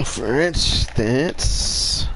For instance,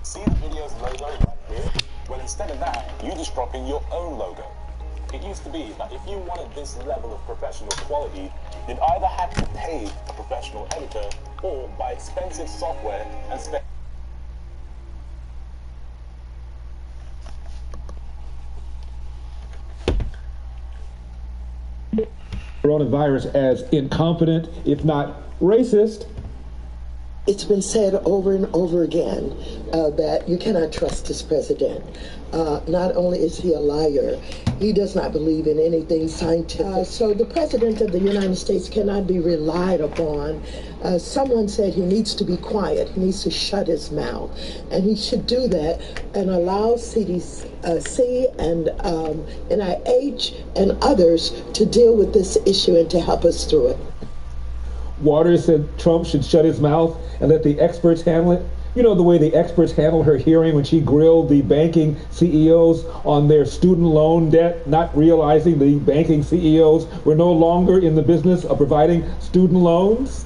see the video's logo right here? Well, instead of that, you just drop in your own logo. It used to be that if you wanted this level of professional quality, you'd either have to pay a professional editor or buy expensive software and spend. Coronavirus as incompetent, if not racist. It's been said over and over again that you cannot trust this president. Not only is he a liar, he does not believe in anything scientific. So the president of the United States cannot be relied upon. Someone said he needs to be quiet. He needs to shut his mouth. And he should do that and allow CDC and NIH and others to deal with this issue and to help us through it. Waters said Trump should shut his mouth and let the experts handle it. You know the way the experts handled her hearing when she grilled the banking CEOs on their student loan debt, not realizing the banking CEOs were no longer in the business of providing student loans?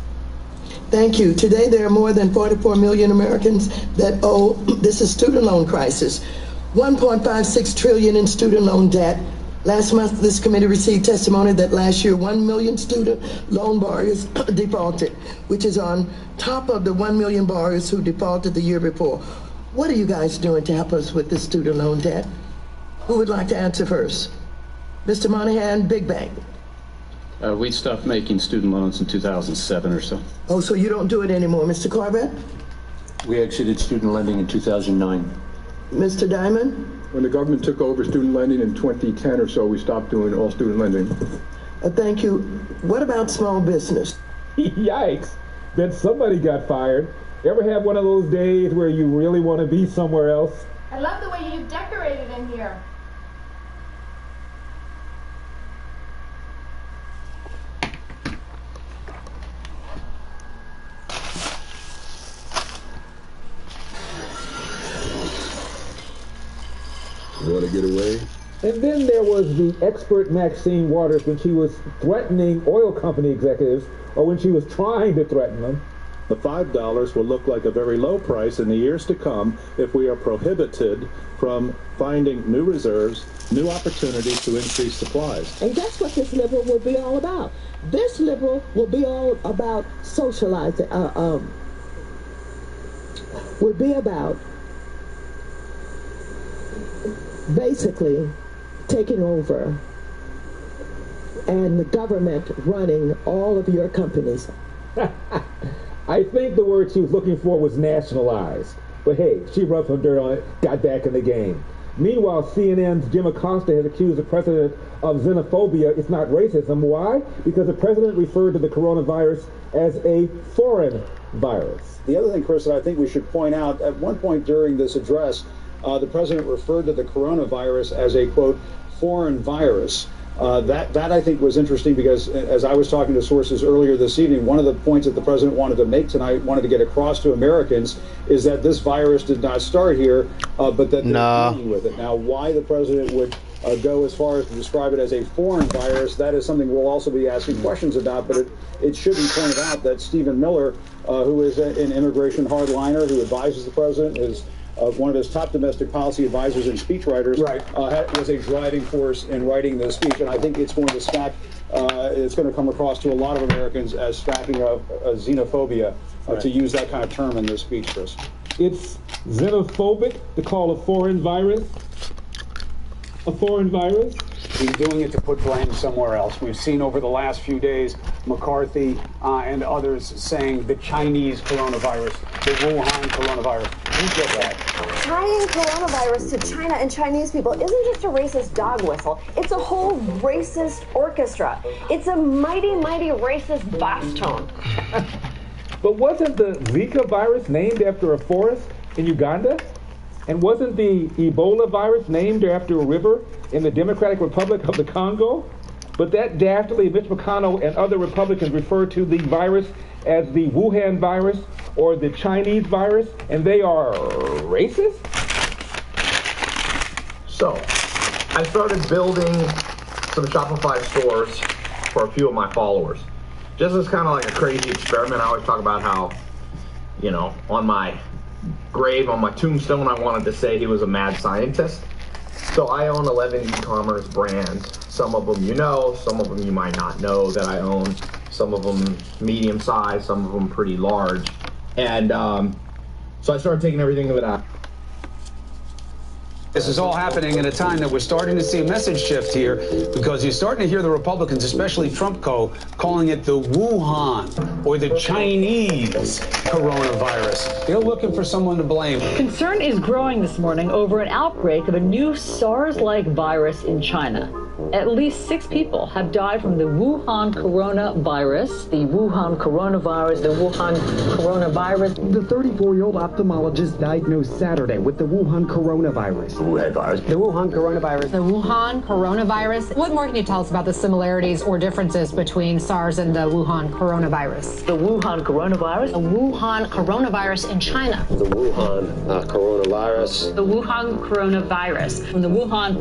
Thank you. Today there are more than 44 million Americans that owe, this is student loan crisis, 1.56 trillion in student loan debt. Last month, this committee received testimony that last year 1 million student loan borrowers defaulted, which is on top of the 1 million borrowers who defaulted the year before. What are you guys doing to help us with the student loan debt? Who would like to answer first? Mr. Monahan, Big Bank. We stopped making student loans in 2007 or so. Oh, so you don't do it anymore. Mr. Corbett? We exited student lending in 2009. Mr. Diamond? When the government took over student lending in 2010 or so, we stopped doing all student lending. Thank you. What about small business? Yikes. Then somebody got fired. Ever have one of those days where you really want to be somewhere else? I love the way you decorated in here. Want to get away? And then there was the expert Maxine Waters when she was threatening oil company executives or when she was trying to threaten them. The $5 will look like a very low price in the years to come if we are prohibited from finding new reserves, new opportunities to increase supplies. And guess what this liberal will be all about? This liberal will be all about socializing, will be about basically taking over and the government running all of your companies. I think the word she was looking for was nationalized. But hey, she rubbed some dirt on it, got back in the game. Meanwhile, CNN's Jim Acosta has accused the president of xenophobia. It's not racism. Why? Because the president referred to the coronavirus as a foreign virus. The other thing, Chris, that I think we should point out, at one point during this address, the president referred to the coronavirus as a, quote, foreign virus. That I think was interesting because as I was talking to sources earlier this evening, one of the points that the president wanted to make tonight, wanted to get across to Americans, is that this virus did not start here, but that they're dealing with it. Now, why the president would go as far as to describe it as a foreign virus, that is something we'll also be asking questions about, but it should be pointed out that Stephen Miller, who is an immigration hardliner who advises the president, is one of his top domestic policy advisors and speechwriters, was a driving force in writing this speech, and I think it's going to stack, it's going to come across to a lot of Americans as stacking of xenophobia, to use that kind of term in this speech, Chris. It's xenophobic to call a foreign virus a foreign virus? He's doing it to put blame somewhere else. We've seen over the last few days McCarthy and others saying the Chinese coronavirus, the Wuhan coronavirus. Who said that? Tying coronavirus to China and Chinese people isn't just a racist dog whistle. It's a whole racist orchestra. It's a mighty, mighty racist bass tone. But wasn't the Zika virus named after a forest in Uganda? And wasn't the Ebola virus named after a river in the Democratic Republic of the Congo? But that dastardly Mitch McConnell and other Republicans refer to the virus as the Wuhan virus or the Chinese virus, and they are racist? So, I started building some Shopify stores for a few of my followers. Just as kind of like a crazy experiment. I always talk about how, you know, on my grave, on my tombstone, I wanted to say he was a mad scientist. So I own 11 e-commerce brands. Some of them you know, some of them you might not know that I own. Some of them medium size, some of them pretty large. And so I started taking everything of it out. This is all happening at a time that we're starting to see a message shift here, because you're starting to hear the Republicans, especially Trump calling it the Wuhan or the Chinese coronavirus. They're looking for someone to blame. Concern is growing this morning over an outbreak of a new SARS-like virus in China. At least 6 people have died from the Wuhan coronavirus. The Wuhan coronavirus, the Wuhan coronavirus. The 34-year-old ophthalmologist diagnosed Saturday with the Wuhan coronavirus. Wuhan virus. The Wuhan coronavirus. The Wuhan coronavirus. What more can you tell us about the similarities or differences between SARS and the Wuhan coronavirus? The Wuhan coronavirus. The Wuhan coronavirus in China. The Wuhan coronavirus. The Wuhan coronavirus. From the Wuhan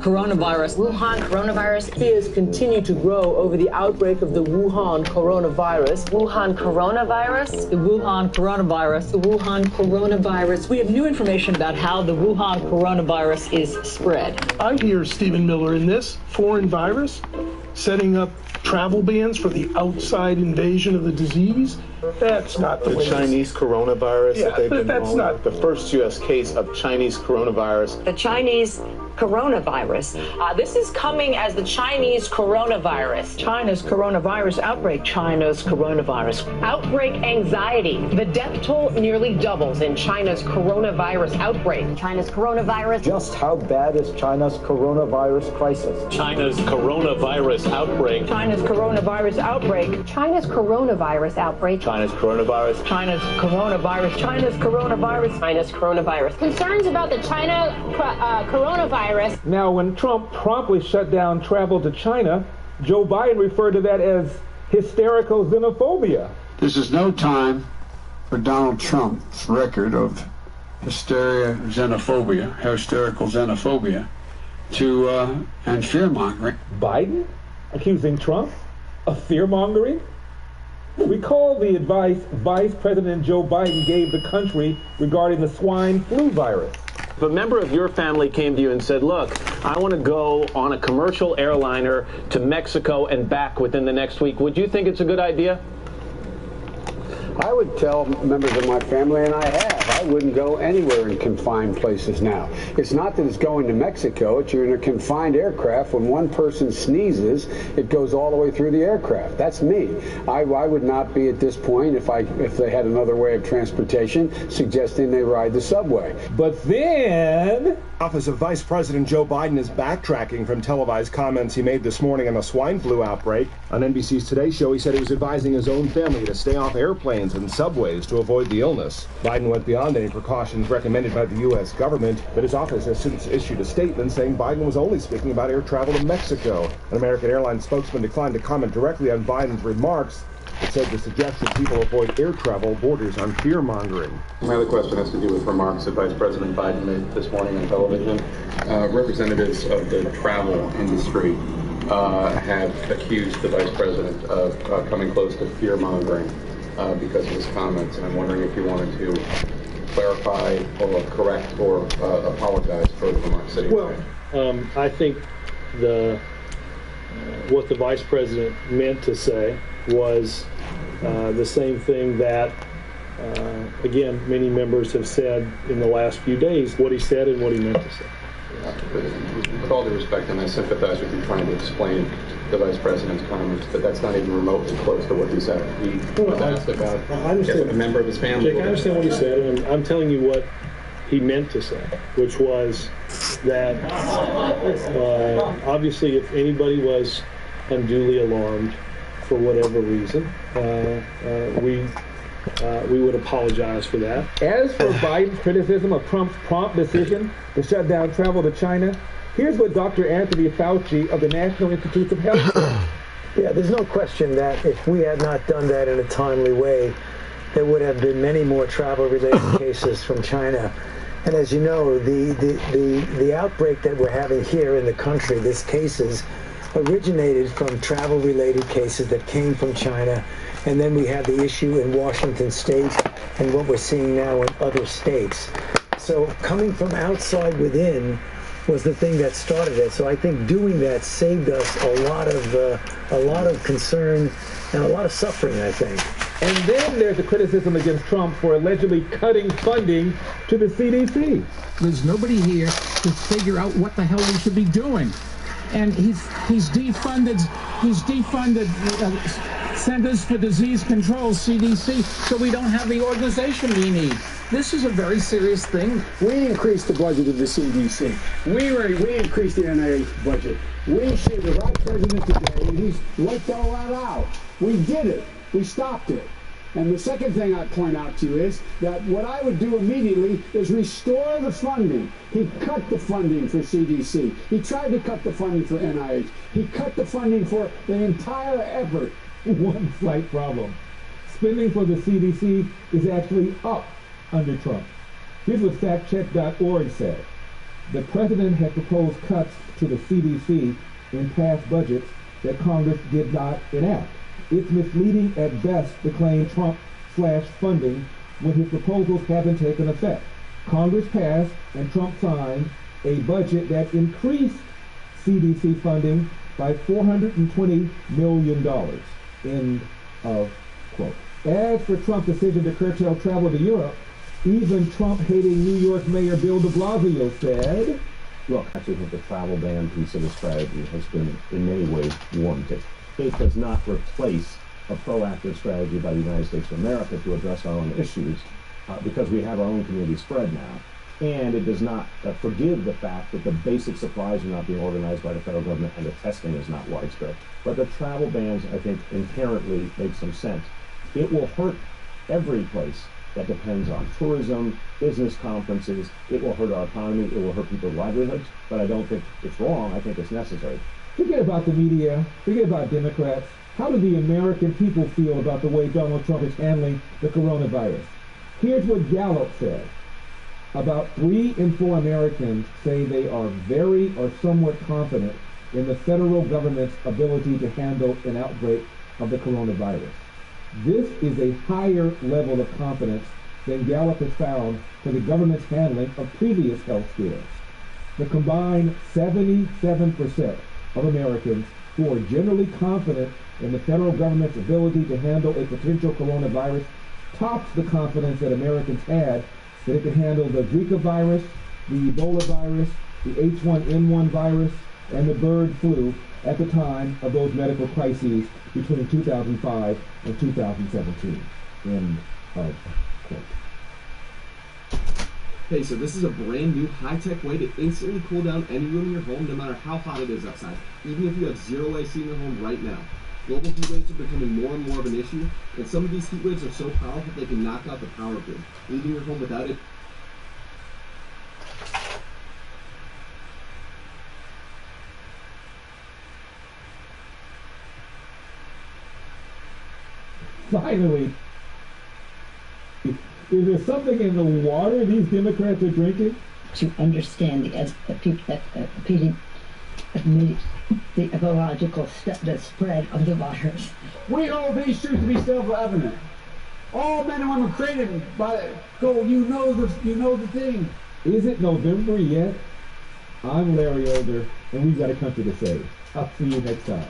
coronavirus. Wuhan coronavirus. Fears continue to grow over the outbreak of the Wuhan coronavirus. Wuhan coronavirus. The Wuhan coronavirus. The Wuhan coronavirus. We have new information about how the Wuhan coronavirus is spread. I hear Stephen Miller in this foreign virus setting up travel bans for the outside invasion of the disease. That's not the way. Chinese coronavirus that they've been that's not the first U.S. case of Chinese coronavirus. The Chinese coronavirus. This is coming as the Chinese coronavirus. China's coronavirus outbreak. China's coronavirus. Outbreak anxiety. The death toll nearly doubles in China's coronavirus outbreak. China's coronavirus. Just how bad is China's coronavirus crisis? China's coronavirus outbreak. China's coronavirus outbreak. China's coronavirus outbreak. China's coronavirus. China's coronavirus. China's coronavirus. China's coronavirus. Concerns about the China coronavirus. Now, when Trump promptly shut down travel to China, Joe Biden referred to that as hysterical xenophobia. This is no time for Donald Trump's record of hysterical xenophobia, and fear-mongering. Biden accusing Trump of fear-mongering? Recall the advice Vice President Joe Biden gave the country regarding the swine flu virus. If a member of your family came to you and said, look, I want to go on a commercial airliner to Mexico and back within the next week, would you think it's a good idea? I would tell members of my family, and I have, I wouldn't go anywhere in confined places now. It's not that it's going to Mexico, it's you're in a confined aircraft. When one person sneezes, it goes all the way through the aircraft. That's me. I would not be at this point, if they had another way of transportation, suggesting they ride the subway. But then... Office of Vice President Joe Biden is backtracking from televised comments he made this morning on the swine flu outbreak. On NBC's Today Show, he said he was advising his own family to stay off airplanes and subways to avoid the illness. Biden went beyond beyond any precautions recommended by the U.S. government, but his office has since issued a statement saying Biden was only speaking about air travel to Mexico. An American Airlines spokesman declined to comment directly on Biden's remarks. It said the suggestion people avoid air travel borders on fear-mongering. My other question has to do with remarks that Vice President Biden made this morning on television. Representatives of the travel industry have accused the Vice President of coming close to fear-mongering because of his comments. And I'm wondering if you wanted to clarify or correct or apologize for the remarks that he made. I think what the Vice President meant to say was the same thing that, again, many members have said in the last few days, what he said and what he meant to say. With all due respect, and I sympathize with you trying to explain the Vice President's comments, but that's not even remotely close to what he said. He was asked about a member of his family. Jake, I understand what he said, and I'm telling you what he meant to say, which was that obviously if anybody was unduly alarmed for whatever reason, we would apologize for that. As for Biden's criticism of Trump's prompt decision to shut down travel to China, here's what Dr. Anthony Fauci of the National Institutes of Health said. Yeah, there's no question that if we had not done that in a timely way, there would have been many more travel-related cases from China. And as you know, the outbreak that we're having here in the country, these cases, originated from travel-related cases that came from China. And then we have the issue in Washington State and what we're seeing now in other states. So coming from outside within was the thing that started it. So I think doing that saved us a lot of concern and a lot of suffering, I think. And then there's the criticism against Trump for allegedly cutting funding to the CDC. There's nobody here to figure out what the hell we should be doing. And he's defunded Centers for Disease Control, CDC, so we don't have the organization we need. This is a very serious thing. We increased the budget of the CDC. We increased the NIH budget. We should the right president today, and he's wiped all that out. We did it. We stopped it. And the second thing I'd point out to you is that what I would do immediately is restore the funding. He cut the funding for CDC. He tried to cut the funding for NIH. He cut the funding for the entire effort. One slight problem. Spending for the CDC is actually up under Trump. Here's what factcheck.org said. The president had proposed cuts to the CDC in past budgets that Congress did not enact. It's misleading at best to claim Trump/funding when his proposals haven't taken effect. Congress passed and Trump signed a budget that increased CDC funding by $420 million. End of quote. As for Trump's decision to curtail travel to Europe, even Trump-hating New York Mayor Bill de Blasio said, look, I actually think the travel ban piece of the strategy has been in many ways warranted. It does not replace a proactive strategy by the United States of America to address our own issues because we have our own community spread now. And it does not forgive the fact that the basic supplies are not being organized by the federal government and the testing is not widespread. But the travel bans, I think, inherently make some sense. It will hurt every place that depends on tourism, business conferences. It will hurt our economy. It will hurt people's livelihoods. But I don't think it's wrong. I think it's necessary. Forget about the media. Forget about Democrats. How do the American people feel about the way Donald Trump is handling the coronavirus? Here's what Gallup said. About 3 in 4 Americans say they are very or somewhat confident in the federal government's ability to handle an outbreak of the coronavirus. This is a higher level of confidence than Gallup has found for the government's handling of previous health scares. The combined 77% of Americans who are generally confident in the federal government's ability to handle a potential coronavirus tops the confidence that Americans had that it could handle the Zika virus, the Ebola virus, the H1N1 virus, and the bird flu at the time of those medical crises between 2005 and 2017. End of quote. Okay, so this is a brand new high-tech way to instantly cool down any room in your home, no matter how hot it is outside, even if you have zero AC in your home right now. Global heat waves are becoming more and more of an issue, and some of these heat waves are so powerful they can knock out the power grid. Leaving your home without it. Finally, is there something in the water these Democrats are drinking? To understand the ecological the spread of the virus. We hold these truths to be self-evident. All men and women created by God. You know the thing. Is it November yet? I'm Larry Elder, and we've got a country to save. I'll see you next time.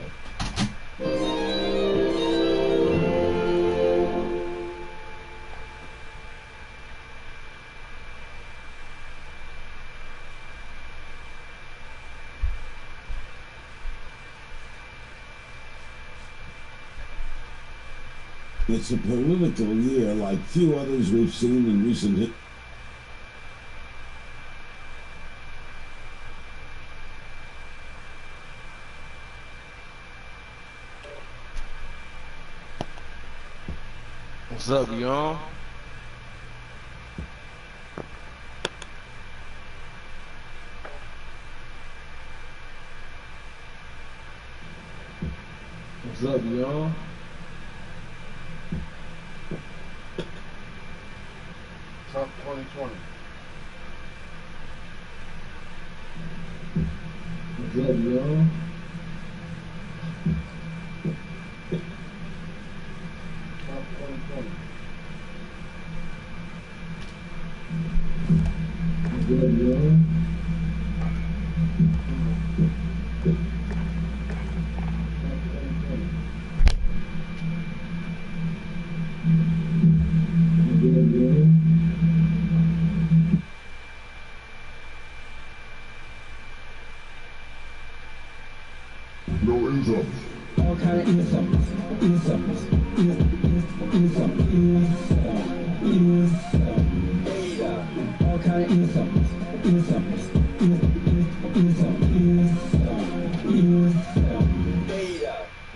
It's a political year like few others we've seen in recent history. What's up, y'all? What's up, y'all? Trump 2020. What's up, y'all? Trump 2020. What's up, y'all? No insults. All kind of insults. All kind of insults.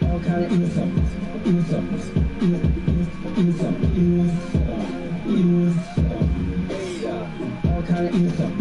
All kind of insults. All kind of insults.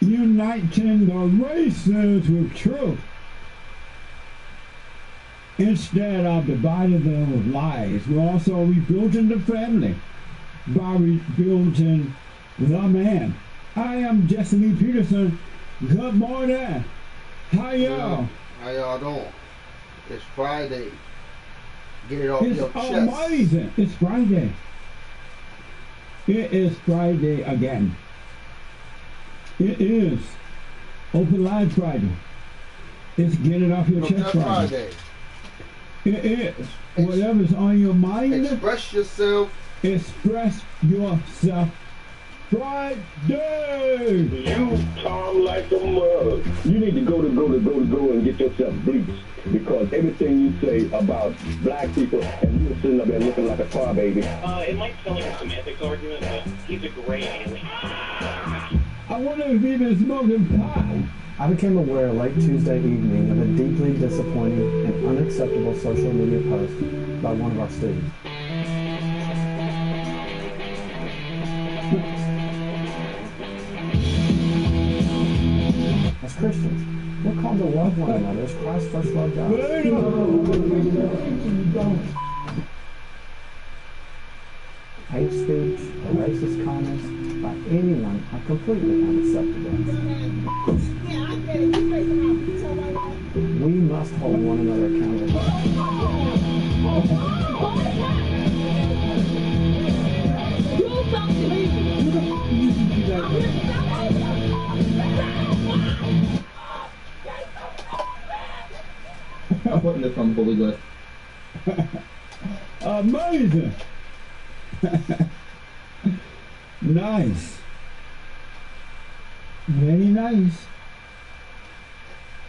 Uniting the races with truth instead of dividing them with lies. We're also rebuilding the family by rebuilding the man. I am Jesse Lee Peterson. Good morning. How y'all? How y'all doing? It's Friday. Get it off your chest. It's amazing. It's Friday. It is Friday again. It is Open Line Friday. It's Get It Off Your Chest Friday. It is whatever's on your mind. Express yourself. Express yourself Friday. You talk like a mug. You need to go and get yourself bleached, because everything you say about black people, and you're sitting up there looking like a car baby. It might sound like a semantics argument, but he's a gray alien. I wonder if he been smoking pot. I became aware late Tuesday evening of a deeply disappointing and unacceptable social media post by one of our students. As Christians, we're called to love one another as Christ first loved us. Hate speech or racist comments by anyone are completely unacceptable. We must hold one another accountable. I'm putting this on the bully list. Amazing. Nice. Very nice.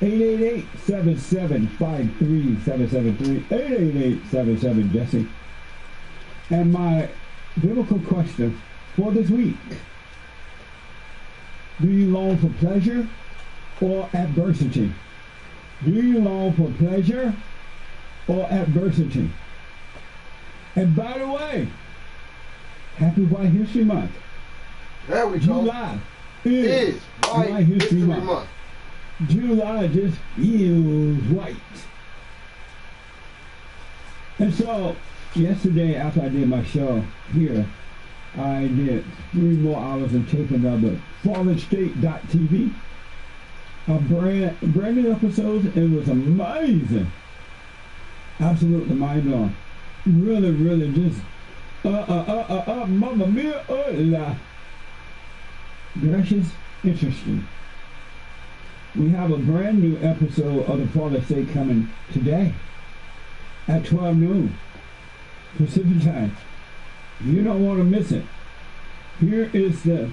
888-775-3773. 888-77-JESSE. And my biblical question for this week: do you long for pleasure or adversity? Do you long for pleasure or adversity? And by the way, happy White History Month. There we go. July is White History Month. July just feels white. And so, yesterday after I did my show here, I did 3 more hours of taping of the FallenState.tv. A brand new episode. It was amazing. Absolutely mind-blowing. Really just Mamma Mia, gracious, interesting. We have a brand new episode of the Fallen State coming today at 12 noon Pacific time. You don't want to miss it. Here is the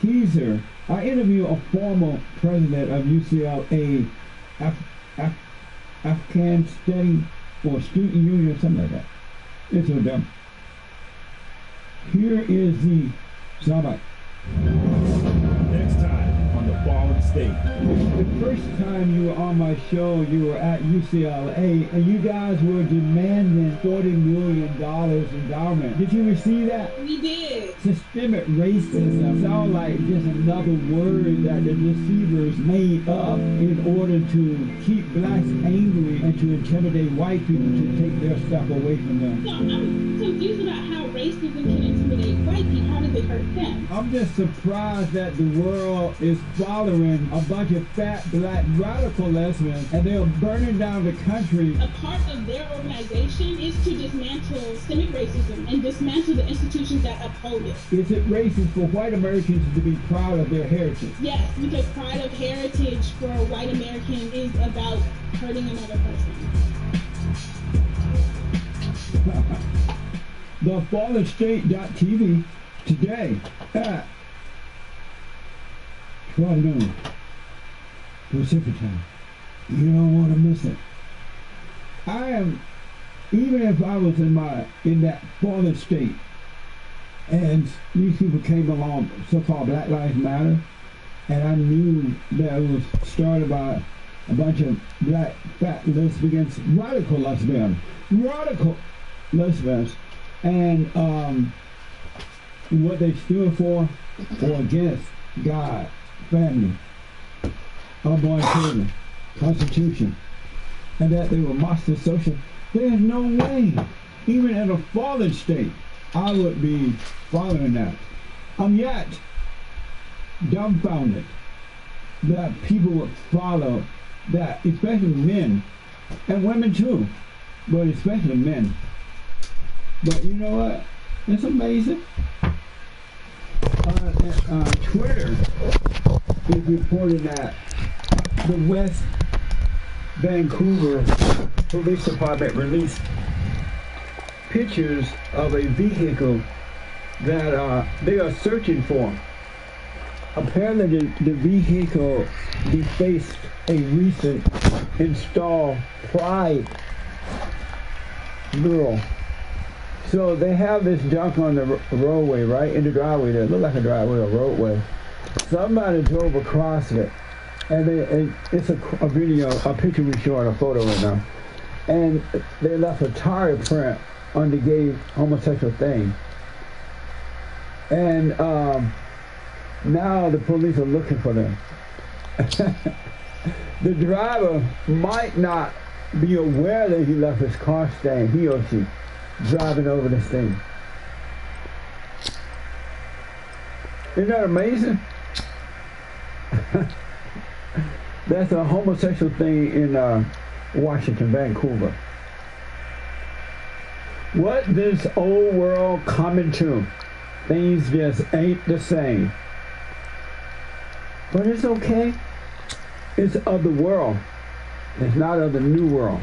teaser. I interview a former president of UCLA, Afghan Study or Student Union or something like that. It's so dumb. Here is the soundbite. Next time on the Fallen State. The first time you were on my show, you were at UCLA, and you guys were demanding $40 million endowment. Did you receive that? We did. Systemic racism sounds like just another word that the deceivers made up in order to keep blacks angry and to intimidate white people to take their stuff away from them. So I'm confused about how racism can intimidate white people. How does it hurt him. I'm just surprised that the world is following a bunch of fat black radical lesbians and they're burning down the country. A part of their organization is to dismantle systemic racism and dismantle the institutions that uphold it. Is it racist for white Americans to be proud of their heritage? Yes, because pride of heritage for a white American is about hurting another person. The FallenState.tv today at 12 noon Pacific time. You don't want to miss it. I am, even if I was in that fallen state and these people came along, so-called Black Lives Matter, and I knew that it was started by a bunch of black fat lesbians, radical lesbians, and what they stood for or against God, family, unborn children, Constitution, and that they were monster social. There's no way, even in a fallen state, I would be following that. I'm yet dumbfounded that people would follow that, especially men, and women too, but especially men. But you know what? It's amazing. Twitter is reporting that the West Vancouver Police Department released pictures of a vehicle that they are searching for. Apparently the vehicle defaced a recent installed Pride mural. So they have this junk on the roadway, right in the driveway there. It looked like a driveway or roadway. Somebody drove across it, and it's a video, a picture we show on a photo right now. And they left a tire print on the gay homosexual thing. And now the police are looking for them. The driver might not be aware that he left his car stained, he or she, driving over this thing. Isn't that amazing? That's a homosexual thing in Washington, Vancouver. What this old world coming to? Things just ain't the same. But it's okay. It's of the world. It's not of the new world.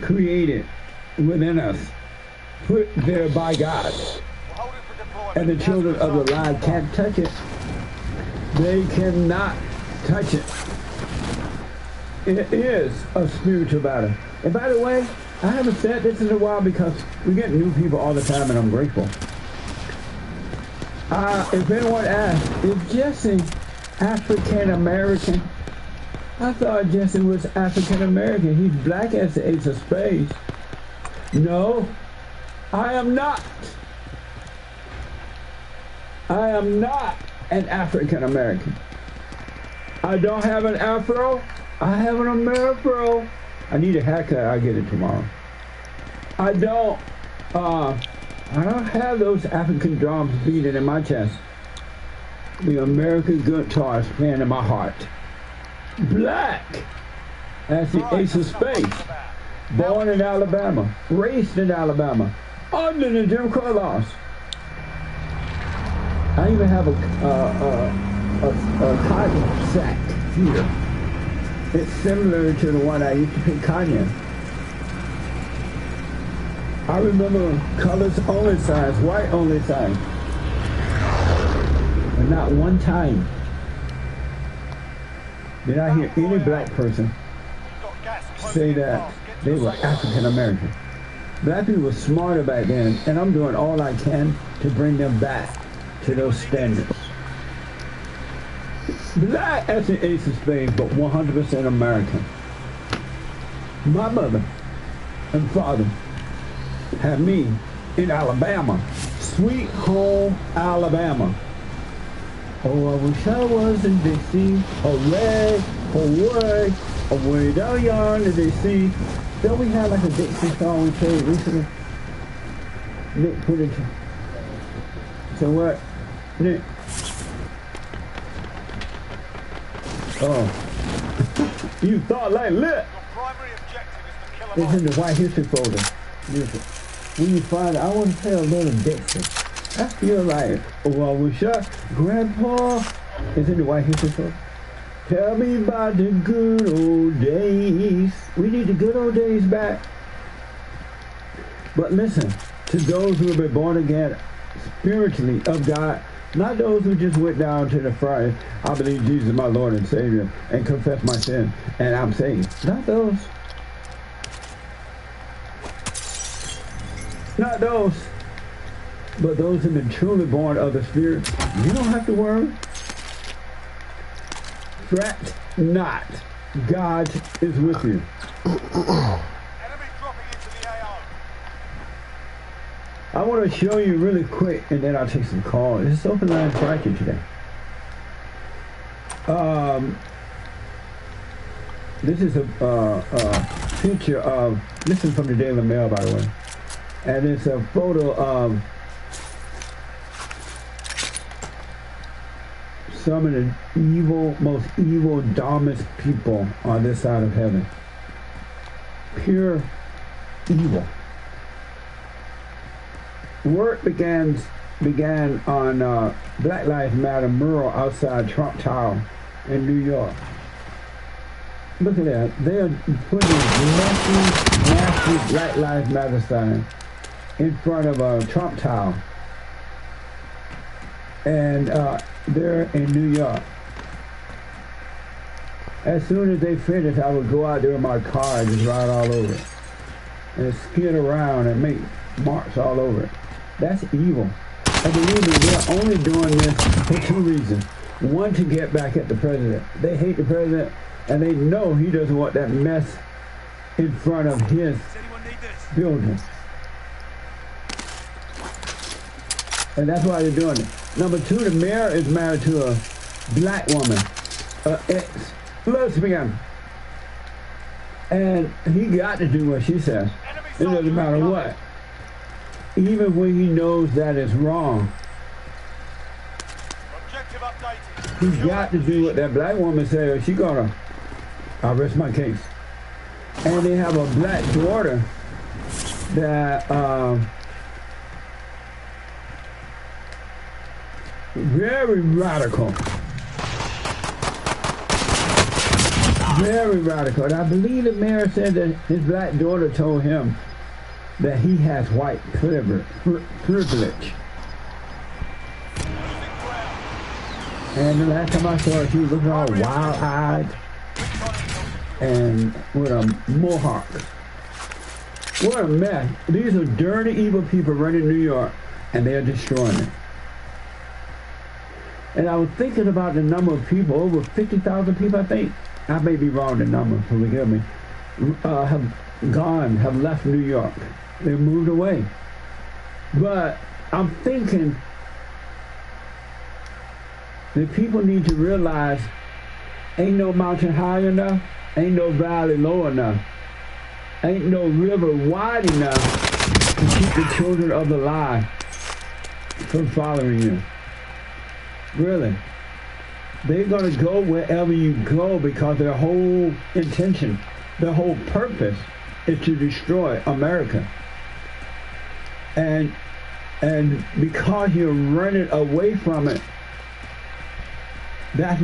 Created within us, put there by God. And the children of the light can't touch it. They cannot touch it. It is a spiritual battle. And by the way, I haven't said this in a while because we get new people all the time and I'm grateful. If anyone asks, is Jesse African American? I thought Jesse was African American. He's black as the Ace of Spades. No, I am not. I am not an African American. I don't have an afro. I have an Amerifro. I need a haircut. I'll get it tomorrow. I don't have those African drums beating in my chest. The American guitars playing in my heart. Black. That's the Ace of Spades. Born in Alabama, raised in Alabama, under the Jim Crow laws. I even have a cotton sack here. It's similar to the one I used to pick cotton in. I remember colors only signs, white only signs. But not one time did I hear any black person say that they were African American. Black people were smarter back then, and I'm doing all I can to bring them back to those standards. Black as an Ace of Spades, but 100% American. My mother and father had me in Alabama, sweet home Alabama. Oh, I wish I was in D.C. Hooray, away, away down yonder in D.C. Don't we have like a Dixie song we played recently? Nick put it. So what? Oh. You thought like lit. It's in the White History folder. When you find it, I want to tell little Dixie. I feel like, well, we shot Grandpa. It's in the White History folder. Tell me about the good old days. We need the good old days back. But listen, to those who have been born again spiritually of God, not those who just went down to the Friday, I believe Jesus is my Lord and Savior, and confess my sin, and I'm saved. Not those. Not those. But those who have been truly born of the Spirit. You don't have to worry. Fret not. God is with you. I want to show you really quick, and then I'll take some calls. It's open line Friday today. This is a picture of, this is from the Daily Mail, by the way, and it's a photo of some of the evil, most evil, dumbest people on this side of heaven. Pure evil. Work began on Black Lives Matter mural outside Trump Tower in New York. Look at that. They are putting nasty Black Lives Matter sign in front of Trump Tower. And they're in New York. As soon as they finish, I would go out there in my car and just ride all over it. And skid around and make marks all over it. That's evil. And believe me, they're only doing this for two reasons. One, to get back at the president. They hate the president, and they know he doesn't want that mess in front of his building. And that's why they're doing it. Number two, the mayor is married to a black woman, an ex-lesbian. And he got to do what she says. It doesn't matter what. Even when he knows that it's wrong. He's got to do what that black woman says. She's gonna, I'll rest my case. And they have a black daughter that very radical. Very radical. And I believe the mayor said that his black daughter told him that he has white privilege. And the last time I saw her, she was looking all wild-eyed and with a mohawk. What a mess. These are dirty, evil people running New York, and they're destroying it. And I was thinking about the number of people, over 50,000 people, I think. I may be wrong the number, so forgive me. Have left New York. They moved away. But I'm thinking that people need to realize ain't no mountain high enough, ain't no valley low enough, ain't no river wide enough to keep the children of the lie from following you. Really. They're going to go wherever you go because their whole intention, their whole purpose is to destroy America. And because you're running away from it, that's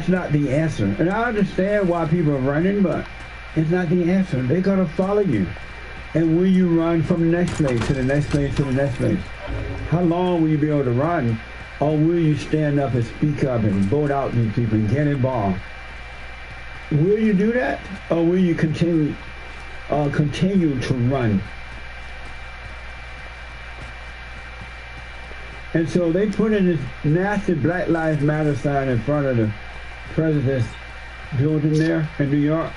not the answer. And I understand why people are running, but it's not the answer. They're going to follow you. And will you run from the next place to the next place to the next place? How long will you be able to run? Or will you stand up and speak up and vote out these people and get involved? Will you do that? Or will you continue to run? And so they put in this nasty Black Lives Matter sign in front of the president's building there in New York.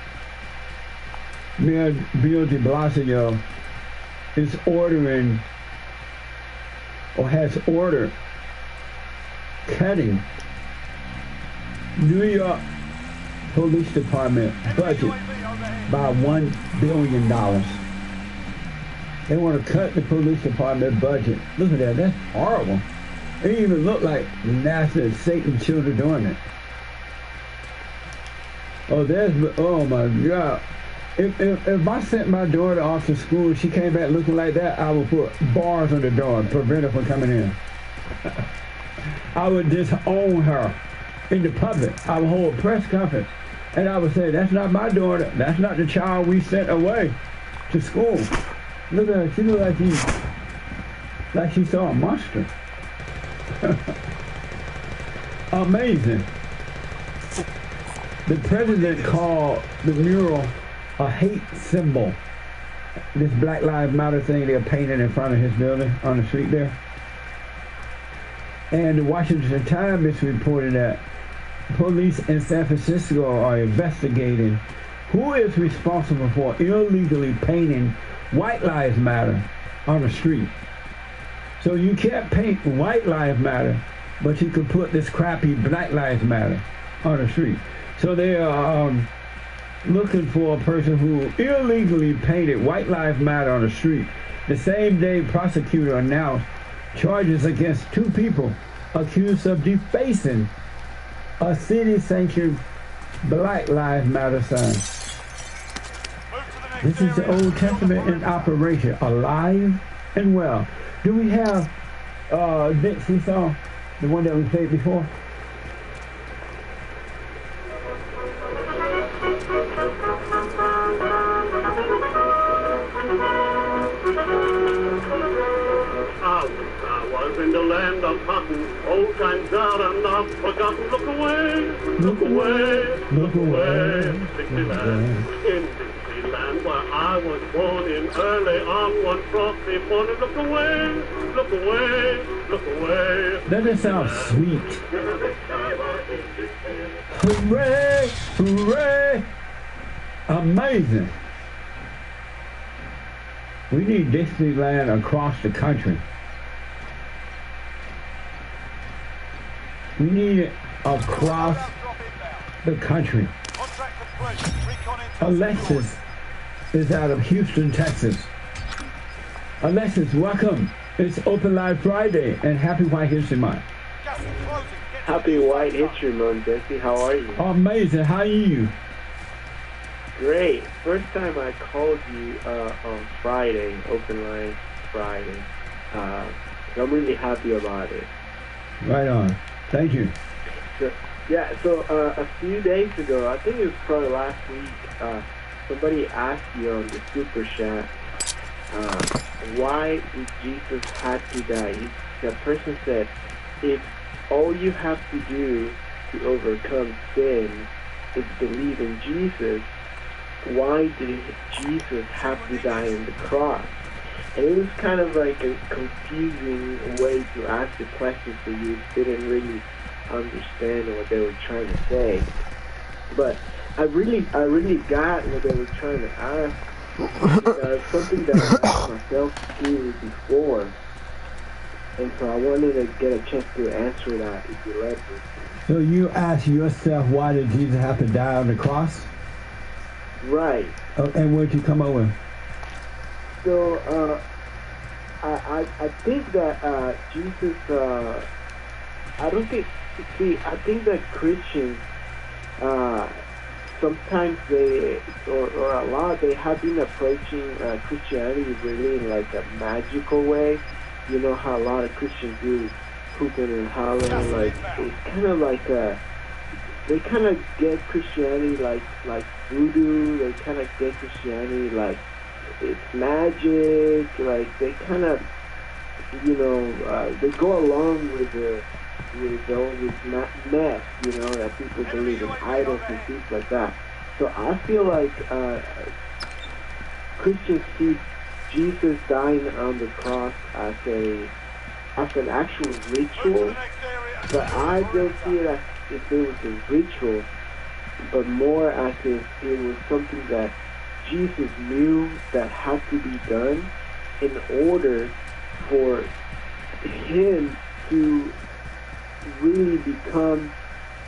Mayor Bill de Blasio is ordering, or has ordered, cutting New York Police Department budget by $1 billion. They want to cut the police department budget. Look at that. That's horrible. It even looked like nasty Satan children doing it. Oh my God. If I sent my daughter off to school and she came back looking like that, I would put bars on the door and prevent her from coming in. I would disown her in the public. I would hold a press conference and I would say, that's not my daughter. That's not the child we sent away to school. Look at her. She looked like she saw a monster. Amazing. The president called the mural a hate symbol. This Black Lives Matter thing they're painting in front of his building on the street there. And the Washington Times reported that police in San Francisco are investigating who is responsible for illegally painting White Lives Matter on the street. So you can't paint White Lives Matter, but you can put this crappy Black Lives Matter on the street. So they are looking for a person who illegally painted White Lives Matter on the street. The same day, prosecutor announced charges against 2 people accused of defacing a city-sanctioned Black Lives Matter sign. This is the Old Testament in operation, alive and well. Do we have Dixie song, the one that we played before? In the land of cotton, old times are not forgotten. Look away, look away, look away. Dixieland, in Dixieland, where I was born in early on one frosty morning. Look away, look away, look away. Doesn't sound sweet. Hooray, hooray. Amazing. We need Dixieland across the country. We need it across the country. Alexis is out of Houston, Texas. Alexis, welcome. It's Open Live Friday, and happy White History Month. Happy White History Month, Jesse. How are you? Amazing. How are you? Great. First time I called you on Friday, Open Line Friday. I'm really happy about it. Right on. Thank you. So, a few days ago, I think it was probably last week, somebody asked you on the Super Chat, why did Jesus have to die? The person said, if all you have to do to overcome sin is believe in Jesus, why did Jesus have to die on the cross? And it was kind of like a confusing way to ask the question, so you didn't really understand what they were trying to say. But I really got what they were trying to ask. Something that I asked myself too before. And so I wanted to get a chance to answer that if you let me. So you ask yourself, why did Jesus have to die on the cross? Right. And what did you come up with? So, I think that Jesus, I think that Christians, sometimes they, or a lot, they have been approaching Christianity really in like a magical way. You know how a lot of Christians do, hooping and hollering, like, it's kind of like they kind of get Christianity like voodoo, they kind of get Christianity like it's magic, like they kind of, they go along with all this mess, that people believe in idols and things like that. So I feel like Christians see Jesus dying on the cross as an actual ritual, but I don't see it as if it was a ritual, but more as if it was something that Jesus knew that had to be done in order for him to really become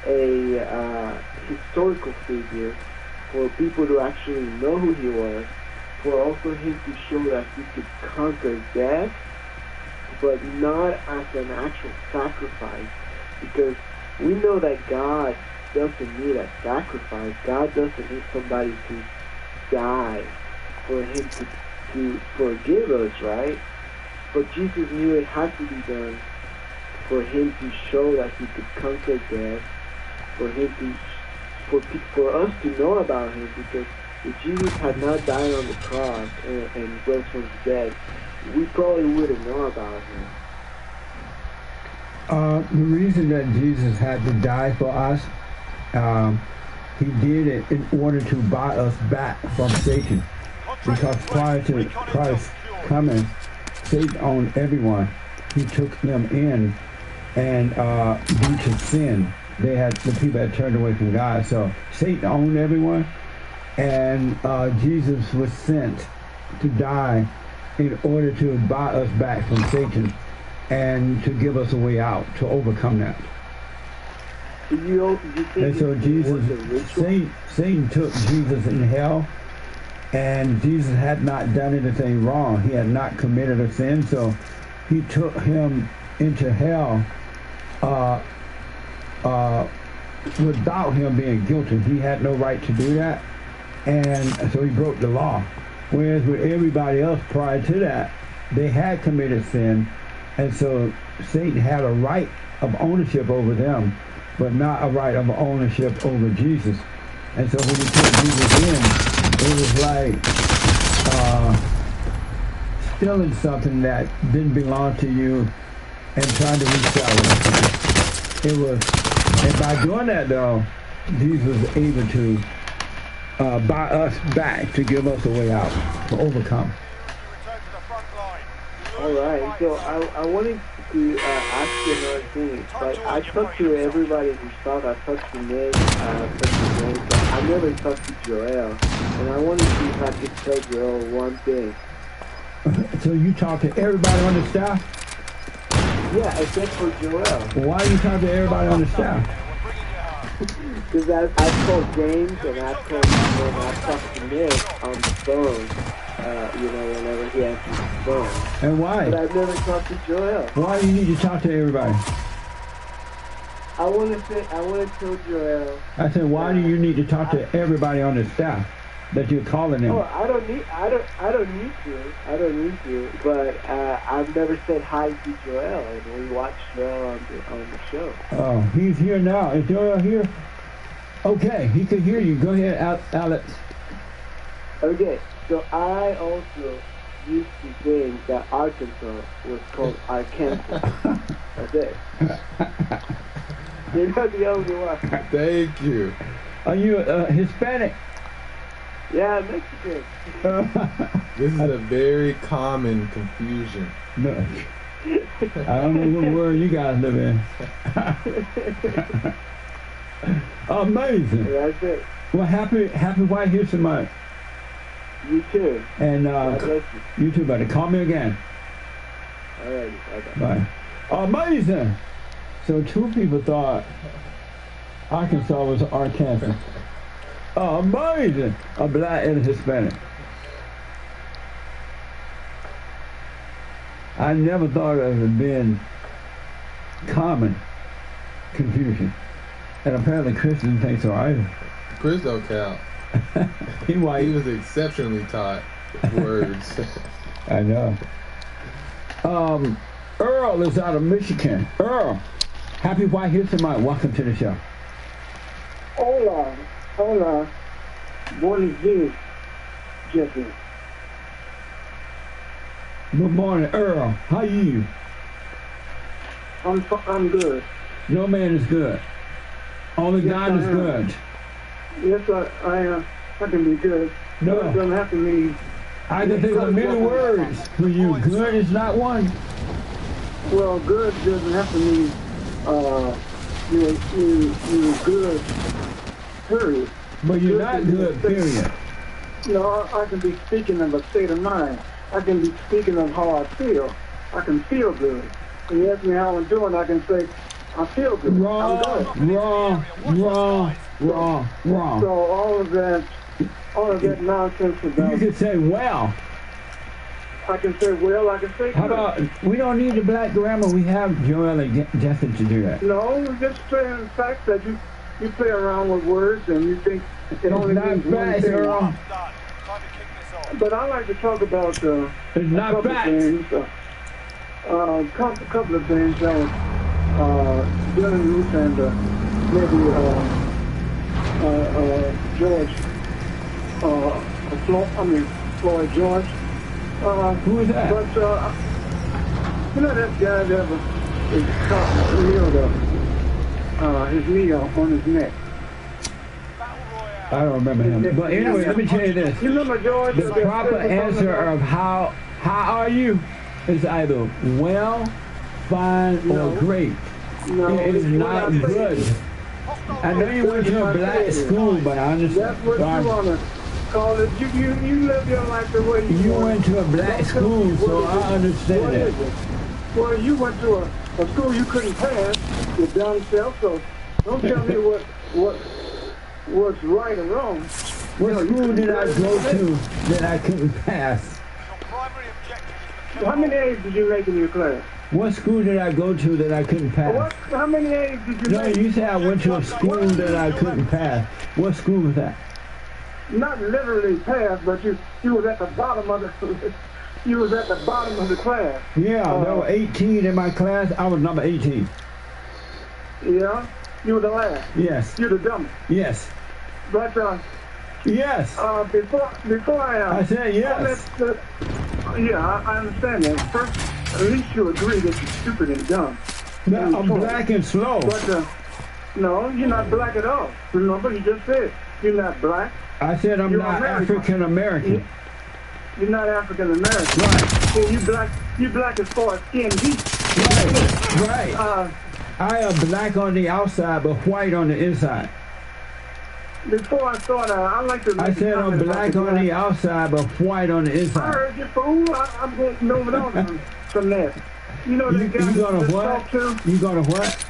a historical figure, for people to actually know who he was, for also him to show that he could conquer death, but not as an actual sacrifice, because we know that God doesn't need a sacrifice. God doesn't need somebody to die for him to forgive us, right? But Jesus knew it had to be done for him to show that he could conquer death, for him to, for us to know about him, because if Jesus had not died on the cross and rose from the dead, we probably wouldn't know about him. The reason that Jesus had to die for us, he did it in order to buy us back from Satan. Because prior to Christ coming, Satan owned everyone. He took them in, and due to sin, the people had turned away from God. So Satan owned everyone, and Jesus was sent to die in order to buy us back from Satan and to give us a way out, to overcome that. And so Satan took Jesus in hell, and Jesus had not done anything wrong. He had not committed a sin, so he took him into hell without him being guilty. He had no right to do that, and so he broke the law. Whereas with everybody else prior to that, they had committed sin, and so Satan had a right of ownership over them, but not a right of ownership over Jesus. And so when he took Jesus in, it was like stealing something that didn't belong to you and trying to resell it. It was, and by doing that though, Jesus was able to buy us back, to give us a way out, to overcome. All right, so I wanted to ask you another thing. Like, I talked to everybody who talked. I talked to Nick, but I never talked to Joel. And I wanted to see if I could tell Joel one thing. So you talk to everybody on the staff? Yeah, except for Joel. Why do you talk to everybody on the staff? Because I told James and I talked to Nick on the phone. Whenever he answers the phone. And why? But I've never talked to Joel. Why do you need to talk to everybody? I want to tell Joel. I said, why do you need to talk to everybody on the staff that you're calling them? Oh, I don't need to. But I've never said hi to Joel, and we watched Joel on the show. Oh, he's here now. Is Joel here? Okay, he can hear you. Go ahead, Alex. Okay. So I also used to think that Arkansas was called Arkansas. That's it. You're not the only one. Thank you. Are you Hispanic? Yeah, Mexican. This is a very common confusion. No. I don't know what world you guys live in. Amazing. That's it. Well, happy White History Month. You too. And you too, buddy. Call me again. All right. Bye. Amazing. So two people thought Arkansas was Arkansas. Amazing. A black and a Hispanic. I never thought of it being common confusion. And apparently Christians think so either. Chris don't count. He was exceptionally taught words. I know. Earl is out of Michigan. Earl, happy White History Month. Welcome to the show. Hola. Buenos dias, Jeffrey. Good morning, Earl. How are you? I'm good. No man is good. Only God is good. Yes, I can be good. No. It doesn't have to mean. I can think of many words for you. Good is not one. Well, good doesn't have to mean you're good, period. But you're not good, period. I can be speaking of a state of mind. I can be speaking of how I feel. I can feel good. When you ask me how I'm doing, I can say, I feel good. Wrong, I'm good. Wrong. So all of that nonsense about... You could say, well. I can say, well, I can say How good. about, we don't need the black grammar. We have Joel and Jesse to do that. No, just saying the fact that you play around with words and you think it only means one thing. Earl. But I like to talk about It's a not couple of facts. things. Couple of things that was Dylan Ruth and maybe George. Floyd George. Who is that? But you know that guy that was his knee on his neck. I don't remember him. But anyway, let me tell you this. You remember George? The proper answer of how are you is either well, fine, or great. No, it is not good. I know you went to a black school, but I understand. That's what you want to call it. You live your life the way you want. went to a black school, so I understand it. Well, you went to a school you couldn't pass, your dumb self, so don't tell me what's right or wrong. What school did I go to that I couldn't pass? How many A's did you make in your class? What school did I go to that I couldn't pass? How many A's did you make? No, you said I went to a school that I couldn't pass. What school was that? Not literally pass, but you was at the bottom of the you was at the bottom of the class. Yeah, there were 18 in my class. I was number 18. Yeah, you were the last. Yes. You're the dumbest. Yes. But yes. Before I said yes. I understand that. First, at least you agree that you're stupid and dumb. No, I'm black and slow. But no, you're not black at all. Remember, you just said you're not black. I said I'm not African American. You're not African American. Right. So you black as far as skin deep. Right. I am black on the outside, but white on the inside. Before I start, I like to. I said I'm black on the outside, but white on the I inside. heard you, fool. I'm going to move it on from that. You know that guy You gonna just what? talked to? You gonna what?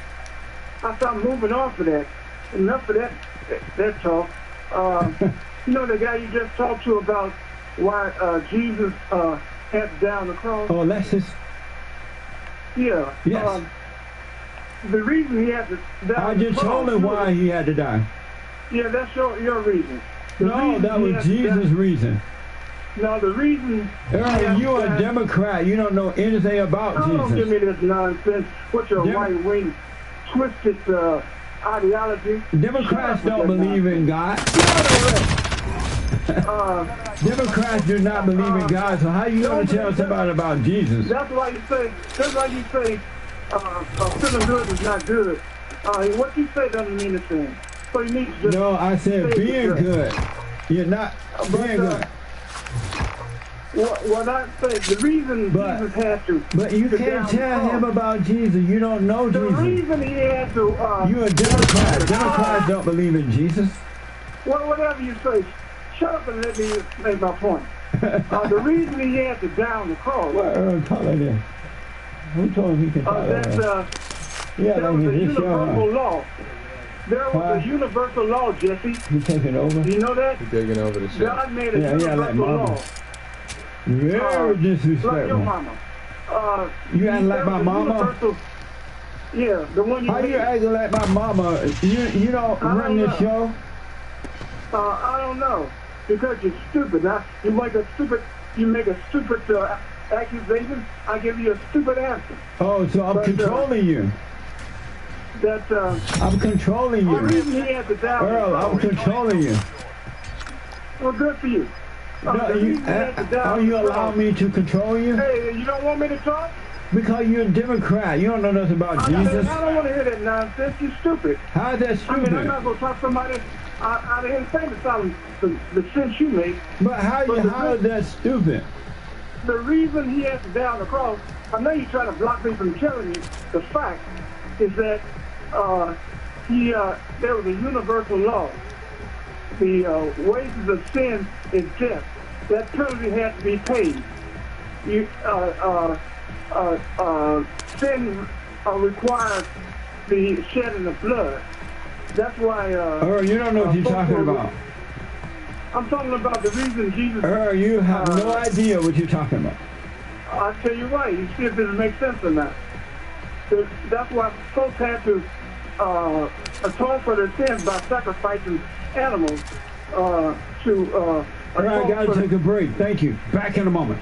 I thought moving on for that. Enough of that talk. You know the guy you just talked to about why Jesus had to die on the cross? Oh, Alexis? Yeah. Yes. The reason he had to die I on the just cross. told him why he had to die. Yeah, that's your reason. No, that was Jesus' reason. No, the reason... Earl, you're a Democrat. You don't know anything about Jesus. Don't give me this nonsense. What's your right-wing twisted ideology? Democrats don't believe in God. Democrats do not believe in God, so how are you going to tell somebody about Jesus? That's why you say feeling good is not good. What you say doesn't mean a thing. So you need to just... No, I said being good. You're not being good. What I said, the reason Jesus had to... But you can't tell him about Jesus. You don't know Jesus. The reason he had to... You're a Democrat. Democrats don't believe in Jesus. Well, whatever you say, shut up and let me make my point. The reason he had to die on the cross... What, Earl, talk like that? Who told him he could talk like that? Yeah, there was a universal law. There was a universal law, Jesse. You taking over? Do you know that? You're taking over the show. God made a universal law. Very disrespectful. Like your mama. You acting like my mama? Yeah, the one you How you acting like my mama? You don't run this show? I don't know. Because you're stupid. You make a stupid accusation, I give you a stupid answer. Oh, so I'm controlling you. I'm controlling you. The reason he had to die Earl, I'm controlling you. Well, good for you. No, are you allowing me to control you? Hey, you don't want me to talk? Because you're a Democrat. You don't know nothing about Jesus. I don't want to hear that nonsense. You're stupid. How is that stupid? I mean, I'm not going to talk to somebody out of insane asylum the sense you make. But how is that stupid? The reason he has to die on the cross, I know you're trying to block me from telling you the fact, is that there was a universal law. The wages of sin is death. That penalty has to be paid. Sin requires the shedding of blood. That's why... you don't know what you're talking about. I'm talking about the reason Jesus... You have no idea what you're talking about. I'll tell you why. You see if it makes sense or not. That's why folks had to atone for their sins by sacrificing animals All right, gotta take a break. Thank you. Back in a moment.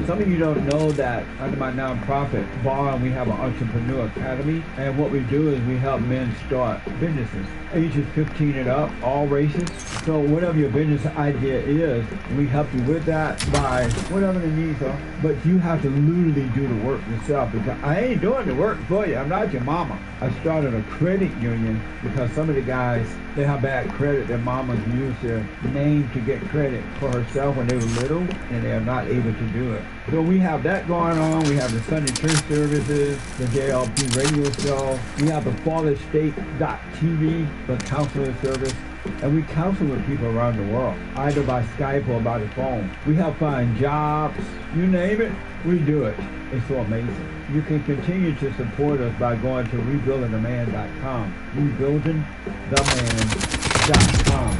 Some of you don't know that under my nonprofit, Bar, we have an entrepreneur academy, and what we do is we help men start businesses, ages 15 and up, all races. So whatever your business idea is, we help you with that by whatever the needs are. But you have to literally do the work yourself, because I ain't doing the work for you. I'm not your mama. I started a credit union because some of the guys, they have bad credit. Their mamas use their name to get credit for herself when they were little, and they are not able to do it. So we have that going on. We have the Sunday church services, the JLP radio show. We have the FallenState.tv, the counseling service. And we counsel with people around the world, either by Skype or by the phone. We help find jobs. You name it, we do it. It's so amazing. You can continue to support us by going to rebuildingtheman.com. Rebuildingtheman.com.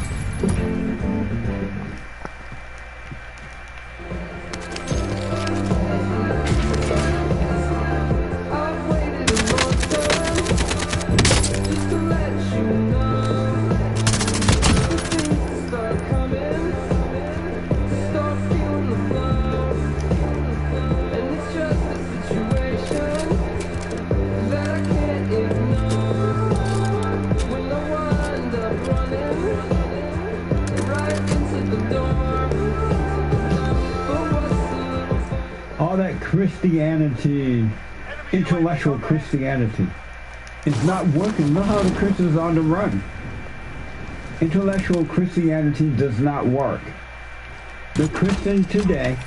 All that Christianity, intellectual Christianity, is not working. Look how the Christians are on the run. Intellectual Christianity does not work. The Christians today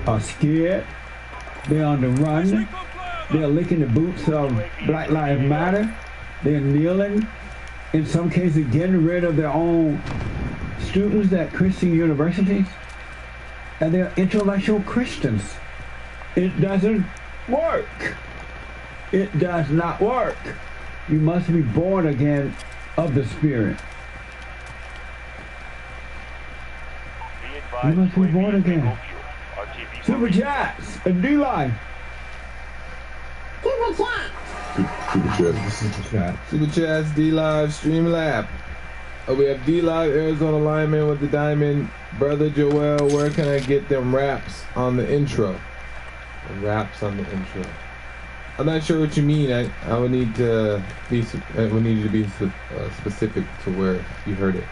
are scared. They're on the run. They're licking the boots of Black Lives Matter. They're kneeling. In some cases, getting rid of their own students at Christian universities. And they're intellectual Christians. It doesn't work. It does not work. You must be born again of the Spirit. You must be born again. Super Chats and D-Line. Super Chats, D-Live, Streamlab. We have D-Live, Arizona Lineman with the diamond. Brother Joel, where can I get them raps on the intro? Raps on the intro. I'm not sure what you mean. I would need to be. I would need you to be specific to where you heard it.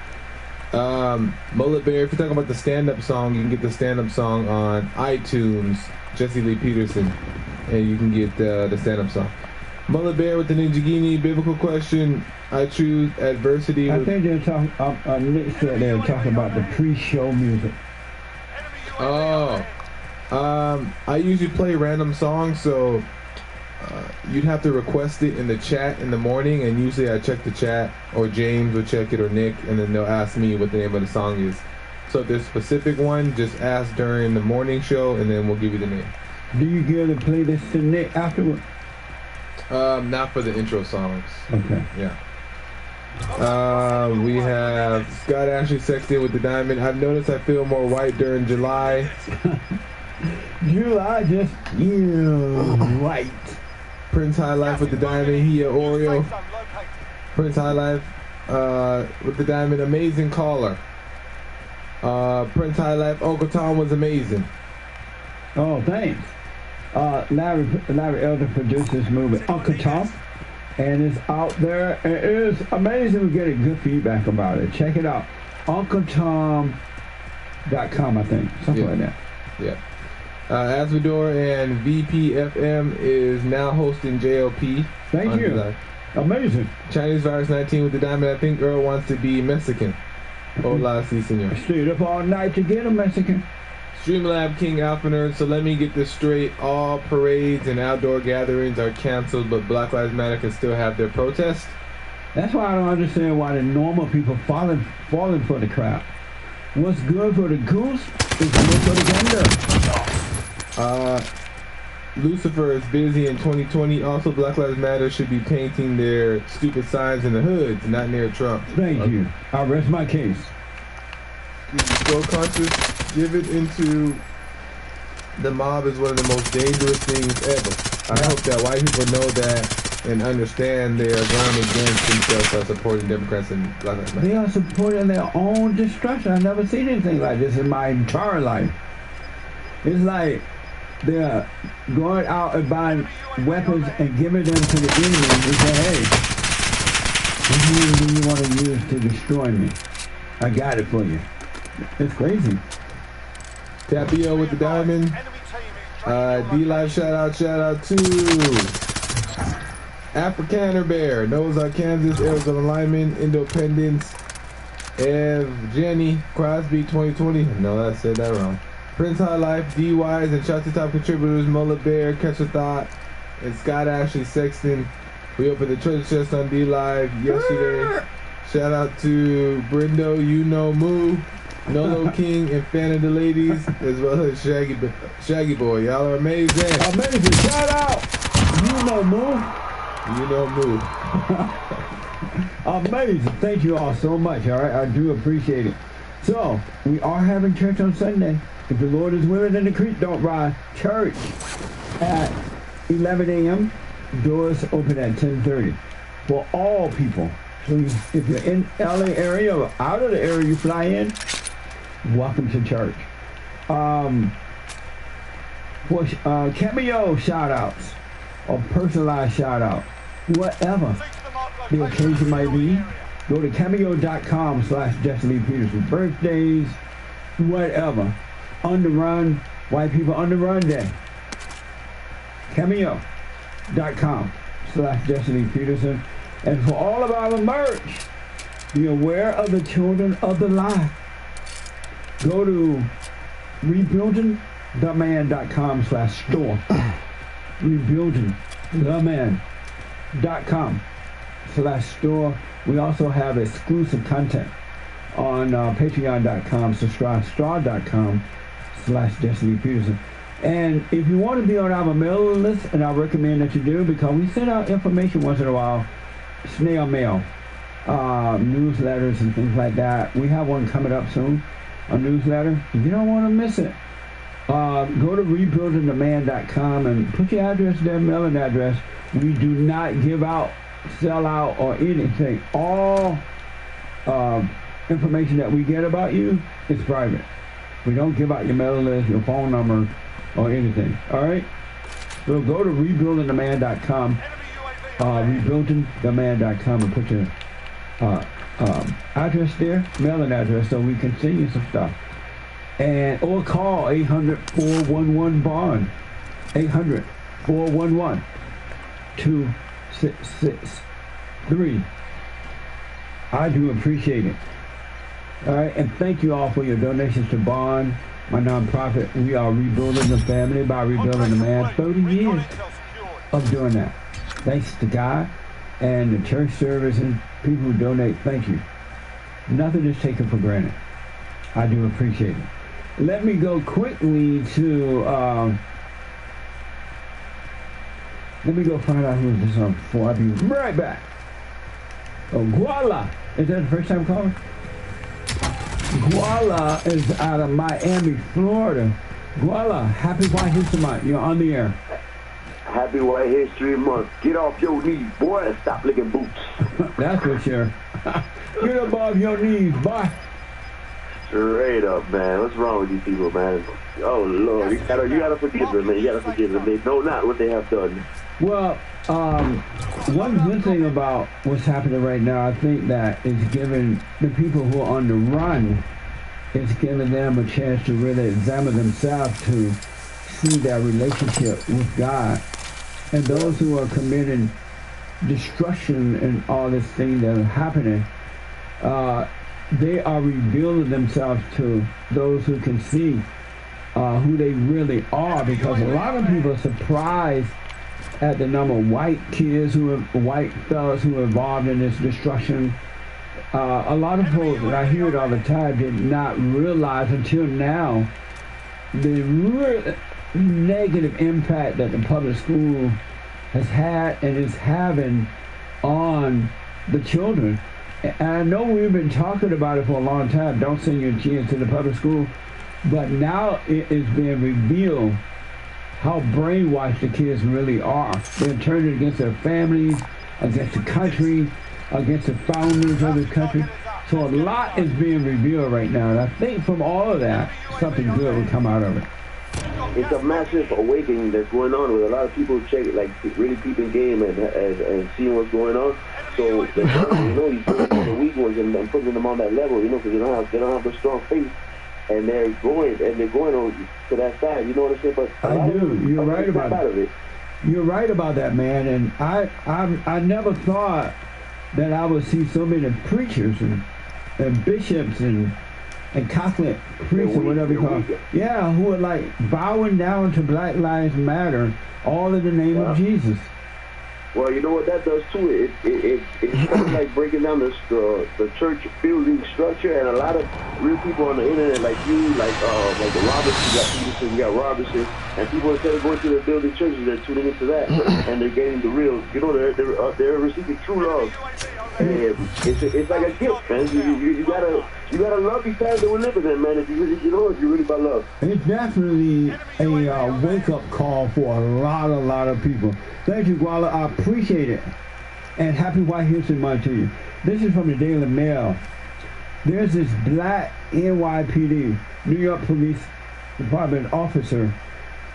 Mullet Bear. If you're talking about the stand-up song, you can get the stand-up song on iTunes. Jesse Lee Peterson, and you can get the stand-up song. Mullet Bear with the Ninjagini. Biblical question. I choose adversity. I think they're talking. Nick said they were talking about the pre-show music. Oh. I usually play random songs, so you'd have to request it in the chat in the morning, and usually I check the chat, or James will check it, or Nick, and then they'll ask me what the name of the song is. So if there's a specific one, just ask during the morning show, and then we'll give you the name. Do you give the playlist to Nick afterward? Not for the intro songs. Okay. Yeah. We have Scott Ashley Sexton with the diamond. I've noticed I feel more white during July. July just white. Prince High Life with the diamond. He Oreo. Prince High Life with the diamond. Amazing caller. Prince High Life. Uncle Tom was amazing. Oh, thanks. Larry Elder produced this movie, Uncle Tom, and it's out there. It is amazing. We're getting good feedback about it. Check it out. UncleTom.com, I think. Something like that. Yeah. Asvidor and VPFM is now hosting JLP. Thank you. Amazing. Chinese Virus 19 with the diamond. I think Earl wants to be Mexican. Hola, si, senor. Stayed up all night to get a Mexican. Streamlab King Alphaner. So let me get this straight. All parades and outdoor gatherings are canceled, but Black Lives Matter can still have their protest. That's why I don't understand why the normal people falling for the crap. What's good for the goose is good for the gander. Lucifer is busy in 2020. Also, Black Lives Matter should be painting their stupid signs in the hoods, not near Trump. Thank you. I'll rest my case. If you're still conscious, give it into The mob is one of the most dangerous things ever. I hope that white people know that and understand they are going against themselves by supporting Democrats and Black Lives Matter. They are supporting their own destruction. I've never seen anything like this in my entire life. It's like they're going out and buying weapons and giving them to the enemy and say, hey, this is anything you want to use to destroy me. I got it for you. It's crazy. Tapio with the diamond. D-Live shout out to Afrikaner Bear, knows our Kansas, Arizona lineman, Independence, Jenny, Crosby 2020. No, I said that wrong. Prince High Life, D-Wise, and shout to top contributors, Mullet Bear, Catch a Thought, and Scott Ashley Sexton. We opened the treasure chest on D-Live yesterday. Shout out to Brindo, You Know Moo, Nolo King, and Fan of the Ladies, as well as Shaggy Boy. Y'all are amazing. Amazing. Shout out. You Know Moo. You Know Moo. Amazing. Thank you all so much. All right. I do appreciate it. So, we are having church on Sunday. If the Lord is willing and the creek don't rise, church at 11 a.m. Doors open at 10:30 for all people. So if you're in LA area or out of the area you fly in, welcome to church. For cameo shout outs or personalized shout out, whatever the occasion might be, go to cameo.com/Jesse Lee Peterson. Birthdays, whatever. On the run, white people on the run day. Cameo.com/Jesse Lee Peterson. And for all of our merch, be aware of the children of the lie. Go to rebuildingtheman.com/store. rebuildingtheman.com/store. We also have exclusive content on patreon.com, subscribe.com/Jesse Lee Peterson. And if you want to be on our mailing list, and I recommend that you do, because we send out information once in a while, snail mail, newsletters and things like that. We have one coming up soon, a newsletter. You don't want to miss it. Go to rebuildingtheman.com and put your address there, mailing address. We do not give out, sell out, or anything. All information that we get about you is private. We don't give out your mailing list, your phone number, or anything. All right? So go to rebuildingtheman.com, rebuildingtheman.com, and put your address there, mailing address, so we can send you some stuff. And or call 800-411-BOND, 800-411-2663. I do appreciate it. All right, and thank you all for your donations to Bond, my nonprofit. We are rebuilding the family by rebuilding the man. 30 years of doing that. Thanks to God and the church service and people who donate. Thank you. Nothing is taken for granted. I do appreciate it. Let me go quickly to, let me go find out who this on before I'll be right back. Oh, Guala. Is that the first time calling? Guala is out of Miami, Florida. Guala, happy White History Month. You're on the air. Happy White History Month. Get off your knees, boy, and stop licking boots. That's for sure. Get above your knees, boy. Straight up, man. What's wrong with these people, man? Oh, Lord. You gotta forgive them, man. You gotta forgive them. They know not what they have done. Well, one good thing about what's happening right now, I think that it's giving the people who are on the run, it's giving them a chance to really examine themselves, to see their relationship with God. And those who are committing destruction and all this thing that are happening, they are revealing themselves to those who can see who they really are, because a lot of people are surprised at the number of white kids, white fellas who are involved in this destruction. A lot of folks, and I hear it all the time, did not realize until now the real negative impact that the public school has had and is having on the children. And I know we've been talking about it for a long time. Don't send your kids to the public school. But now it is being revealed how brainwashed the kids really are. They're turning against their families, against the country, against the founders of the country. So a lot is being revealed right now, and I think from all of that, something good will come out of it. It's a massive awakening that's going on with a lot of people really peeping game and seeing what's going on. So he's putting the weak ones and putting them on that level, because they don't have the strong faith, and they're going on to that side. You know what I'm saying? But I do. You're right about that. You're right about that, man. And I never thought that I would see so many preachers and bishops and Catholic priests or whatever you call it. Yeah, who are like bowing down to Black Lives Matter, all in the name of Jesus. Well, you know what that does too? It's kind of like breaking down the church building structure, and a lot of real people on the internet, like you, like the Robertson, you got Peterson, you got Robertson, and people instead of going to their building churches, they're tuning into that, and they're getting the real. They're receiving true love. And it's like a gift, man. You gotta love these times that we're living in, man. If you really about love. It's definitely a wake-up call for a lot of people. Thank you, Guala. I appreciate it. And happy White History Month to you. This is from the Daily Mail. There's this black NYPD, New York Police Department officer.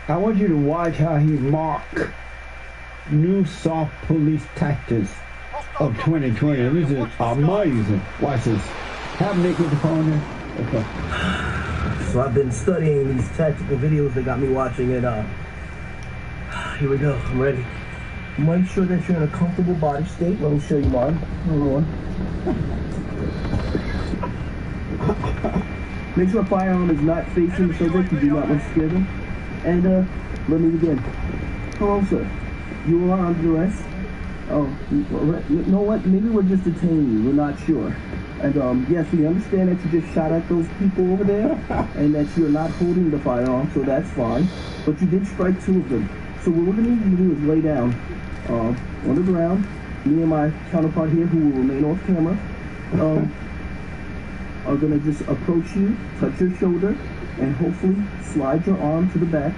I want you to watch how he marked new soft police tactics of 2020. This is amazing. Watch this. Have Nick get the phone there. Okay. So I've been studying these tactical videos they got me watching, and here we go. I'm ready. Make sure that you're in a comfortable body state. Let me show you mine. Hold on. Make sure a firearm is not facing the subject. You do not want to scare them. And let me begin. Hello, sir. You are under arrest. Oh, you know what? Maybe we're just detaining you. We're not sure. And yes, we understand that you just shot at those people over there, and that you're not holding the firearm, so that's fine. But you did strike two of them. So what we're going to need you to do is lay down on the ground. Me and my counterpart here, who will remain off camera, are going to just approach you, touch your shoulder, and hopefully slide your arm to the back.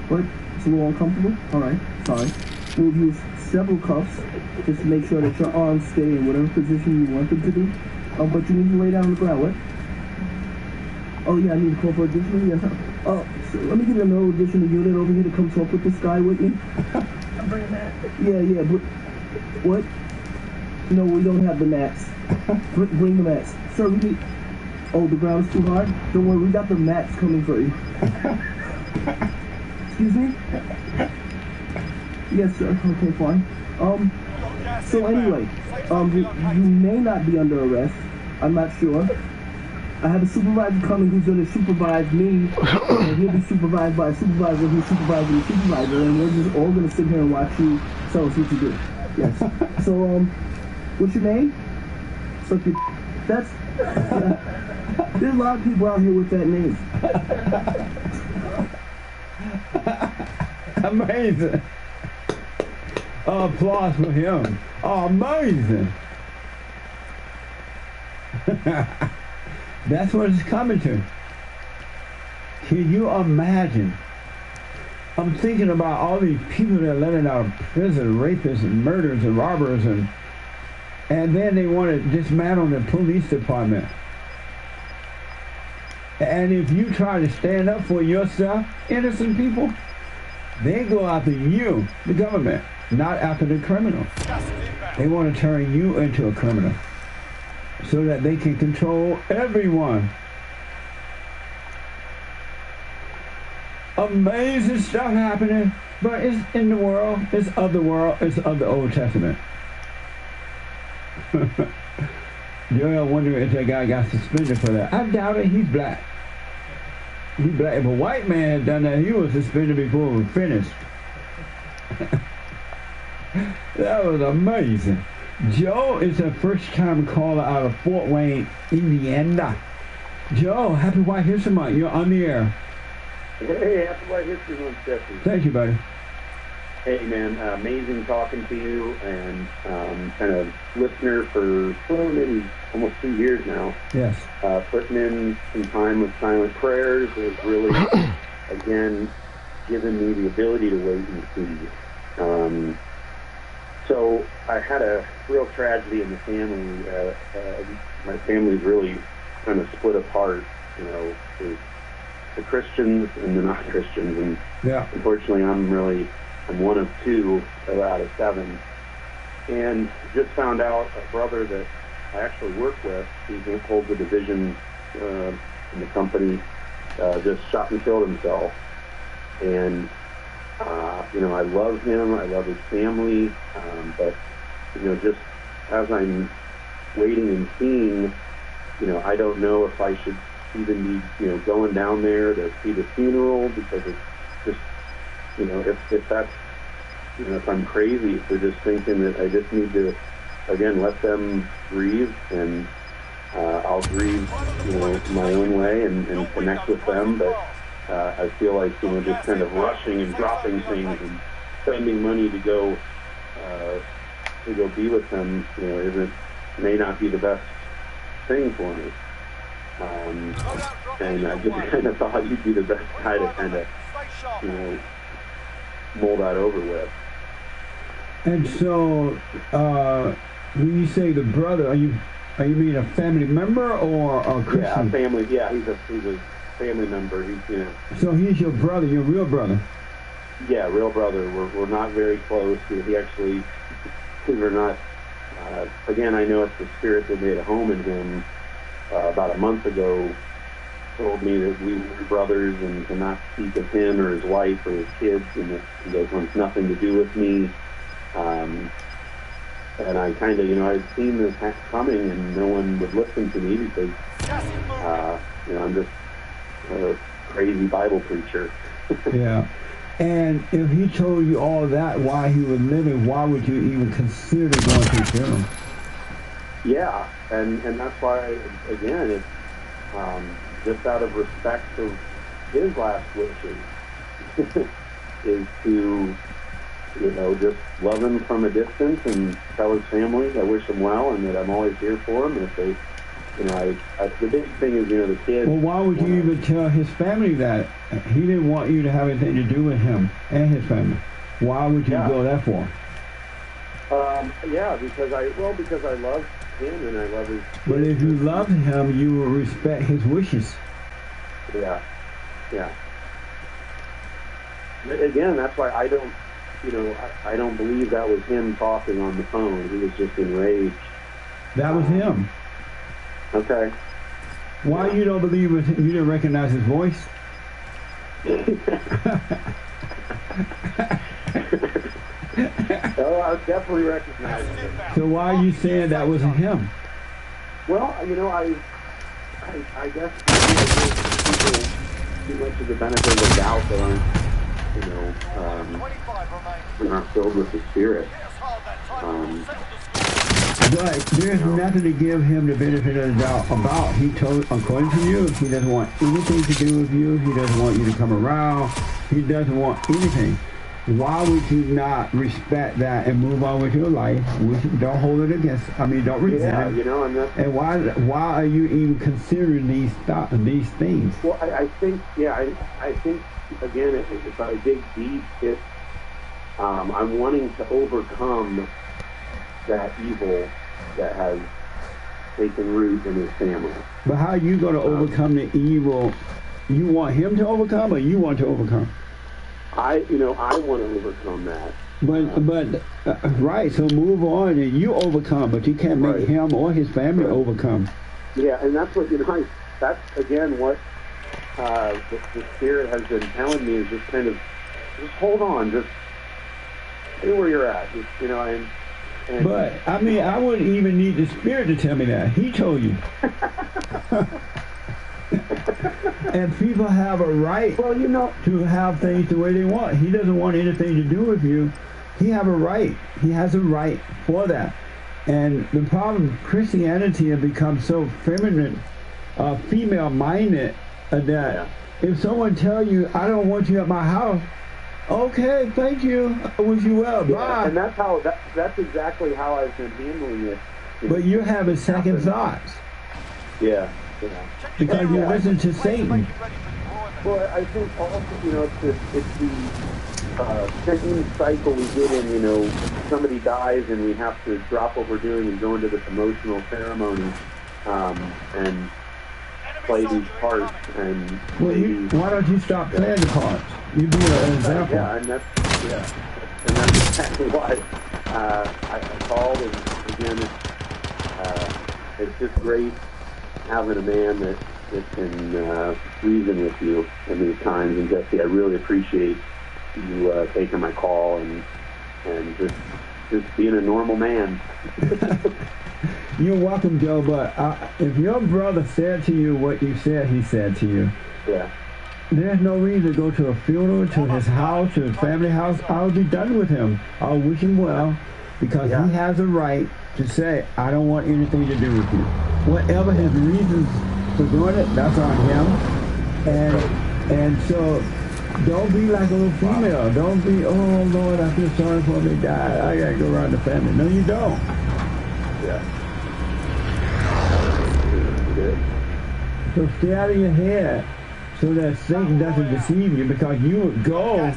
But it's a little uncomfortable. All right, sorry. We'll use several cuffs just to make sure that your arms stay in whatever position you want them to be. But you need to lay down on the ground. What? Oh yeah, I need to call for additional. Yes. Oh, so let me get another additional unit over here to come talk with this guy with me. I'm bringing that. Yeah, but what? No, we don't have the mats. Bring the mats, sir. We need. Oh, the ground's too hard. Don't worry, we got the mats coming for you. Excuse me. Yes, sir. Okay, fine. So anyway, you may not be under arrest. I'm not sure. I have a supervisor coming who's going to supervise me, and he'll be supervised by a supervisor who's supervising the supervisor, and we're just all going to sit here and watch you tell us what to do. Yes. So, what's your name? So that's there's a lot of people out here with that name. Amazing. Applause for him. Amazing. That's what it's coming to. Can you imagine? I'm thinking about all these people that are letting out of prison, rapists and murderers and robbers, and then they want to dismantle the police department. And if you try to stand up for yourself, innocent people, they go after you, the government, not after the criminal. They want to turn you into a criminal so that they can control everyone. Amazing stuff happening, but it's in the world, it's of the world, it's of the Old Testament. Joel wondering if that guy got suspended for that. I doubt it. He's black. He's black. If a white man had done that, he was suspended before it was finished. That was amazing. Joe is a first-time caller out of Fort Wayne, Indiana. Joe, happy White History Month. You're on the air. Hey, happy White History Month, Jesse. Thank you, buddy. Hey, man, amazing talking to you, and been a listener for many almost 2 years now. Yes. Putting in some time with silent prayers has really, again, given me the ability to wait and see. So I had a real tragedy in the family. My family's really kind of split apart, you know, with the Christians and the not-Christians. And unfortunately, I'm one of two out of seven. And just found out a brother that I actually work with, he holds a division in the company, just shot and killed himself. And, you know, I love him, I love his family, but, you know, just as I'm waiting and seeing, you know, I don't know if I should even be, you know, going down there to see the funeral, because it's just, you know, if that's, you know, if I'm crazy for just thinking that I just need to, again, let them grieve, and I'll grieve, you know, my own way and connect with them. But I feel like, you know, just kind of rushing and dropping things and spending money to go be with them, you know, may not be the best thing for me. And I just kind of thought you'd be the best guy to kind of, you know, mull that over with. And so, when you say the brother, are you mean a family member or a Christian? Yeah, family. Yeah, he's a family member. He's, you know. So he's your brother, your real brother. Yeah, real brother. We're not very close. He actually, we're not. Again, I know it's the Spirit that made a home in him. About a month ago, told me that we were brothers and to not speak of him or his wife or his kids, and that he wants nothing to do with me. And I kind of, you know, I'd seen this coming, and no one would listen to me because, you know, I'm just a crazy Bible preacher. Yeah. And if he told you all that while he was living, why would you even consider going to the funeral? Yeah, and that's why, again, it's just out of respect of his last wishes is to, you know, just love him from a distance and tell his family I wish him well and that I'm always here for him. And if they, you know, the big thing is, you know, the kids. Well, why would you even tell his family that? He didn't want you to have anything to do with him and his family. Why would you go that far? Yeah, because I love him and I love his kids. But if you love him, you will respect his wishes. Yeah. Again, that's why I don't, you know, I don't believe that was him talking on the phone. He was just enraged. That was him. Okay. Why you don't believe it? You didn't recognize his voice? Oh, I definitely recognize him. So why are you saying that wasn't him? Well, you know, I guess people too much of the benefit of the doubt that aren't, you know, aren't filled with the Spirit. But there's nothing to give him the benefit of the doubt about. He told, according to you, he doesn't want anything to do with you. He doesn't want you to come around. He doesn't want anything. Why would you not respect that and move on with your life? Don't hold it against. Don't resent it. You know, and why are you even considering these things? Well, I think, I think again, if I dig deep, I'm wanting to overcome that evil that has taken root in his family. But how are you going to overcome the evil? You want him to overcome, or you want to overcome? I want to overcome that. But right, so move on and you overcome, but you can't make him or his family overcome. Yeah, and that's what, that's again what the Spirit has been telling me is just kind of, just hold on, just stay where you're at, But, I wouldn't even need the Spirit to tell me that. He told you. And people have a right to have things the way they want. He doesn't want anything to do with you. He has a right. He has a right for that. And the problem, Christianity has become so feminine, female-minded, that if someone tells you, I don't want you at my house, okay, thank you. I wish you well. Bye. And that's exactly how I've been handling it. But you're having second thoughts. Yeah. Because you listen to Satan. Well, I think also, it's the same cycle we get in, somebody dies and we have to drop what we're doing and go into this emotional ceremony and play these parts. And Why don't you stop playing the parts? You be an example. Yeah, and that's exactly why I called. And again, it's just great having a man that can reason with you in these times. And Jesse, I really appreciate you taking my call and just being a normal man. You're welcome, Joe, but if your brother said to you what you said he said to you, yeah, there's no reason to go to a funeral, to his house, to his family house. I'll be done with him. I'll wish him well, because he has a right to say, I don't want anything to do with you. Whatever his reasons for doing it, that's on him. And so don't be like a little female. Don't be, oh Lord, I feel sorry for him, they died. I gotta go around the family. No, you don't. Yeah. So stay out of your head so that Satan doesn't deceive you, because you would go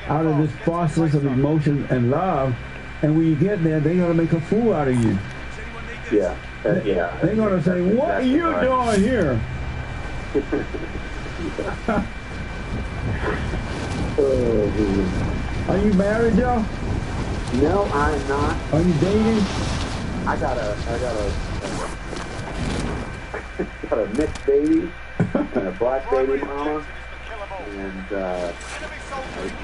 out of this process of emotion and love, and when you get there, they're going to make a fool out of you. Yeah. They're going to say, what are you doing here? Are you married, Joe? No, I'm not. Are you dating? I got a mixed baby and a black baby mama, and I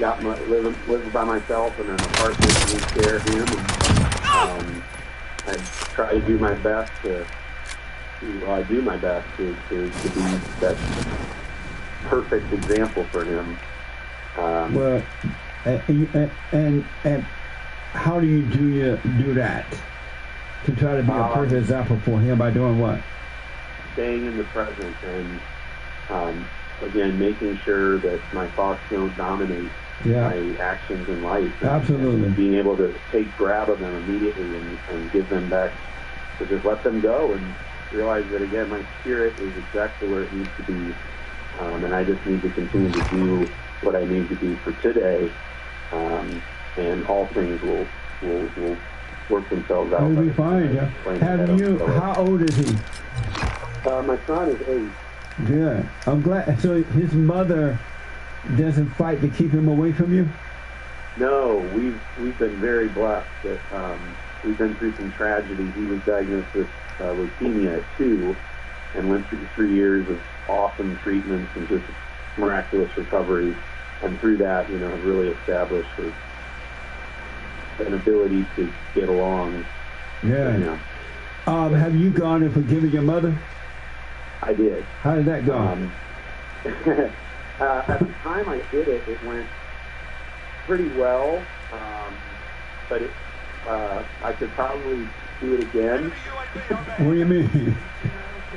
got living by myself in an apartment to take care of him. And I try to do my best to be that perfect example for him. Well, and how do you do that? To try to be a perfect example for him by doing what? Staying in the present and, again, making sure that my thoughts don't dominate my actions in life. Absolutely. And being able to take grab of them immediately and give them back, to just let them go and realize that, again, my spirit is exactly where it needs to be. And I just need to continue to do what I need to do for today. And all things will work themselves out. You'll be fine, yeah. How old is he? My son is 8. Good. I'm glad. So his mother doesn't fight to keep him away from you? No, we've been very blessed that we've been through some tragedy. He was diagnosed with leukemia at 2 and went through 3 years of awesome treatments and just miraculous recovery. And through that, have really established an ability to get along. Yeah. Have you gone and forgiven your mother? I did. How did that go? At the time I did it, it went pretty well, but I could probably do it again. What do you mean?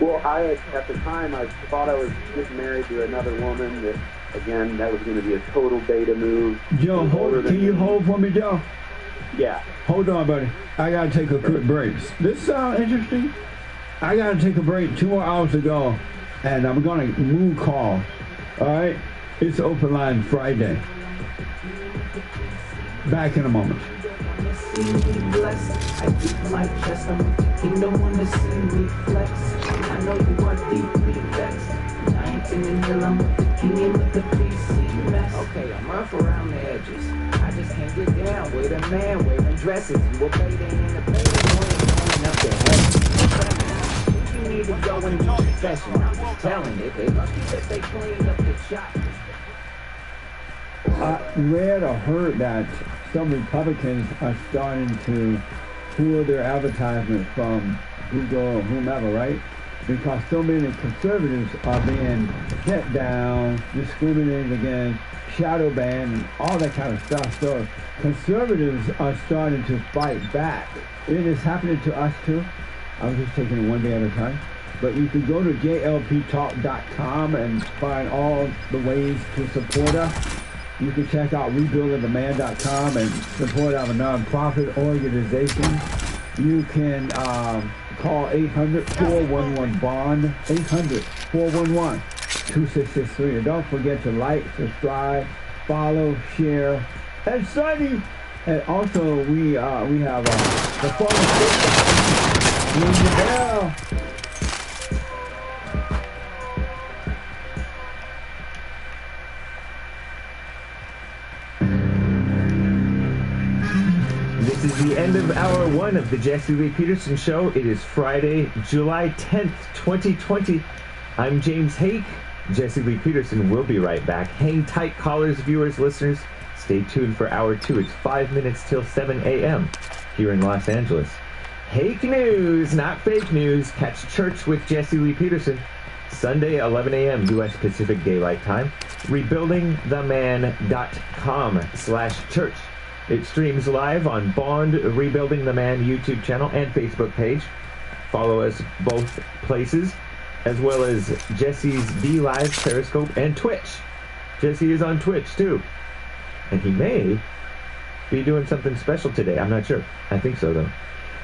Well, at the time I thought I was getting married to another woman that, again, that was going to be a total beta move. Joe, can you hold for me, Joe? Yeah. Hold on, buddy. I got to take a quick break. This sounds interesting. I got to take a break 2 more hours to go, and I'm going to move call. All right? It's Open Line Friday. Back in a moment. I keep my chest on you don't want to see me flex. I know you are deeply vexed. I ain't feeling ill, I'm with the king with the PC mess. Okay, I'm rough around the edges. I just can't get down with a man wearing dresses. You a beta and a beta, you ain't going up to heaven. You need to go and be professional. I'm just telling it, they lucky that they cleaned up the shop. I read or heard that some Republicans are starting to pull their advertisements from Google or whomever, right? Because so many conservatives are being shut down, discriminated against, shadow banned, and all that kind of stuff. So conservatives are starting to fight back. It is happening to us too. I'm just taking it one day at a time. But you can go to jlptalk.com and find all the ways to support us. You can check out rebuildingtheman.com and support our nonprofit organization. You can call 800-411-BOND, 800-411-2663. And don't forget to like, subscribe, follow, share, and Sunny. And also, we have the phone system. Ring the bell. This is the end of hour one of the Jesse Lee Peterson Show. It is Friday, July 10th, 2020. I'm James Hake. Jesse Lee Peterson will be right back. Hang tight, callers, viewers, listeners. Stay tuned for hour two. It's 5 minutes till 7 a.m. here in Los Angeles. Hake news, not fake news. Catch Church with Jesse Lee Peterson. Sunday, 11 a.m. U.S. Pacific Daylight Time. RebuildingTheMan.com/church. It streams live on Bond Rebuilding the Man YouTube channel and Facebook page. Follow us both places, as well as Jesse's D-Live, Periscope, and Twitch. Jesse is on Twitch, too. And he may be doing something special today. I'm not sure. I think so, though.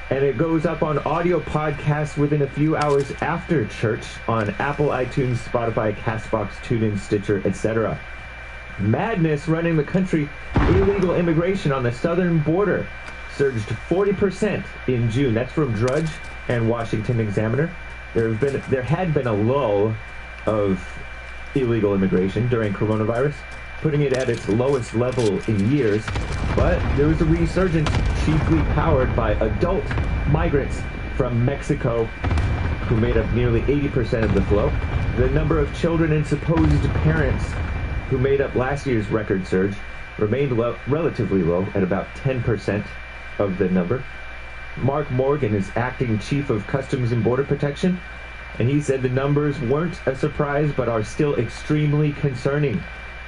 And it goes up on audio podcasts within a few hours after church on Apple, iTunes, Spotify, CastBox, TuneIn, Stitcher, etc. Madness running the country. Illegal immigration on the southern border surged 40% in June. That's from Drudge and Washington Examiner. There had been a lull of illegal immigration during coronavirus, putting it at its lowest level in years. But there was a resurgence, chiefly powered by adult migrants from Mexico, who made up nearly 80% of the flow. The number of children and supposed parents who made up last year's record surge remained relatively low at about 10% of the number. Mark Morgan is acting chief of Customs and Border Protection, and he said the numbers weren't a surprise but are still extremely concerning.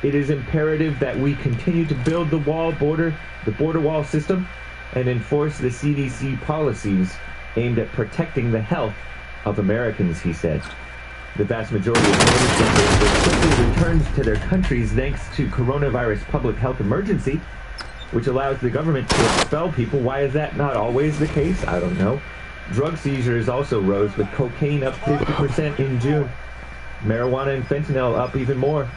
It is imperative that we continue to build the border wall system and enforce the CDC policies aimed at protecting the health of Americans, he said. The vast majority of border workers were quickly returned to their countries thanks to coronavirus public health emergency, which allows the government to expel people. Why is that not always the case? I don't know. Drug seizures also rose, with cocaine up 50% in June. Marijuana and fentanyl up even more.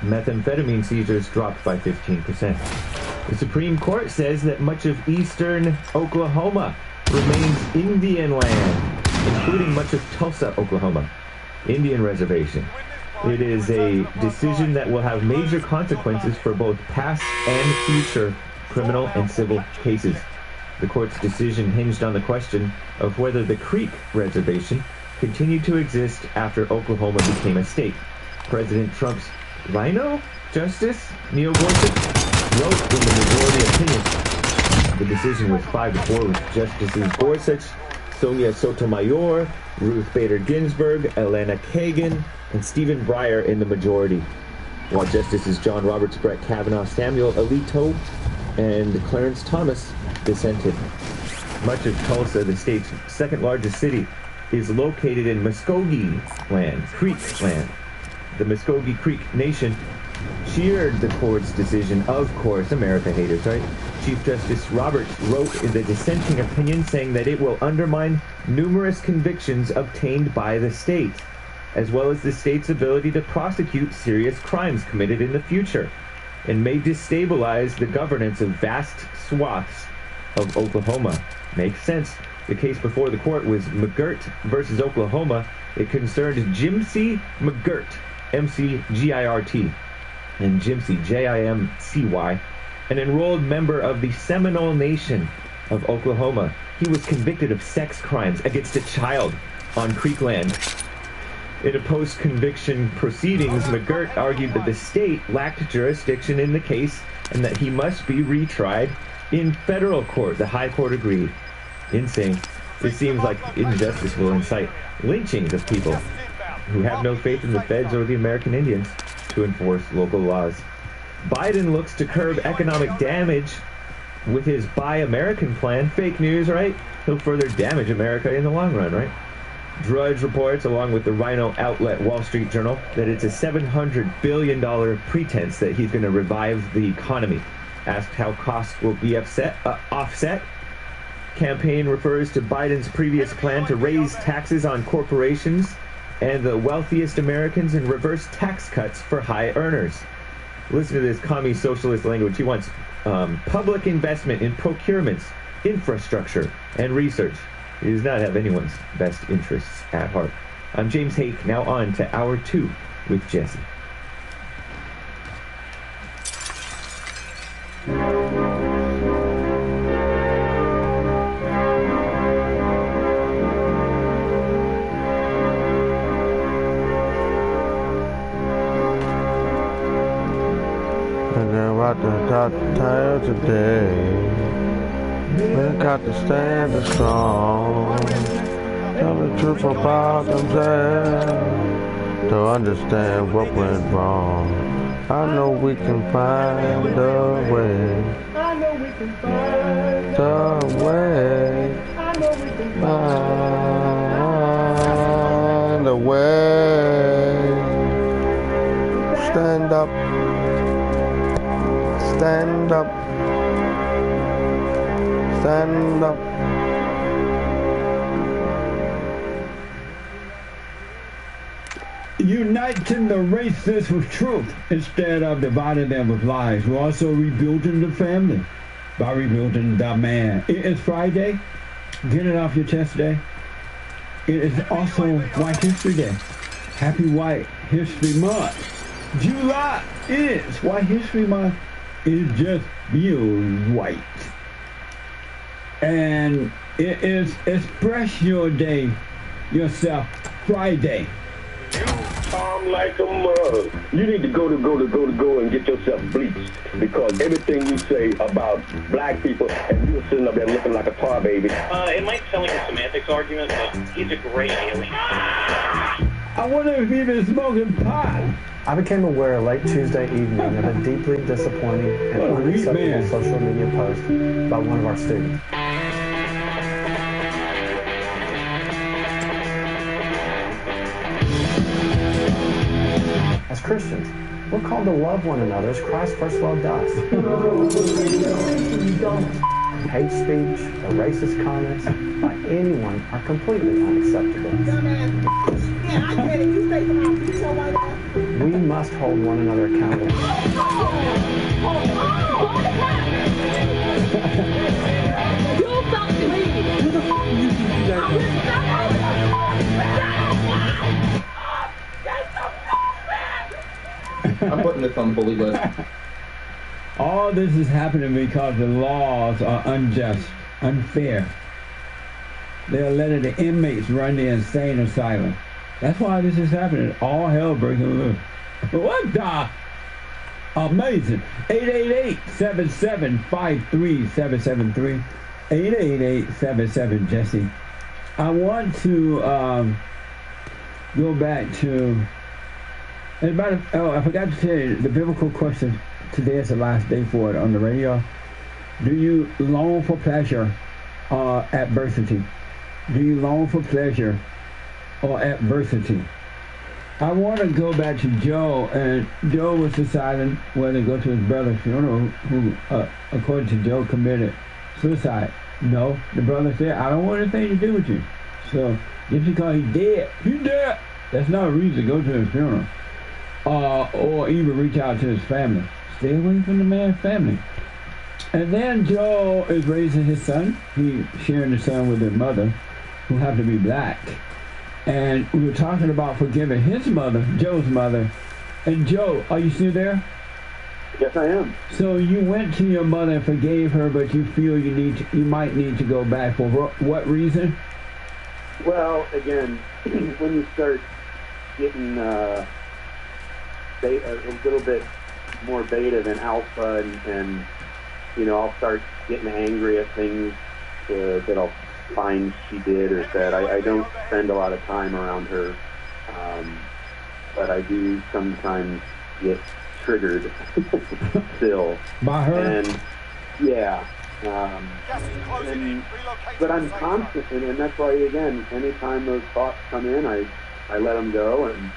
Methamphetamine seizures dropped by 15%. The Supreme Court says that much of eastern Oklahoma remains Indian land, including much of Tulsa, Oklahoma. Indian reservation. It is a decision that will have major consequences for both past and future criminal and civil cases. The court's decision hinged on the question of whether the Creek Reservation continued to exist after Oklahoma became a state. President Trump's Rhino Justice Neil Gorsuch wrote in the majority opinion. The decision was 5-4 with Justices Gorsuch, Sonia Sotomayor, Ruth Bader Ginsburg, Elena Kagan, and Stephen Breyer in the majority, while Justices John Roberts, Brett Kavanaugh, Samuel Alito, and Clarence Thomas dissented. Much of Tulsa, the state's second largest city, is located in Muskogee land, Creek land. The Muskogee Creek Nation cheered the court's decision. Of course, America haters, right? Chief Justice Roberts wrote in the dissenting opinion saying that it will undermine numerous convictions obtained by the state, as well as the state's ability to prosecute serious crimes committed in the future, and may destabilize the governance of vast swaths of Oklahoma. Makes sense. The case before the court was McGirt versus Oklahoma. It concerned Jimcy McGirt, M-C-G-I-R-T, and Jimcy, J-I-M-C-Y, an enrolled member of the Seminole Nation of Oklahoma. He was convicted of sex crimes against a child on Creek land. In a post-conviction proceedings, McGirt argued that the state lacked jurisdiction in the case and that he must be retried in federal court. The high court agreed. Insane. It seems like injustice will incite lynchings of people who have no faith in the feds or the American Indians to enforce local laws. Biden looks to curb economic damage with his Buy American plan. Fake news, right? He'll further damage America in the long run, right? Drudge reports, along with the Rhino outlet Wall Street Journal, that it's a $700 billion pretense that he's going to revive the economy. Asked how costs will be offset, campaign refers to Biden's previous plan to raise taxes on corporations and the wealthiest Americans and reverse tax cuts for high earners. Listen to this commie socialist language. He wants public investment in procurements, infrastructure, and research. He does not have anyone's best interests at heart. I'm James Hake, now on to Hour 2 with Jesse. Tired today. We got to stand strong. Tell the truth about themselves to understand what went wrong. I know we can find a way. I know we can find the way. I know we can Find a way. Stand up. Stand up. Stand up. Uniting the racists with truth instead of dividing them with lies. We're also rebuilding the family by rebuilding the man. It is Friday. Get it off your chest day. It is also White History Day. Happy White History Month. July is White History Month. It's just being white. And it is Express Your Day Yourself Friday. Tom like a mug. You need to go and get yourself bleached, because everything you say about black people, and you're sitting up there looking like a tar baby. It might sound like a semantics argument, but he's a great alien. I wonder if he's been smoking pot. I became aware late Tuesday evening of a deeply disappointing and unacceptable social media post by one of our students. As Christians, we're called to love one another as Christ first loved us. Hate speech or racist comments by anyone are completely unacceptable. We must hold one another accountable. I'm putting this on the bully list. All this is happening because the laws are unjust, unfair. They're letting the inmates run the insane asylum. That's why this is happening. All hell breaking loose. What the? Amazing. 888-7753-773. 888-77-JESSE. I want to go back to... I forgot to tell you, the biblical question today is the last day for it on the radio. Do you long for pleasure or adversity? Do you long for pleasure or adversity? I want to go back to Joe, and Joe was deciding whether to go to his brother's funeral, who, according to Joe, committed suicide. No, the brother said, I don't want anything to do with you. So, just because he's dead, that's not a reason to go to his funeral. Or even reach out to his family. Stay away from the man's family. And then Joe is raising his son. He's sharing the son with his mother, who happen to be black. And we were talking about forgiving his mother, Joe's mother. And Joe, are you still there? Yes, I am. So you went to your mother and forgave her, but you feel you might need to go back. For what reason? Well, again, when you start getting a little bit more beta than alpha, and I'll start getting angry at things that I'll find she did or said. I don't spend a lot of time around her, but I do sometimes get triggered still. By her? And yeah. But I'm constant, and that's why, again, anytime those thoughts come in, I let them go, and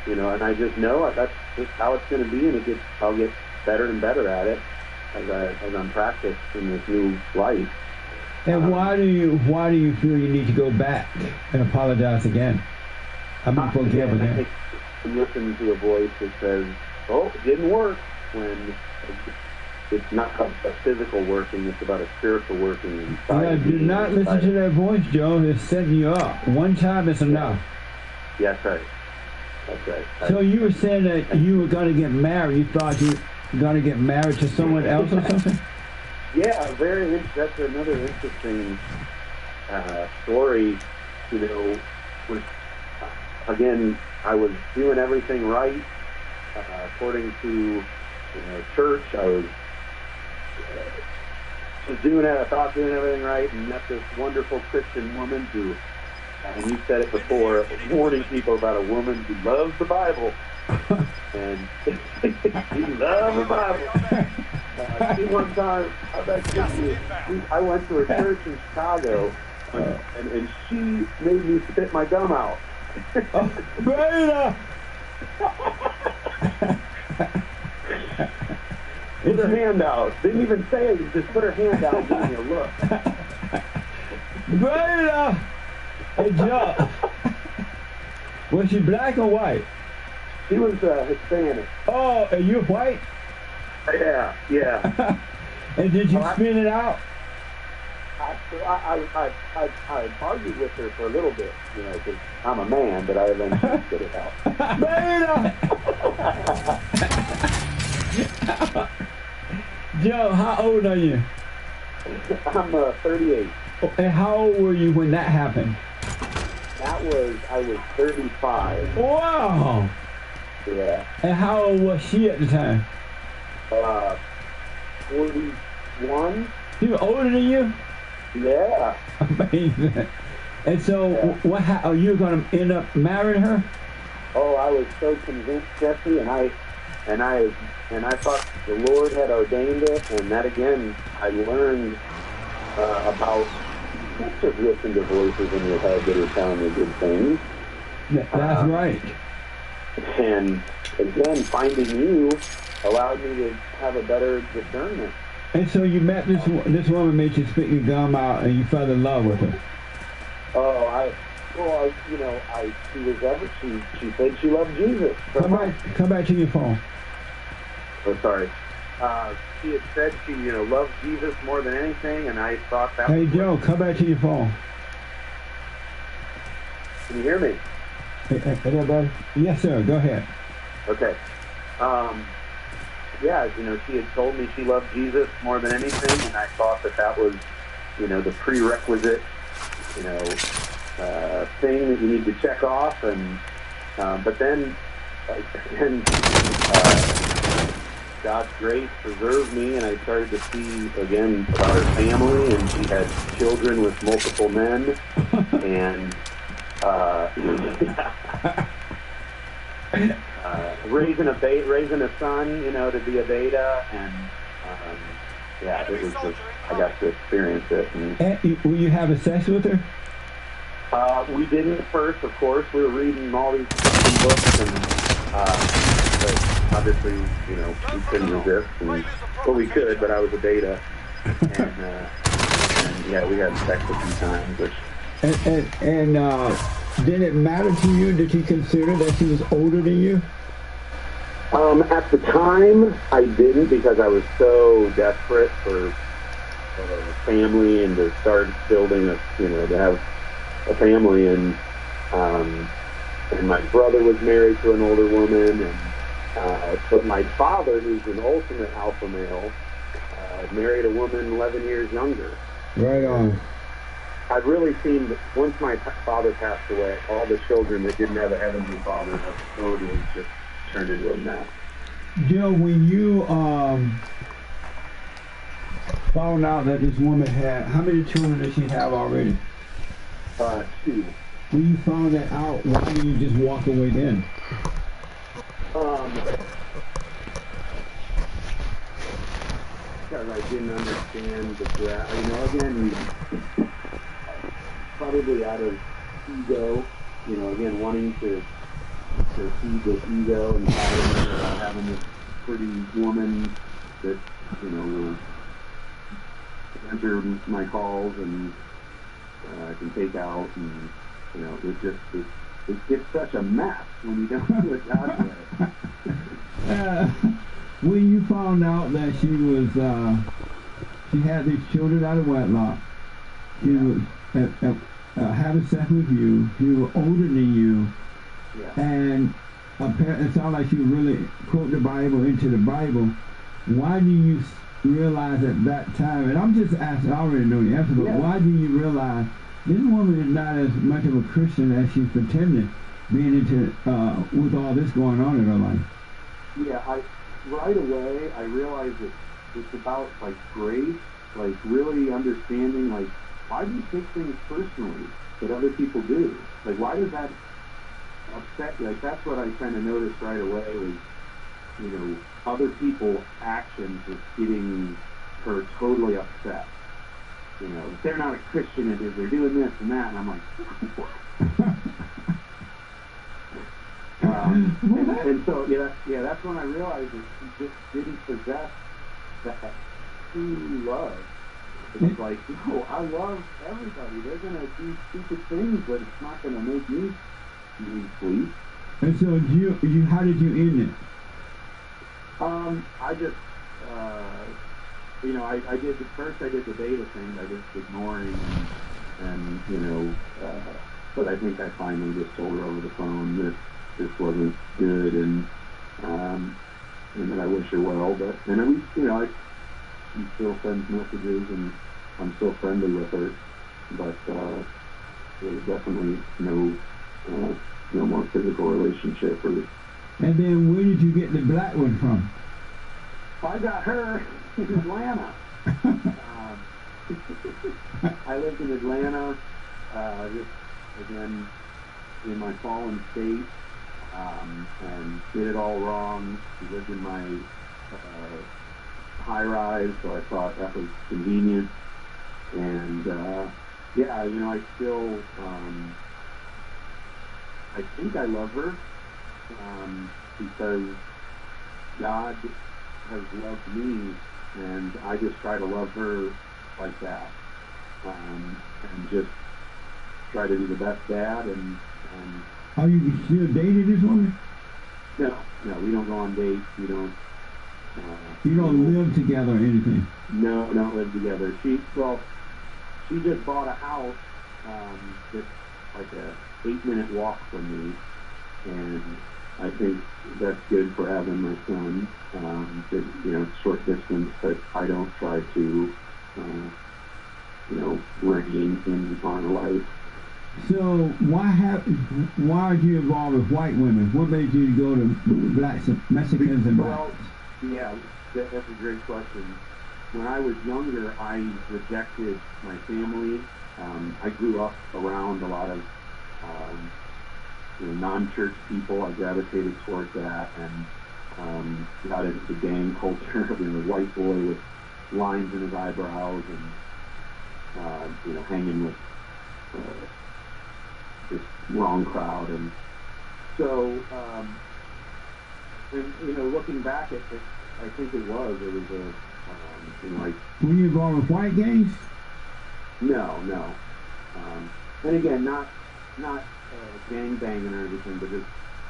and I just know that's just how it's going to be, and I'll get better and better at it as I'm practiced in this new life. And why do you feel you need to go back and apologize again? I mean, forgive again. I'm listening to a voice that says, "Oh, it didn't work," when it's not a physical working; it's about a spiritual working inside. Yeah, do not listen to that voice, Joe. It's setting you up. One time is enough. Yeah, that's right. That's right. So you were saying that you were going to get married. You thought you were going to get married to someone else or something? Yeah, that's another interesting story. You know, was, again, I was doing everything right according to church. I was doing it. I thought doing everything right, and met this wonderful Christian woman who, and you said it before, warning people about a woman who loves the Bible, and she loves the Bible. See, one time, I went to a church in Chicago, and she made me spit my gum out. Beta! Put her hand out. Didn't even say it. Just put her hand out and gave me a look. Beta! Hey, Joe. Was she black or white? She was Hispanic. Oh, and you're white? Yeah. And did you spin it out? I argued with her for a little bit, because I'm a man, but I eventually spit it out. Beta! Joe, how old are you? I'm 38. And how old were you when that happened? I was 35. Wow! Yeah. And how old was she at the time? 41. She was older than you? Yeah. Amazing. And so, what? Are you going to end up marrying her? Oh, I was so convinced, Jesse, and I thought the Lord had ordained it, and that again, I learned about. Just listen to voices in your head that are telling you good things. That's right. And again, finding you allowed me to have a better discernment. And so you met this woman, made you spit your gum out, and you fell in love with her. Oh, she said she loved Jesus. Come back to your phone. Oh, sorry. She had said she, loved Jesus more than anything, and I thought that. Hey, Joe, come back to your phone. Can you hear me? Hey, everybody? Yes, sir. Go ahead. Okay. Yeah, she had told me she loved Jesus more than anything, and I thought that was, the prerequisite, thing that you need to check off, and but then God's grace preserved me, and I started to see again about her family, and she had children with multiple men, and raising a son, to be a beta, and it was just, I got to experience it. And were you having sex with her? We didn't at first, of course. We were reading all these books, and but obviously, we couldn't resist. Well, we could, but I was a beta, and yeah, we had sex a few times. Which and did it matter to you? Did you consider that she was older than you? At the time, I didn't, because I was so desperate for a family and to start building to have a family, and my brother was married to an older woman, and but my father, who's an ultimate alpha male, married a woman 11 years younger. Right on. I've really seen that once my father passed away, all the children that didn't have a heavenly father have totally just turned into a mess. Joe, when you found out that this woman had, how many children does she have already? 2. When you found that out, why did you just walk away then? Because I didn't understand the threat. Again, probably out of ego, again, wanting to feed this ego and having this pretty woman that, answer my calls, and I can take out, and you know, it gets such a mess when you don't do it God's way. When you found out that she was, she had these children out of wedlock, she was having sex with you, she was older than you, and it sounded like she was really quoting the Bible into the Bible. Why do you realize at that time, and I'm just asking, I already know the answer, but why do you realize this woman is not as much of a Christian as she's pretending, being into, with all this going on in her life? Yeah, right away, I realized that it's about, like, grace, like, really understanding, like, why do you take things personally that other people do? Like, why does that upset you? Like, that's what I kind of noticed right away was, you know, other people's actions was getting her totally upset. You know, if they're not a Christian, and they're doing this and that, and I'm like, what? And so, that's when I realized that she just didn't possess that true love. It's like, no, I love everybody. They're going to do stupid things, but it's not going to make me sleep. And so, how did you end it? I just, you know, I did the beta thing. I just ignoring and you know, but I think I finally just told her over the phone that this wasn't good, and that I wish her well. But and at least, you know, she still sends messages, and I'm still friendly with her. But there's definitely no more physical relationship. And then where did you get the black one from? I got her in Atlanta. I lived in Atlanta, just again in my fallen state, and did it all wrong. She lived in my high rise, so I thought that was convenient. And yeah, you know, I still, I think I love her, because God has loved me, and I just try to love her like that, and just try to be the best dad. And Are you still dating this woman? No, we don't go on dates. We don't. You don't live together or anything? No, we don't live together. She just bought a house that's like a 8-minute walk from me, and I think that's good for having my son. You know, short distance, but I don't try to, you know, rein in on her life. So why are you involved with white women? What made you go to blacks, Mexicans, and blacks? Well, yeah, that's a great question. When I was younger, I rejected my family. I grew up around a lot of you know, non-church people. I gravitated towards that, and got into gang culture. You know, white boy with lines in his eyebrows, and you know, hanging with this wrong crowd. And so, and you know, looking back at it, I think it was a you know, like. Were you involved with white gangs? No. And again, not gang banging or anything, but just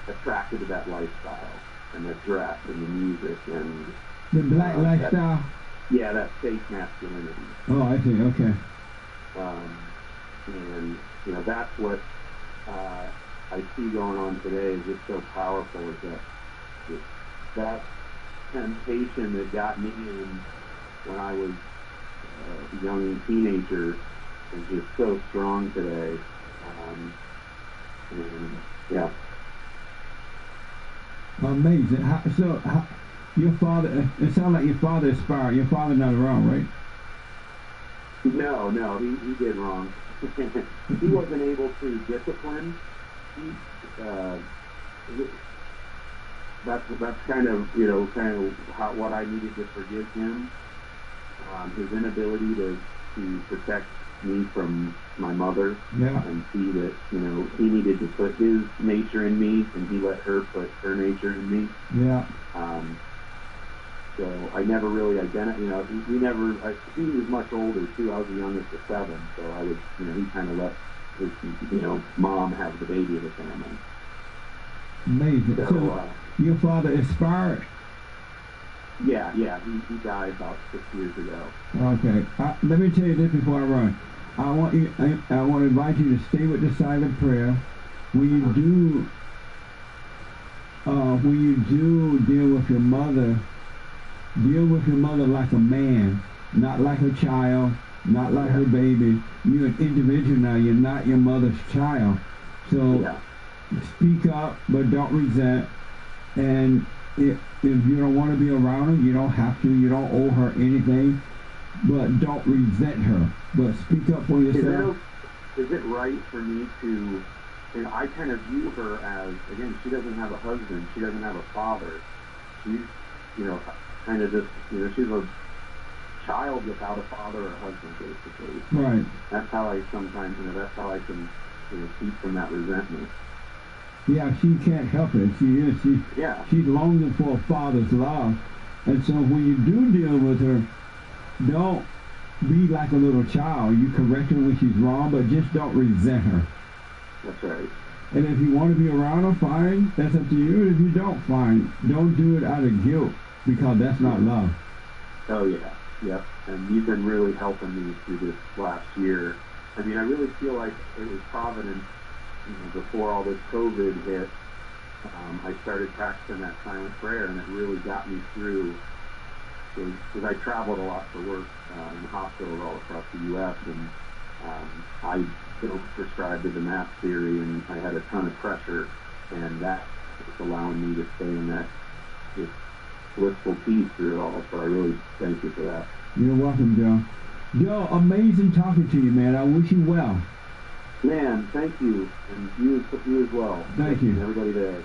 attracted to that lifestyle and the dress and the music and the black lifestyle. That fake masculinity. Oh, I see. Okay. And you know, that's what I see going on today is just so powerful. Is that temptation that got me in when I was a young teenager is just so strong today. And yeah. Amazing. Your father, it sounds like your father aspired. Your father's not around, right? No, he did wrong. He wasn't able to discipline. That's kind of what I needed to forgive him. His inability to protect me from my mother, and see that, you know, he needed to put his nature in me, and he let her put her nature in me. So I never really identified, you know, he was much older too. I was the youngest of 7, so I would, you know, he kind of let his, you know, mom have the baby of the family. Amazing. So, your father expired? Yeah, he died about 6 years ago. Okay. Let me tell you this before I run. I want to invite you to stay with the silent prayer. When you do deal with your mother like a man, not like a child, not like her baby. You're an individual now. You're not your mother's child. So speak up, but don't resent. And if you don't want to be around her, you don't have to. You don't owe her anything. But don't resent her. But speak up for yourself. Is it right for me to, you know, I kind of view her as, again, she doesn't have a husband. She doesn't have a father. She's, you know, kind of just, you know, she's a child without a father or a husband, basically. Right. That's how I sometimes, you know, that's how I can, you know, keep from that resentment. Yeah, she can't help it. She's longing for a father's love. And so when you do deal with her, don't be like a little child. You correct her when she's wrong, but just don't resent her. That's right. And if you want to be around her, fine. That's up to you. If you don't, fine. Don't do it out of guilt, because that's not love. Oh, yeah. Yep. And you've been really helping me through this last year. I mean, I really feel like it was providence. You know, before all this COVID hit, I started practicing that silent prayer, and it really got me through. Because I traveled a lot for work in hospitals all across the U.S., and I don't prescribe to the mask theory, and I had a ton of pressure, and that was allowing me to stay in that just blissful peace through it all. So I really thank you for that. You're welcome, Joe. Joe, amazing talking to you, man. I wish you well. Man, thank you, and you as well. Thank you. Everybody there.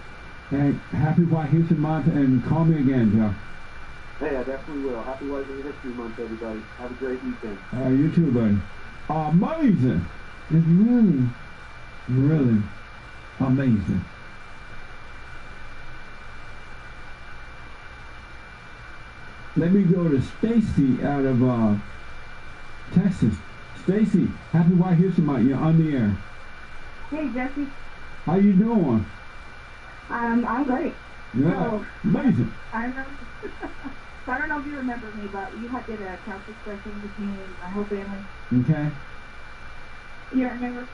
And happy White History Month, and call me again, Joe. Hey, I definitely will. Happy White History Month, everybody. Have a great weekend. You too, buddy. Amazing. It's really, really amazing. Let me go to Stacy out of Texas. Stacy, happy White History Month. You're on the air. Hey, Jesse. How you doing? I'm great. Yeah, so, amazing. I remember. So I don't know if you remember me, but you had did a counseling session with me and my whole family. Okay. You remember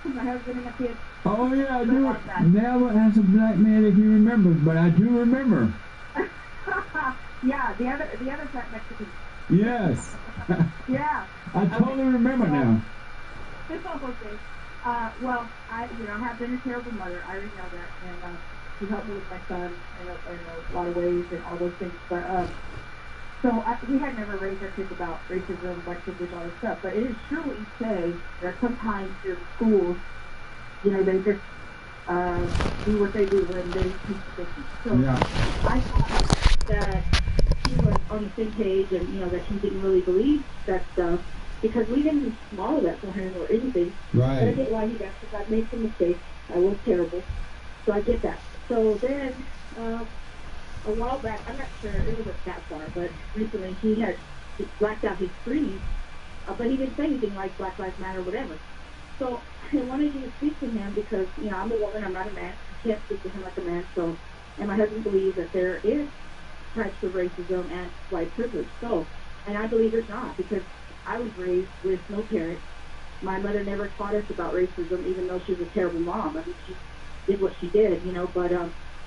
my husband and my kids? Oh yeah, I do. Never ask a black man if he remembers, but I do remember. Yeah, the other fat Mexican. Yes. Yeah. I totally remember now. It's all okay. Well, I have been a terrible mother. I already know that, and she helped me with my son in a lot of ways and all those things. But we had never raised our kids about racism, white privilege, all this stuff. But it is true what you say, that sometimes in schools, you know, they just do what they do and they teach the things. So I thought that she was on the same page, and you know that she didn't really believe that stuff because we didn't model that for him or anything. Right. But I get why he does, because I made some mistakes. I was terrible, so I get that. So then, a while back, I'm not sure, it wasn't that far, but recently he blacked out his screen, but he didn't say anything like Black Lives Matter or whatever. So I wanted you to speak to him because, you know, I'm a woman, I'm not a man. I can't speak to him like a man. So, and my husband believes that there is types of racism and white privilege. So, and I believe there's not, because I was raised with no parents. My mother never taught us about racism, even though she was a terrible mom. I mean, she did what she did, you know, but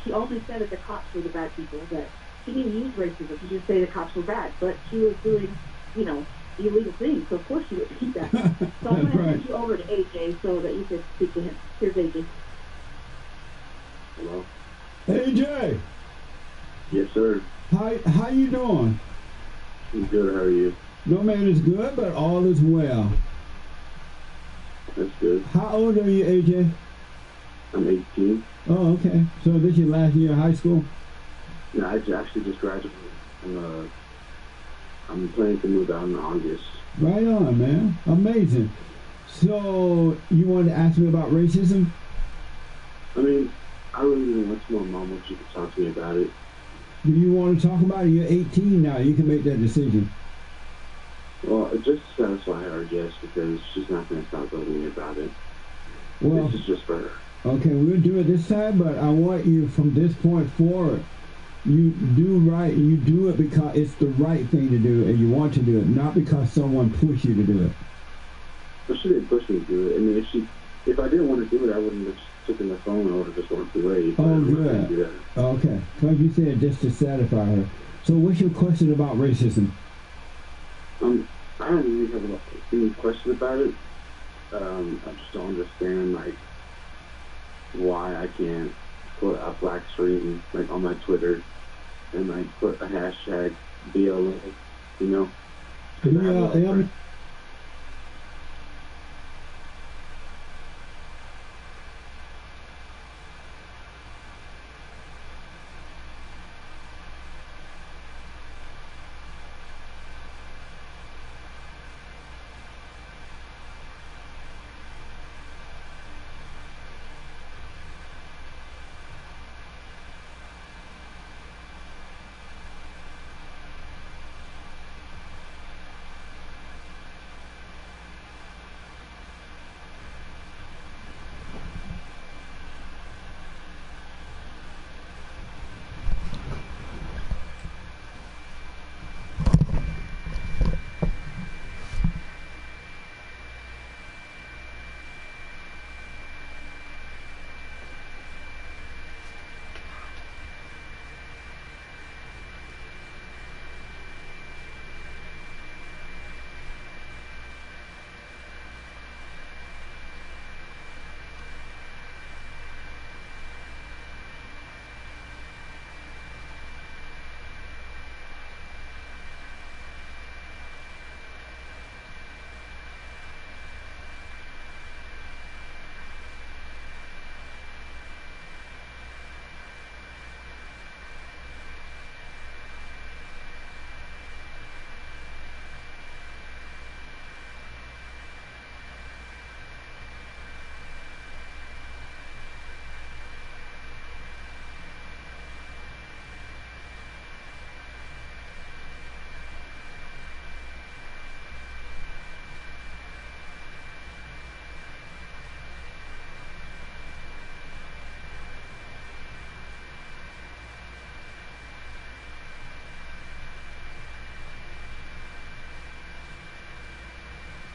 she only said that the cops were the bad people, that she didn't use racism. She just say the cops were bad, but she was doing, you know, illegal things, so of course she would keep that. So I'm going to put you over to AJ so that you can speak to him. Here's AJ. Hello? AJ! Yes, sir. How you doing? I'm good, how are you? No man is good, but all is well. That's good. How old are you, AJ? I'm 18. Oh, okay. So this is your last year of high school? Yeah, I actually just graduated. I'm planning to move out in August. Right on, man. Amazing. So, you wanted to ask me about racism? I mean, I really didn't want to know, Mom, what you could talk to me about it. Do you want to talk about it? You're 18 now. You can make that decision. Well, just to satisfy her, yes, because she's not going to stop bugging me about it. Well, this is just for her. Okay, we'll do it this time, but I want you from this point forward, you do right, you do it because it's the right thing to do and you want to do it, not because someone pushed you to do it. But she didn't push me to do it. I mean, if I didn't want to do it, I wouldn't have taken the phone. I would have just walked away. Oh, good. Okay, because you said just to satisfy her. So what's your question about racism? I don't really have any question about it. I just don't understand, like, why I can't put a black screen, like, on my Twitter and, like, put a hashtag BLM, you know? BLM?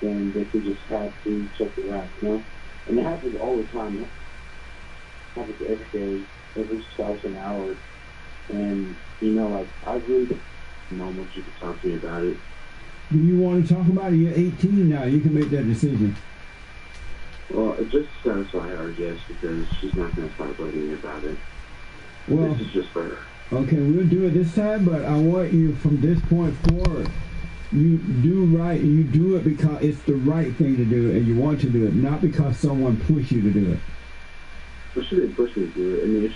Then they could just have to check it out, you know? And it happens all the time. It happens every day, every 2,000 hours. And, you know, like, I really don't know much you can talk to me about it. Do you want to talk about it? You're 18 now. You can make that decision. Well, just to satisfy her, yes, because she's not going to start bugging me about it. Well, this is just for her. Okay, we'll do it this time, but I want you from this point forward, you do right, you do it because it's the right thing to do and you want to do it, not because someone pushed you to do it. But she didn't push me to do it. I mean,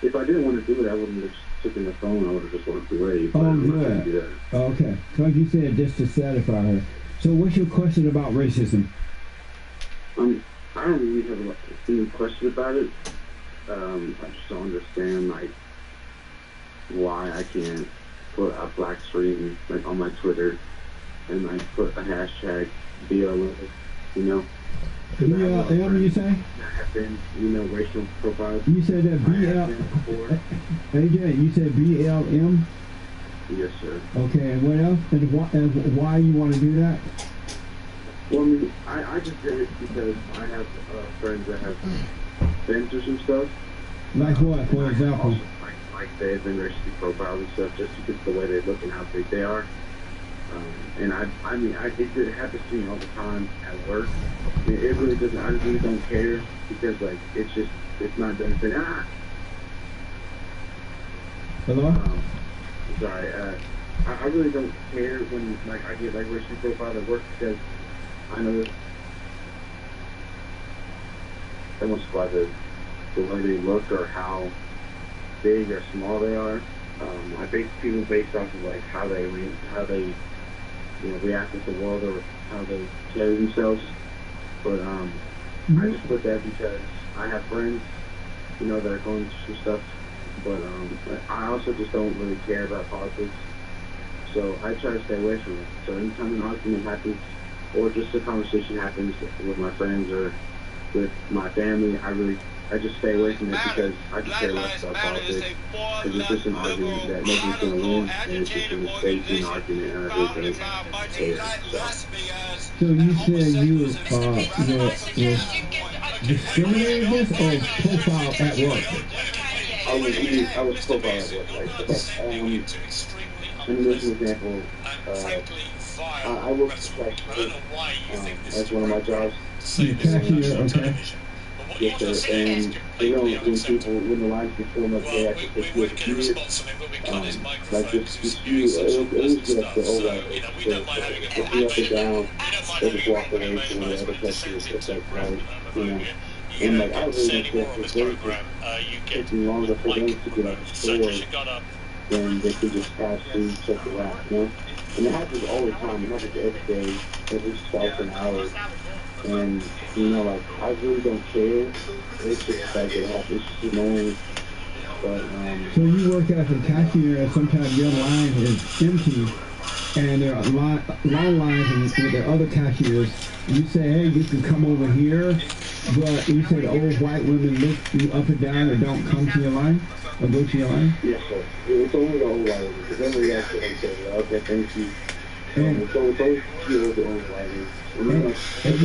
if I didn't want to do it, I wouldn't have taken the phone. I would have just walked away. Oh, good. Okay, because you said just to satisfy her. So what's your question about racism? I don't really have any question about it. I just don't understand, like, why I can't put a black screen, like, on my Twitter and, like, put a hashtag BLM, you know? BLM, you say? That have been, you know, racial profiles. You said that BLM. AJ, you said BLM? Yes, sir. Okay, and what else? And why you want to do that? Well, I mean, I just did it because I have friends that have been through some stuff. Like what, for example? Like they've been racially profiled and stuff just because of the way they look and how big they are. And I mean, it happens to me all the time at work. I mean, it really doesn't, I really don't care because, like, it's not benefiting. Hello? Sorry, I really don't care when, like, I get, like, racially profiled at work because I know that almost by the way they look or how big or small they are. I base people based off of, like, how they react to the world or how they carry themselves. But I just put that because I have friends, you know, that are going through stuff But I also just don't really care about politics. So I try to stay away from it. So anytime an argument happens, or just a conversation happens with my friends or with my family, I just stay away from it because I just care less about politics. Because it's just an argument that nobody's going to win, and it's just a mistake in an argument, and I really don't care. So you said you were discriminated against or profiled at work? I was profiled at work. Let me give you an example. I work at that's one of my jobs. Cashier, okay. Yes, sir. And when the lines get formed up, they have to take you as a computer. Like this few, it was just the old way. So if you up and down, they just walk away from the other cashiers. It's like, and like I really don't care for them taking longer for them to get up the store than they could just pass through, check it out, you know? And it happens all the time. It happens every day, every 1,000 hours. And, like, I really don't care. It's just like it happens. It's just annoying. But, so you work as a cashier, and sometimes your line is empty, and there are long lines with the other cashiers. You say, hey, you can come over here, but you say the old white women look you up and down and don't come to your line? Or go to your line? Yes, sir. It's only the old white women. Because then we have to say, okay, thank you. And so those few are the old white women. And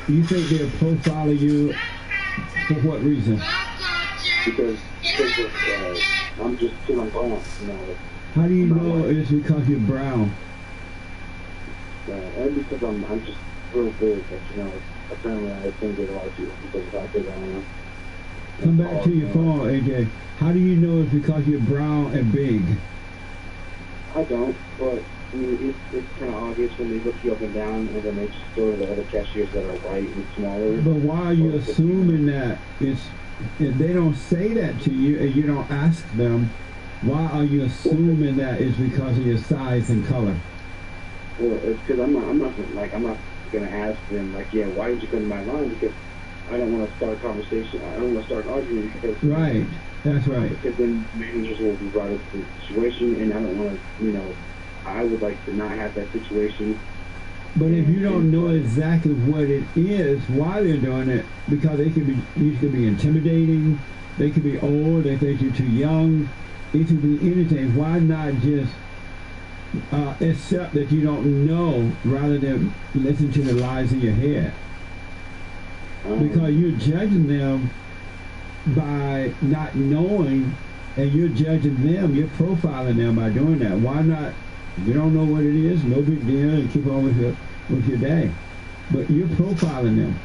you think they'll profile you for what reason? Because I'm brown, How do you know it's because you're brown? And because I'm just real big, but apparently I offended a lot of people because of how big I am. Come back to your phone, AJ. How do you know it's because you're brown and big? I don't, but I mean, it's kind of obvious when they look you up and down, and then they just go to the other cashiers that are white and smaller. But why are you assuming that if they don't say that to you and you don't ask them, why are you assuming that it's because of your size and color? Well, it's because I'm not gonna ask them like, yeah, why did you come to my line? Because I don't want to start a conversation. I don't want to start an argument because right, that's right. Because then managers will be brought up to the situation, and I don't want to, I would like to not have that situation. But if you don't know exactly what it is, why they're doing it, because you could be intimidating, they could be old, they think you're too young, it could be anything. Why not just accept that you don't know rather than listen to the lies in your head? Because you're judging them by not knowing, and you're judging them, you're profiling them by doing that. Why not? You don't know what it is, no big deal, and keep on with your day. But you're profiling them.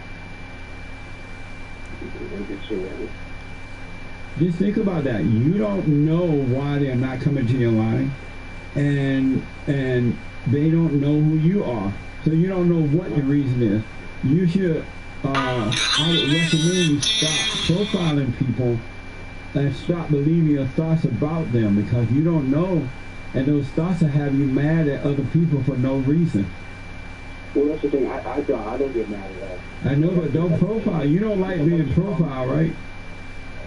Just think about that. You don't know why they're not coming to your line, and they don't know who you are. So you don't know what the reason is. You should, I would recommend you stop profiling people and stop believing your thoughts about them, because you don't know. And those thoughts will have you mad at other people for no reason. Well, that's the thing. I don't get mad at that. I know, but don't profile. You don't like being profiled, right?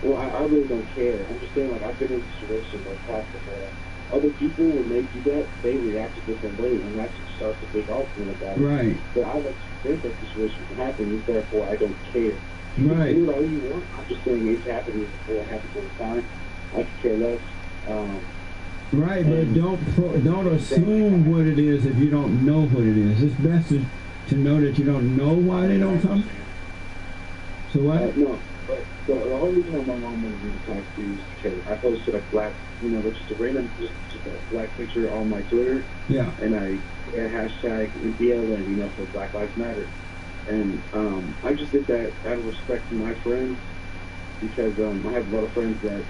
Well, I really don't care. I'm just saying, like, I've been in situations like past before. Other people, when they do that, they react a different way, and that starts a big argument about it. Right. But I like to think that situation can happen, and therefore I don't care. Right. You can do all you want. I'm just saying it's happening before it happens all the time. I could care less. Right, but don't assume what it is if you don't know what it is. It's best to know that you don't know why they don't come. So what? No, but the whole reason my mom wanted me to talk to you is because I posted a black, just a random, just a black picture on my Twitter. Yeah. And I hashtag BLM, for Black Lives Matter. And I just did that out of respect to my friends, because I have a lot of friends that,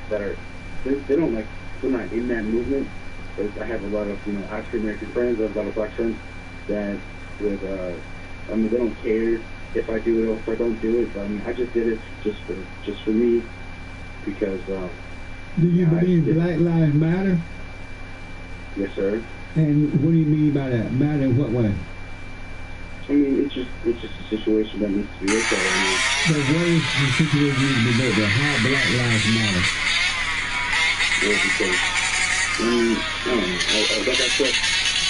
that are, they don't like, they're not in that movement, but I have a lot of, African American friends, I have a lot of black friends that would, they don't care if I do it or if I don't do it, but I just did it just for me, because, do you believe Black Lives Matter? Yes, sir. And what do you mean by that? Matter in what way? I mean, it's just a situation that needs to be looked at. I mean, But what is the situation needs to be looked at? How Black Lives Matter? well, because, I mean, I don't know. Like I said,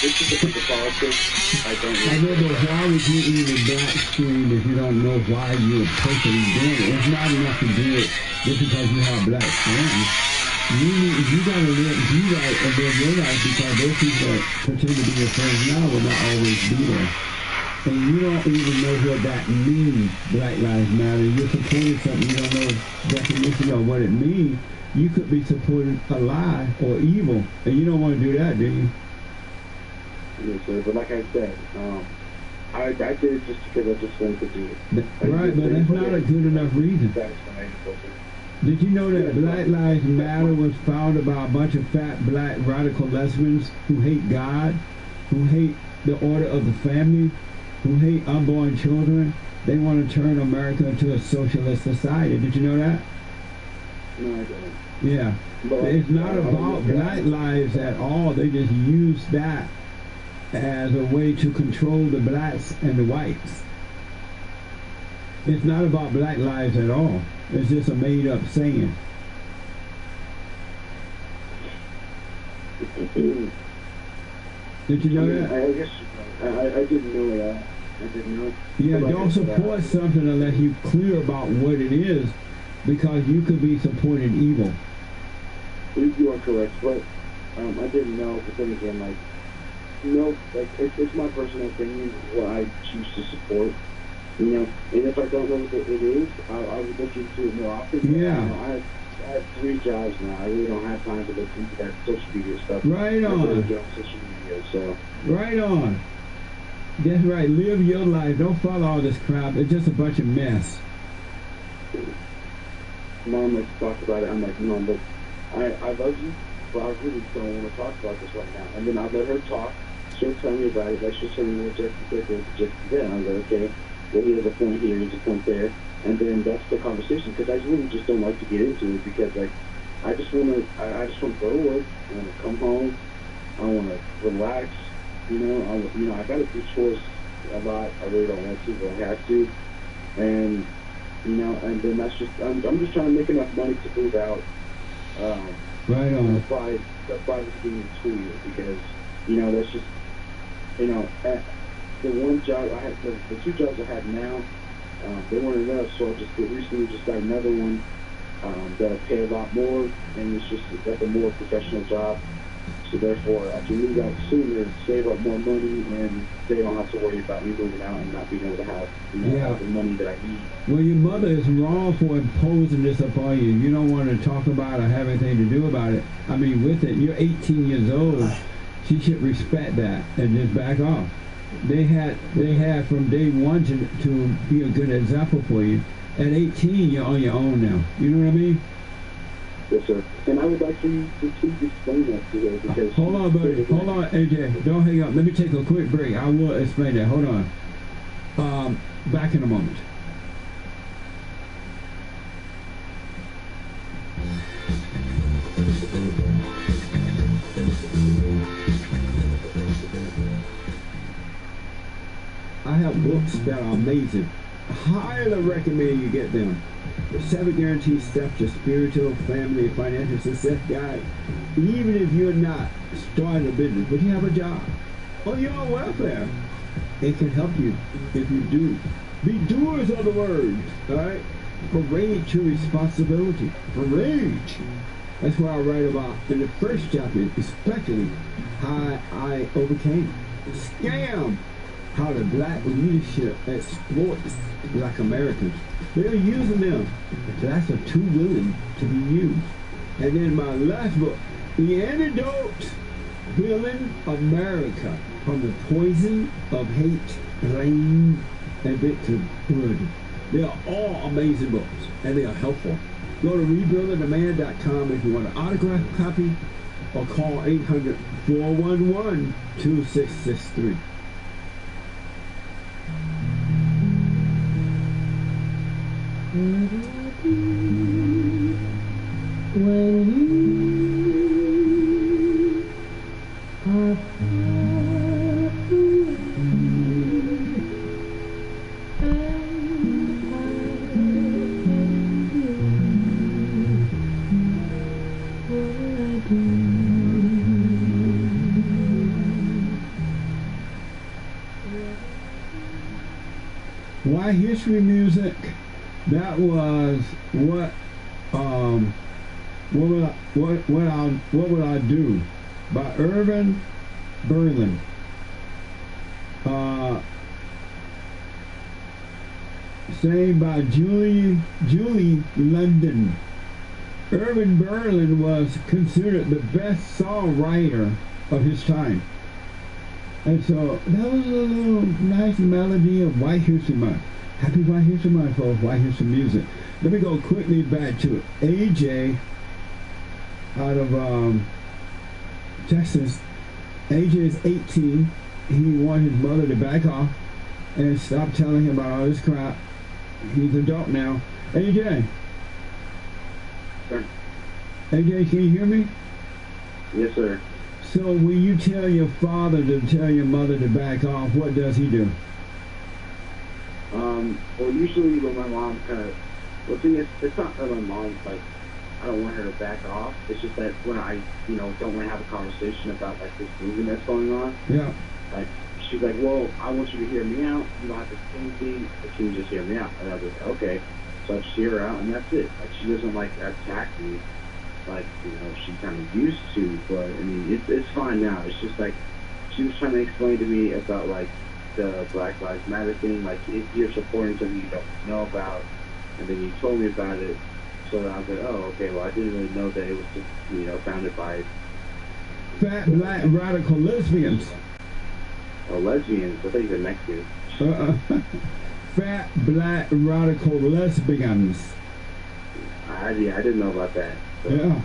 this is the politics. I don't I know, but why would you even black screen if you don't know why you're personally doing it? It's not enough to do it just because you have black friends. You gotta live and live your life, because those people that pretend to be your friends now will not always be there. And you don't even know what that means, Black Lives Matter. You're supporting something you don't know the definition of what it means. You could be supporting a lie or evil, and you don't want to do that, do you? Yes, sir. But like I said, I did it just because I just wanted to do it. Right, but that's not a good enough reason. Did you know that Black Lives Matter was founded by a bunch of fat black radical lesbians who hate God, who hate the order of the family, who hate unborn children? They want to turn America into a socialist society. Did you know that? No, I don't. Yeah. It's not about black lives at all. They just use that as a way to control the blacks and the whites. It's not about black lives at all. It's just a made-up saying. Did you know that? I guess I didn't know that. I didn't know. Yeah, don't support something unless you're clear about what it is, because you could be supporting evil. You are correct, but I didn't know. But then again, like, no, like it's my personal opinion what I choose to support. You know, and if I don't know what it is, I would look into it more often. Yeah. You know, I have 3 jobs now. I really don't have time to look into that social media stuff. Right on. I really get on social media, so. Right on. That's right. Live your life. Don't follow all this crap. It's just a bunch of mess. Mom likes to talk about it. I'm like, no, but I love you, but I really don't want to talk about this right now. And then I let her talk. She'll tell me about it. Like, she'll tell me what Jesse said was just then. I was like, okay, well, here's a point here, here's a point there. And then that's the conversation, because I really just don't like to get into it, because, like, I just want to go to work. I want to come home. I want to relax. You know, I got to do chores a lot. I really don't want to, but I have to. And, you know, and then that's just, I'm just trying to make enough money to move out. Right on. By the beginning of school year, because, you know, that's just, you know, the one job I had, the 2 jobs I have now, they weren't enough, so I recently got another one that'll pay a lot more, and it's just like a more professional job. So therefore, I can move out sooner, save up more money, and they don't have to worry about me moving out and not being able to have, you know, the money that I need. Well, your mother is wrong for imposing this upon you. You don't want to talk about or have anything to do about it. I mean, with it, you're 18 years old. She should respect that and just back off. They had from day one to be a good example for you. At 18, you're on your own now. You know what I mean? Yes, sir. And I would like for you to please explain that to her, because... Hold on, buddy. Hold on, AJ. Don't hang up. Let me take a quick break. I will explain that. Hold on. Back in a moment. I have books that are amazing. I highly recommend you get them. The 7 Guaranteed Steps to Spiritual, Family, and Financial Success Guide. Even if you're not starting a business, but you have a job on your own welfare, it can help you if you do. Be doers of the word, all right? Parade to responsibility. Parade. That's what I write about in the first chapter, especially how I overcame scam. How the black leadership exploits black Americans. They're using them. Blacks are too willing to be used. And then my last book, The Antidote, Healing America from the Poison of Hate, Blame, and Victimhood. They are all amazing books, and they are helpful. Go to rebuildingtheman.com if you want an autographed copy, or call 800-411-2663. What do I do when you are far away? my history music, that was what would I do by Irvin Berlin. Sang by Julie London. Irvin Berlin was considered the best songwriter of his time. And so that was a little nice melody of White History Month. Happy White History Month, folks. White History music. Let me go quickly back to AJ out of Texas. AJ is 18. He wanted his mother to back off and stop telling him about all this crap. He's an adult now. AJ. Sir. AJ, can you hear me? Yes, sir. So when you tell your father to tell your mother to back off, what does he do? Well, usually when my mom well, the thing is, it's not that my mom's like, I don't want her to back off. It's just that when I, don't want to have a conversation about like this movement that's going on. Yeah. Like, she's like, well, I want you to hear me out. You don't have to say anything, but can you just hear me out? And I was like, okay. So I just hear her out, and that's it. Like, she doesn't like attack me like, she kind of used to, but I mean, it's fine now. It's just like, she was trying to explain to me about like the Black Lives Matter thing, like if you're supporting something you don't know about, and then you told me about it, so I was like, oh, okay, well, I didn't really know that it was just, founded by fat black radical lesbians. Oh, lesbians? I thought you said Mexicans. Fat black radical lesbians. I didn't know about that. So yeah.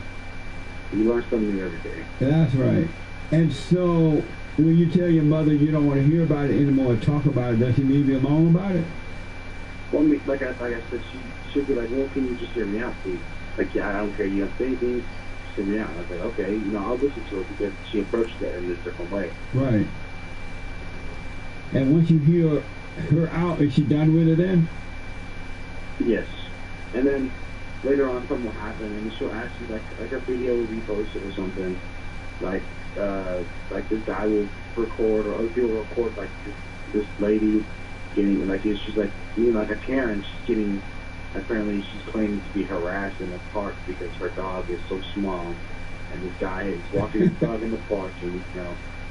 You learn something every day. That's right. And so, when you tell your mother you don't want to hear about it anymore, talk about it, does she leave you alone about it? Well, I mean, like I said, she'll be like, well, can you just hear me out, please? Like, yeah, I don't care, you don't say anything, just hear me out. And I was like, okay, I'll listen to her because she approached it in a different way. Right. And once you hear her out, is she done with it then? Yes. And then later on something will happen and she'll ask you like a video will be posted or something. Like this guy will record or other people will record like this lady getting like she's like like a Karen, she's getting apparently she's claiming to be harassed in the park because her dog is so small and this guy is walking his dog in the park and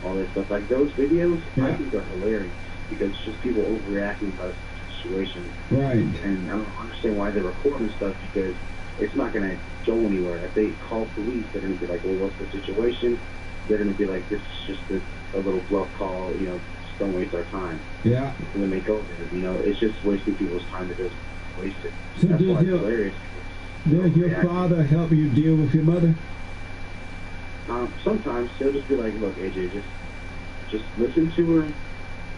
all that stuff. Like those videos I think are hilarious because it's just people overreacting about situation. Right. And I don't understand why they're recording stuff because it's not going to go anywhere. If they call police, they're going to be like, well, what's the situation? They're going to be like, this is just a little bluff call, just don't waste our time. Yeah. And then they go there, it's just wasting people's time to just waste it. So that's why it's hilarious. Does your father help you deal with your mother? Sometimes he'll just be like, look, AJ, just listen to her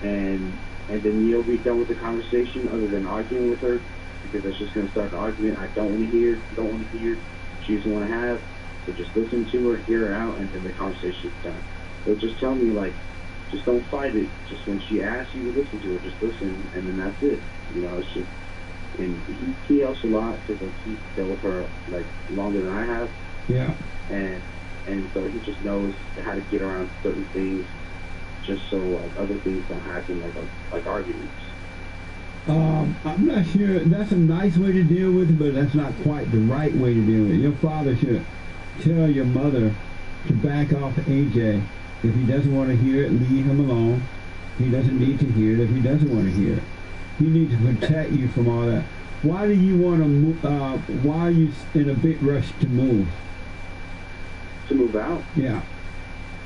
and then you'll be done with the conversation other than arguing with her because that's just going to start the argument. I don't want to hear, you don't want to hear, she doesn't want to have, so just listen to her, hear her out, and then the conversation's done. They'll just tell me, like, just don't fight it. Just when she asks you to listen to her, just listen, and then that's it. It's just, and he helps a lot because he's dealt with her, like, longer than I have. Yeah. And so he just knows how to get around certain things just so like other things don't happen, like arguments. I'm not sure. That's a nice way to deal with it, but that's not quite the right way to deal with it. Your father should tell your mother to back off AJ. If he doesn't want to hear it, leave him alone. He doesn't need to hear it if he doesn't want to hear it. He needs to protect you from all that. Why do you want to move? Why are you in a big rush to move? To move out? Yeah.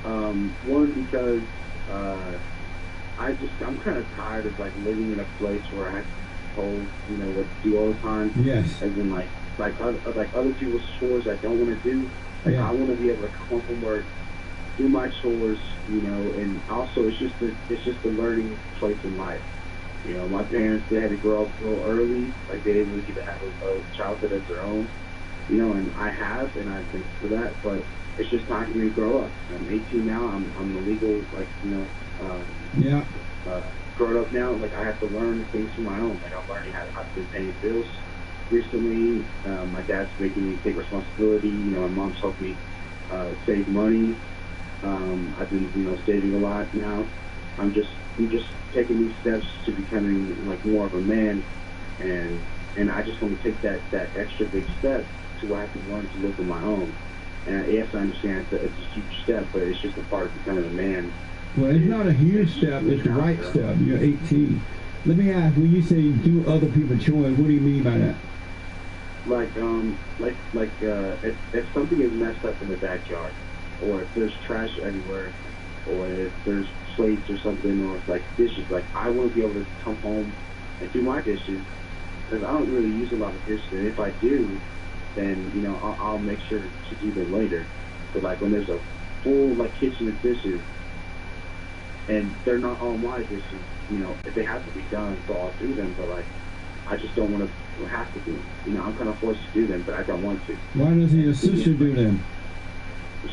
One, because I'm kind of tired of like living in a place where I have to be told, what to do all the time. Yes. As in like other people's chores I don't want to do. Like I want to be able to come from work, do my chores, and also it's just a learning place in life. My parents, they had to grow up real early. Like they didn't really get to have a childhood of their own. And I have, and I thank for that, but it's just time for me to grow up. I'm 18 now. I'm a legal, grown up now. Like I have to learn things for my own. Like I'm learning how to been paying bills recently. My dad's making me take responsibility. My mom's helped me save money. I've been, saving a lot now. I'm just I'm just taking these steps to becoming like more of a man, and I just want to take that extra big step to where I can learn to live on my own. And yes, I understand it's a huge step, but it's just a part of becoming a man. Well, it's not a huge step, it's the right step. You're 18. Let me ask, when you say do other people chores, what do you mean by that? If something is messed up in the backyard, or if there's trash everywhere, or if there's plates or something, or like dishes, like I want to be able to come home and do my dishes, because I don't really use a lot of dishes, and if I do, then, you know, I'll make sure to do them later. But like when there's a full like kitchen of dishes, and they're not all my dishes, you know, if they have to be done, so I'll do them, but like, I just don't want to have to do them. You know, I'm kind of forced to do them, but I don't want to. Why doesn't your sister do them?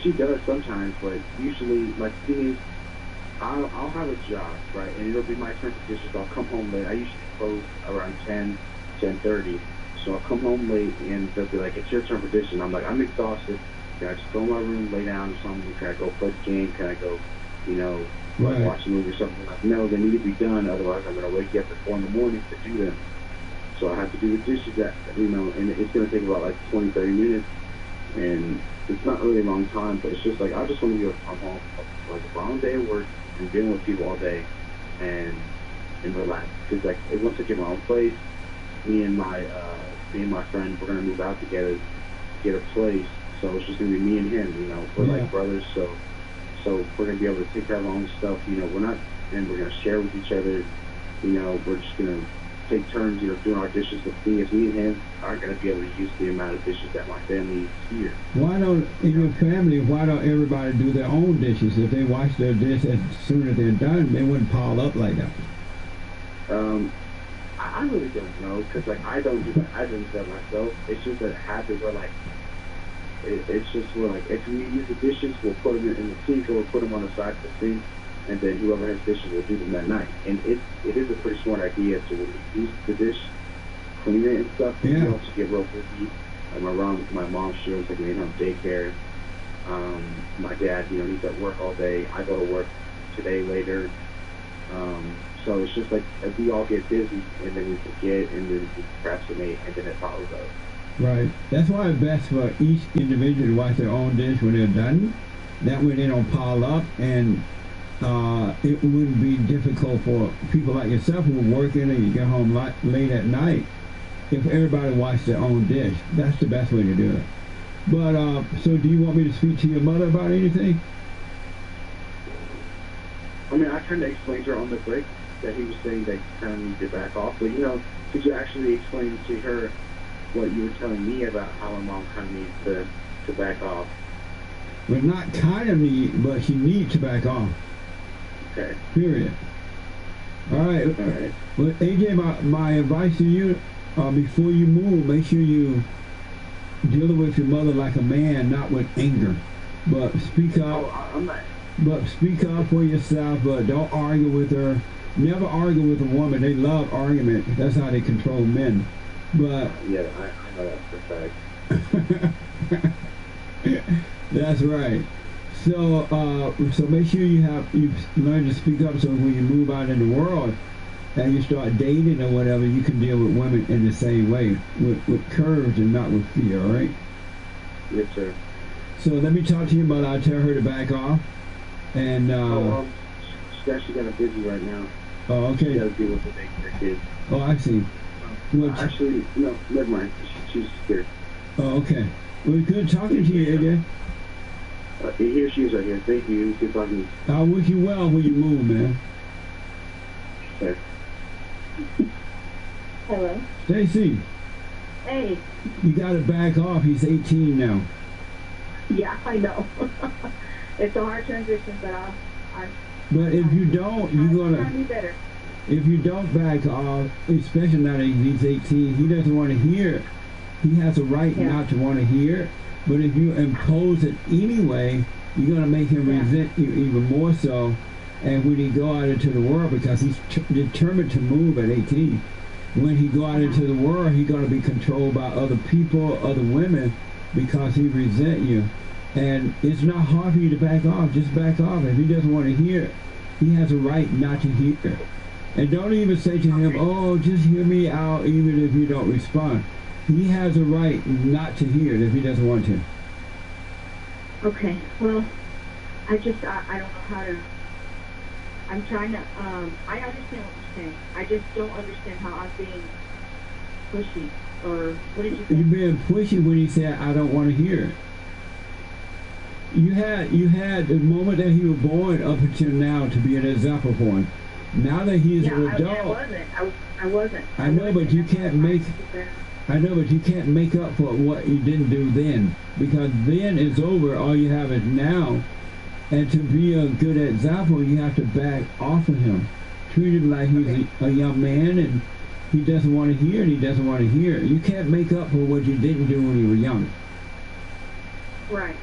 She does sometimes, but usually, like, the thing is, I'll have a job, right, and it'll be my turn for dishes. I'll come home late. I usually close around 10:30, so I'll come home late, and they'll be like, it's your turn for dishes. And I'm like, I'm exhausted. Can I just go in my room, lay down or something? Can I go play the game? Can I go, you know, like watch a movie or something? Like, no, they need to be done, otherwise I'm going to wake you up at 4 in the morning to do them. So I have to do the dishes, that, you know, and it's going to take about like 20, 30 minutes, and it's not really a long time, but it's just like, I just want to be able to come home, like a long day of work, and dealing with people all day, and relax. Because like, once I get my own place, me and my friend, we're going to move out together to get a place, so it's just going to be me and him, you know, we're like brothers, so we're going to be able to take care of our own stuff, you know, we're going to share with each other, you know, we're just going to take turns, you know, doing our dishes. The thing is, me and him aren't going to be able to use the amount of dishes that my family uses here. Why don't, in your family, why don't everybody do their own dishes? If they wash their dishes as soon as they're done, they wouldn't pile up like that. I really don't know, because like I don't do that myself. It's just a habit where like it's just where like if we use the dishes, we'll put them in the sink, or we'll put them on the side of the sink, and then whoever has dishes will do them that night. And it is a pretty smart idea to when we use the dish, clean it and stuff. We also get real busy. Like my mom, she was like in daycare. My dad, you know, he's at work all day. I go to work today later. So it's just like if we all get busy, and then we forget, and then we procrastinate, and then it follows up. Right. That's why it's best for each individual to wash their own dish when they're done. That way they don't pile up, and it wouldn't be difficult for people like yourself who are working and you get home late at night if everybody washed their own dish. That's the best way to do it. But so do you want me to speak to your mother about anything? I mean, I kind of explained to her on the break that he was saying that you kind of need to back off, but you know, could you actually explain to her what you were telling me about how my mom kind of needs to back off? Well, not kind of need, but she needs to back off. Okay. Period. All right. Well, AJ, my advice to you, before you move, make sure you deal with your mother like a man, not with anger. But speak up. But speak up for yourself, but don't argue with her. Never argue with a woman. They love argument. That's how they control men. But yeah, I know that's for fact. That's right. So so make sure you learn to speak up, so when you move out in the world and you start dating or whatever, you can deal with women in the same way, with courage and not with fear, all right? Yes, sir. So let me talk to your mother. I'll tell her to back off. And she's actually kind of busy right now. Oh, okay. She has to deal with the daycare kids. Oh, I see. Well, actually, no, never mind. She's scared. Oh, okay. Well, good talking to you, AJ. Here she is right here. Thank you. Good talking to you. I wish you well when you move, man. Okay. Hello. Stacy. Hey. You got to back off. He's 18 now. Yeah, I know. It's a hard transition, but But if you don't, you're gonna. Try to be better. If you don't back off, especially now that he's 18, he doesn't want to hear. He has a right not to want to hear. But if you impose it anyway, you're gonna make him resent you even more so. And when he go out into the world, because he's determined to move at 18, when he go out into the world, he's gonna be controlled by other people, other women, because he resent you. And it's not hard for you to back off. Just back off. If he doesn't want to hear, he has a right not to hear. And don't even say to him, oh, just hear me out even if you don't respond. He has a right not to hear it if he doesn't want to. Okay, well, I don't know how to, I'm trying to, I understand what you're saying. I just don't understand how I'm being pushy, or what did you say? You're being pushy when he said, I don't want to hear it. You had the moment that he was born up until now to be an example for him. Now that he's an adult, I wasn't. I know, but you can't make. I know, but you can't make up for what you didn't do then, because then it's over. All you have is now, and to be a good example, you have to back off of him. Treat him like he's a young man, and he doesn't want to hear it. He doesn't want to hear it. You can't make up for what you didn't do when you were young. Right.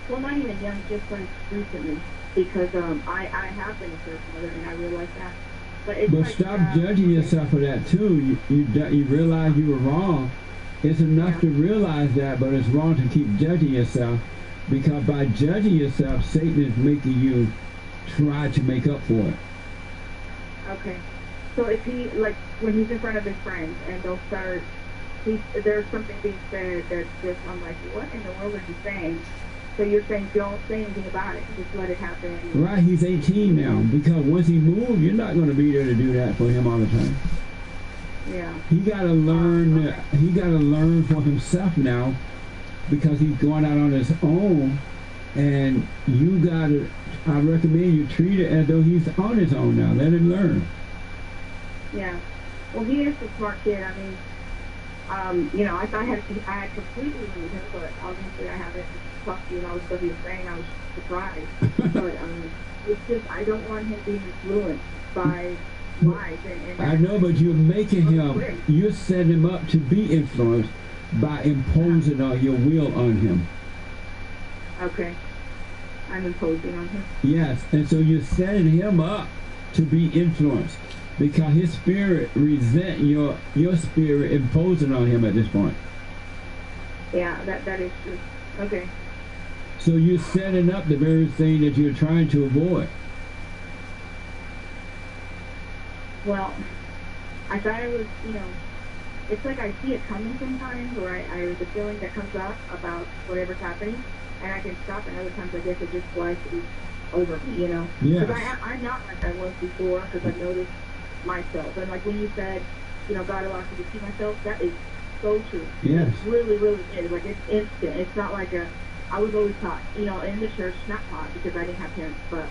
Well, not even young, just like recently. Because I have been a church mother, and I realize that. But stop judging yourself for that too. You realize you were wrong. It's enough to realize that, but it's wrong to keep judging yourself, because by judging yourself, Satan is making you try to make up for it. Okay. So if he, like, when he's in front of his friends and they'll start, there's something being said that's just, I'm like, what in the world are you saying? So you're saying don't say anything about it, just let it happen. Right, he's 18 now, because once he moves, you're not going to be there to do that for him all the time. Yeah. He got to learn. He got to learn for himself now, because he's going out on his own, and you got to. I recommend you treat it as though he's on his own now. Let him learn. Yeah. Well, he is a smart kid. I mean, I thought I had completely moved him, but obviously I haven't. Talk to you and all the stuff he was saying, I was surprised. But it's just, I don't want him being influenced by lies. And I know, but you're making him, you're setting him up to be influenced by imposing your will on him. Okay. I'm imposing on him? Yes, and so you're setting him up to be influenced, because his spirit resent your spirit imposing on him at this point. Yeah, that is true. Okay. So you're setting up the very thing that you're trying to avoid. Well, I thought it was, it's like I see it coming sometimes, or the feeling that comes up about whatever's happening, and I can stop, and other times I guess it just flies over me, Yes. Because I'm not like I was before, because I've noticed myself. And like when you said, God allows me to see myself, that is so true. Yes. It really, really is. Like, it's instant. It's not like I was always taught, in the church, not taught because I didn't have parents, but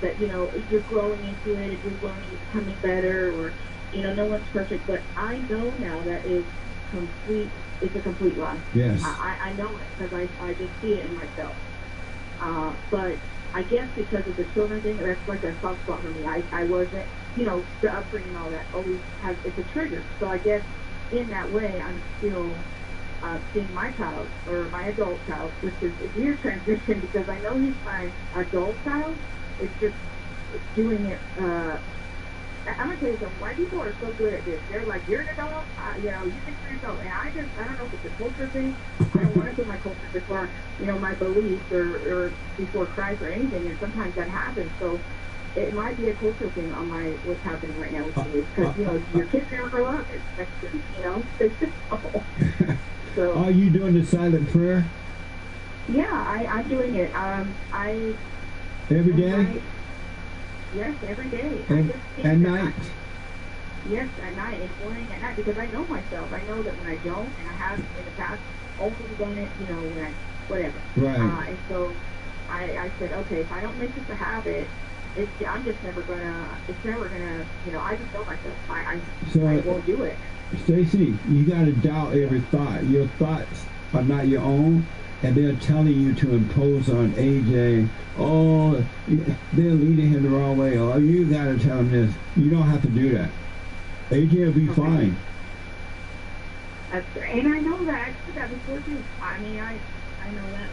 that, you're growing into it, if you're growing, you're becoming better, or, no one's perfect. But I know now that it's a complete lie. Yes. I know it because I just see it in myself. But I guess because of the children thing, that's like a soft spot for me. I wasn't, the upbringing and all that always it's a trigger. So I guess in that way, I'm still seeing my child, or my adult child, which is a weird transition because I know he's my adult child. It's just doing it. I'm going to tell you something. White people are so good at this. They're like, you're an adult, you think you're an adult. And I don't know if it's a culture thing. I don't want to put my culture before, my beliefs or before Christ or anything. And sometimes that happens. So it might be a cultural thing on what's happening right now with me. Because, your kids never grow up. It's it's just awful. So, are you doing the silent prayer? Yeah, I'm doing it. Every day? Yes, every day. At night? Yes, at night, and morning, at night, because I know myself. I know that when I don't, and I have in the past, only done it, when whatever. Right. And so I said, okay, if I don't make this a habit, I'm just never gonna, I just know myself. I won't do it. Stacy, you got to doubt every thought. Your thoughts are not your own, and they're telling you to impose on AJ, oh, they're leading him the wrong way, or you got to tell him this. You don't have to do that. AJ will be fine. And I know that. I said that before, too. I mean, I know that.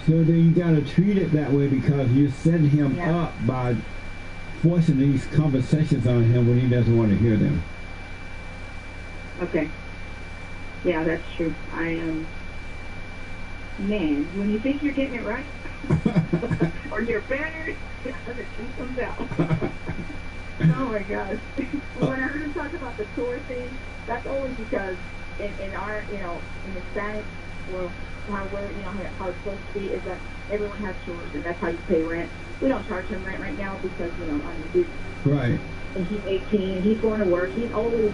So then you got to treat it that way, because you're setting him up by forcing these conversations on him when he doesn't want to hear them. Okay. Yeah, that's true. Man, when you think you're getting it right. or your banner, and it comes out. Oh my gosh. When I heard him talk about the tour thing, that's only because in our, in Hispanic, well, how we're, how it's supposed to be is that everyone has chores, and that's how you pay rent. We don't charge him rent right now because, he's right. And he's 18, he's going to work, he's always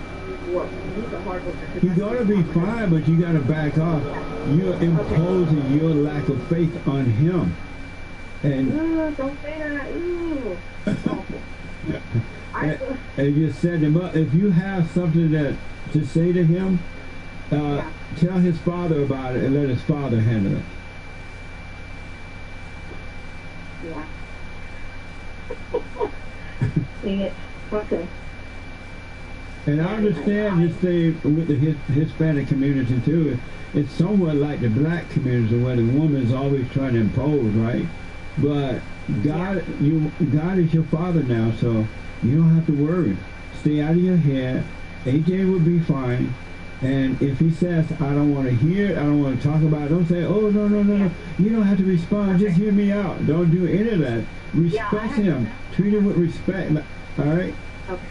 working, he's a hard worker. You're going to be fine, but you got to back off. You're imposing your lack of faith on him. And don't say that. Ooh. and you set him up. If you have something to say to him, tell his father about it and let his father handle it. Yeah. Dang it. Okay. And I understand this thing with the Hispanic community too. It's somewhat like the black community where the woman is always trying to impose, right? But God is your father now, so you don't have to worry. Stay out of your head. AJ will be fine. And if he says, I don't want to hear it, I don't want to talk about it, don't say, oh, no. You don't have to respond. Just hear me out. Don't do any of that. Respect him. Treat him with respect. All right? Okay.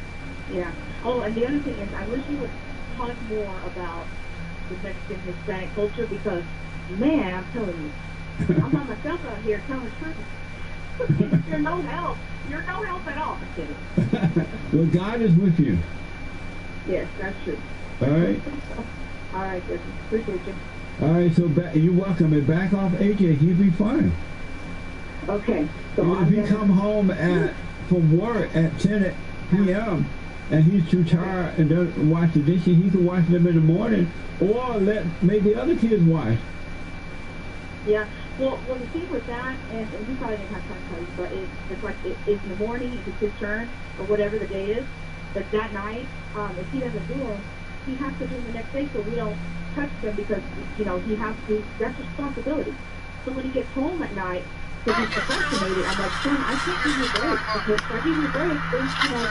Yeah. Oh, and the other thing is, I wish you would talk more about the Mexican Hispanic culture because, man, I'm telling you, I'm by myself out here telling the truth. You're no help. You're no help at all. I'm kidding. Well, God is with you. Yes, that's true. All right. All right, Jesse. Appreciate you. All right, so you're welcome. And back off AJ. He'll be fine. Okay. So if he come home from work at 10 p.m. and he's too tired and doesn't wash the dishes, he can wash them in the morning or make the other kids wash. Yeah. Well, the thing with that, and we probably didn't have time to tell you, but it's like it's in the morning, it's his turn, or whatever the day is. But that night, if he doesn't do them, he has to do them the next day, so we don't touch them because, he has to, that's responsibility. So when he gets home at night, because he's procrastinated, I'm like, son, I can't give you a break, because if I give you a break, then,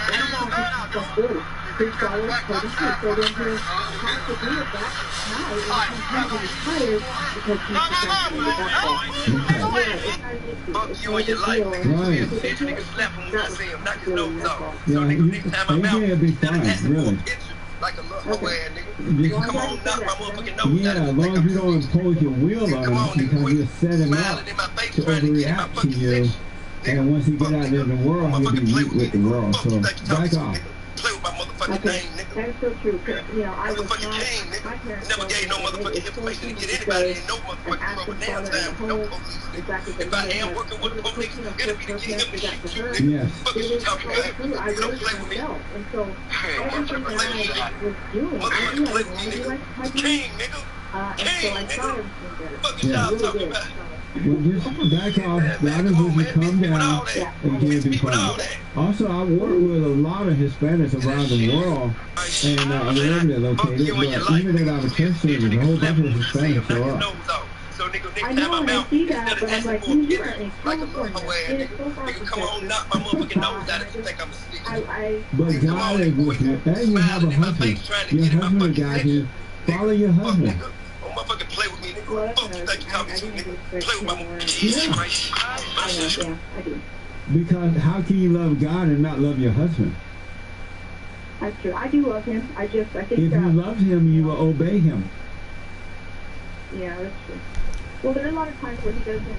that's not his responsibility. His father is so then he'll have to do it that night, and sometimes he's tired because he's procrastinated, that's all. Fuck you and your life, nigga. Bitch, nigga, slap him when I see him, knock his nose off. So, nigga, next time I'm out, AJ will be fine, really. like a little ass nigga. Nigga, come on, knock my motherfucking nose Yeah, as long as you don't impose your will on him, because you set him up to overreact to you, and once he get out there in the world, he'll be weak with the world. So back off. Okay, that's so true. I was not, my parents never gave no motherfucking information to get anybody in no motherfucking trouble damn time with no police. If I am working with the police, it'll be to get him to shoot you. Yes. Fuck you talking about? You don't play with me. And so everything that I was doing, I do have a king, nigga. And so I thought everything better. Fuck you talking about? Well, just back off, God is with you, calm down, and you'll be fine. Also, I work with a lot of Hispanics around the world, and wherever they're located, but even at our church service, a whole bunch of Hispanics show up. I know, and I see that, but I'm like, you are in California. It is so far from come on, knock my motherfucking nose out if you think I'm a snitch. But God is with you, and you have a husband. Your husband, a guy who follow your husband. Motherfucking play with me, nigga. Fuck you think you talking to, nigga. Play with my Yeah, I do. Because how can you love God and not love your husband? That's true. I do love him. I think if you loved him, you will obey him. Yeah, that's true. Well, there are a lot of times where he doesn't,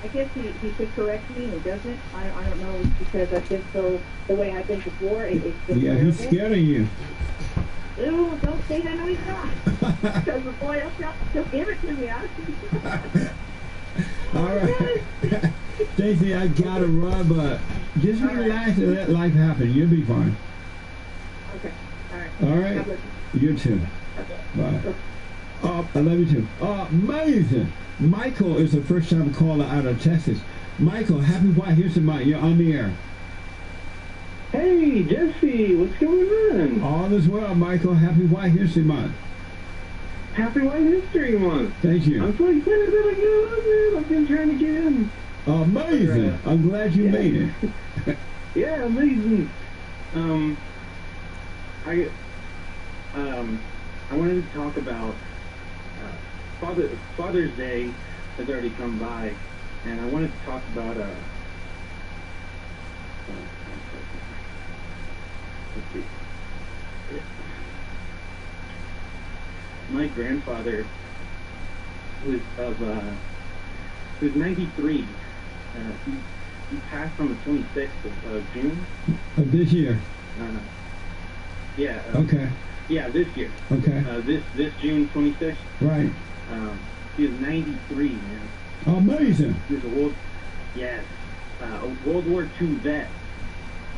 I guess he could correct me and he doesn't. I don't know, because I've been so, the way I've been before, it's been yeah, terrible. He's scared of you. Ew, don't say that, no he's not. Because the boy, he'll give it to me. All right. Stacey, I gotta run, but just relax and let life happen. You'll be fine. Okay, all right. All right? You too. Okay. Bye. I love you too. Amazing. Michael is a first-time caller out of Texas. Michael, happy White History Month. You're on the air. Hey, Jesse, what's going on? All is well, Michael. Happy White History Month. Happy White History Month. Thank you. I'm so excited that I get. I've been trying to get in. Amazing. I'm glad you made it. Yeah, amazing. I wanted to talk about Father's Day. has already come by, and I wanted to talk about let's see. My grandfather was 93. He passed on the 26th of June. Of this year? Yeah. Okay. Yeah, this year. Okay. This June 26th. Right. He was 93, man. Amazing. He was a World War II vet.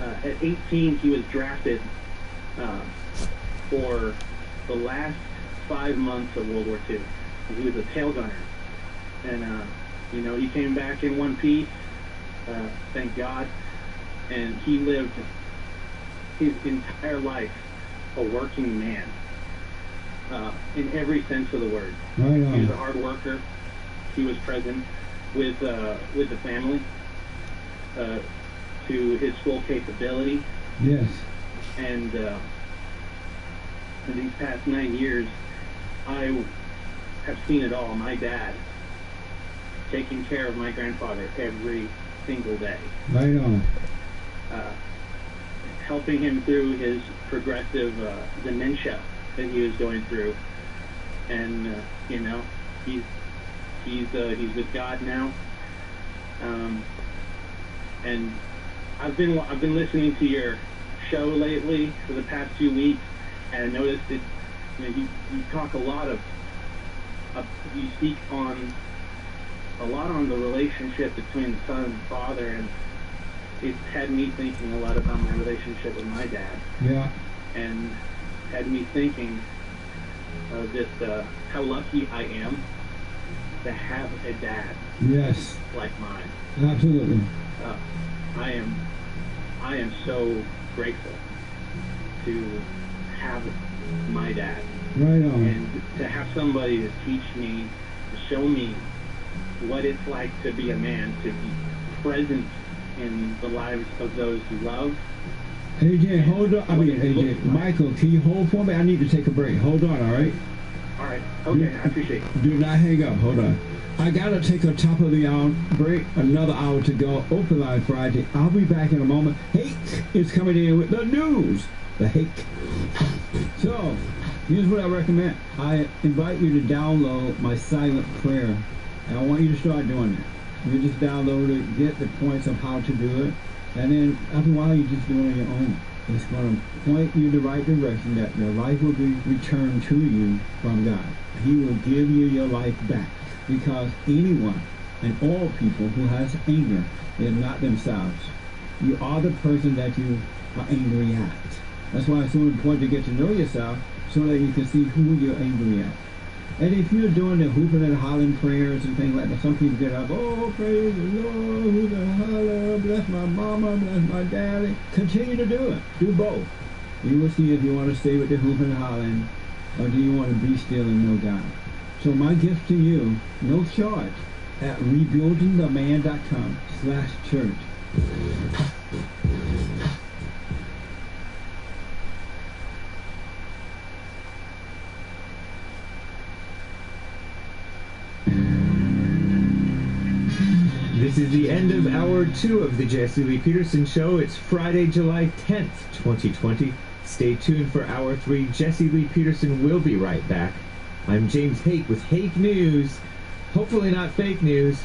At 18, he was drafted for the last 5 months of World War II. He was a tail gunner. And, he came back in one piece, thank God. And he lived his entire life a working man, in every sense of the word. Right on. He was a hard worker. He was present with the family to his full capability. Yes. And in these past 9 years, I have seen it all. My dad taking care of my grandfather every single day. Right on. Helping him through his progressive dementia that he was going through, and he's with God now. And I've been listening to your show lately for the past few weeks, and I noticed that you talk a lot of you speak on a lot on the relationship between the son and the father, and it's had me thinking a lot about my relationship with my dad. Yeah. And had me thinking just how lucky I am to have a dad. Yes. Like mine. Absolutely. I am so grateful to have my dad. Right on. And to have somebody to teach me, to show me what it's like to be a man, to be present in the lives of those you love. AJ, hold on. AJ, Michael, can you hold for me? I need to take a break. Hold on, all right? All right. Okay, I appreciate it. Do not hang up. Hold on. I got to take a top of the hour break. Another hour to go. Open Line Friday. I'll be back in a moment. Hake is coming in with the news. The Hake. So, here's what I recommend. I invite you to download my silent prayer. And I want you to start doing it. You just download it, get the points of how to do it, and then after a while you just do it on your own. It's going to point you the right direction, that your life will be returned to you from God. He will give you your life back, because anyone and all people who has anger is not themselves. You are the person that you are angry at. That's why it's so important to get to know yourself, so that you can see who you're angry at. And if you're doing the hooping and hollering prayers and things like that, some people get up, oh, praise the Lord, hoop and holler, bless my mama, bless my daddy. Continue to do it. Do both. You will see if you want to stay with the hooping and hollering, or do you want to be still and know God. So my gift to you, no charge, at rebuildingtheman.com/church. This is the end of hour 2 of the Jesse Lee Peterson Show. It's Friday, July 10th, 2020. Stay tuned for hour 3. Jesse Lee Peterson will be right back. I'm James Hake with Hake News. Hopefully not fake news.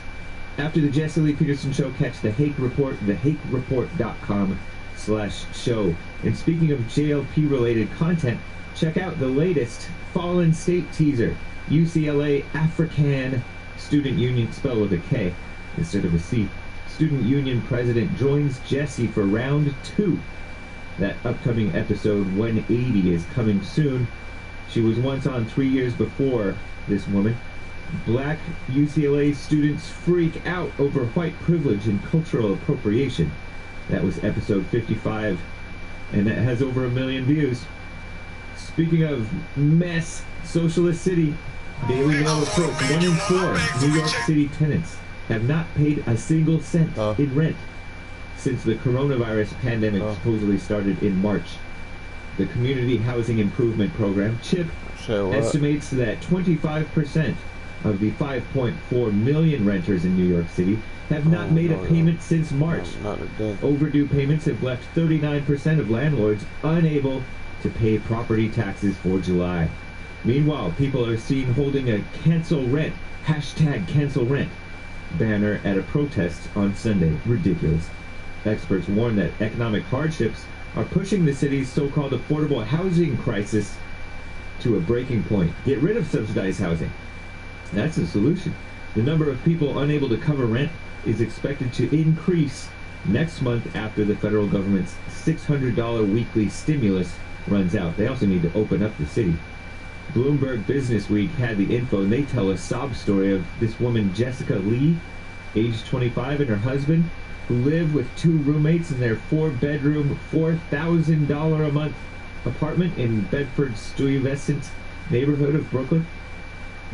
After the Jesse Lee Peterson Show, catch the Hake Report, thehakereport.com/show. And speaking of JLP-related content, check out the latest Fallen State teaser. UCLA African Student Union, spelled with a K instead of a C. Student Union President joins Jesse for round 2. That upcoming episode 180 is coming soon. She was once on 3 years before this woman. Black UCLA students freak out over white privilege and cultural appropriation. That was episode 55, and that has over 1 million views. Speaking of mess, Socialist City, Daily Mail reports 1 in 4 New York City tenants have not paid a single cent in rent since the coronavirus pandemic supposedly started in March. The Community Housing Improvement Program, CHIP, estimates that 25% of the 5.4 million renters in New York City have not made a payment since March. Overdue payments have left 39% of landlords unable to pay property taxes for July. Meanwhile, people are seen holding a cancel rent, #cancel rent, banner at a protest on Sunday. Ridiculous. Experts warn that economic hardships are pushing the city's so-called affordable housing crisis to a breaking point. Get rid of subsidized housing. That's the solution. The number of people unable to cover rent is expected to increase next month after the federal government's $600 weekly stimulus runs out. They also need to open up the city. Bloomberg Business Week had the info, and they tell a sob story of this woman, Jessica Lee, age 25, and her husband, who live with 2 roommates in their 4-bedroom, $4,000 a month apartment in Bedford Stuyvesant neighborhood of Brooklyn.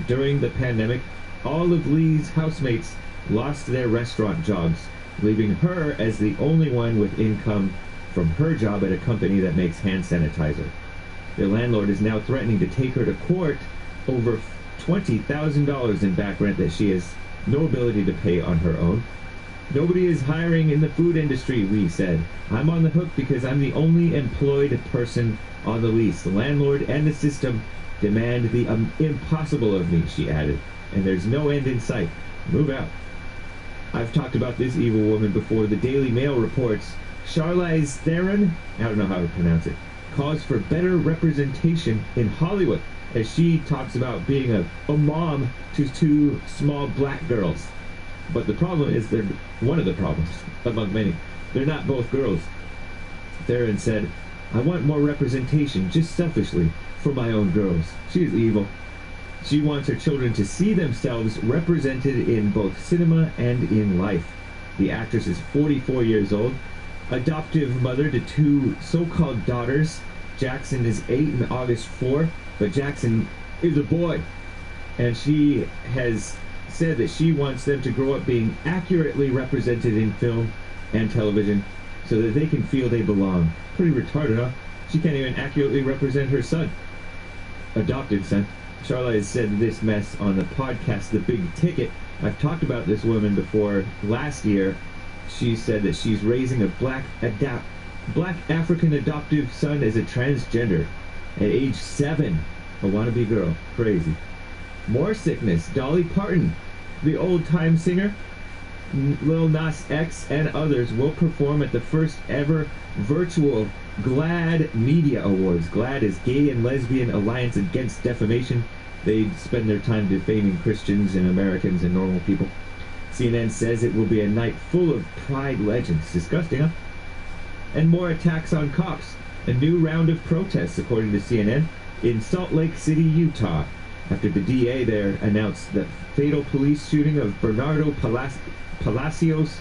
During the pandemic, all of Lee's housemates lost their restaurant jobs, leaving her as the only one with income from her job at a company that makes hand sanitizer. Their landlord is now threatening to take her to court over $20,000 in back rent that she has no ability to pay on her own. Nobody is hiring in the food industry, Lee said. I'm on the hook because I'm the only employed person on the lease. The landlord and the system demand the impossible of me, she added. And there's no end in sight. Move out. I've talked about this evil woman before. The Daily Mail reports Charlize Theron, I don't know how to pronounce it, calls for better representation in Hollywood as she talks about being a mom to 2 small black girls. But the problem is, they're one of the problems, among many. They're not both girls. Theron said, I want more representation, just selfishly, for my own girls. She is evil. She wants her children to see themselves represented in both cinema and in life. The actress is 44 years old, adoptive mother to 2 so-called daughters. Jackson is 8 and August 4, but Jackson is a boy. And she has said that she wants them to grow up being accurately represented in film and television so that they can feel they belong. Pretty retarded, huh? She can't even accurately represent her son. Adopted son. Charlize said this mess on the podcast The Big Ticket. I've talked about this woman before. Last year, she said that she's raising a black African adoptive son as a transgender at age 7. A wannabe girl. Crazy. More sickness. Dolly Parton, the old-time singer, Lil Nas X, and others will perform at the first ever virtual GLAAD Media Awards. GLAAD is Gay and Lesbian Alliance Against Defamation. They spend their time defaming Christians and Americans and normal people. CNN says it will be a night full of pride legends. Disgusting, huh? And more attacks on cops. A new round of protests, according to CNN, in Salt Lake City, Utah, after the DA there announced the fatal police shooting of Bernardo Palacios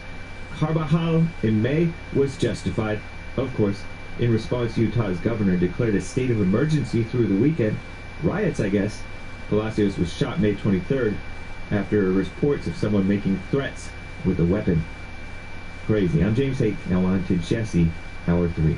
Carvajal in May was justified. Of course, in response, Utah's governor declared a state of emergency through the weekend. Riots, I guess. Palacios was shot May 23rd after reports of someone making threats with a weapon. Crazy. I'm James Hake. Now on to Jesse, Hour 3.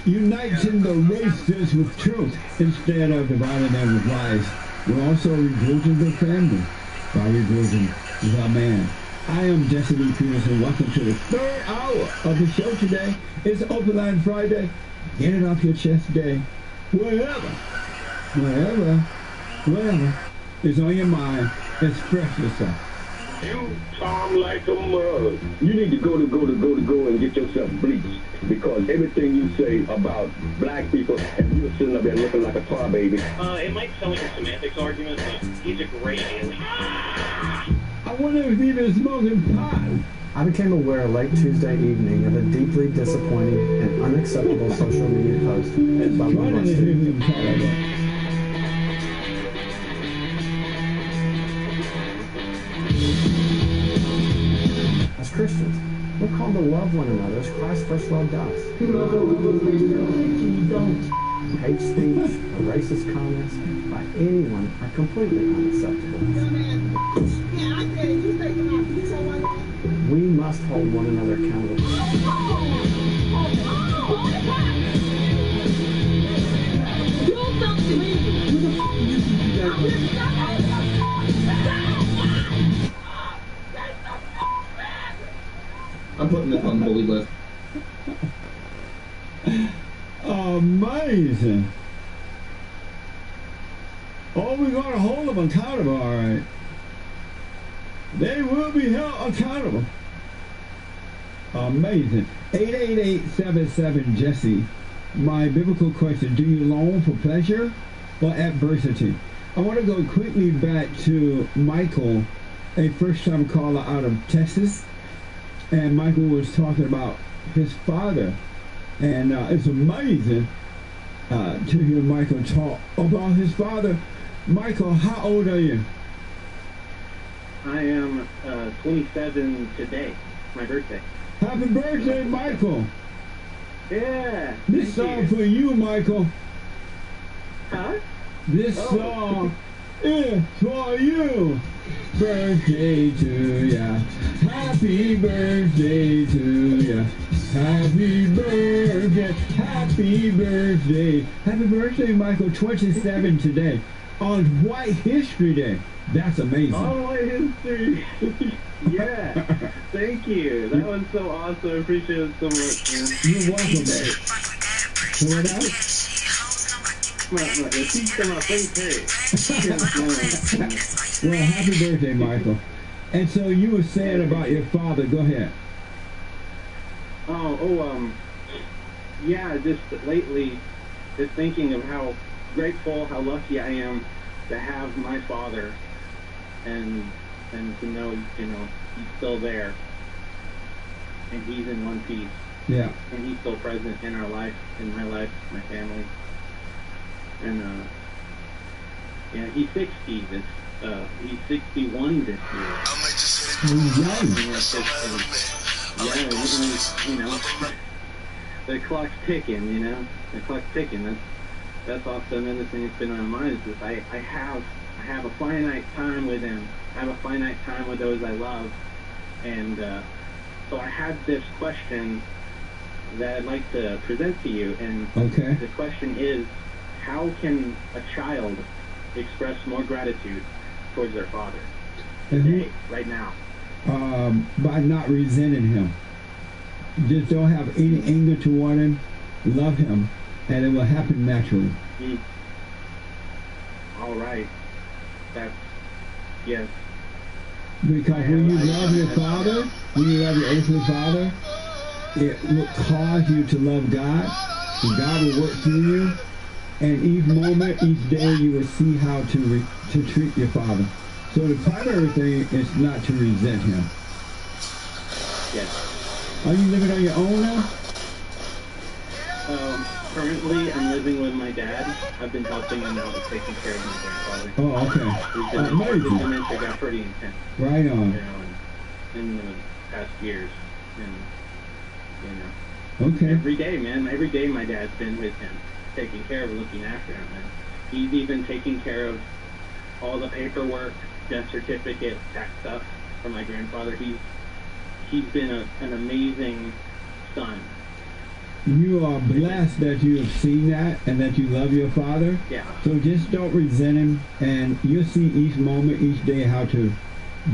Uniting the races with truth instead of dividing them with lies. We're also rebuilding the family by rebuilding the man. I am Jesse Lee Peterson. Welcome to the 3rd hour of the show today. It's Open Line Friday. Get it off your chest day. Wherever whatever is on your mind, express yourself. You calm like a mug. You need to go and get yourself bleached, because everything you say about black people, and you're sitting up there looking like a tar baby. It might sound like a semantics argument, but he's a great alien. I wonder if he's been smoking pot. I became aware late Tuesday evening of a deeply disappointing and unacceptable social media post by one of our students. As Christians, we're called to love one another as Christ first loved us. Hate speech or racist comments by anyone are completely unacceptable. We must hold one another accountable. I'm putting this on the bully list. Amazing. Oh, we're going to hold them accountable, all right. They will be held accountable. Amazing. 888-77-JESSE. My biblical question, do you long for pleasure or adversity? I want to go quickly back to Michael, a first-time caller out of Texas. And Michael was talking about his father. And it's amazing to hear Michael talk about his father. Michael, how old are you? I am 27 today, my birthday. Happy birthday, Michael. Yeah. This song for you, Michael. Huh? This song is for you. Birthday to ya. Happy birthday to ya. Happy birthday. Happy birthday. Happy birthday, Michael. 27 today. On White History Day. That's amazing. On White History. Yeah. Thank you. That was so awesome. I appreciate it so much, man. You're welcome, man. What else? Well, happy birthday, Michael. And so you were saying about your father. Go ahead. Yeah, just lately, just thinking of how grateful, how lucky I am to have my father, and to know, he's still there, and he's in one piece. Yeah. And he's still present in our life, in my life, my family. And yeah, he's 60 this. He's 61 this year. The clock's ticking, the clock's ticking. That's also another thing that's been on my mind, is that I have a finite time with him. I have a finite time with those I love. And so I had this question that I'd like to present to you. And okay. The question is, how can a child express more gratitude towards their father today, right now? By not resenting him. Just don't have any anger toward him. Love him, and it will happen naturally. All right. That's, yes. Because when you love your father, when you love your earthly father, it will cause you to love God, and God will work through you, and each moment, each day, you will see how to treat your father. So the primary thing is not to resent him. Yes. Are you living on your own now? Currently, I'm living with my dad. I've been helping him out with taking care of my grandfather. Oh, okay. His dementia got pretty intense. Right on. In the past years. And, okay. Every day, man. Every day my dad's been with him, taking care of him, looking after him. And he's even taking care of all the paperwork, death certificate, tax stuff for my grandfather. He's been an amazing son. You are blessed that you have seen that and that you love your father. Yeah. So just don't resent him, and you'll see each moment, each day, how to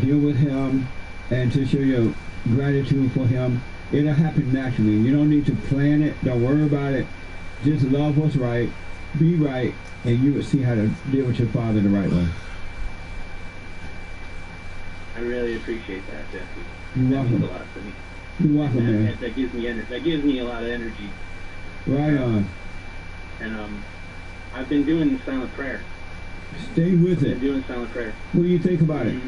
deal with him and to show your gratitude for him. It'll happen naturally. You don't need to plan it. Don't worry about it. Just love what's right be right, and you would see how to deal with your father the right way. I really appreciate that, Jesse. You're That welcome. means a lot to me. You're welcome, And man. that gives me that gives me a lot of energy. Right on. And I've been doing silent prayer. Stay with I've it. been doing silent prayer. What do you think about it?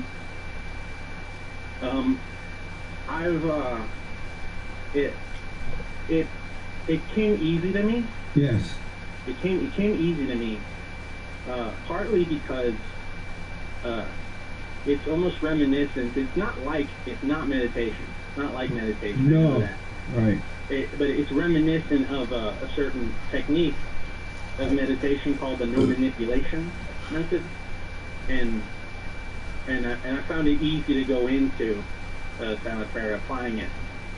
It came easy to me. Yes. It came easy to me. Partly because it's almost reminiscent. It's not meditation. It's not like meditation. I know No. that. Right. But it's reminiscent of a certain technique of meditation called the no manipulation method, and I found it easy to go into silent prayer, applying it.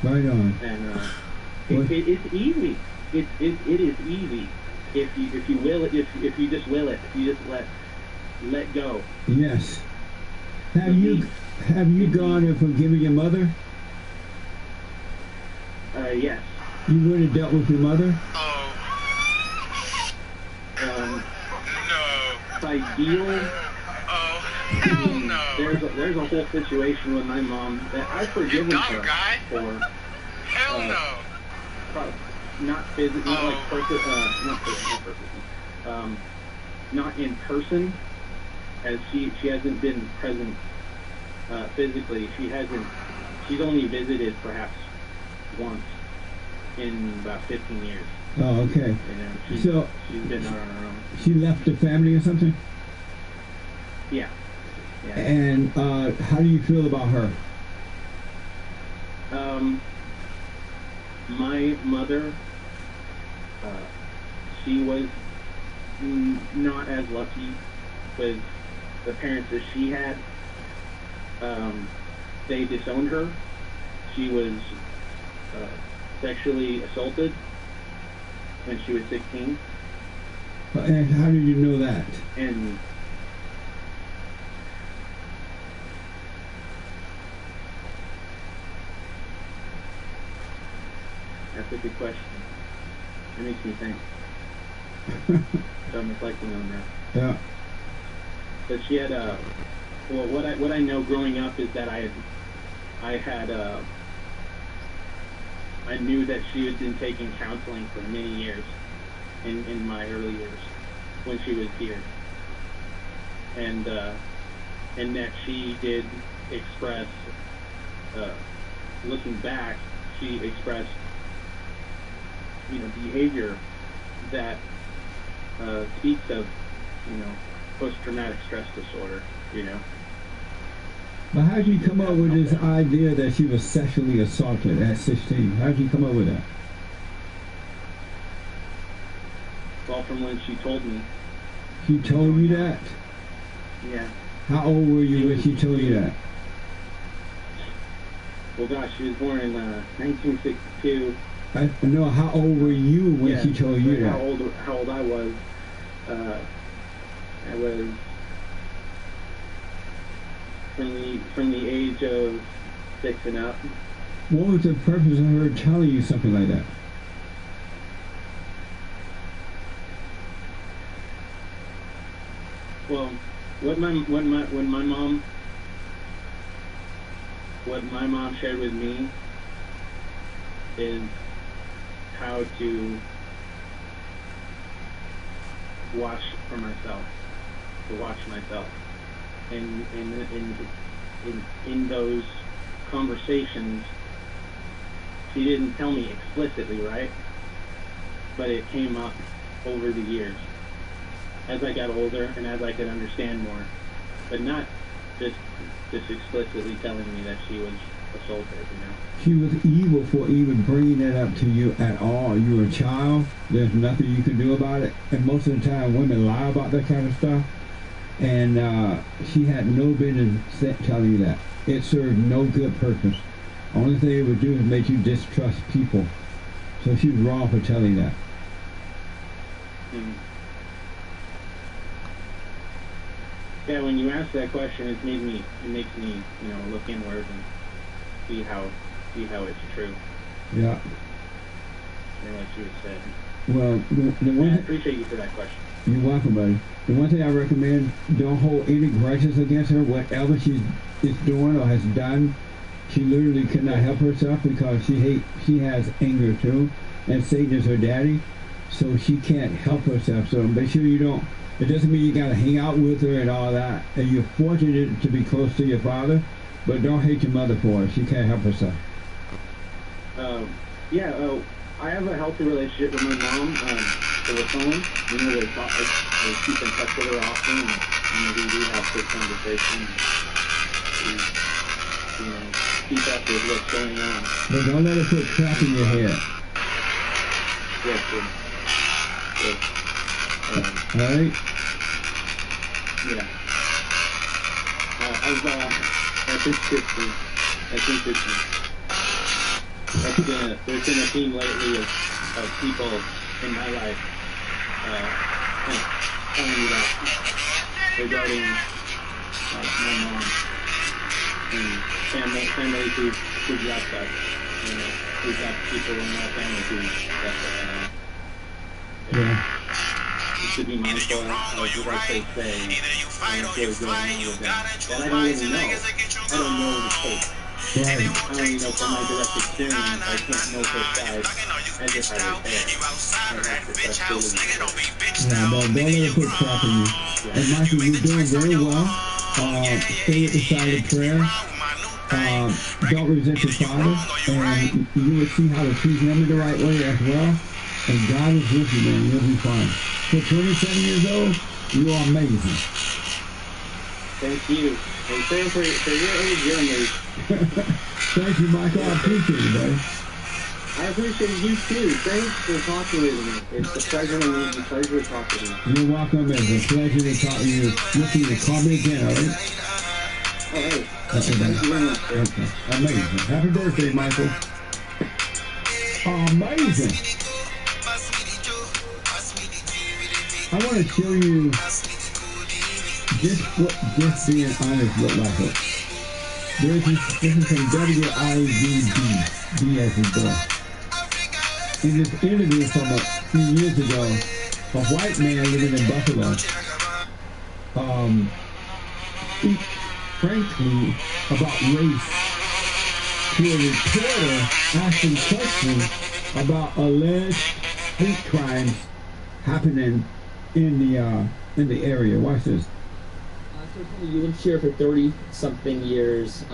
Right on. And it's easy. It is easy if you will it. If you just will it. If you just let go. Yes. Have you gone and forgiven your mother? Yes. You really dealt with your mother? By deal. Hell no. There's a whole situation with my mom that I've forgiven her for. Hell no. Not physically, not in person, as she hasn't been present physically. She's only visited perhaps once in about 15 years. Oh, okay. She's been on her own. She left the family or something? Yeah. And how do you feel about her? My mother, she was not as lucky with the parents that she had. They disowned her. She was sexually assaulted when she was 16. And how did you know that? And that's a good question. It makes me think. So I'm reflecting on that. Yeah. But she had well, what I know growing up is that I knew that she had been taking counseling for many years in my early years when she was here, and that she did express, looking back, she expressed, behavior that speaks of, post-traumatic stress disorder, But how did you come up with this idea that she was sexually assaulted at 16? How did you come up with that? Well, from when she told me. She told you that? Yeah. How old were you when she told you that? Well, gosh, she was born in 1962. No, how old were you when she told you that? How old I was? I was from the age of 6 and up. What was the purpose of her telling you something like that? Well, what my mom shared with me is how to watch for myself, to watch myself, and in those conversations, she didn't tell me explicitly, right? But it came up over the years as I got older and as I could understand more, but not just explicitly telling me that she was assaulted, She was evil for even bringing that up to you at all. You were a child. There's nothing you can do about it. And most of the time, women lie about that kind of stuff. And she had no business telling you that. It served no good purpose. Only thing it would do is make you distrust people. So she was wrong for telling that. Yeah, when you ask that question, it makes me, look inward and see how it's true. Yeah. And what you had said. Well, the one I appreciate you for that question. You're welcome, buddy. The one thing I recommend, don't hold any grudges against her. Whatever she is doing or has done, she literally cannot help herself because she has anger too, and Satan is her daddy, so she can't help herself. So make sure you don't. It doesn't mean you gotta hang out with her and all that. And you're fortunate to be close to your father, but don't hate your mother for her. She can't help herself. I have a healthy relationship with my mom over the phone. We keep in touch with her often, and we do have good conversations. We keep up with what's going on. But don't let her put crap in your head. Yes, sir. Yes. Alright? Yeah. There's been a theme lately of people in my life telling me that regarding my mom and family who've left us. We've got people in our family who left us. Yeah. You should be mindful of what I say and what's really going on with them. And I don't even know. I don't know the case. Right. I don't even know from my direct experience. I can't know for a fact. I just have it there. Yeah, but don't let her put crap in you. And Michael, you're doing very well. Stay with the silent prayer. Don't resent your father. And you will see how to treat him in the right way as well. And God is with you, man. You'll be fine. For 27 years old, you are amazing. Thank you. And same for your age, young age. Thank you, Michael. I appreciate it, buddy. I appreciate you too. Thanks for talking with me. It's a pleasure to meet you. Pleasure to talk with you. You're welcome. It's a pleasure to talk to you. Listen, to call me again, all right? All right. Thank you very much. Okay. Amazing. Happy birthday, Michael. Amazing. I want to show you just what just being honest look like. This is from WIVB, B as in boy. In this interview from a few years ago, a white man living in Buffalo, speaks frankly about race to a reporter asking questions about alleged hate crimes happening in the area. Watch this. You lived here for 30-something years.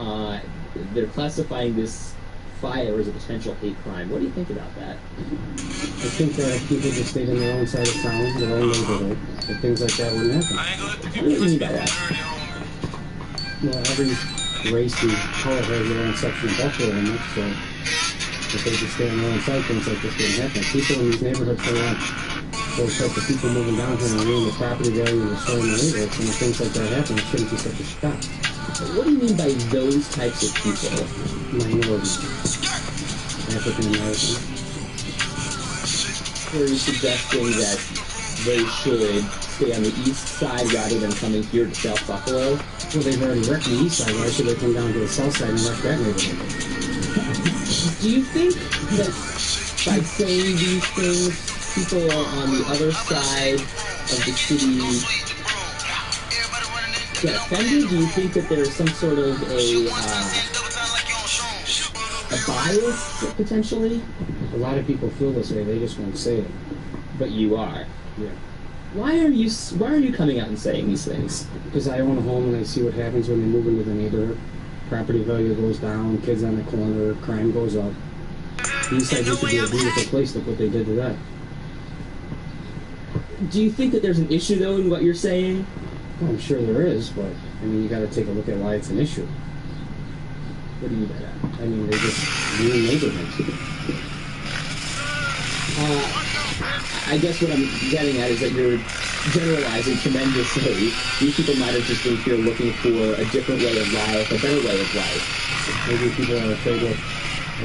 They're classifying this fire as a potential hate crime. What do you think about that? I think that if people just stayed in their own side of town, their own neighborhood, that things like that wouldn't happen. What do you mean by that? Well, every race and color has their own section of Buffalo in it, so if they just stay on their own side, things like this wouldn't happen. People in these neighborhoods don't want those types of people moving down here and ruin the property value and destroying the neighborhoods, and when things like that happen, it shouldn't be such a shock. What do you mean by those types of people? Minorities. African Americans. Are you suggesting that they should stay on the east side rather than coming here to South Buffalo? Well, they've already wrecked the east side. Why should they come down to the south side and wreck that neighborhood? Do you think that by saying these things, people on the other side of the city get offended? Do you think that there's some sort of a bias, potentially? A lot of people feel this way, they just won't say it. But you are. Yeah. Why are you coming out and saying these things? Because I own a home and I see what happens when they move into the neighborhood. Property value goes down, kids on the corner, crime goes up. The east side used to be a beautiful place. Look what they did to that. Do you think that there's an issue, though, in what you're saying? Well, I'm sure there is, but, I mean, you got to take a look at why it's an issue. What do you mean by that? I mean, they just ruin neighborhoods. I guess what I'm getting at is that you're generalizing tremendously. These people might have just been here looking for a different way of life, a better way of life. Maybe people are afraid that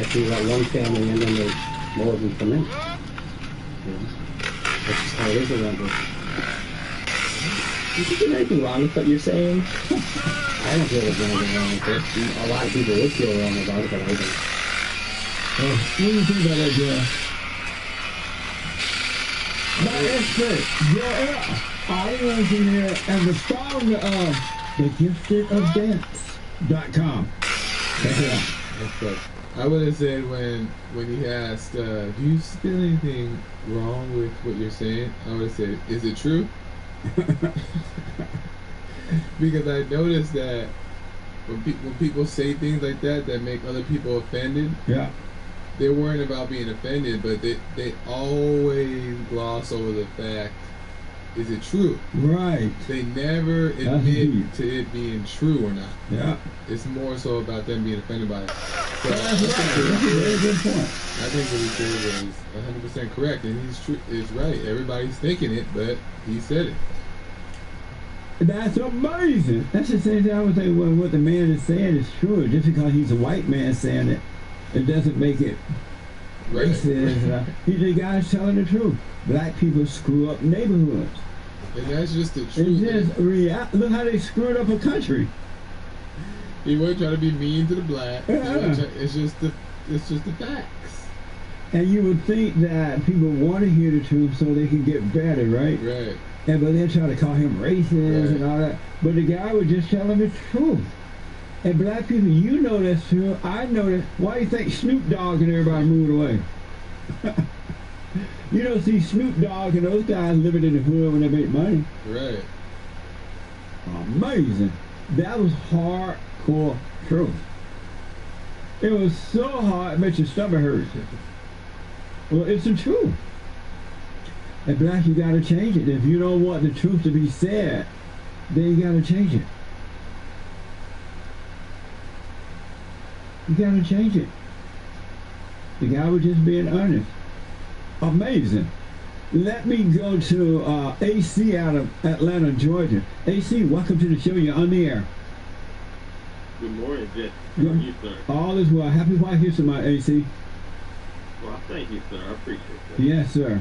if you got one family and then more of them come in. You know? That's just how it is around here. Do you think there's anything wrong with what you're saying? I don't feel there's anything wrong with it. A lot of people would feel wrong about it, but I don't. What do you think about that, Joe? My expert, Joel, I was in here and the founder of thegiftedofdance.com. Check it out. That's good. I would have said when he asked, do you feel anything wrong with what you're saying? I would have said, is it true? Because I noticed that when people say things like that make other people offended, yeah, they're worrying about being offended, but they always gloss over the fact, is it true? Right. They never admit to it being true or not. Yeah. It's more so about them being offended by it. So that's right. That's a very good point. I think what he said was 100% correct, and he's right. Everybody's thinking it, but he said it. That's amazing. That's the same thing I would say. Well, what the man is saying is true. Just because he's a white man saying it, it doesn't make it racist. Right. The guy's telling the truth. Black people screw up neighborhoods. And that's just the truth. It's just look how they screwed up a country. He wasn't trying to be mean to the black. Yeah. It's just the facts. And you would think that people want to hear the truth so they can get better, right? Right. And but they're trying to call him racist and all that. But the guy was just telling the truth. And black people, you know that's true. I know that. Why do you think Snoop Dogg and everybody moved away? You don't see Snoop Dogg and those guys living in the hood when they make money. Right. Amazing. That was hardcore truth. It was so hard it makes your stomach hurt. Well, it's the truth. And black, you gotta change it. If you don't want the truth to be said, then you gotta change it. You gotta change it. The guy was just being honest. Amazing. Let me go to AC out of Atlanta, Georgia. AC, welcome to the show. You're on the air. Good morning, Jesse. How are you, sir? All is well. Happy White History Month, AC. Well, thank you, sir. I appreciate that. Yes, sir.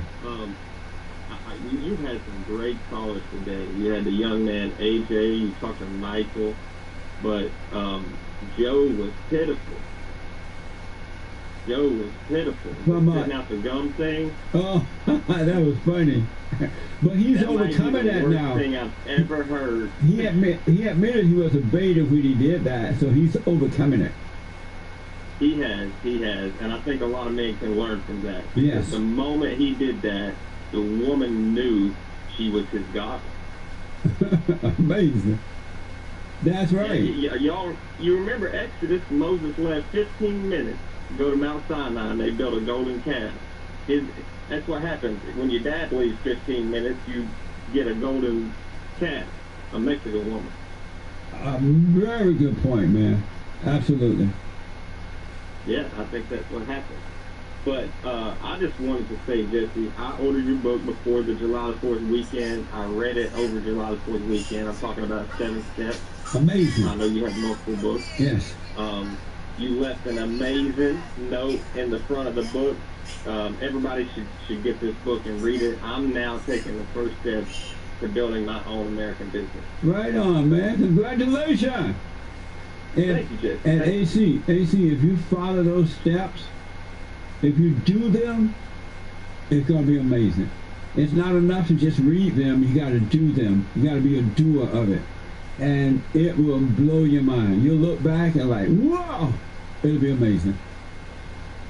You had some great callers today. You had the young man, AJ. You talked to Michael. But Joe was pitiful. Joe was pitiful. Sitting out the gum thing. Oh, that was funny. But he's that overcoming that now. That might be the worst thing I've ever heard. He admitted he was a beta when he did that, so he's overcoming it. He has, and I think a lot of men can learn from that. Yes. The moment he did that, the woman knew she was his God. Amazing. That's right. Y'all, you remember Exodus? Moses left 15 minutes to go to Mount Sinai, and they built a golden calf. That's what happens. When your dad leaves 15 minutes, you get a golden calf, a Mexican woman. A very good point, man. Absolutely. Yeah, I think that's what happened. But I just wanted to say, Jesse, I ordered your book before the July 4th weekend. I read it over July 4th weekend. I'm talking about 7 Steps. Amazing. I know you have multiple books. Yes. You left an amazing note in the front of the book. Everybody should get this book and read it. I'm now taking the first steps to building my own American business. Right on, man. Congratulations. Thank you, Jesse. And AC, if you follow those steps, if you do them, it's going to be amazing. It's not enough to just read them. You got to do them. You got to be a doer of it. And it will blow your mind. You'll look back and like, whoa, it'll be amazing.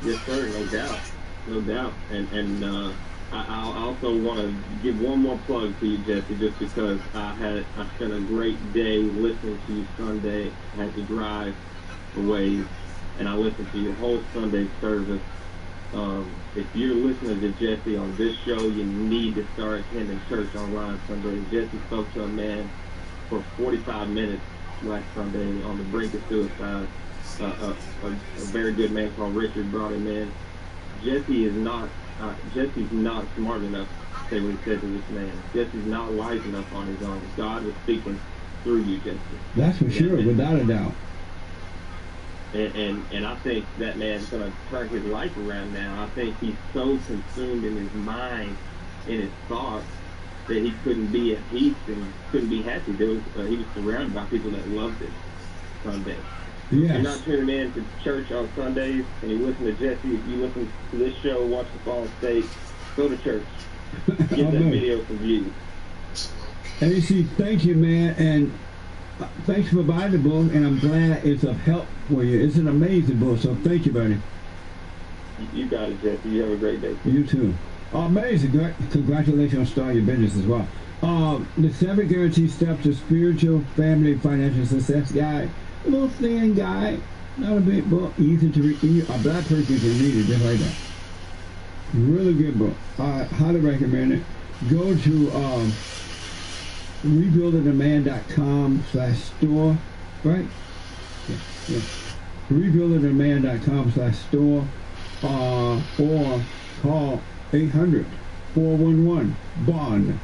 Yes, sir, no doubt. No doubt. And I also want to give one more plug to you, Jesse, just because I spent a great day listening to you Sunday. I had to drive away, and I listened to your whole Sunday service. If you're listening to Jesse on this show, you need to start attending church online Sunday. Jesse spoke to a man for 45 minutes last Sunday on the brink of suicide. A very good man called Richard brought him in. Jesse's not smart enough to say what he said to this man. Jesse's not wise enough on his own. God was speaking through you, Jesse. That's for sure, without a doubt. And I think that man's going to turn his life around now. I think he's so consumed in his mind, in his thoughts, that he couldn't be at peace and couldn't be happy. He was surrounded by people that loved him Sunday. Yes. If you're not tuning in to church on Sundays and you listen to Jesse, if you listen to this show, watch the Fallen State, go to church. get that video some views. AC, thank you, man, and thanks for buying the book, and I'm glad it's of help for you. It's an amazing book, so thank you, buddy. You got it, Jesse. You have a great day. You too. Amazing. Congratulations on starting your business as well. The 7 Guaranteed Steps to Spiritual, Family, Financial Success Guide. A little thin guide, not a big book, easy to read. A black person can read it just like that. Really good book. I highly recommend it. Go to rebuildingaman.com/store, right? Yeah. rebuildingaman.com/store, or call 800-411-BOND.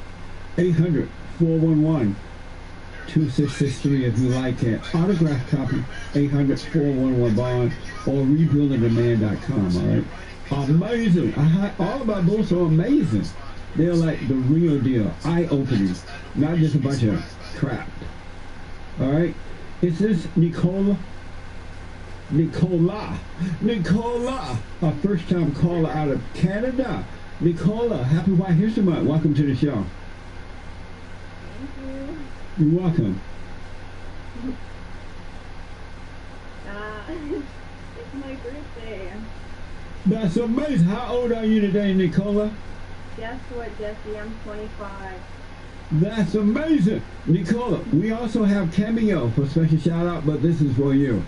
800-411-2663 if you like it. Autograph copy, 800-411-BOND, or rebuildingaman.com, all right? Amazing. All of my books are amazing. They're like the real deal, eye-opening, not just a bunch of crap. All right? Is this Nicola, a first-time caller out of Canada. Nicola, happy White History Month. Welcome to the show. Thank you. You're welcome. It's my birthday. That's amazing. How old are you today, Nicola? Guess what, Jesse? I'm 25. That's amazing. Nicola, we also have Cameo for special shout out, but this is for you.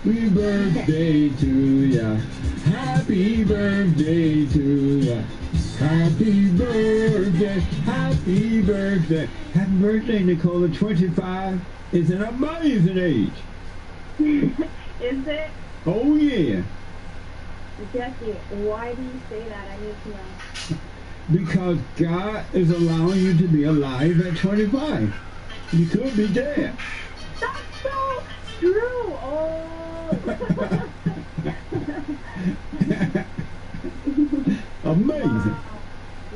Happy birthday to ya. Happy birthday to ya. Happy birthday. Happy birthday. Happy birthday, Nicola. 25 is an amazing age. Is it? Oh, yeah. Jesse, why do you say that? I need to know. Because God is allowing you to be alive at 25. You could be dead. That's so true. Oh. Amazing. Wow.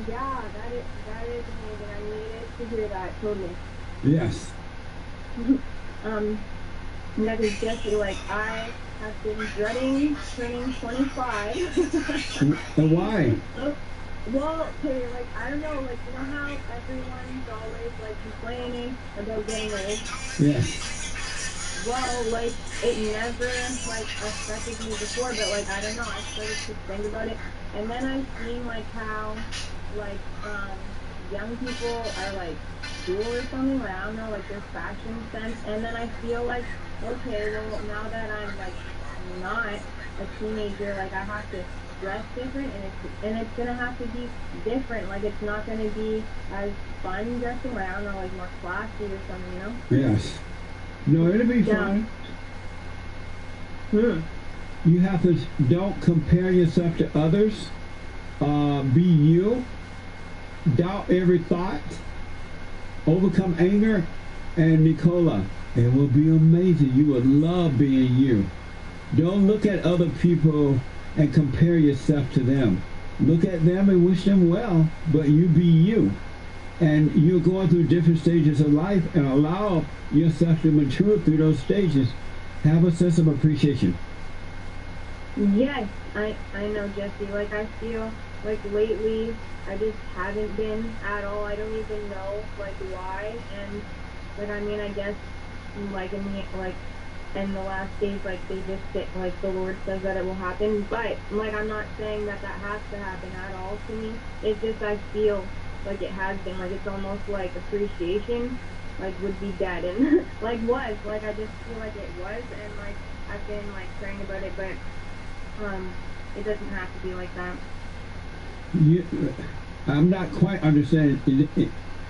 Yeah, that is amazing. I needed to hear that totally. Yes. That is Jesse, like I have been dreading turning 25. And why? Well, okay, like, I don't know, like, you know how everyone's always, like, complaining about getting old? Yes. Well, like, it never, like, affected me before, but, like, I don't know, I started to think about it, and then I've seen, like, how, like, young people are, like, cool or something, like, I don't know, like, their fashion sense, and then I feel like, okay, well, now that I'm, like, not a teenager, like, I have to dress different, and it's gonna have to be different. Like, it's not gonna be as fun dressing, like, I don't know, like more classy or something, you know? Yes. No, it'll be fun. You have to, don't compare yourself to others. Be you. Doubt every thought. Overcome anger. And Nicola, it will be amazing. You will love being you. Don't look at other people and compare yourself to them. Look at them and wish them well, but you be you. And you're going through different stages of life, and allow yourself to mature through those stages. Have a sense of appreciation. Yes, I know, Jesse. Like, I feel like lately I just haven't been at all. I don't even know, like, why. And, like, I mean, I guess, like, in the last days, like, they just get, like, the Lord says that it will happen, but, like, I'm not saying that has to happen at all to me. It's just I feel like it has been, like, it's almost like appreciation, like, would be dead, and, like, was, like, I just feel like it was, and, like, I've been, like, praying about it, but, it doesn't have to be like that. I'm not quite understanding.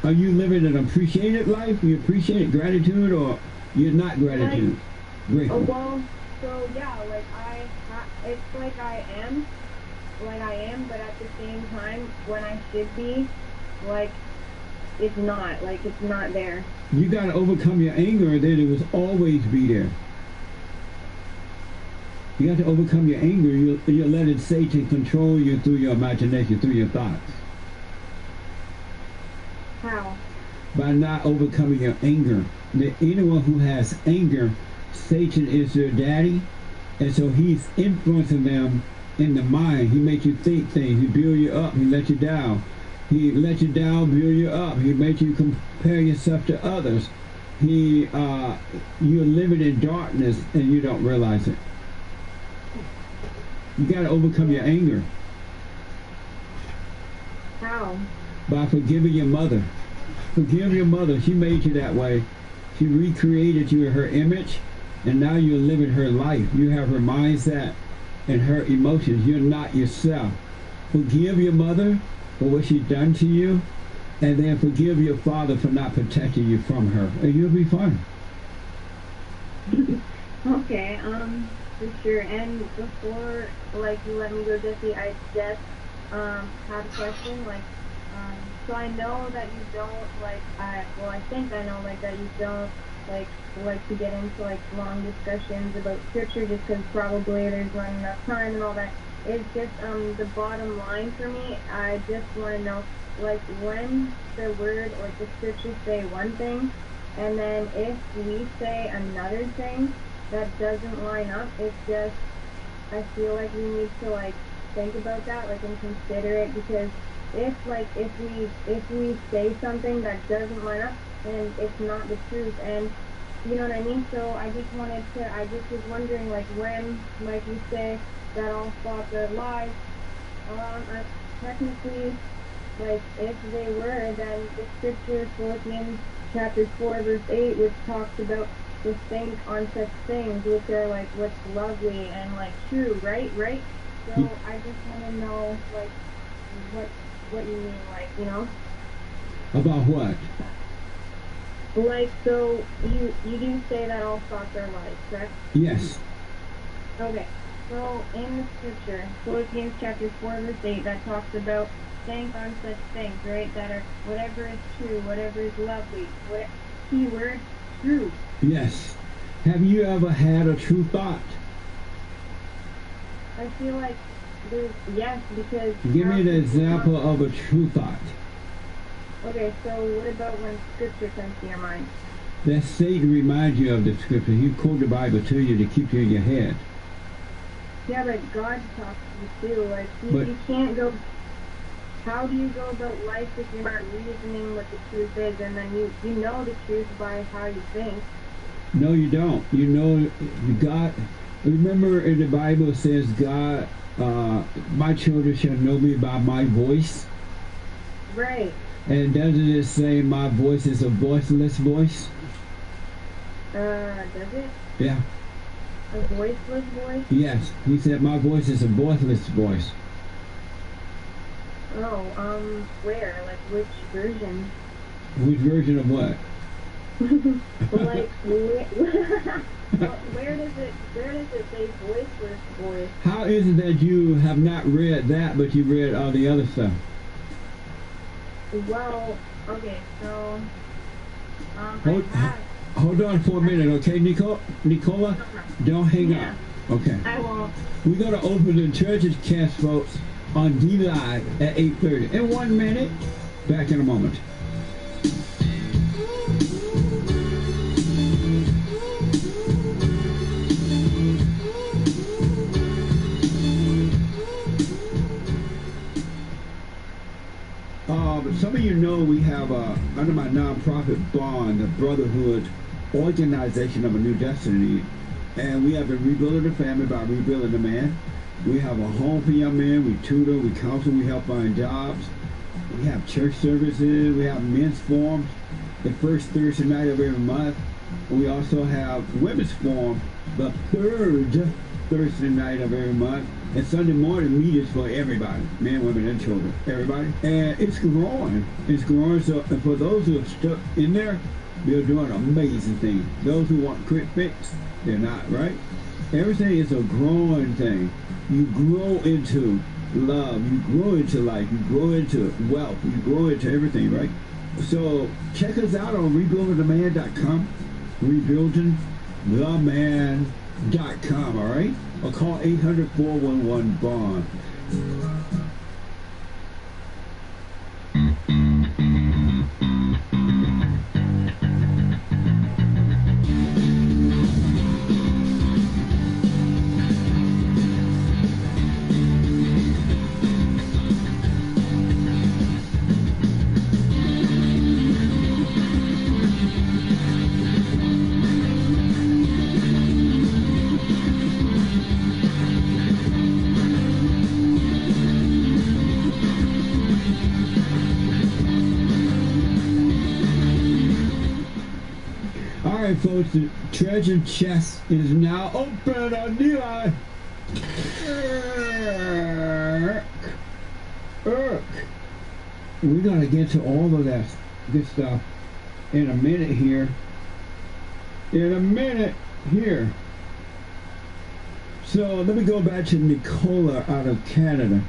Are you living an appreciated life? You appreciate gratitude, or you're not gratitude? Oh, well, so yeah, like it's like I am, but at the same time, when I should be, like, it's not there. You got to overcome your anger, and then it will always be there. You got to overcome your anger. You're letting Satan control you through your imagination, through your thoughts. How? By not overcoming your anger. Anyone who has anger, Satan is their daddy, and so he's influencing them in the mind. He makes you think things. He builds you up. He lets you down. He let you down, build you up. He made you compare yourself to others. You're living in darkness and you don't realize it. You got to overcome your anger. How? By forgiving your mother. Forgive your mother. She made you that way. She recreated you in her image, and now you're living her life. You have her mindset and her emotions. You're not yourself. Forgive your mother for what she's done to you, and then forgive your father for not protecting you from her, and you'll be fine. Okay, for sure. And before, like, you let me go, Jesse, I just have a question. Like, so I know that you don't, like, I think I know, like, that you don't, like to get into, like, long discussions about scripture just because probably there's not enough time and all that. It's just, the bottom line for me, I just want to know, like, when the word or the scriptures say one thing, and then if we say another thing that doesn't line up, it's just, I feel like we need to, like, think about that, like, and consider it, because if we say something that doesn't line up, then it's not the truth, and you know what I mean? So I just was wondering, like, when, like you say, that all thoughts are lies, technically, like, if they were, then the scripture, Philippians chapter 4, verse 8, which talks about to think on such things, which are, like, what's lovely and, like, true, right? So I just want to know, like, what you mean, like, you know? About what? Like, so you do say that all thoughts are lies, correct? Yes. Okay. So in the scripture, Philippians chapter 4, verse 8, that talks about think on such things, right? That are whatever is true, whatever is lovely, keyword, true. Yes. Have you ever had a true thought? I feel like yes, because... Give me an example of a true thought. Okay, so what about when scripture comes to your mind? That Satan reminds you of the scripture. He quote the Bible to you to keep you in your head. Yeah, but God talks to you too. Like, you can't go... How do you go about life if you're not reasoning what the truth is, and then you know the truth by how you think? No, you don't. You know, God... Remember in the Bible it says, God, my children shall know me by my voice. Right. And doesn't it say my voice is a voiceless voice? Does it? Yeah. A voiceless voice? Yes. He said my voice is a voiceless voice. Oh, where? Like, which version? Which version of what? Like, where does it say voiceless voice? How is it that you have not read that, but you read all the other stuff? Well, okay, so hold on for a minute, okay, Nicola? Don't hang up. Okay. I won't. We're gonna open the church's cast, folks, on D Live at 8:30. In 1 minute, back in a moment. Some of you know we have, under my nonprofit Bond, the Brotherhood Organization of a New Destiny, and we have been rebuilding the family by rebuilding the man. We have a home for young men. We tutor, we counsel, we help find jobs. We have church services. We have men's forums the first Thursday night of every month. We also have women's forum the third Thursday night of every month. And Sunday morning meetings for everybody, men, women, and children, everybody. And it's growing. It's growing. So, and for those who are stuck in there, they're doing amazing things. Those who want quick fix, they're not, right? Everything is a growing thing. You grow into love. You grow into life. You grow into wealth. You grow into everything, right? So check us out on rebuildingtheman.com. Rebuildingtheman.com, all right? Or call 800-411-BOND. folks, the treasure chest is now open on Eli. We're going to get to all of that good stuff in a minute here. So let me go back to Nicola out of Canada.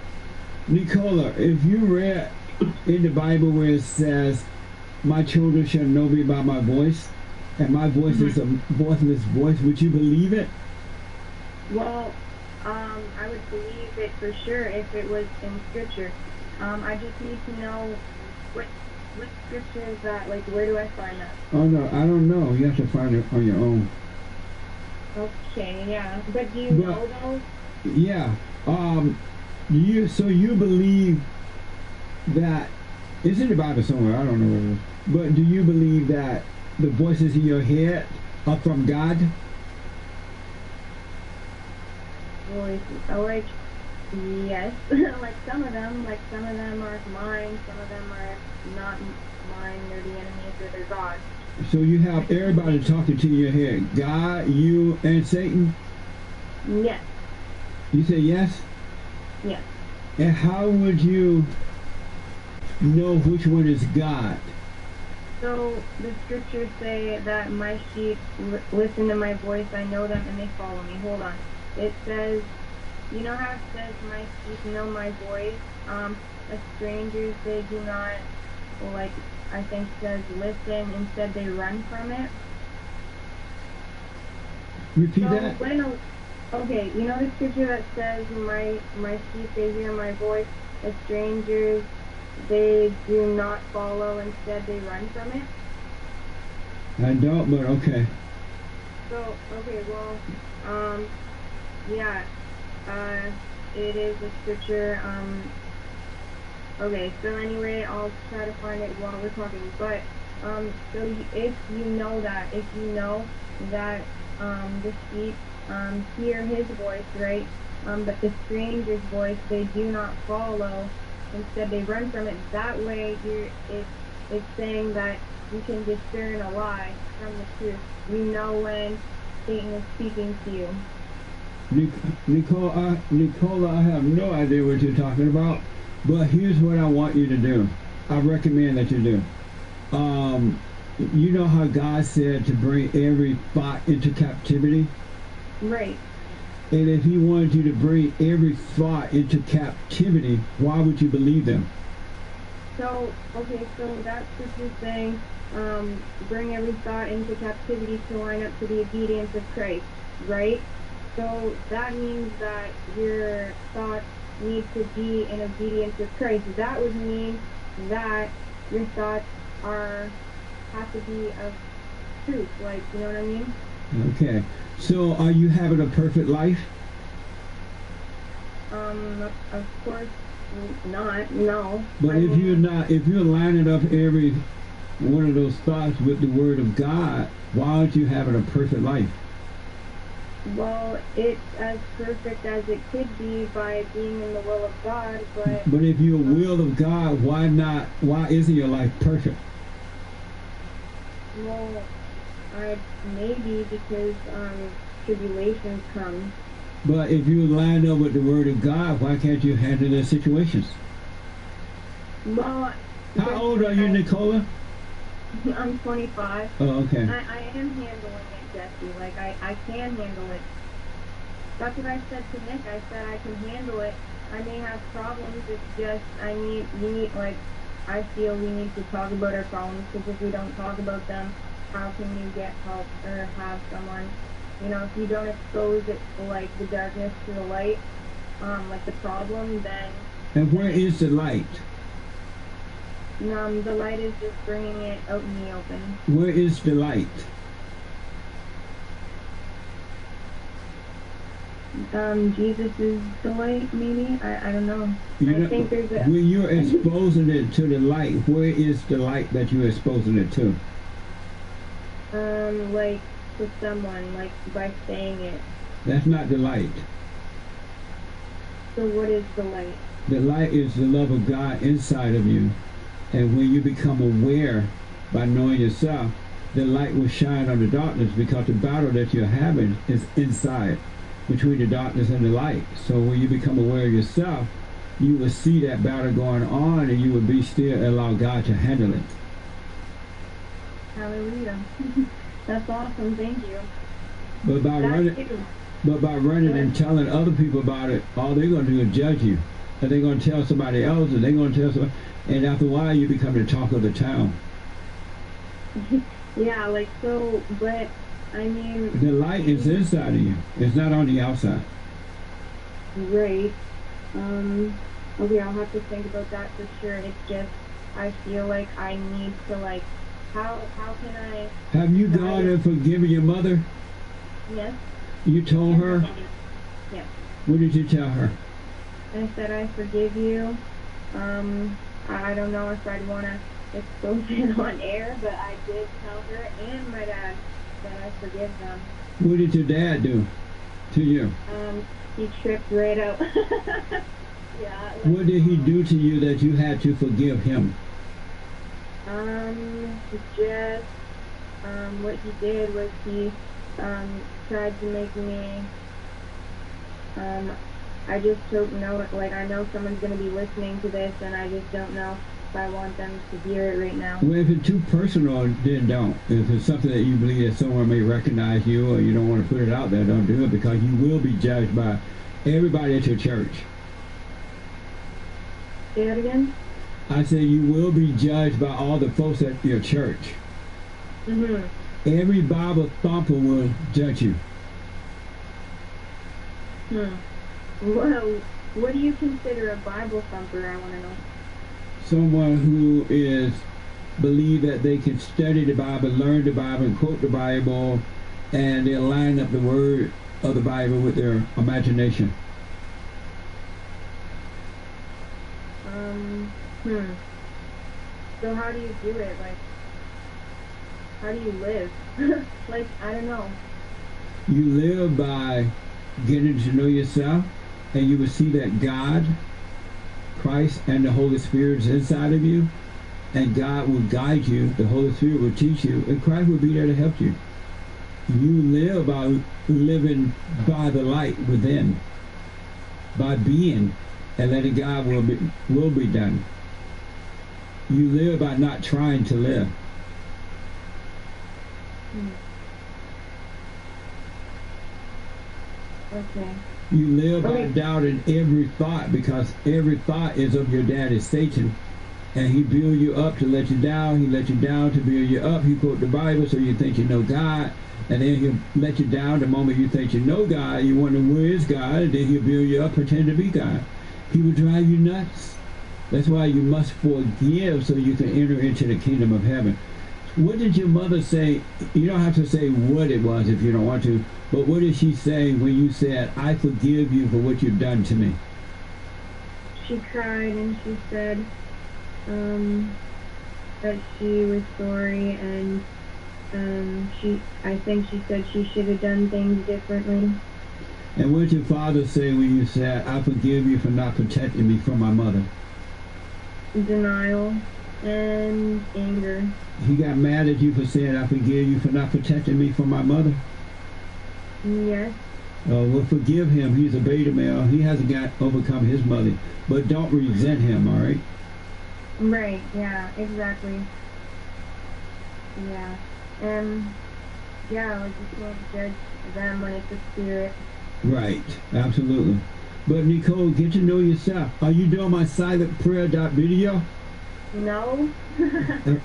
Nicola, if you read in the Bible where it says, my children shall know me by my voice, and my voice is a voiceless voice, would you believe it? Well, I would believe it for sure if it was in scripture. I just need to know what scripture is that, like, where do I find that? Oh no, I don't know. You have to find it on your own. Okay, yeah. But do you know those? Yeah. So you believe that it's in the Bible somewhere, I don't know where it is. But do you believe that the voices in your head are from God? Like, yes. like some of them are mine, some of them are not mine, they're the enemies or they're God. So you have everybody talking to your head, God, you, and Satan? Yes. You say yes? Yes. And how would you know which one is God? So the scriptures say that my sheep listen to my voice, I know them, and they follow me. Hold on. It says, you know how it says my sheep know my voice? As strangers, they do not, like, I think it says listen, instead they run from it. Repeat that? Okay, you know the scripture that says my sheep, they hear my voice, as strangers, they do not follow, instead they run from it? I don't, but okay. So, okay, well, yeah, it is a scripture, okay, so anyway, I'll try to find it while we're talking, but, so if you know that the sheep, hear his voice, right, but the stranger's voice, they do not follow, instead they run from it, that way it's saying that you can discern a lie from the truth. You know when Satan is speaking to you. Nicola, I have no idea what you're talking about, but here's what I want you to do. I recommend that you do. You know how God said to bring every thought into captivity? Right. And if he wanted you to bring every thought into captivity, why would you believe them? So, okay, so that's what you're saying, bring every thought into captivity to line up to the obedience of Christ, right? So that means that your thoughts need to be in obedience of Christ. That would mean that your thoughts have to be of truth, like, you know what I mean? Okay. So are you having a perfect life? Of course not, no. But if you're lining up every one of those thoughts with the word of God, why aren't you having a perfect life? Well, it's as perfect as it could be by being in the will of God, but if you're will of God, why isn't your life perfect? Well, maybe because tribulations come. But if you line up with the word of God, why can't you handle the situations? Well, how old are you, Nicola? I'm 25. Oh, okay. I am handling it, Jesse. Like, I can handle it. That's what I said to Nick. I said I can handle it. I may have problems. It's just, I feel we need to talk about our problems, because if we don't talk about them, how can you get help or have someone, if you don't expose it, like, the darkness to the light, like the problem, then... And where is the light? The light is just bringing it out in the open. Where is the light? Jesus is the light, maybe? I don't know. I think there's a... When you're exposing it to the light, where is the light that you're exposing it to? Like, to someone, like, by saying it. That's not the light. So what is the light? The light is the love of God inside of you. And when you become aware by knowing yourself, the light will shine on the darkness, because the battle that you're having is inside, between the darkness and the light. So when you become aware of yourself, you will see that battle going on, and you will be still and allow God to handle it. Hallelujah. That's awesome. Thank you. But by running and telling other people about it, all they're going to do is judge you. And they're going to tell somebody else, and they're going to tell somebody, and after a while you become the talk of the town. Yeah, like, so, but, I mean... The light is inside of you. It's not on the outside. Right. Okay, I'll have to think about that for sure. It's just, I feel like I need to, like, how can I... Have you gone and forgiven your mother? Yes. You told her? Yes. What did you tell her? I said I forgive you. I don't know if I'd want to expose it on air, but I did tell her and my dad that I forgive them. What did your dad do to you? He tripped right out. Yeah. What did he do to you that you had to forgive him? Just, what he did was he, tried to make me, I just don't know, like, I know someone's going to be listening to this, and I just don't know if I want them to hear it right now. Well, if it's too personal, then don't. If it's something that you believe that someone may recognize you, or you don't want to put it out there, don't do it, because you will be judged by everybody at your church. Say that again? I say you will be judged by all the folks at your church. Mm-hmm. Every Bible thumper will judge you. Well, what do you consider a Bible thumper, I want to know? Someone who is believe that they can study the Bible, learn the Bible, and quote the Bible, and they'll line up the word of the Bible with their imagination. So how do you do it? Like, how do you live? Like, I don't know. You live by getting to know yourself, and you will see that God, Christ, and the Holy Spirit is inside of you, and God will guide you, the Holy Spirit will teach you, and Christ will be there to help you. You live by living by the light within, by being, and letting God will be done. You live by not trying to live. Okay. You live by doubting every thought, because every thought is of your daddy, Satan. And he build you up to let you down. He let you down to build you up. He quote the Bible so you think you know God. And then he'll let you down the moment you think you know God. You wonder, where is God? And then he'll build you up, pretend to be God. He will drive you nuts. That's why you must forgive so you can enter into the kingdom of heaven. What did your mother say? You don't have to say what it was if you don't want to, but what did she say when you said, I forgive you for what you've done to me? She cried and she said that she was sorry, and I think she said she should have done things differently. And what did your father say when you said, I forgive you for not protecting me from my mother? Denial and anger. He got mad at you for saying, I forgive you for not protecting me from my mother? Yes. Well, forgive him. He's a beta male. He hasn't overcome his mother. But don't resent him, all right? Right, yeah, exactly. Yeah. And, yeah, like, you can't judge them when it's a spirit. Right, absolutely. But Nicole, get to know yourself. Are you doing my silent prayer video? No.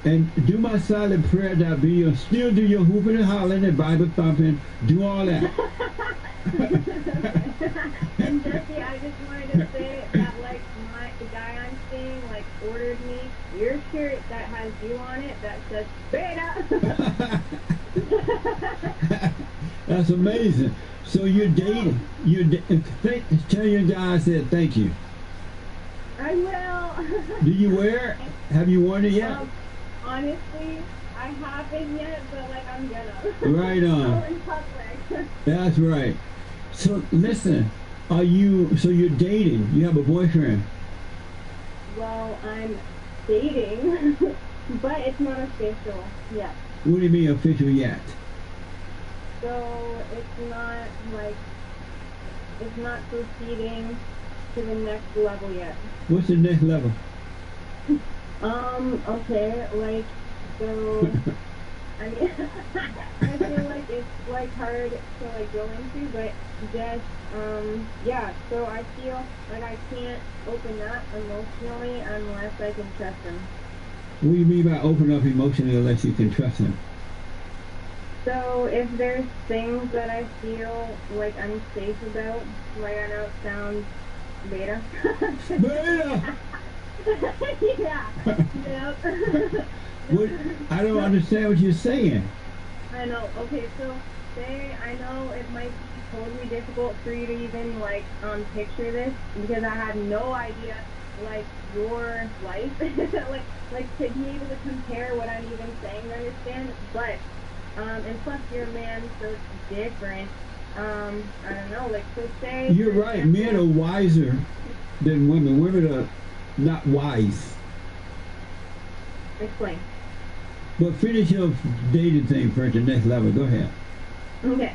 And do my silent prayer video. Still do your hooping and hollering and Bible thumping. Do all that. And Jesse, I just wanted to say that, like, the guy I'm seeing, like, ordered me your shirt that has you on it that says beta. That's amazing. So you're dating. Tell your guy I said thank you. I will. Do you wear it? Have you worn it yet? Honestly, I haven't yet, but like I'm gonna. Right on. In public. That's right. So listen, so you're dating? You have a boyfriend? Well, I'm dating, but it's not official yet. What do you mean official yet? So it's not like, it's not proceeding to the next level yet. What's the next level? Okay, like, so, I mean, I feel like it's, like, hard to, like, go into, but just, yeah, so I feel like I can't open up emotionally unless I can trust him. What do you mean by open up emotionally unless you can trust him? So if there's things that I feel, like, unsafe about, like, I know it sounds beta. Beta! Yeah. Yep. What? I don't understand what you're saying. I know. Okay, so say I know it might be totally difficult for you to even like picture this because I had no idea like your life, like to be able to compare what I'm even saying to understand. But and plus you're a man, so it's different. I don't know. Like so say. You're right. Men are wiser than women. Women are not wise. Explain. But finish your dating thing first, the next level. Go ahead. Okay.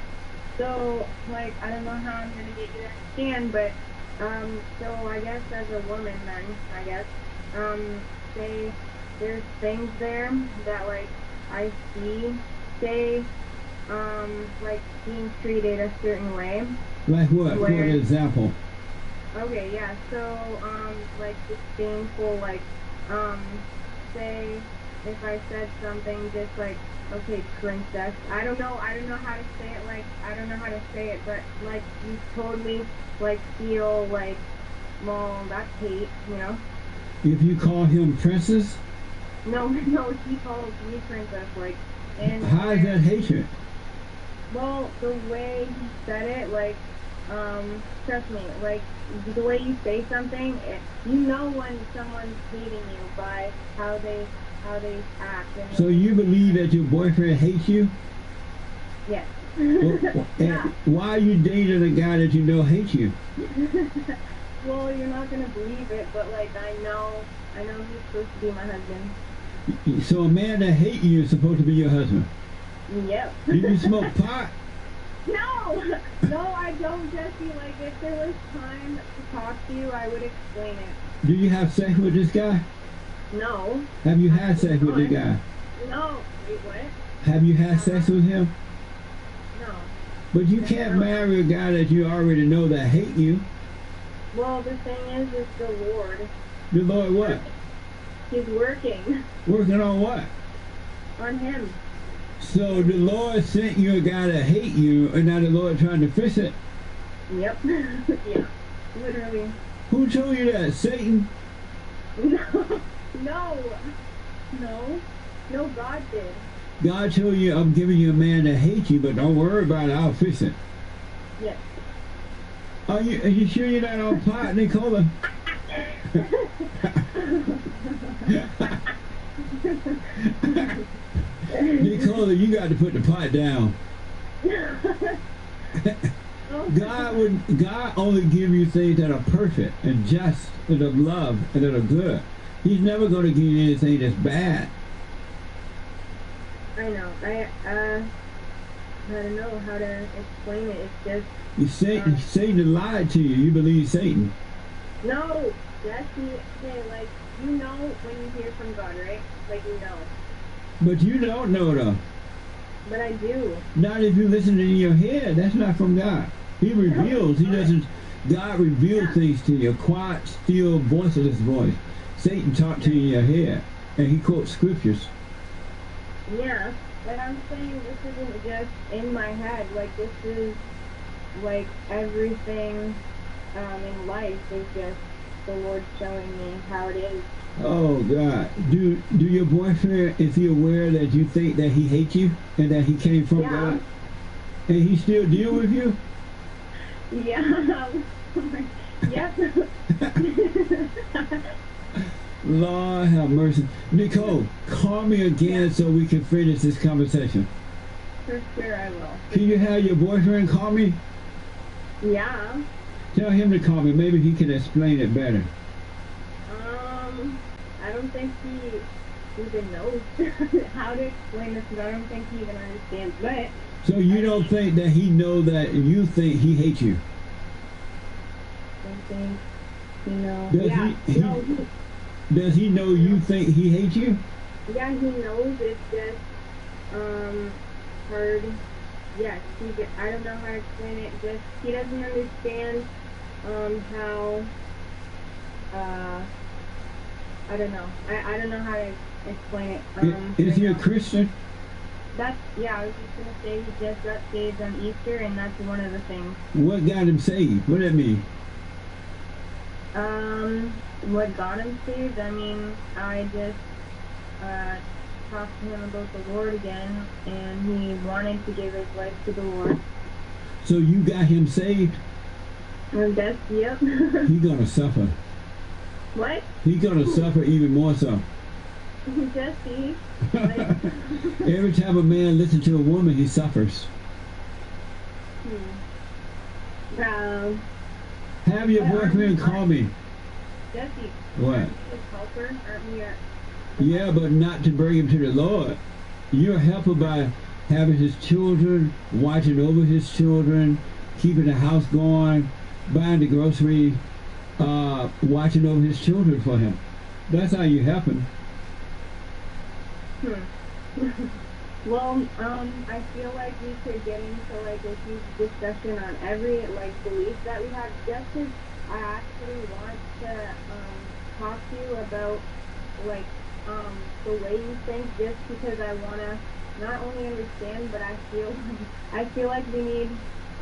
So, like, I don't know how I'm going to get you to understand, but, so I guess as a woman then, I guess, say there's things there that, like, I see, say, like, being treated a certain way. Like what? For an example. Okay, yeah, so, like, just shameful, like, say, if I said something just like, okay, princess, I don't know how to say it, like, I don't know how to say it, but, like, you totally, like, feel like, well, that's hate, you know? If you call him princess? No, he calls me princess, like, and... How is that hatred? Well, the way he said it, like, trust me, like, the way you say something, you know when someone's hating you by how they act. And so you believe that your boyfriend hates you? Yes. And why are you dating a guy that you know hates you? Well, you're not gonna believe it, but like I know he's supposed to be my husband. So a man that hates you is supposed to be your husband? Yep. Do you smoke pot? No, I don't, Jesse. Like, if there was time to talk to you, I would explain it. Do you have sex with this guy? No. Have you had sex with the guy? No. Wait, what? Have you had sex with him? No. But you can't marry a guy that you already know that hate you. Well, the thing is, it's the Lord. The Lord what? He's working. Working on what? On him. So the Lord sent you a guy that hate you, and now the Lord trying to fix it? Yep. Yeah. Literally. Who told you that? Satan? No, God did. God told you, I'm giving you a man that hates you, but don't worry about it, I'll fix it. Yes. Are you sure you're not on pot, Nicola? Nicola, you got to put the pot down. God only give you things that are perfect and just and of love and that are good. He's never going to give you anything that's bad. I know. I don't know how to explain it. It's just Satan lied to you. You believe Satan. No, Jesse. Okay, like you know when you hear from God, right? Like you know. But you don't know though. But I do. Not if you listen in your head. That's not from God. He reveals. He doesn't. God reveals things to you. Quiet, still, voiceless voice. Satan talked to you in your head, and he quotes scriptures. Yeah, but I'm saying this isn't just in my head. Like this is like everything in life is just the Lord showing me how it is. Oh God! Do your boyfriend, is he aware that you think that he hates you and that he came from God, and he still deal with you? Yeah. Yep. Lord have mercy. Nicole, call me again so we can finish this conversation. For sure I will. Can you have your boyfriend call me? Yeah. Tell him to call me. Maybe he can explain it better. I don't think even knows how to explain this, because I don't think he even understands. But So you don't think that he know that you think he hates you? I think, you know, Does yeah, he no, does he know you think he hates you? yeah, he knows. It's just hard. Yes, I don't know how to explain it. Just he doesn't understand how. I don't know. I don't know how to explain it. Is he a now. Christian? That's, yeah, I was just gonna say he just got saved on Easter, and that's one of the things. What got him saved? What does that mean? What got him saved? I mean, I just talked to him about the Lord again, and he wanted to give his life to the Lord. So you got him saved? I guess, yep. He gonna suffer. What? He gonna suffer even more so. Jesse. Every time a man listens to a woman, he suffers. Have your boyfriend call me. Jesse. What? Aren't we his helper? Aren't we Yeah, but not to bring him to the Lord. You're a helper by having his children, watching over his children, keeping the house going, buying the grocery, watching over his children for him. That's how you help him. Well, I feel like we could get into like a huge discussion on every belief that we have, just because I actually want to talk to you about the way you think, just because I want to not only understand, but I feel like we need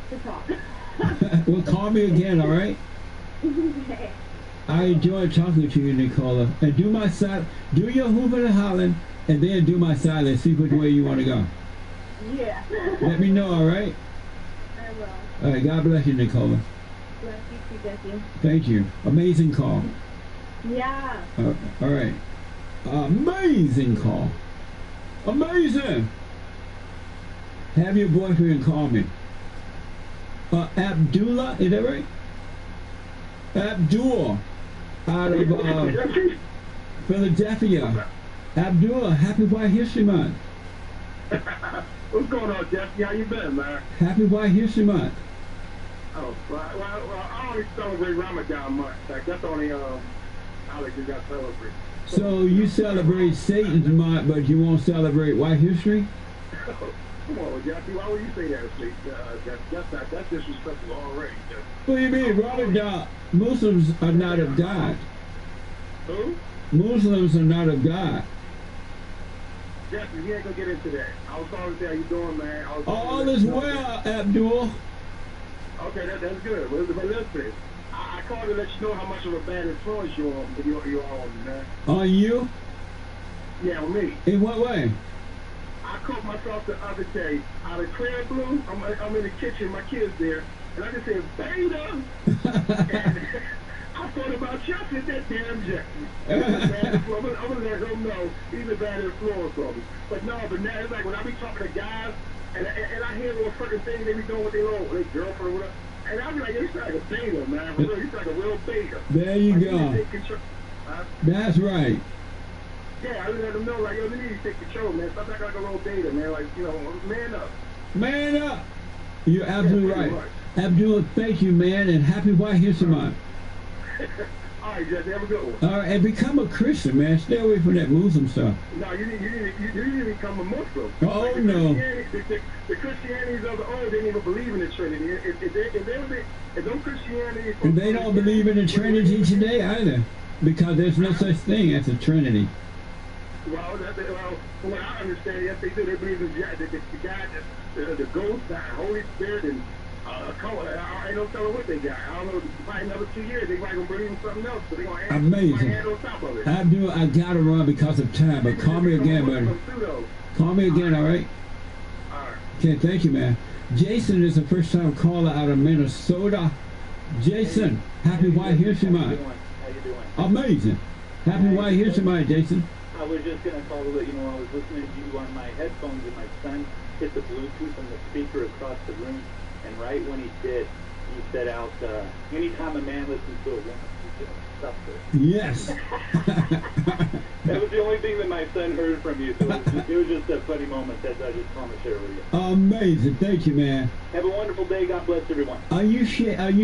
to talk. Well, call me again, all right? Okay. I enjoyed talking to you, Nicola. And do your hooping and hollering, and then do my silence. See which way you want to go. Yeah. Let me know, all right? I will. All right, God bless you, Nicola. Bless you too, Jesse. Thank you. Amazing call. Yeah. All right. Amazing call. Amazing. Have your boyfriend call me. Abdullah, is that right? Abdul, out of Philadelphia. Abdul, happy White History Month. What's going on, Jesse? How you been, man? Happy White History Month. Oh, well, I only celebrate Ramadan month. Like, that's the only holiday you got to celebrate. So you celebrate Satan's month, but you won't celebrate White History? Come on, Jesse. Why would you say that, Jesse? That's disrespectful already, Jesse. What do you mean, Ramadan? Muslims are not of God. Who? Muslims are not of God. Jesse, we ain't gonna get into that. I was calling to say how you doing, man. All is well, Abdul. Okay, that's good. But listen, I called to let you know how much of a bad influence you're on, man. On you? Yeah, on me. In what way? I caught myself the other day out of clear blue. I'm in the kitchen, my kid's there, and I just said, beta! And I thought about you. I said, that damn Jesse. I'm going to let him know he's a bad influence on me. But no, but now it's like when I be talking to guys, and I hear little certain things they be doing with their girlfriend or whatever, and I be like, you sound like a beta, man. For real, you sound like a real beta. There you go. That's right. Yeah, I just let them know, like, yo, they need to take control, man. Stop acting like a little beta, man. Like, man up. Man up. You're absolutely right. Abdul, thank you, man, and happy White History Month. All right, Jesse, have a good one. All right, and become a Christian, man. Stay away from that Muslim stuff. No, you need to become a Muslim. Oh, like no. The Christianities of the old didn't even believe in the Trinity. If no Christianity... And they don't believe in the Trinity today either, because there's no such thing as a Trinity. Well, from what I understand, yes, they do. They believe in the God, the ghost, the Holy Spirit, and I ain't no telling what they got. I don't know. Probably another 2 years, they might gonna believe in something else. So they gonna add, amazing. Add on top of it. I gotta run because of time, but call me again, buddy. Call me again, all right? All right. Okay, thank you, man. Jason is a first-time caller out of Minnesota. Jason, happy White History Month. How you doing? Amazing. Happy White History Month, Jason. I was just going to call to let you know I was listening to you on my headphones, and my son hit the Bluetooth on the speaker across the room, and right when he did, he set out, anytime a man listens to a woman, he just suffer. Yes. That was the only thing that my son heard from you, so it was just a funny moment that I just want to share with you. Amazing. Thank you, man. Have a wonderful day. God bless everyone. Are you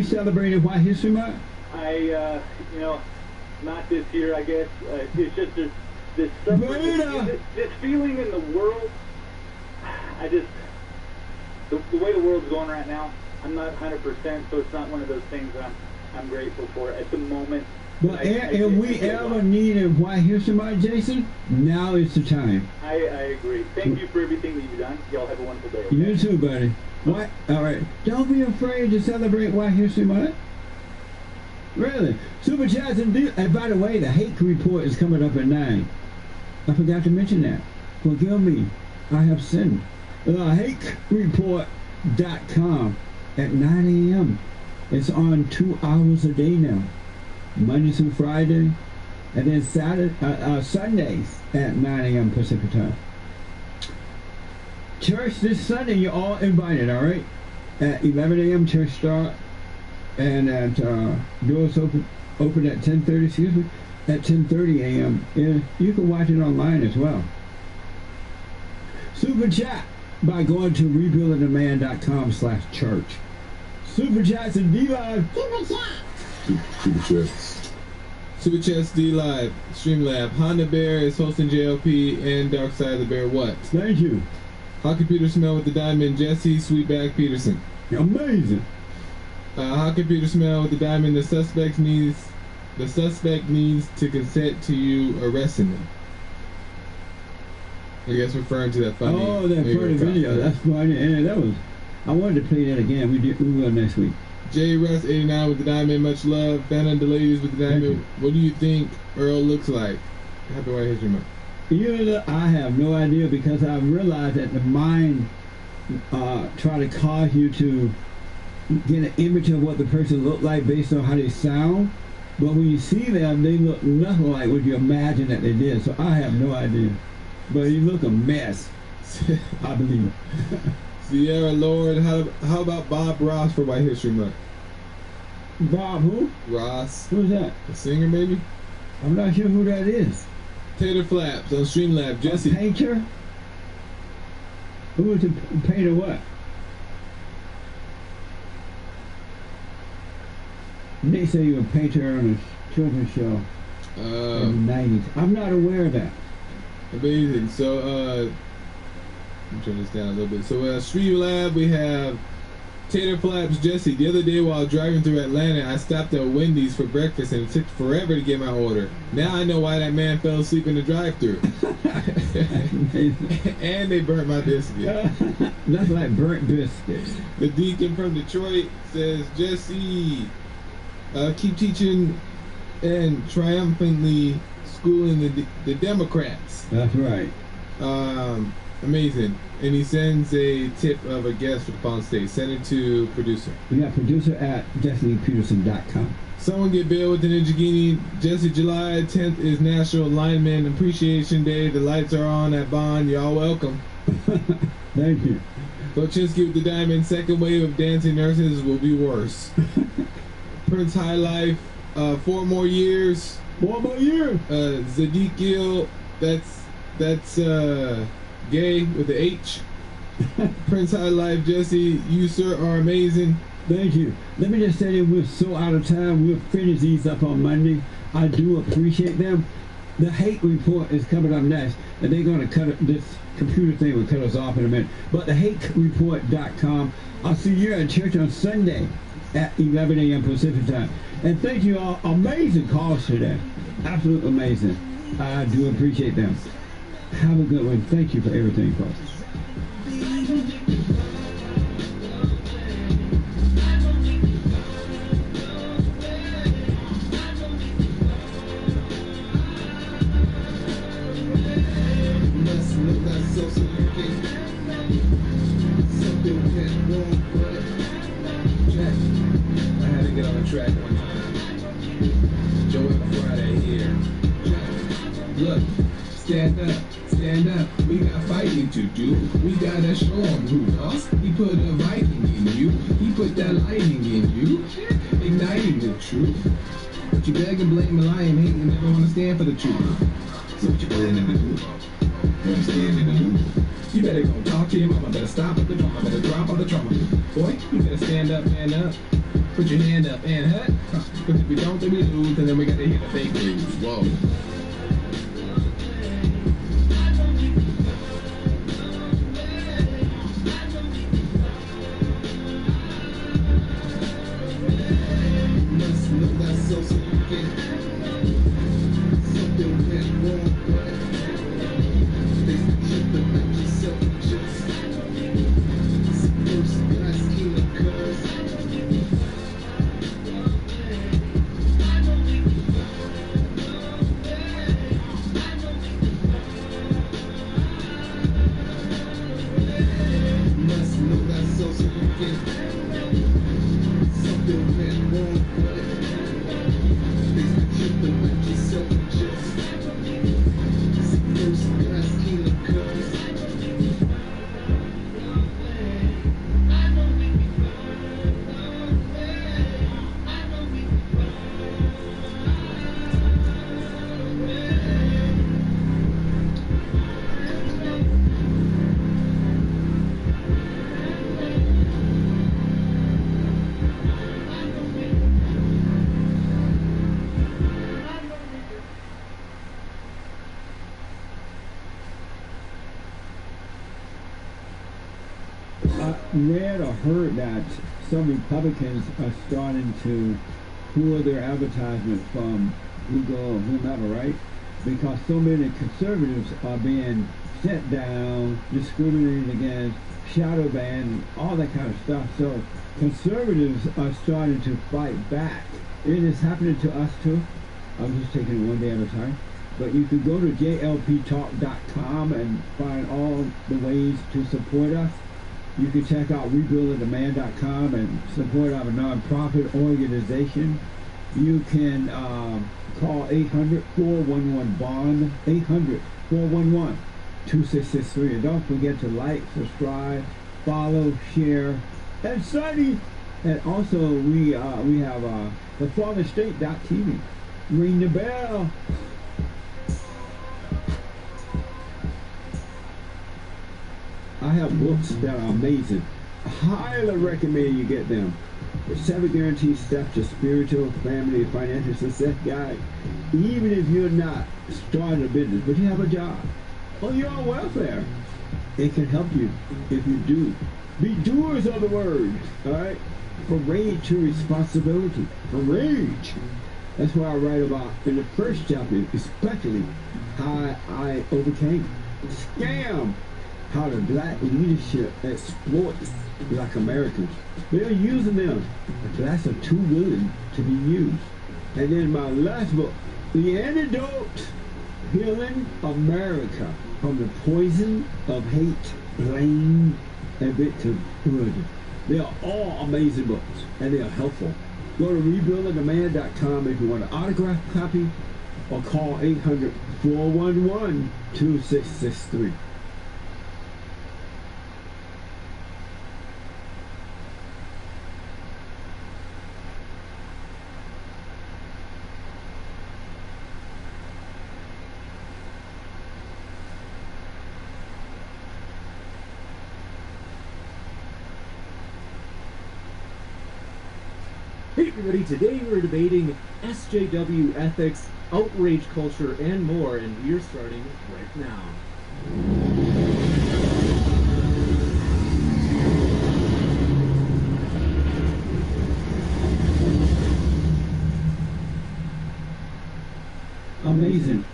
celebrating White History Month? I, not this year, I guess. It's just this feeling in the world. I just, the way the world's going right now, I'm not 100%, so it's not one of those things that I'm grateful for at the moment. But if we ever needed White History Month, Jason, now is the time. I agree. Thank you for everything that you've done. Y'all have a wonderful day. Okay? You too, buddy. What? All right. Don't be afraid to celebrate White History Month. Really. Super chats and by the way, the hate report is coming up at 9. I forgot to mention that. Forgive me. I have sinned. HateReport.com at 9 a.m. It's on 2 hours a day now. Monday through Friday, and then Sundays at 9 a.m. Pacific time. Church this Sunday, you're all invited, all right? At 11 a.m. church start, and at doors open at 10:30. Excuse me, at 10:30 a.m. And you can watch it online as well. Super chat by going to rebuildingtheman.com/church. Super chats and D-Live. Super chat. Super chats. Super chats D Live. Streamlab. Honda Bear is hosting JLP and Dark Side of the Bear. What? Thank you. Hockey Peter Smell with the diamond. Jesse Sweetback Peterson. Amazing. Hockey Peter Smell with the diamond. The suspect needs to consent to you arresting him. I guess referring to that funny. Oh, that funny video. That's funny. And that was. I wanted to play that again. We will next week. J Russ 89 with the diamond, much love. Phantom the ladies with the diamond. What do you think Earl looks like? Happy White History Month. I have no idea, because I realized that the mind try to cause you to get an image of what the person looked like based on how they sound. But when you see them, they look nothing like what you imagine that they did. So I have no idea. But you look a mess. I believe it. Sierra Lord, how about Bob Ross for White History Month? Bob who? Ross. Who's that? A singer, maybe? I'm not sure who that is. Tater Flaps on Streamlab. Jesse. A painter? Who was the painter what? They say you're a painter on a children's show in the 90s. I'm not aware of that. Amazing. So, let me turn this down a little bit. So, Streamlab, we have Tater Flaps Jesse. The other day while driving through Atlanta, I stopped at Wendy's for breakfast and it took forever to get my order. Now I know why that man fell asleep in the drive-thru. And they burnt my biscuit. That's like burnt biscuits. The Deacon from Detroit says, Jesse, keep teaching and triumphantly schooling the Democrats. That's right. Amazing. And he sends a tip of a guest for the following state. Send it to producer. We got producer at JessePeterson.com. Someone get Bill with the Ninja Genie. Jesse, July 10th is National Lineman Appreciation Day. The lights are on at Bond. Y'all welcome. Thank you. Kochinsky with the diamond. Second wave of dancing nurses will be worse. Prince High Life. 4 more years. 4 more years. Zadikiel. That's gay with the H. Prince High Life. Jesse, you sir are amazing. Thank you. Let me just say that we're so out of time. We'll finish these up on Monday. I do appreciate them. The hate report is coming up next, and they're going to cut it. This computer thing will cut us off in a minute. But the hatereport.com. I'll see you at church on Sunday at 11 a.m. Pacific time. And thank you all. Amazing calls today. Absolutely amazing. I do appreciate them. Have a good one. Thank you for everything, folks. I had to get on the track one time. Joey Friday here. Look, stand up. We got fighting to do. We gotta show him who lost. He put a Viking in you. He put that lightning in you. Igniting the truth. But you beg and blame and lie and hate and never want to stand for the truth. So what you planning to do? You understand in the loop? You better go talk to your mama, better stop at the drama, better drop all the trauma. Boy, you better stand up, man up. Put your hand up and hut. Cause if we don't, then we lose, and then we got to hear the fake news. Whoa. Must know that's so significant. Something went wrong, but they should have met yourself just. First class killer, cuz. Must know that's so significant. Something went wrong, but they should have met yourself just. First class killer, cuz. I read or heard that some Republicans are starting to pull their advertisement from Google or whomever, right? Because so many conservatives are being shut down, discriminated against, shadow banned, all that kind of stuff. So conservatives are starting to fight back. It is happening to us too. I'm just taking it one day at a time. But you can go to jlptalk.com and find all the ways to support us. You can check out rebuildingtheman.com and support our nonprofit organization. You can call 800-411-BOND, 800-411-2663. And don't forget to like, subscribe, follow, share, and study. And also, we have thefallerstate.tv. Ring the bell. I have books that are amazing. I highly recommend you get them. The 7 Guaranteed Steps to Spiritual, Family, and Financial Success Guide. Even if you're not starting a business, but you have a job, or you're on welfare, it can help you if you do. Be doers of the word, all right? From rage to responsibility. From rage. That's what I write about in the first chapter, especially how I overcame scam. How the black leadership exploits black Americans. They're using them. The blacks are too willing to be used. And then my last book, The Antidote, Healing America from the Poison of Hate, Blame, and Victimhood. They are all amazing books, and they are helpful. Go to rebuildingtheman.com if you want an autographed copy, or call 800-411-2663. Hey everybody, today we're debating SJW ethics, outrage culture, and more, and we're starting right now. Amazing.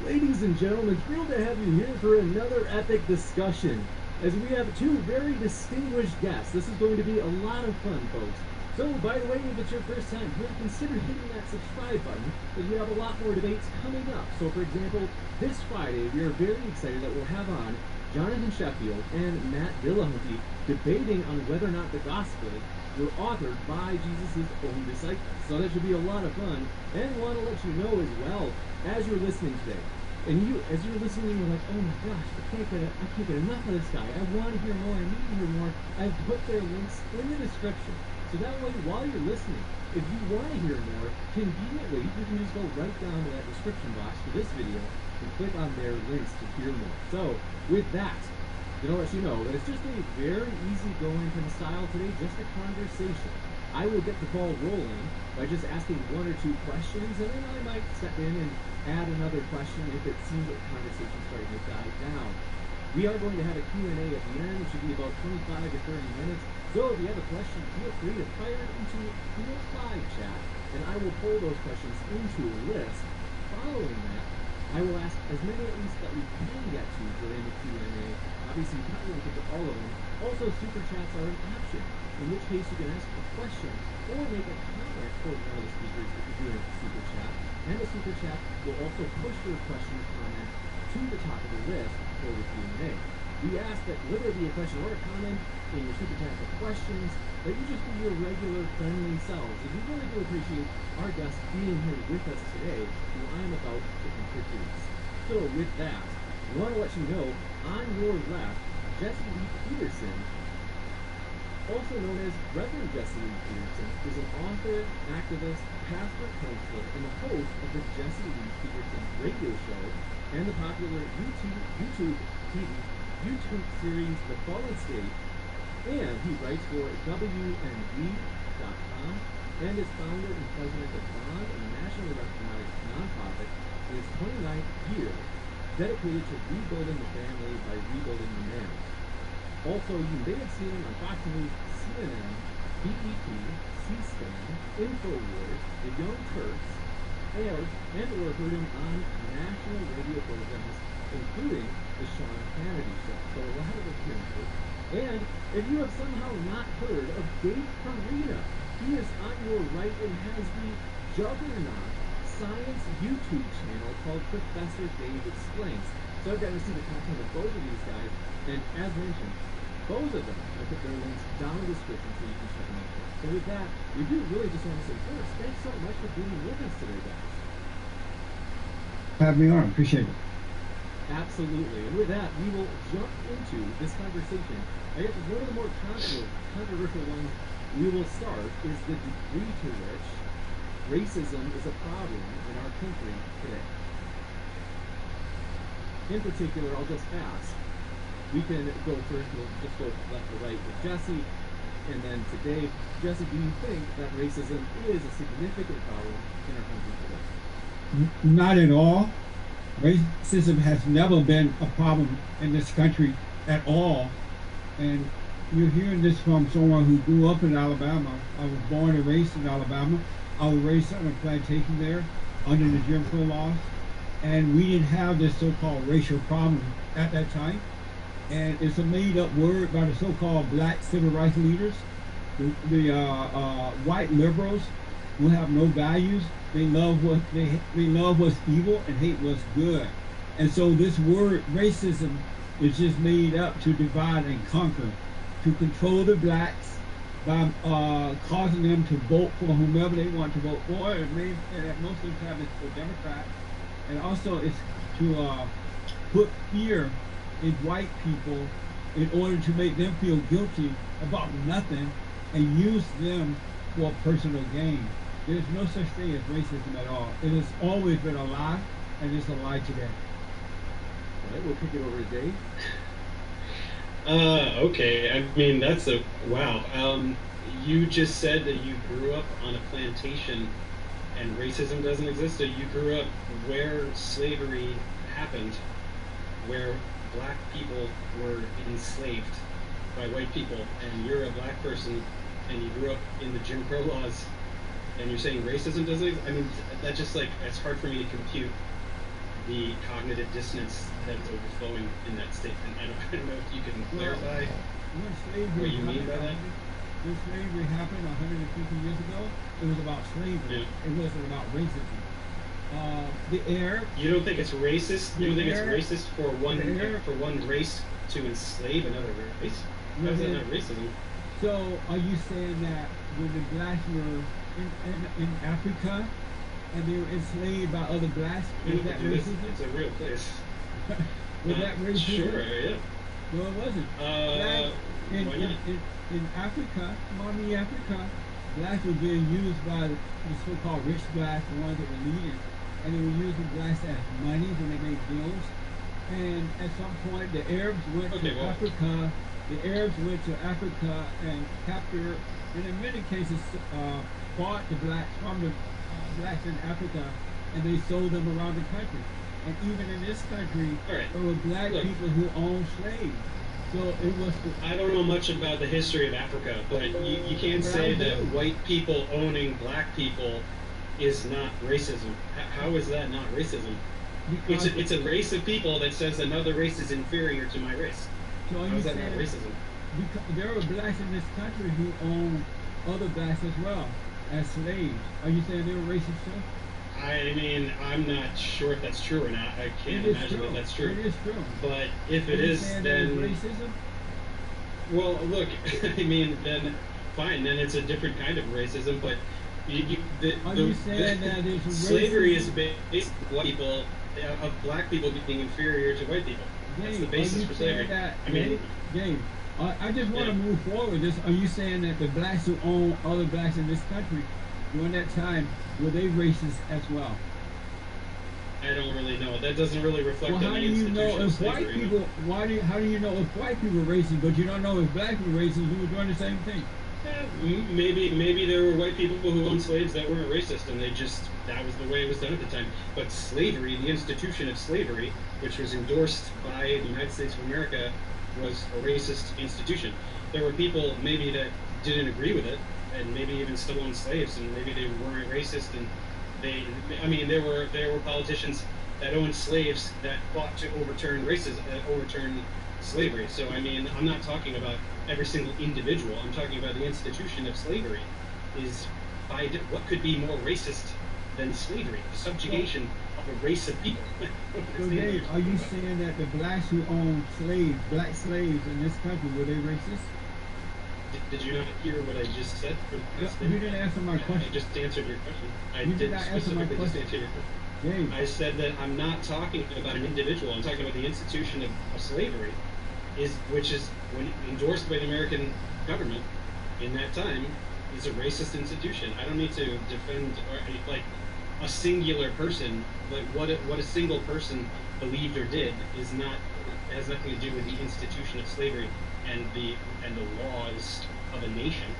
Ladies and gentlemen, thrilled to have you here for another epic discussion. As we have two very distinguished guests. This is going to be a lot of fun, folks. So, by the way, if it's your first time here, consider hitting that subscribe button, because we have a lot more debates coming up. So, for example, this Friday, we are very excited that we'll have on Jonathan Sheffield and Matt Dillahunty debating on whether or not the Gospels were authored by Jesus' own disciples. So that should be a lot of fun. And want to let you know as well, as you're listening today, And you, as you're listening, you're like, oh my gosh, I can't get enough of this guy. I want to hear more. I need to hear more. I've put their links in the description. So that way, while you're listening, if you want to hear more, conveniently, you can just go right down to that description box for this video and click on their links to hear more. So, with that, gonna let you know that it's just a very easy going kind of style today, just a conversation. I will get the ball rolling by just asking one or two questions, and then I might step in and add another question if it seems like the conversation's starting to die down. We are going to have a Q&A at the end, which should be about 25 to 30 minutes. So if you have a question, feel free to fire it into the live chat, and I will pull those questions into a list. Following that, I will ask as many at least that we can get to during the Q&A. Obviously, you can't really get to all of them. Also, super chats are an option, in which case you can ask a question or make a comment for one of the speakers if you're doing a super chat. And the super chat will also push your question or comment to the top of the list for the Q&A. We ask that whether it be a question or a comment in your super chat or questions, that you just be your regular friendly selves. And we really do appreciate our guests being here with us today, who I'm about to introduce. So with that, I want to let you know, on your left, Jesse Lee Peterson, also known as Reverend Jesse Lee Peterson, is an author, activist, pastor, counselor, and the host of the Jesse Lee Peterson radio show and the popular YouTube series The Fallen State. And he writes for WND.com and is founder and president of Bond, a nationally recognized nonprofit in its 29th year, dedicated to rebuilding the family by rebuilding the man. Also, you may have seen him on Fox News, CNN, BET, C-SPAN, InfoWars, The Young Turks, and/or heard him on national radio programs, including The Sean Hannity Show. So a lot of appearances. And if you have somehow not heard of Dave Farina, he is on your right and has the juggernaut science YouTube channel called Professor Dave Explains. So I've gotten to see the content of both of these guys, and as mentioned, both of them, I put their links down in the description so you can check them out. So with that, we do really just want to say first, thanks so much for being with us today, guys. Have me on, appreciate it. Absolutely. And with that, we will jump into this conversation. I guess one of the more controversial ones we will start is the degree to which racism is a problem in our country today. In particular, I'll just ask, we can go first, we'll just go left to right with Jesse, and then to Dave. Jesse, do you think that racism is a significant problem in our country today? Not at all. Racism has never been a problem in this country at all. And you're hearing this from someone who grew up in Alabama. I was born and raised in Alabama. I was raised on a plantation there under the Jim Crow laws. And we didn't have this so-called racial problem at that time. And it's a made-up word by the so-called black civil rights leaders, the white liberals who have no values. They love what's evil and hate what's good. And so this word racism is just made up to divide and conquer, to control the blacks by causing them to vote for whomever they want to vote for. And most of the time it's for Democrats. And also it's to put fear in white people in order to make them feel guilty about nothing and use them for personal gain. There's no such thing as racism at all. It has always been a lie, and it's a lie today. All right, we'll kick it over to Dave. Okay, I mean, that's a, wow. You just said that you grew up on a plantation and racism doesn't exist, so you grew up where slavery happened, where black people were enslaved by white people, and you're a black person, and you grew up in the Jim Crow laws, and you're saying racism doesn't exist? I mean, that just like, it's hard for me to compute the cognitive dissonance that's overflowing in that statement. I don't know if you can clarify what you mean by that. When slavery happened 150 years ago, it was about slavery. Yeah. It wasn't about racism. The air. You don't think it's racist? You don't think it's racist for one race to enslave another race? That's not racism. So, are you saying that when the blacks were in Africa, and they were enslaved by other blacks. Was that racism? It's a real place. Was that racism? Sure, yeah. No, it wasn't. Blacks in Africa, mommy Africa, blacks were being used by the so-called rich blacks, the ones that were leading, and they were using blacks as money when they made deals. And at some point, the Arabs went to Africa. The Arabs went to Africa and captured, and in many cases, bought the blacks from the blacks in Africa, and they sold them around the country. And even in this country, there were black people who owned slaves. So it was. I don't know much about the history of Africa, but you can't say that white people owning black people is not racism. How is that not racism? It's a race of people that says another race is inferior to my race. So how is that not racism? There are blacks in this country who own other blacks as well as slaves. Are you saying they were racist too? I mean, I'm not sure if that's true or not. I can't imagine that that's true. It is true. But if it is, then racism. Well, look, I mean, then fine. Then it's a different kind of racism. But slavery is based on white people, of black people being inferior to white people. That's the basis for slavery. Dave, I just want to move forward. Are you saying that the blacks who own other blacks in this country during that time, were they racist as well? I don't really know. That doesn't really reflect on the how do you know institution of if slavery. white people? How do you know if white people were racist, but you don't know if black people were racist who were doing the same thing? Maybe there were white people who owned slaves that weren't racist, and that was the way it was done at the time. But slavery, the institution of slavery, which was endorsed by the United States of America, was a racist institution. There were people maybe that didn't agree with it, and maybe even still owned slaves, and maybe they weren't racist, and there were politicians that owned slaves that fought to overturn overturn slavery. So I mean, I'm not talking about every single individual. I'm talking about the institution of slavery. What could be more racist than slavery? The subjugation of a race of people. So Dave, are you saying that the blacks who own black slaves in this country, were they racist? Did you not hear what I just said? You didn't answer my question. I just answered your question. I did not answer my question. Just answer your question. I said that I'm not talking about an individual. I'm talking about the institution of slavery, which is when endorsed by the American government in that time, is a racist institution. I don't need to defend a singular person. Like what a single person believed or did has nothing to do with the institution of slavery and the laws of a nation.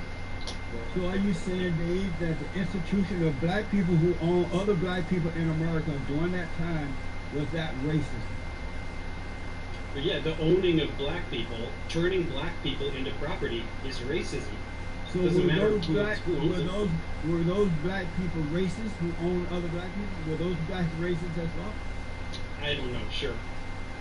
So are you saying, Dave, that the institution of black people who own other black people in America during that time was that racist? But yeah, the owning of black people, turning black people into property, is racism. So were those black people racist who owned other black people? Were those blacks racist as well? I don't know. Sure.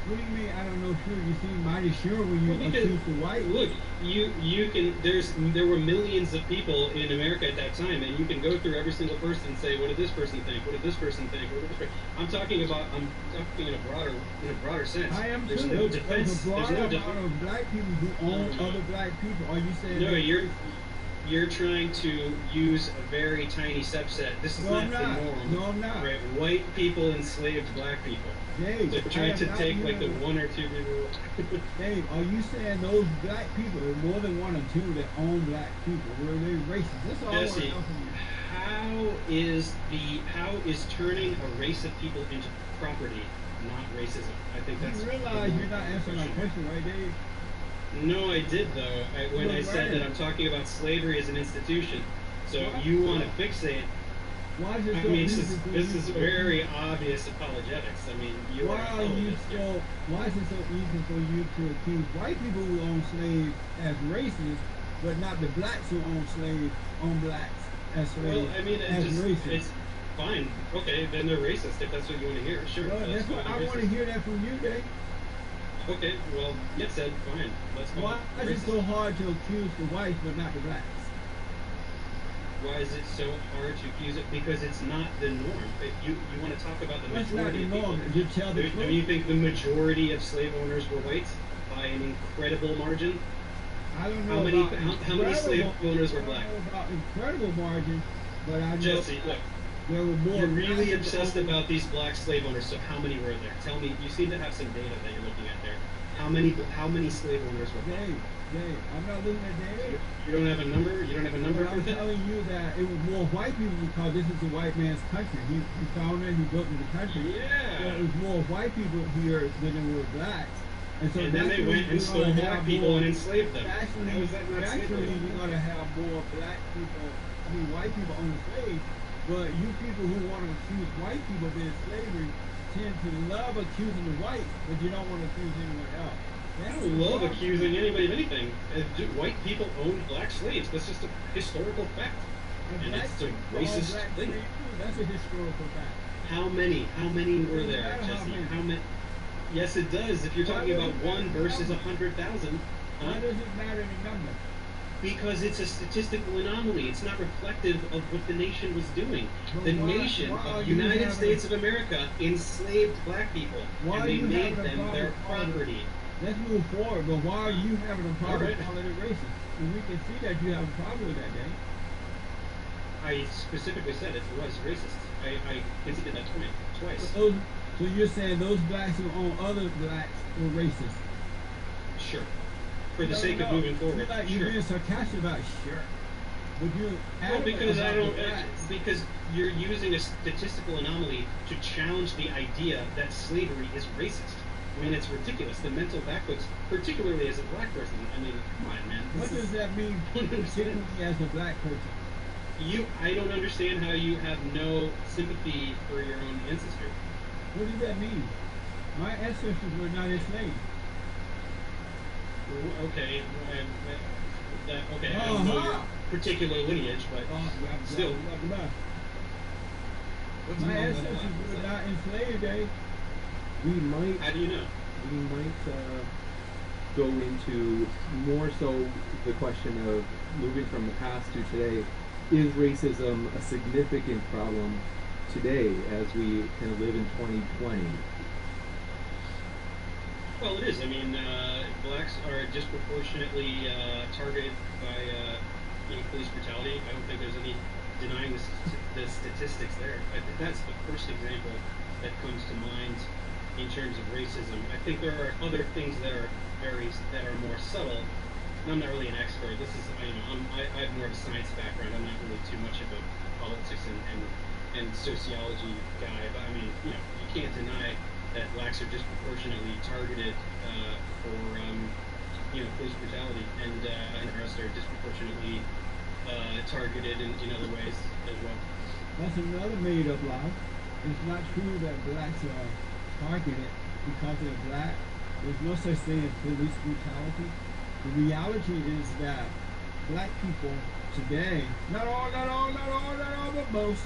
What do you mean? I don't know. Sure, you seem mighty sure when you accuse the white. Look, you can. There were millions of people in America at that time, and you can go through every single person and say, what did this person think? What did this person think? What did this person? I'm talking in a broader sense. I am There's too. no defense. There's no defense of black people who own other black people. Are you saying? No, you're trying to use a very tiny subset. This is not the norm. No, I'm not. Right? White people enslaved black people. Dave, they're trying to take like the one or two people. Dave, are you saying those black people, there were more than one or two that own black people, were they racist? That's all I want to know from you. How is turning a race of people into property not racism? I think that's. You realize you're not answering my question, right, Dave? No, I did though. When I said that I'm talking about slavery as an institution, so you want to fixate. Why is it so easy for this is very obvious apologetics. I mean, why is it so easy for you to accuse white people who own slaves as racist, but not the blacks who own slaves own blacks as slaves? Well, I mean, it's fine. Okay, then they're racist if that's what you want to hear. Sure. Well, that's what I want to hear that from you, Dave. Okay, well, you said fine. Why is it so hard to accuse the whites but not the blacks? Why is it so hard to accuse it? Because it's not the norm. You want to talk about the majority of people. You tell the truth. Do you think the majority of slave owners were white by an incredible margin? I don't know how many slave owners were black? I don't know about incredible margin, but I know. Jesse, look. there were more. You're really blacks obsessed owned- about these black slave owners. So how many were there? Tell me. You seem to have some data that you're looking at there. How many slave owners were there? Dave, I'm not looking at data. You don't have a number. You don't have a number But for I'm that. telling you that it was more white people because this is a white man's country. He founded, he built the country. Yeah. So it was more white people here than there were blacks. And so And then they went and stole black people and enslaved them. Actually, How is that not slavery? you're going to have more black people, white people own slaves, but you people who want to accuse white people of being slavery tend to love accusing the whites, but you don't want to accuse anyone else. I don't love accusing anybody of anything. White people owned black slaves. That's just a historical fact. And it's a racist thing. That's a historical fact. How many were there, Doesn't matter Jesse? how How many? Yes, it does. If you're talking about one versus 100,000. Why does it matter the number? Because it's a statistical anomaly. It's not reflective of what the nation was doing. The nation of the United States of America enslaved black people, and they made them their property. Let's move forward, but why are you having a problem Alright. calling it racist? And we can see that you have a problem with that, Dave. I specifically said it was racist. I conceded that point twice. So you're saying those blacks who own other blacks were racist? Sure. For the sake of moving forward. You're being sarcastic about sure. But you're Well, because I about don't. the blacks. Because you're using a statistical anomaly to challenge the idea that slavery is racist. I mean, it's ridiculous. The mental backwards, particularly as a black person. I mean, come on, man. What does that mean, particularly as a black person? I don't understand how you have no sympathy for your own ancestry. What does that mean? My ancestors were not enslaved. Okay, okay. I don't know your particular lineage, but still. My ancestors were not enslaved, eh? We might. How do you know? We might go into more so the question of moving from the past to today. Is racism a significant problem today as we kind of live in 2020? Well, it is. I mean, blacks are disproportionately targeted by police brutality. I don't think there's any denying the statistics there. That's the first example that comes to mind in terms of racism. I think there are other things that are more subtle. And I'm not really an expert. This is, I have more of a science background. I'm not really too much of a politics and sociology guy. But I mean, you can't deny that blacks are disproportionately targeted for police brutality, and arrests are disproportionately targeted in other ways as well. That's another made-up lie. It's not true that blacks are targeted because they're black. There's no such thing as police brutality. The reality is that black people today, not all, but most,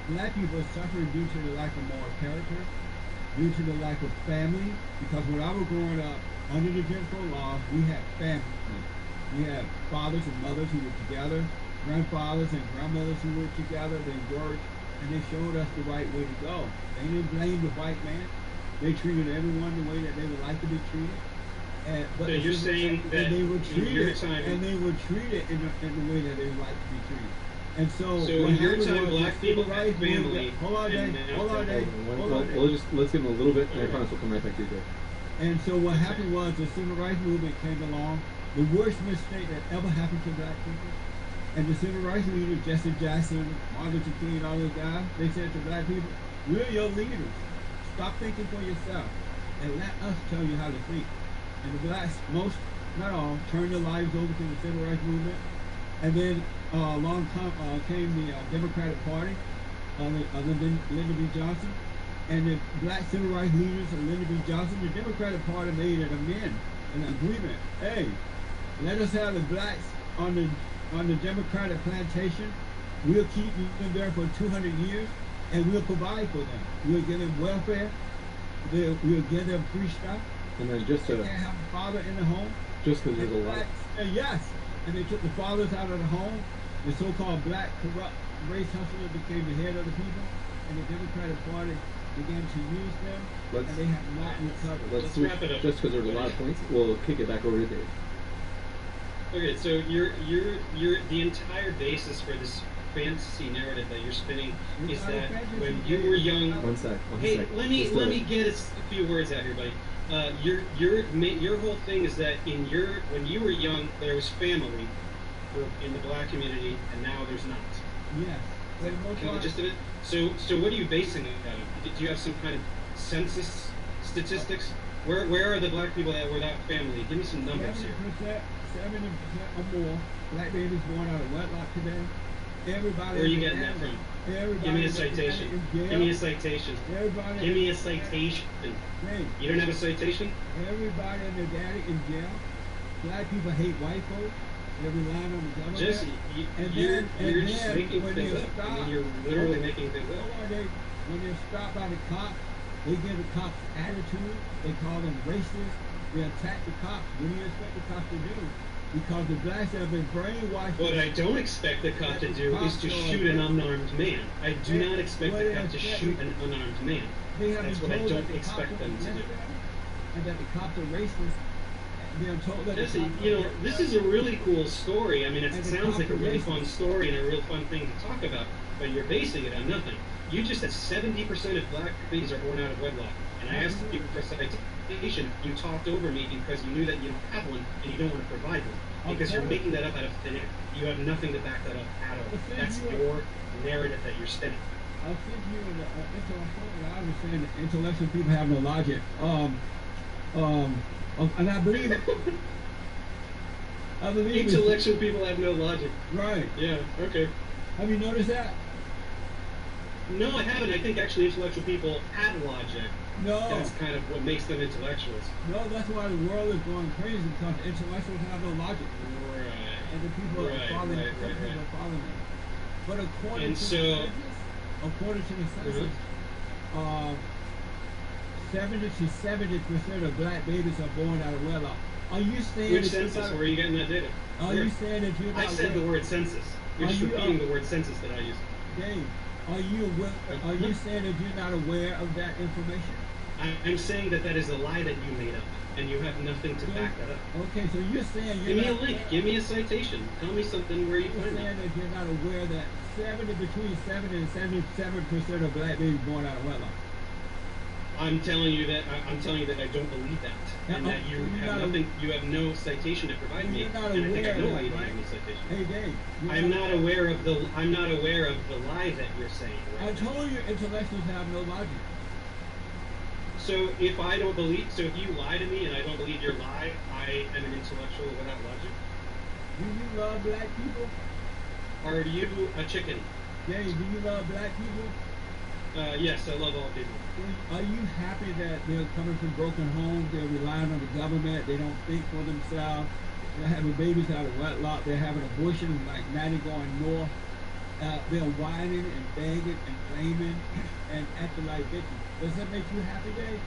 black people suffer due to the lack of moral character, due to the lack of family, because when I was growing up, under the Jim Crow laws, we had family. We had fathers and mothers who were together, grandfathers and grandmothers who were together, they worked, and they showed us the right way to go. They didn't blame the white man. They treated everyone the way that they would like to be treated. But so you're saying that they were treated, in your time, and they were treated in the way that they would like to be treated. And so in your time, black people had family. Hold on, Dave. Let's give them a little bit, and I promise we'll come right back to you, Dave. And so what happened was the civil rights movement came along, the worst mistake that ever happened to black people. And the civil rights leaders, Jesse Jackson, Martin Luther King, all those guys, they said to black people, we're your leaders. Stop thinking for yourself and let us tell you how to think. And the blacks, most, not all, turned their lives over to the civil rights movement. And then along came the Democratic Party under Lyndon B. Johnson. And the black civil rights leaders of Lyndon B. Johnson, the Democratic Party made an agreement. Hey, let us have the blacks on the Democratic plantation. We'll keep them there for 200 years, and we'll provide for them. We'll give them welfare. We'll give them free stuff. And then just to they can't have a father in the home. Just because there's a lot. Yes, and they took the fathers out of the home. The so-called black corrupt race hustler became the head of the people, and the Democratic Party began to use them, and they have not recovered. Let's wrap it up. Just because there's a lot of points, we'll kick it back over to Dave. Okay, so you're the entire basis for this fantasy narrative that you're spinning is that when you were young. One sec. Hey, let me get a few words out here, buddy. Your whole thing is that when you were young, there was family in the black community, and now there's not. Yes. Kind of gist of it. So what are you basing it out of? Do you have some kind of census statistics? Where are the black people that were without family? Give me some numbers here. 70% or more black babies born out of wedlock today. Everybody. Where are you getting that from? Give me a citation. Give me a citation. Everybody. Give me a citation. Hey. You don't have a citation? Everybody and their daddy in jail. Black people hate white folks. They're relying on the government. Jesse, you're just making things up. I mean, you're literally making things up. When they're stopped by the cops, they give the cops attitude. They call them racist. They attack the cops. What do you expect the cops to do? Because the blacks have been brainwashed. What I don't expect the cop to do is to shoot an unarmed man. I do not expect the cop to shoot an unarmed man. That's what I don't expect them to do. And that the cops are racist. They're told that Jesse, this is a really cool story. I mean, it sounds like a really fun story and a real fun thing to talk about, but you're basing it on nothing. You just said 70% of black babies are born out of wedlock, and I asked you for a citation. You talked over me because you knew that you don't have one and you don't want to provide one because you're making that up out of thin air. You have nothing to back that up at all. That's your narrative that you're spinning. I'll send you an intellectual. I understand that intellectual people have no logic. And I believe it. Intellectual people have no logic. Right. Yeah. Okay. Have you noticed that? No, I haven't. I think actually intellectual people have logic. No. That's kind of what makes them intellectuals. No, that's why the world is going crazy because the intellectuals have no logic. Right. And the people are following people are following them. But according to the census, 70% of black babies are born out of wedlock. Are you saying which census? Where are you getting that data? Are you saying that you're not I said the word census. You're just repeating the word census that I used. Dave, are you aware? Are you saying that you're not aware of that information? I'm saying that is a lie that you made up, and you have nothing to back that up. Okay, so you're saying you're Give me a link. Give me a citation. Tell me something where you find that. You're saying that you're not aware that between 70 and 77% of black babies born out of wedlock. I'm telling you that I don't believe that, and that you have nothing. You have no citation to provide me, and I think I know why you don't have any citation. Hey, Dave. I'm not aware of the lie that you're saying. Right? I told you intellectuals have no logic. So if you lie to me and I don't believe your lie, I am an intellectual without logic. Do you love black people? Are you a chicken? Dave, do you love black people? Yes, I love all people. Are you happy that they're coming from broken homes? They're relying on the government. They don't think for themselves. They're having babies out of wedlock. They're having abortions like 90 going north. They're whining and begging and blaming and acting like victims. Does that make you happy, Dave?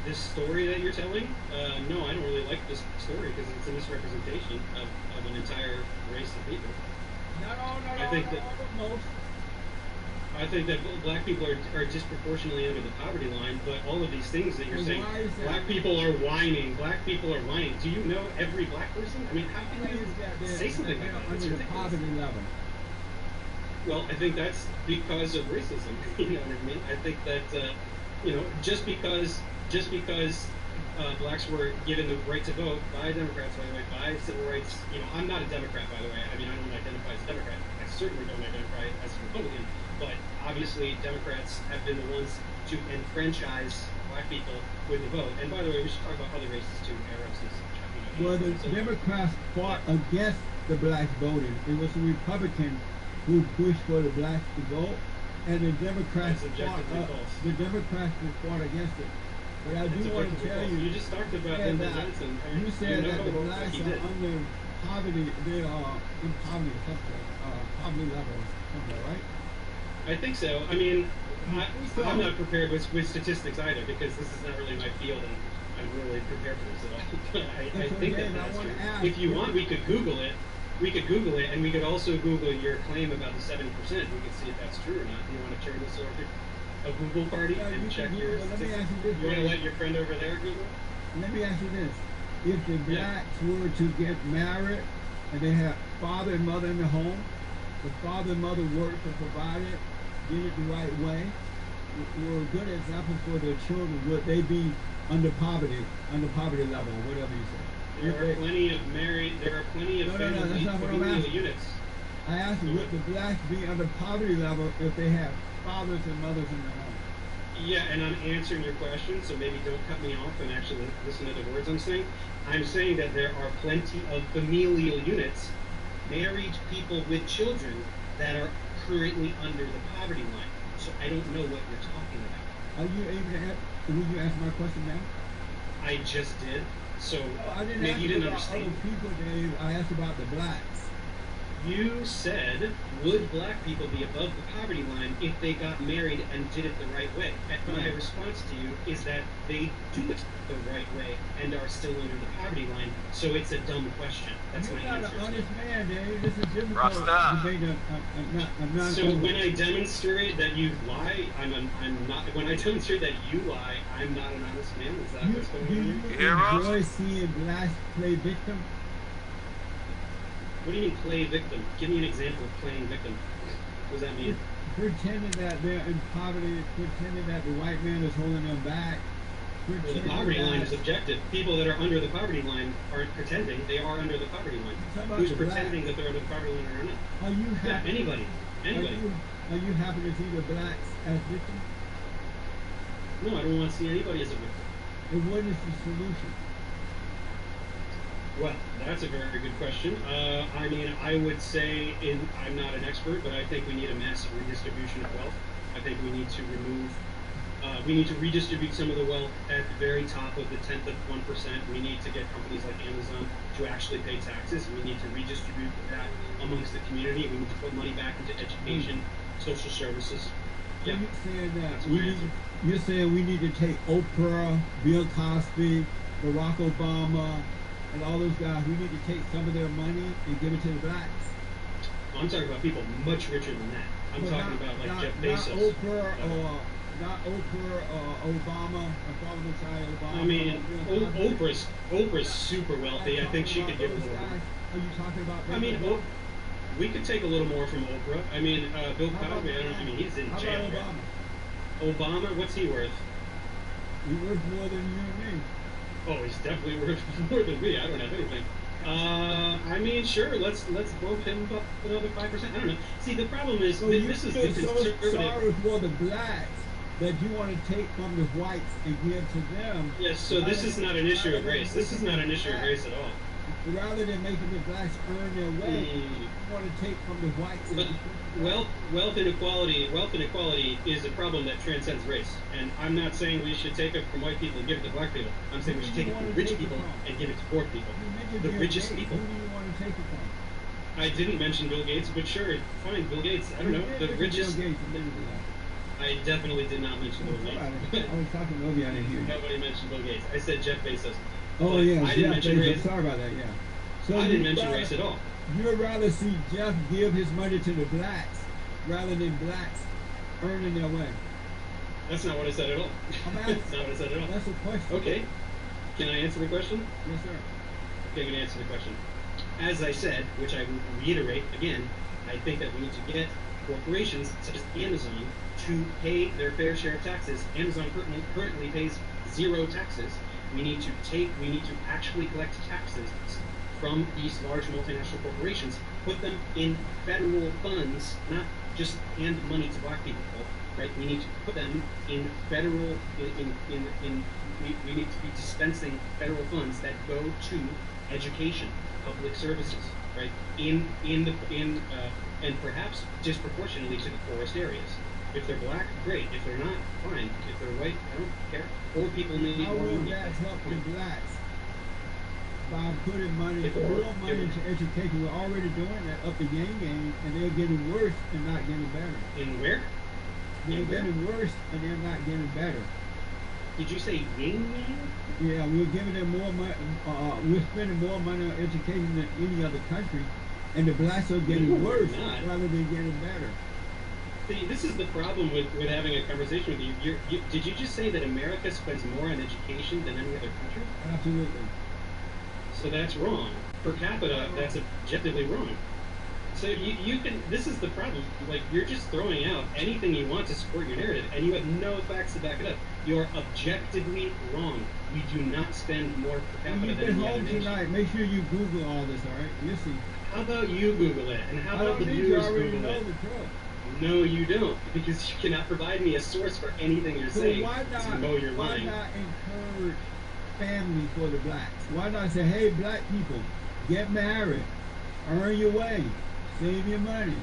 This story that you're telling? No, I don't really like this story because it's a misrepresentation of an entire race of people. I think that black people are disproportionately under the poverty line, but all of these things that you're saying, black people are whining. Black people are whining. Do you know every black person? I mean, how can you say something like that? Under the poverty level. Well, I think that's because of racism. You know what I mean? I think that just because blacks were given the right to vote by Democrats, by the way, by civil rights. I'm not a Democrat, by the way. I mean, I don't identify as a Democrat. I certainly don't identify as a Republican. But obviously, Democrats have been the ones to enfranchise black people with the vote. And by the way, we should talk about other races too, Arabs and such. Well, the Democrats fought against the blacks voting. It was the Republicans who pushed for the blacks to vote, and the Democrats fought against it. But I do want to tell you, you just talked about Lyndon Johnson. You said that the blacks are under poverty. They are in poverty, poverty levels, right? I think so. I mean, I'm not prepared with statistics either because this is not really my field, and I'm really prepared for this at all. I think that's true. If you want, we could Google it. And we could also Google your claim about the 70%. We could see if that's true or not. Do you want to turn this over to a Google party and check your statistics? You want to let your friend over there Google? Let me ask you this. If the blacks were to get married and they have father and mother in the home, the father and mother worked and provided, did it the right way, were a good example for their children, would they be under poverty level, or whatever you say? There are plenty of family units. I asked you, would the blacks be under poverty level if they have fathers and mothers in the home? Yeah, and I'm answering your question, so maybe don't cut me off and actually listen to the words I'm saying. I'm saying that there are plenty of familial units, married people with children, that are currently under the poverty line. So I don't know what you're talking about. Are you able to will you answer my question now? I just did. So I didn't maybe ask you didn't about understand. Other people, Dave. I asked about the blacks. You said, would black people be above the poverty line if they got married and did it the right way? And my response to you is that they do it the right way and are still under the poverty line. So it's a dumb question. That's my answer. You're not an honest man, Dave. This is difficult. Rasta. I'm not. So when I demonstrate that you lie, I'm not. When I demonstrate that you lie, I'm not an honest man. Is that what's going on? Do you enjoy seeing blacks play victim? What do you mean play victim? Give me an example of playing victim. What does that mean? Pretending that they're in poverty, pretending that the white man is holding them back. Well, the poverty line is objective. People that are under the poverty line aren't pretending. They are under the poverty line. Who's pretending that they're under the poverty line or not? Are you happy? Anybody. Are you happy to see the blacks as victims? No, I don't want to see anybody as a victim. And what is the solution? Well, that's a very good question. I mean, I would say, I'm not an expert, but I think we need a massive redistribution of wealth. I think we need to redistribute some of the wealth at the very top of the 10th of 1%. We need to get companies like Amazon to actually pay taxes. We need to redistribute that amongst the community. We need to put money back into education, social services. Yeah. You're saying that you're saying we need to take Oprah, Bill Cosby, Barack Obama, and all those guys, we need to take some of their money and give it to the blacks. I'm talking about people much richer than that. I'm talking about like Jeff Bezos. Not Oprah or Obama. I mean, Oprah's super wealthy. I think she could give a little more. Are you talking about? I mean, we could take a little more from Oprah. I mean, Bill Cosby. I mean, he's in jail. Obama, what's he worth? He's worth more than you and me. Oh, he's definitely worth more than me. I don't have anything. I mean, sure. Let's bump him up another 5%. I don't know. See, the problem is this is the conservative. So sorry for the blacks that you want to take from the whites and give to them. Yes. So this is not an issue of race. This is not an issue of race at all. Rather than making the blacks earn their way, you want to take from the whites. But wealth inequality is a problem that transcends race. And I'm not saying we should take it from white people and give it to black people. I'm saying we should take it from rich people and give it to poor people. The richest people. Who do you want to take it from? I didn't mention Bill Gates, but sure, fine, Bill Gates. I don't know. The richest. I definitely did not mention Bill Gates. I was talking to Obi, I didn't hear you. Nobody mentioned Bill Gates. I said Jeff Bezos. Oh, yeah. I didn't mention race. Sorry about that, yeah. So I didn't mention race at all. You'd rather see Jeff give his money to the blacks rather than blacks earning their way. That's not what I said at all. That's not what I said at all. That's a question. Okay. Can I answer the question? Yes, sir. Okay, I'm going to answer the question. As I said, which I will reiterate again, I think that we need to get corporations such as Amazon to pay their fair share of taxes. Amazon currently pays 0 taxes. We need to actually collect taxes from these large multinational corporations, put them in federal funds, not just hand money to black people, right? We need to put them in federal, we need to be dispensing federal funds that go to education, public services, right? And perhaps disproportionately to the poorest areas. If they're black, great. If they're not, fine. If they're white, I don't care. Poor people need more money. How will that help the blacks? By putting money, more money into education. We're already doing that up the game, and they're getting worse and not getting better. In where? They're getting worse and they're not getting better. Did you say yin yang? Yeah, we're giving them more money. We're spending more money on education than any other country, and the blacks are getting worse rather than getting better. See, this is the problem with having a conversation with you. Did you just say that America spends more on education than any other country? Absolutely. So that's wrong. per capita, that's objectively wrong. So you can, this is the problem, like, you're just throwing out anything you want to support your narrative, and you have no facts to back it up. You're objectively wrong. We do not spend more per capita than any other nation. Tonight, make sure you Google all this, all right? You'll see. How about you Google it, and how about the viewers Google it? No, you don't, because you cannot provide me a source for anything you're saying. Why not, to know you're lying. Why not encourage family for the blacks? Why not say, hey, black people, get married, earn your way, save your money,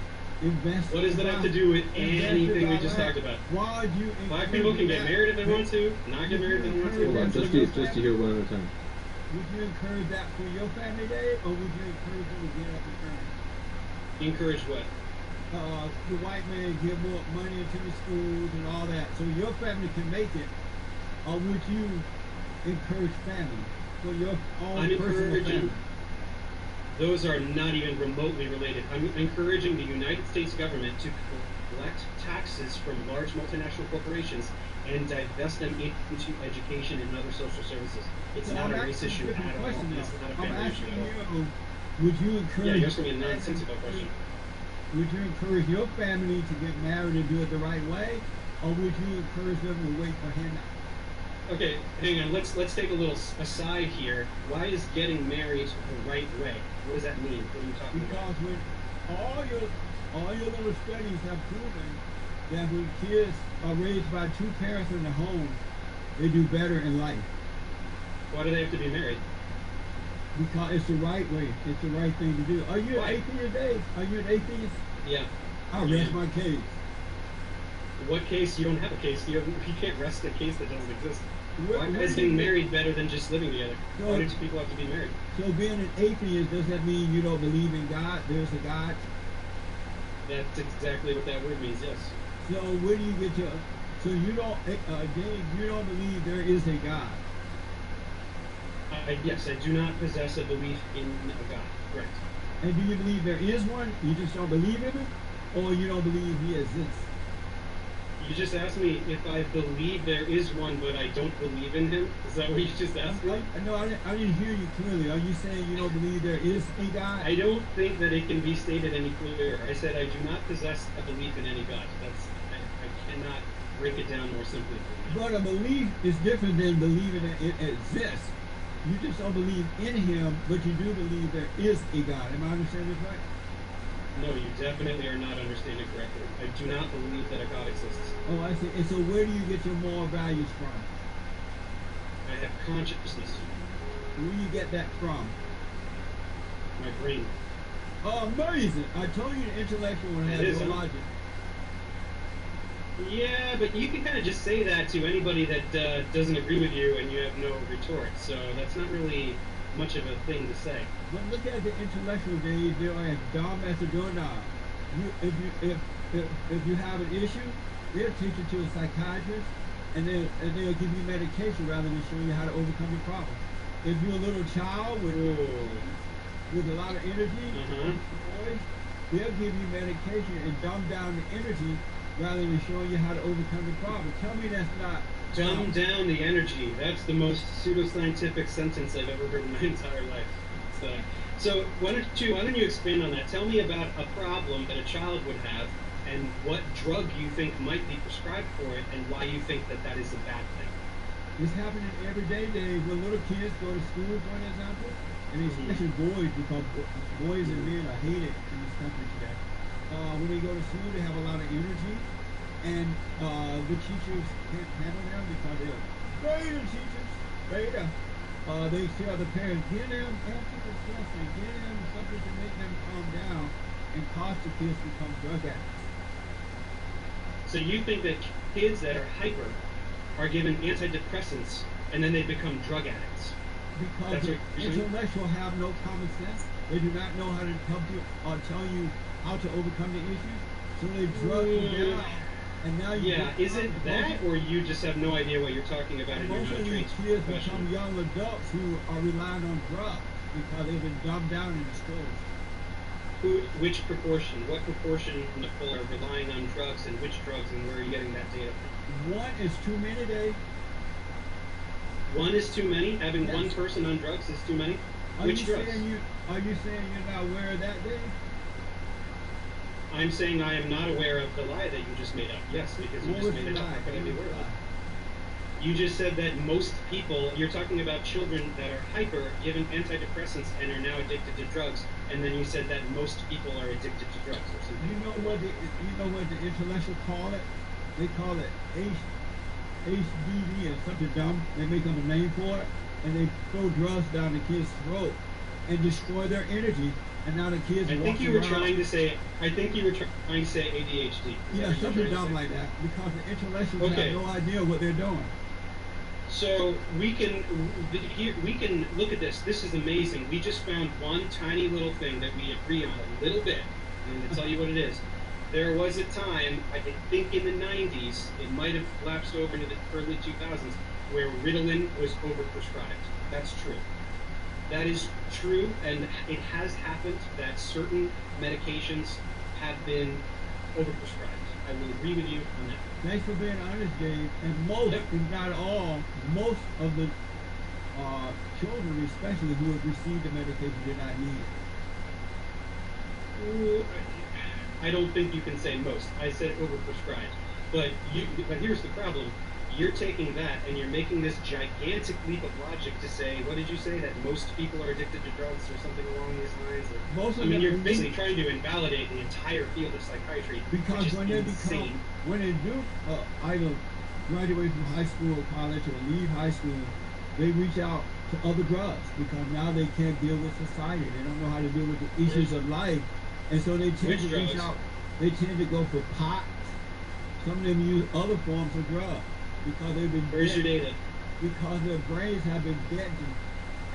invest. What does that have to do with anything we just talked about? Why do you? Black people can get married if they want to, not get married if they want to. Hold on, just to hear one at a time. Would you encourage that for your family day, or would you encourage them to get up and earn? Encourage what? The white man give more money into the schools and all that, so your family can make it, or would you encourage family for your own personal family? Those are not even remotely related. I'm encouraging the United States government to collect taxes from large multinational corporations and divest them into education and other social services. It's not a race issue at all. It's not a family issue at all. Would you encourage? Yeah, you're asking me a nonsensical question. Would you encourage your family to get married and do it the right way, or would you encourage them to wait for handouts? Okay, hang on. Let's take a little aside here. Why is getting married the right way? What does that mean? What are you talking about? Because when all your little studies have proven that when kids are raised by two parents in the home, they do better in life. Why do they have to be married? Because it's the right way. It's the right thing to do. Are you an atheist, Dave? Are you an atheist? Yeah. I'll rest my case. What case? You don't have a case. You can't rest a case that doesn't exist. Why is getting married better than just living together? Why do two people have to be married? So being an atheist, does that mean you don't believe in God? There's a God? That's exactly what that word means, yes. So where do you get your... So you don't, Dave, you don't believe there is a God? Yes, I do not possess a belief in a God. Correct. And do you believe there is one? You just don't believe in him? Or you don't believe he exists? You just asked me if I believe there is one, but I don't believe in him? Is that what you just asked me? No, I didn't hear you clearly. Are you saying you don't believe there is a God? I don't think that it can be stated any clearer. I said I do not possess a belief in any God. I cannot break it down more simply. But a belief is different than believing that it exists. You just don't believe in him, but you do believe there is a God. Am I understanding this right? No, you definitely are not understanding correctly. I do not believe that a God exists. Oh, I see. And so where do you get your moral values from? I have consciousness. Where do you get that from? My brain. Oh, amazing. I told you the intellectual one has no logic. Yeah, but you can kind of just say that to anybody that doesn't agree with you and you have no retort. So that's not really much of a thing to say. But look at the intellectual days. They're as dumb as a doorknob. If you have an issue, they'll take you to a psychiatrist and they'll give you medication rather than show you how to overcome your problem. If you're a little child with a lot of energy, boys, they'll give you medication and dumb down the energy rather than showing you how to overcome the problem. Tell me that's not... Dumb down the energy. That's the most pseudoscientific sentence I've ever heard in my entire life. So why don't you expand on that? Tell me about a problem that a child would have and what drug you think might be prescribed for it and why you think that that is a bad thing. It's happening every day, Dave, when little kids go to school, for an example, and especially boys, because boys and men are hated in this country today. When they go to school, they have a lot of energy, and the teachers can't handle them because they're beta teachers, beta. They tell the parents, get them antidepressant, get them something to make them calm down, and cause the kids to become drug addicts. So you think that kids that are hyper are given antidepressants, and then they become drug addicts? Because the intellectual have no common sense. They do not know how to help you or tell you how to overcome the issues, so they drug you down. And now you is it that, or you just have no idea what you're talking about and you're not a trained kids become young adults who are relying on drugs because they've been dumbed down in the schools. Which proportion? What proportion of people are relying on drugs, and which drugs, and where are you getting that data from? One is too many, Dave. One is too many? Having one person on drugs is too many? Are Which you drugs? saying you're not aware of that, Dave? I'm saying I am not aware of the lie that you just made up. Yes, because you What just was made the it up. lie? How could I be What was aware the of it? lie? You just said that most people, you're talking about children that are hyper, given antidepressants, and are now addicted to drugs, and then you said that most people are addicted to drugs or something. You know what the intellectuals call it? They call it HDD or something dumb. They make up a name for it, and they throw drugs down the kids' throat and destroy their energy. And now the kids. I think you were trying to say. I think you were trying to say ADHD. Yeah, something dumb like that, because the intellectuals Okay. have no idea what they're doing. So we can look at this. This is amazing. We just found one tiny little thing that we agree on a little bit. I'm going to tell you what it is. There was a time, I think in the 90s, it might have lapsed over into the early 2000s, where Ritalin was overprescribed. That's true. That is true, and it has happened that certain medications have been overprescribed. I will agree with you on that. Thanks for being honest, Dave. And most, if not all, most of the children, especially who have received the medication, did not need it. I don't think you can say most. I said overprescribed. But here's the problem. You're taking that and you're making this gigantic leap of logic to say, what did you say, that most people are addicted to drugs or something along these lines? I mean, you're basically trying to invalidate the entire field of psychiatry, Because which is when they insane. when they do either graduate from high school or college or leave high school, they reach out to other drugs because now they can't deal with society. They don't know how to deal with the issues of life, and so they tend to reach out. They tend to go for pot. Some of them use other forms of drugs because they've been. Where's your data? Because their brains have been bent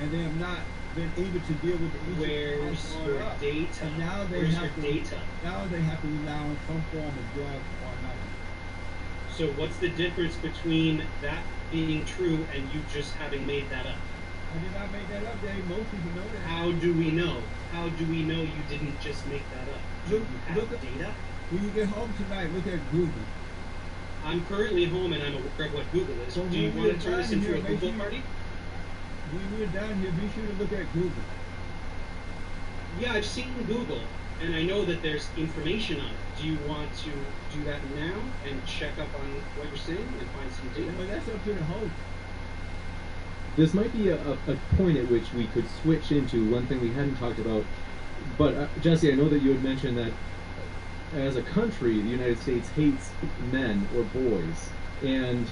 and they have not been able to deal with the issues. Where's your data? And now they Where's have your to, data? Now they have to rely on some form of drug or another. So what's the difference between that being true and you just having made that up? I did not make that up, Dave. Most people know that. How do we know? How do we know you didn't just make that up? Do you have data? When you get home tonight, look at Google. I'm currently home and I'm aware of what Google is. So Do you when want we're to turn this done into here, a make Google sure- party? When we're down here, be sure to look at Google. Yeah, I've seen Google, and I know that there's information on it. Do you want to do that now and check up on what you're saying and find some data? Well, that's up to the host. This might be a point at which we could switch into one thing we hadn't talked about. But Jesse, I know that you had mentioned that as a country, the United States hates men or boys. And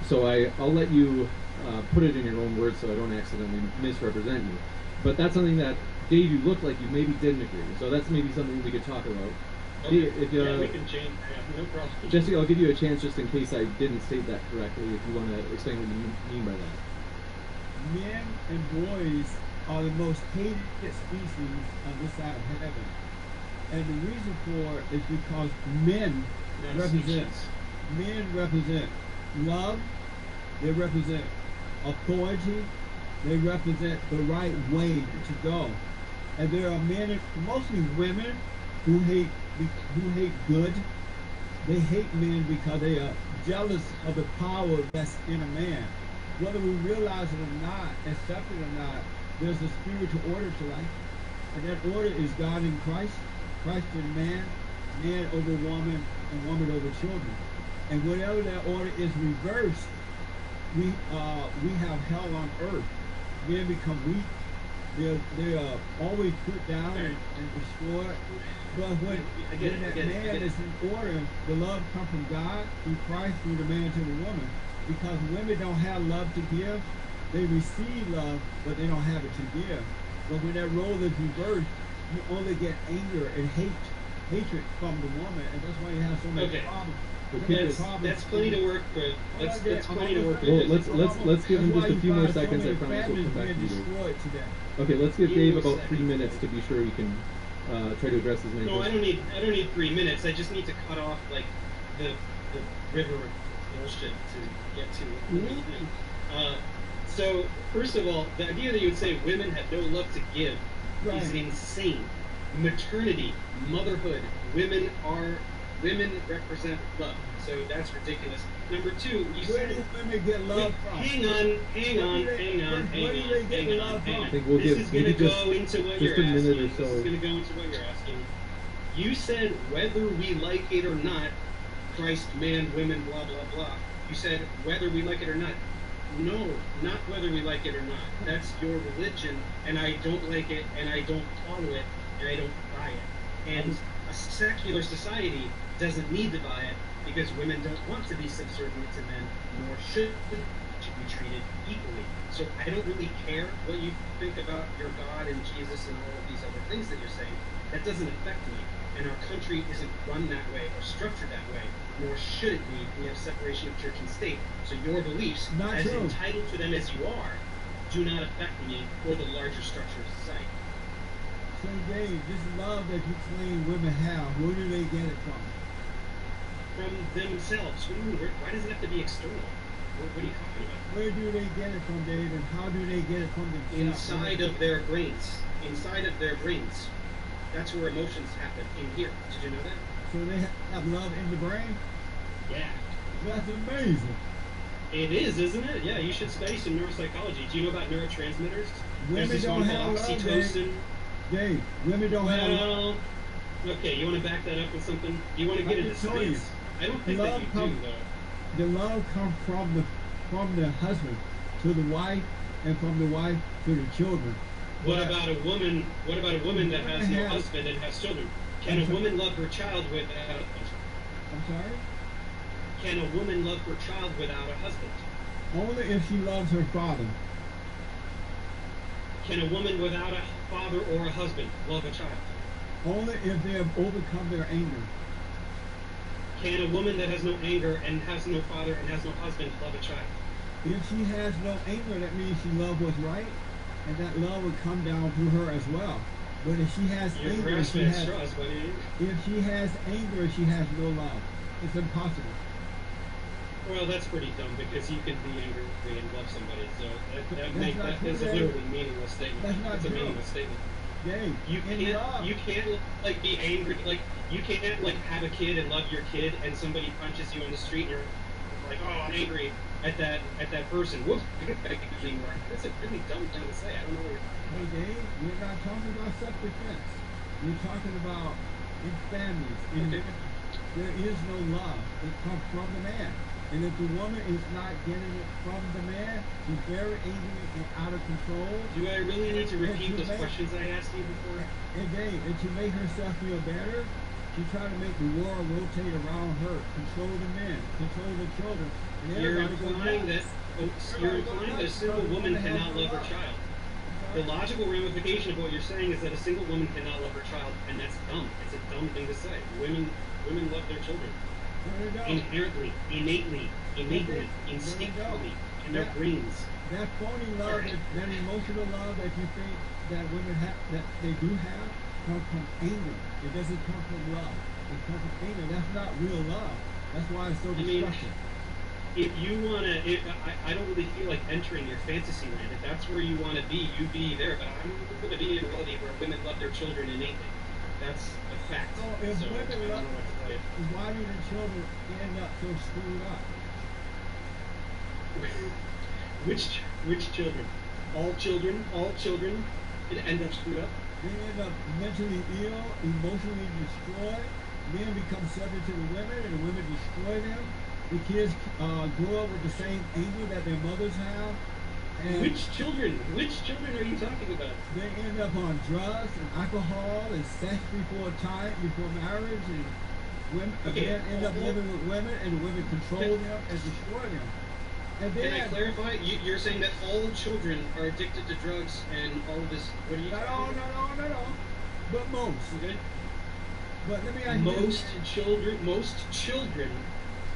so I'll let you put it in your own words so I don't accidentally misrepresent you. But that's something that, Dave, you look like you maybe didn't agree with. So that's maybe something we could talk about. Okay. If, Yeah, we can change. Yeah, no problem. Jesse, I'll give you a chance just in case I didn't state that correctly, if you want to explain what you mean by that. Men and boys are the most hated species on this side of heaven. And the reason for it is because men represent love, they represent authority, they represent the right way to go. And there are men, mostly women, who hate good. They hate men because they are jealous of the power that's in a man. Whether we realize it or not, accept it or not, there's a spiritual order to life. And that order is God in Christ, Christ in man, man over woman, and woman over children. And whenever that order is reversed, we have hell on earth. Men become weak. They are always put down and destroyed. But when that man is in order, the love comes from God through Christ, through the man to the woman. Because women don't have love to give, they receive love, but they don't have it to give. But when that role is reversed, you only get anger and hatred from the woman, and that's why you have so many problems. That's plenty to work with. That's plenty to work Well, with. let's give him just a few more seconds. I promise we'll come back to you. Okay, let's give Dave about 3 minutes to be sure we can try to address as many. No, I don't need 3 minutes. I just need to cut off like the river of bullshit to get to. So first of all, the idea that you would say women have no love to give is insane. Maternity, motherhood, women are women represent love, so that's ridiculous. Number two, you Where said do women get love from? hang on. I think we'll This give is going to maybe go into what just you're a minute asking. or This so. is going to go into what you're asking. You said whether we like it or not, Christ, man, women, blah, blah, blah. You said whether we like it or not. No, not whether we like it or not. That's your religion, and I don't like it, and I don't follow it, and I don't buy it. And a secular society doesn't need to buy it because women don't want to be subservient to men, nor should be treated equally. So I don't really care what you think about your God and Jesus and all of these other things that you're saying. That doesn't affect me. And our country isn't run that way or structured that way, nor should it be. We have separation of church and state. So your beliefs, Not as true. entitled to them as you are, do not affect me or the larger structure of society. So Dave, this love that you claim women have, where do they get it from? From themselves. What do you mean? Why does it have to be external? What are you talking about? Where do they get it from, Dave, and how do they get it from themselves? Inside of their brains. Inside of their brains. That's where emotions happen, in here. Did you know that? So they have love in the brain? Yeah. That's amazing. It is, isn't it? Yeah, you should study some neuropsychology. Do you know about neurotransmitters? There's Women this don't one have called love, oxytocin. Dave, women don't have love. Well, okay, you want to back that up with something? You want to get I into just told you. science? I don't think that you do, though. The love comes from the husband to the wife, and from the wife to the children. What about a woman? What about a woman that has no Yeah. husband and has children? Can a woman love her child without? I'm sorry? Can a woman love her child without a husband? Only if she loves her father. Can a woman without a father or a husband love a child? Only if they have overcome their anger. Can a woman that has no anger and has no father and has no husband love a child? If she has no anger, that means she loved what's right, and that love would come down through her as well. But if she has You're anger, grasping at straws, buddy. if she has anger, she has no love. It's impossible. Well, that's pretty dumb because you can be angry and love somebody. So That's that not true, is a Dave. literally meaningless statement. That's not It's a true. meaningless statement. Dave, You can't like be angry, like you can't like have a kid and love your kid and somebody punches you in the street and you're like, oh, I'm angry at that person. Whoops, that's a really dumb thing to say. I don't know what Hey Dave, we're not talking about self-defense. We're talking about in families. There is no love. It comes from the man. And if the woman is not getting it from the man, she's very angry and out of control. Do I really need to repeat And those questions I asked you before? And Dave, and to make herself feel better, she tried to make the world rotate around her, control the men, control the children. And You're everybody goes implying nuts. that a single woman cannot love her child. The logical ramification of what you're saying is that a single woman cannot love her child, and that's dumb. It's a dumb thing to say. Women love their children inherently, innately, instinctively, in their brains. That phony love, that emotional love that you think that women have, that they do have, comes from anger. It doesn't come from love. It comes from anger. That's not real love. That's why it's so destructive. If you want to, I don't really feel like entering your fantasy land. If that's where you want to be, you be there. But I'm going to be in a reality where women love their children innately. That's a fact. So if So, women I don't love, know what to tell you. why do the children end up so screwed up? Which children? All children end up screwed up. They end up mentally ill, emotionally destroyed. Men become subject to the women, and the women destroy them. The kids grow up with the same anger that their mothers have. And Which children are you talking about? they end up on drugs and alcohol and sex before marriage, and women men end up living with women, and the women control them and destroy them. And then, Can I clarify? You're saying that all children are addicted to drugs and all of this. What are you talking about? No. But most. Okay. But let me ask you this. Most children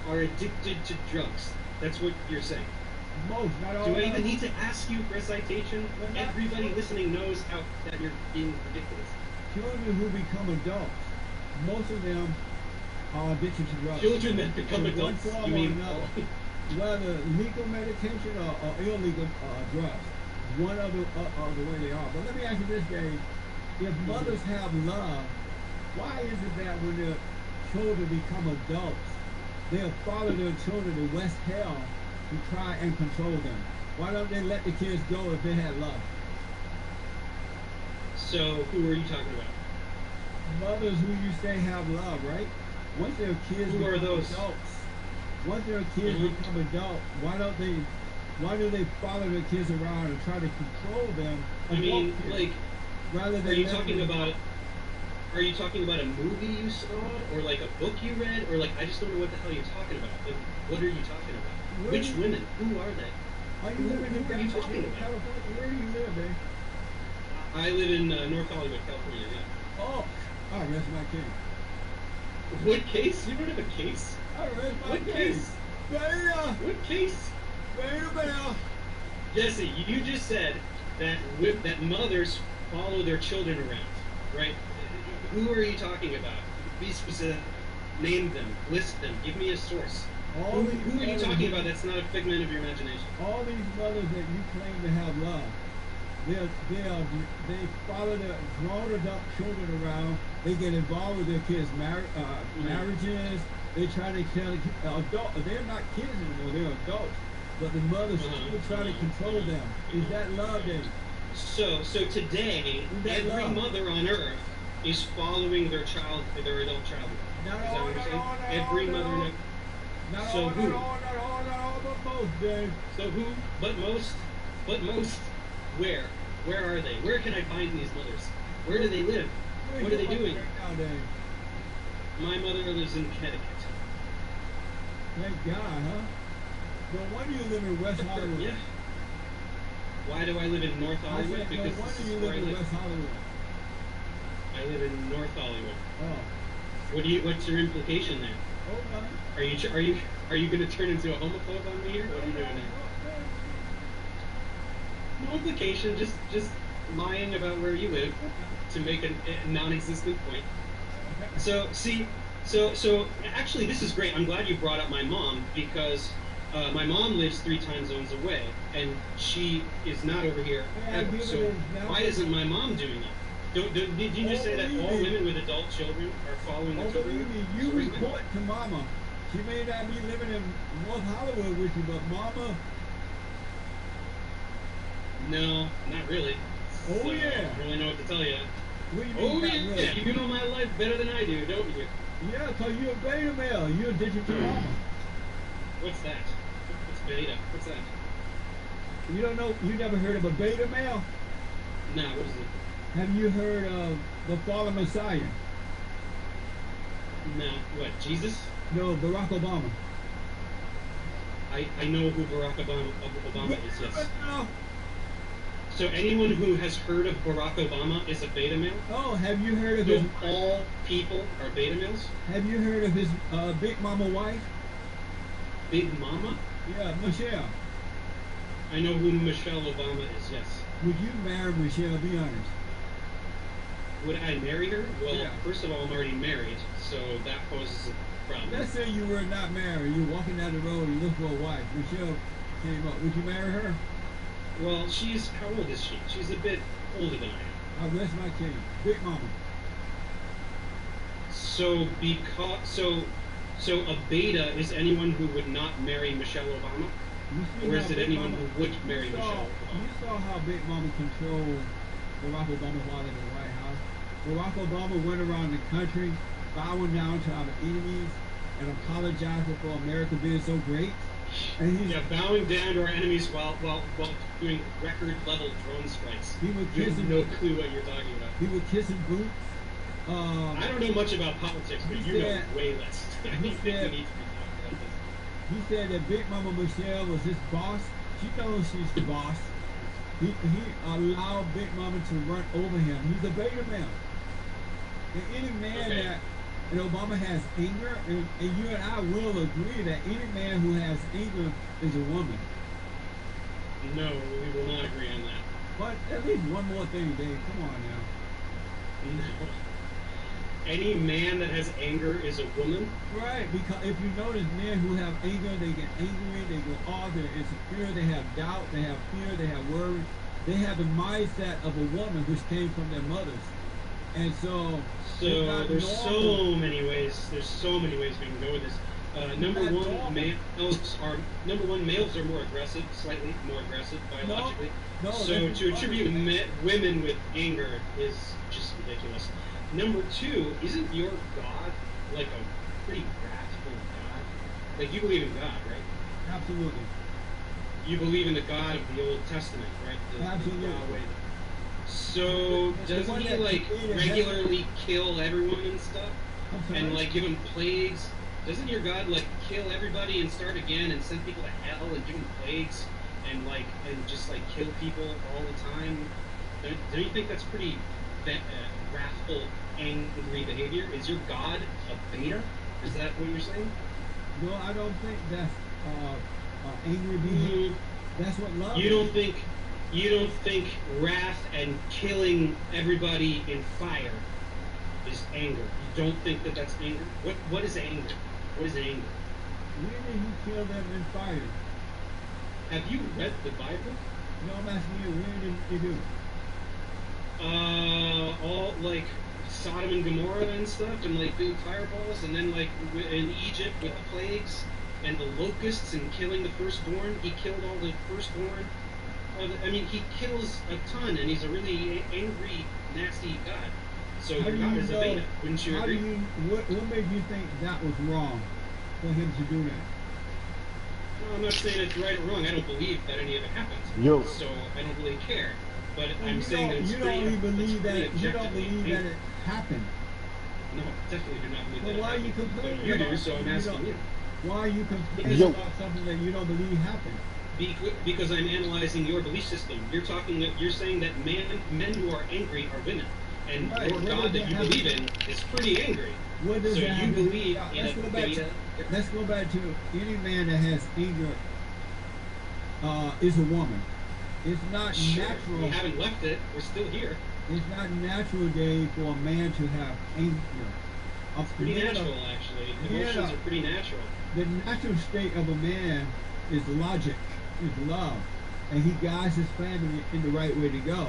are addicted to drugs. That's what you're saying. Most, not all. Do I even need to ask you for a citation? Everybody listening knows that you're being ridiculous. Children who become adults, most of them are addicted to drugs. Children that become In one adults, form you or mean another. Whether legal medication or illegal drugs. One of the way they are. But let me ask you this, Dave. If mothers have love, why is it that when the children become adults, they'll follow their children to West Hell to try and control them. Why don't they let the kids go if they had love? So, who are you talking about? Mothers who you say have love, right? Once their kids Who are become those? adults, once their kids become adults, why do they follow their kids around and try to control them? I mean, kids, like, rather than are you letting talking them- about? Are you talking about a movie you saw, or like a book you read, or like I just don't know what the hell you're talking about. Like, what are you talking about? Where Which do you- women? Who are they? Are you Who living in are you talking about? California? Where do you live, babe? I live in North Hollywood, California. Yeah. Oh, I rest my case. What case? You don't have a case? I rest my What case. case? Beta. What case? Beta. Jesse, you just said that that mothers follow their children around, right? Who are you talking about? Be specific. Name them. List them. Give me a source. All these Who are you mothers- talking about that's not a figment of your imagination? All these mothers that you claim to have love, they follow their grown adult children around. They get involved with their kids' marriages. They try to tell adult. They're not kids anymore. They're adults. But the mothers still try to control them. Is that love, David? So today, that every love? mother on earth is following their adult child. Is that what you're saying? Every mother. So who? But most, Dave. So who? But most. Where? Where are they? Where can I find these mothers? Where do they live? What are they doing? Now, Dave. My mother lives in Connecticut. Thank God, huh? No wonder you live in West Hollywood. Yeah. Why do I live in North I Hollywood? said, Because no this wonder is you where live I in live. West Hollywood. I live in North Hollywood. Oh. What's your implication there? Hold on. Are you going to turn into a homophobe on me here? What are you doing there? No implication, just lying about where you live to make a non-existent point. So actually, this is great. I'm glad you brought up my mom because my mom lives 3 time zones away, and she is not over here ever. So why isn't my mom doing it? Did you just say that all women with adult children are following the children? You report to Mama. She may not be living in North Hollywood with you, but Mama. No, not really. Oh So, yeah. I don't really know what to tell you. What do you Oh mean not yeah, really? you know my life better than I do, don't you? Yeah, cause you're a beta male. You're addicted to Mama. What's that? What's beta? What's that? You don't know? You never heard of a beta male? No, what is it? Have you heard of the fallen Messiah? No, what? Jesus? No, Barack Obama. I know who Barack Obama is. Yes. No. So anyone who has heard of Barack Obama is a beta male? Oh, have you heard of So his? all people are beta males? Have you heard of his Big Mama wife? Big Mama? Yeah, Michelle. I know who Michelle Obama is. Yes. Would you marry Michelle? Be honest. Would I marry her? Well, Yeah. first of all, I'm already married, so that poses a problem. Let's say you were not married. You're walking down the road. You look for a wife. Michelle came up. Would you marry her? Well, how old is she? She's a bit older than I am. I rest my case. Big Mama. So a beta is anyone who would not marry Michelle Obama? Or is it anyone who would marry Michelle Obama? You saw how Big Mama controlled Barack Obama while in the White House. Barack Obama went around the country bowing down to our enemies and apologizing for America being so great. And he's bowing down to our enemies while doing record level drone strikes. He was You have kissing. no clue what you're talking about. He was kissing boots. I don't know much about politics, but you know way less. I don't think we need to be talking about this. He said that Big Mama Michelle was his boss. She knows she's the boss. He allowed Big Mama to run over him. He's a beta male. And any man that Obama has anger, and you and I will agree that any man who has anger is a woman. No, we will not agree on that. But at least one more thing, Dave. Come on now. No. Any man that has anger is a woman? Right, because if you notice men who have anger, they get angry, they go off, they're insecure, they have doubt, they have fear, they have worry. They have the mindset of a woman which came from their mothers. And so there's so many ways. There's so many ways we can go with this. Number one, males are more aggressive, slightly more aggressive biologically. So to attribute women with anger is just ridiculous. Number two, isn't your God like a pretty wrathful God? Like, you believe in God, right? Absolutely. You believe in the God of the Old Testament, right? Absolutely. Yahweh. So doesn't he like regularly kill everyone and stuff, and like give them plagues? Doesn't your God like kill everybody and start again and send people to hell and give them plagues and just like kill people all the time? Don't you think that's pretty wrathful, angry behavior? Is your God a beta? Is that what you're saying? No, I don't think that's angry behavior. That's what love is. You don't think wrath and killing everybody in fire is anger? You don't think that that's anger? What is anger? What is anger? When did he kill them in fire? Have you read the Bible? No, I'm asking you, when did he do it? All like Sodom and Gomorrah and stuff, and like big fireballs, and then like in Egypt with the plagues and the locusts and killing the firstborn. He killed all the firstborn. I mean, he kills a ton, and he's a really angry, nasty God. So your God is a beta. Wouldn't you agree? What made you think that was wrong for him to do that? No, I'm not saying it's right or wrong. I don't believe that any of it happened. So I don't really care. But I'm saying that it's you don't believe that it happened. No, definitely do not believe that. Well, why are you complaining? You do, so I'm asking you. Why are you complaining about something that you don't believe happened? Because I'm analyzing your belief system. You're saying that men who are angry are women, and your God that you believe in is pretty angry. What does so that you believe in a beta? Let's go back to any man that has anger is a woman. It's not natural. We haven't left it. We're still here. It's not natural, Dave, for a man to have anger. It's pretty natural, actually. Emotions are pretty natural. The natural state of a man is logic, is love, and he guides his family in the right way to go.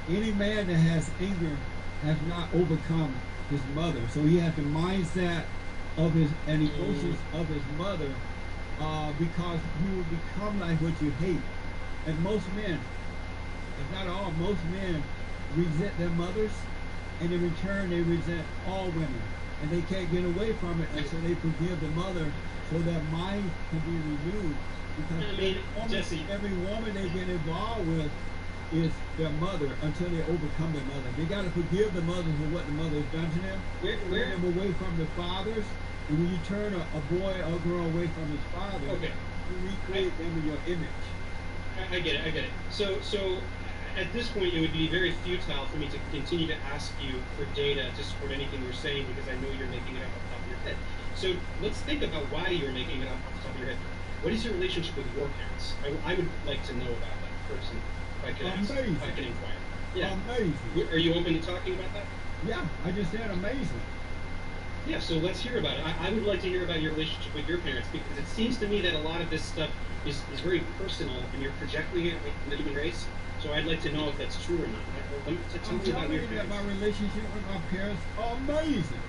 Any man that has anger has not overcome his mother, so he has the mindset of his and emotions of his mother, because you will become like what you hate. And most men, if not all, most men resent their mothers, and in return they resent all women, and they can't get away from it until they forgive the mother, so their mind can be renewed. Because every woman they get involved with is their mother until they overcome their mother. They got to forgive the mothers for what the mother has done to them, turn them away from the fathers, and when you turn a boy or girl away from his father, you recreate them in your image. I get it. So at this point, it would be very futile for me to continue to ask you for data to support anything you're saying, because I know you're making it up off the top of your head. So let's think about why you're making it up off the top of your head. What is your relationship with your parents? I would like to know about that person, if I could ask, if I can inquire. Yeah. Amazing. Are you open to talking about that? Yeah, I just said amazing. Yeah, so let's hear about it. I would like to hear about your relationship with your parents, because it seems to me that a lot of this stuff is very personal, and you're projecting it on the human race. So I'd like to know if that's true or not. Tell me about your parents. My relationship with my parents are amazing.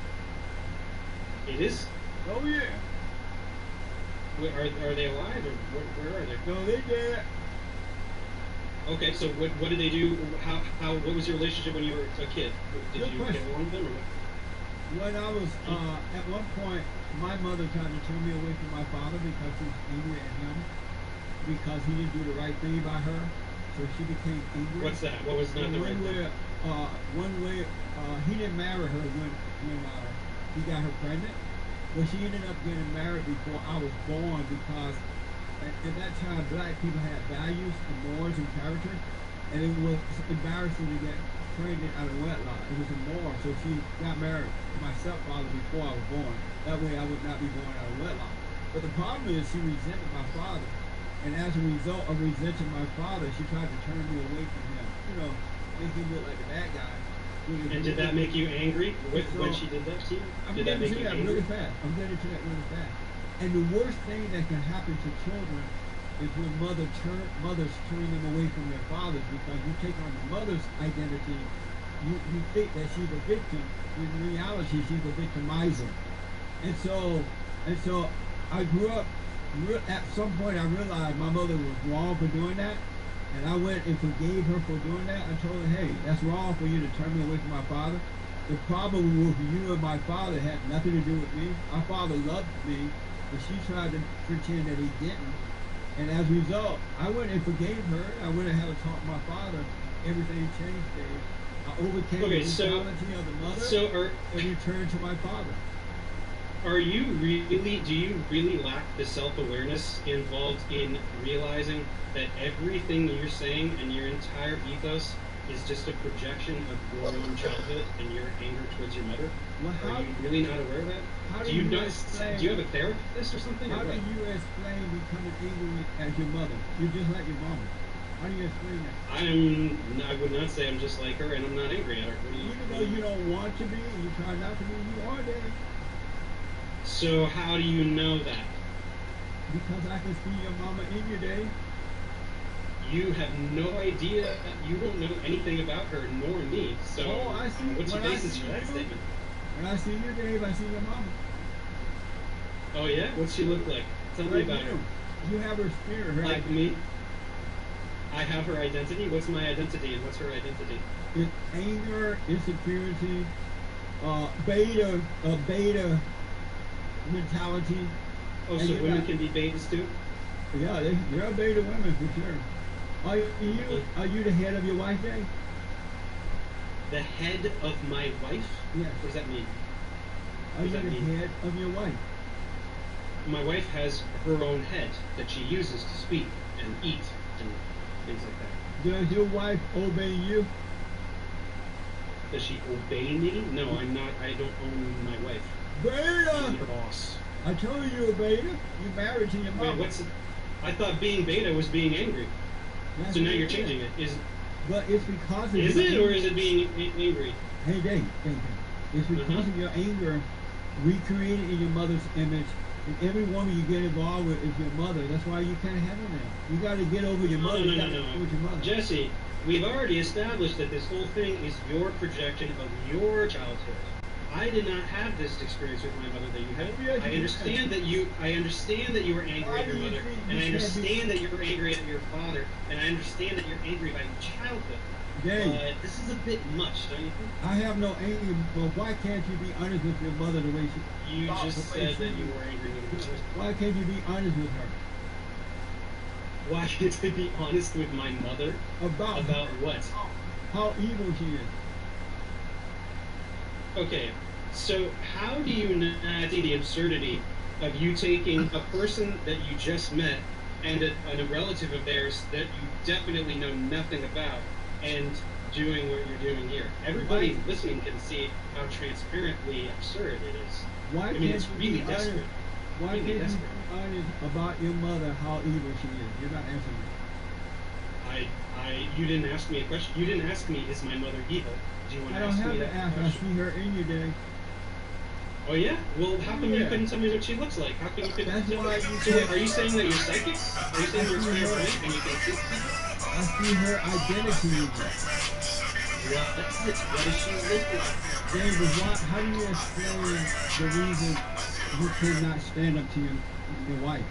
It is? Oh yeah. Are they alive, or where are they? No, they dead. Okay, so what did they do? What was your relationship when you were a kid? Did you get along with them, or what? When I was at one point, my mother tried to turn me away from my father because she was angry at him because he didn't do the right thing by her. So she became angry. What's that? What was not the right thing? One way, he didn't marry her when he got her pregnant. But she ended up getting married before I was born, because at that time black people had values and mores and character, and it was embarrassing to get pregnant out of wedlock. It was a more, so she got married to my stepfather before I was born. That way I would not be born out of wedlock. But the problem is she resented my father, and as a result of resenting my father, she tried to turn me away from him. Make him look like a bad guy. And did that make you angry when she did that to you? Did that make you angry? Really fast. I'm getting to that really fast. And the worst thing that can happen to children is when mothers turn them away from their fathers, because you take on the mother's identity you think that she's a victim. In reality, she's a victimizer. And so I grew up, at some point I realized my mother was wrong for doing that. And I went and forgave her for doing that. I told her, hey, that's wrong for you to turn me away from my father. The problem with you and my father had nothing to do with me. Our father loved me, but she tried to pretend that he didn't. And as a result, I went and forgave her. I went and had a talk with my father. Everything changed, Dave. I overcame the brutality of the mother and returned to my father. Do you really lack the self-awareness involved in realizing that everything you're saying and your entire ethos is just a projection of your own childhood and your anger towards your mother? Are you really not aware of that? Do you have a therapist or something? How do you explain becoming angry as your mother? You're just like your mama. How do you explain that? I would not say I'm just like her, and I'm not angry at her. Even though you don't want to be, you try not to be, you are there. So how do you know that? Because I can see your mama in you, Dave. You have no idea. You don't know anything about her, nor me. So I see. What's your basis for that statement? When I see you, Dave, I see your mama. Oh yeah? What's she look like? Tell me about her. You have her spirit, right? Like me? I have her identity. What's my identity and what's her identity? It's anger, insecurity, beta mentality. Oh, so women can be betas too? Yeah, there are beta women for sure. Are you the head of your wife, Jay? The head of my wife? Yes. What does that mean? Are you the head of your wife? My wife has her own head that she uses to speak and eat and things like that. Does your wife obey you? Does she obey me? No, I'm not. I don't own my wife. Beta! I'm her boss. I told you you were beta. You married to your mom. Wait, I thought being beta was being angry. That's so now you're changing it. But it's because of Is it, or is it being angry? Hey, Dave. It's because of your anger recreated in your mother's image. And every woman you get involved with is your mother. That's why you can't have her now. You got to get over your mother. No. With your mother. Jesse, we've already established that this whole thing is your projection of your childhood. I did not have this experience with my mother that you had. I understand that you were angry at your mother, and I understand that you were angry at your father, and I understand that you're angry about your childhood. Dave, this is a bit much, don't you think? I have no anger, but why can't you be honest with your mother the way she... You just said that you were angry with her. Why can't you be honest with her? Why can't I be honest with my mother? About what? How evil she is. Okay, so how do you not see the absurdity of you taking a person that you just met and a relative of theirs that you definitely know nothing about and doing what you're doing here? Everybody listening can see how transparently absurd it is. Why can't it's you really be desperate. Why can't you be honest about your mother, how evil she is? You're not answering me. You didn't ask me a question. You didn't ask me, is my mother evil? Do you want to ask me that? I don't have to ask. I see her in you, Dave. Oh yeah? Well, how come you couldn't tell me what she looks like? How come you couldn't tell me? So wait, are you saying that you're psychic? Are you saying you're clairvoyant and you can see people? I see her identity in you. What does she look like? Dave, how do you explain the reason you could not stand up to your wife?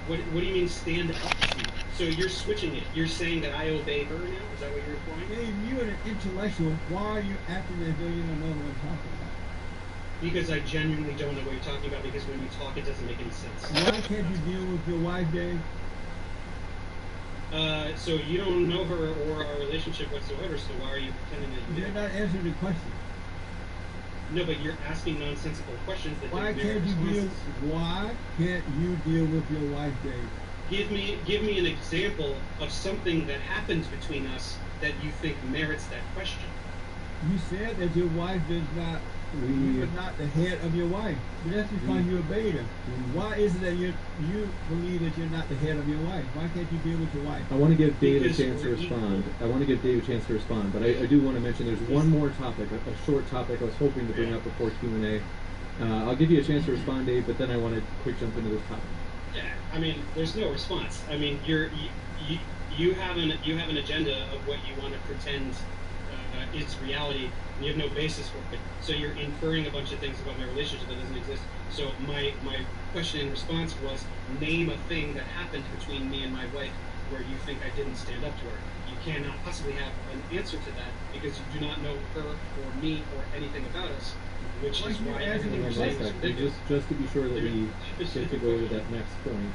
What do you mean stand up to me? So you're switching it. You're saying that I obey her now? Is that what you're implying? Dave, you're an intellectual. Why are you acting as though you don't know what I'm talking about? Because I genuinely don't know what you're talking about, because when you talk, it doesn't make any sense. Why can't you deal with your wife, Dave? So you don't know her or our relationship whatsoever, so why are you pretending that you do? You're not answering the question. No, but you're asking nonsensical questions that Why can't you deal with your wife, Dave? Give me an example of something that happens between us that you think merits that question. You said that your wife does not. You are not the head of your wife. But that's because you're a beta. Why is it that you believe that you're not the head of your wife? Why can't you deal with your wife? I want to give Dave a chance to respond. But I do want to mention there's one more topic, a short topic I was hoping to bring up before Q&A. I'll give you a chance to respond, Dave, but then I want to quick jump into this topic. Yeah, I mean, there's no response. I mean, you have an agenda of what you want to pretend is reality, and you have no basis for it. So you're inferring a bunch of things about my relationship that doesn't exist. So my question in response was, name a thing that happened between me and my wife where you think I didn't stand up to her. You cannot possibly have an answer to that because you do not know her or me or anything about us, which is why everything you're saying is ridiculous. Just to be sure that we get to go to that next point.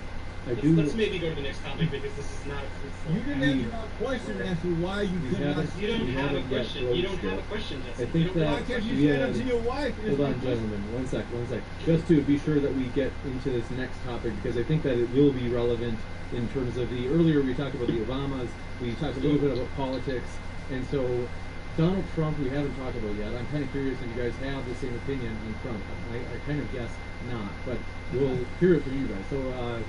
Let's maybe go to the next topic because this is not a fruitful. You didn't answer my question as to why you could not. You don't have a question. You don't have a question, Jesse. I think that why can't you stand up to your wife? Hold on, gentlemen. One sec. Just to be sure that we get into this next topic because I think that it will be relevant in terms of the earlier we talked about the Obamas. We talked a little bit about politics, and so Donald Trump we haven't talked about yet. I'm kind of curious if you guys have the same opinion on Trump. I kind of guess not, but we'll hear it from you guys. So.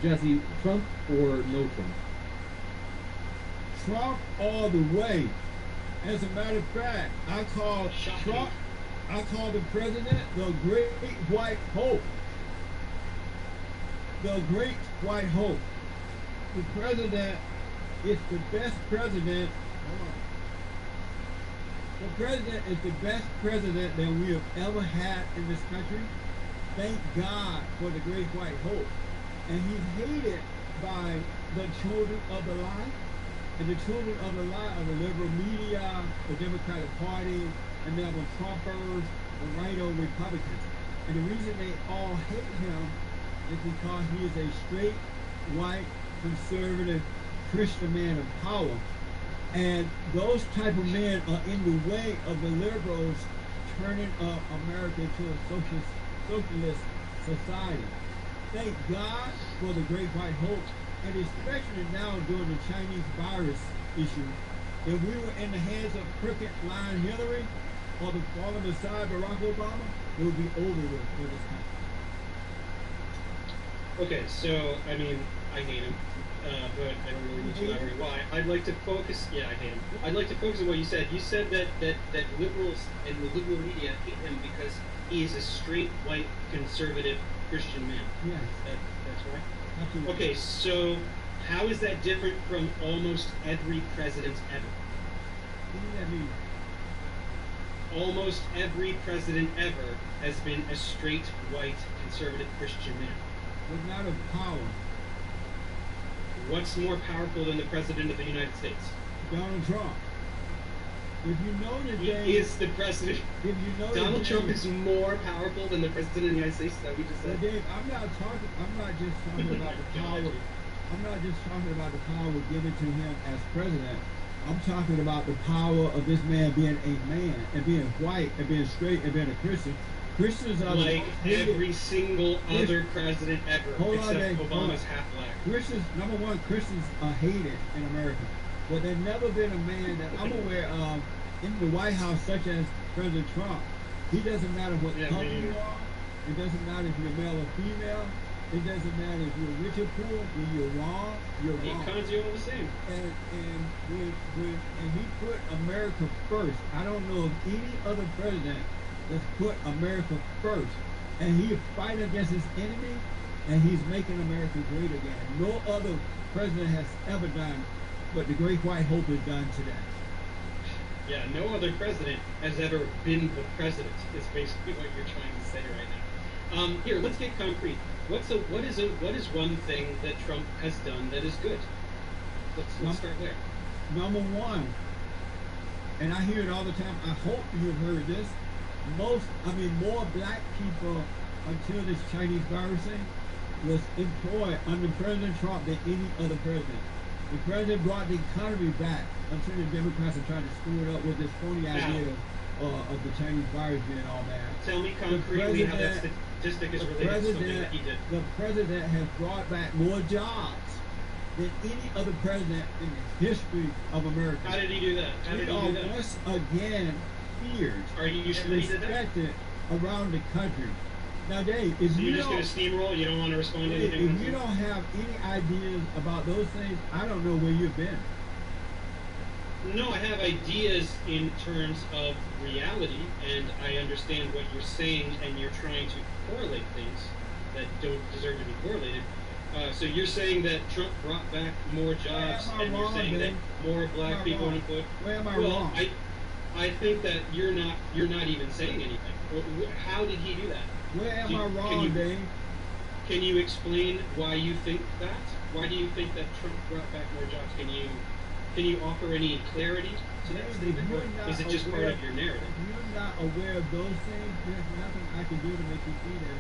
Jesse, Trump or no Trump? Trump all the way. As a matter of fact, I call Trump, I call the president the Great White Hope. The Great White Hope. The president is the best president. The president is the best president that we have ever had in this country. Thank God for the Great White Hope. And he's hated by the children of the lie. And the children of the lie are the liberal media, the Democratic Party, and now the Trumpers, the right-o Republicans. And the reason they all hate him is because he is a straight, white, conservative, Christian man of power. And those type of men are in the way of the liberals turning America into a socialist society. Thank God for the Great White Hope, and especially now during the Chinese virus issue. If we were in the hands of crooked lying Hillary or the fallen Messiah Barack Obama, it would be over with for this country. Okay, so I mean, I hate him, but I don't really need to elaborate why. I'd like to focus. Yeah, I hate him. I'd like to focus on what you said. You said that liberals and the liberal media hate him because he is a straight, white, conservative Christian man. Yes. That's right? Absolutely. Okay, so how is that different from almost every president ever? What does that mean? Almost every president ever has been a straight, white, conservative Christian man. But not of power. What's more powerful than the president of the United States? Donald Trump. If you know today, he is the president. If you know Donald Trump is more powerful than the president of the United States. That we just said. Dave, I'm not just talking about the power. I'm not just talking about the power given to him as president. I'm talking about the power of this man being a man and being white and being straight and being a Christian. Christians are like every single other president ever, except Obama's half black. Christians, number one, Christians are hated in America. But there's never been a man that I'm aware of in the White House, such as President Trump. He doesn't matter what color you are. It doesn't matter if you're male or female. It doesn't matter if you're rich or poor. When you're wrong, you're wrong. He cons you all the same. And he put America first. I don't know of any other president that's put America first. And he fighting against his enemy, and he's making America great again. No other president has ever done what the Great White Hope has done today. Yeah, no other president has ever been the president, is basically what you're trying to say right now. Here, let's get concrete. What is one thing that Trump has done that is good? Let's start there. Number one, and I hear it all the time, I hope you've heard this, more black people until this Chinese virus thing was employed under President Trump than any other president. The president brought the economy back until the Democrats are trying to screw it up with this phony idea of the Chinese virus being all bad. Tell me concretely how that statistic is related to something that he did. The president has brought back more jobs than any other president in the history of America. How did he do that? We are once again feared and respected around the country. Now, Dave, if so you're just going to steamroll? You don't want to respond to anything? If you don't have any ideas about those things, I don't know where you've been. No, I have ideas in terms of reality, and I understand what you're saying, and you're trying to correlate things that don't deserve to be correlated. So you're saying that Trump brought back more jobs, and you're saying that more black people are employed? Where am I wrong? I think that you're not even saying anything. How did he do that? Where am I wrong, Dave? Can you explain why you think that? Why do you think that Trump brought back more jobs? Can you offer any clarity to that statement? Or is it just part of your narrative? If you're not aware of those things, there's nothing I can do to make you see that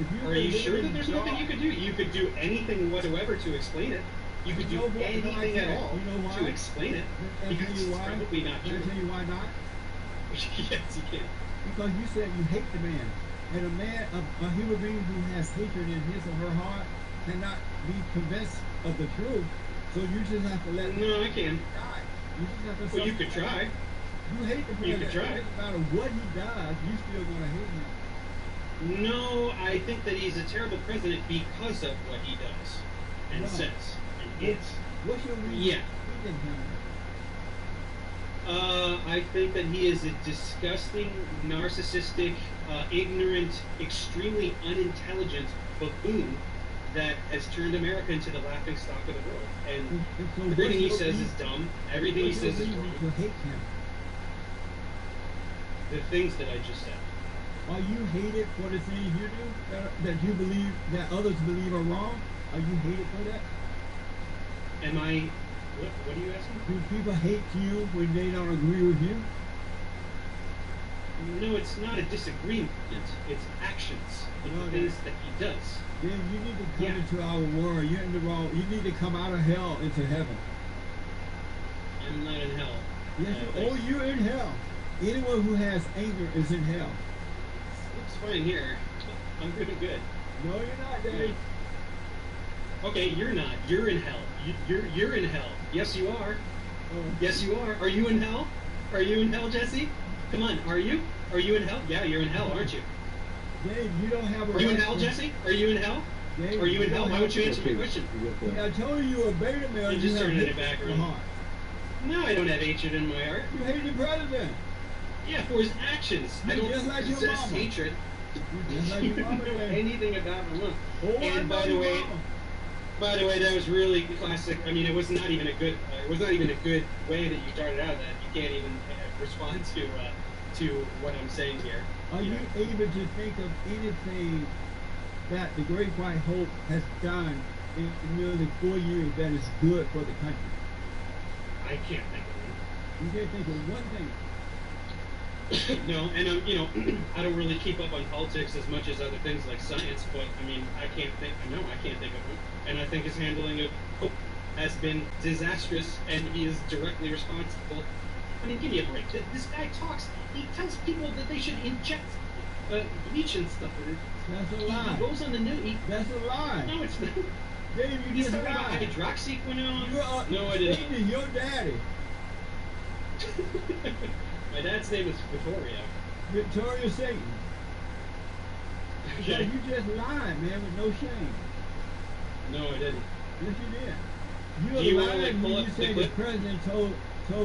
it's true. Are you sure that there's nothing you could do? You could do anything whatsoever to explain it. You could do anything at all to explain it. Because it's probably not true. Can I tell you why not? Yes, you can. Because you said you hate the man. And a human being who has hatred in his or her heart cannot be convinced of the truth. So you just have to let No, I can. die. You just have to Well, you could try. You hate the man. You could try. It doesn't matter what he does, you still gonna hate him. No, I think that he's a terrible president because of what he does and says and is. What's your reason? Yeah. Him? I think that he is a disgusting, narcissistic, ignorant, extremely unintelligent buffoon that has turned America into the laughing stock of the world. And so everything he says is dumb. Everything he says is wrong. To hate him? The things that I just said. Are you hated for the things you do that you believe that others believe are wrong? Are you hated for that? Am I? What are you asking? Do people hate you when they don't agree with you? No, it's not a disagreement. It's actions. It's the things that he does. Then you need to come into our world. You're in the wrong. You need to come out of hell into heaven. I'm not in hell. Yes, you're in hell. Anyone who has anger is in hell. It's fine here. I'm pretty good. No, you're not, Dave. Okay, you're not. You're in hell. You're in hell. Yes, you are. Yes, you are. Are you in hell? Are you in hell, Jesse? Come on. Are you? Are you in hell? Yeah, you're in hell, aren't you? Dave, you don't have a. Are you in hell, Jesse? Are you in hell? Dave, are you in hell? Why would you answer my question? I told you you're a beta male. You're just turning it back around. No, I don't have hatred in my heart. You hate the president. Yeah, for his actions. I don't like possess hatred. You don't know anything about my mom. And by the way, that was really classic. I mean, it was not even a good. It was not even a good way that you started out. That you can't even respond to what I'm saying here. Are you able to think of anything that the Great White Hope has done in nearly 4 years that is good for the country? I can't think of it. You can't think of one thing. No, and I don't really keep up on politics as much as other things like science, but I mean, I can't think of one. And I think his handling of Hope has been disastrous, and he is directly responsible. I mean, give me a break. This guy talks. He tells people that they should inject bleach and stuff. That's a lie. He goes on the news. That's a lie. No, it's not. Dave, you He's just talking about lied. hydroxyquinone. No, I didn't. Satan is your daddy. My dad's name is Victoria. Victoria Satan. Okay. So you just lied, man, with no shame. No, I didn't. Yes, you did. Do You you lied wanna, like, pull when up you the said the clip? president told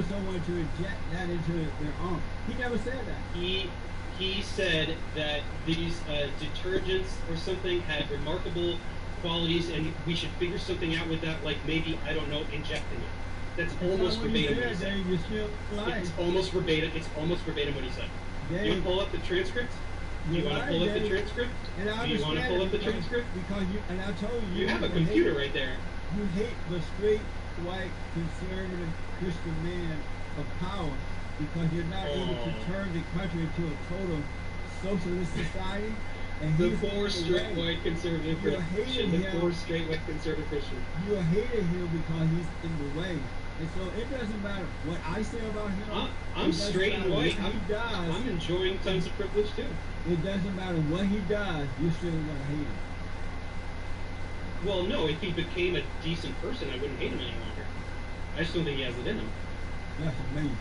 someone to inject that into their arm. He never said that. He said that these detergents or something had remarkable qualities, and we should figure something out with that, like maybe, I don't know, injecting it. That's almost verbatim what he said. It's almost verbatim. It's almost verbatim what he said. Dave, you want to pull up the transcript? Do you want to pull up the transcript? Do you want to pull up the transcript? Because and I told you. You have a computer right there. You hate the straight, white, conservative, Christian man of power because you're not able to turn the country into a total socialist society. And the poor straight white conservative Christian. The poor straight white conservative Christian. You are hating him because he's in the way. And so it doesn't matter what I say about him. I'm straight and white. I'm enjoying tons of privilege too. It doesn't matter what he does, you're still gonna hate him. Well, no, if he became a decent person, I wouldn't hate him any longer. I just don't think he has it in him. That's amazing.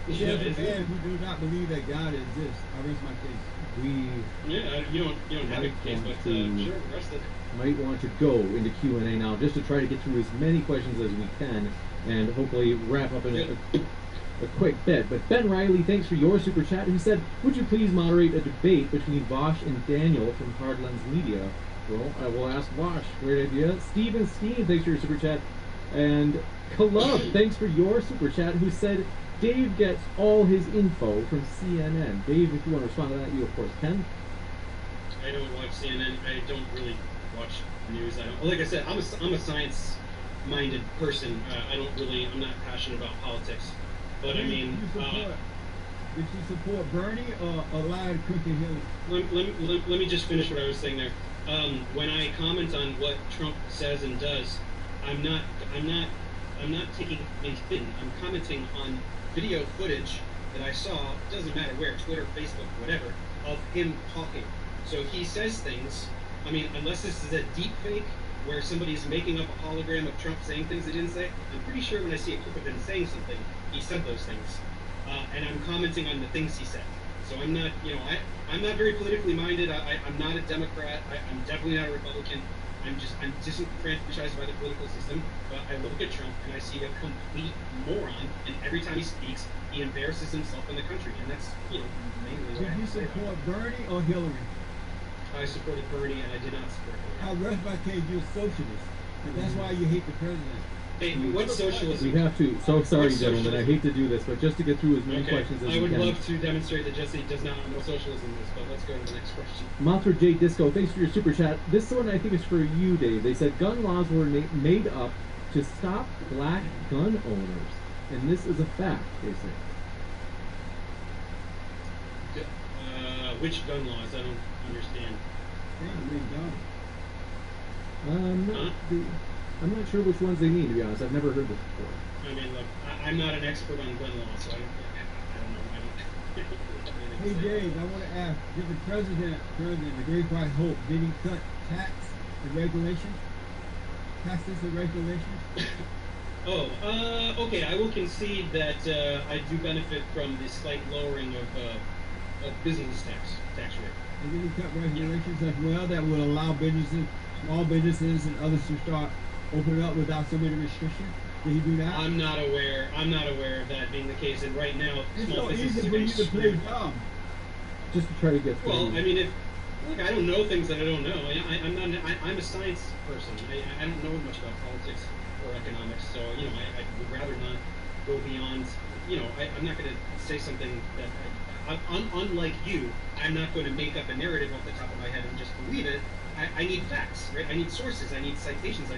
There's a man who do not believe that God exists. I rest my case. You don't have a case, but sure, rest it. Might want to go into Q&A now just to try to get through as many questions as we can and hopefully wrap up in a quick bit. But Ben Riley, thanks for your super chat. He said, would you please moderate a debate between Vosh and Daniel from Hardlands Media? Well, I will ask Vosh. Great idea. Steven Steen, thanks for your super chat. And Kalub, thanks for your super chat, who said, Dave gets all his info from CNN. Dave, if you want to respond to that, you of course can. I don't watch CNN. I don't really watch news. I don't. Like I said, I'm a science-minded person. I'm not passionate about politics. But I mean, did you support Bernie or allied Clinton Hillary? Let me just finish what I was saying there. When I comment on what Trump says and does, I'm not taking anything. I'm commenting on video footage that I saw. Doesn't matter where, Twitter, Facebook, whatever, of him talking. So he says things. I mean, unless this is a deep fake where somebody's making up a hologram of Trump saying things he didn't say, I'm pretty sure when I see a clip of him saying something, he said those things. And I'm commenting on the things he said. So I'm not, I'm not very politically minded. I'm not a Democrat. I'm definitely not a Republican. I'm disenfranchised by the political system. But I look at Trump and I see a complete moron. And every time he speaks, he embarrasses himself in the country. And that's, mainly what Did you support Bernie or Hillary? I supported Bernie and I did not support Hillary. I rest my case, you're a socialist. And that's why you hate the president. Hey, what's socialism? We have to. So sorry, gentlemen. I hate to do this, but just to get through as many questions as we can. I would love to demonstrate that Jesse does not know what socialism is, but let's go to the next question. Mothra J Disco, thanks for your super chat. This one I think is for you, Dave. They said gun laws were made up to stop black gun owners, and this is a fact. They say. Which gun laws? I don't understand. I'm not sure which ones they mean, to be honest. I've never heard this before. I mean, look, I'm not an expert on gun law, so I don't know. Hey, Dave, I want to ask, did the president, the Great White Hope, did he cut tax and regulations? Taxes and regulations? Okay, I will concede that I do benefit from the slight lowering of business tax rate. And did he cut regulations as well that would allow businesses, small businesses and others to start opening up without so many restrictions? Did he do that? I'm not aware of that being the case. And right now, it's small so businesses easy are for being you to play dumb. Just to try to get through. Well, I mean, I don't know things that I don't know. I'm a science person. I don't know much about politics or economics, so I would rather not go beyond. I'm not going to say something that, unlike you, I'm not going to make up a narrative off the top of my head and just believe it. I need facts, right? I need sources. I need citations. I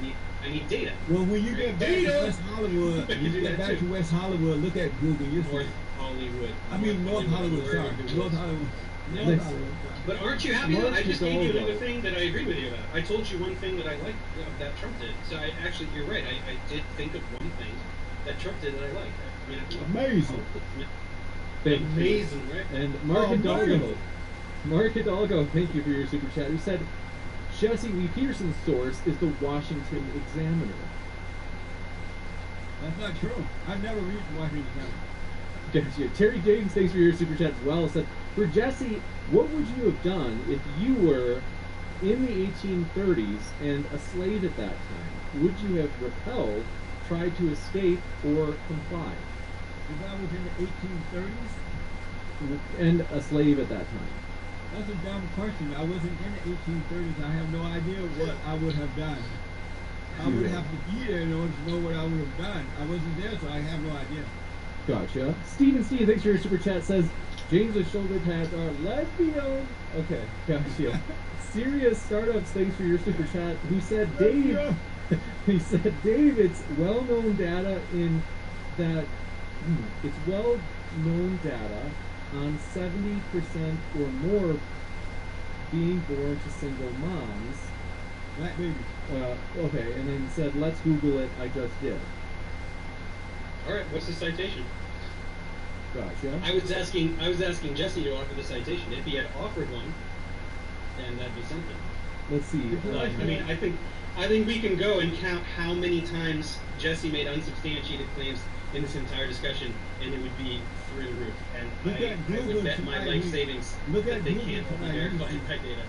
need data. Well, when you get back to West Hollywood, to West Hollywood, look at Google. North Hollywood. I mean North Hollywood. Sorry, North Hollywood. North Hollywood. But aren't you happy? I just gave you another thing that I agreed with you about. I told you one thing that I liked that Trump did. So you're right. I did think of one thing that Trump did that I liked. Amazing. Amazing, right? And Mark Hidalgo, thank you for your super chat. He said, Jesse Lee Peterson's source is the Washington Examiner. That's not true. I've never read the Washington Examiner. Gotcha. Terry James, thanks for your super chat as well. Said, for Jesse, what would you have done if you were in the 1830s and a slave at that time? Would you have repelled, tried to escape, or comply? If I was in the 1830s? And a slave at that time. That's a dumb question. I wasn't in the 1830s. I have no idea what I would have done. I would have to be there in order to know what I would have done. I wasn't there, so I have no idea. Gotcha. Steve, thanks for your super chat, says, James's shoulder pads are lesbian. Okay, gotcha. Serious Startups, thanks for your super chat. He said, Dave, it's well-known data in that, it's well-known data on 70% or more being born to single moms. Black baby. Okay, and then said, let's Google it, I just did. Alright, what's the citation? Gotcha. I was asking Jesse to offer the citation. If he had offered one, then that'd be something. Let's see. I think we can go and count how many times Jesse made unsubstantiated claims in this entire discussion, and it would be through the roof. And I would bet my life savings that they can't verify my data.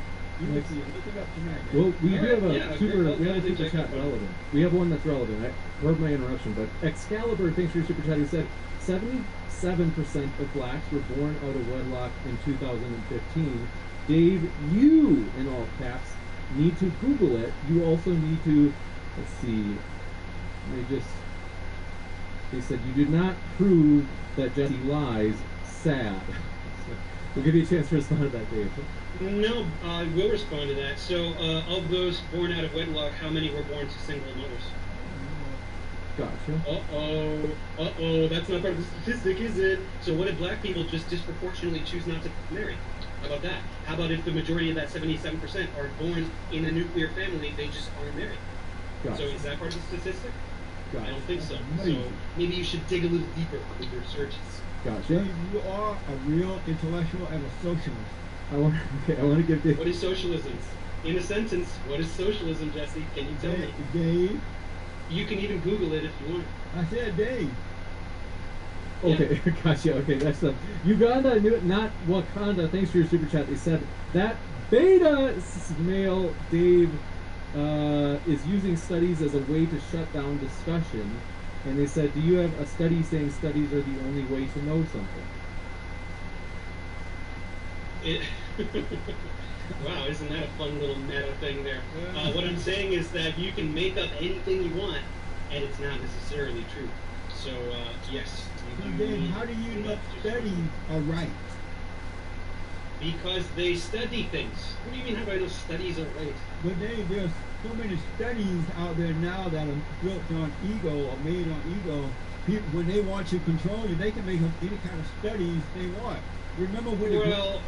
Well, we do have a super chat relevant. We have one that's relevant. I heard my interruption, but Excalibur, thanks for your super chat. He said 77% of blacks were born out of wedlock in 2015. Dave, you, in all caps, need to Google it. You also need to, let's see, let me just They said, you did not prove that Jesse lies. Sad. So we'll give you a chance to respond to that, Dave. No, I will respond to that. So, of those born out of wedlock, how many were born to single mothers? Gotcha. Uh-oh, that's not part of the statistic, is it? So what if black people just disproportionately choose not to marry? How about that? How about if the majority of that 77% are born in a nuclear family, they just aren't married? Gotcha. So is that part of the statistic? Gotcha. I don't think so. So maybe you should dig a little deeper with your searches. Gotcha. You are a real intellectual and a socialist. I want to give Dave. What is socialism? In a sentence, what is socialism, Jesse? Can you tell me? Dave. You can even Google it if you want. I said Dave. Okay, yeah. Gotcha. Okay, that's the Uganda, not Wakanda. Thanks for your super chat. They said that beta male Dave is using studies as a way to shut down discussion, and they said, do you have a study saying studies are the only way to know something? Wow, isn't that a fun little meta thing there? What I'm saying is that you can make up anything you want, and it's not necessarily true. So, yes. Then how do you know studies are right? Because they study things. What do you mean, how do I know studies are right? But there's so many studies out there now that are built on ego or made on ego. People, when they want to control you, they can make up any kind of studies they want. Remember when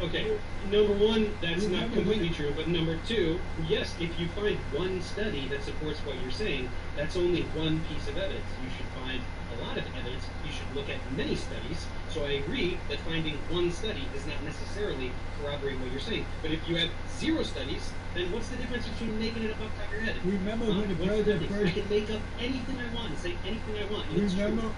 okay. Number one, that's not completely true. But number two, yes, if you find one study that supports what you're saying, that's only one piece of evidence. You should find a lot of evidence. You should look at many studies. So I agree that finding one study does not necessarily corroborate what you're saying. But if you have 0 studies, then what's the difference between making it up off the top of your head? Remember when the president first... I can make up anything I want and say anything I want. Remember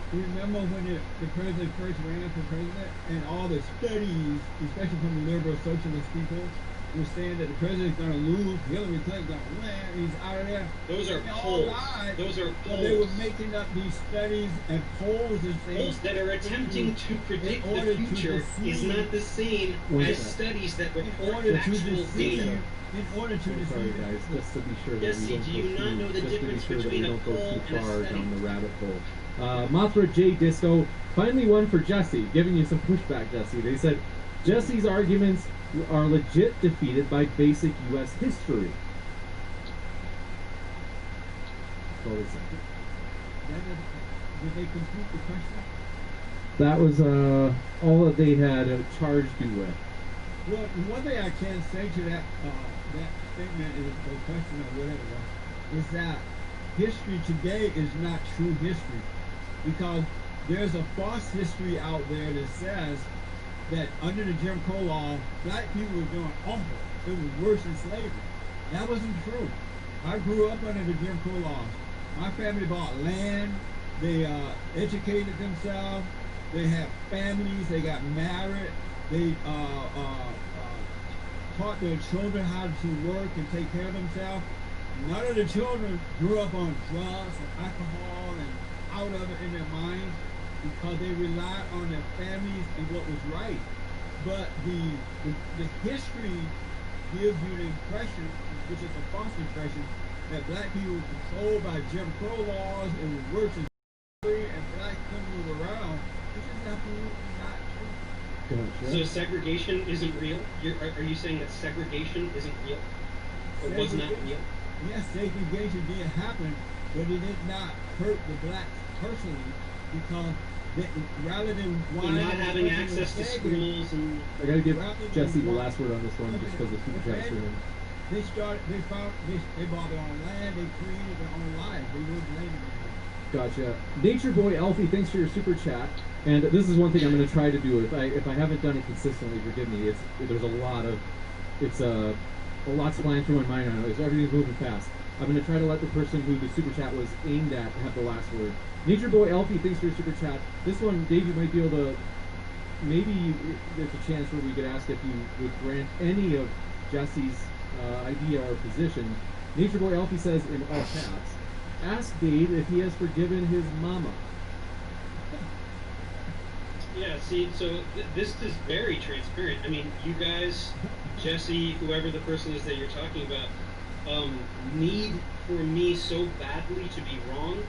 when the president first ran for president and all the studies, especially from the liberal socialist people, were saying that the president's going to lose, Hillary Clinton's going to win, he's out of there. Those are polls. Those are polls. So they were making up these studies and polls and things. Polls that are attempting to predict the future is not the same as studies that report actual data. In order to deceive. Sorry, guys, just to be sure that Jesse, do you not know the difference between a poll and a far study? down the rabbit hole. Mothra J Disco, finally one for Jesse, giving you some pushback, Jesse. They said Jesse's arguments are legit defeated by basic U.S. history. That's all they said. Did they complete the question? That was all that they had charged you with. Well, one thing I can say to that that statement is, or question or whatever, is that history today is not true history, because there's a false history out there that says that under the Jim Crow law, black people were doing awful. It was worse than slavery. That wasn't true. I grew up under the Jim Crow laws. My family bought land. They educated themselves. They had families. They got married. They taught their children how to work and take care of themselves. None of the children grew up on drugs and alcohol and out of it in their minds, because they relied on their families and what was right. But the history gives you the impression, which is a false impression, that black people were controlled by Jim Crow laws and were worse than slavery, and black couldn't move around, which is absolutely not true. So segregation isn't real? Are you saying that segregation isn't real? Or was not real? Yes, segregation did happen, but it did not hurt the blacks personally, because rather than not having access to schools and... I gotta give Jesse the last word on this one, just because the super chats are in. They bought their own land, they created their own life, they were blaming it. Gotcha. Nature Boy Alfie, thanks for your super chat. And this is one thing I'm going to try to do. If I haven't done it consistently, forgive me. There's a lot's flying through my mind right now. Everything's moving fast. I'm going to try to let the person who the super chat was aimed at have the last word. Nature Boy Alfie, thanks for your super chat. This one, Dave, you might be able to. Maybe there's a chance where we could ask if you would grant any of Jesse's idea or position. Nature Boy Alfie says in all caps, ask Dave if he has forgiven his mama. Yeah, see, so this is very transparent. I mean, you guys, Jesse, whoever the person is that you're talking about, need for me so badly to be wrong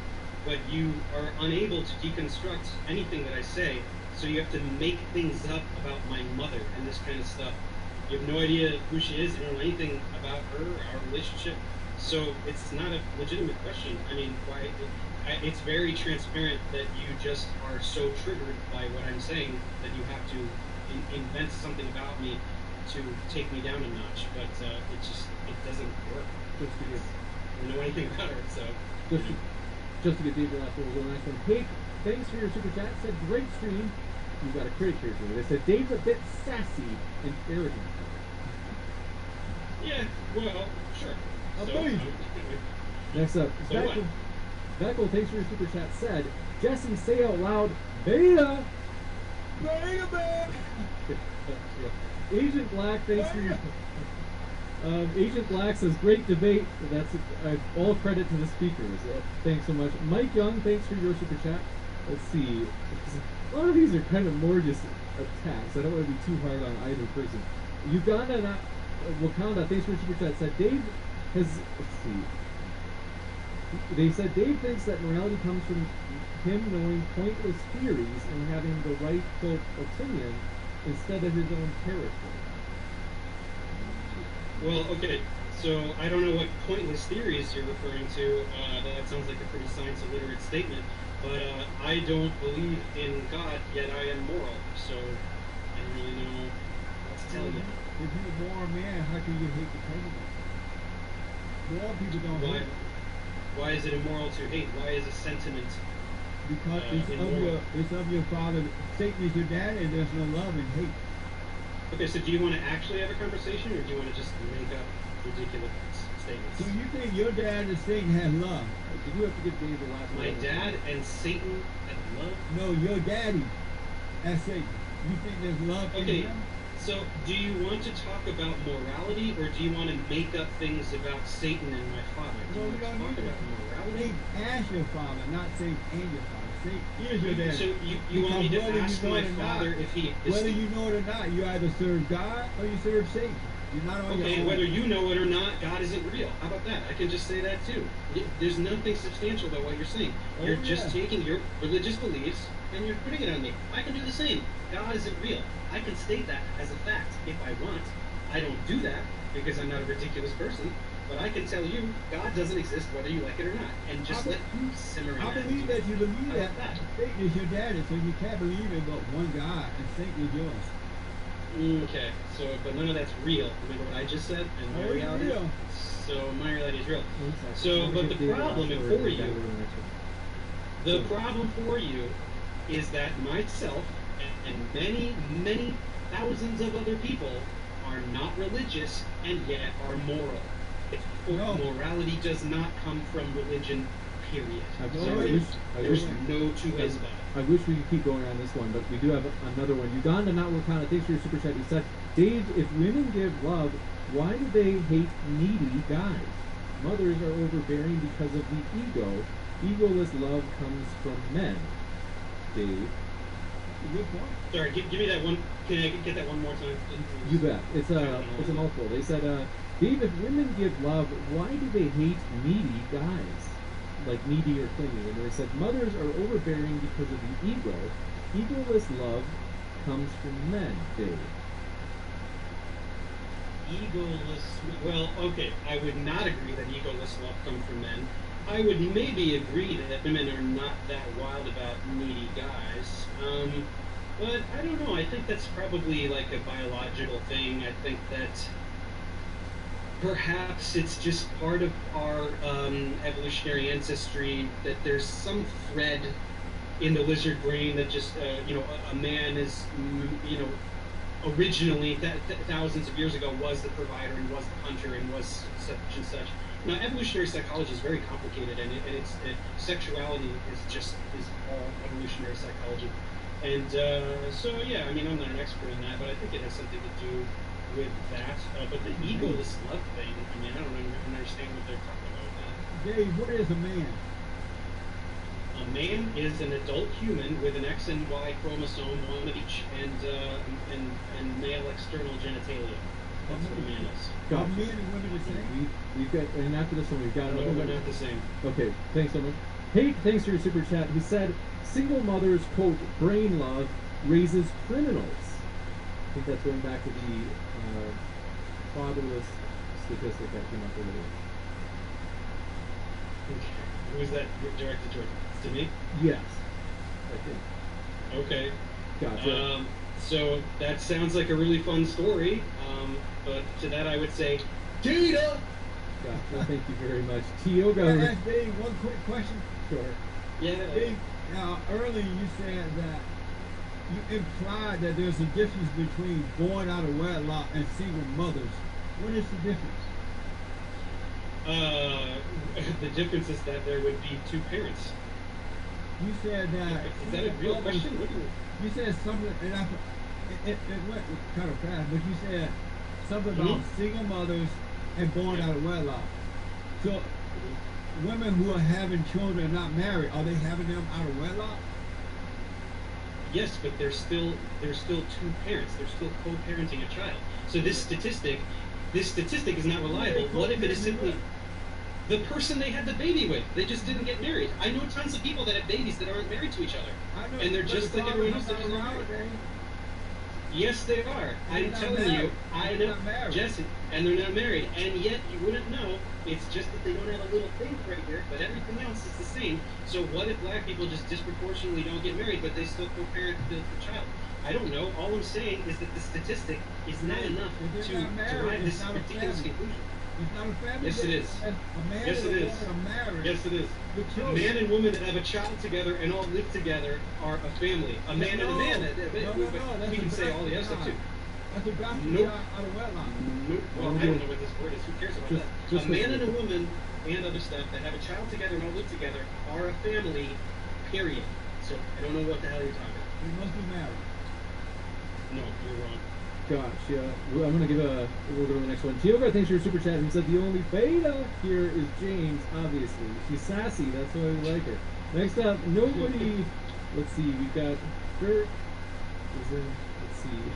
but you are unable to deconstruct anything that I say, so you have to make things up about my mother and this kind of stuff. You have no idea who she is, you don't know anything about her, our relationship, so it's not a legitimate question. I mean, why? It's very transparent that you just are so triggered by what I'm saying that you have to invent something about me to take me down a notch, but it doesn't work. Just to get, I don't know anything about her, so. Just to get deeper, that's what we'll go next one. Hey, thanks for your super chat. Said great stream. You've got a critic here too. They said Dave's a bit sassy and arrogant. Yeah, well, sure. Next up, So Beckel, thanks for your super chat. Said Jesse, say out loud, Beta. Beta, man. Agent Black, thanks for your. Agent Black says, great debate. That's all credit to the speakers. Thanks so much. Mike Young, thanks for your super chat. Let's see. A lot of these are kind of more just attacks. I don't want to be too hard on either person. Wakanda, thanks for your super chat. Said Dave has. Let's see. They said Dave thinks that morality comes from him knowing pointless theories and having the right quote opinion instead of his own character. Well, okay, so I don't know what pointless theories you're referring to. That sounds like a pretty science-illiterate statement, but I don't believe in God, yet I am moral, so I don't really know what to tell you. If you're a moral man, how can you hate the president? Moral people don't hate. Why is it immoral to hate? Why is a sentiment because immoral? it's of your father. Satan is your dad, and there's no love and hate. Okay, so do you want to actually have a conversation, or do you want to just make up ridiculous statements? So you think your dad and Satan have love? Did you have to give Dave the last My dad and Satan have love? No, your daddy and Satan. You think there's love in him? So do you want to talk about morality, or do you want to make up things about Satan and my father? Do you want to talk about morality? Ask your father, not Satan and your father. Satan is your daddy. So you want me to ask my father if he exists? Whether you know it or not, you either serve God or you serve Satan. You're not on your own. Whether you know it or not, God isn't real. How about that? I can just say that too. There's nothing substantial about what you're saying. You're just taking your religious beliefs and you're putting it on me. I can do the same. God isn't real. I can state that as a fact if I want. I don't do that because I'm not a ridiculous person. But I can tell you, God doesn't exist whether you like it or not. And just let you simmer in I believe that you believe that Satan is your daddy, so you can't believe in but one God, and Satan is yours. Okay, so, but none of that's real. Remember what I just said? And my reality? Real. So my reality is real. So, but the problem for you, is that myself and many, many thousands of other people are not religious and yet are moral. Morality does not come from religion, period. There's no two ways about it. I wish we could keep going on this one, but we do have another one. Uganda, not Wakanda, thanks for your super chat. He said, Dave, if women give love, why do they hate needy guys? Mothers are overbearing because of the ego. Egoless love comes from men. Dave. Good point. Sorry, give me that one. Can I get that one more time? You bet. It's a mouthful. They said, Dave, if women give love, why do they hate needy guys? Like needy or clingy. And they said, mothers are overbearing because of the ego. Egoless love comes from men, Dave. Well, okay, I would not agree that egoless love comes from men. I would maybe agree that women are not that wild about needy guys. But I don't know, I think that's probably like a biological thing. I think that perhaps it's just part of our evolutionary ancestry that there's some thread in the lizard brain that just, a man is, originally, thousands of years ago, was the provider and was the hunter and was such and such. Now, evolutionary psychology is very complicated, and sexuality is all evolutionary psychology. And so, yeah, I mean, I'm not an expert in that, but I think it has something to do with that. But the egoless love thing, I mean, I don't understand what they're talking about with that. Dave, what is a man? A man is an adult human with an X and Y chromosome, one of each, and male external genitalia. That's what a man is. Are men and women the same? We've got, and after this one, we've got another one. We're not the same. Okay, thanks so much. Kate, thanks for your super chat, who said, single mothers, quote, brain love raises criminals. I think that's going back to the fatherless statistic that came up earlier. Who is that directed toward? To me? Yes, I think. Okay. Gotcha. So that sounds like a really fun story, but to that I would say, data! Gotcha, thank you very much. Tioga. Can I ask Dave one quick question? Sure. Yeah. Dave, earlier you said that you implied that there's a difference between born out of wedlock and single mothers. What is the difference? The difference is that there would be two parents. You said that. Is that a real question? You said something, and it went kind of fast, but you said something about single mothers and born out of wedlock. So, women who are having children and not married, are they having them out of wedlock? Yes, but there's still two parents. They're still co-parenting a child. So this statistic is not reliable. What if it is simply the person they had the baby with? They just didn't get married. I know tons of people that have babies that aren't married to each other, and they're just like everyone else that isn't married. Yes, they are. I'm telling you, I know, Jesse, and they're not married, and yet you wouldn't know. It's just that they don't have a little thing right here, but everything else is the same. So what if black people just disproportionately don't get married, but they still co-parent the child? I don't know. All I'm saying is that the statistic is not enough to derive this ridiculous conclusion. It's not a family. Yes, it is. Yes, it is. Yes, it is. A man and woman that have a child together and all live together are a family. A man and a man. We can say all the other stuff too. That's a bastard Nope. out of wedlock. Nope. Well, I don't know what this word is. Who cares about that? A man and a woman and other stuff that have a child together and all live together are a family, period. So I don't know what the hell you're talking about. They must be married. No, you're wrong. Gotcha. Well, I'm gonna we'll go to the next one. Tioga, thanks for your super chat. He said the only beta here is James, obviously. She's sassy, that's why we like her. Next up, nobody. Let's see, we've got Dirt. Let's see.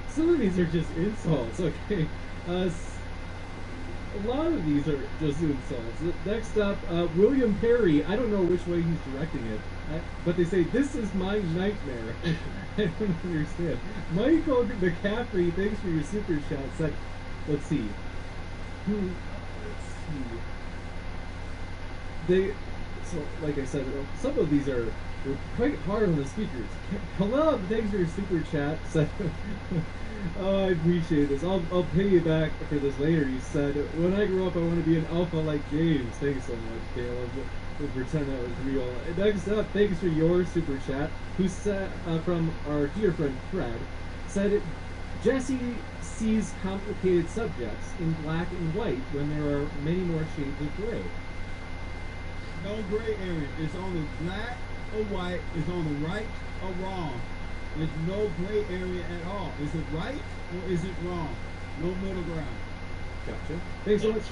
Some of these are just insults. Okay. A lot of these are just insults. Next up, William Perry. I don't know which way he's directing it, but they say, this is my nightmare. I don't understand. Michael McCaffrey, thanks for your super chat. Said, let's see. So like I said, some of these are quite hard on the speakers. Hello, thanks for your super chat. Said, oh, I appreciate this. I'll pay you back for this later. He said, when I grow up, I want to be an alpha like James. Thanks so much, Caleb. We'll pretend that was real. Next up, thanks for your super chat. Who said, from our dear friend Fred, said, Jesse sees complicated subjects in black and white when there are many more shades of gray. No gray area. It's only black or white. It's only right or wrong. There's no gray area at all. Is it right or is it wrong? No middle ground. Gotcha. Thanks so much.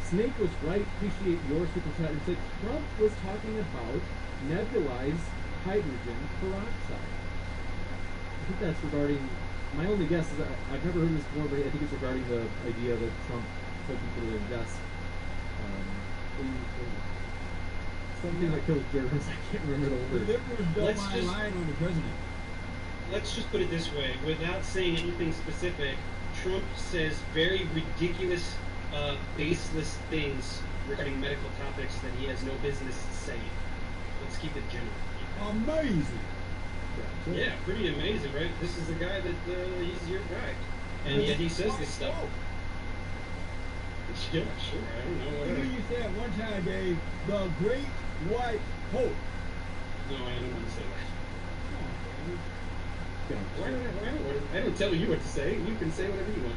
Snake was right. Appreciate your super chat. It said Trump was talking about nebulized hydrogen peroxide. I think that's regarding. My only guess is I've never heard this before, but I think it's regarding the idea that Trump told people to invest in something that kills germs. I can't remember the word. Let's just put it this way, without saying anything specific. Trump says very ridiculous, baseless things regarding medical topics that he has no business saying. Let's keep it general. Amazing. Yeah, pretty amazing, right? This is the guy that he's your guy, and yet he says this stuff. Yeah, sure. I don't know. Whatever. You said one time, Dave, the Great White Hope. No, I don't want to say that. I don't tell you what to say. You can say whatever you want.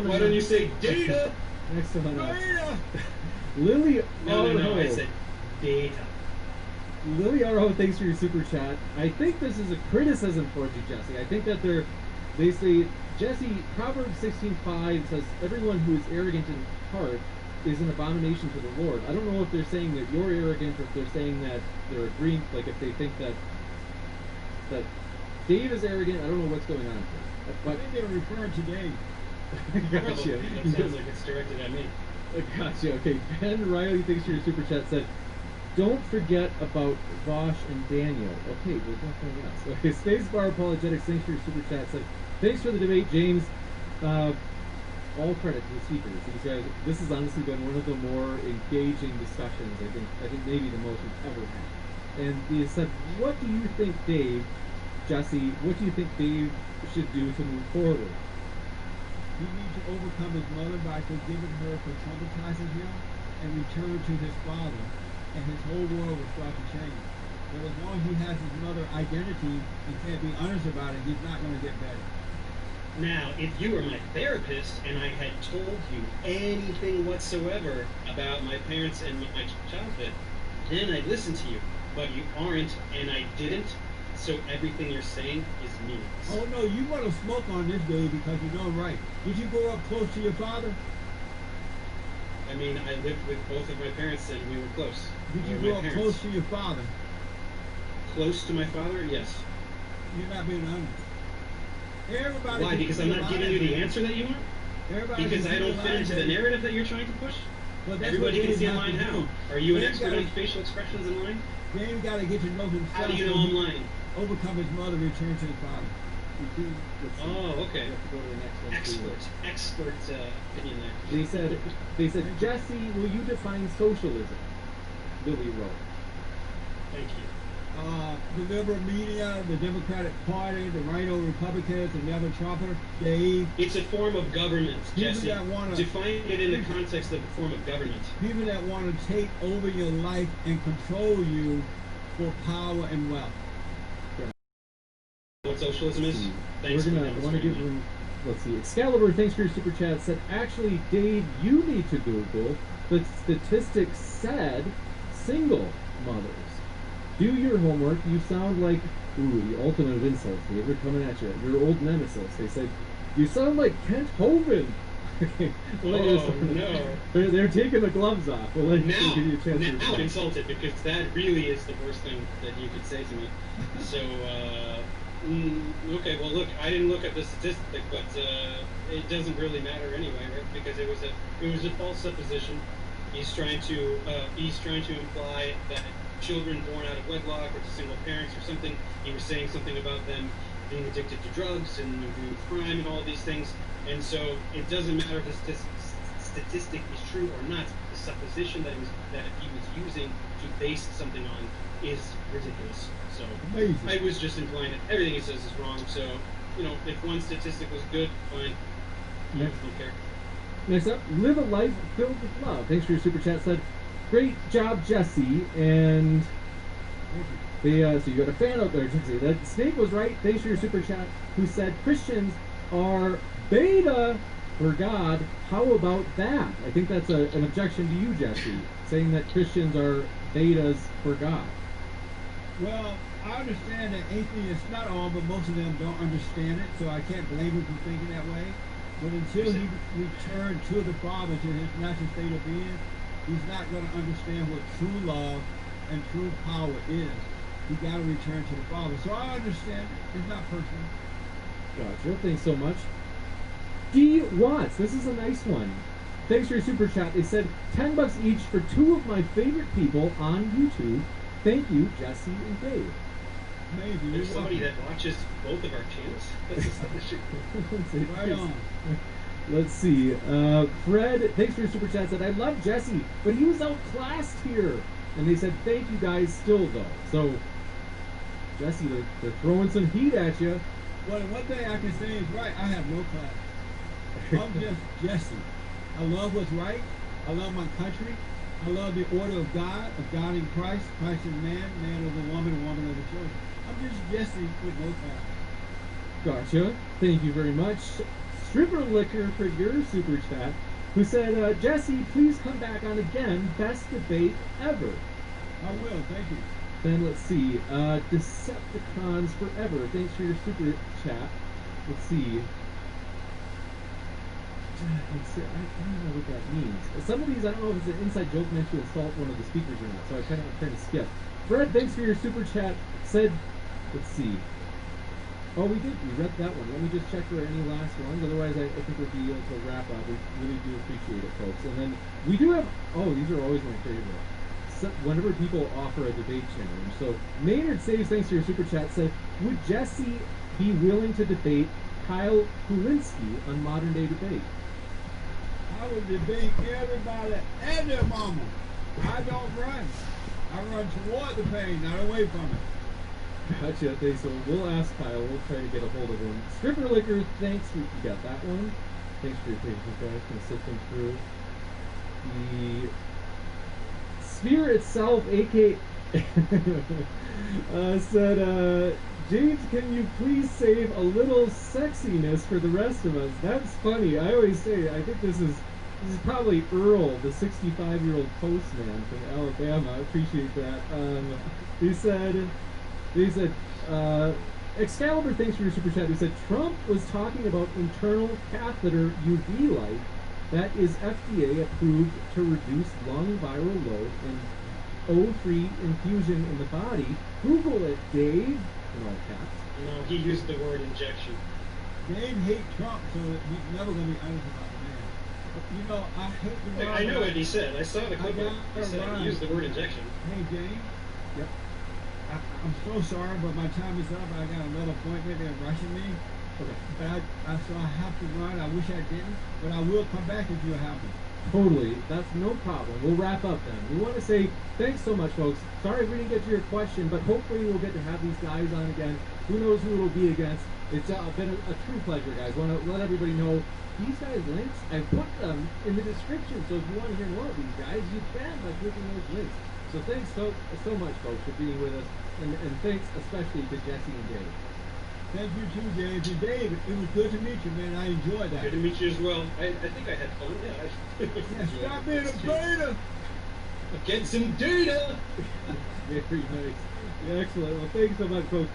Why don't you say data? Next one. Data. Lily. No. I said data. Lily Arho, thanks for your super chat. I think this is a criticism towards you, Jesse. I think that they say, Jesse, Proverbs 16:5 says, everyone who is arrogant in heart is an abomination to the Lord. I don't know if they're saying that you're arrogant or if they're saying that they're agreeing, like if they think that Dave is arrogant. I don't know what's going on here. But I think they're referring to Dave. Gotcha. That sounds like it's directed at me. Gotcha. Okay. Ben Riley, thanks for your super chat, said, don't forget about Vosh and Daniel. Okay, well, definitely yes. Okay, Spacebar Apologetics, thanks for your super chat. Said, thanks for the debate, James. All credit to the speakers. He says this has honestly been one of the more engaging discussions I think maybe the most we've ever had. And he said, what do you think, Dave, Jesse, what do you think Dave should do to move forward? He needs to overcome his mother by forgiving her for traumatizing him and return to his father, and his whole world will start to change. But as long as he has his mother identity and can't be honest about it, he's not going to get better. Now, if you were my therapist and I had told you anything whatsoever about my parents and my childhood, then I'd listen to you. But you aren't, and I didn't, so everything you're saying is meaningless. Oh no, you want to smoke on this, Dave, because you know right. Did you grow up close to your father? I mean, I lived with both of my parents and we were close. Did you grow up close to your father? Close to my father? Yes. You're not being honest. Everybody. Why? Because I'm not giving you the answer that you want? Everybody because I don't fit into the narrative that you're trying to push? Well, everybody can see online how. Are you an expert on facial expressions online? Dave got to get to know himself. How do you know online? Overcome his mother, return to his father. Oh, okay. Expert opinion there. They said, Jesse, will you define socialism? Billy wrote. Thank you. The liberal media, the Democratic Party, the Rhino Republicans, and the other Trumper, Dave. It's a form of government, Jesse. Define it in the context of a form of government. People that want to take over your life and control you for power and wealth. What socialism is? We're gonna want to give them. Let's see. Excalibur, thanks for your super chat. Said actually, Dave, you need to Google. The statistics said single mothers. Do your homework. You sound like the ultimate of insults, Dave. They're coming at you. Your old nemesis. They said you sound like Kent Hovind. No. They're taking the gloves off. We'll let you give you a chance to respond. I'm insulted because that really is the worst thing that you could say to me. So. Okay, well look, I didn't look at the statistic, but it doesn't really matter anyway, right? Because it was a false supposition. He's trying to imply that children born out of wedlock or to single parents or something. He was saying something about them being addicted to drugs and doing crime and all these things. And so it doesn't matter if the statistic is true or not. The supposition that he was using to base something on is ridiculous. So amazing. I was just implying that everything he says is wrong. So, if one statistic was good, fine. I don't care. Next up, live a life filled with love. Thanks for your super chat. Said, great job, Jesse. And so you got a fan out there, Jesse. That Snake was right. Thanks for your super chat. Who said Christians are beta for God? How about that? I think that's an objection to you, Jesse, saying that Christians are betas for God. Well, I understand that atheists, not all, but most of them don't understand it, so I can't blame him for thinking that way. But until he returns to the Father, to his natural state of being, he's not going to understand what true love and true power is. He got to return to the Father. So I understand it. It's not personal. Gotcha. Thanks so much. D. Watts, this is a nice one. Thanks for your super chat. They said $10 each for two of my favorite people on YouTube. Thank you, Jesse and Dave. Amazing. There's somebody that watches both of our channels. That's astonishing. Right on. Let's see. Fred, thanks for your super chat. Said, I love Jesse, but he was outclassed here. And they said, thank you guys still, though. So, Jesse, they're throwing some heat at you. Well, one thing I can say is right. I have no class. I'm just Jesse. I love what's right. I love my country. I love the order of God in Christ. Christ is man, man of the woman, woman of the children. I'm just Jesse with no class. Gotcha. Thank you very much. Stripper Liquor for your super chat, who said, Jesse, please come back on again. Best debate ever. I will. Thank you. Then let's see. Decepticons Forever. Thanks for your super chat. Let's see. I don't know what that means. Some of these, I don't know if it's an inside joke meant to insult one of the speakers or not, so I kind of trying to skip. Fred, thanks for your super chat. Said, let's see. Oh, we read that one. Let me just check for any last ones. Otherwise, I think we'll be able to wrap up. We really do appreciate it, folks. And then we do have, these are always my favorite. whenever people offer a debate challenge. So Maynard Saves, thanks for your super chat, said, would Jesse be willing to debate Kyle Kulinski on Modern Day Debate? I would debate everybody and their mama. I don't run. I run toward the pain, not away from it. Gotcha. Thanks. So we'll ask Kyle. We'll try to get a hold of him. Stripper Liquor, thanks. You got that one. Thanks for your patience, guys. Gonna sit them through. The Sphere itself, AK, said, James, can you please save a little sexiness for the rest of us? That's funny. I always say, I think this is probably Earl, the 65-year-old postman from Alabama. I appreciate that. He said, Excalibur, thanks for your super chat. He said, Trump was talking about internal catheter UV light that is FDA approved to reduce lung viral load and O3 infusion in the body. Google it, Dave. In all caps. No, he used the word injection. Dave hates Trump, so he's never going to be honest about the man. You know, I hate the word. I know what he said. I saw the clip. He used the word injection. Hey, James. Yep. I'm so sorry, but my time is up. I got another appointment. They're rushing me. Okay. But so I have to run. I wish I didn't, but I will come back if you're happy. Totally. That's no problem. We'll wrap up then. We want to say thanks so much, folks. Sorry if we didn't get to your question, but hopefully we'll get to have these guys on again. Who knows who it'll be against. It's been a true pleasure, guys. Want to let everybody know these guys' links, I put them in the description, so if you want to hear more of these guys, you can by clicking those links. So thanks so much, folks, for being with us, and thanks especially to Jesse and Dave. Thank you too, Dave. And Dave, it was good to meet you, man. I enjoyed that. Good to meet you as well. I think I had fun. Yeah. Stop being a beta. Get some data. Very nice. Yeah, excellent. Well, thanks so much, folks.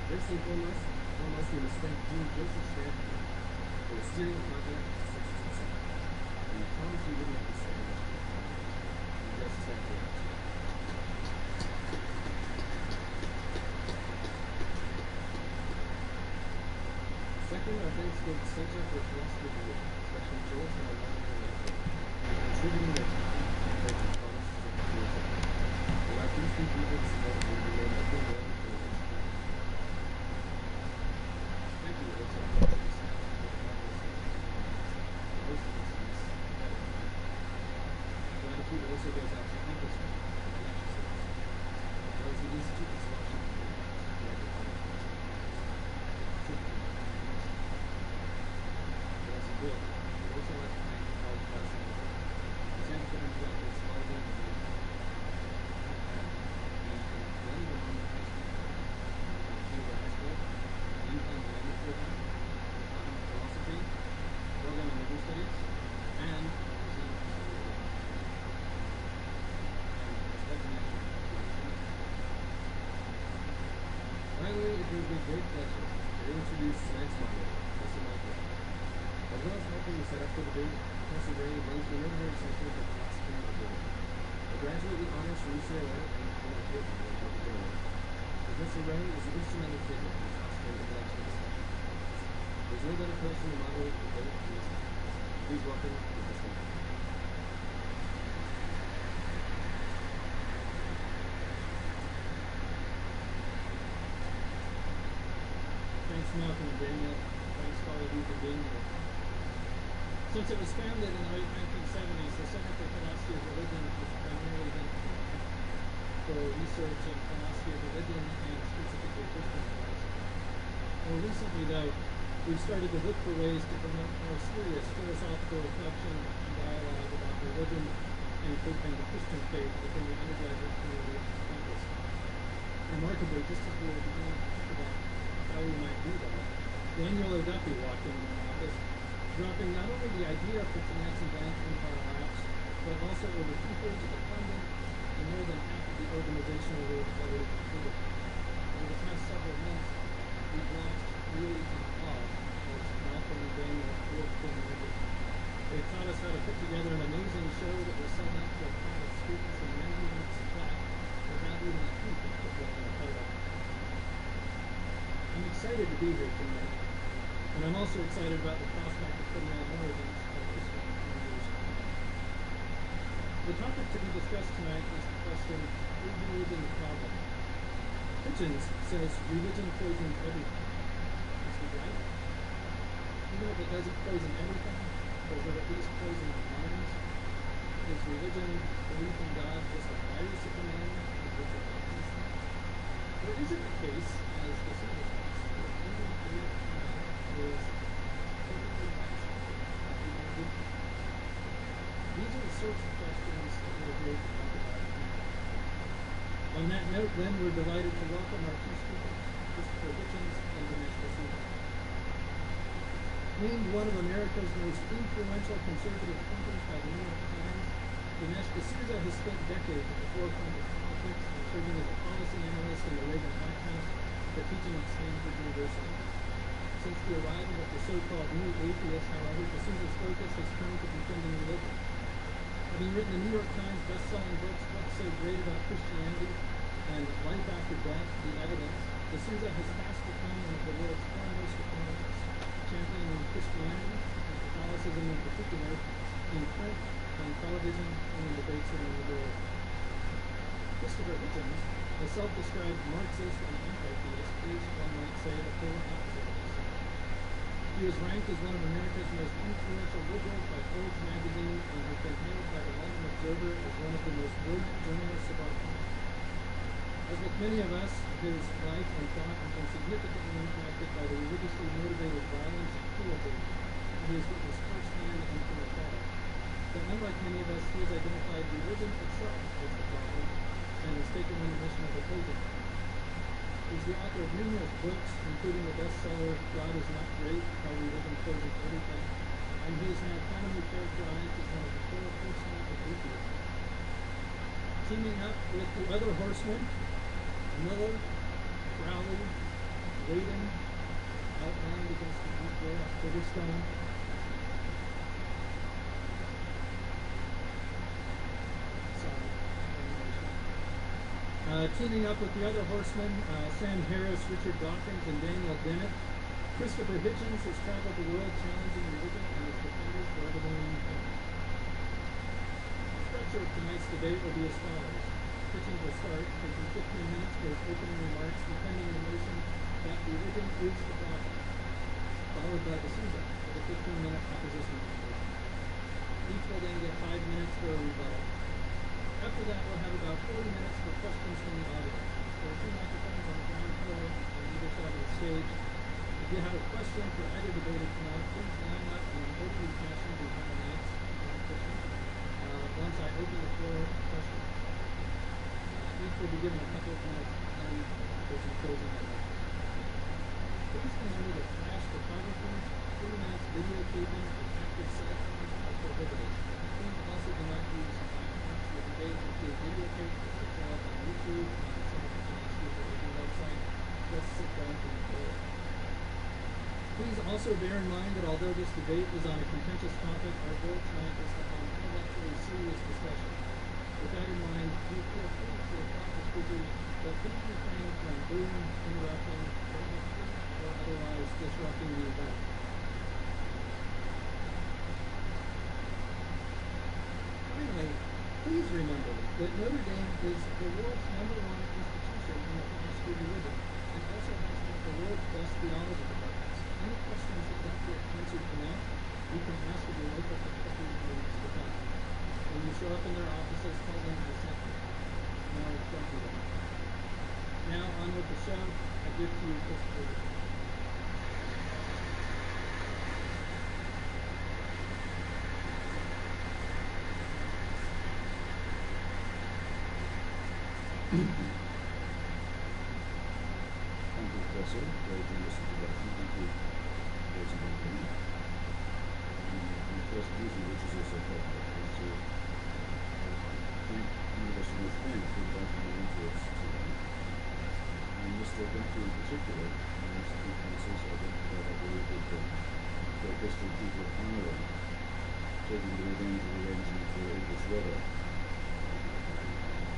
First and foremost, we respect Dean Joseph Stanford for steering the project to success. And we promise we wouldn't have to say much for just Stanford. Ukraine are thanks to the center for philosophy of religion, especially George and our modern religion, contributing their time and their components to the field of life. There are these two people to support and remain open willing to religion. Thank you, Rachel. Gratitude also goes out to English those who institute this function good. We also like to thank all the customers. The Santa Fe Executives, all of them, philosophy, program and legal studies, and finally, it gives me great pleasure to introduce tonight's moderator, Mr. Michael. As well as helping to set up for the debate, Professor Ray runs the University Center for Philosophy and Religion. A graduate with honors from UCLA and Connecticut University. Professor Ray is an instrumental figure in philosophy and intellectual discussion. There's no better person to moderate the debate than this. Please welcome Professor Ray. Thanks, Malcolm and Daniel. Thanks to all of you for being here. Since it was founded in the late 1970s, the Center for Philosophy of Religion has primarily been for research in philosophy of religion and specifically Christian philosophy. More recently, though, we've started to look for ways to promote more serious philosophical reflection and dialogue about religion and the Christian faith within the undergraduate community on campus. Remarkably, just as we were beginning to think about how we might do that, Daniel O'Duffy walked into my office, dropping not only the idea for tonight's event into our laps, but also over 2/3 of the funding and more than half of the organizational work already completed. Over the past several months, we've watched really in awe as Malcolm and Daniel worked in religion. They've taught us how to put together an amazing show that will sell out to a crowd of students and many minutes flat without even a hint of football in the title. I'm excited to be here tonight, and I'm also excited about the prospect of putting on more events like this one in years to come. The topic to be discussed tonight is the question, is religion the problem? Hitchens says religion poisons everything. Is he right? Even if it doesn't poison everything, does it at least poison our minds? Is religion, belief in God, just a virus of the man with which it helps these things? Or is it the case, as the symbol says, that even belief in God is perfectly right? These are the sorts of questions that we're here to talk about tonight. On that note, then, we're delighted to welcome our two speakers, Christopher Hitchens and Dinesh D'Souza. Named one of America's most influential conservative thinkers by the New York Times, Dinesh D'Souza has spent decades at the forefront of politics, serving as a policy analyst in the Reagan White House, but teaching at Stanford University. Since the arrival of the so-called new atheists, however, D'Souza's focus has turned to defending religion. Having written the New York Times best-selling books, What's So Great About Christianity and Life After Death, The Evidence, D'Souza has fast become one of the world's foremost apologists, championing Christianity and Catholicism in particular in print, on television, and in debates around the world. Christopher Hitchens, a self-described Marxist and anti-theist, is, one might say, the polar opposite of this. He was ranked as one of America's most influential liberals by Forbes magazine and has been hailed by the London Observer as one of the most brilliant journalists of our time. As with many of us, his life and thought have been significantly impacted by the religiously motivated violence and cruelty that he has witnessed firsthand and from afar. But unlike many of us, he has identified religion itself as the problem and has taken on the mission of opposing it. He's the author of numerous books, including the bestseller God Is Not Great, How Religion Poisons Everything, and he is now commonly characterized as one of the four horsemen of atheism. Teaming up with the other horsemen, Miller, Crowley, Layden, outlined against the equal of Kyrgyzstan. Teaming up with the other horsemen, Sam Harris, Richard Dawkins, and Daniel Dennett, Christopher Hitchens has traveled the world challenging religion and its defenders wherever they may be. The structure of tonight's debate will be as follows. Hitchens will start, taking 15 minutes for his opening remarks, defending the notion that religion is the problem, followed by D'Souza with a 15-minute opposition position. Each will then get 5 minutes for a rebuttal. After that, we'll have about 40 minutes for questions from the audience. There are 2 microphones on the ground floor on either side of the stage. If you have a question for either debater tonight, please line up in an orderly fashion behind the mics once I open the floor for questions. Each will be given a couple of minutes for some closing remarks. Please remember that flash photography, 3 minutes videotaping, and active cell phones are prohibited. Please also do not use the debate include videotape which will show up on YouTube and on some of the Finance People website. Just sit back and enjoy it. Please also bear in mind that although this debate is on a contentious topic, our goal tonight is to have an intellectually serious discussion. With that in mind, we feel free to applaud the speakers, but please refrain from booing, interrupting, or otherwise disrupting the event. Finally, please remember that Notre Dame is the world's #1 institution in the philosophy of religion and also has one of the world's best theology departments. Any questions that don't get answered tonight, you can ask of your local faculty or its department. When you show up in their offices, tell them I sent you. No, don't do that. Now, on with the show. I give to you Christopher. Thank you, Professor. Very generous introduction. Thank you, ladies and gentlemen. My first duty, which is also public, is to thank the University of Notre Dame for inviting me into its today. And Mr. Bentley in particular, and Mr. Francis, I identified, I believe, with the great history of people of Ireland, taking the revenge of arrangement for English weather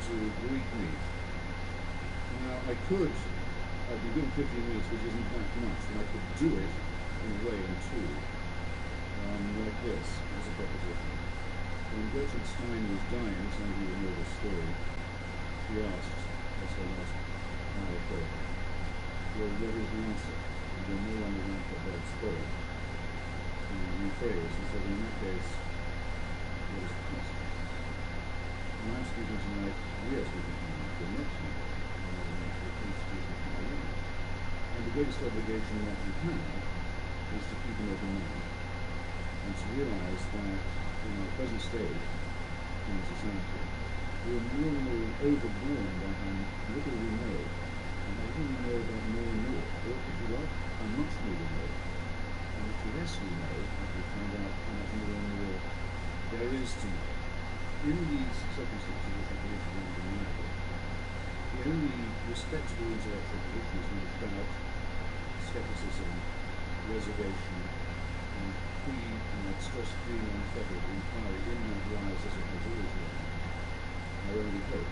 to greet me. Now, I could, I've been given 15 minutes, which isn't that much, and I could do it in a way in 2, like this, as a proposition. When Gertrude Stein was dying, some of you will know the story, she asked, as her last final prayer, well, what is the answer? And when no longer want that bad spoke, and rephrased, and said, in that case, what is the question? And I'm speaking tonight, we are speaking tonight, the next night, and the greatest obligation that we have is to keep an open mind and to realize that in our present state in society, we are more and more overborne by how little we know and how little we know about more and more, or if you like, how much more we know, and the less we know, as we find out how much more and more there is to know. In these circumstances, which I believe to be undeniable, the only respectable intellectual position is one of doubt, skepticism, reservation, and free and stress-free and unfettered inquiry in that lies as it has always been. Our only hope.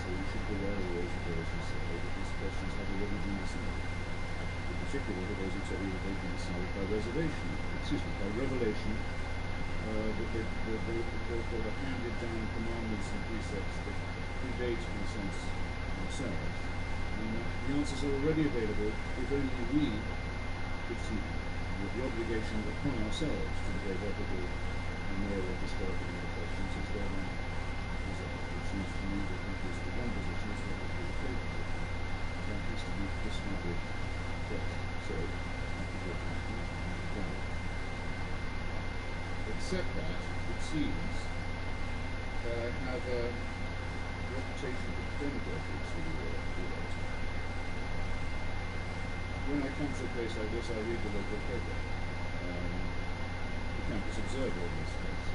So we should beware always of those who say that these questions have already been decided. In particular, for those who tell you that they've been decided by by revelation, that there are handed down commandments and precepts that predate, in a sense, ourselves. And the answers are already available if only we could see them, with the obligation upon ourselves to debate ethical and moral and historical questions is thereby resolved. It seems to me that that is the one position, is what we the third position, that has to be discarded first. So, after your time, except that, it seems, I have a reputation for demagogy to relate. When I come to a place like this, I read the local paper, the Campus Observer in this case.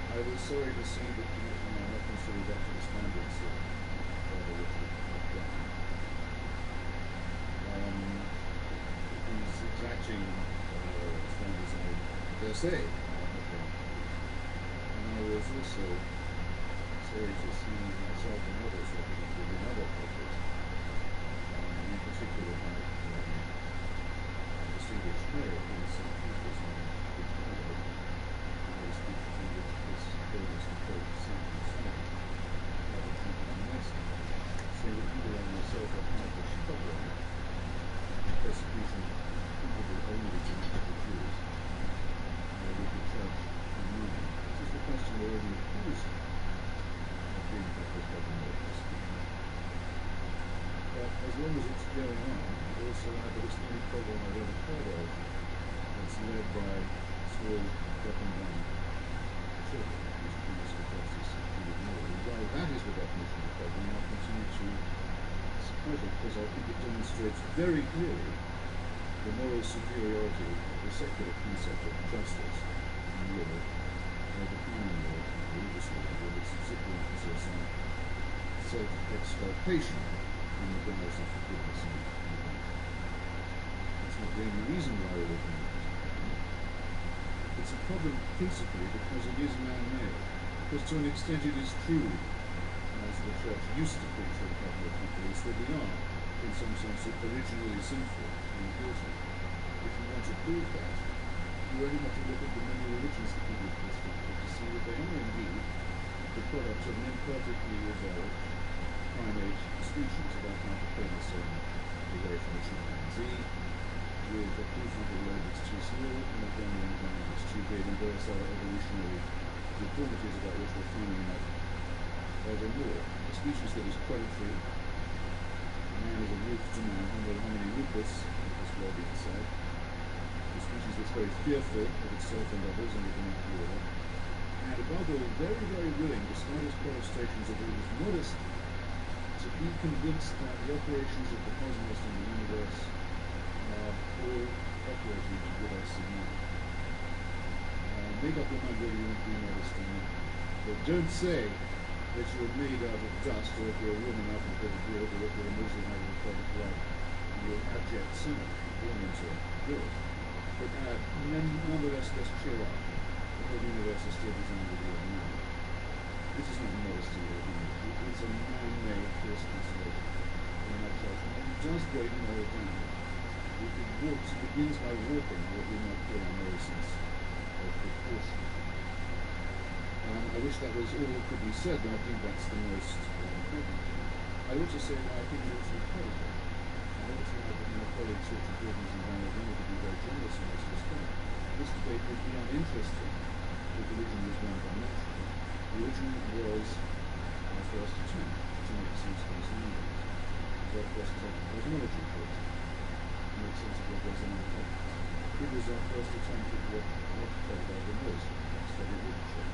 I was sorry to see that you are not considered up to the standards of rather which we have done. These exacting standards, I dare say, and I was also sorry to see myself and others represented in other papers, in particular by distinguished male in some people's mind with Chicago, they speak to which this almost approach sounds like a champion message. So that either I myself or part of Chicago, persecution people only to the Jews, with the church in mind. This is the question of the accused of being Catholic government persecution. But as long as it's going on, we also have the extended program I've ever heard of that's led by small deaf and blind children whose previously justice is ignored. And while that is the definition of the program, I'll continue to support it because I think it demonstrates very clearly the moral superiority of the secular concept of justice in Europe over common law and religious law with its particular emphasis on self-exculpation in the guise of forgiveness and redemption. That's not the only reason why we're looking at this problem. It's a problem principally because it is man-made. Because to an extent it is true, as the church used to preach for a couple of decades, that we are, in some sense, originally sinful and guilty. If you want to prove that, you only have to look at the many religions that people have constructed to see that they are indeed the product of an imperfectly evolved primate species about half a chromosome away from a chimpanzee, with a prefrontal lobe that's too small and a dominant gland that's too big, and various other evolutionary deformities about which we're finding out ever more. A species that is credit-free. Man is a wolf to man, homo homini lupus, as has well been said. A species that's very fearful of itself and others and of the natural order. And above all, very, very willing, despite its protestations of all its modesty, to be convinced that the operations of the cosmos and the universe are all operating with us in mind. Make up your mind whether you want to be modest or not. But don't say that you're made out of dust, or if you're a woman out of the blood, or if you're a Muslim out of the blood of blood, you're an abject sinner, born into guilt. But nonetheless, just cheer up. The whole universe is still designed to be a man. This is not modesty or humility. It's a man-made fierce consolation. In a nutshell, and it does break the moral down. It begins by warping what we might call our moral sense of proportion. I wish that was all that could be said, but I think that's the most important thing. I ought to say why I think it ought to be credible. I ought to have my colleagues, Richard Gordons and Daniel Dennett, to be very generous in this respect. This debate would be uninteresting if religion was one-dimensional. Religion was our first attempt to make sense of these numbers. It was our first attempt at cosmology, for example, to make sense of what goes on in the cosmos. It was our first attempt at what I call the most study literature.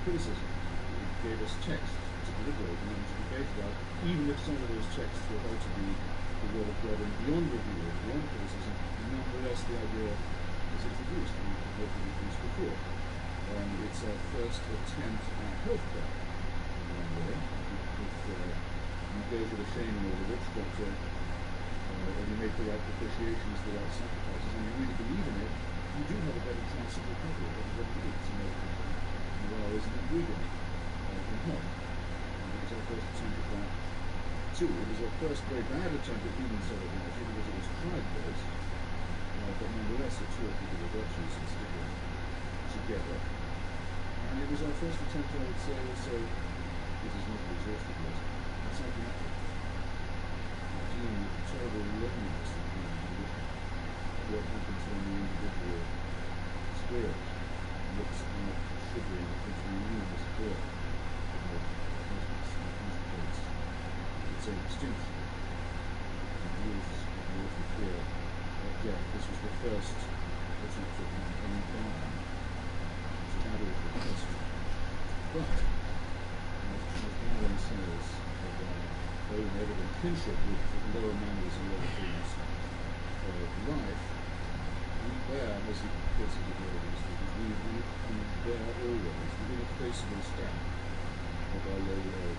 Criticism. It gave us text to deliberate and to debate about, even if some of those texts were held to be the word of God and beyond review, beyond criticism, nonetheless the idea was introduced, and it had been introduced before. It's our first attempt at healthcare in one way. You go for the shame and all the rich, but when you make the right propitiations, the right sacrifices, and you really believe in it, you do have a better chance of recovery. Everybody needs to know well as an ingredient in health. It was our first attempt at that too. It was our first very bad attempt at human solidarity because it was tried first, but nonetheless it taught people the virtues and sticking together. And it was our first attempt, I would say, also, this is not an exhaustive list, at psychiatric. Dealing with the terrible loneliness of human condition, what happens when the individual spirit looks out shivering into the enormous void of cosmos and contemplates its own extinction and deals with the awful fear of death. This was the first attempt at any bargain to add all the question. But, as Darwin says of our own evident kinship with lower mammals and lower forms of life, we bear, as he puts it in the evidence, we bear always the irreplaceable stamp of our low world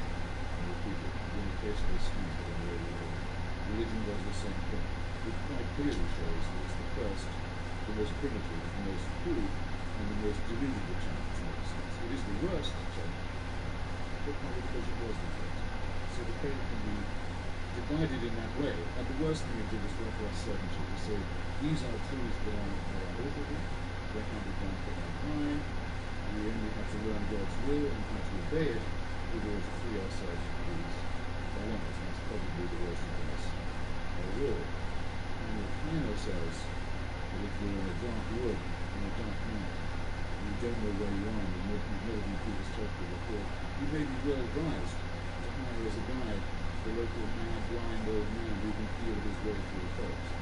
people, the irreplaceable stamp of our low world. Religion does the same thing. It quite clearly shows that it's the first, the most primitive, the most crude, and the most deluded attempt to make sense. It is the worst attempt, but partly because it was the first. So the credit can be divided in that way. And the worst thing it did was to offer us certainty to say, these are truths that are authoritative, they're handed down for our time, and we only have to learn God's will and how to obey it in order to free ourselves from these dilemmas. And that's probably the worst of us all. And we find ourselves that if we're in a dark wood, in a dark night, and you don't know where you are, and you've never been through this territory before, you may be well advised to hire as a guide the local mad, blind old man who can feel his way through the forest,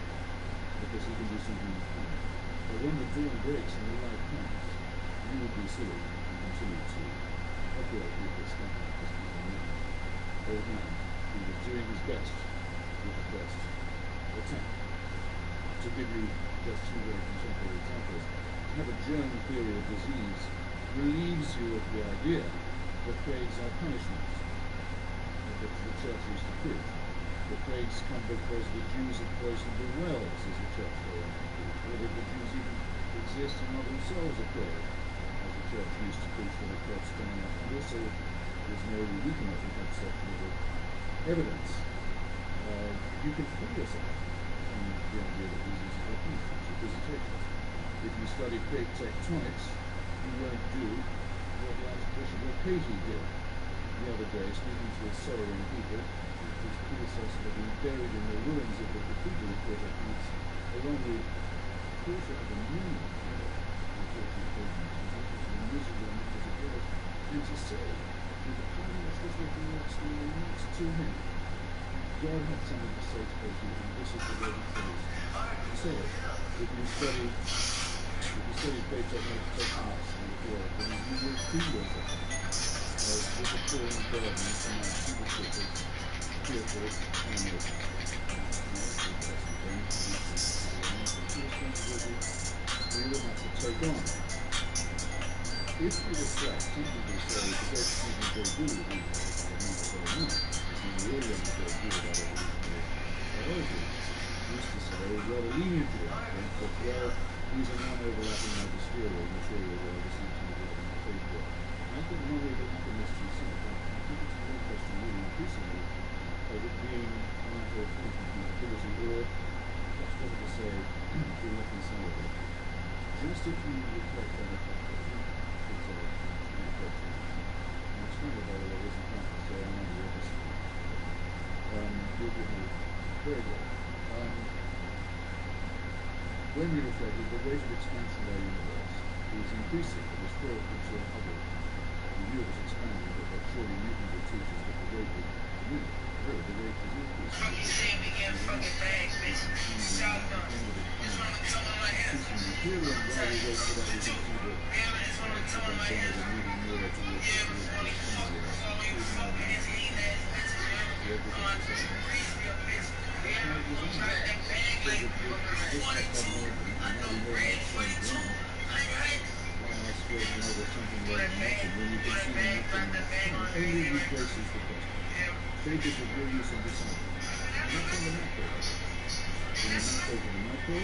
because he can do something fun. But when the dawn breaks and the light comes, you would be silly and continue to operate with this kind of old man who was doing his best with the best attempt. To give you just two very contemporary examples, to have a germ theory of disease relieves you of the idea that plagues are punishments, that the church used to preach. The plagues come because the Jews have poisoned the wells, as the church goes on to preach, or that the Jews even exist and are themselves a plague, as the church used to preach when it got standing up. And also, there's no we can often have such evidence. You can free yourself from the idea that diseases are punishments or visitations. If you study plate tectonics, you won't do what the Archbishop of Haiti did the other day, speaking to a sorrowing people. His predecessor had been buried in the ruins of the cathedral of Port-au-Prince, along with a quarter of a million unfortunate patients, and miserable numbers of girls. And to say that the Prime Minister's looking next to him, God had something to say to those people, and this is the way he says. So, if you study Beethoven's techniques in the world, then you will free yourself as with the pouring burden from our superstitions, fearful, harmless, we will have to take on. If we reflect, some people say the great thing is very good, not so much. The earlier is very good about evolutionary biology. Used to say rather lenient to it, but well, these are non-overlapping magisterial material where the sanctions of the faith work. I think not overlapping is too simple. I think it's more question really increasingly of it being a matter of compatibility or, that's what to say, irreconcilable. Just if you reflect on it, it's a question. And it's funny, by the way, isn't that to say I'm on the other side. You'll be very good. When we reflect, the rate of expansion of our universe is increasing. It was thought until Hubble, the universe was expanding, but surely Newton would teach us that the rate would diminish. The rate is increasing. Fucking shit, we get fucking bags, bitch. South done. It's one of the come on my head. Here and while we wait for that, we can see that it's one of the come on my head. Yeah, before you fucking his heat ass bitches, yo. Come on, grease me up, bitch. Yeah, I'm trying to that bag like 22. I know bread 22. Like, right? Put that bag, drop that bag on the only replaces the question. Faith is the real use of discipline. And that's on the macro level. In the macro to the micro,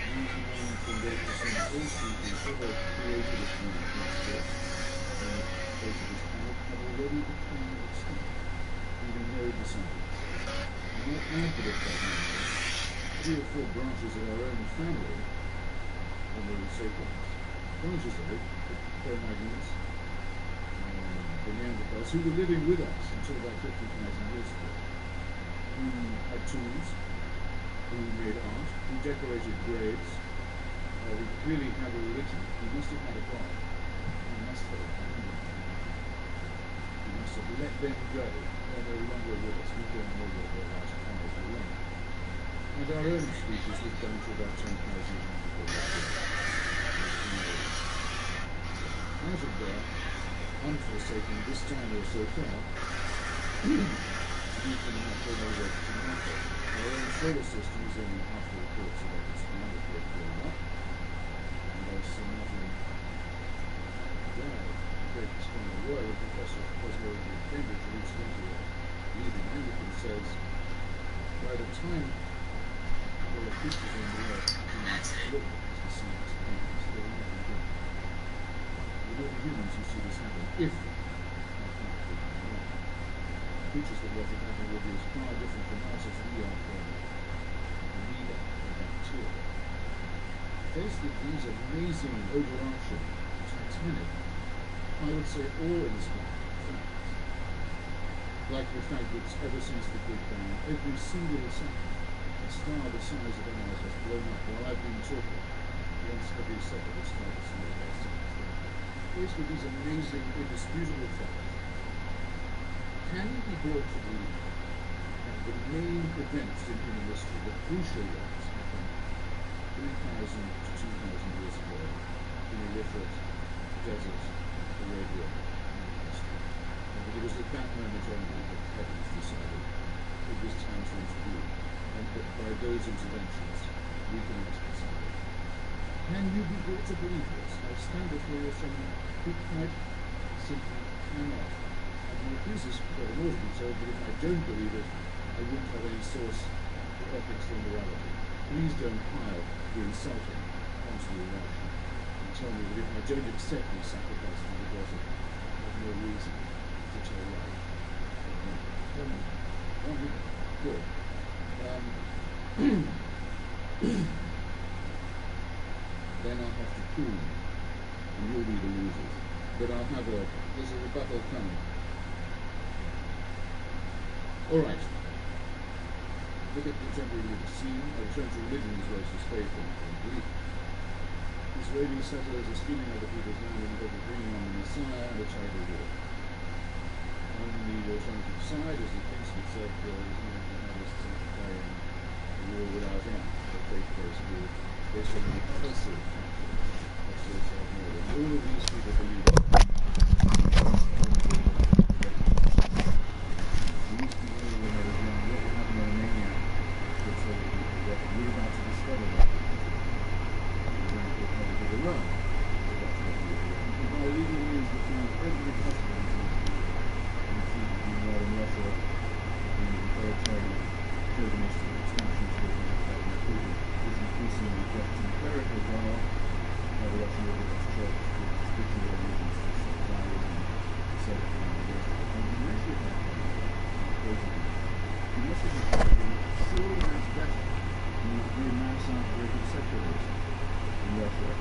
99.8% of all species ever created a human atmosphere on the face of this planet have already become extinct, leaving no descendants. And that advocate that number, 3 or 4 branches of our own family, and the sapiens, branches of it, the Cro-Magnons, the Neanderthals, who were living with us until about 50,000 years ago, who had tools, who made art, who decorated graves, who clearly had a religion. He must have had a God. He must have had a God. He must have let them go. They're no longer with us. We don't know what their last cars were like. And our own species was down to about 10,000 years before. Out of there, unforsaken this time or so far, you can have to know what to matter. Our own solar system is only half the reports of what it's now before it's blown up. And there's some nothing died. The great astronomer of the world, Professor of Cosmology at Cambridge, reached into it. Leading Anglican says, by the time there are creatures on the earth who look at the science of humans, they're not good. With all the humans, you see this happen if features that Roger Patton will be is far different from us as we are from the leader of that tour. Faced with these amazing, overarching, titanic, I would say awe-inspiring facts, like the fact that ever since the Big Bang, every single second, a star the size of ours has blown up while I've been talking. Once every second, a star the size of our sun. Faced with these amazing, indisputable facts, can you be brought to believe that the main events in human history, the crucial ones, happened 3,000 to 2,000 years ago in the illiterate desert of Arabia and history? And that it was at that moment only that heavens decided it was time to intervene, and that by those interventions we can ask for something. Can you be brought to believe this? I stand before you as someone who quite simply cannot. And my thesis furthermore to be told that if I don't believe it, I wouldn't have any source for ethics or morality. Please don't pile the insulting onto the irrational and tell me that if I don't accept these sacrifices in the desert, I have no reason to tell life. Good. Then I'll have to prove, and you'll be the losers, but there's a rebuttal coming. Alright. Look at contemporary religious scene. I return to religion as well as faith and belief. Israeli settlers are stealing other people's land in the hope of bringing on the Messiah and a tribal war. On the alternative side is the case that said there is no harvest declaring a war without end, a faith-based war based on the opposite factor of suicide murder. And all of these people believe it. We're about to discover that. We're going to run. And by legal means, we found every precedent in modern Russia, in the authoritarian chauvinistic expansionist movement, including this increasing effect in clerical power by the Russian Orthodox Church, with speaking of allegiance to Zionism, Serbia, and the rest of it. And the measure of that, the message is surely that's better. We now sound very good secularism in Russia,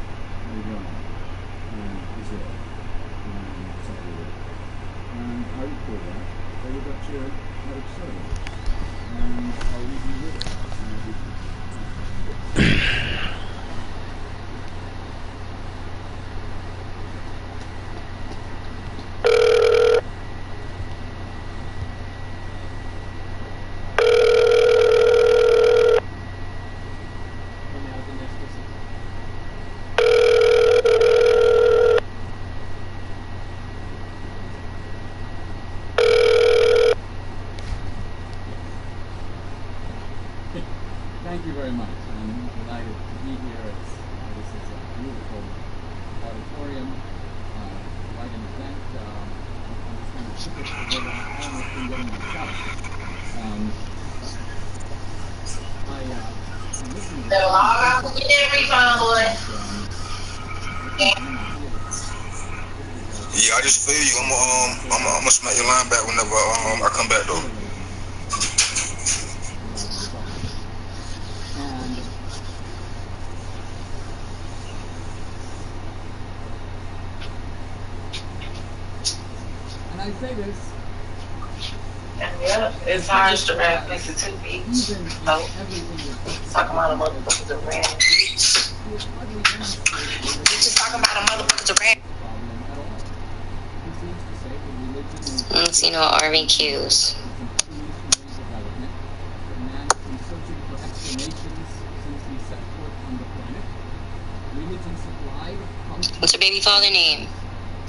and Iran, and Israel, and Saudi Arabia. And I would call that a reductio ad absurdum. And I'll leave you with it. Thank you very much. I'm delighted to be here. This is a beautiful auditorium, quite an event. I'm just going to put this together. I almost been getting myself. I'm listening to yeah, I just feel you. I'm gonna smack your line back whenever I come back though. And I say this. Yeah, it's hard to wrap this in 2 weeks. So, talking about a motherfucker's a rant. Just talking about a motherfucker's a rant. You know, RVQs. What's your baby father name?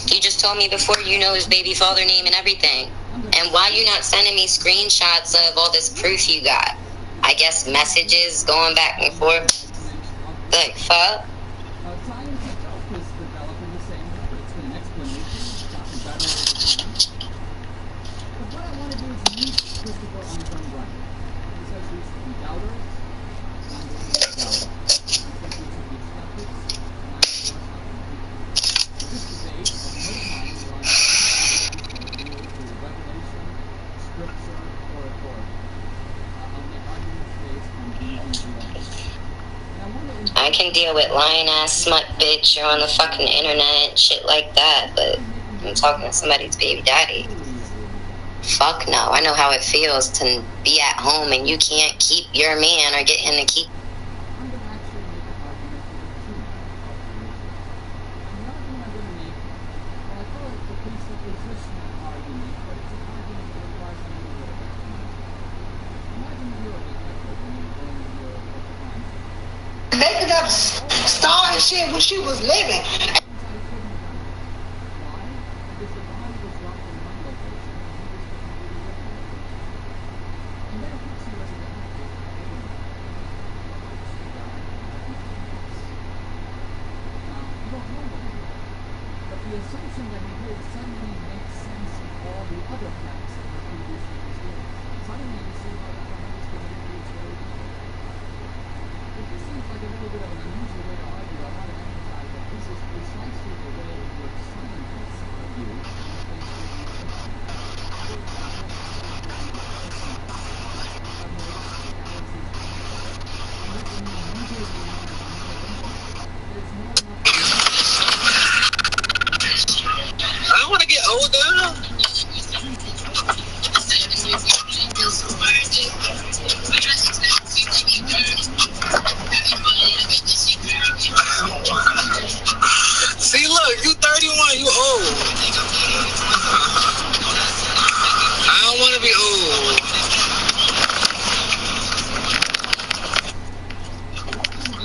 You just told me before you know his baby father name and everything. And why you not sending me screenshots of all this proof you got? I guess messages going back and forth. Like, fuck? can deal with lying ass smut bitch or on the fucking internet, shit like that, but I'm talking to somebody's baby daddy. Fuck no. I know how it feels to be at home and you can't keep your man or get him to keep. Maybe that star and shit when she was living. I want to get older. See, look, you 31, you old. I don't want to be old.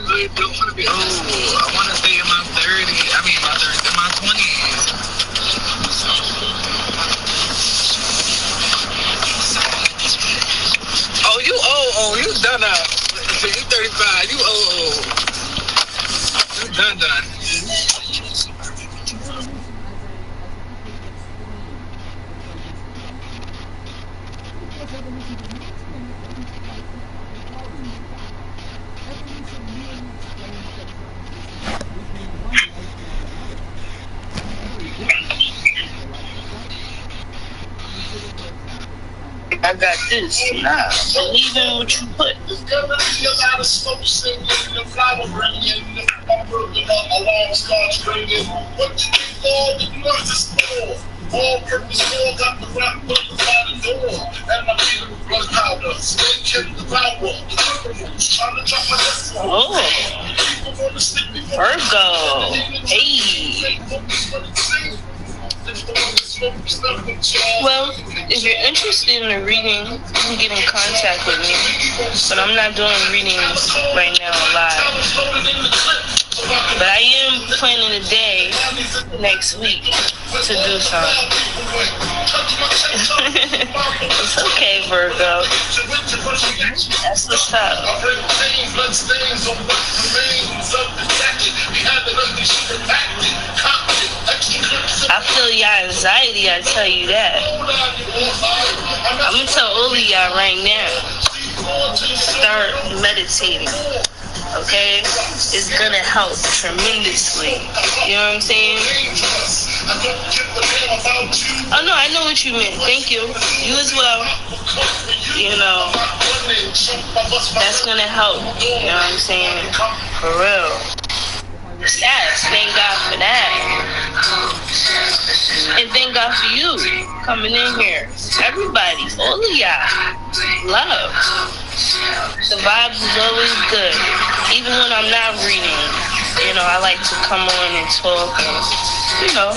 I don't want to be old. I want to stay in my 30s. I mean, my 30s, in my 20s. Oh, you old. Oh, you done up. So you 35. You old. You done. I got this. Nah, believe in what you put. All purpose war got the rap by the door. And my people blood powder. Still kept the power. Trying to drop my left. Oh. Virgo. Hey. Well, if you're interested in a reading, you can get in contact with me. But I'm not doing readings right now live. But I am planning a day next week to do something. It's okay, Virgo. That's what's up. I feel your anxiety, I tell you that. I'm gonna tell all of y'all right now, start meditating. Okay? It's gonna help tremendously. You know what I'm saying? Oh no, I know what you meant. Thank you. You as well. You know, that's gonna help. You know what I'm saying? For real. Yes, thank God for that. And thank God for you coming in here. Everybody, all of y'all. Love. The vibes is always good. Even when I'm not reading, you know, I like to come on and talk and, you know,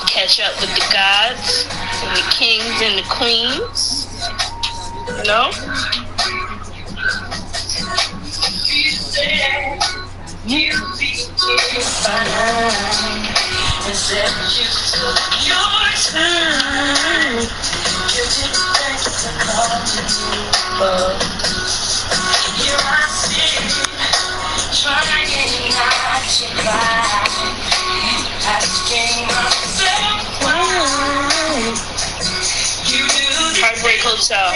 catch up with the gods and the kings and the queens. You know? You said you took your time. You didn't think to call me, but here I sit, trying not to cry, asking myself why you do. Heartbreak Hotel.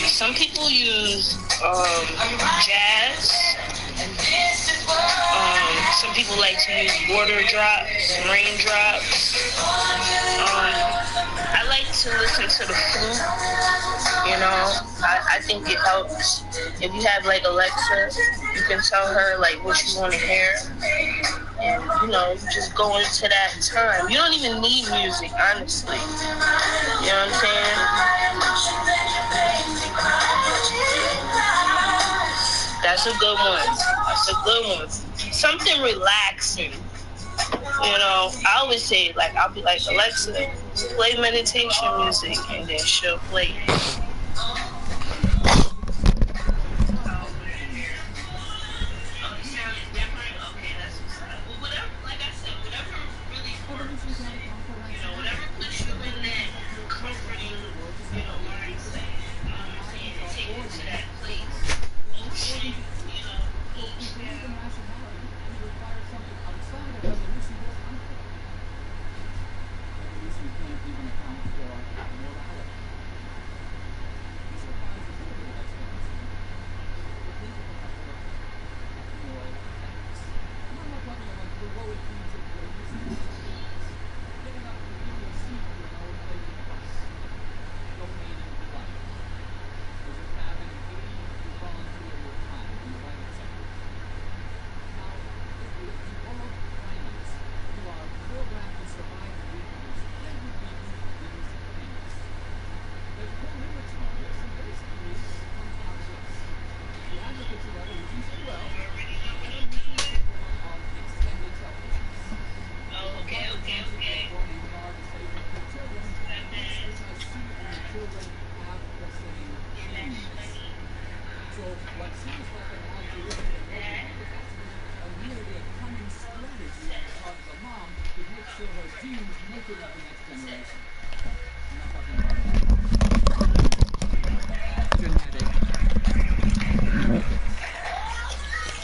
Some people use jazz Some people like to use water drops, raindrops. I like to listen to the flute. You know, I think it helps. If you have like Alexa, you can tell her like what you want to hear, and you know, you just go into that time. You don't even need music, honestly. You know what I'm saying? That's a good one. That's a good one. Something relaxing. You know, I always say, like, I'll be like, Alexa, play meditation music, and then she'll play it.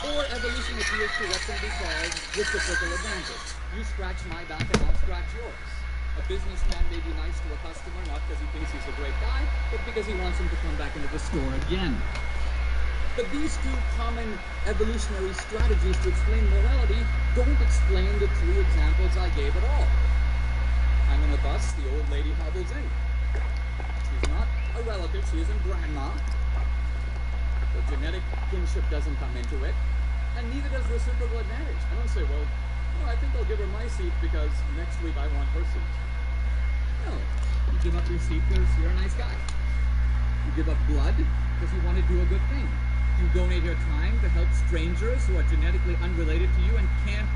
Or evolution appears to what can be called reciprocal advantage. You scratch my back and I'll scratch yours. A businessman may be nice to a customer not because he thinks he's a great guy, but because he wants him to come back into the store again. But these two common evolutionary strategies to explain morality don't explain the three examples I gave at all. I'm in a bus, the old lady hobbles in. She's not a relative, she isn't grandma. The genetic kinship doesn't come into it, and neither does reciprocal advantage. I don't say, well, I think I'll give her my seat because next week I want her seat. No, you give up your seat because you're a nice guy. You give up blood because you want to do a good thing. You donate your time to help strangers who are genetically unrelated to you and can't.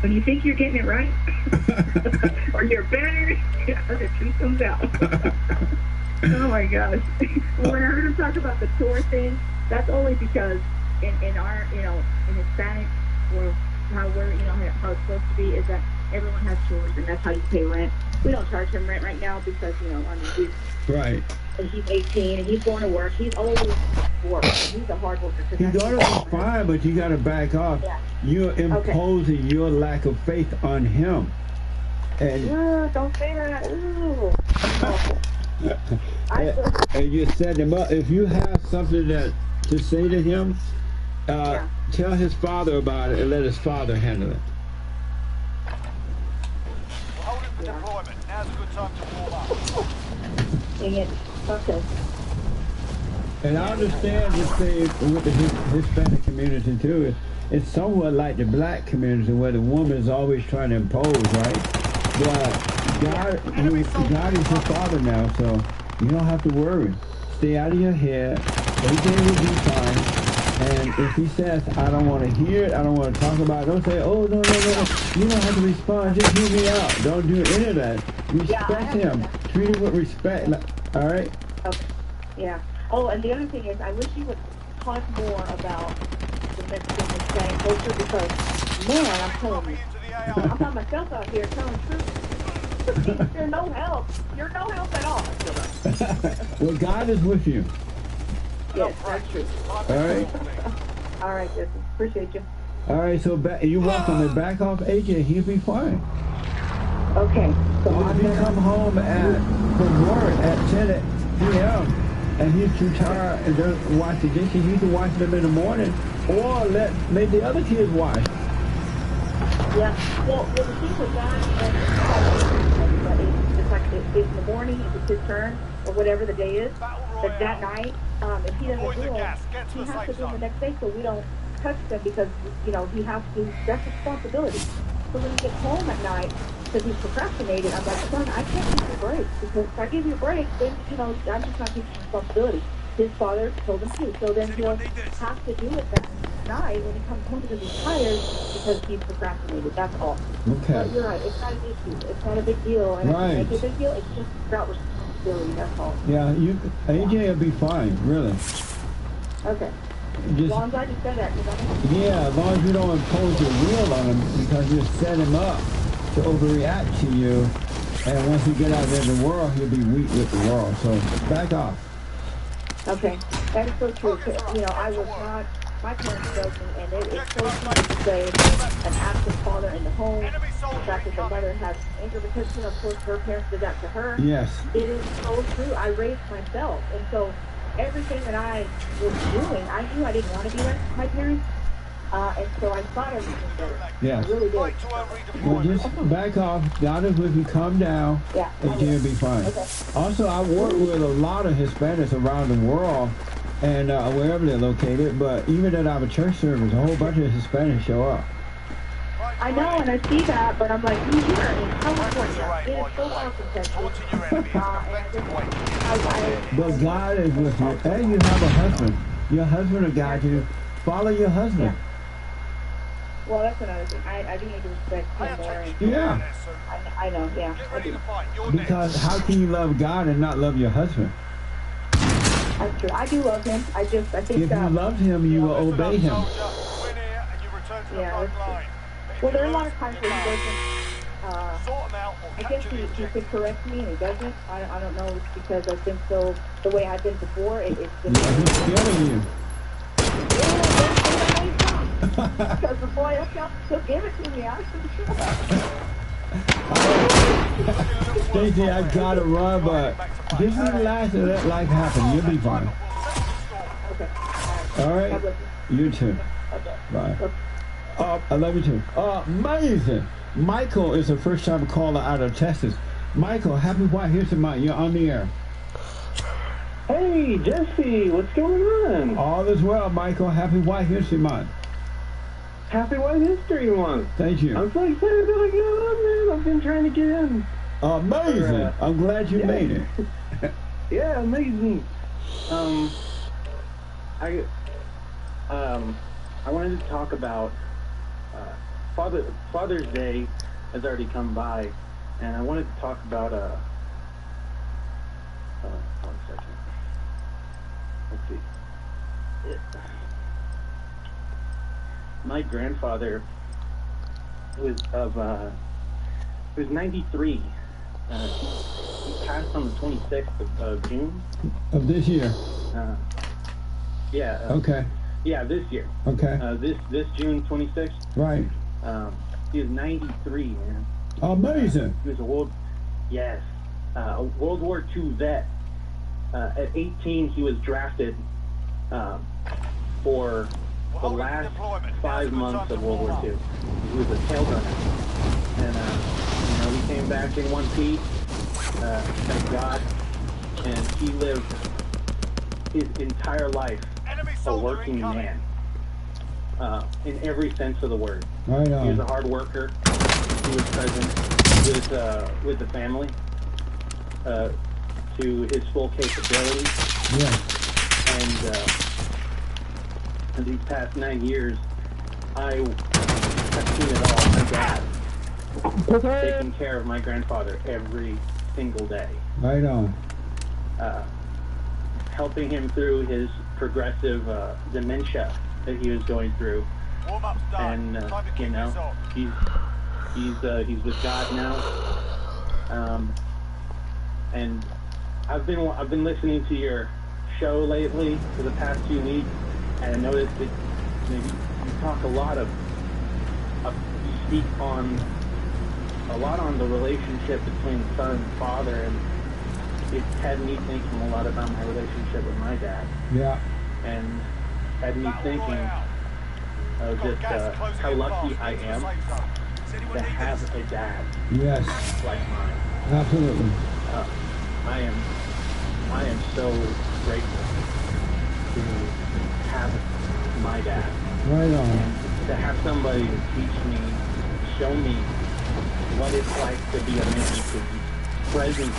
When you think you're getting it right, or you're better, the truth comes out. Oh my gosh. When I heard him talk about the tour thing, that's only because in our, in Hispanic, or how we're, how it's supposed to be, is that everyone has chores and that's how you pay rent. We don't charge him rent right now because, right. He's 18 and he's going to work. He's always working. He's a hard worker. He's going to be fine, but you got to back off. Yeah. You're imposing your lack of faith on him. And don't say that. Ooh. And you set him up. If you have something to say to him, tell his father about it and let his father handle it. We're holding for deployment. Now's a good time to warm up. Dang it. Okay. And I understand this thing with the Hispanic community too. It's somewhat like the black community where the woman is always trying to impose, right? But God is your father now, so you don't have to worry. Stay out of your head. Everything will be fine. And if he says, I don't want to hear it, I don't want to talk about it, don't say, oh, no. You don't have to respond. Just hear me out. Don't do any of that. Respect him. Treat him with respect. All right? Okay. Yeah. Oh, and the other thing is, I wish you would talk more about the Mexican Hispanic culture because, man, I'm telling you, I'm by myself out here telling the truth. You're no help. You're no help at all. Well, God is with you. Yes, that's true. All right. All right, Jesse. Appreciate you. All right, so you're welcome. And back off AJ. He'll be fine. Okay. So if he come home from work at 10 p.m. and he's too tired and doesn't wash the dishes, he can wash them in the morning, or make the other kids wash. Yeah. Well, the thing with that is it's like it's in the morning, if it's his turn, or whatever the day is, but that night, if he doesn't do it, he has to do it the next day, so we don't touch them because, he has to, that's responsibility. So when he gets home at night, because he's procrastinated, I'm like, son, I can't give you a break, because if I give you a break, then, I'm just not taking responsibility. His father told him to, so then he'll have to do it that night when he comes home because he's tired, because he's procrastinated, that's all. Okay. But you're right, it's not an issue, it's not a big deal, and Right. I make it a big deal, it's just about responsibility, that's all. Yeah, AJ will be fine, really. Okay. Just, as long as I just said that, yeah, as long as you don't impose your will on him, because you set him up to overreact to you, and once you get out there in the world, he'll be weak with the world, so back off. Okay, that is so true. I was not, my parents spoke, and it is so true to say an absent father in the home, the fact that the mother has anger, because, of course, her parents did that to her. Yes. It is so true. I raised myself, and so everything that I was doing, I knew I didn't want to be like my parents, and so I thought everything better. Yes. I really did. Well, just back off. God is with you. Calm down. Yeah. AJ will be fine. Okay. Also, I work with a lot of Hispanics around the world, and wherever they're located, but even at our church service, a whole bunch of Hispanics show up. I know, and I see that, but I'm like, you here in California. It is so hard to catch you. But God is with you, and you have a husband. Your husband will guide you. Follow your husband. Well, that's another thing. I do need to respect him more. And Yeah. I know, yeah, I do. Because how can you love God and not love your husband? That's true. I do love him. I think if you love him, you will obey him. Yeah, that's true. Well, there are a lot of times where he doesn't, I guess he could correct me and he doesn't. I don't know, it's because I've been so, the way I've been before, it's been... Yeah, he's scaring you. Because before I he'll give it to me, Stacey, I gotta run, but just relax and let life happen. You'll be fine. Okay. All right? You too. Bye. I love you too. Amazing. Michael is a first-time caller out of Texas. Michael, happy White History Month. You're on the air. Hey, Jesse, what's going on? All is well, Michael. Happy White History Month. Happy White History Month. Thank you. I'm so excited that I get on, man. I've been trying to get in. Amazing. I'm glad you made it. Yeah, amazing. I wanted to talk about Father's Day has already come by, and I wanted to talk about one second. Let's see. My grandfather was 93. He passed on the 26th of June of this year. Yeah. Okay. Yeah, this year. Okay. This June 26th. Right. He was 93, man. Amazing. He was a World War II vet. At 18, he was drafted for the last 5 months of World War II. He was a tail gunner. And, he came back in one piece, thank God. And he lived his entire life a working man. In every sense of the word. Right on. He was a hard worker. He was present with the family to his full capability. Yeah. And these past 9 years, I have seen it all. My dad taking care of my grandfather every single day. Right on. Helping him through his progressive dementia that he was going through. And he's with God now. And I've been listening to your show lately for the past few weeks, and I noticed that you talk a lot of you speak on a lot on the relationship between son and father, and it had me thinking a lot about my relationship with my dad. Yeah. And had me thinking of just how lucky I am to have a dad. Yes. Like mine. Absolutely. I am so grateful to have my dad. Right on. And to have somebody to teach me, show me what it's like to be a man, to be present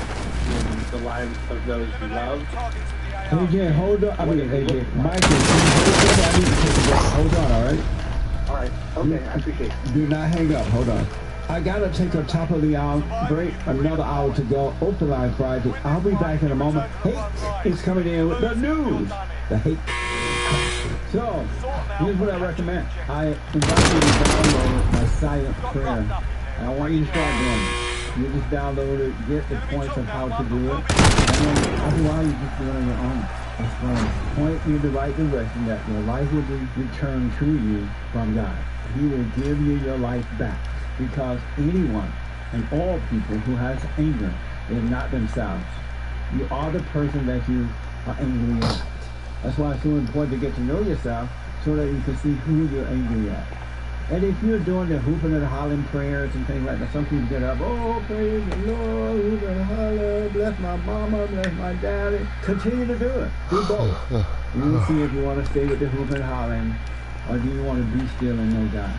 in the lives of those you love. AJ, hold on. I mean, AJ, Michael, hold on, all right? All right. Okay, I appreciate it. Do not hang up. Hold on. I gotta take a top of the hour break, another hour to go. Open line Friday. I'll be back in a moment. Hate is coming in with the news. The hate. So, here's what I recommend. I invite you to download my silent prayer. And I want you to start doing it. You just download it, get the points of how to do it. And then after a while, you just do it on your own. It's going to point you in the right direction that your life will be returned to you from God. He will give you your life back. Because anyone and all people who has anger is not themselves. You are the person that you are angry at. That's why it's so important to get to know yourself so that you can see who you're angry at. And if you're doing the hooping and hollering prayers and things like that, some people get up, oh, praise the Lord, hoop and holler, bless my mama, bless my daddy. Continue to do it. Do both. You will see if you want to stay with the hooping and hollering, or do you want to be still and know God.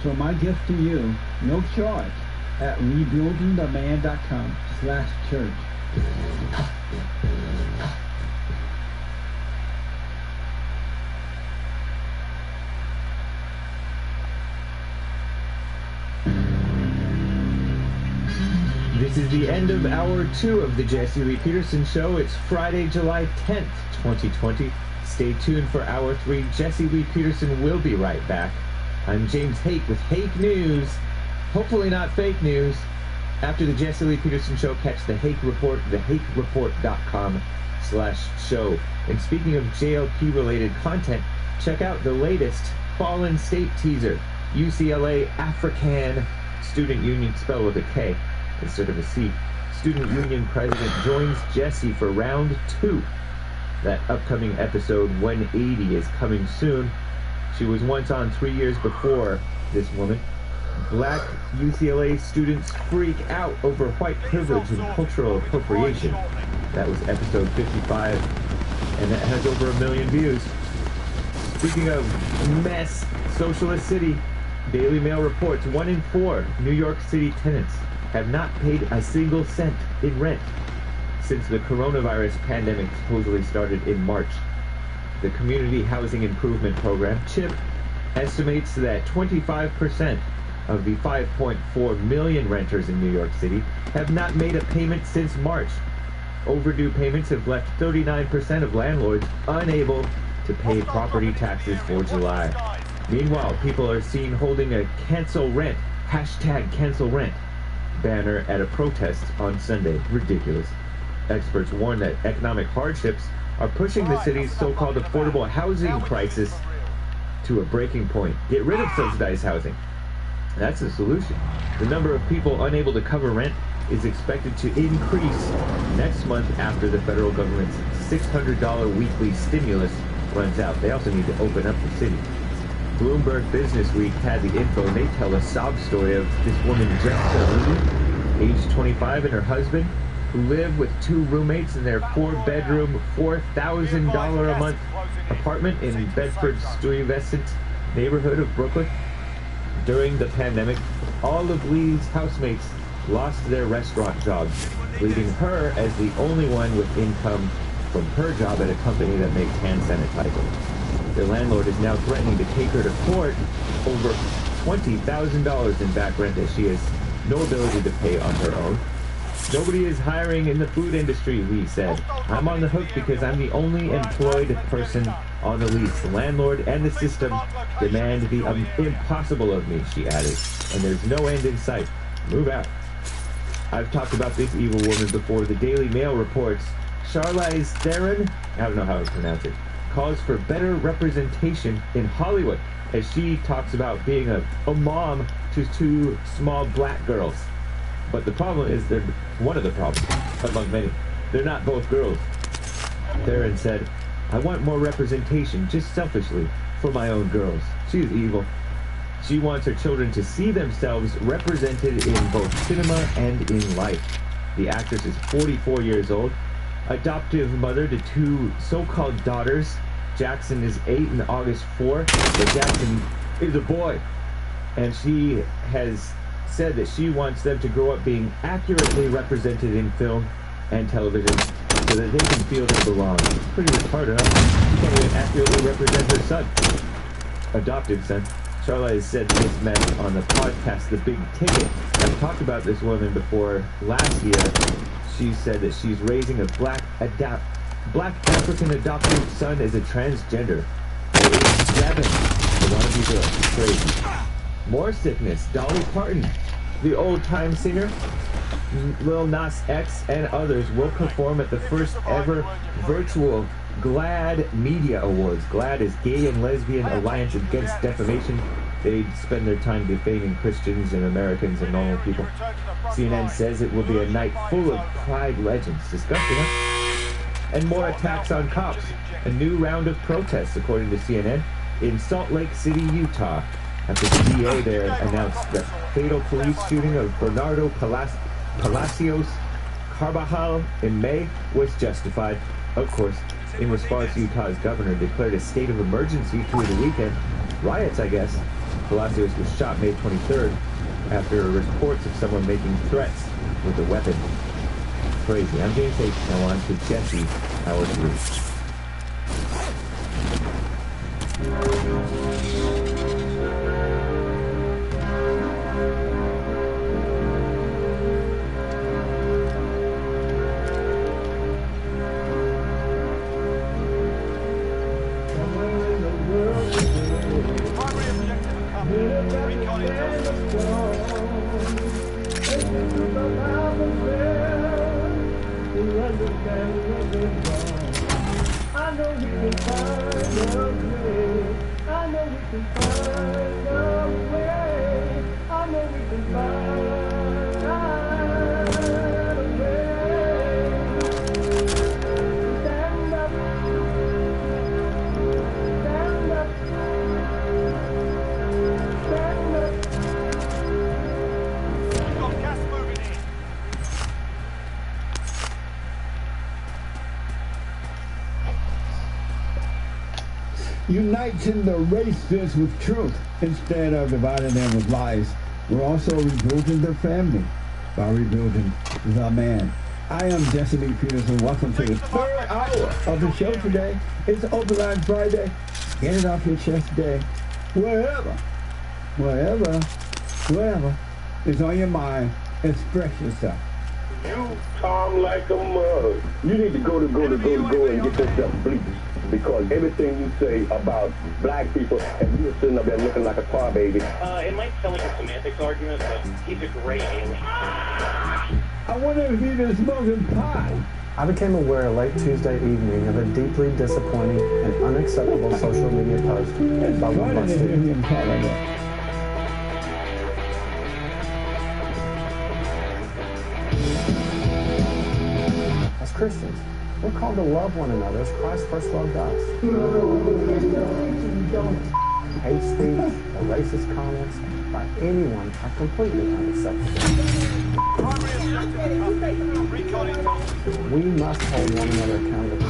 So my gift to you, no charge, at rebuildingtheman.com/church. This is the end of hour 2 of the Jesse Lee Peterson Show. It's Friday, July 10th, 2020. Stay tuned for hour 3. Jesse Lee Peterson will be right back. I'm James Hake with Hake News. Hopefully not fake news. After the Jesse Lee Peterson Show, catch the Hake Report, thehakereport.com/show. And speaking of JLP-related content, check out the latest Fallen State teaser. UCLA African Student Union, spelled with a K instead of a C. Student Union President joins Jesse for round 2. That upcoming episode 180 is coming soon. She was once on 3 years before this woman. Black UCLA students freak out over white privilege and cultural appropriation. That was episode 55, and that has over 1 million views. Speaking of mess, Socialist City, Daily Mail reports 1 in 4 New York City tenants have not paid a single cent in rent since the coronavirus pandemic supposedly started in March. The Community Housing Improvement Program, CHIP, estimates that 25% of the 5.4 million renters in New York City have not made a payment since March. Overdue payments have left 39% of landlords unable to pay property taxes for July. Meanwhile, people are seen holding a cancel rent, #CancelRent banner at a protest on Sunday. Ridiculous. Experts warn that economic hardships are pushing the city's so-called affordable housing crisis to a breaking point. Get rid of subsidized housing. That's the solution. The number of people unable to cover rent is expected to increase next month after the federal government's $600 weekly stimulus runs out. They also need to open up the city. Bloomberg Business Week had the info, and they tell a sob story of this woman, Jessica Lee, age 25, and her husband, who live with 2 roommates in their 4-bedroom, $4,000 a month apartment in Bedford's Stuyvesant neighborhood of Brooklyn. During the pandemic, all of Lee's housemates lost their restaurant jobs, leaving her as the only one with income from her job at a company that makes hand sanitizer. Their landlord is now threatening to take her to court over $20,000 in back rent, as she has no ability to pay on her own. Nobody is hiring in the food industry, Lee said. I'm on the hook because I'm the only employed person on the lease. The landlord and the system demand the impossible of me, she added. And there's no end in sight. Move out. I've talked about this evil woman before. The Daily Mail reports Charlize Theron, I don't know how to pronounce it, calls for better representation in Hollywood as she talks about being a mom to 2 small black girls. But the problem is, they're one of the problems, among many. They're not both girls. Theron said, I want more representation, just selfishly, for my own girls. She is evil. She wants her children to see themselves represented in both cinema and in life. The actress is 44 years old, adoptive mother to 2 so-called daughters. Jackson is 8 and August 4, but Jackson is a boy. And she has said that she wants them to grow up being accurately represented in film and television so that they can feel they belong. Pretty retarded, huh? She can't even accurately represent her son. Adopted son. Charlize said this meant on the podcast The Big Ticket. I've talked about this woman before last year. She said that she's raising a black African adopted son as a transgender. At age 7, they want to be girls. It's crazy. More sickness. Dolly Parton, the old-time singer, Lil Nas X, and others will perform at the first ever virtual GLAAD Media Awards. GLAAD is Gay and Lesbian Alliance Against Defamation. They spend their time defaming Christians and Americans and normal people. CNN says it will be a night full of pride legends. Disgusting, huh? And more attacks on cops. A new round of protests, according to CNN, in Salt Lake City, Utah, after the DA there announced the fatal police shooting of Bernardo Palacios Carvajal in May was justified. Of course, in response, Utah's governor declared a state of emergency through the weekend. Riots, I guess. Palacios was shot May 23rd after reports of someone making threats with a weapon. Crazy. I'm James H. Now on to Jesse, Hour 3. Unites in the race this with truth instead of dividing them with lies. We're also rebuilding their family by rebuilding the man. I am Jesse Lee Peterson. Welcome to the 3rd hour of the show today. It's Open Line Friday. Get it off your chest today. Wherever is on your mind, express yourself. You calm like a mug. You need to go and get yourself bleached. Because everything you say about black people, and you're sitting up there looking like a tar baby. It might sound like a semantics argument, but he's a great alien. I wonder if he's been smoking pot. I became aware late Tuesday evening of a deeply disappointing and unacceptable social media post by one of my students. As Christians, we're called to love one another as Christ first loved us. Hate speech or racist comments by anyone are completely unacceptable. We must hold one another accountable.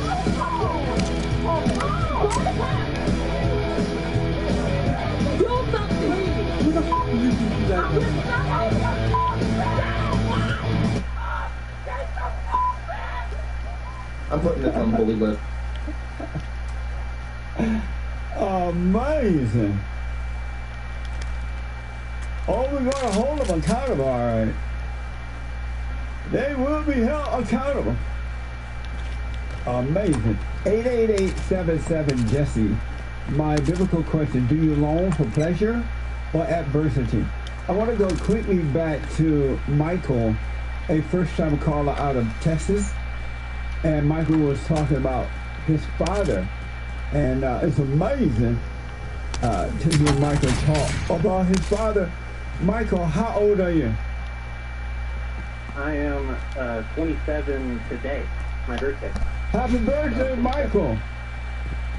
I'm putting this on the bully list. Amazing. Oh, we're going to hold them accountable, all right. They will be held accountable. Amazing. 888-77-JESSE. My biblical question, do you long for pleasure or adversity? I want to go quickly back to Michael, a first-time caller out of Texas. and Michael was talking about his father, and it's amazing to hear Michael talk about his father. Michael, how old are you? I am 27 today. My birthday. Happy birthday, Michael.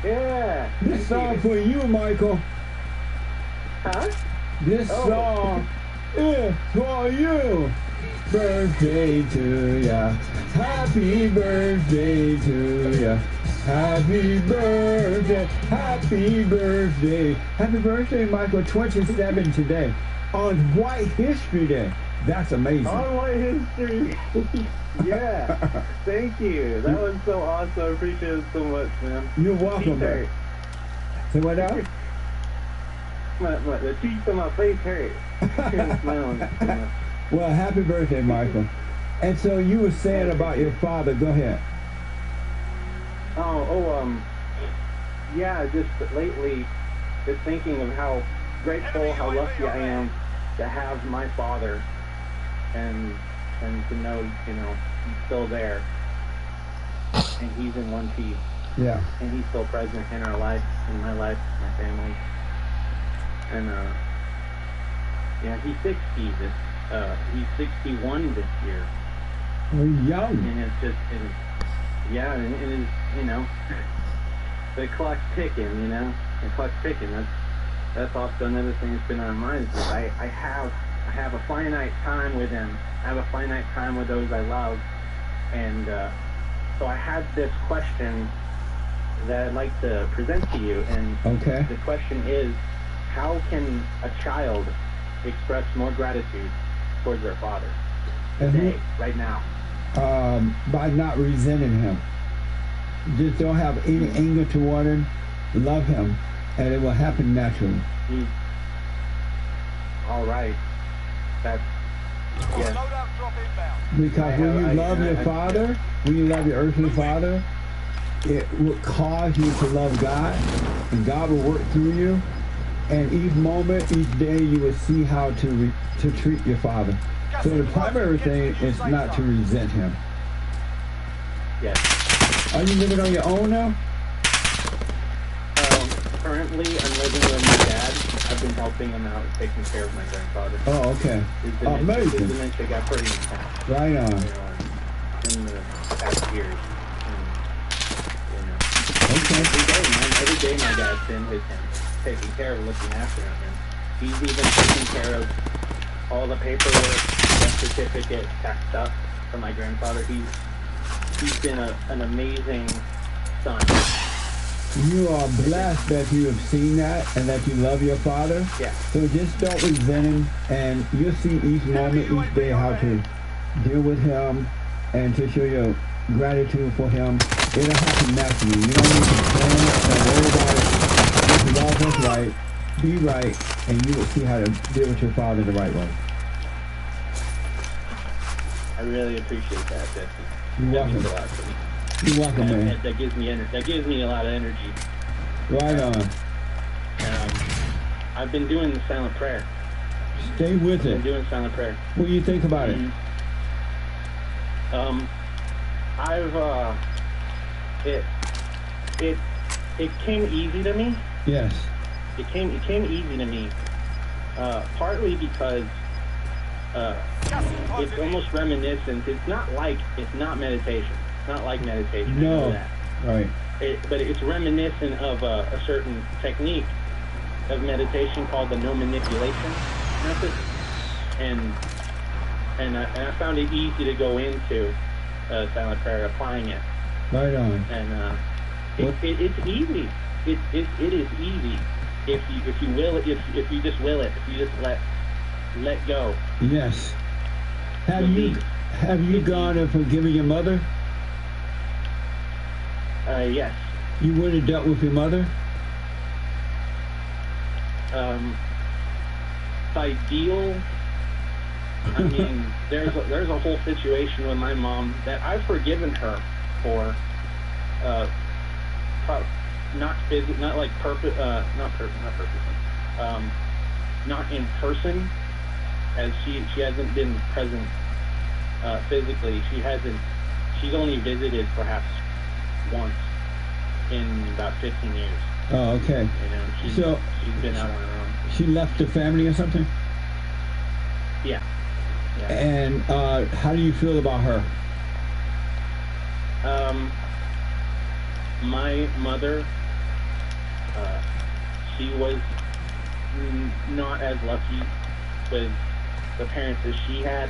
Yeah. This song for you, Michael. Huh? This song is for you. Birthday to ya. Happy birthday to ya. Happy birthday. Happy birthday. Happy birthday, Michael. 27 today. On White History Day. That's amazing. On White History. Yeah. Thank you. That was so awesome. I appreciate it so much, man. You're welcome, man. Say what else? The cheeks on my face hurt. Well, happy birthday, Michael. And so you were saying about your father. Go ahead. Yeah, just lately, just thinking of how grateful, how lucky I am to have my father, and to know, you know, he's still there, and he's in one piece. Yeah. And he's still present in our life, in my life, my family. And yeah, he's 60. He's 61 this year. We're young. And it's just, yeah, and it's, you know, the clock's ticking, you know, the clock's ticking. That's also another thing that's been on my mind. Is I have a finite time with him. I have a finite time with those I love, and so I had this question that I'd like to present to you. And okay. The question is, how can a child express more gratitude towards their father today, right now? By not resenting him. Just don't have any anger toward him. Love him, and it will happen naturally. All right. That's, yes. Because when you love your father, when you love your earthly father, it will cause you to love God, and God will work through you. And each moment, each day, you will see how to treat your father. So the primary thing is not to resent him. Yes. Are you living on your own now? Currently, I'm living with my dad. I've been helping him out, taking care of my grandfather. Oh, okay. Amazing. His dementia got pretty intense. Right on. In the past years. Okay. Every day my dad's been with him, taking care of, looking after him. And he's even taking care of all the paperwork, death certificate, tax stuff for my grandfather. He's been an amazing son. You are blessed that you have seen that and that you love your father. Yeah. So just don't resent him, and you'll see each moment, each day how to deal with him and to show your gratitude for him. It'll happen naturally. You don't need to plan it, don't worry about it. Just love what's right, be right, and you will see how to deal with your father the right way. I really appreciate that, Jesse. You're welcome. That means a lot to me. You're welcome, man. That gives me that gives me a lot of energy. Right on. I've been doing the silent prayer. Stay with it. I've been doing silent prayer. What do you think about it? It came easy to me. Yes. It came easy to me. Partly because it's almost reminiscent. It's not meditation. It's not like meditation. No. Right. But it's reminiscent of a certain technique of meditation called the no manipulation method, and I found it easy to go into silent prayer, applying it. Right on. And it's easy. It is easy if you will it. If you just will it. If you just let go. Yes. Have you gone and forgiven your mother? Yes. You would have dealt with your mother? Ideal. I mean, there's a whole situation with my mom that I've forgiven her for. Not in person, as she hasn't been present physically. she's only visited perhaps once in about 15 years. Oh, okay. You know, she's been out on her own. She left the family or something? Yeah. And how do you feel about her? My mother, she was not as lucky with the parents as she had.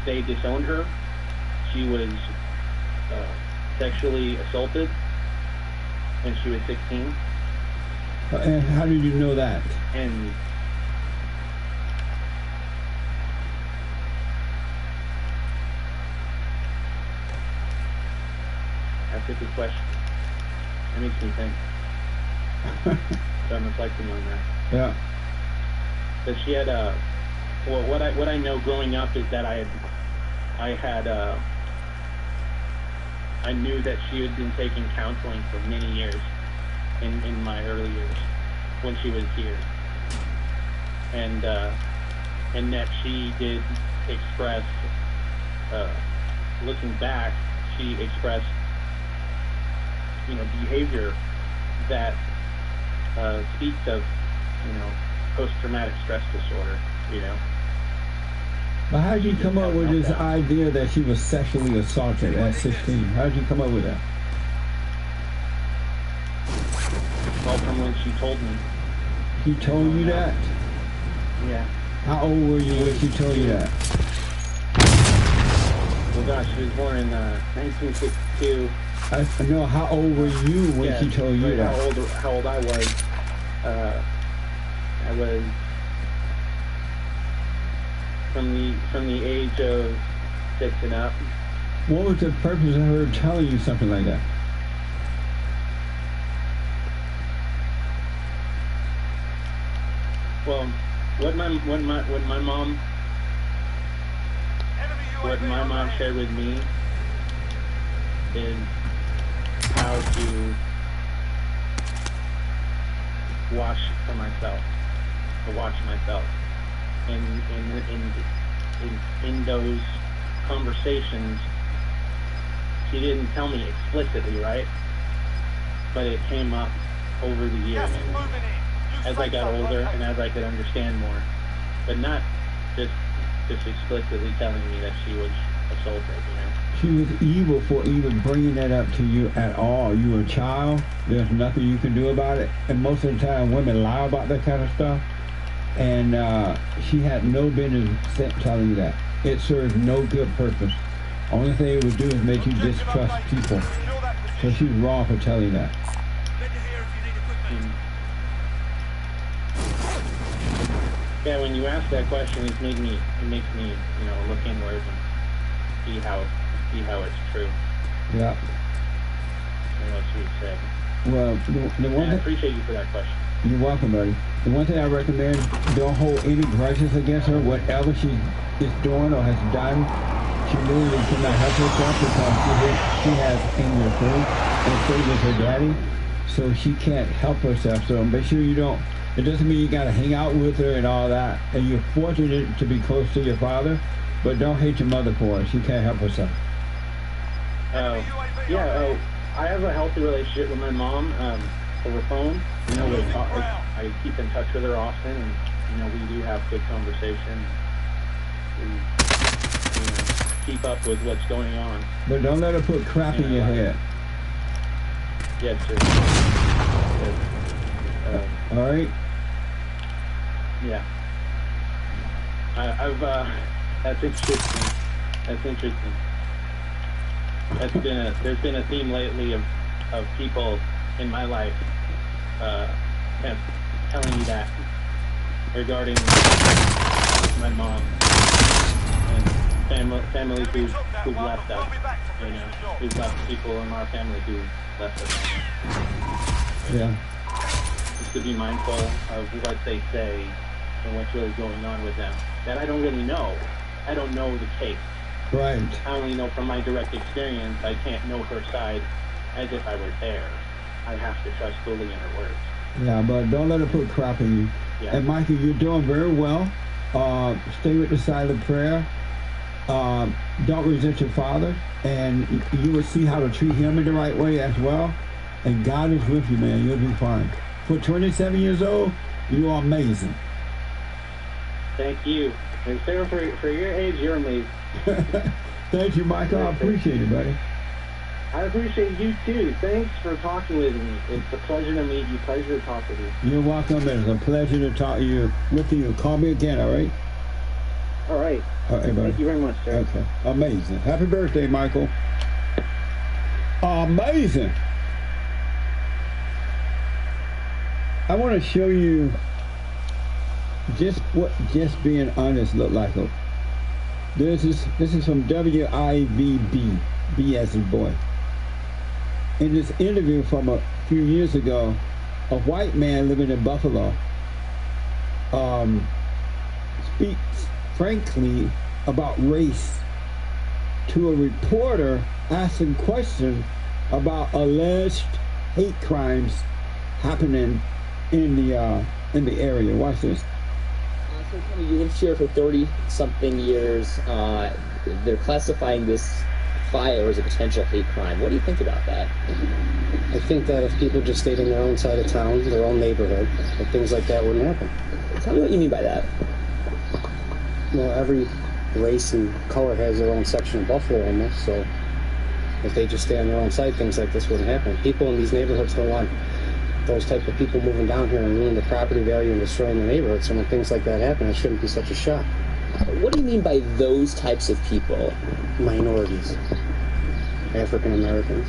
They disowned her. She was sexually assaulted when she was 16. And how did you know that? And that's a good question. It makes me think. So I'm reflecting on that. Yeah. But she had well, what I know growing up is that I knew that she had been taking counseling for many years in my early years when she was here, and that she did express, looking back, she expressed, behavior that speaks of, post-traumatic stress disorder, But how did you come up with this idea that she was sexually assaulted at 16? How did you come up with that? Well, from when she told me. She told you that? Yeah. How old were you when she told you that? Well, gosh, she was born in 1962. I know. How old were you when she told you that? How old I was? I was from the age of 6 and up. What was the purpose of her telling you something like that? Well, what my mom shared with me is how to watch myself, and in those conversations, she didn't tell me explicitly, right? But it came up over the years as I got older and as I could understand more, but not just explicitly telling me that she was assaulted, She was evil for even bringing that up to you at all. You were a child. There's nothing you can do about it. And most of the time, women lie about that kind of stuff. And she had no business telling you that. It served no good purpose. Only thing it would do is make you distrust people. So she's wrong for telling you that. Yeah, when you ask that question, it makes me, look inward and see how it's true. Yeah. And what she said. Well, the one I appreciate you for that question. You're welcome, buddy. The one thing I recommend, don't hold any grudges against her. Whatever she is doing or has done, she literally cannot help herself because she has anger too, and so does her daddy. So she can't help herself. So make sure you don't. It doesn't mean you got to hang out with her and all that. And you're fortunate to be close to your father, but don't hate your mother for it. She can't help herself. I have a healthy relationship with my mom over phone. I keep in touch with her often, and we do have good conversation. We keep up with what's going on. But don't let her put crap in your head. Yes, sir. All right. Yeah. That's interesting. There's been a theme lately of people in my life telling me that regarding my mom and families who've left us, who've left people in our family who left us. Yeah. Just to be mindful of what they say and what's really going on with them. That I don't really know. I don't know the case. Right. I only know from my direct experience. I can't know her side as if I were there. I have to trust fully in her words. Yeah, but don't let her put crap in you. Yeah. And Michael, you're doing very well. Stay with the silent prayer. don't resent your father, and you will see how to treat him in the right way as well. And God is with you, man. You'll be fine. For 27 years old, you are amazing. Thank you. And Sarah, for your age, you're amazing. Thank you, Michael. I appreciate it, buddy. I appreciate you too. Thanks for talking with me. It's a pleasure to meet you. Pleasure to talk with you. You're welcome. It's a pleasure to talk to you. With you. Call me again, all right? All right. All right, buddy. Thank you very much, sir. Okay. Amazing. Happy birthday, Michael. Amazing. I want to show you just what just being honest look like. This is from WIVB, B as in boy. In this interview from a few years ago, a white man living in Buffalo speaks frankly about race to a reporter asking questions about alleged hate crimes happening in the area. Watch this. So tell me, you lived here for 30-something years. They're classifying this fire as a potential hate crime. What do you think about that? I think that if people just stayed in their own side of town, their own neighborhood, that things like that wouldn't happen. Tell me what you mean by that. Well, every race and color has their own section of Buffalo almost, so if they just stay on their own side, things like this wouldn't happen. People in these neighborhoods don't want those type of people moving down here and ruining the property value and destroying the neighborhood. So when things like that happen, it shouldn't be such a shock. What do you mean by those types of people? Minorities. African Americans.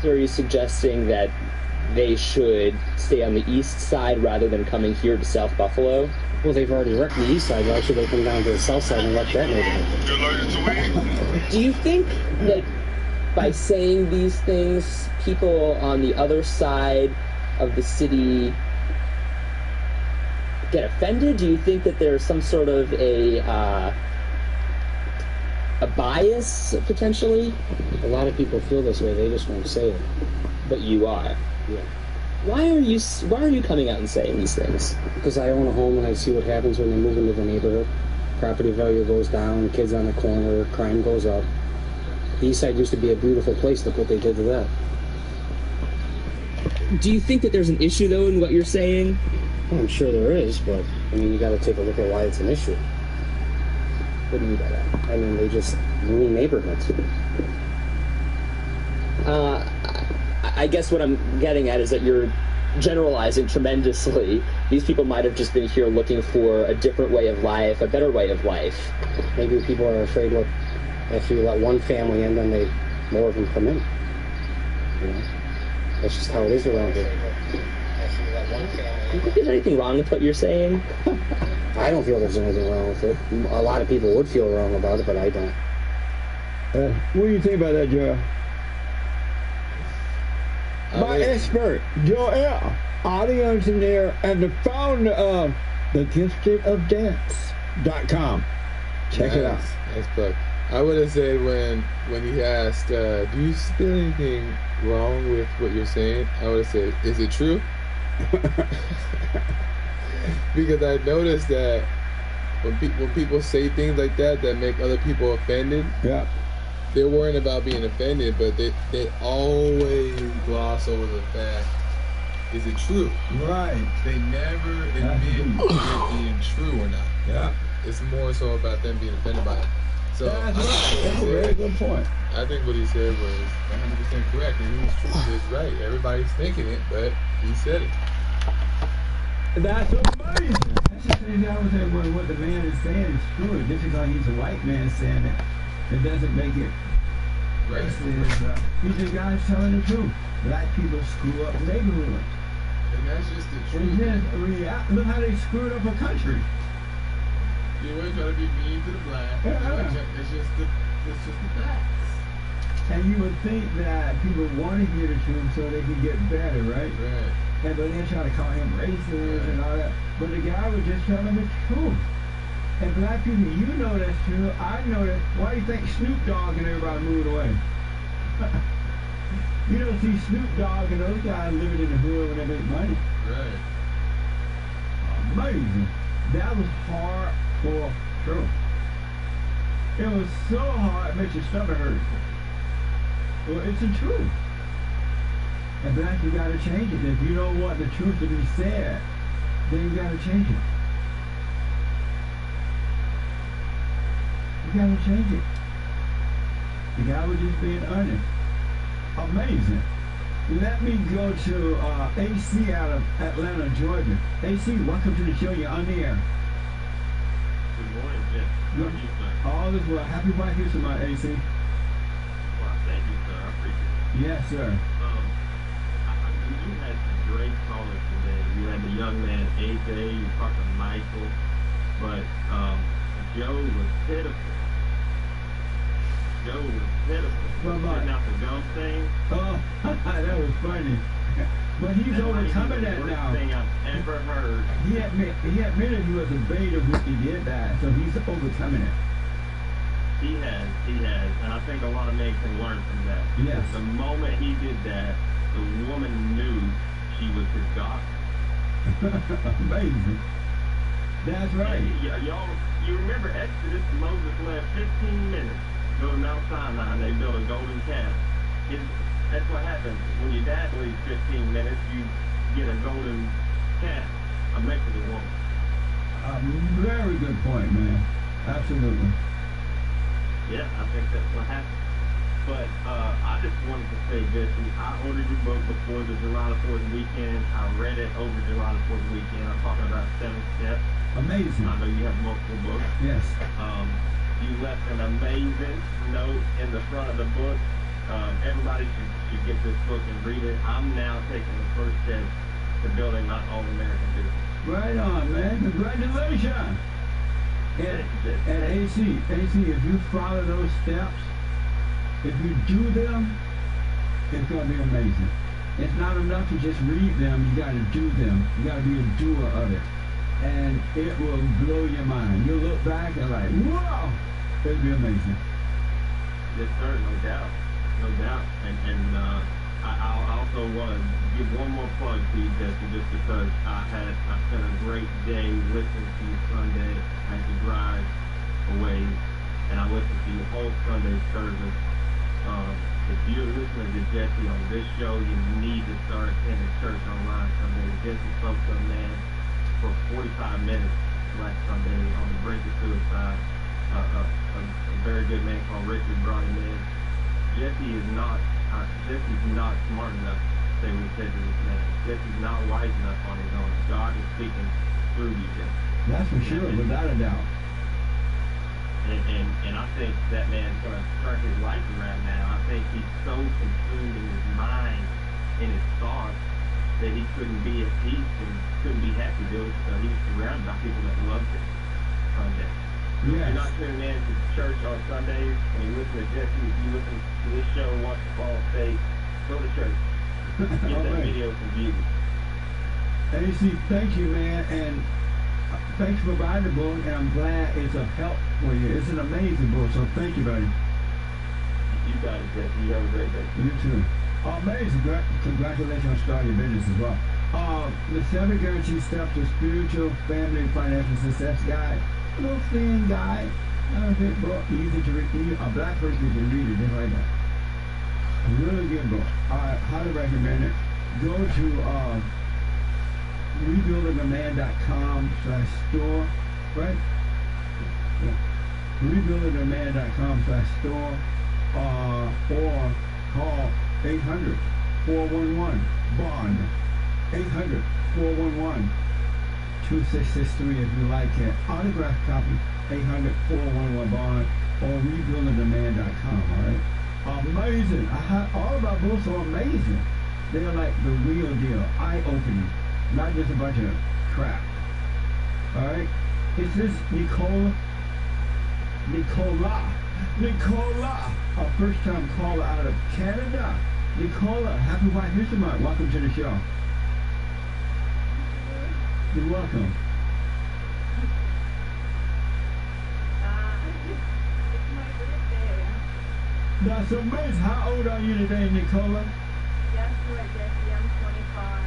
So are you suggesting that they should stay on the east side rather than coming here to South Buffalo? Well, they've already wrecked the east side. Why should they come down to the south side and wreck that neighborhood? Do you think that by saying these things, people on the other side of the city get offended? Do you think that there's some sort of a bias, potentially? A lot of people feel this way. They just won't say it. But you are. Yeah. Why are you coming out and saying these things? Because I own a home and I see what happens when they move into the neighborhood. Property value goes down, kids on the corner, crime goes up. The east side used to be a beautiful place. Look what they did to that. Do you think that there's an issue, though, in what you're saying? Well, I'm sure there is, but, I mean, you got to take a look at why it's an issue. What do you mean by that? I mean, they just ruin neighborhoods. I guess what I'm getting at is that you're generalizing tremendously. These people might have just been here looking for a different way of life, a better way of life. Maybe people are afraid what if you let one family in, then more of them come in. You know, that's just how it is around here. Do you think there's anything wrong with what you're saying? I don't feel there's anything wrong with it. A lot of people would feel wrong about it, but I don't. What do you think about that, Joel? My expert, Joel, audio engineer and the founder of thegiftedofdance.com. Check it out. Nice plug. I would have said when he asked, do you feel anything wrong with what you're saying? I would have said, is it true? Because I noticed that when people say things like that make other people offended, yeah, they're worrying about being offended, but they always gloss over the fact, is it true? Right. They never admit it being true or not. Yeah. It's more so about them being offended by it. So that's a very good point. I think what he said was 100% correct, and he was true. It's right. Everybody's thinking it, but he said it. That's amazing. That's just exactly what the man is saying is true. Just because he's a white man saying it, it doesn't make it racist. He's a guy telling the truth. Black people screw up neighborhoods. And that's just the truth. Look how they screwed up a country. You weren't trying to be mean to the black. It's just the facts. And you would think that people want to hear the truth so they can get better, right? Right. And but they're trying to call him racist and all that. But the guy was just telling the truth. And black people, you know that's true. I know that. Why do you think Snoop Dogg and everybody moved away? You don't see Snoop Dogg and those guys living in the hood when they make money. Right. Amazing. That was hardcore truth. It was so hard, it makes your stomach hurt. Well, it's the truth. And black, you gotta change it. If you don't want the truth to be said, then you gotta change it. You gotta change it. The guy was just being honest. Amazing. Let me go to AC out of Atlanta, Georgia. AC, welcome to the show. You're on the air. Good morning, Jeff. How are you, sir? All is well. Happy White History Month, AC. Well, thank you, sir. I appreciate it. Yes, sir. You had some great callers today. You had the young man, AJ. You talked to Michael. But Joe was pitiful. Joe was pitiful. Sitting out the gum thing. Oh, that was funny. But he's overcoming that now. That's the worst thing I've ever heard. He admitted he was a beta when he did that, so he's overcoming it. He has, and I think a lot of men can learn from that. Yes. The moment he did that, the woman knew she was his God. Amazing. That's right. Y'all, you remember Exodus? Moses left 15 minutes to go to Mount Sinai, and they built a golden calf. That's what happens when your dad leaves 15 minutes. You get a golden calf, a Mexican woman. Very good point, man. Absolutely. Yeah, I think that's what happened. But I just wanted to say this. I ordered your book before the July 4th weekend. I read it over July 4th weekend. I'm talking about 7 Steps. Amazing. I know you have multiple books. Yes. You left an amazing note in the front of the book. Everybody should get this book and read it. I'm now taking the first step to building my own American business. Right on, man. Congratulations. And AC, if you follow those steps, if you do them, it's going to be amazing. It's not enough to just read them. You got to do them. You got to be a doer of it. And it will blow your mind. You'll look back and like, whoa, it'll be amazing. Yes, sir, no doubt. No doubt. And I also want to give one more plug to you, Jesse, just because I spent a great day listening to you Sunday. I had to drive away, and I listened to your whole Sunday service. If you're listening to Jesse on this show, you need to start attending church online Sunday. Jesse spoke to a man for 45 minutes last Sunday on the brink of suicide. A very good man called Richard brought him in. Jesse's not smart enough to say what he said to this man. Jesse's not wise enough on his own. God is speaking through you, Jesse. That's for sure, without a doubt. And I think that man's going to turn his life around now. I think he's so consumed in his mind, in his thoughts, that he couldn't be at peace and couldn't be happy. He was surrounded by people that loved him Sunday. Yes. If you're not tuning in to church on Sundays and you listen to Jesse, if you listen to this show and watch the Ball State, go to church. Get that video from Jesus. AC, thank you, man, and thanks for buying the book, and I'm glad it's a help for you. It's an amazing book, so thank you, buddy. You got it, Jesse. You have a great day. You too. Amazing. Congratulations on starting your business as well. The 7 Guaranteed Steps to Spiritual, Family, and Financial Success Guide. A little thin guide. Not a big book. Easy to read. A black person can read it just like that. A really good book. I highly recommend it. Go to rebuildingaman.com/store, right? Yeah. rebuildingaman.com/store, or call 800-411-BOND. 800-411-2663 if you like it. Autograph copy, 800-411-BOND, or rebuildingaman.com, all right? Amazing. All of our books are amazing. They're like the real deal, eye-opening, not just a bunch of crap. All right? Is this Nicola, our first-time caller out of Canada. Nicola, happy White History Month. Welcome to the show. You're welcome. It's my birthday. That's amazing. How old are you today, Nicola? Yes, right, Jesse. I'm 25.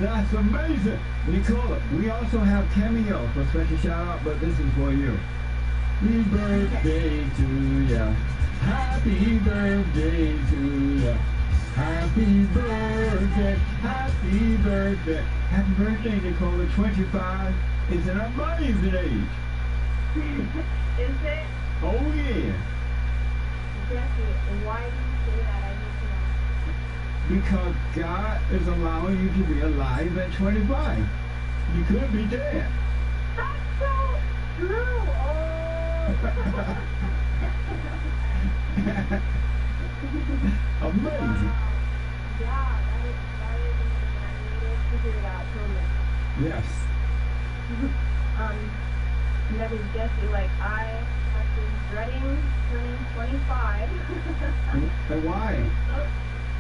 That's amazing. Nicola, we also have Cameo for special shout out, but this is for you. Happy birthday to ya. Happy birthday to ya. Happy birthday. Happy birthday. Happy birthday, Nicola. 25 is an amazing age. Is it? Oh, yeah. Jesse, why do you say that? I need to know. Because God is allowing you to be alive at 25. You could be dead. That's so true. Oh. Amazing. Yeah, that is amazing. I needed to hear that totally. Yes. That is Jesse, like, I have been dreading turning 25. And why?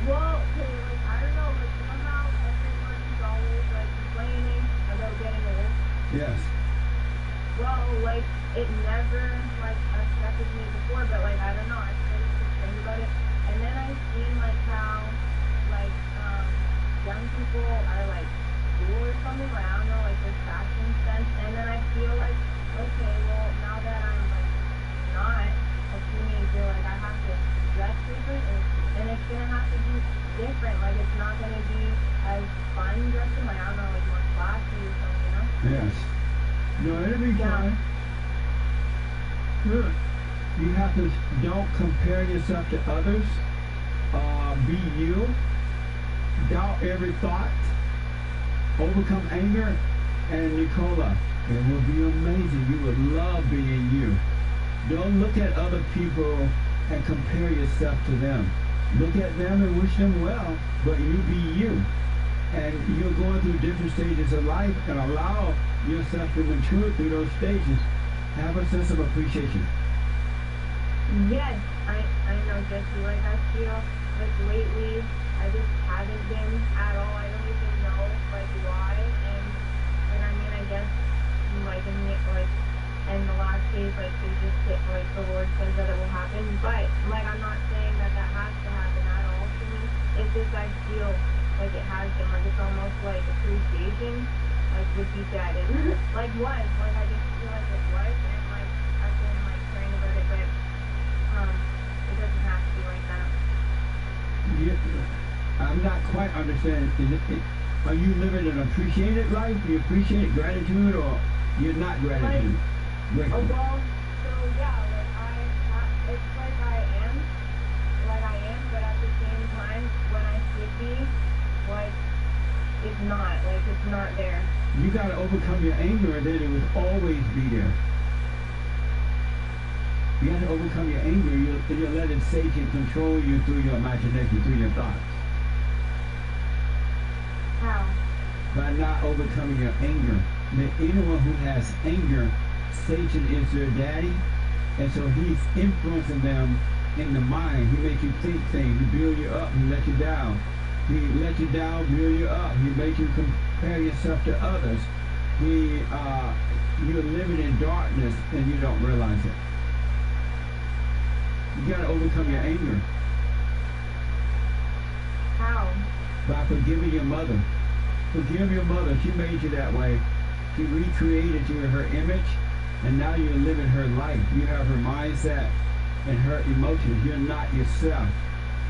Well, okay, like, I don't know, like, somehow everyone's always, like, complaining about getting old. Yes. Well, like, it never, like, affected me before, but, like, I don't know, I started to think about it, and then I've seen, like, how, like, young people are, like, cool or something, like, I don't know, like, their fashion sense, and then I feel like, okay, well, now that I'm, like, not a teenager, like, I have to dress different, and it's gonna have to be different, like, it's not gonna be as fun dressing, like, I don't know, like, more classy or something, you know? Yes. No, it'll be fine. You have to, don't compare yourself to others. Be you. Doubt every thought. Overcome anger. And Nicola, it will be amazing. You will love being you. Don't look at other people and compare yourself to them. Look at them and wish them well, but you be you. And you're going through different stages of life, and allow yourself to mature through those stages. Have a sense of appreciation. Yes, I know, Jesse. Like, I feel like lately I just haven't been at all. I don't even know, like, why. And I mean, I guess, like, in the last days, like, they just get, like, the Lord says that it will happen. But, like, I'm not saying that that has to happen at all to me. It's just I feel like it has been. Like, it's almost like appreciation, like, would be dead. And, like, was. Like, I just feel like it was. And, like, I've been, like, praying about it, but it doesn't have to be like that. I'm not quite understanding. Are you living an appreciated life? Do you appreciate gratitude, or you're not gratitude? Well, so yeah, like it's like I am, but at the same time, when I should be, like, it's not, like, it's not there. You got to overcome your anger, and then it will always be there. You have to overcome your anger. You're letting Satan control you through your imagination, through your thoughts. How? By not overcoming your anger. Anyone who has anger, Satan is their daddy, and so he's influencing them in the mind. He makes you think things. He build you up. He let you down. He let you down, build you up. He makes you compare yourself to others. You're living in darkness, and you don't realize it. You got to overcome your anger. How? By forgiving your mother. Forgive your mother. She made you that way. She recreated you in her image, and now you're living her life. You have her mindset and her emotions. You're not yourself.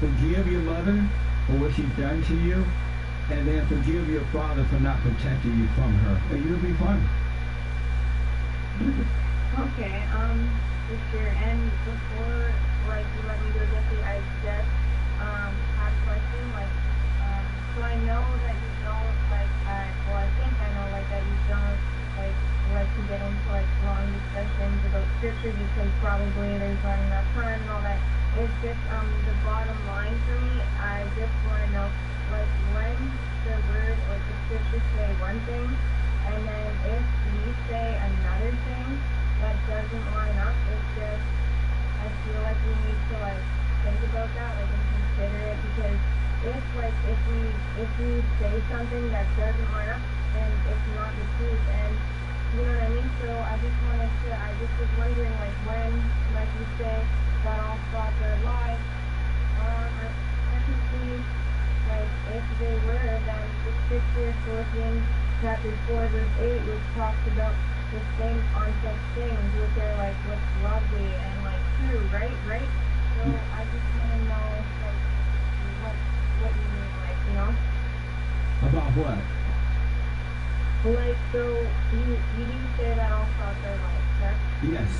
Forgive your mother for what she's done to you, and then forgive your father for not protecting you from her, and you'll be fine. Okay, for sure. And before, like, you let me go, Jesse, I just had a question, like, so I know that you don't, like, well, I think I know, like, that you don't, like to get into, like, long discussions about scripture because probably there's not enough time and all that. It's just, the bottom line for me, I just want to know, like, when the word or the scriptures say one thing, and then if we say another thing that doesn't line up, it's just, I feel like we need to, like, think about that, like, and consider it, because if we say something that doesn't line up, then it's not the truth, and you know what I mean? So I just was wondering, like, when, like you say, that all thoughts are lies, technically, like, if they were, then the scripture, Philippians chapter 4, verse 8, which talks about the same on such things, which are like what's lovely and like true, right? So I just want to know like what you mean, like, you know? About what? Like, so you do say that all thoughts are like, correct? Yes.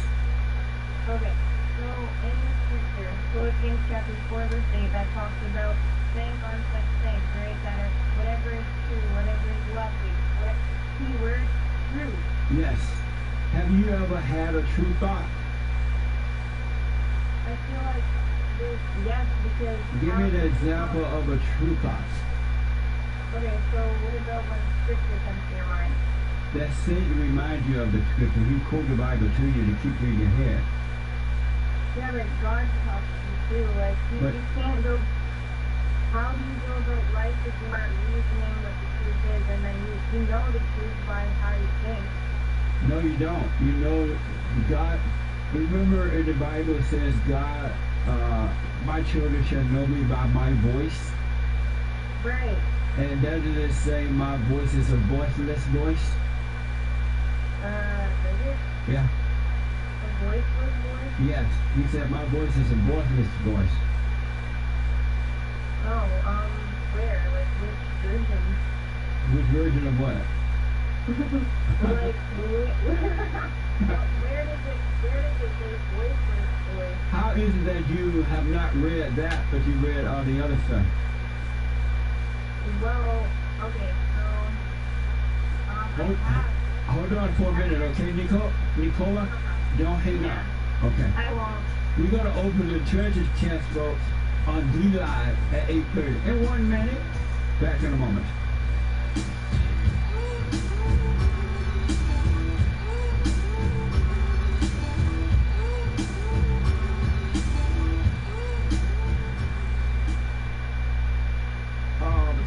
Okay. So in the scripture, Philippians chapter 4 verse 8, that talks about think on such things, right? That are whatever is true, whatever is lovely, what keyword true. Yes. Have you ever had a true thought? I feel like there's yes, because Give me an example of a true thought. Okay, so what about when scripture comes to your mind? That Satan reminds you of the scripture. He quote the Bible to you to keep you in your head. Yeah, but God talks to you too. Like you can't go. How do you go about life if you're not reasoning what the truth is, and then you know the truth by how you think? No, you don't. You know, God. Remember, in the Bible it says, God, my children shall know me by my voice. Right. And doesn't it say my voice is a voiceless voice? Does it? Yeah. A voiceless voice? Yes. He said my voice is a voiceless voice. Oh, where? Like which version? Which version of what? Like where does it say voiceless voice? How is it that you have not read that, but you read all the other stuff? Well, okay, so Hold on for a minute, okay, Nicola? Don't hang up. Okay. I won't. We're going to open the treasure chest, folks, on D Live at 8:30. In 1 minute. Back in a moment.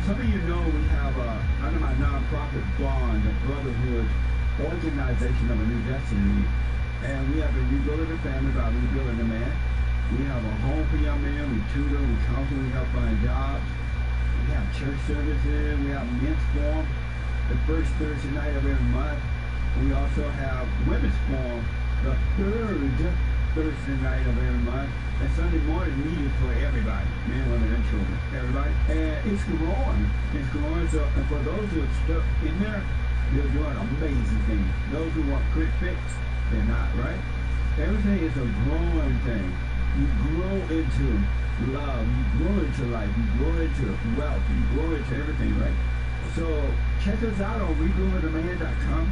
Some of you know we have under my nonprofit bond, a brotherhood organization of a new destiny, and we have been rebuilding the family by rebuilding the man. We have a home for young men, we tutor, we counsel, we help find jobs. We have church services, we have men's forum the first Thursday night of every month. We also have women's forum the third Thursday night of every month. And Sunday morning meeting for everybody, men, women, and children, everybody. And it's growing. It's growing. So, and for those who are stuck in there, they're doing amazing things. Those who want quick fix, they're not, right? Everything is a growing thing. You grow into love. You grow into life. You grow into wealth. You grow into everything, right? So check us out on rebuildingtheman.com,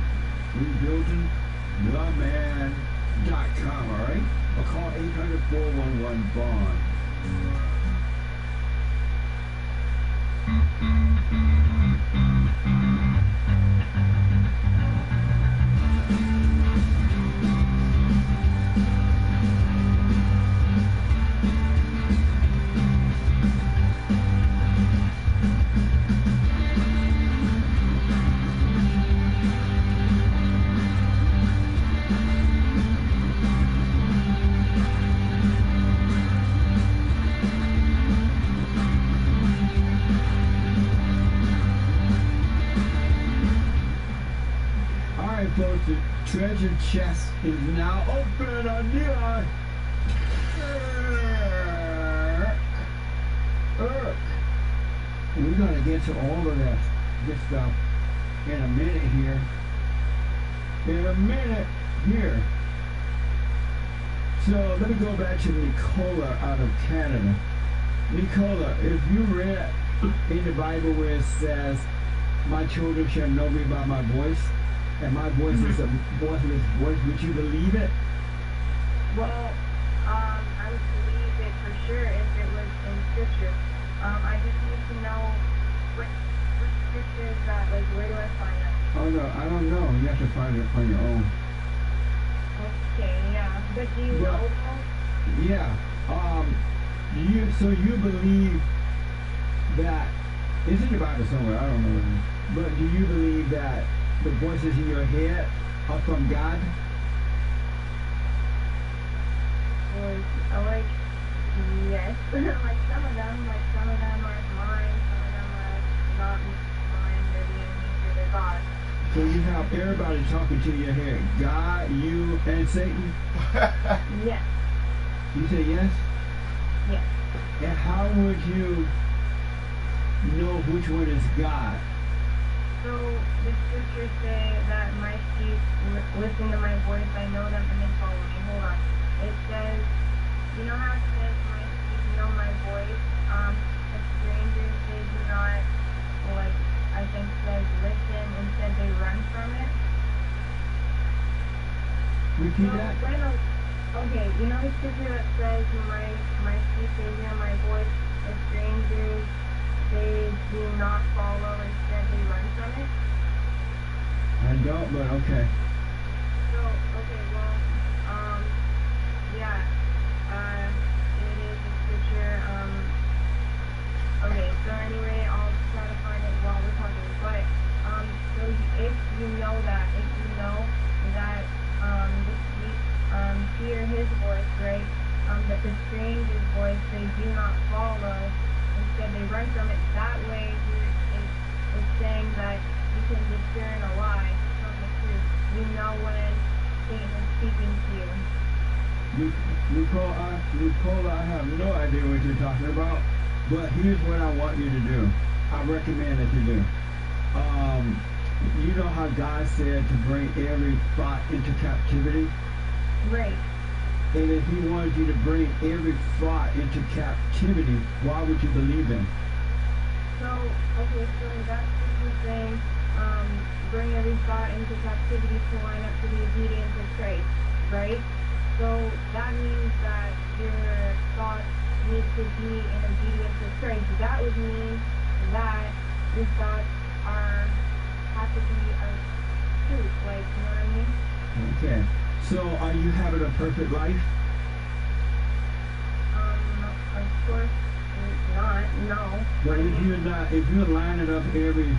rebuildingtheman.com, all right? Or call 800-411-BOND. Folks, the treasure chest is now open on Neon. We're going to get to all of that good stuff in a minute here. In a minute here. So let me go back to Nicola out of Canada. Nicola, if you read in the Bible where it says, my children shall know me by my voice, and my voice is a voiceless voice, would you believe it? Well, I would believe it for sure if it was in scripture. I just need to know what scripture is that, like, where do I find that? Oh no, I don't know. You have to find it on your own. Okay, yeah. But do you know though? Yeah. So you believe that it's in the Bible somewhere, I don't know. But do you believe that the voices in your head are from God? Like, yes. Like some of them are mine, some of them are not mine, they're the enemy, they're God. So you have now everybody talking to your head. God, you, and Satan? Yes. You say yes? Yes. And how would you know which one is God? So the scriptures say that my sheep listen to my voice, I know them and they follow me. Hold on. It says, you know how it says my sheep know my voice? As strangers they do not, like, I think says listen, instead they run from it. Repeat that? Okay, you know the scripture that says my sheep they hear my voice, as strangers they do not follow, instead they run from it? I don't, but okay. So, okay, well, yeah, it is a scripture, okay, so anyway, I'll try to find it while we're talking, but, so if you know that the sheep, hear his voice, right, but the stranger's voice they do not follow, instead they run from it, that way it's saying that you can discern a lie from the truth. You know when Satan is speaking to you. Nicole, I have no idea what you're talking about, but here's what I want you to do. I recommend that you do. You know how God said to bring every thought into captivity? Right. And if he wanted you to bring every thought into captivity, why would you believe him? So, okay, so that's what you're saying, bring every thought into captivity to line up to the obedience of Christ, right? So that means that your thoughts need to be in obedience of Christ. That would mean that your thoughts have to be of truth, like, you know what I mean? Okay. So are you having a perfect life? Of course not, no. But if you're lining up every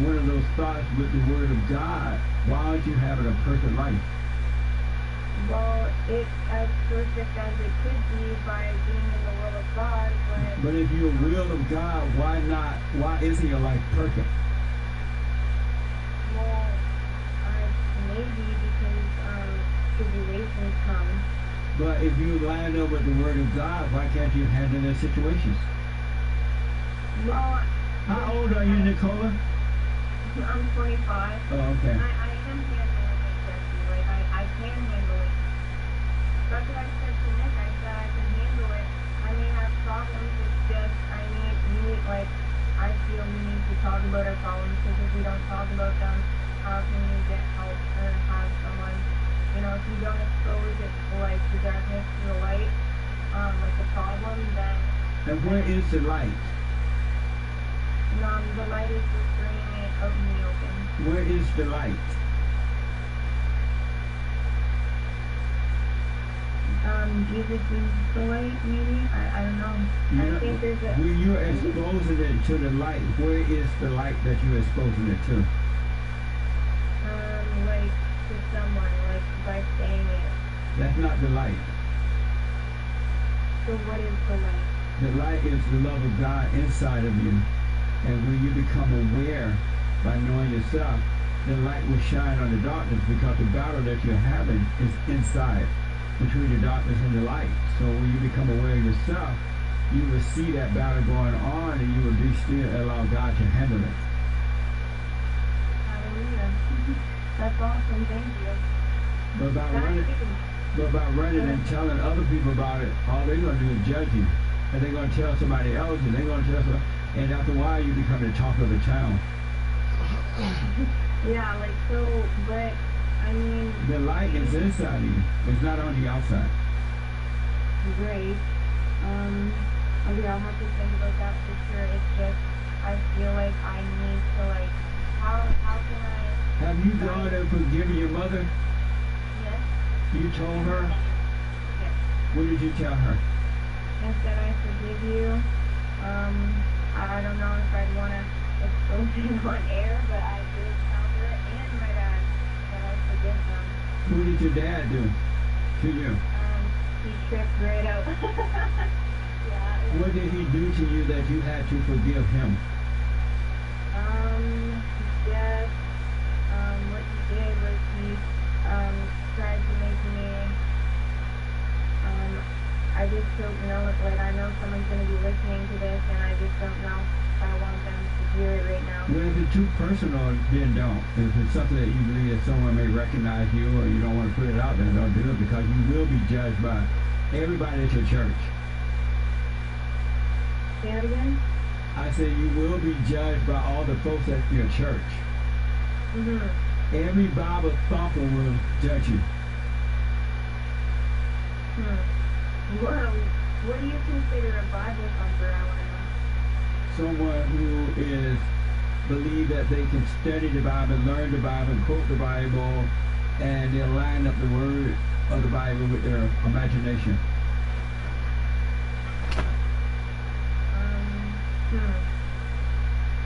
one of those thoughts with the word of God, why aren't you having a perfect life? Well, it's as perfect as it could be by being in the will of God, but if you're will of God, why isn't your life perfect? Well, maybe because tribulations come. But if you line up with the word of God, why can't you handle their situations? Well, how old are you, Nicola? I'm 25. Oh, okay. I am handling it, Jesse. Like, I can handle it. That's what I said to Nick. I said I can handle it. I may have problems. It's just, I feel we need to talk about our problems, because if we don't talk about them, how can we get help or have someone, if you don't expose it to, like, the darkness to the light, like the problem, then... And where is the light? The light is just bringing it out in the open. Where is the light? Jesus is the light, maybe? I don't know. I think there's a... When you're exposing it to the light, where is the light that you're exposing it to? Like, to someone, like, by saying it. That's not the light. So what is the light? The light is the love of God inside of you. And when you become aware by knowing yourself, the light will shine on the darkness, because the battle that you're having is inside, between the darkness and the light. So when you become aware of yourself, you will see that battle going on, and you will be still and allow God to handle it. Hallelujah. That's awesome. Thank you. But by running and telling other people about it, all they're going to do is judge you. And they're going to tell somebody else, and they're going to tell somebody, and after a while you become the talk of the town. Yeah, like, so, but, I mean... The light is inside of you. It's not on the outside. Great. Okay, I'll have to think about that for sure. It's just, I feel like I need to, like, how can I... Have you gone and forgiven your mother? Yes. You told her? Yes. What did you tell her? I said I forgive you. I don't know if I'd want to expose it on air, but I did tell her and my dad that I forgive them. What did your dad do to you? He tripped right out. Yeah. What did he do to you that you had to forgive him? Just, what he did was he tried to make me, I just don't know, like I know someone's going to be listening to this and I just don't know if I want them to hear it right now. Well, if it's too personal, then don't. If it's something that you believe that someone may recognize you or you don't want to put it out there, don't do it because you will be judged by everybody at your church. Say it again? I said you will be judged by all the folks at your church. Mm-hmm. Every Bible thumper will judge you. Well, what do you consider a Bible thumper, I want to know? Someone who is believe that they can study the Bible, learn the Bible, quote the Bible, and they'll line up the word of the Bible with their imagination.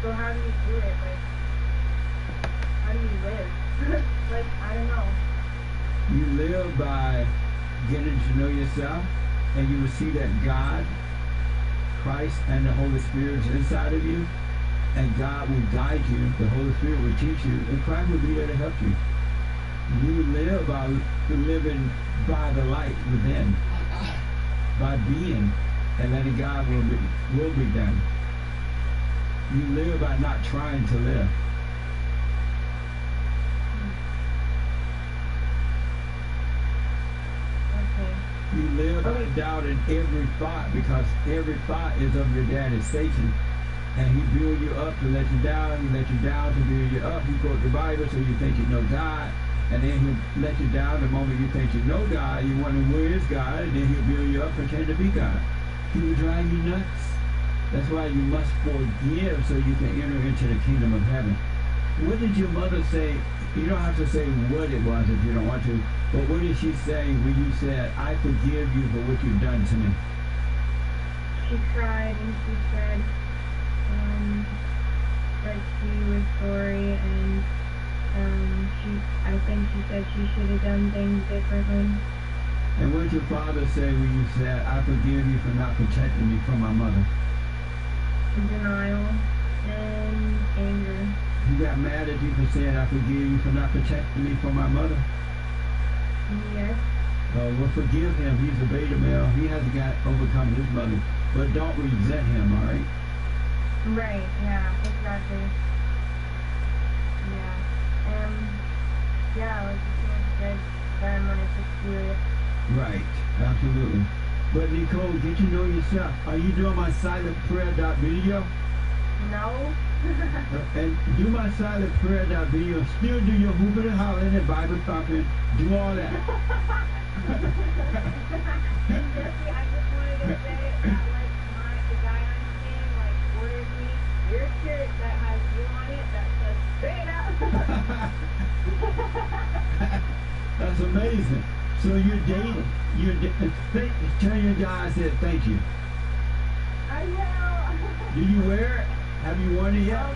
So how do you do it? Like, how do you live? Like, I don't know. You live by getting to know yourself, and you will see that God, Christ, and the Holy Spirit is inside of you, and God will guide you, the Holy Spirit will teach you, and Christ will be there to help you. You live by living by the light within, by being, and letting God will be done. You live by not trying to live. You live by doubting every thought because every thought is of your daddy, Satan. And he build you up to let you down, to build you up. He quote the Bible so you think you know God. And then he'll let you down the moment you think you know God. You wonder where is God, and then he'll build you up, pretend to be God. He will drive you nuts. That's why you must forgive so you can enter into the kingdom of heaven. What did your mother say? You don't have to say what it was if you don't want to, but what did she say when you said, I forgive you for what you've done to me? She cried and she said, like she was sorry and I think she said she should have done things differently. And what did your father say when you said, I forgive you for not protecting me from my mother? Denial and anger. He got mad at you for saying, I forgive you for not protecting me from my mother? Yes. Well, forgive him. He's a beta male. He hasn't got overcome his mother. But don't resent him, all right? Right, yeah, exactly. Yeah. Yeah, like you said, that I'm gonna just do it. Right, absolutely. But Nicole, get to know yourself. Are you doing my silent prayer video? No. And do my silent prayer video. Still do your hooping and hollering and Bible thumping. Do all that. Jesse, I just wanted to say that, like, the guy I'm seeing, like, ordered me your shirt that has you on it that says straight up. That's amazing. So you're dating. Tell your guy I said thank you. I will. Do you wear it? Have you worn it yet?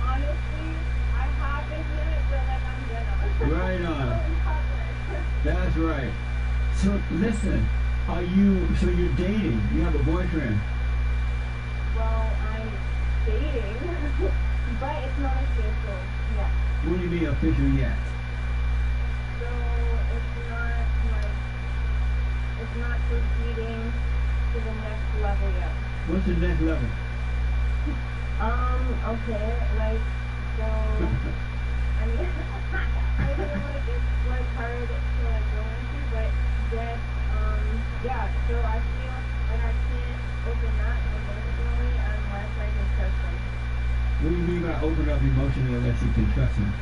Honestly, I haven't yet, but like I'm gonna. Right on. That's right. So listen, so you're dating, you have a boyfriend? Well, I'm dating, but it's not official yet. What do you mean official yet? So it's not proceeding to the next level yet. What's the next level? Okay, like, so, I mean, I don't know if it's, like, hard to, like, go into, but that, yeah, so I feel like I can't open up emotionally unless I can trust them. What do you mean by open up emotionally unless you can trust them?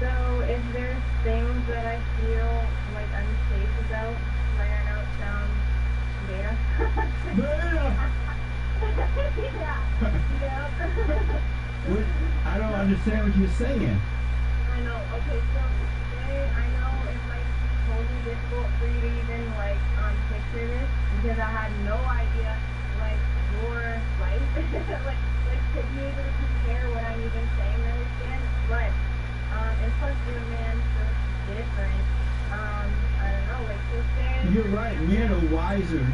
So, if there's things that I feel, like, unsafe about, like, I know it sounds beta. Beta! What? I don't understand what you're saying. I know. Okay, so today I know it might be totally difficult for you to even like picture this because I had no idea like your life, like to be able to compare what I'm even saying to understand. But and plus you're a man, so it's different. I don't know. Like so say. You're right. Men are wiser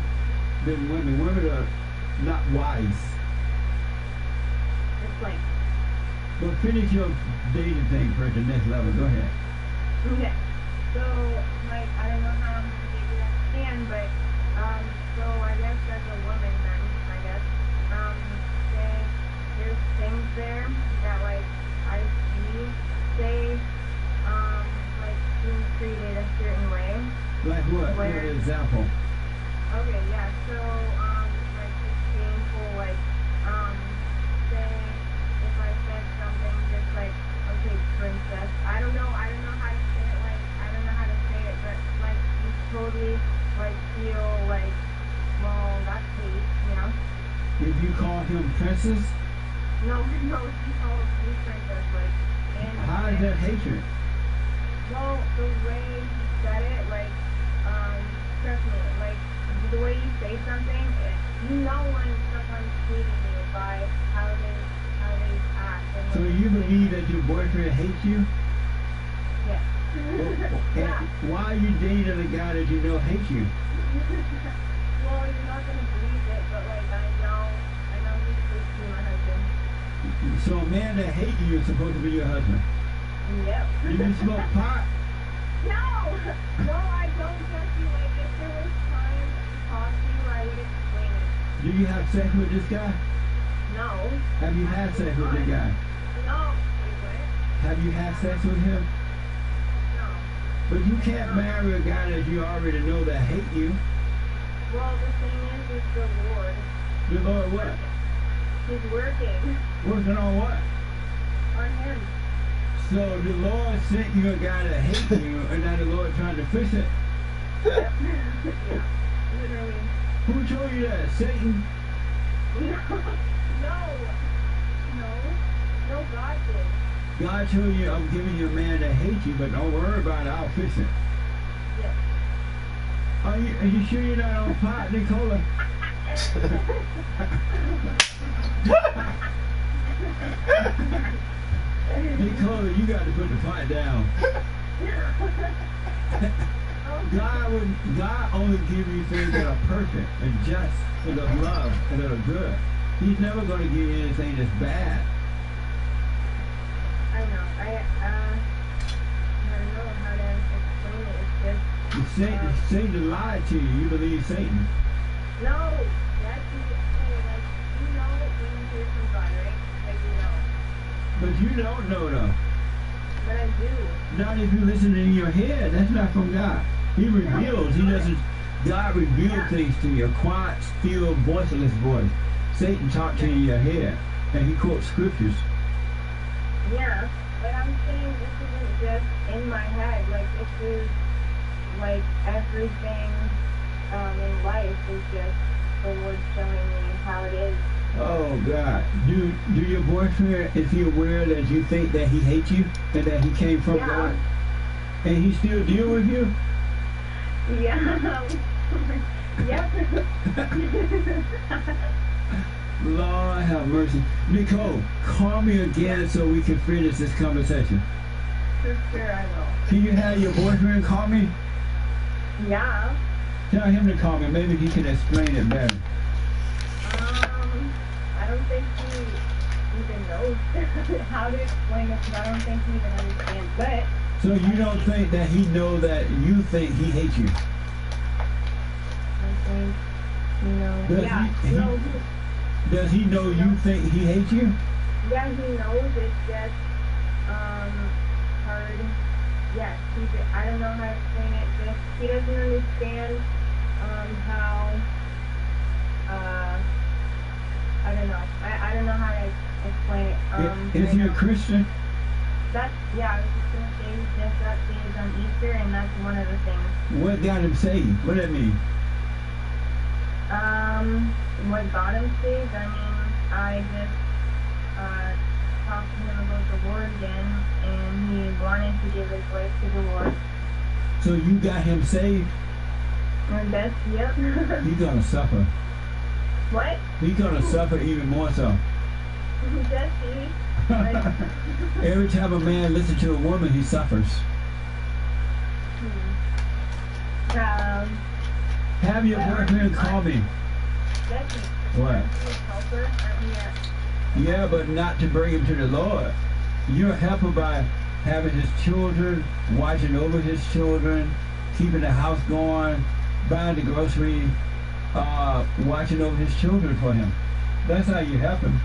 than women. Women are not wise. Explain. Well, finish your dating thing first, the next level. Go ahead. Okay. So, like, I don't know how I'm gonna get you to understand, but, so I guess as a woman then, I guess, there's things there that, like, I see, say, like, being treated a certain way. Like what? What example? Okay, yeah, so, like, it's painful, like, say, if I said something just like, okay, princess, I don't know how to say it, like, I don't know how to say it, but, like, you totally, like, feel like, well, that's hate, you know? If you call him princess? No, he calls me princess, like, and... How is that hatred? Well, the way he said it, like, trust me, like, the way you say something, you know when someone's treating you by how they act. And So you believe that your boyfriend hates you? Yeah. Yeah. Why are you dating a guy that you know hates you? Well, you're not gonna believe it, but like I know he's supposed to be my husband. So a man that hates you is supposed to be your husband? Yep. Do you smoke pot? No, I don't trust you. Like, if there was time to talk to you, I would explain it. Do you have sex with this guy? No. Have you had sex with the guy? No. Wait, what? Have you had sex with him? No. But you can't marry a guy that you already know that hate you. Well, the thing is the Lord. The Lord what? He's working. Working on what? On him. So the Lord sent you a guy that hates you, and now the Lord trying to fix it? Yeah, literally. Who told you that? Satan? No, God did. God told you, I'm giving you a man that hates you, but don't worry about it, I'll fix it. Yes. Are you sure you're not on pot, Nicola? Nicola, you got to put the pot down. God only give you things that are perfect and just and of love and that are good. He's never going to give you anything that's bad. I know. I don't know how to explain it. It's just Satan lied to you. You believe Satan. no. That's like you know when you hear from God, right? Like you know. But you don't know though. But I do. Not if you listen in your head. That's not from God. He reveals. He doesn't. God reveals things to you. A quiet, still, voiceless voice. Satan talks to you in your head, and he quotes scriptures. Yeah, but I'm saying this isn't just in my head. Like this is like everything in life is just the Lord showing me how it is. Oh God! Do your boyfriend, is he aware that you think that he hates you and that he came from God, and he still deal with you? Yeah. Yep. Lord have mercy. Nicole, call me again so we can finish this conversation. For sure, I will. Can you have your boyfriend call me? Yeah. Tell him to call me. Maybe he can explain it better. I don't think he even knows how to explain it, because I don't think he even understands. But so you don't think that he knows that you think he hates you? I think, no. Does he know you think he hates you? Yeah, he knows. It's just hard. Yes, I don't know how to explain it. Just he doesn't understand how. I don't know. I don't know how to explain it. Is he a Christian? I was just gonna say he just got saved on Easter, and that's one of the things. What got him saved? What does that mean? What got him saved? I mean, I just talked to him about the Lord again, and he wanted to give his life to the Lord. So you got him saved? And that's, yep. He's gonna suffer. What? He's gonna suffer even more so. Just see. Every time a man listens to a woman, he suffers. Have your boyfriend call me. Jesse. What? Yeah, but not to bring him to the Lord. You're a helper by having his children, watching over his children, keeping the house going, buying the groceries, watching over his children for him. That's how you help him.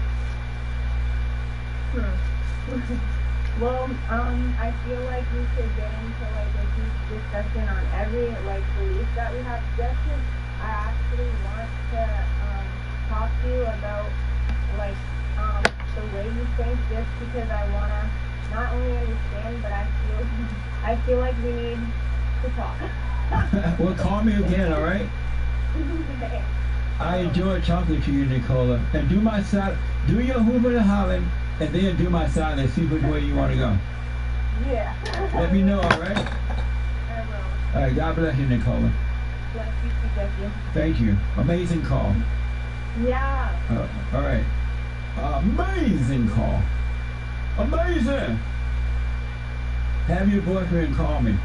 Well, I feel like we should get into like a huge discussion on every like belief that we have. Just 'cause I actually want to talk to you about like the way you think, just because I wanna not only understand, but I feel like we need to talk. Well, call me again, all right? Okay. I enjoyed talking to you, Nicola. And do my side, do your hooping and hollering, and then do my side and see which way you want to go. Yeah. Let me know, all right? I will. All right, God bless you, Nicola. Bless you too, Jesse. Thank you. Amazing call. Yeah. All right. Amazing call. Amazing. Have your boyfriend call me.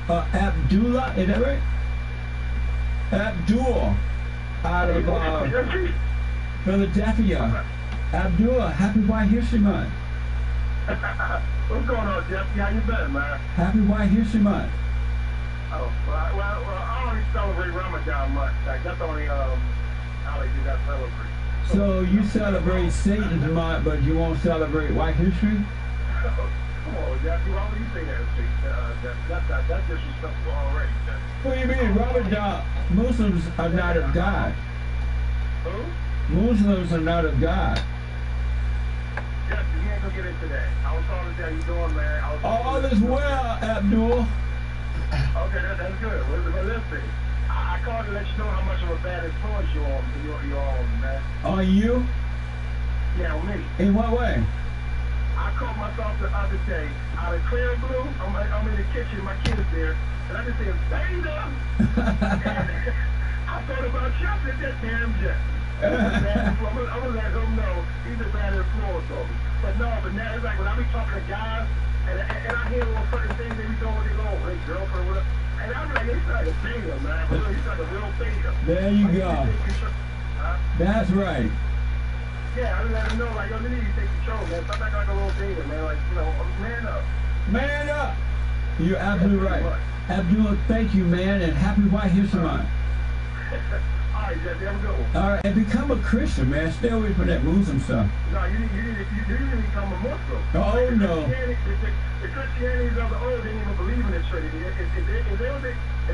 Abdullah, is that right? Abdul, out of Philadelphia. Abdul, happy White History Month. What's going on, Jesse? How you been, man? Happy White History Month. Oh, well, I don't really celebrate Ramadan much. Like, that's the only holiday I celebrate. So you celebrate Satan's month, but you won't celebrate White History? Come on, Jesse, why would you say that? That's disrespectful already, Jesse. What do you mean, Ramadan? Muslims are not of God. Who? Muslims are not of God. Jesse, you ain't gonna get into that. I was calling to say how you doing, man. All is well, Abdul. Okay, that's good. Well, listen, I called to let you know how much of a bad influence you're on, man. Are you? Yeah, me. In what way? I caught myself the other day out of clear blue. I'm in the kitchen, my kid's there, and I just said, Beta! And I thought about you. I said, that damn Jesse. I'm gonna let him know he's a bad influence on me. But now it's like when I be talking to guys, and I hear all certain things they be doing with their own girlfriend, whatever. And I'm like, it's like a beta, man. But he's like a real beta. There you go. That's right. Yeah, I just let him know, like, yo, you need to take control, man. Stop acting like a little beta, man. Like, you know, man up. Man up. You're absolutely right. Abdul, thank you, man, and happy White History Month. All right, Jesse, have a good one. All right, and become a Christian, man. Stay away from that Muslim stuff. No, you need to become a Muslim. Oh, like, no. The Christianities of the old didn't even believe in the Trinity. If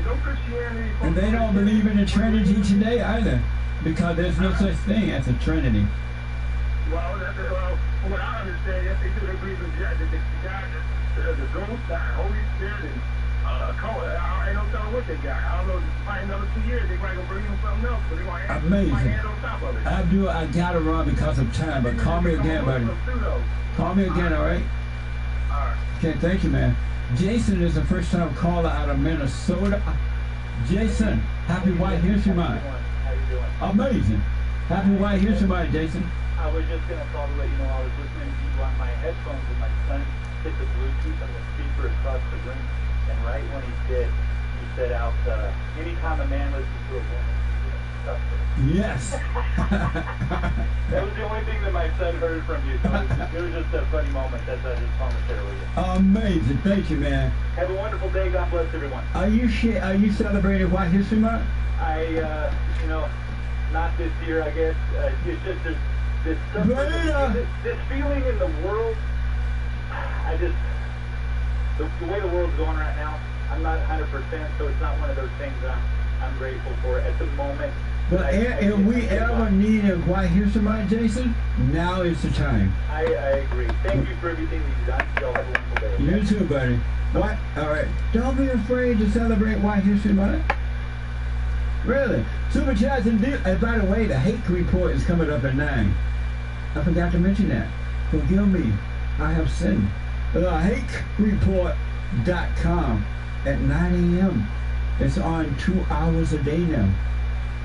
no Christianity... And they don't believe in the Trinity today either, because there's no such thing as a Trinity. Well, from what I understand, yes, they do. They believe in God, the ghost, the Holy Spirit, and I ain't no telling what they got. I don't know. Probably another 2 years, they probably gonna bring them something else. So they gonna add my hand on top of it. Abdul, I gotta run because of time, but call me again, buddy. Call me again, all right? All right. Okay, thank you, man. Jason is a first-time caller out of Minnesota. Jason, happy White History Month. How you doing? Amazing. Happy White History Month, Jason. I was just going to call to let you know I was listening to you on my headphones and my son hit the Bluetooth on the speaker across the room. And right when he did, he said out, anytime a man listens to a woman, he's going to suffer. Yes. That was the only thing that my son heard from you. So it was just a funny moment. That's I just wanted to share with you. Amazing. Thank you, man. Have a wonderful day. God bless everyone. Are you celebrating White History Month? Not this year, I guess. It's just this feeling in the world. The way the world's going right now, I'm not 100%, so it's not one of those things I'm grateful for at the moment. But if we ever need a White History Month, Jason, now is the time. I agree. Thank you for everything that you've done. Y'all have a wonderful day. You too, buddy. What? All right. Don't be afraid to celebrate White History Month. Really? Super chats and by the way, the hate report is coming up at 9. I forgot to mention that. Forgive me. I have sinned. HateReport.com at 9 a.m. It's on 2 hours a day now.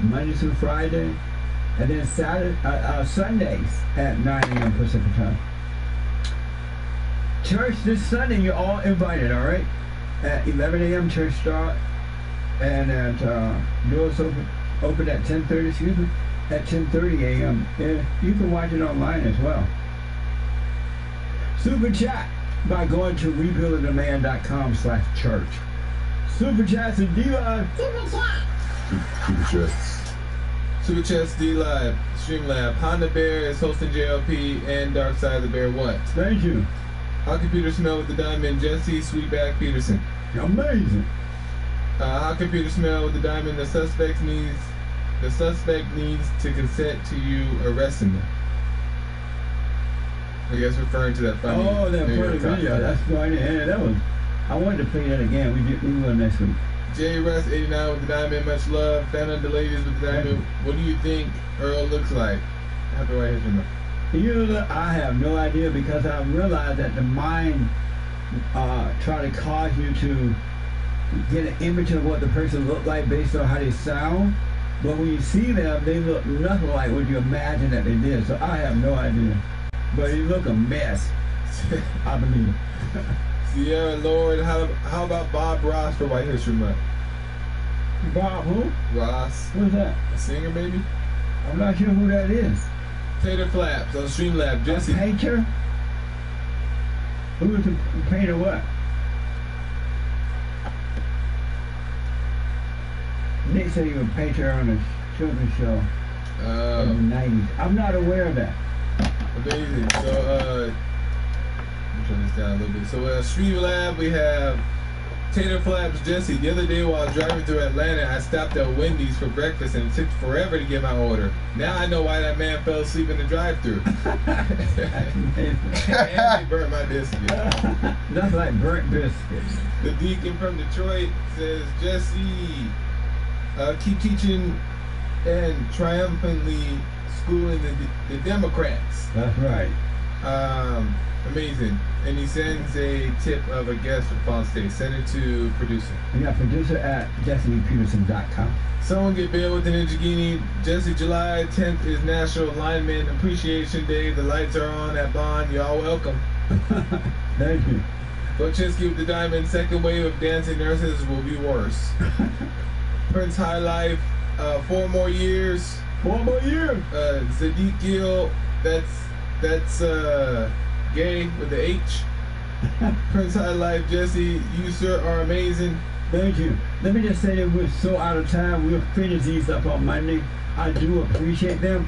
Monday through Friday. And then Sundays at 9 a.m. Pacific time. Church this Sunday, you're all invited, all right? At 11 a.m. church start. And at doors open at 10:30, excuse me. at 10:30 a.m. And you can watch it online as well. Super chat by going to rebuildingtheman.com/church. Super chats and D-Live. Super chats. Super chats, D-Live, Streamlab. Honda Bear is hosting JLP and Dark Side of the Bear. What? Thank you. How can Peter smell with the diamond? Jesse Sweetback Peterson. Amazing. How can Peter smell with the diamond? The suspect needs to consent to you arresting them. I guess referring to that funny. Oh, that funny video. That's funny. And that was. I wanted to play that again. We will next week. J Russ 89 with the diamond. Much love. Fan of the ladies with the diamond. What do you think Earl looks like? Happy White History Month. I have no idea, because I realized that the mind try to cause you to get an image of what the person looked like based on how they sound. But when you see them, they look nothing like what you imagine that they did. So I have no idea. But he look a mess. I believe. Sierra Lord, how about Bob Ross for White History Month? Bob who? Ross. Who's that? A singer, maybe? I'm not sure who that is. Tater Flaps on Streamlab. Jesse. A painter? Who is the painter what? Nick said he was a painter on a children's show in the 90s. I'm not aware of that. Amazing. So, let me turn this down a little bit. So, Streamlab, we have Tater Flaps Jesse. The other day while driving through Atlanta, I stopped at Wendy's for breakfast and it took forever to get my order. Now I know why that man fell asleep in the drive-thru. And he burnt my biscuit. That's like burnt biscuits. The Deacon from Detroit says, Jesse, keep teaching and triumphantly schooling the Democrats. That's right. Amazing. And he sends a tip of a guest from Palm State. Send it to producer. Yeah, producer at JessePeterson.com. Someone get bail with the Ninjagini. Jesse, July 10th is National Lineman Appreciation Day. The lights are on at Bond. Y'all welcome. Thank you. Bochinsky with the diamond. Second wave of dancing nurses will be worse. Prince High Life. 4 more years. 4 more years. Sadiq Gill. That's gay with the H. Prince High Life, Jesse, you sir are amazing. Thank you. Let me just say that we're so out of time. We'll finish these up on Monday. I do appreciate them.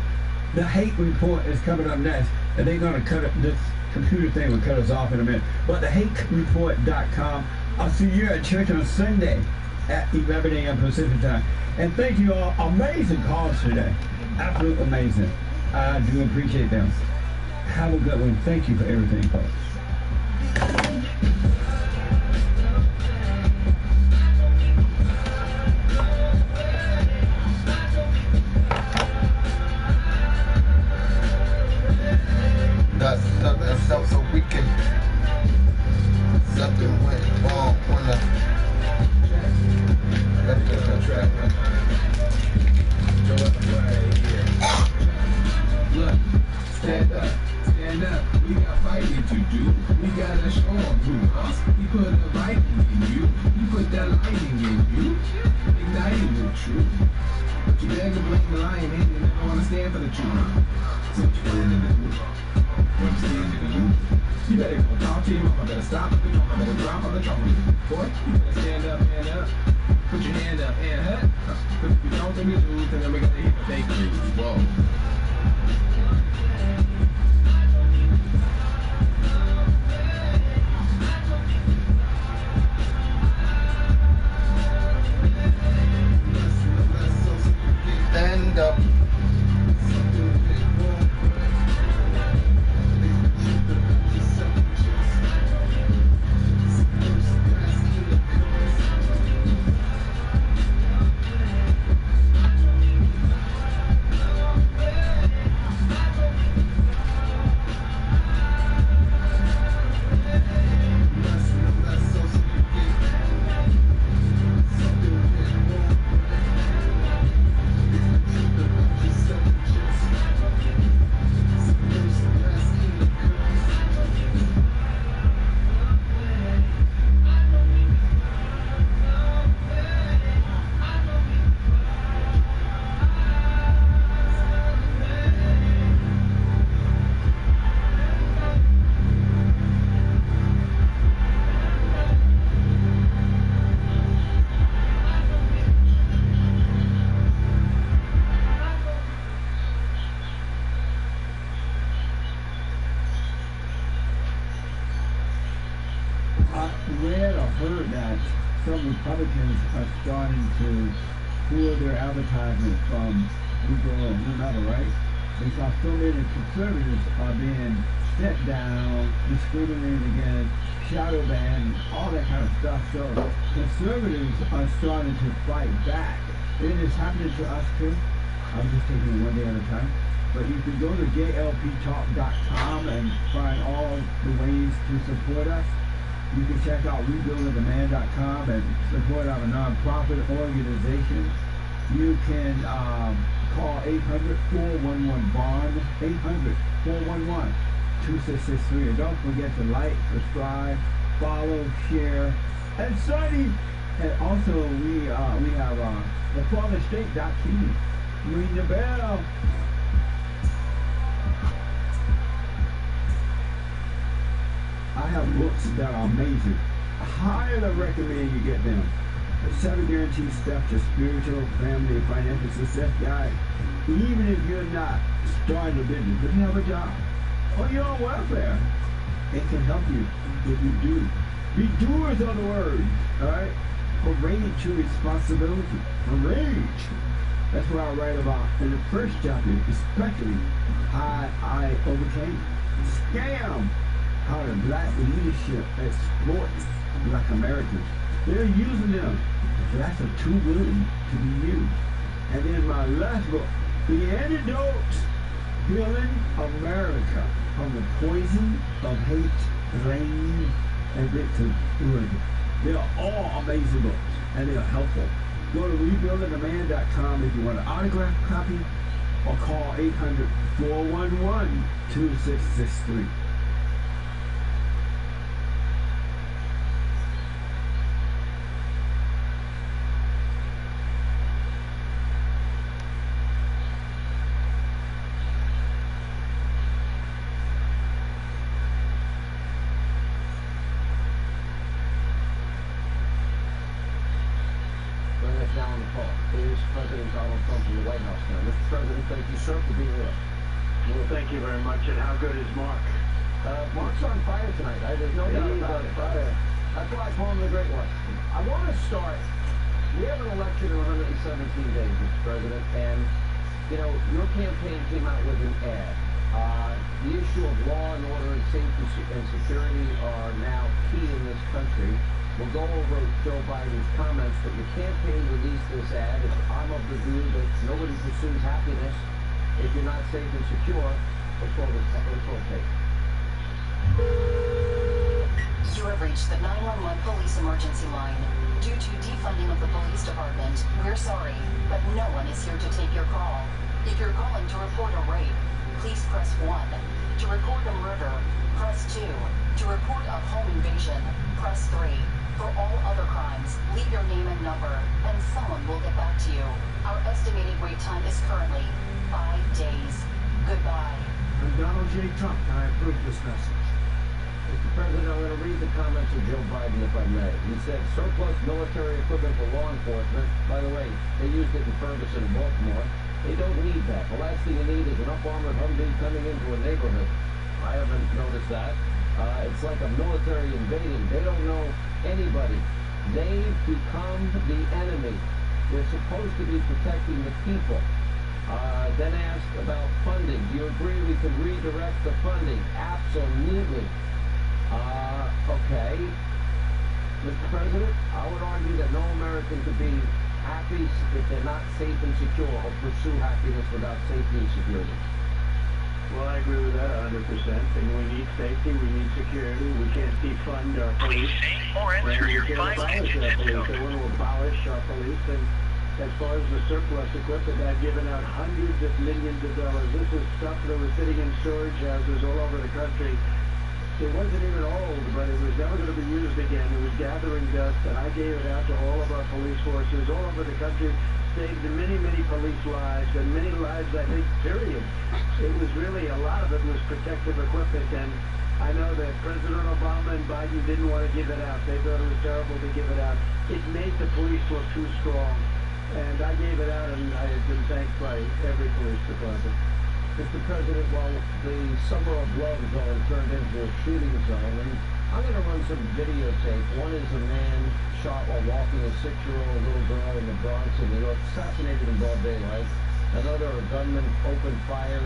The hate report is coming up next, and they're going to cut it. This computer thing will cut us off in a minute. But the hatereport.com. I'll see you at church on Sunday at 11 a.m. Pacific time. And thank you all. Amazing calls today. Absolutely amazing. I do appreciate them. Have a good one. Thank you for everything, folks. That felt so wicked. Something went wrong on the track. Look, stand up. Stand up, we got fighting to do. We gotta show them who us. He put a lighting in you. He put that lighting in you. Igniting the truth. But you beg to blame the lion and you never wanna stand for the truth. So what you put in the loop? What you stand in the loop? You better go talk to your mama. Better stop the drama. Better drop on the trouble. Boy, you better stand up, man up. Put your hand up and hut. If you don't, then we lose, and then we gotta hit the fake news. Whoa. Stand up. read or heard that some Republicans are starting to pull their advertisement from Google or whomever, right? Because so many conservatives are being set down, discriminated against, shadow banned, all that kind of stuff. So conservatives are starting to fight back. It is happening to us too. I'm just taking it one day at a time. But you can go to jlptalk.com and find all the ways to support us. You can check out rebuildingthemand.com and support our nonprofit organization. You can call 800-411-BOND, 800-411-2663. And don't forget to like, subscribe, follow, share, and study. And also, we have thefatherstate.tv. Ring the bell. I have books that are amazing. I highly recommend you get them. The 7 Guaranteed Steps to Spiritual, Family, and Financial Success Guide. Even if you're not starting a business, but you have a job, or you're on welfare, it can help you if you do. Be doers of the word, alright? Courage to responsibility. Courage. That's what I write about in the first chapter, especially how I overcame scam. How the black leadership exploits black Americans. They're using them. That's a too willing to be used. And then my last book, The Antidote, Healing America from the Poison of Hate, Blame, and Victimhood. They're all amazing books, and they're helpful. Go to rebuildingtheman.com if you want an autographed copy, or call 800-411-2663. Thank you, sir, for being with us. Well, thank you very much. And how good is Mark? Mark's on fire tonight. There's no doubt about it. That's why I call him the Great One. I want to start. We have an election in 117 days, Mr. President, and, you know, your campaign came out with an ad. The issue of law and order and safety and security are now key in this country. We'll go over Joe Biden's comments, but your campaign released this ad. I'm of the view that nobody pursues happiness if you're not safe and secure. Let's roll tape. You have reached the 911 police emergency line. Due to defunding of the police department, we're sorry, but no one is here to take your call. If you're calling to report a rape, please press 1. To report a murder, press 2. To report a home invasion, press 3. For all other crimes, leave your name and number, and someone will get back to you. Our estimated wait time is currently 5 days. Goodbye. I'm Donald J. Trump, and I approve this message. Mr. President, I'm going to read the comments of Joe Biden, if I may. He said, surplus military equipment for law enforcement. By the way, they used it in Ferguson, Baltimore. They don't need that. The last thing you need is an up-armored Humvee coming into a neighborhood. I haven't noticed that. It's like a military invading. They don't know anybody. They've become the enemy. They're supposed to be protecting the people. Then asked about funding. Do you agree we can redirect the funding? Absolutely. Okay. Mr. President, I would argue that no American could be happy if they're not safe and secure, or pursue happiness without safety and security. Well, I agree with that 100%. And we need safety, we need security. We can't defund our police. And we can't abolish our police. They want to abolish our police. And as far as the surplus equipment, I've given out hundreds of millions of dollars. This is stuff that was sitting in storage houses all over the country. It wasn't even old, but it was never going to be used again. It was gathering dust, and I gave it out to all of our police forces all over the country. Saved many, many police lives, and many lives, I think, period. It was really, a lot of it was protective equipment, and I know that President Obama and Biden didn't want to give it out. They thought it was terrible to give it out. It made the police look too strong, and I gave it out, and I have been thanked by every police department. Mr. President, while the summer of love zone turned into a shooting zone, and I'm going to run some videotape. One is a man shot while walking a 6-year-old little girl in the Bronx in New York, assassinated in broad daylight. Another, a gunman opened fire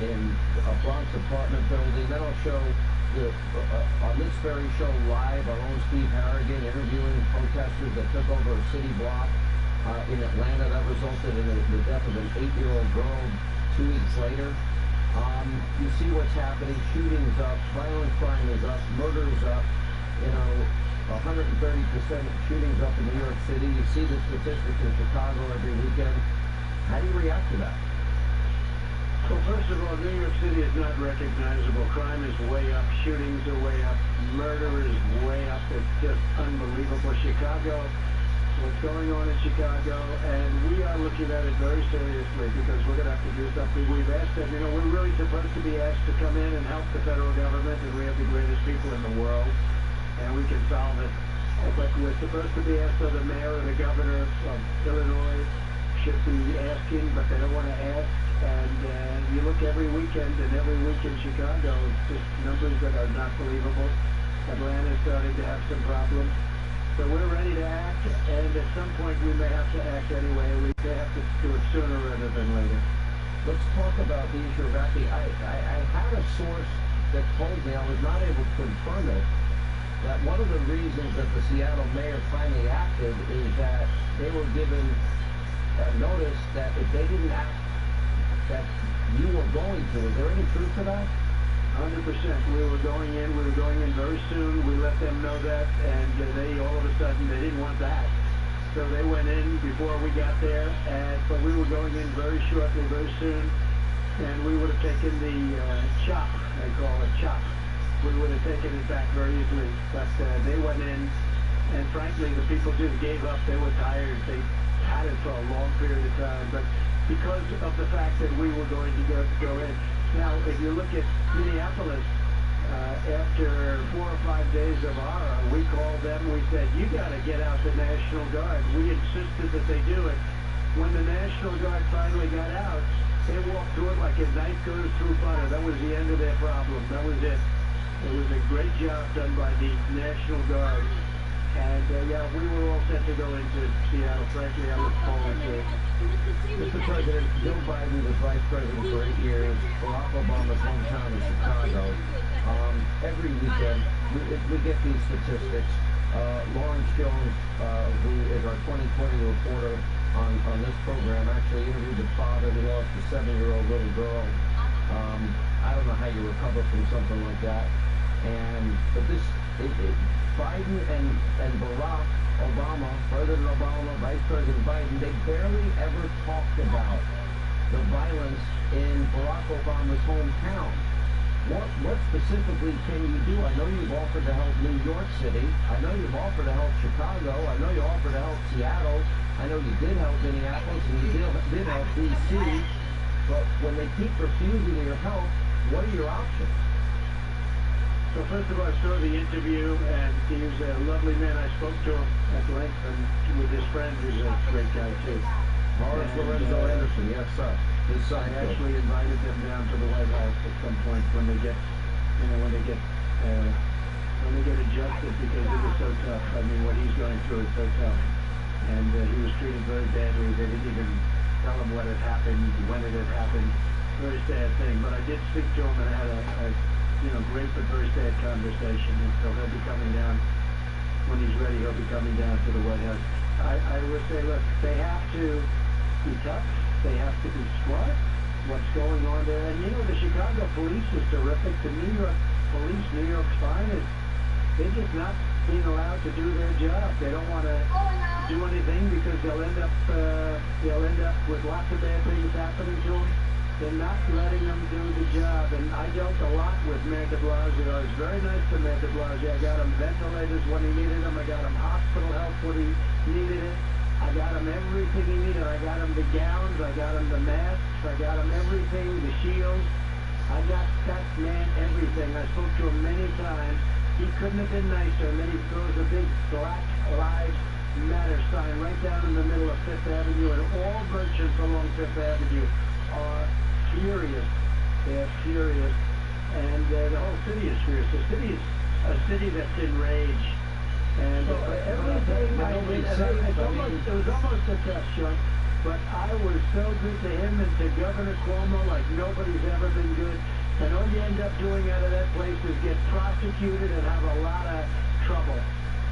in a Bronx apartment building. Then I'll show on this very show live our own Steve Harrigan interviewing protesters that took over a city block in Atlanta. That resulted in the death of an 8-year-old girl 2 weeks later. You see what's happening. Shootings up, violent crime is up, murders up, 130% shootings up in New York City. You see the statistics in Chicago every weekend. How do you react to that? Well, first of all, New York City is not recognizable. Crime is way up, shootings are way up, murder is way up. It's just unbelievable. Chicago, what's going on in Chicago, and we are looking at it very seriously because we're going to have to do something. We've asked them, we're really supposed to be asked to come in and help the federal government, and we have the greatest people in the world, and we can solve it. But we're supposed to be asked, so the mayor and the governor of Illinois should be asking, but they don't want to ask. And you look every weekend, and every week in Chicago, it's just numbers that are not believable. Atlanta's starting to have some problems. So we're ready to act, and at some point we may have to act anyway. We may have to do it sooner rather than later. Let's talk about the issue of acting. I had a source that told me, I was not able to confirm it, that one of the reasons that the Seattle mayor finally acted is that they were given notice that if they didn't act, that you were going to. Is there any truth to that? 100%. We were going in very soon. We let them know that, and they all of a sudden, they didn't want that. So they went in before we got there, but we were going in very shortly, very soon, and we would have taken the chop, they call it chop. We would have taken it back very easily, but they went in, and frankly, the people just gave up. They were tired. They had it for a long period of time, but because of the fact that we were going to go in. Now, if you look at Minneapolis, after 4 or 5 days of horror, we called them, we said, you got to get out the National Guard. We insisted that they do it. When the National Guard finally got out, they walked through it like a knife goes through butter. That was the end of their problem. That was it. It was a great job done by the National Guard. And, yeah, we were all set to go into Seattle. Frankly, I look forward to it. Mr. President, Joe Biden was vice president for 8 years. Barack Obama's hometown in Chicago. Every weekend, we get these statistics. Lawrence Jones, who is our 2020 reporter on this program, actually interviewed the father who lost a 7-year-old little girl. I don't know how you recover from something like that. But Biden and Barack Obama, President Obama, Vice President Biden, they barely ever talked about the violence in Barack Obama's hometown. What specifically can you do? I know you've offered to help New York City. I know you've offered to help Chicago. I know you offered to help Seattle. I know you did help Minneapolis and you did help D.C. But when they keep refusing your help, what are your options? So first of all, I saw the interview, and he was a lovely man. I spoke to him at length, and with his friend, who's a great guy too. Horace Lorenzo Anderson, yes sir. His son. I actually invited them down to the White House at some point when they get adjusted, because it was so tough. I mean, what he's going through is so tough, and he was treated very badly. They didn't even tell him what had happened, when it had happened. Very sad thing. But I did speak to him and had a great but very sad conversation. And so he'll be coming down when he's ready. He'll be coming down to the White House. I would say, look, they have to be tough. They have to be smart. What's going on there? And the Chicago police is terrific. The New York police, New York's finest, they're just not being allowed to do their job. They don't want to do anything because they'll end up with lots of bad things happening to them. They're not letting them do the job. And I dealt a lot with Mayor de Blasio. I was very nice to Mayor de Blasio. I got him ventilators when he needed them. I got him hospital help when he needed it. I got him everything he needed. I got him the gowns. I got him the masks. I got him everything, the shields. I got that man everything. I spoke to him many times. He couldn't have been nicer. And then he throws a big Black Lives Matter sign right down in the middle of Fifth Avenue. And all merchants along Fifth Avenue are furious. They're furious. And the whole city is furious. The city is a city that's enraged. And everything it was almost a test, Chuck. But I was so good to him and to Governor Cuomo like nobody's ever been good. And all you end up doing out of that place is get prosecuted and have a lot of trouble.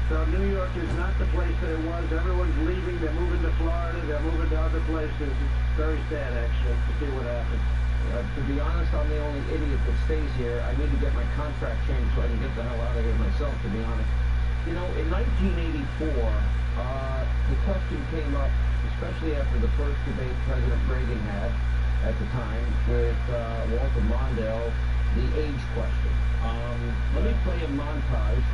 So New York is not the place that it was. Everyone's leaving. They're moving to Florida. They're moving to other places. It's very sad, actually, to see what happens. To be honest, I'm the only idiot that stays here. I need to get my contract changed so I can get the hell out of here myself, to be honest. You know, in 1984, the question came up, especially after the first debate President Reagan had at the time with Walter Mondale, the age question. Let me play a montage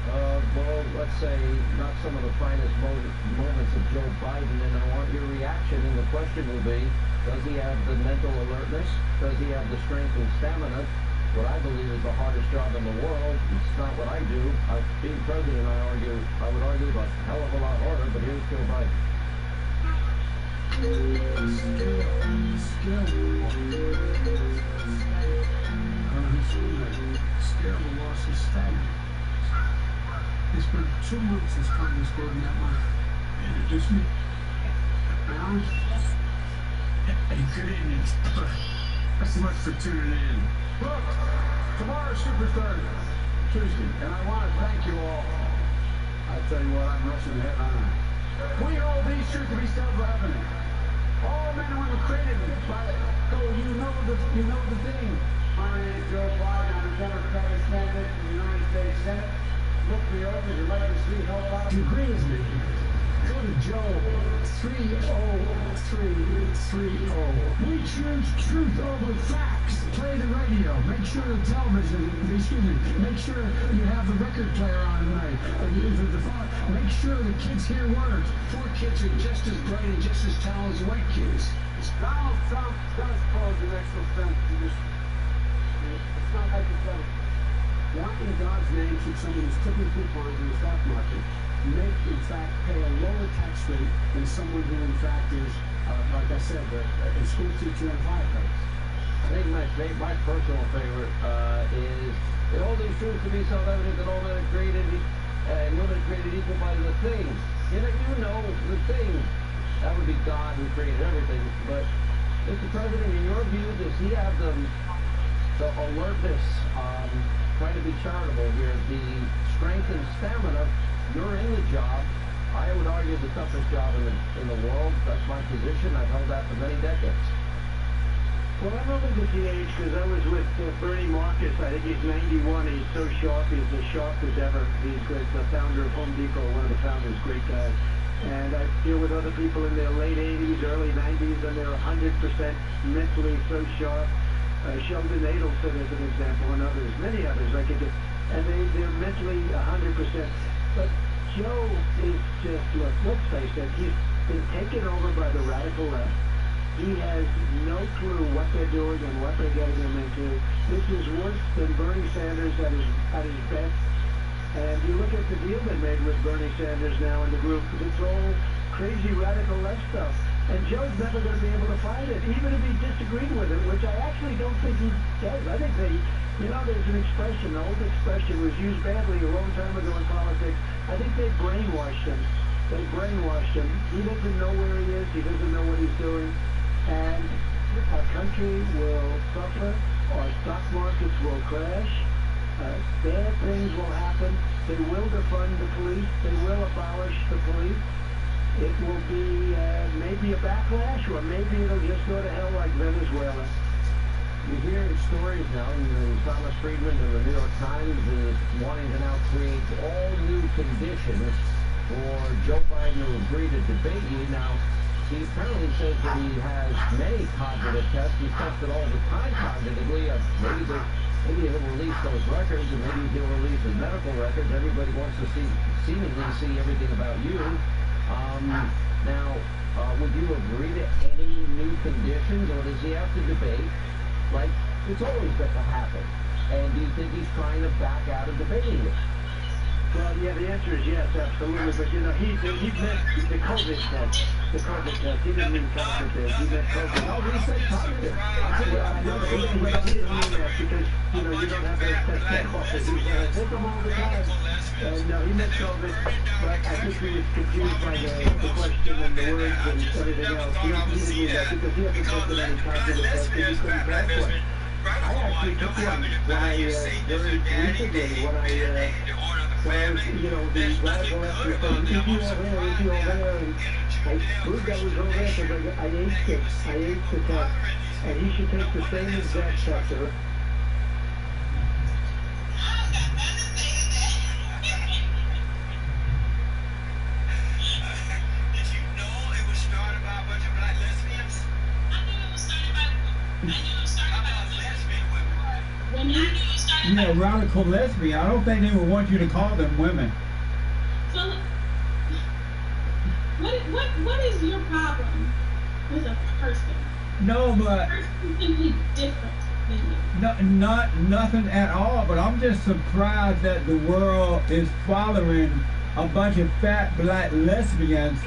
of, well, let's say, not some of the finest moments of Joe Biden, and I want your reaction, and the question will be, does he have the mental alertness? Does he have the strength and stamina? What I believe is the hardest job in the world. It's not what I do. Being president, I would argue about a hell of a lot harder, but here's Joe Biden. Still lost his statement. It's been 2 months since Congress gave me that money. Introduce me. Alan? Hey, good evening. Thanks so much for tuning in. Look, tomorrow's Superstar Tuesday, and I want to thank you all. I tell you what, I'm rushing ahead on. We hold these truths to be self-evident. All men and women created by you know the thing. My name is Joe Biden. I'm a Democratic candidate in the United States Senate. Look me over. You'd like to see help out. If you agree with me, go to Joe 30330. We choose truth over facts. Play the radio. Make sure the television, make sure you have the record player on tonight. Make sure the kids hear words. Poor kids are just as bright and just as talented as white kids. Donald Trump does pose an existential issue. It's not hypothetical. Why in God's name should someone who's tipping coupons in the stock market in fact, pay a lower tax rate than someone who, in fact, is, like I said, a school teacher in fireplace? I think my personal favorite is, it all these truths to be self-evident that all men are created and women are created equal by the thing. You know the thing. That would be God who created everything. But, Mr. President, in your view, does he have the alertness, trying to be charitable here, the strength and stamina? You're in the job. I would argue the toughest job in the world. That's my position. I've held that for many decades. Well, I'm over the age because I was with Bernie Marcus. I think he's 91. He's so sharp. He's as sharp as ever. He's the founder of Home Depot, one of the founders, great guy. And I deal with other people in their late 80s, early 90s, and they're 100% mentally so sharp. Sheldon Adelson is an example, and others, many others. And they're mentally 100%. But Joe is just, look, let's face it, he's been taken over by the radical left. He has no clue what they're doing and what they're getting him into. This is worse than Bernie Sanders at his best. And you look at the deal they made with Bernie Sanders now in the group. It's all crazy radical left stuff. And Joe's never going to be able to fight it, even if he disagreed with it, which I actually don't think he does. I think there's an expression, the old expression was used badly a long time ago in politics. I think they brainwashed him. He doesn't know where he is. He doesn't know what he's doing. And our country will suffer. Our stock markets will crash. Bad things will happen. They will defund the police. They will abolish the police. It will be maybe a backlash, or maybe it'll just go to hell like Venezuela. You hear stories now, and Thomas Friedman of the New York Times is wanting to now create all new conditions for Joe Biden to agree to debate you. Now, he apparently says that he has many cognitive tests. He's tested all the time cognitively. Maybe he'll release those records, and maybe he'll release his medical records. Everybody wants to seemingly see everything about you. Now, would you agree to any new conditions, or does he have to debate like it's always going to happen? And do you think he's trying to back out of debating it? Well, yeah, the answer is yes, absolutely. But, he missed the COVID test. the COVID test. He didn't mean cognitive. He meant COVID. No, he said cognitive. I know, but he didn't mean that because, you know, you don't have those tests that often. I take them all the time. And no, he meant COVID, but I think he was confused by the question and the words and everything else. He didn't mean that because he hasn't taken any cognitive tests and he couldn't pass one. I actually took one when I, very recently, when I was, you know, the radical left was saying, is you over there, and I proved I was over there because I aced the test, and he should take the same exact test, sir. Yeah, radical lesbian. I don't think they would want you to call them women. So, what is your problem with a person? No, but A person simply different than you. nothing at all. But I'm just surprised that the world is following a bunch of fat black lesbians,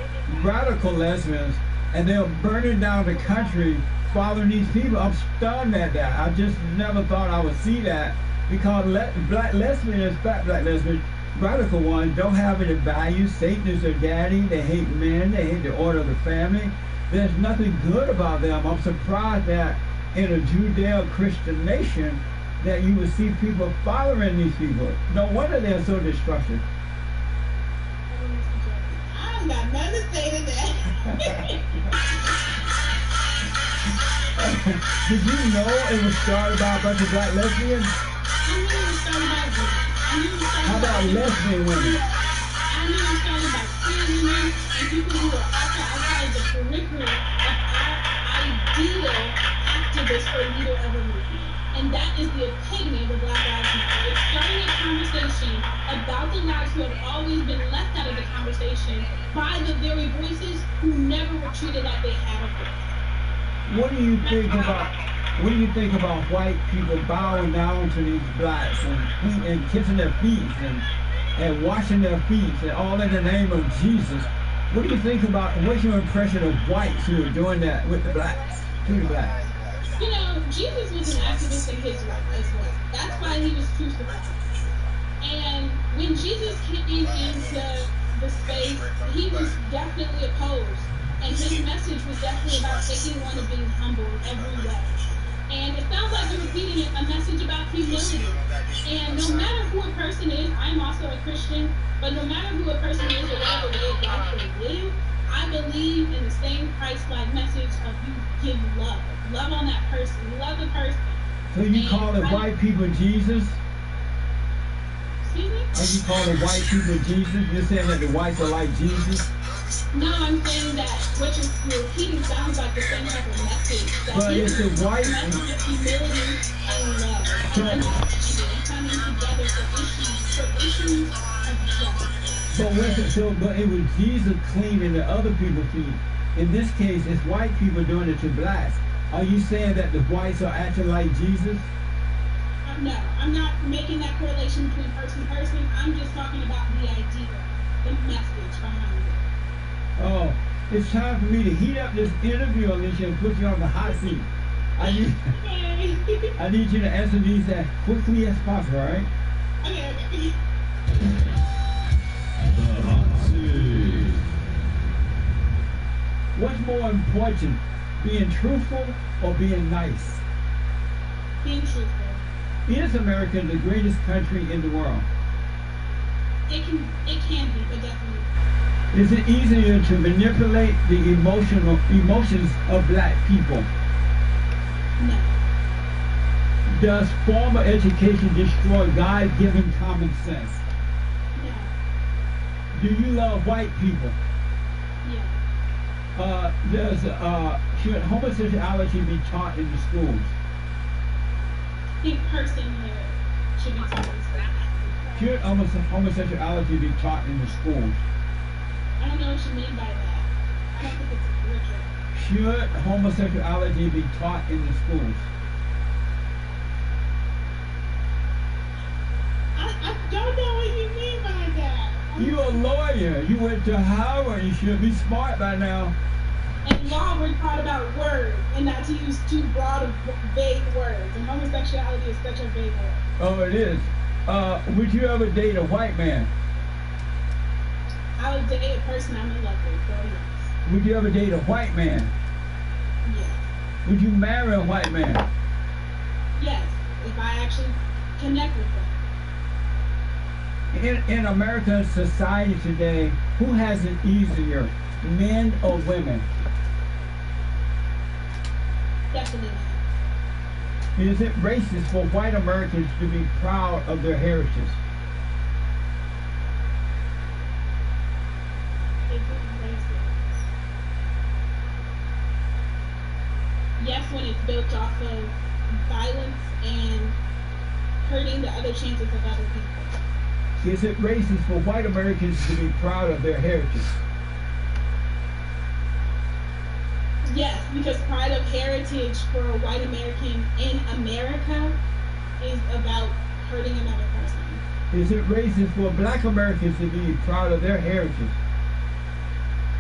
radical lesbians, and they're burning down the country following these people. I'm stunned at that. I just never thought I would see that. Because black lesbians, fat black lesbians, radical ones, don't have any values. Satan is their daddy. They hate men. They hate the order of the family. There's nothing good about them. I'm surprised that in a Judeo-Christian nation that you would see people following these people. No wonder they're so destructive. I ain't got nothing to say to that. Did you know it was started by a bunch of black lesbians? How about lesbian women? I knew it started by queer women and people who are outside the periphery of our ideal activists for leader of a movement. And that is the epitome of the Black Lives Matter. It's starting a conversation about the lives who have always been left out of the conversation by the very voices who never were treated like they had a voice. What do you think about white people bowing down to these blacks and kissing their feet and washing their feet and all in the name of Jesus? What do you think about, what's your impression of whites who are doing that with the blacks, to the blacks? You know, Jesus was an activist in his life as well. That's why he was crucified. And when Jesus came into the space, he was definitely opposed. And his message was definitely about taking one and being humble in every way. And it sounds like you're repeating a message about humility. And no matter who a person is, I'm also a Christian, but no matter who a person is or whatever way of life they live, I believe in the same Christ-like message of you give love. Love on that person. Love the person. So you call the white people Jesus? Excuse me? Are you calling white people Jesus? You're saying that the whites are like Jesus? No, I'm saying that what you're repeating sounds like the same type of message. But it's the white message of humility and love. And coming together for issues of justice. But it was Jesus cleaning the other people's feet. In this case, it's white people doing it to blacks. Are you saying that the whites are acting like Jesus? No, I'm not making that correlation between person and person. I'm just talking about the idea, the message behind it. Oh, it's time for me to heat up this interview, Alicia, and put you on the hot seat. I need you to answer these as quickly as possible, all right? Okay. The hot seat. What's more important, being truthful or being nice? Being truthful. Is America the greatest country in the world? It can be, but definitely. Is it easier to manipulate the emotions of black people? No. Does formal education destroy God-given common sense? No. Do you love white people? Yeah. Should homosexuality be taught in the schools? I think personhood should be taught in schools. Should homosexuality be taught in the schools? I don't know what you mean by that. I don't think it's a curriculum. Should homosexuality be taught in the schools? I don't know what you mean by that. You are a lawyer. You went to Howard. You should be smart by now. In law, we're taught about words and not to use too broad of vague words. And homosexuality is such a vague word. Oh, it is. Would you ever date a white man? I would date a person I'm in love with, so yes. Would you ever date a white man? Yes. Would you marry a white man? Yes, if I actually connect with them. In American society today, who has it easier, men or women? Definitely men. Is it racist for white Americans to be proud of their heritage? Yes, when it's built off of violence and hurting the other chances of other people. Is it racist for white Americans to be proud of their heritage? Yes, because pride of heritage for a white American in America is about hurting another person. Is it racist for black Americans to be proud of their heritage?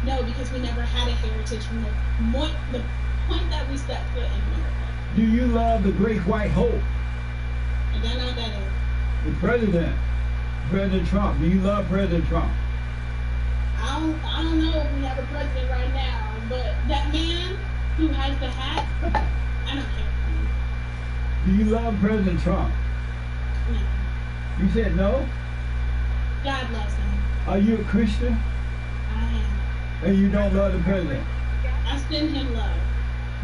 No, because we never had a heritage from the point that we stepped foot in America. Do you love the Great White Hope? I don't know what that is. The president, President Trump. Do you love President Trump? I don't know if we have a president right now, but that man who has the hat, I don't care for him. Do you love President Trump? No. You said no? God loves him. Are you a Christian? I am. And you don't love the president? I send him love.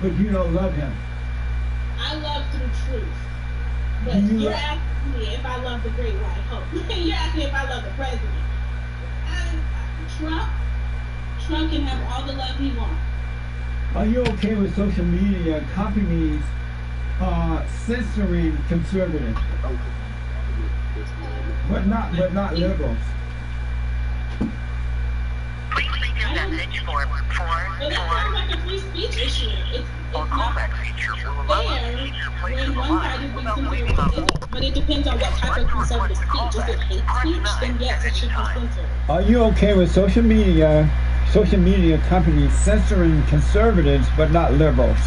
But you don't love him? I love through truth. But you're asking me if I love the Great White Hope. You're asking me if I love the president. Trump can have all the love he wants. Are you okay with social media companies censoring conservatives? But not liberals. Please leave your message for Well, that sounds like a free speech issue. It's not fair when one side is being censored, but it depends on what type of conservative speech. Is it hate speech? Then yes, it should be censored. Are you okay with social media companies censoring conservatives but not liberals?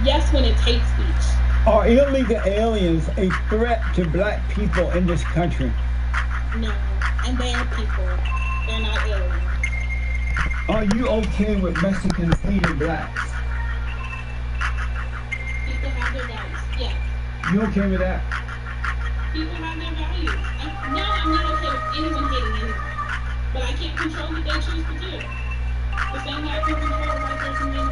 Yes, when it's hate speech. Are illegal aliens a threat to black people in this country? No, and they are people. They're not aliens. Are you okay with Mexicans hating blacks? People have their values, yes. You okay with that? People have their values. No, I'm not okay with anyone hating anyone. But I can't control what they choose to do. The same way I can control the right person being the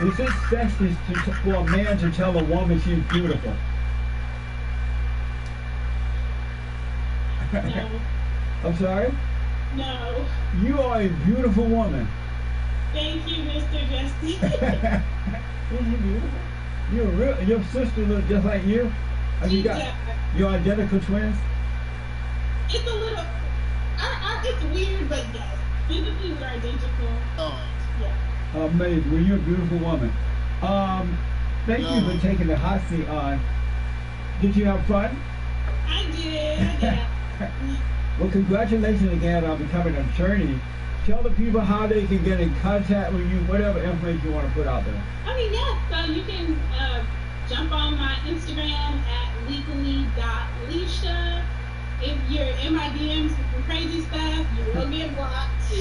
Is it sexist for a man to tell a woman she's beautiful? No. I'm sorry? No. You are a beautiful woman. Thank you, Mr. Jesse. Isn't she beautiful? Your sister looks just like you? Have you got your identical twins? It's a little, it's weird, but yes. Physically, we're identical. Yeah. Amazing. Well, you're a beautiful woman. Thank you for taking the hot seat on. Did you have fun? I did. Well, congratulations again on becoming an attorney. Tell the people how they can get in contact with you, whatever information you want to put out there. Okay, yeah. So you can jump on my Instagram at legally.leisha. If you're in my DMs with some crazy stuff, you will get blocked.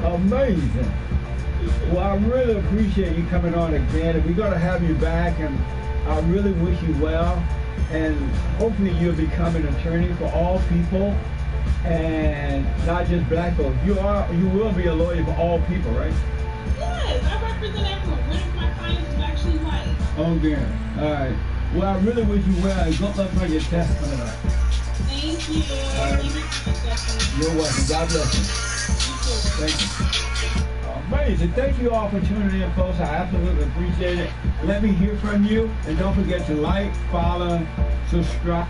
Amazing. Well, I really appreciate you coming on again, and we're going to have you back, and I really wish you well, and hopefully you'll become an attorney for all people, and not just black folks. You will be a lawyer for all people, right? Yes, I represent everyone. One of my clients is actually white. Oh, good. All right. Well, I really wish you well, and good luck on your test coming up. Thank you. Thank you so much, Justin. You're welcome. God bless you. Thank you. Amazing. Thank you all for tuning in, folks. I absolutely appreciate it. Let me hear from you. And don't forget to like, follow, subscribe.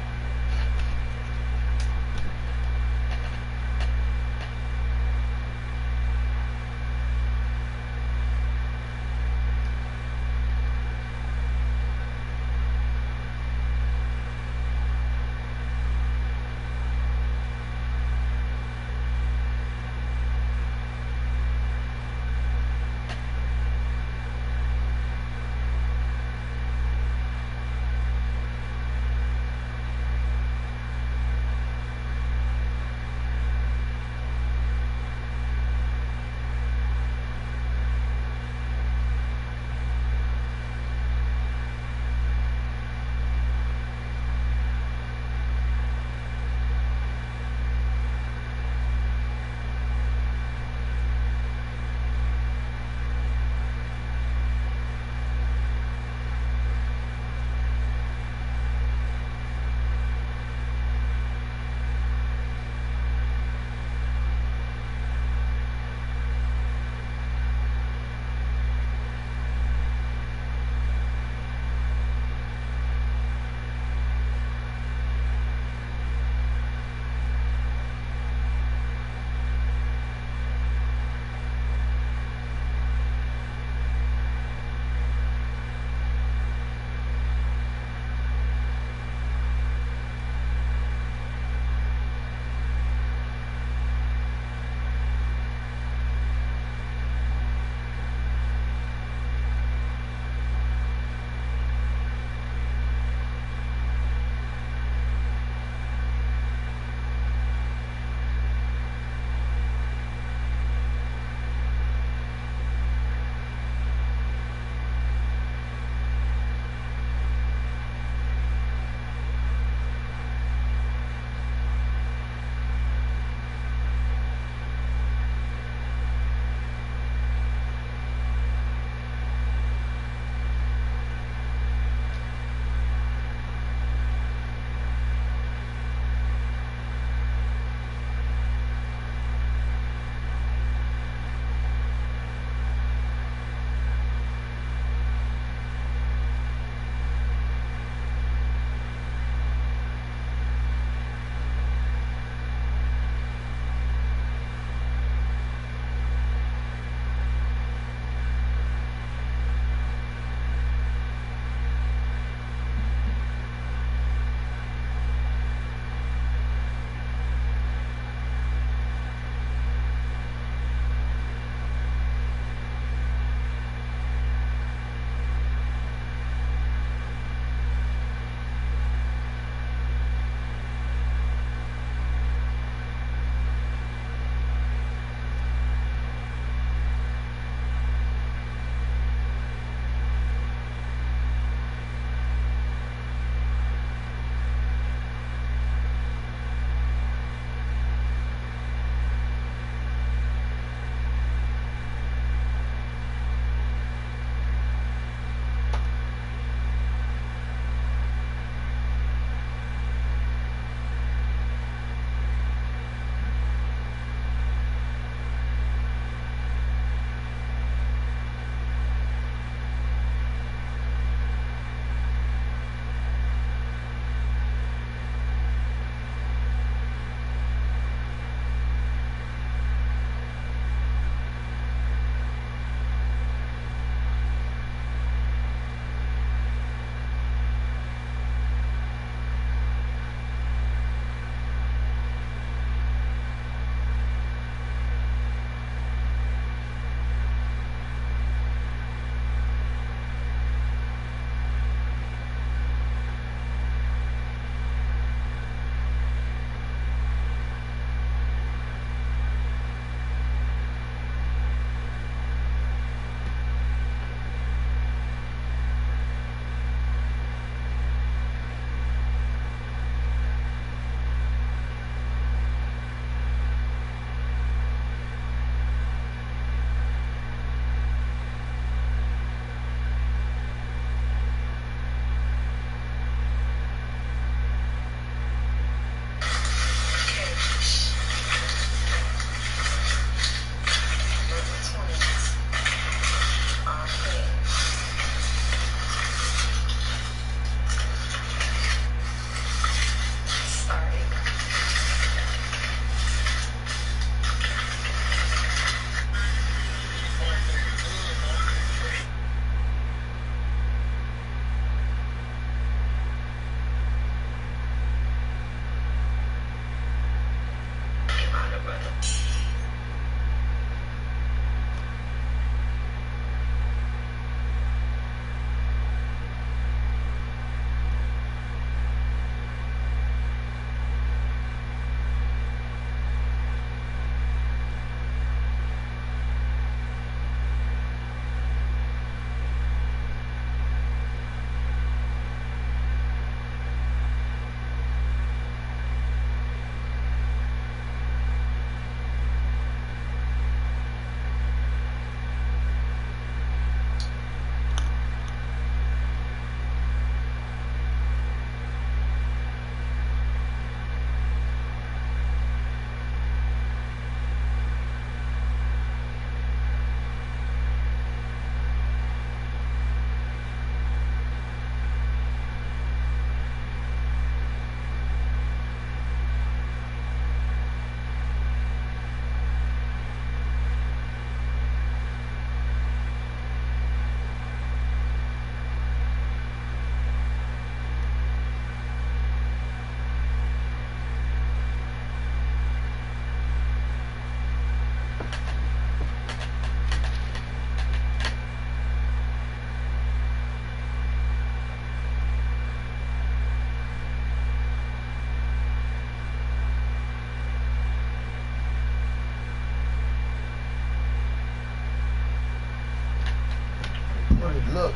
look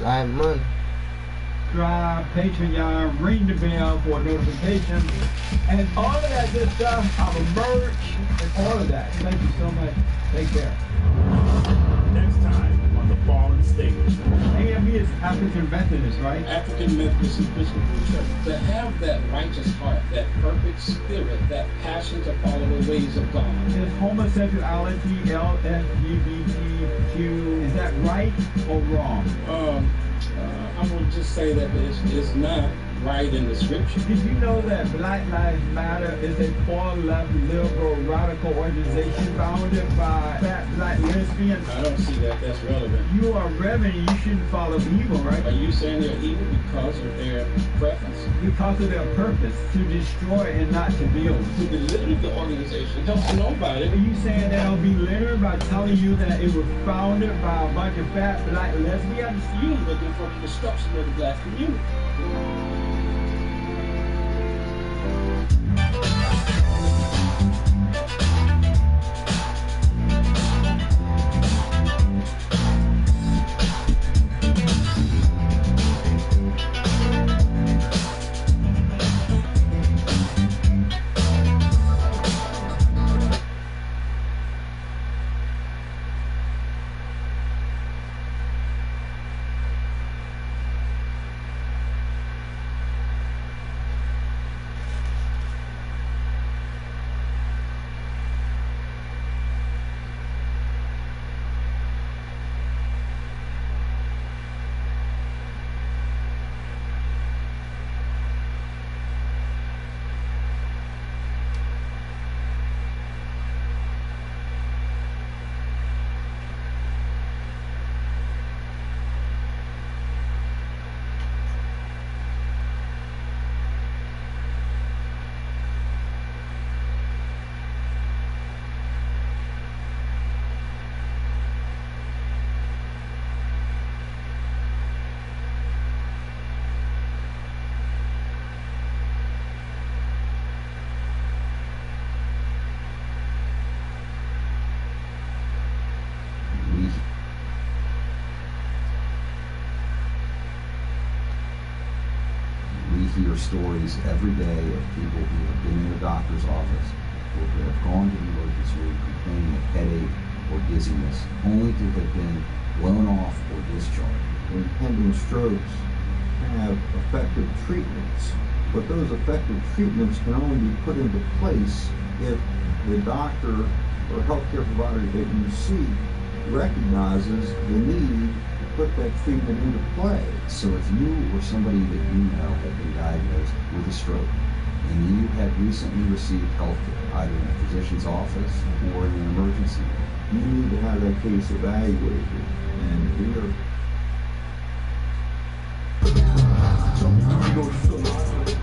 like money. Subscribe, Patreon, ring the bell for notifications, and all of that good stuff, our merch, and all of that. Thank you so much. Take care. Next time on the Fallen Stage. AME is African Methodist, right? African Methodist Episcopal Church. To have that righteous heart, that perfect spirit, that passion to follow the ways of God. Is homosexuality, LSGBTQ, is that right or wrong? I would just say that it's not right in the scripture. Did you know that Black Lives Matter is a far-left liberal radical organization founded by fat black lesbians? I don't see that that's relevant. You are reverend, you shouldn't follow evil, right? Are you saying they're evil because of their preference? Because of their purpose, to destroy and not to build. To belittle the organization helps nobody. Are you saying that I'll be littered by telling you that it was founded by a bunch of fat black lesbians? You looking for the destruction of the black community. Hear stories every day of people who have been in the doctor's office or who have gone to the emergency room complaining of headache or dizziness, only to have been blown off or discharged. Impending strokes have effective treatments, but those effective treatments can only be put into place if the doctor or healthcare provider that you see recognizes the need to put that treatment into play. So if you or somebody that you know have been diagnosed with a stroke and you have recently received health care, either in a physician's office or in an emergency, you need to have that case evaluated. And we are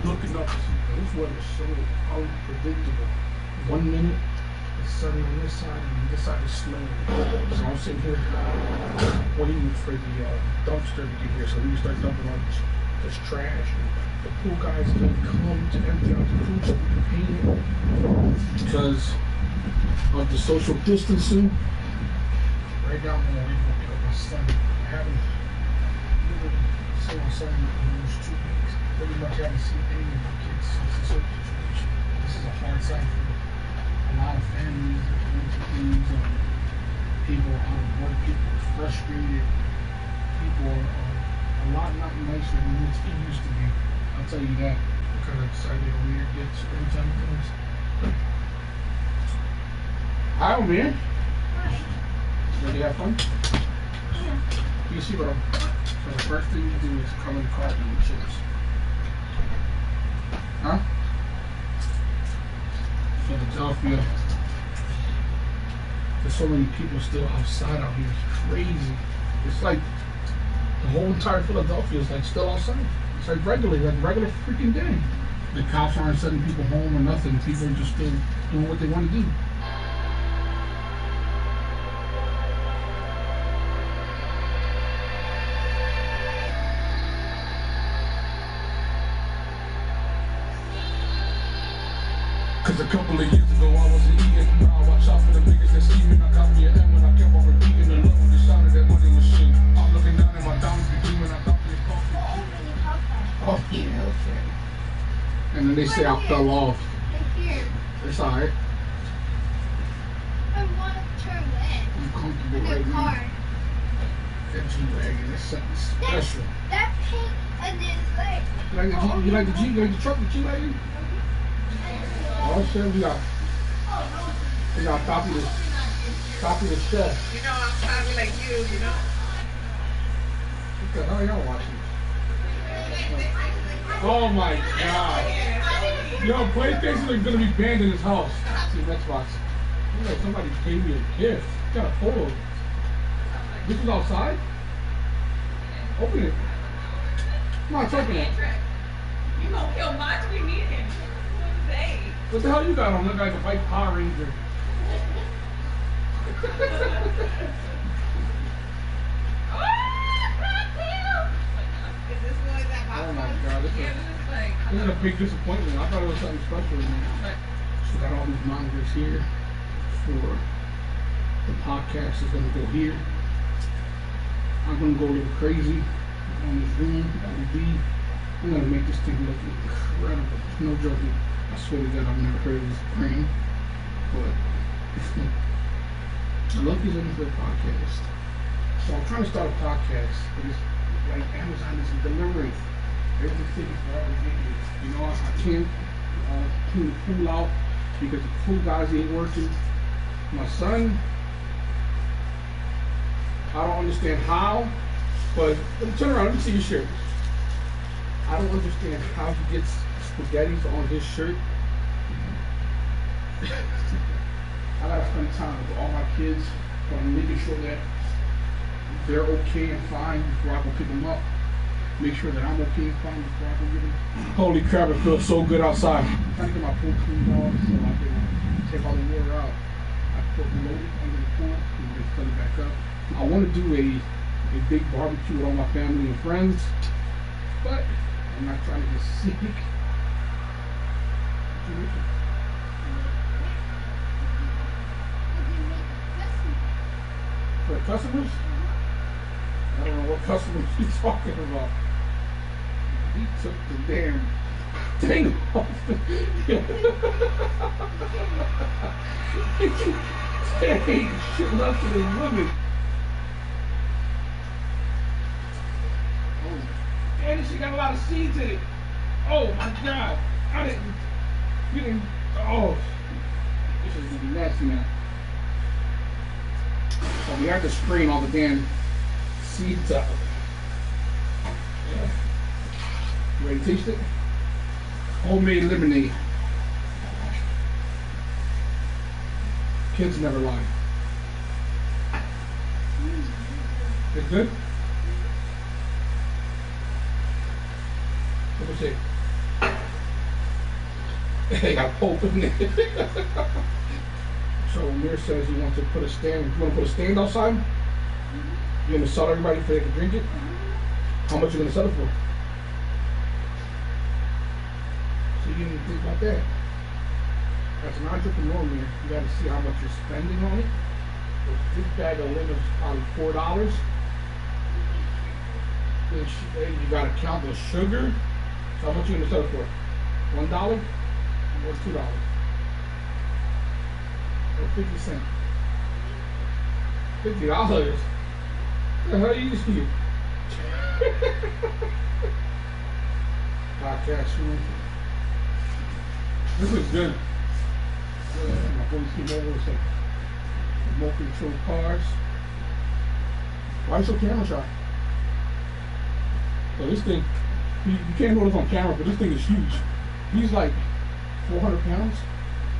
looking up, this weather is so unpredictable. 1 minute it's sunny on this side and this side is snowing. So I'm sitting here waiting for the dumpster to get here so we can start dumping all this trash. And the pool guys didn't come to empty out the pool so we can paint it because of the social distancing. Right now I'm going to pick up my son. I haven't seen my son in almost 2 weeks. Pretty much haven't seen any of my kids since the social situation. This is a hard sight for a lot of families, entities, people out of work, people are frustrated, people are a lot not nicer than it used to be. I'll tell you that. I'm kind of excited when it gets springtime comes. Hi, old man. Ready to have fun? Yeah. You see what so the first thing you do is come in the car and eat chips. Huh? Philadelphia. There's so many people still outside out here. It's crazy. It's like the whole entire Philadelphia is like still outside. It's like regular freaking day. The cops aren't sending people home or nothing. People are just still doing what they want to do. Cause a couple of years ago I wasn't eating. Now I watch out for the niggas that scheming. I got me an M when I kept on repeating. The love when the sound of that money machine. I'm looking down they say I fell off. It's alright. I want to turn red. I'm comfortable In right the now. car. That G-Wagon is something special. That paint and this like. You like the G? You like the truck, the G-Wagon? Oh shit, we got copy the chef. You know I'm probably like you know. What the hell y'all watching? Oh my god. Yo, PlayStation is gonna be banned in this house. See, Xbox. You know, somebody gave me a gift. Got a photo. This is outside? Open it. Come on, open it. You gonna kill mine? We need him. What the hell you got on? Look like a white Power Ranger. Oh my god, this is a big disappointment. I thought it was something special in there. So got all these monitors here for the podcast is gonna go here. I'm gonna go a little crazy on this room, LED. I'm gonna make this thing look incredible. No joking. I swear to God, I've never heard of this brand, but I love these looking for a podcast. So I'm trying to start a podcast, but it's like Amazon isn't delivering. Everything's taking forever to get here. You know, I can't clean the pool out because the pool guys ain't working. My son, I don't understand how, but turn around, let me see your shirt. I don't understand how he gets spaghettis on his shirt. I gotta spend time with all my kids, but I'm making sure that they're okay and fine before I go pick them up. Make sure that I'm okay and fine before I go get them. Holy crap, it feels so good outside. I'm trying to get my pool cleaned off so I can take all the water out. I put loaded under the pool and then fill it back up. I want to do a big barbecue with all my family and friends, but I'm not trying to get sick. For the customers? I don't know what customers he's talking about. He took the damn thing off. Dang, shit left to the women. Oh, and she got a lot of seeds in it. Oh my god. You didn't, oh. This is gonna be nasty now. So we have to strain all the damn seeds out. Yeah. You ready to taste it? Homemade lemonade. Kids never lie. It's good? What was it? They got pulp in it. So Amir says he wants to put a stand. You want to put a stand outside? You're going to sell everybody so they can drink it? How much are you going to sell it for? So you didn't think about that. As an entrepreneur, man, you got to see how much you're spending on it. This bag of lemons is probably $4. Then you got to count the sugar. So how much are you going to sell it for? $1 or $2? Or 50 cents? $50? The hell you see? Podcast room. This looks good. My boys came over and said, remote control cars. Why are you so camera shy? So this thing, you can't hold this on camera, but this thing is huge. He's like 400 pounds,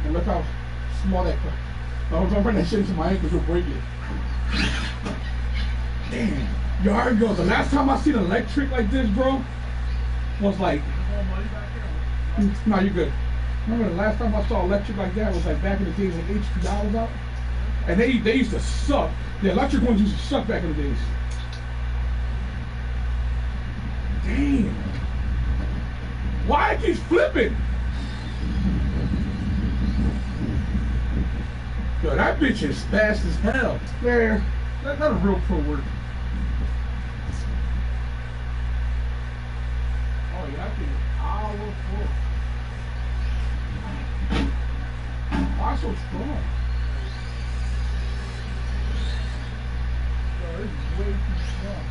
and look how small that car. I was bring that shit into my ankles, you'll break it. Damn. Yo, alright, girls, the last time I seen electric like this, bro, was like, no, you're good. Remember the last time I saw electric like that was like back in the days when HPI was out? And they used to suck. The electric ones used to suck back in the days. Damn. Why it keeps flipping? Yo, that bitch is fast as hell. Man, that's not a real pro word. Oh, yeah, that thing is powerful. so strong. Bro, it's way too strong.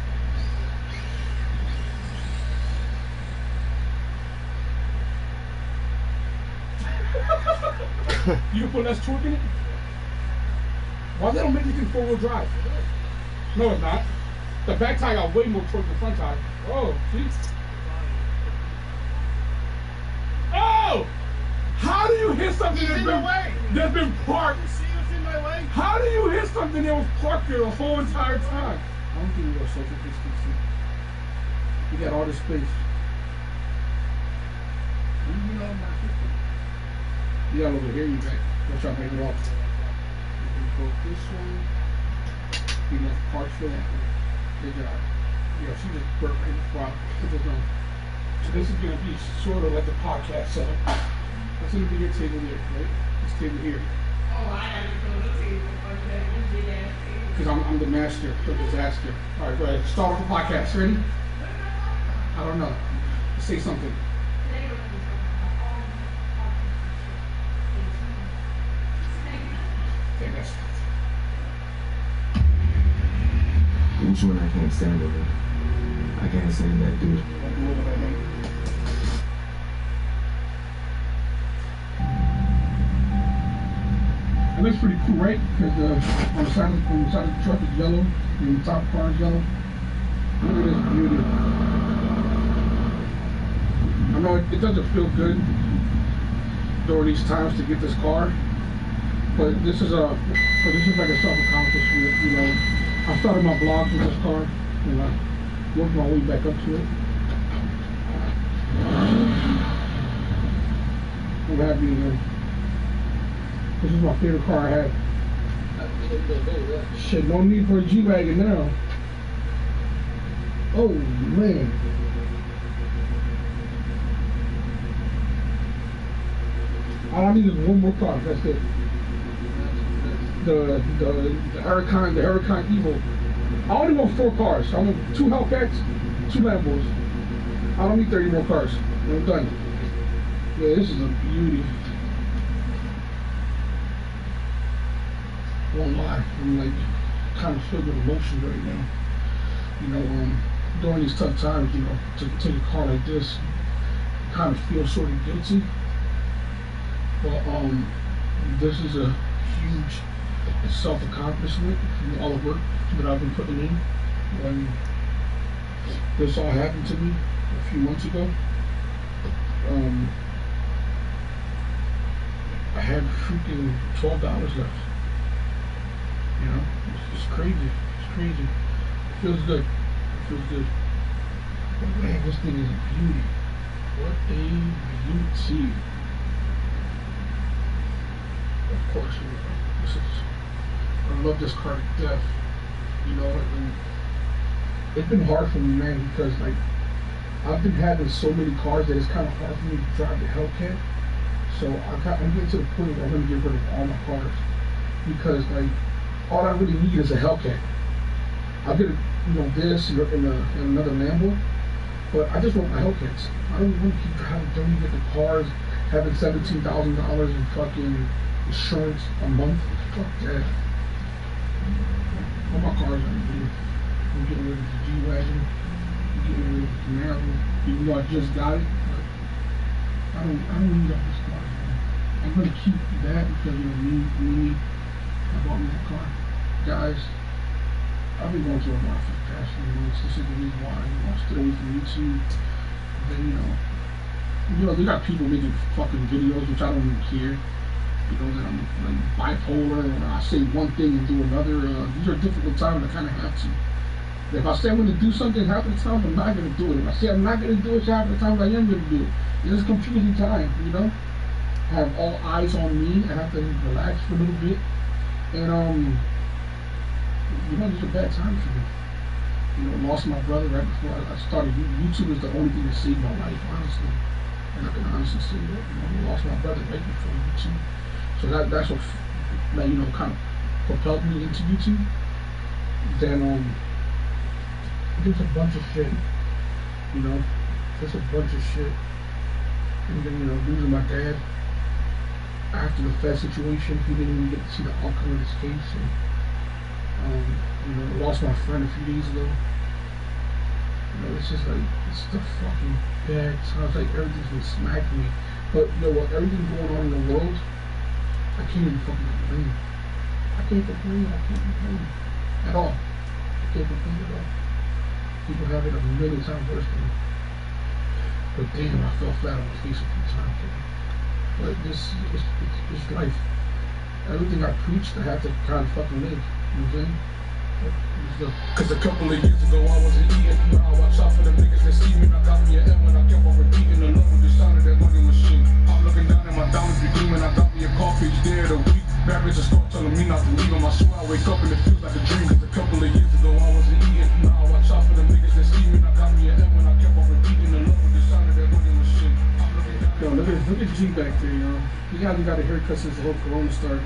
You can put less torque in it? Why they don't make it in four-wheel drive? No, it's not. The back tire got way more torque than the front tire. Oh, jeez. Oh! How do you hit something that's been parked? See what's in my way? How do you hit something that was parked there the whole entire time? I don't think we're social distancing. You got all this space. You got over here, you back. Let's try to make it off. You go this one. You left parts for that one. Good job. Yeah, she just burped right in the spot. So this is going to be sort of like the podcast setup. That's going to be your table there, right? This table here. Oh, I have to go to the table. Okay, big ass table. Because I'm the master of disaster. All right, go ahead. Start off the podcast. Ready? I don't know. Say something. Which one I can't stand over? I can't stand that dude. It looks pretty cool, right? Because on the side of the truck is yellow, and the top car is yellow. Look at this beauty. I know it doesn't feel good during these times to get this car, but this is like a self-accomplishment, you know. I started my vlogs with this car, and I worked my way back up to it. I'm happy, man. This is my favorite car I have. Shit, no need for a G-Wagon now. Oh, man. All I need is one more car, that's it. The Huracan Evo. I only want 4 cars. I want 2 Hellcats, 2 Lambos. I don't need 30 more cars. I'm done. Yeah, this is a beauty. Won't lie, I'm like kind of filled with emotion right now. You know, during these tough times, you know, to take a car like this, kind of feel sort of guilty. But this is a huge self-accomplishment from all the work that I've been putting in. When this all happened to me a few months ago, I had freaking $12 left. You know, it's crazy. It's crazy. It feels good. It feels good. But man, this thing is a beauty. What a beauty. Of course, you know, this is. I love this car to death. You know, and it's been hard for me, man, because like I've been having so many cars that it's kind of hard for me to drive the Hellcat. So I'm getting to the point where I'm gonna get rid of all my cars because like. All I really need is a Hellcat. I'll get, you know, this in another Lambo, but I just want my Hellcats. I don't want to keep driving dirty different cars, having $17,000 in fucking insurance a month. Fuck that. All my cars are good. I'm getting rid of the G-Wagon. I'm getting rid of the Camaro. Even though I just got it, but I don't need all this cars, man. I'm gonna keep that because you know me. I bought me that car. Guys, I've been going through a lot for the past few months. This is the reason why I stayed away from YouTube. Then, you know, they got people making fucking videos, which I don't even care. You know, that I'm like bipolar, or I say one thing and do another. These are difficult times, I kind of have to. If I say I'm going to do something, half of the time I'm not going to do it. If I say I'm not going to do it, half of the time I am going to do it. It's a confusing time, you know? I have all eyes on me. I have to relax for a little bit. And, you know, it's a bad time for me. You know, lost my brother right before I started. YouTube is the only thing that saved my life, honestly. And I can honestly say that. You know, I lost my brother right before YouTube. So that's what, you know, kind of propelled me into YouTube. Then, there's a bunch of shit. You know, there's a bunch of shit. And then, you know, losing my dad. after the Fed situation, he didn't even get to see the outcome of this case. And, you know, I lost my friend a few days ago. You know, it's just like, it's the fucking bad. Sounds like everything's been smacking me. But, you know what, everything going on in the world, I can't even fucking complain. I can't complain at all. I can't complain at all. People have it a million times worse than me. But damn, I fell flat on my face a few times. But this is life. Everything I preached, I have to kind of fucking live. You know what I'm saying? Cause a couple of years ago I wasn't eating. Now I watch out for the niggas that see me. I got me an M when I kept on repeating along with the sound of that money machine. I'm looking down at my diamonds be gleaming. I got me a coffee there the week. Marriage is start telling me not to leave them. I swear I wake up and it feels like a dream. Cause a couple of years ago I wasn't eating. Now I watch out for the niggas that see me. I got me an M when I kept on repeating along with the sound of that money machine. Yo, look at G back there, yo. He hasn't got a haircut since the whole corona started.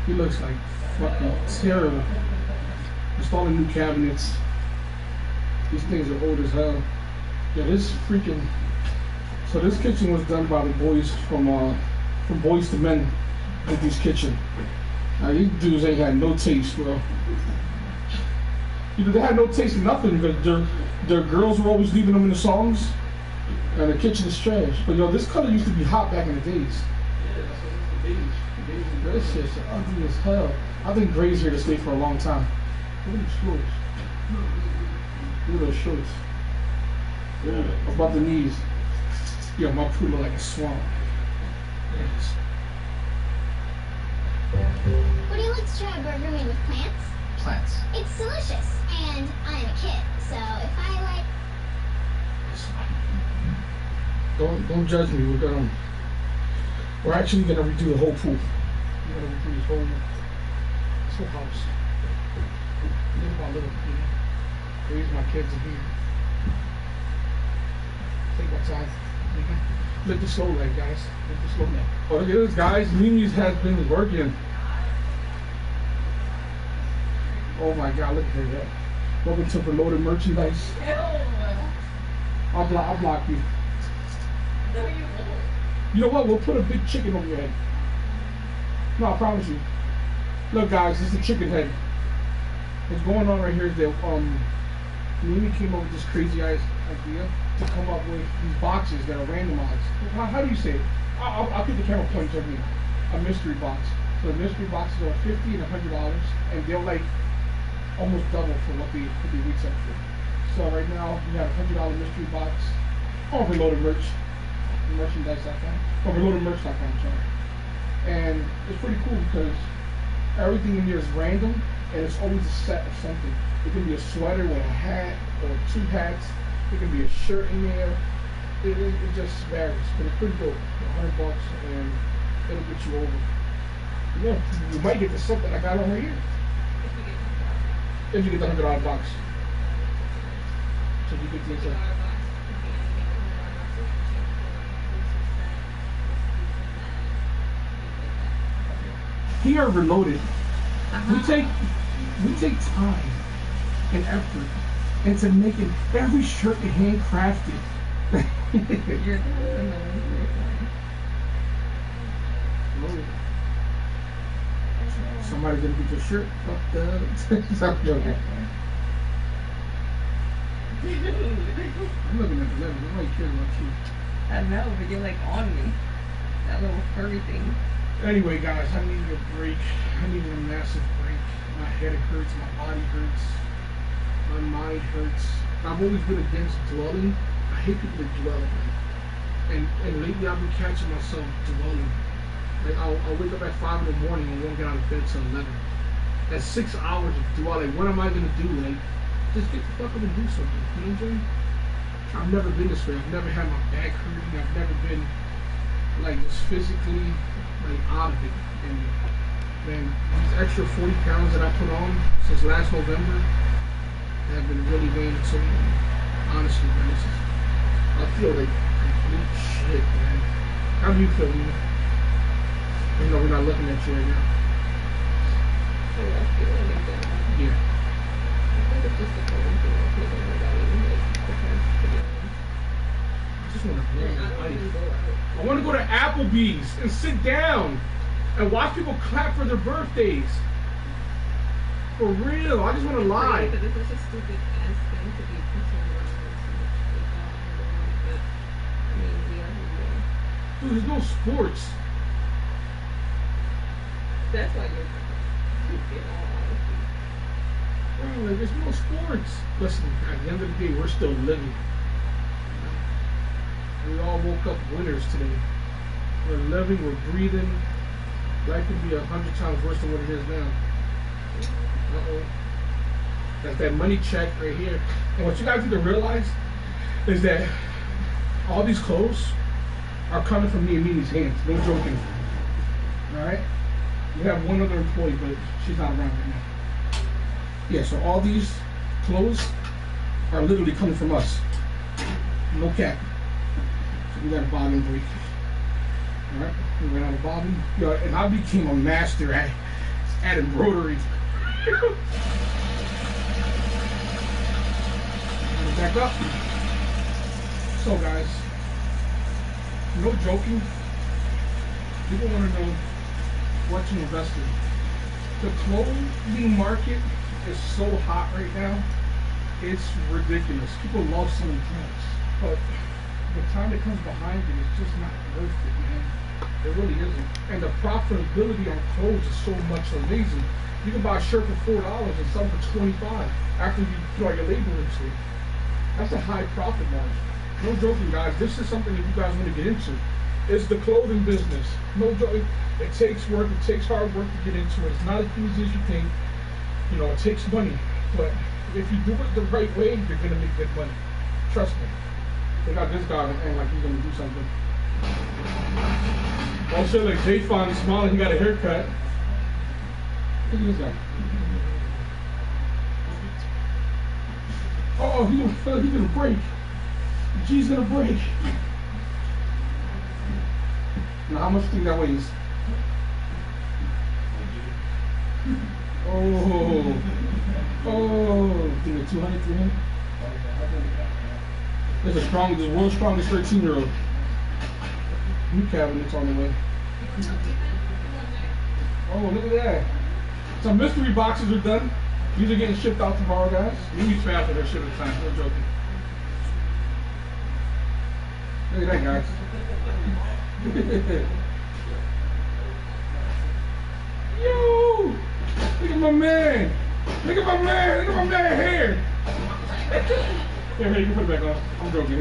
He looks like fucking terrible. Installing new cabinets. These things are old as hell. Yeah, this freaking. So this kitchen was done by the boys from Boys to Men. Did this kitchen. Now these dudes ain't had no taste, bro. You know, they had no taste in nothing because their girls were always leaving them in the songs, and the kitchen is trash. But yo, this color used to be hot back in the days. Yeah, that's what the beige. This shit's ugly as hell. I think gray's here to stay for a long time. Look at the shorts. Look at those shorts. Yeah. Above the knees. Yo, my poo look like a swamp. Yes. Would you like to try a burger made with plants? Plants. It's delicious, and I'm a kid, so if I like... Don't judge me. We're actually gonna redo the whole pool. We're gonna redo this whole house. Little by little, you know. Raise my kids in here. Take my time. Live the slow life, guys. Live the slow life. Oh, look at this, guys. Mimi's has been working. Oh my God, look at that. Welcome to Reloaded Merchandise. I'll block you. No, you won't. You know what? We'll put a big chicken over your head. No, I promise you. Look, guys, this is the chicken head. What's going on right here is that Mimi came up with this crazy idea to come up with these boxes that are randomized. How do you say it? I'll keep the camera pointing toward me. A mystery box. So the mystery boxes are $50 and $100, and they're like almost double for what they retail for. So right now we have a $100 mystery box on Reloaded merchandise.com. Or reloadedmerch.com, sorry. And it's pretty cool because everything in here is random, and it's always a set of something. It can be a sweater with a hat or 2 hats. It can be a shirt in there. It just varies, but it's pretty dope. $100 and it'll get you over. Yeah, you might get the set that I got on right here. If you get the $100 box. So you get the set. Here at Reloaded, we take time and effort into making every shirt handcrafted. Somebody gonna get your shirt fucked up. Stop joking. I'm looking at the level. Nobody cares about you. I know, but you're like on me. That little furry thing. Anyway, guys, I needed a break. I needed a massive break. My head hurts, my body hurts, my mind hurts. I've always been against dwelling. I hate people that dwell. And lately I've been catching myself dwelling. Like I'll wake up at 5 in the morning and won't get out of bed till 11. That's 6 hours of dwelling. What am I gonna do? Like, just get the fuck up and do something. You know what I'm saying? I've never been this way. I've never had my back hurting. I've never been like just physically like out of it. And man, these extra 40 pounds that I put on since last November have been really weighing on me. Honestly, man, I feel like complete shit, man. How do you feel, man? You know, we're not looking at you right now. Yeah. I think it's just a common thing I feel like my body like the past. I just want to go. I want to go to Apple Applebee's and sit down and watch people clap for their birthdays. For real, I just want to lie. Because it's such a stupid ass thing to be concerned about. But I mean, we are who we are. Dude, there's no sports. That's why you're in all honesty. Bro, like, there's no sports. Listen, at the end of the day, we're still living. We all woke up winners today. We're living, we're breathing. Life could be 100 times worse than what it is now. Uh-oh. That's that money check right here. And what you guys need to realize is that all these clothes are coming from me and Mimi's hands. No joking. Alright? We have one other employee, but she's not around right now. Yeah, so all these clothes are literally coming from us. No cap. So we got a bobbin break. Alright? We ran out of bobbin. Yo, and I became a master at embroidery. Back up. So guys, no joking. People want to know what to invest in. The clothing market is so hot right now. It's ridiculous. People love selling clothes, but the time that comes behind it is just not worth it, man. It really isn't. And the profitability on clothes is so much amazing. You can buy a shirt for $4 and sell it for $25 after you throw your labor into it. That's a high profit margin. No joking, guys. This is something that you guys want to get into. It's the clothing business. No joking. It takes work. It takes hard work to get into it. It's not as easy as you think. You know, it takes money. But if you do it the right way, you're going to make good money. Trust me. They got this guy and like he's going to do something. Oh shit, like Jay finally smiling. He got a haircut. Look at this guy. Oh, he's gonna break. G's gonna break. Now, how much do you think that weighs? Oh, think it's 200, 300? This is the world's strongest 13-year-old. New cabinets on the way. Oh, look at that. Some mystery boxes are done. These are getting shipped out tomorrow, guys. Mimi's fast with her shipping time. No joking. Look at that, guys. Yo! Look at my man! Look at my man! Look at my man here! Here, you can put it back on. I'm joking.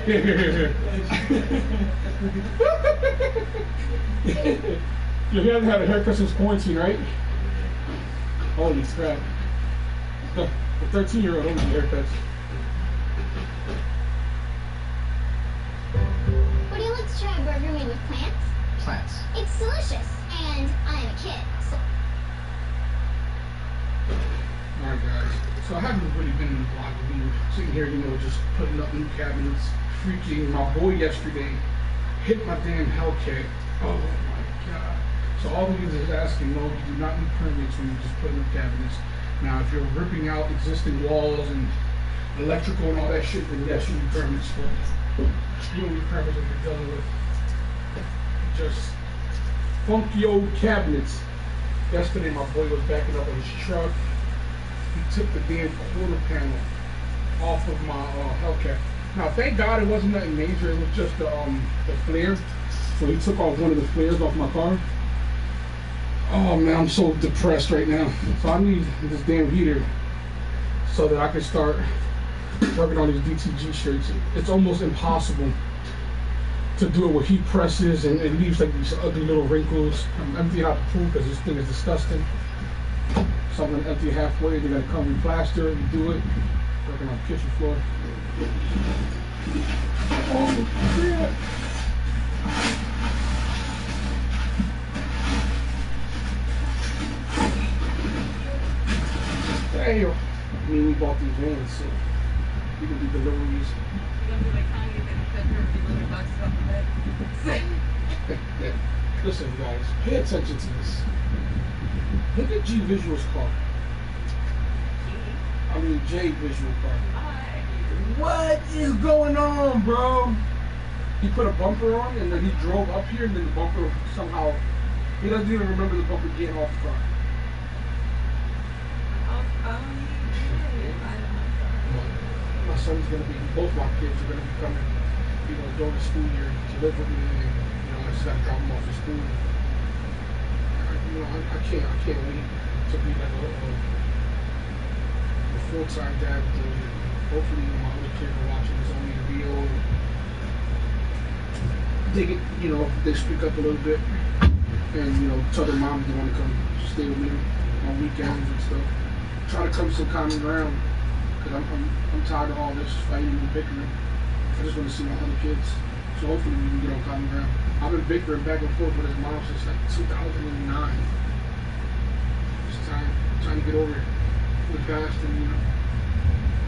Here. He hasn't had a haircut since quarantine, right? Holy crap. The 13-year-old only haircuts. Would you like to try a burger made with plants? Plants. It's delicious, and I am a kid, so... Alright guys, so I haven't really been in the block. We've been sitting here, you know, just putting up new cabinets. Freaking, my boy yesterday hit my damn Hellcat. Oh my god. So all of you is asking, no, you do not need permits when you're just putting up cabinets. Now, if you're ripping out existing walls and electrical and all that shit, then yes, you need permits. But you don't need permits if you're dealing with just funky old cabinets. Yesterday, my boy was backing up on his truck. He took the damn quarter panel off of my Hellcat. Now, thank God it wasn't nothing major. It was just the flare. So he took off one of the flares off my car. Oh man, I'm so depressed right now. So I need this damn heater so that I can start working on these DTG shirts. It's almost impossible to do it with heat presses, and it leaves like these ugly little wrinkles. I'm emptying out the pool because this thing is disgusting. So I'm gonna empty it halfway. They gotta come re-plaster it and do it. Working on the kitchen floor. Oh crap! Damn. We bought these vans, so we can do deliveries. You're gonna be like Kanye that cut her delivery boxes off the bed. Listen, guys, pay attention to this. Look at G Visual's car. I mean, J Visual car. What is going on, bro? he put a bumper on, and then he drove up here, and then the bumper somehow, he doesn't even remember the bumper getting off the car. My son's gonna be, both my kids are gonna be coming, you know, during the school year to live with me, and you know, I just gotta drop them off at school. You know, I can't wait to be like a full-time dad. Hopefully, my other kids are watching this on the video. They get, you know, they speak up a little bit, and you know, tell their mom they want to come stay with me on weekends and stuff. Try to come to some common ground. Because I'm tired of all this fighting and bickering. I just want to see my other kids. So hopefully we can get on common ground. I've been bickering back and forth with his mom since like 2009. It's time to get over it. The past, and you know,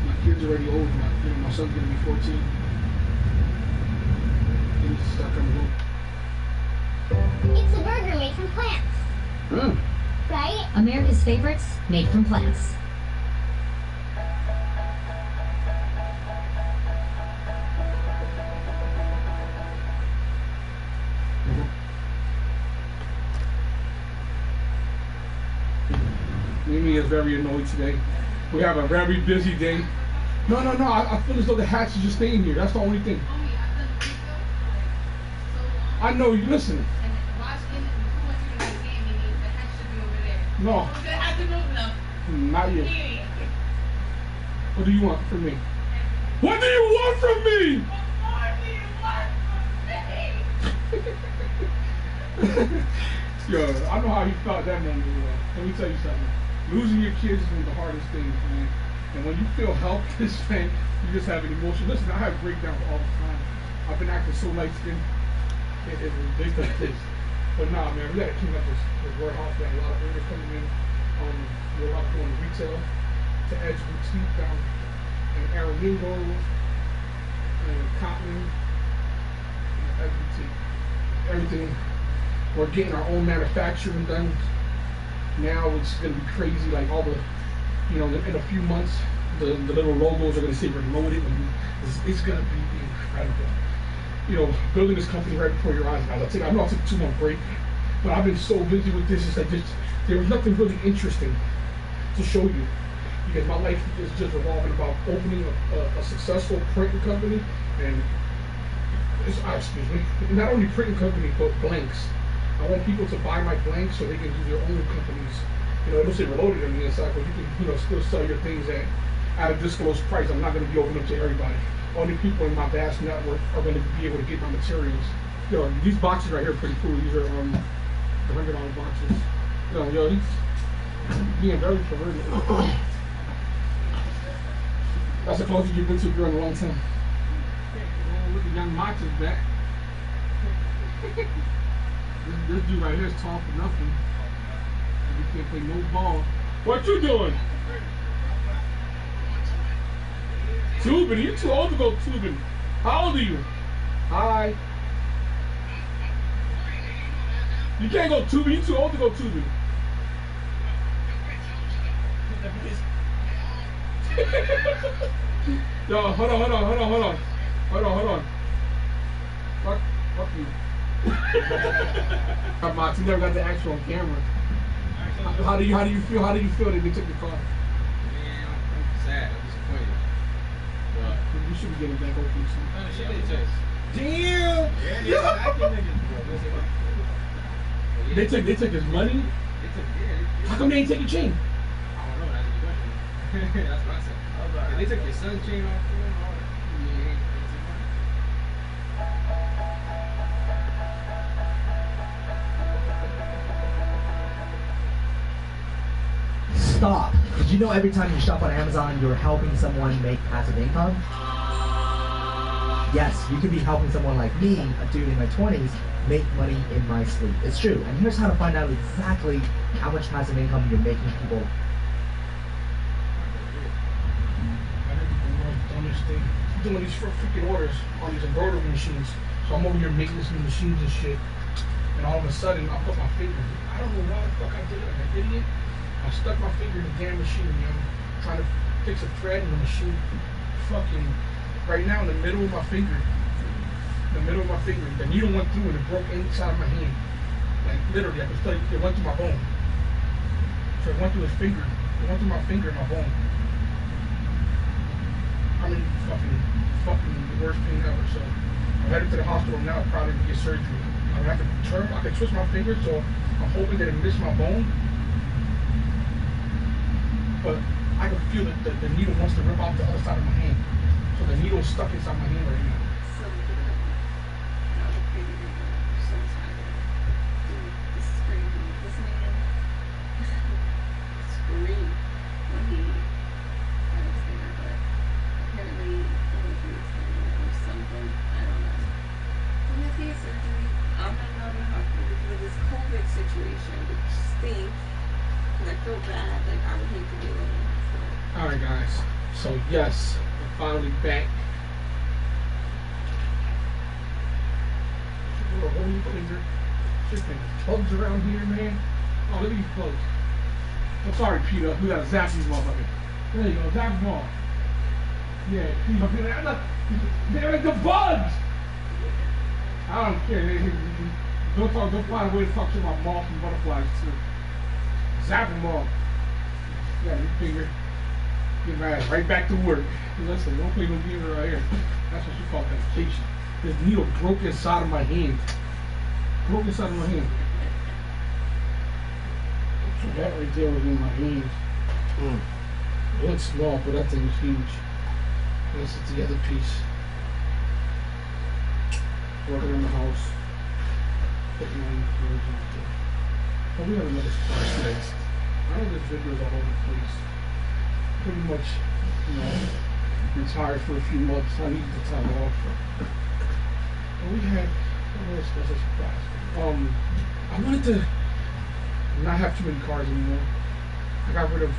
my kids are already old. My son's gonna be 14. He needs to start coming home. It's a burger made from plants. Right? America's favorites made from plants. Mimi is very annoyed today. We have a very busy day. No. I feel as though the hatch is just staying here. That's the only thing. I know you listen. No. Not yet. What do you want from me? What do you want from me? Yo, I know how you felt that moment. Let me tell you something. Losing your kids is one of the hardest things, man. And when you feel helpless, man, you just have an emotion. Listen, I have breakdowns all the time. I've been acting so light-skinned. It's ridiculous. But nah, man, we gotta clean up this warehouse. We got a lot of orders coming in. We're about to go into retail to Edge Boutique down in Aramingo and Cotton and Edge Boutique. Everything. We're getting our own manufacturing done. Now it's gonna be crazy. Like all the, you know, in a few months, the little logos are gonna say reloaded, and it's gonna be incredible. You know, building this company right before your eyes, guys. I know I took a 2-month break, but I've been so busy with this. It's like there was nothing really interesting to show you, because my life is just revolving about opening a successful printing company, and excuse me, not only printing company but blanks. I want people to buy my blanks so they can do their own companies. You know, it'll say reloaded on the inside, but you can, you know, still sell your things at a disclosed price. I'm not going to be open up to everybody. Only people in my vast network are going to be able to get my materials. You know, these boxes right here are pretty cool. These are the $100 boxes. You know, yo, he's being very perverted. That's the closest you've been to a girl in a long time. Oh, look at Young Mox is back. This dude right here is tall for nothing. And he can't play no ball. What you doing? Tubing? You too old to go tubing. How old are you? Hi. You can't go tubing. You too old to go tubing. Yo, hold on. Fuck you. Mox, you never got the action on camera. How do you feel? How do you feel that they took your car? Man, I'm sad. I'm disappointed. But you should be getting back open soon. Shit they took. Damn! They took his money? How come they ain't take your chain? I don't know, that's the question. That's what I said. They took your son's chain off for him? Stop. Did you know every time you shop on Amazon, you're helping someone make passive income? Yes, you could be helping someone like me, a dude in my 20s, make money in my sleep. It's true. And here's how to find out exactly how much passive income you're making people. Doing these freaking orders on these embroidery machines. So I'm over here making these machines and shit. And all of a sudden, I put my finger. I don't know why the fuck I did it. Like an idiot. I stuck my finger in the damn machine, you know, trying to fix a thread in the machine. Fucking right now in the middle of my finger. the middle of my finger. The needle went through and it broke inside of my hand. Like literally, I could feel it went through my bone. So it went through his finger. It went through my finger and my bone. I mean, fucking the worst pain ever. So I'm headed to the hospital now, probably to get surgery. I'm gonna have to I can twist my finger, so I'm hoping that it missed my bone. But I can feel that the needle wants to rip out the other side of my hand. So the needle is stuck inside my hand right now. So so tired. Dude, this is crazy. This man screamed when he got his finger, but apparently it went through his finger or something. I don't know. I'm gonna see a surgery. I'm not going to the hospital because of this COVID situation, which stinks. And I feel bad. Like, I would hate to do it. So. Alright, guys. So, yes, I'm finally back. A whole new finger. Just been bugs around here, man. Oh, look at these bugs. I'm sorry, Peter. We gotta zap these motherfuckers. There you go, zap them all. Yeah, Peter. They're like the bugs! I don't care. Don't find a way to talk to my moths and butterflies too. Zap them all. Yeah, this finger. Get my ass right back to work. Listen, don't play no games right here. That's what you call dedication. This needle broke inside of my hand. Broke inside of my hand. So that right there was in my hand. It looks small, but that thing is huge. This is the other piece. Working in the house. Putting on the fridge and stuff. But we have another surprise today. I know this video is all over the place. Pretty much, retired for a few months. I needed the time off. But we had a special surprise. I wanted to not have too many cars anymore. I got rid of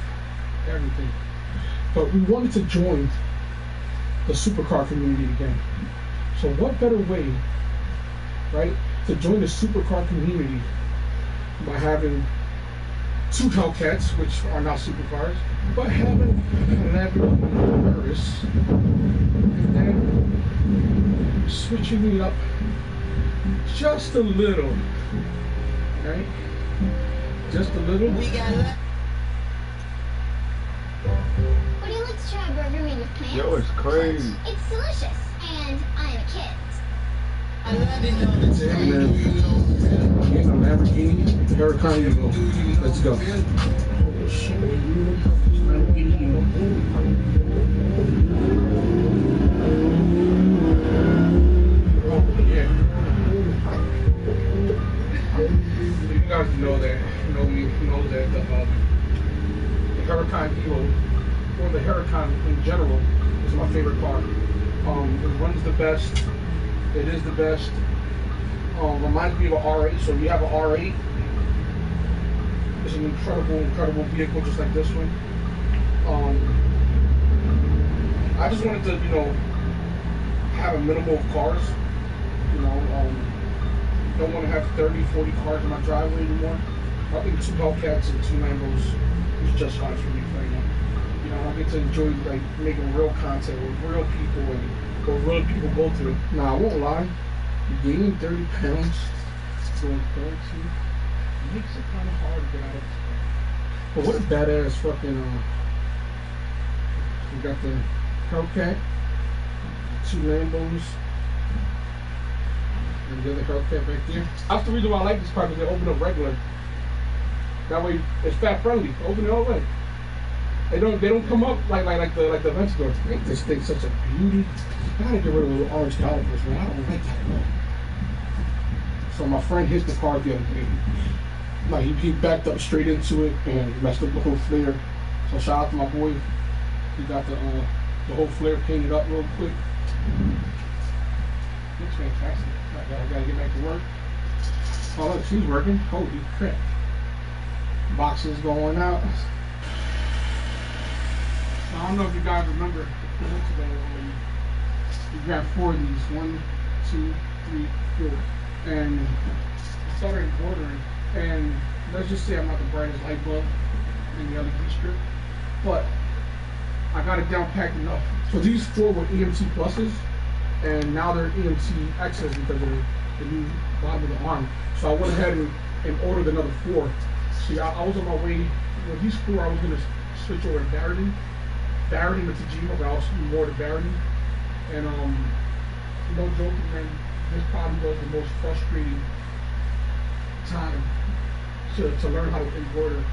everything. But we wanted to join the supercar community again. So what better way, right, to join the supercar community by having two Hellcats, which are now supercars, but having an Lamborghini Urus, and then switching it up just a little, right? Just a little. We got that. Would you like to try a burger made with plants? Yo, it's crazy. It's delicious, and I am a kid. That's it, man. Here's a Lamborghini Huracan Evo. Let's go. Oh shit. Lamborghini Oh yeah. You guys know that. Know that the Huracan Evo, or the Huracan in general, is my favorite car. It runs the best. It is the best. Reminds me of an R8. So you have an R8. It's an incredible vehicle, just like this one. I just wanted to, have a minimum of cars. Don't want to have 30, 40 cars in my driveway anymore. I think 2 Hellcats and 2 Lambos is just fine for me right now. I get to enjoy making real content with real people and what real people go through. Nah, I won't lie. Gaining 30 pounds, going 32, makes it kind of hard to get out of. But what a badass fucking, we got the Hellcat, 2 Lambos, and the other Hellcat back there. That's the reason why I like this car, because they open up regular. That way, it's fat friendly. Open it all right. They don't come up like the Aventador. This thing's such a beauty. I gotta get rid of those orange calipers, man. I don't like that at all. So my friend hit the car the other day. He backed up straight into it and messed up the whole flare. So shout out to my boy. He got the whole flare painted up real quick. Looks fantastic. I gotta get back to work. Oh look, she's working. Holy crap. Boxes going out. I don't know if you guys remember we grabbed 4 of these. 1, 2, 3, 4. And I started ordering. And let's just say I'm not the brightest light bulb in the other heat strip, but I got it down packed enough. So these 4 were EMT pluses. and now they're EMT XS because of the new bottom of the arm. So I went ahead and ordered another 4. See, I was on my way, with these 4 I was going to switch over to Barrington with Tajima, but I was more to Barrington. And no joking, man, this probably was the most frustrating time to learn how to embroider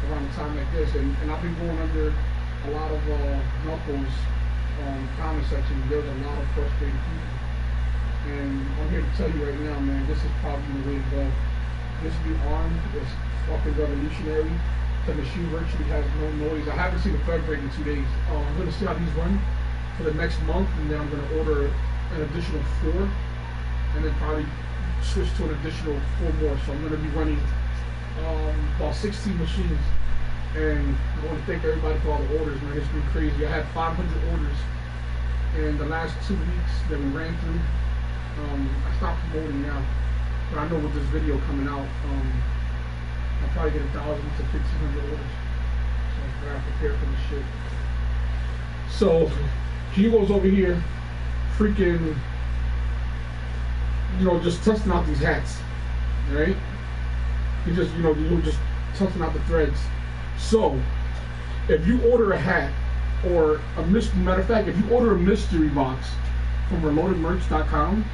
around a time like this. And I've been going under a lot of knuckles comment section. There's a lot of frustrated people. And I'm here to tell you right now, man, this is probably the way to go. This new arm is fucking revolutionary. The machine virtually has no noise. I haven't seen a thread break in 2 days. I'm going to see how these run for the next month, and then I'm going to order an additional 4, and then probably switch to an additional 4 more. So I'm going to be running about 16 machines. And I want to thank everybody for all the orders, man. It's been crazy. I had 500 orders in the last 2 weeks that we ran through. I stopped promoting now, but I know with this video coming out, I'll probably get 1,000 to 1,500 orders. So I gotta prepare for this shit. So Hugo's over here, freaking, just testing out these hats, right? He just, just testing out the threads. So if you order a hat or matter of fact, if you order a mystery box from reloadedmerch.com,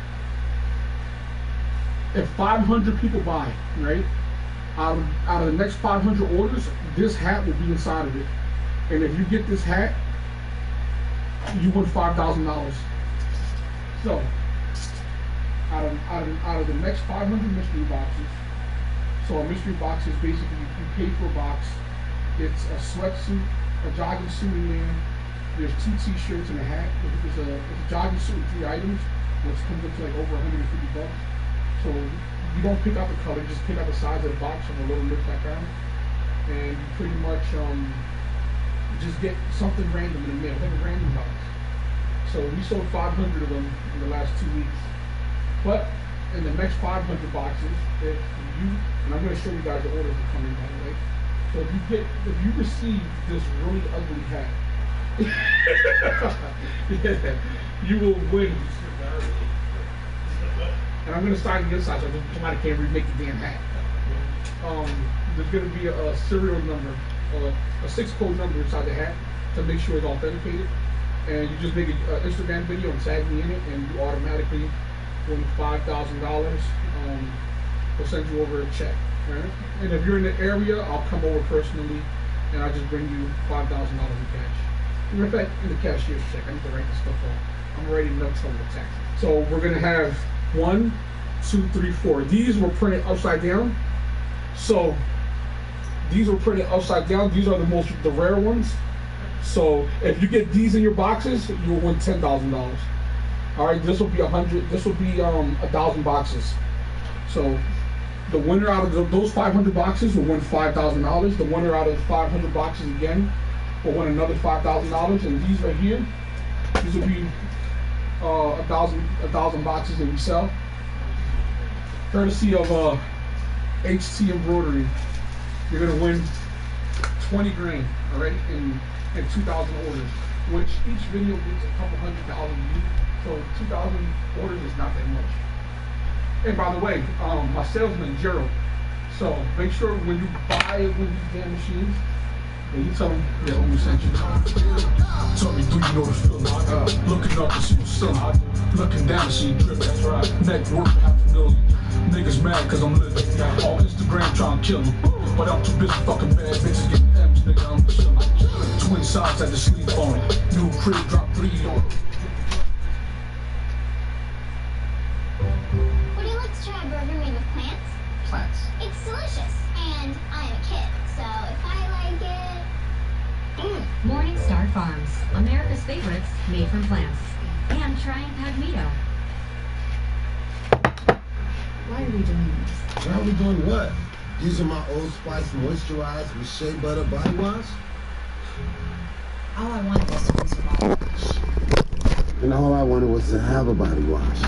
if 500 people buy, right, out of the next 500 orders, this hat will be inside of it. And if you get this hat, you win $5,000. So out of the next 500 mystery boxes, so a mystery box is basically you pay for a box. It's a sweatsuit, a jogging suit in there. There's 2 t-shirts and a hat. It's a jogging suit with 3 items, which comes up to like over $150. So you don't pick out the color, just pick out the size of the box from a little lip background, and you pretty much just get something random in the mail, like a random box. So we sold 500 of them in the last 2 weeks. But in the next 500 boxes, if you, and I'm going to show you guys the orders that come in, by the way. So if you receive this really ugly hat, yeah, you will win. And I'm going to start on the inside so somebody can't remake the damn hat. There's going to be a serial number, a 6-code number inside the hat to make sure it's authenticated. And you just make an Instagram video and tag me in it, and you automatically win $5,000. We'll send you over a check. Right? And if you're in the area, I'll come over personally, and I'll just bring you $5,000 in cash. In fact, in the cashier's check. I need to write this stuff off. I'm already nuts on the taxes. So we're going to have 1, 2, 3, 4. These were printed upside down. So these were printed upside down. These are the rare ones. So if you get these in your boxes, you will win $10,000. All right, this will be 100. This will be 1,000 boxes. So the winner out of those 500 boxes will win $5,000. The winner out of 500 boxes again will win another $5,000. And these right here, these will be 1,000 boxes that we sell, courtesy of HT Embroidery. You're gonna win 20 grand, all right, in 2,000 orders, which each video gets a couple $100,000 views. So 2,000 orders is not that much. And by the way, my salesman Gerald. So make sure when you buy one of these damn machines, that you tell them, yeah, only sent you. Tell me, do you know the feeling? Looking up to see what's up. Looking down to see drip. That's right. Neck worth $500,000. Niggas mad cause I'm living. On Instagram trying to kill them. But I'm too busy fucking bad bitches getting M's, nigga, I'm chillin'. Twin sides had to sleep on it. New crib dropped 3 on it. Would you like to try a burger made with plants? Plants. It's delicious, and I'm a kid, so if I like it... Morningstar Farms, America's favorites made from plants. And try Incognito. Why are we doing this? Why are we doing what? Using my Old Spice moisturize with shea butter body wash? All I wanted was to use a body wash. And all I wanted was to have a body wash.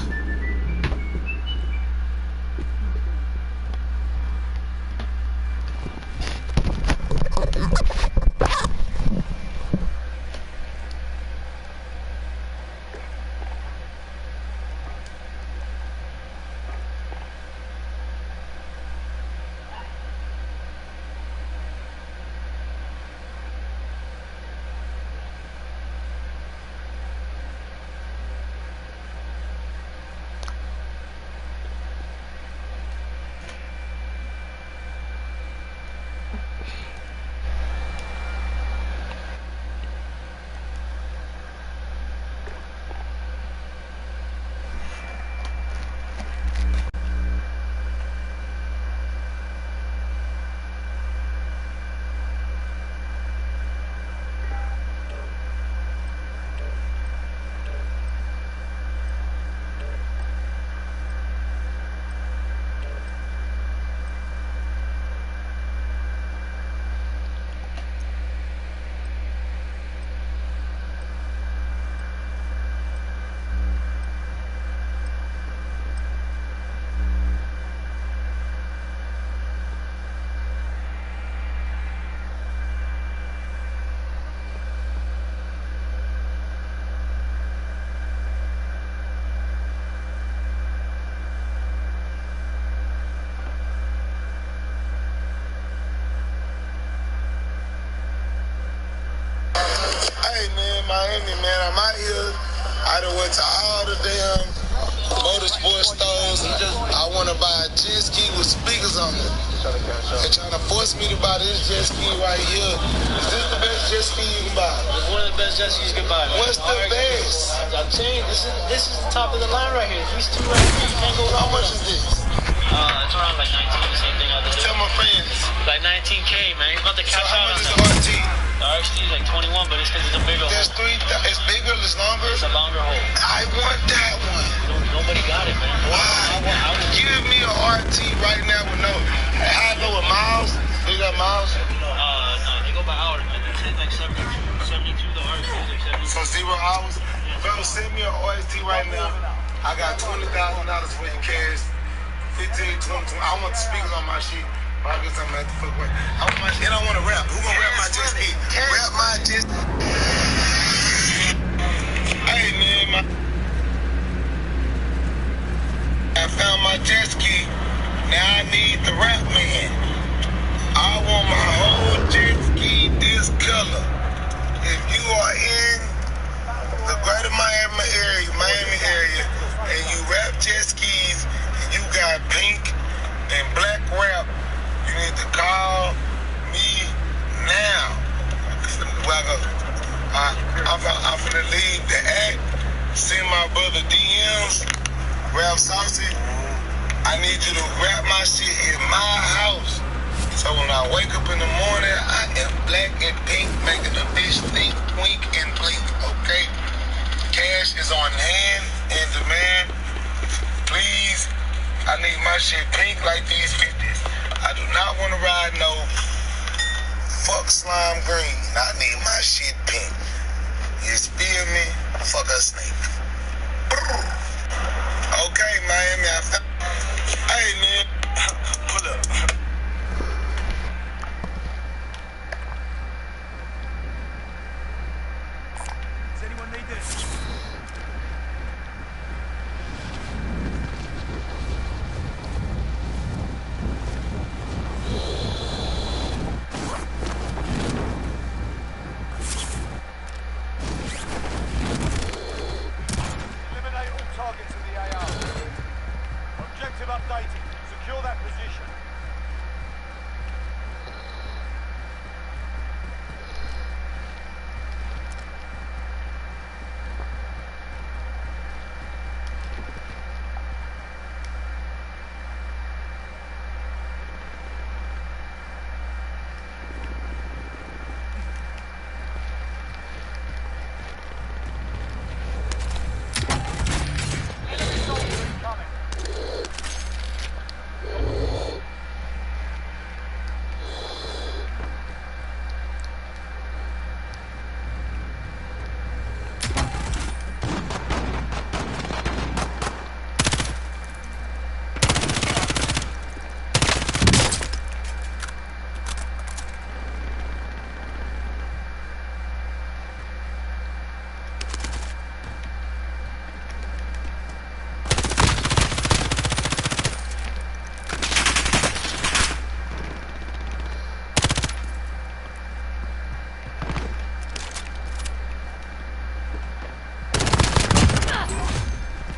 man, Miami, man. I'm out here. I done went to all the damn motorsport stores. I want to buy a jet ski with speakers on it. They're trying to force me to buy this jet ski right here. Is this the best jet ski you can buy? It's one of the best jet skis you can buy. Man. What's the best? I'm saying this is the top of the line right here. These two right here, you can't go wrong. How much is this? It's around like 19, the same thing other day. Tell my friends. Like 19K, man. He's about to catch how out much on is the RT? The RT is like 21, but it's because it's a bigger hole. There's three. It's bigger. It's longer. It's a longer hole. I want that one. Nobody got it, man. Why? Give me an RT right now with no. I go with miles. They got miles. No, they go by hours, man. It's like 72. The RT is like 72. So 0 hours. Bro, send me an RT right now. I got $20,000 for your cash. 15, 20. I want the speakers on my shit. I guess I'm at the fuck way. I want my shit. And I want to rap. Who gonna rap my jet ski? Rap my jet. Hey man, I found my jet ski. Now I need the rap man. I want my whole jet ski this color. If you are in the greater Miami area, and you rap jet skis, and you got pink and black rap, you need to call me now. I'm finna leave the act, send my brother DMs, rap saucy. I need you to rap my shit in my house. So when I wake up in the morning, I am black and pink, making a bitch think, wink, and blink, okay? Cash is on hand and demand. Please, I need my shit pink like these 50s. I do not want to ride no fuck slime green. I need my shit pink. You feel me? Fuck a snake. Okay, Miami, I found. Hey, man, pull up. Does anyone need this? Eliminate all targets in the AR. Objective updated. Secure that position. Enemy soldier incoming.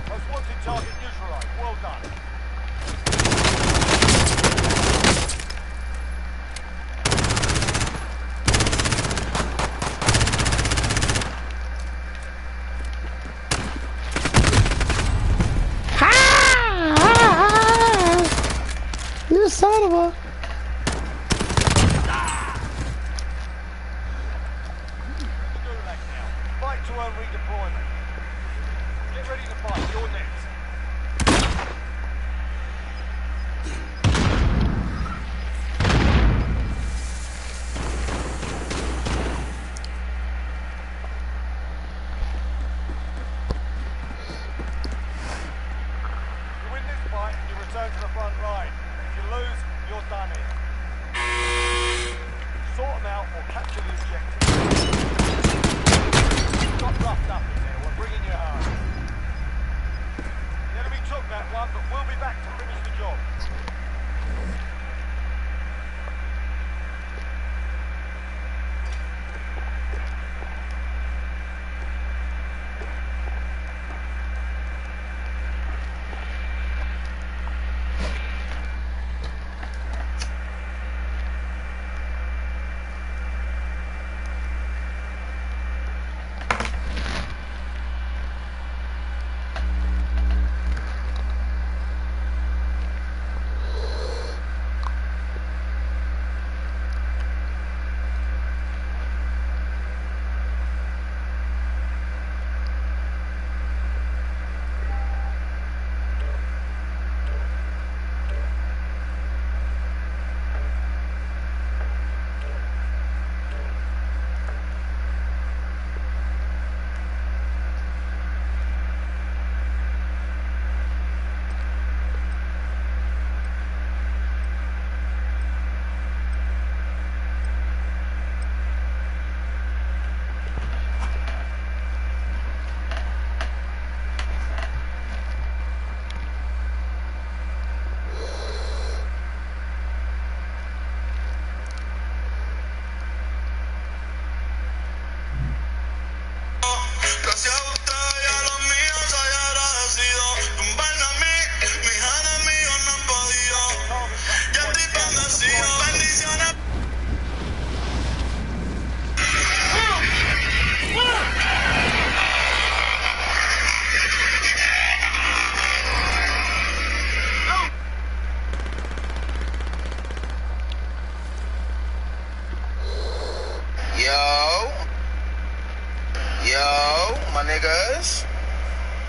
Most wanted target neutralized. Well done. You son of a. Gulag now. Fight to earn redeployment. Get ready to fight. You're next. You win this fight, you return to the front line. If you lose, you're done here. Sort them out or capture the objective. Stop roughed up in there. We're bringing you home.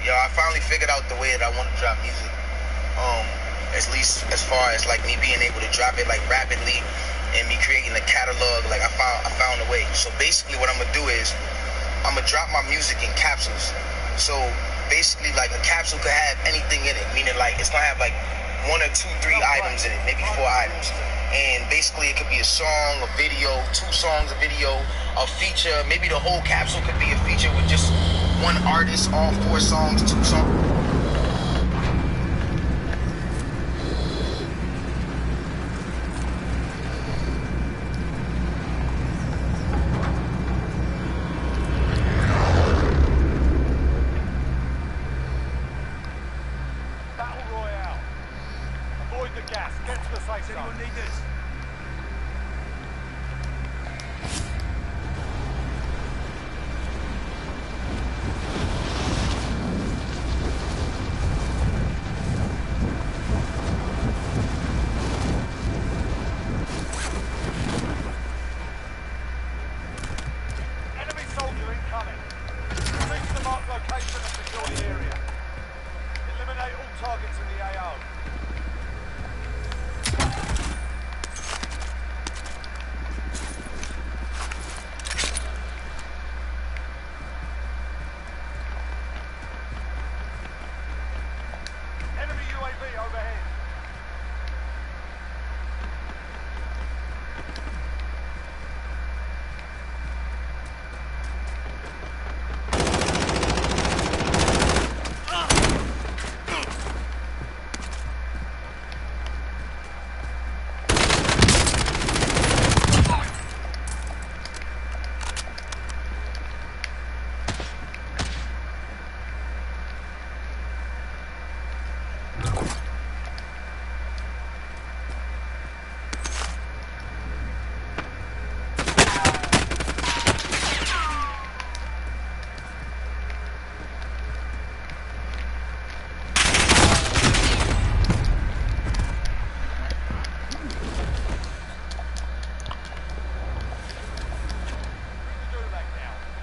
Yo, I finally figured out the way that I want to drop music. At least as far as like me being able to drop it like rapidly and me creating a catalog, like I found a way. So basically what I'm gonna do is I'm gonna drop my music in capsules. So basically like a capsule could have anything in it, meaning like it's gonna have like 1 or 2, 3 items in it, maybe 4 items. And basically it could be a song, a video, 2 songs, a video, a feature. Maybe the whole capsule could be a feature with just 1 artist, all 4 songs, 2 songs. Battle Royale. Avoid the gas. Get to the safe zone. Anyone need this? Enemy soldier incoming. Reach the marked location and secure the area. Eliminate all targets in the AO. Enemy UAV overhead.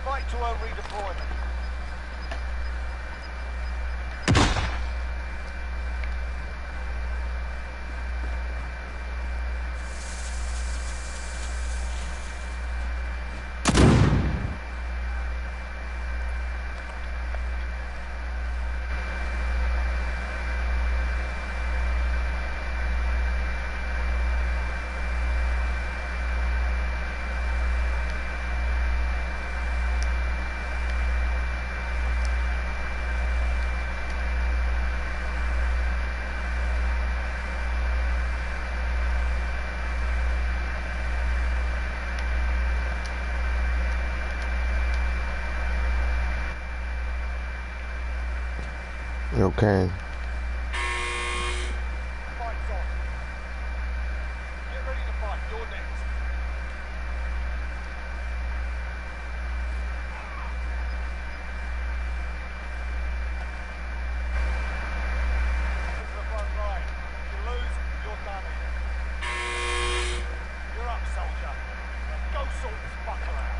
Fight to earn redeployment. Okay. Fight's on. Get ready to fight. You're next. This is the front line. If you lose, you're done here. You're up, soldier. Now go sort this fucker out.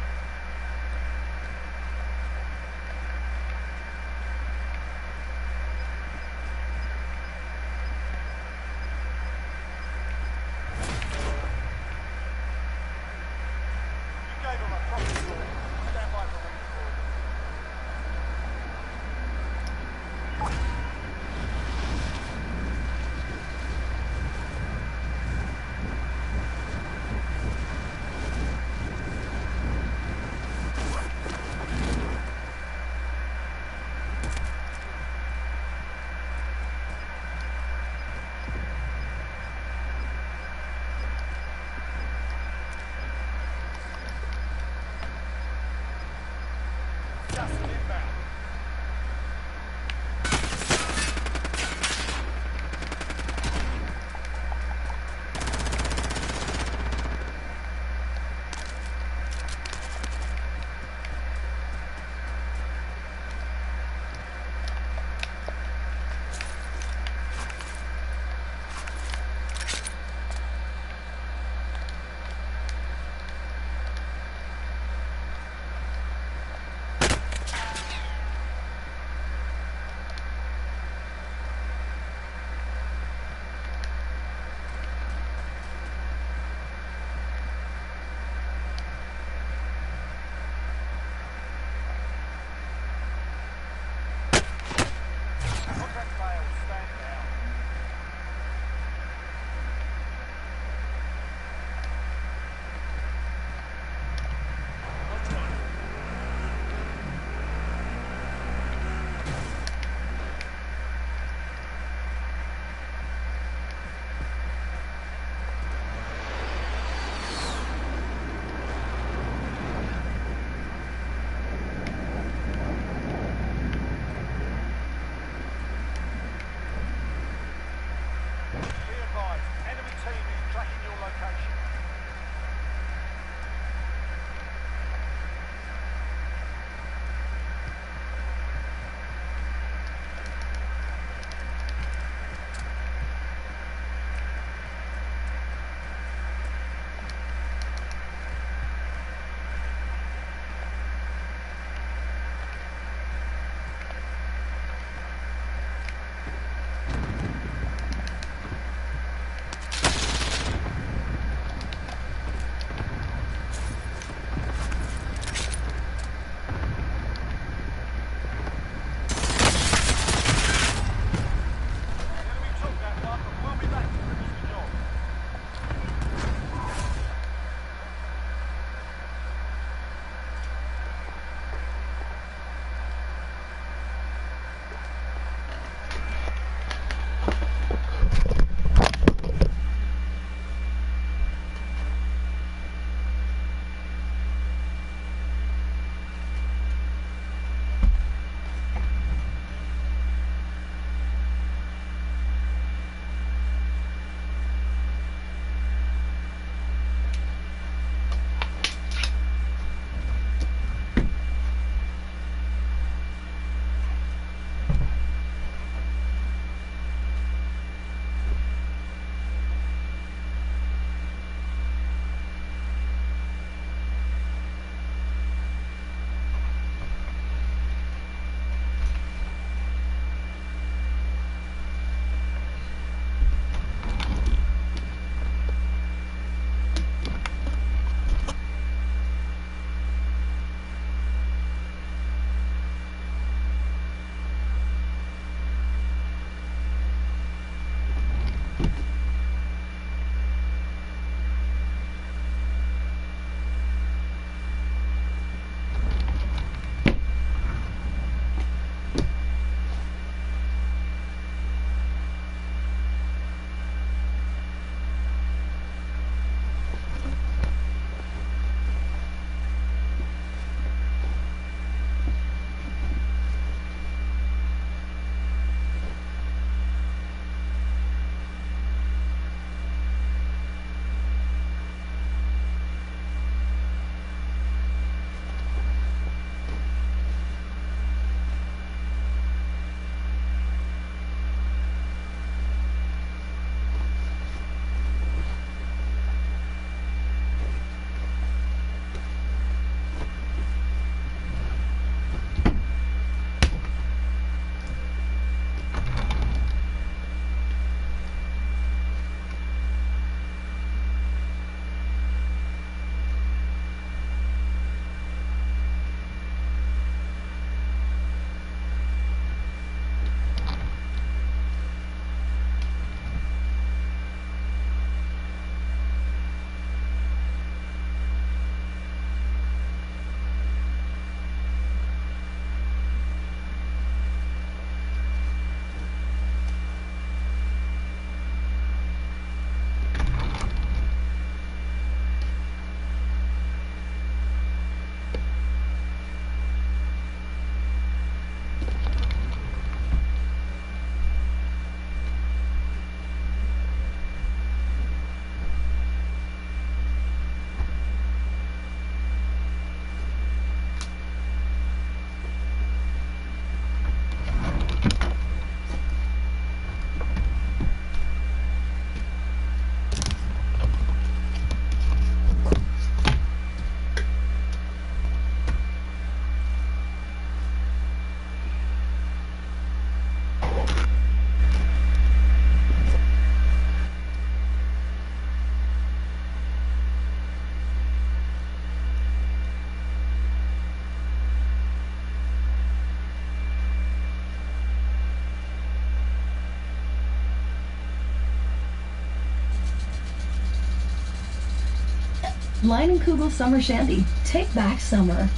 Leinenkugel Summer Shandy. Take back summer.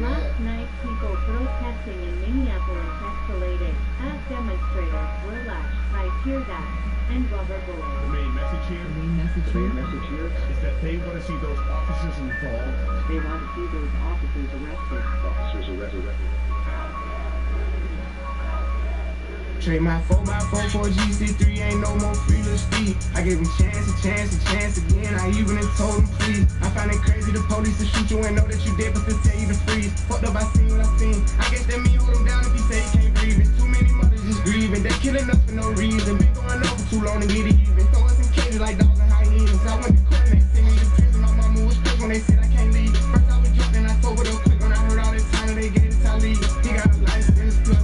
Last night, people protesting in Minneapolis escalated as demonstrators were lashed by tear gas and rubber bullets. The main message here is that they want to see those officers involved. They want to see those officers arrested. Trade my 4x4 for GC3, ain't no more freeless speed. I gave him chance again. I even told him please. I find it crazy the police to shoot you and know that you dead, but still tell you to freeze. Fucked up, I seen what I seen. I guess that mean hold him down if he say he can't breathe. It's too many mothers just grieving. They're killing us for no reason. Been going on for too long to get even. Throw us in cages like dogs and hyenas. I went to court and they sent me to prison. My mama was quick when they said I can't leave. First I was drunk and I sobered up quick when I heard all this time and they gave it to leave. He got a license plus.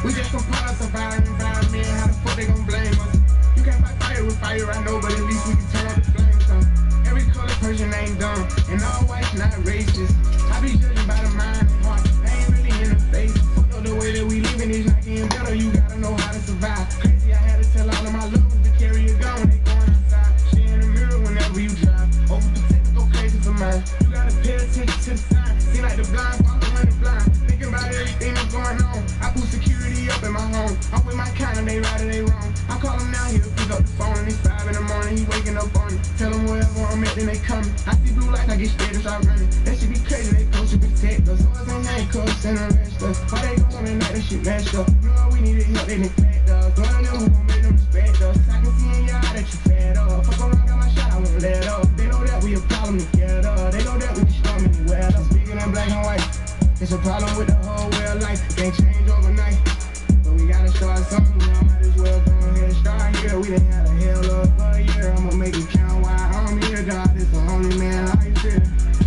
We just some part of surviving environment. How the fuck they gon' blame us? You can't fight fire with fire, I know, but at least we can turn off the flames. Every color person ain't dumb, and all whites not racist. I be judging by the mind and heart. I ain't really in the face. Fuck up the way that we living is not getting better. You gotta know how to survive. Crazy, I had to tell all of my lovers to carry a gun when they going outside. Stay in the mirror whenever you drive. Overprotect, go crazy for mine. You gotta pay attention to the signs. Seem like the blind walk around the blind. Thinking about everything that's going on. I put security up in my home. I'm with my kind and they right or they wrong. I call him now, he'll pick up the phone and it's 5 in the morning. He waking up on it. Tell him wherever I'm at, then they coming. I see blue lights, I get scared and start running. That shit be crazy, they supposed to protect us. Swords and handcuffs and arrest us. Why they gon' come at night, that shit messed up. No, we needed help, they neglect us. One of them who gon' make them respect us. I can see in your eye that you fed up. Fuck around, got my shot, I won't let up. They know that we a problem together. They know that we can storm anywhere. That's bigger than black and white. It's a problem with the whole way of life. It can't change overnight. But we gotta start somewhere. I might as well go ahead and start here. We done had a hell of a year. I'ma make it count while I'm here. God is the only man I fear.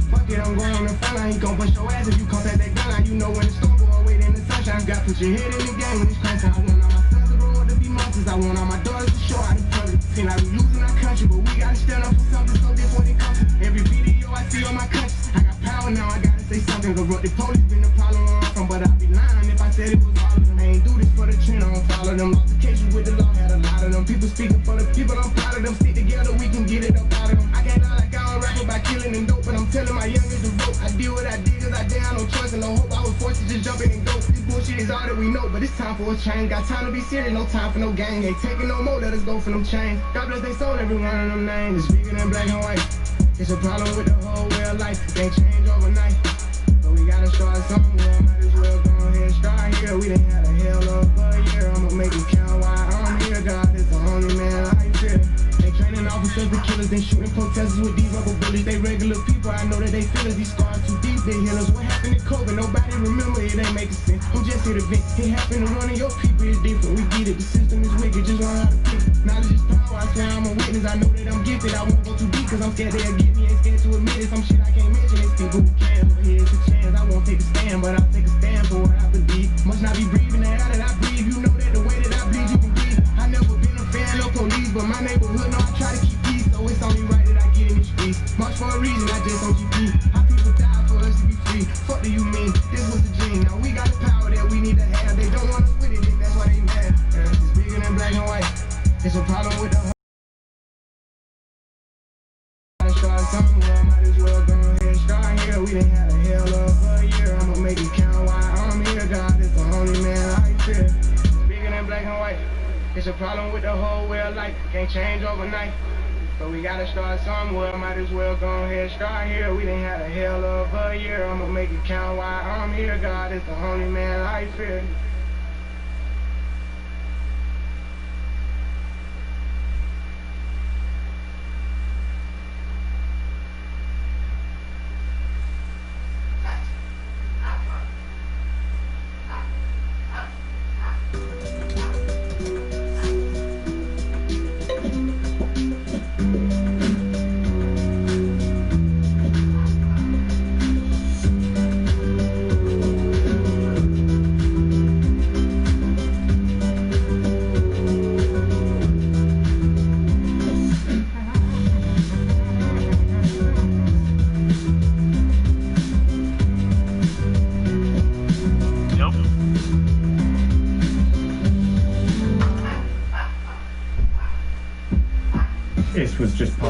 Fuck it, I'm going on the front line. He gon' bust your ass if you contact that gun line. You know when the storm go away, then the sunshine. Got put your head in the game when it's crunch time. I want all my sons to grow up to be monsters. I want all my daughters to show out in public. Seem like we losing our country, but we gotta stand up for something so different when it comes to every video I see on my country. I got power now, I gotta say something. Corrupt the police been the problem where I'm from, but I'd be lying if I said it was all of them. I ain't do this for the trend, I don't follow them. Lost the cases with the law, had a lot of them. People speaking for the people, I'm proud of them. Stick together, we can get it up out of them. I can't lie like I don't rap about killing and dope, but I'm telling my youngest to vote. I deal what I did, cause I didn't have no choice and no hope. I was forced to just jump in and go. This bullshit is all that we know, but it's time for a change. Got time to be serious, no time for no gang. Ain't taking no more, let us go for them chains. God bless they soul, every one of them names. It's bigger than black and white. It's a problem with the whole way of life. It can't change overnight. But we gotta start somewhere. Might as well go ahead and start here. We done had a hell of a year. I'ma make it count while I'm here. God is the only man I fear. They training officers to killers, then shooting protesters with these rubber bullets. They regular people, I know that they feel us. These scars too deep, they heal us. What happened to COVID? Nobody remember, it ain't making sense. I'm just here to vent. It happened to one of your people, it's different. We get it, the system is wicked, just learn how to pick it. Knowledge is power, I swear I'm a witness. I know that I'm gifted, I won't go too deep, cause I'm scared they'll get me. Ain't scared to admit it, some shit I can't mention. It's people who can, but here's a chance. I won't take a stand, but I'll take a stand for what I believe. Must not be breathing the air that I breathe. You know that the way that I bleed, you can breathe. I never been a fan of police, but my neighborhood know I try to keep peace. So it's only right that I get in the streets. March for a reason, I just on GP. How people die for us to be free. Fuck do you mean? This was the dream. Now we got the power that we need to have. They don't want us with it, that's why they mad. It's bigger than black and white. It's a problem with the whole. Start somewhere, might as well go ahead and start here. We done had a hell of a year. I'ma make it count while I'm here. God is the only man I fear. It's bigger than black and white. It's a problem with the whole way of life. Can't change overnight. But we gotta start somewhere. Might as well go ahead and start here. We done had a hell of a year. I'ma make it count while I'm here. God is the only man I fear.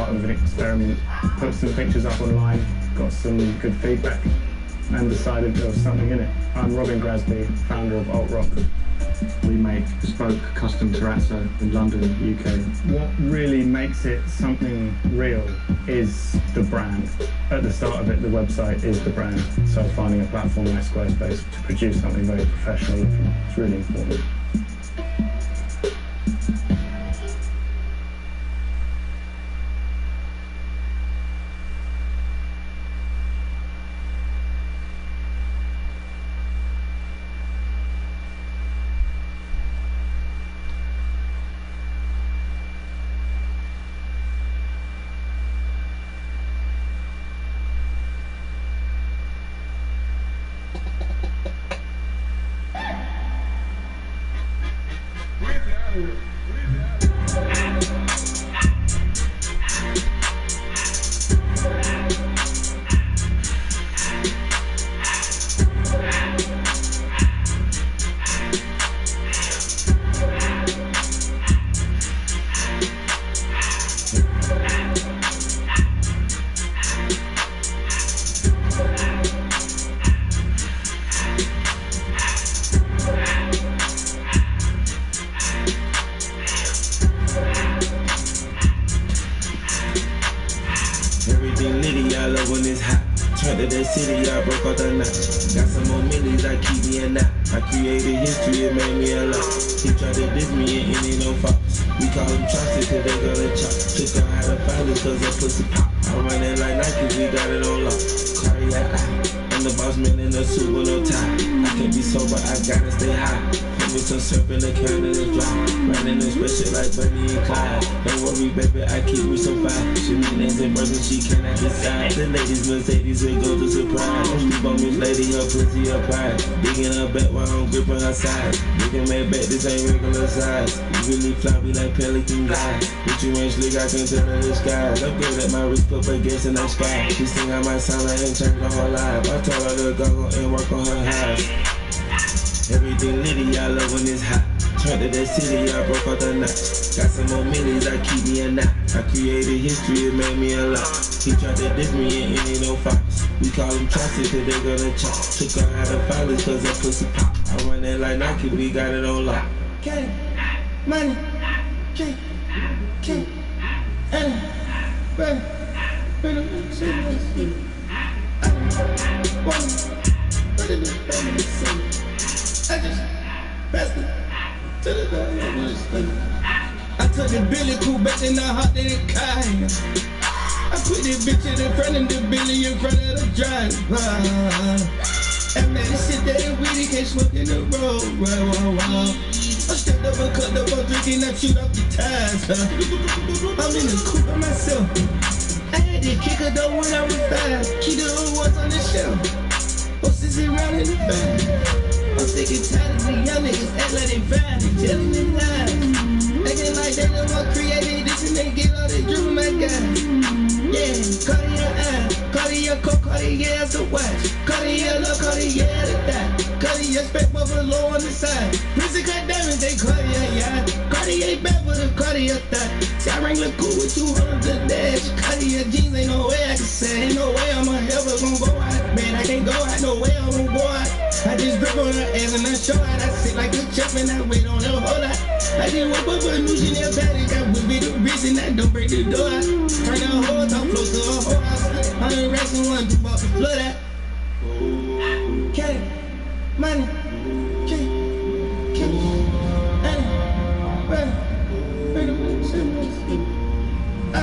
start with an experiment, put some pictures up online, got some good feedback, and decided there was something in it. I'm Robin Grasby, founder of Alt Rock. We make bespoke custom terrazzo in London, UK. What really makes it something real is the brand. At the start of it, the website is the brand. So finding a platform like Squarespace to produce something very professional looking is really important. Everything litty, I love when it's hot. Turned to that city, I broke all the knot. Got some more millies, I keep me a knot. I created history, it made me a lot. He tried to diss me and it ain't no fault. We call him Chaucer cause they gonna chop. Took her out of violence cause her pussy pop. I run it like Nike, we got it on lock. Cardiac eye, I'm the boss man in a suit with no tie. I can't be sober, I gotta stay high. Put me some surf in the can and it's dry. Riding this special like Bunny and Clyde. Don't worry baby, I keep me some fire. She need names and birds and she cannot decide. The ladies Mercedes will go to surprise. Don't sleep on this lady, her pussy, her pride. Digging her back while I'm gripping her side. Looking mad back, this ain't regular size. You really floppy like Pelican guy. But you ain't slick, I can tell her the skies. I'm good at my wrist, put her gas in the sky. She sing out my sound, I ain't changed her whole life. I told her to go and work on her highs. Everything litty, I love when it's hot. Turned to that city, I broke all the knots. Got some more millies, I keep me a knot. I created history, it made me a lot. He tried to diss me and it ain't no fox. We call him Chaucer cause they gonna chop. Took her out of violence cause her pussy pop. I run it like Nike, we got it on lock. Get it, money, K, brother, I just passed it to the dog. I took the Billy cool back in the hot that it kind. I put this bitch in front of the Billy in front of the driver. And man, this shit that ain't weedy, can't smoke in the road. I stepped up and cut up, I'm drinking, I chewed up the tires. I'm in the coupe by myself. I had to kick her though when I was 5. Keep the old ones on the shelf. Horses around in the back. I'm sick and tired of the young niggas act like they fine and telling them lies. Acting like they know I created this and they get all they drip from my guy. Yeah, Cartier eye, Cartier coat, Cartier as the watch. Cartier love, Cartier the die. Cartier spec buffalo on the side. Prison cut diamonds, they Cartier, yeah. Cartier back with a Cartier thigh. See, I ring the cool with 200 the dash. Cartier jeans, ain't no way I can say. Ain't no way I'm ever gonna go out. Man, I can't go out, no way I'm gonna go out. I just grip on her ass and I show out. I sit like a chef and I wait on her whole lot. I just woke up a new Chanel bag. I whip it the wrist and I don't break the door out. Turn the whole top floor to a whole house. 100 racks and one to bought the flood out. K, money, K, I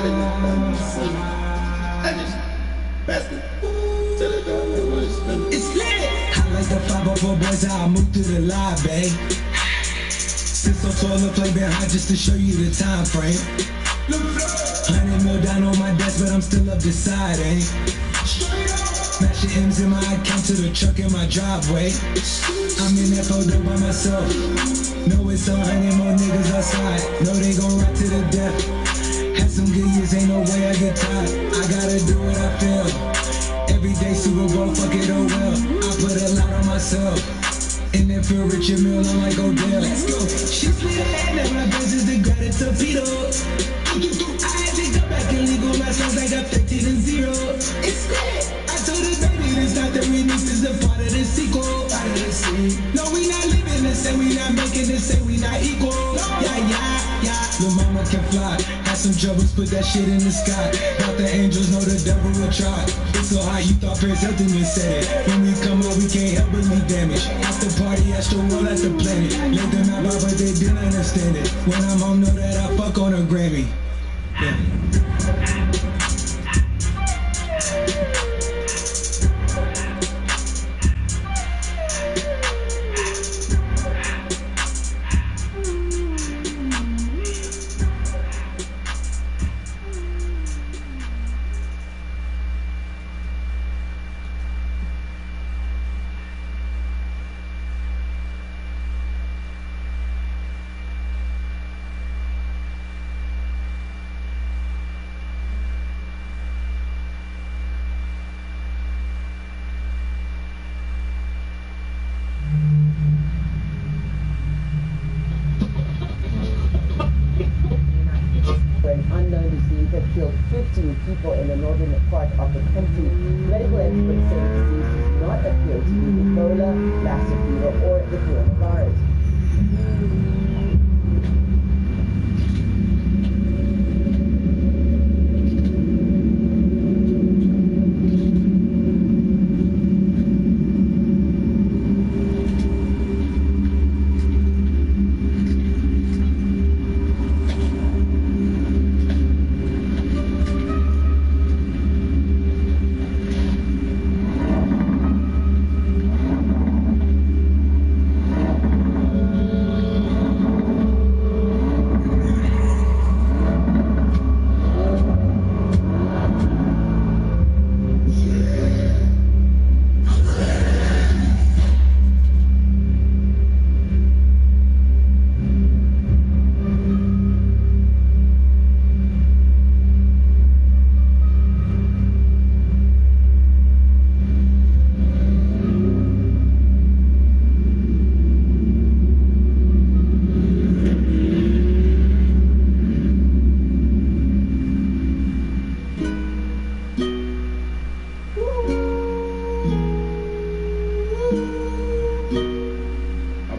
don't wanna I just passed it to the dog. It's lit. I like the 504 boys, how I move through the live, babe. Sit so tall and play behind just to show you the time frame. 100 mil down on my desk, but I'm still up the side, eh? Smashing M's in my account to the truck in my driveway. I'm in that photo by myself. Know it's 100 more niggas outside. Know they gon' ride to the death. Had some good years, ain't no way I get tired. I gotta do what I feel. Every day Super Bowl, fuck it, oh well. I put a lot on myself. And then for Richard Mill, I'm like, Odell. Let's go. She split her head, now my best is the granite torpedo. I had to go back and legal my songs like a 15 and 0. It's lit. I told her, baby, this not the remix, this is a part of the sequel. No, we not living the same, we not making the same, we not equal. Yeah. Your mama can fly. Had some troubles, put that shit in the sky. Thought the angels know the devil will try. It's so hot, you thought Paris Hilton said it. When we come out, we can't help but be damaged. After party, astro roll at the planet. Let them out, but they didn't understand it. When I'm home, know that I fuck on a Grammy. Yeah. Unknown disease that killed 15 people in the northern part of the country. Medical experts say the disease does not appear to be Ebola, Lassa fever, or the coronavirus.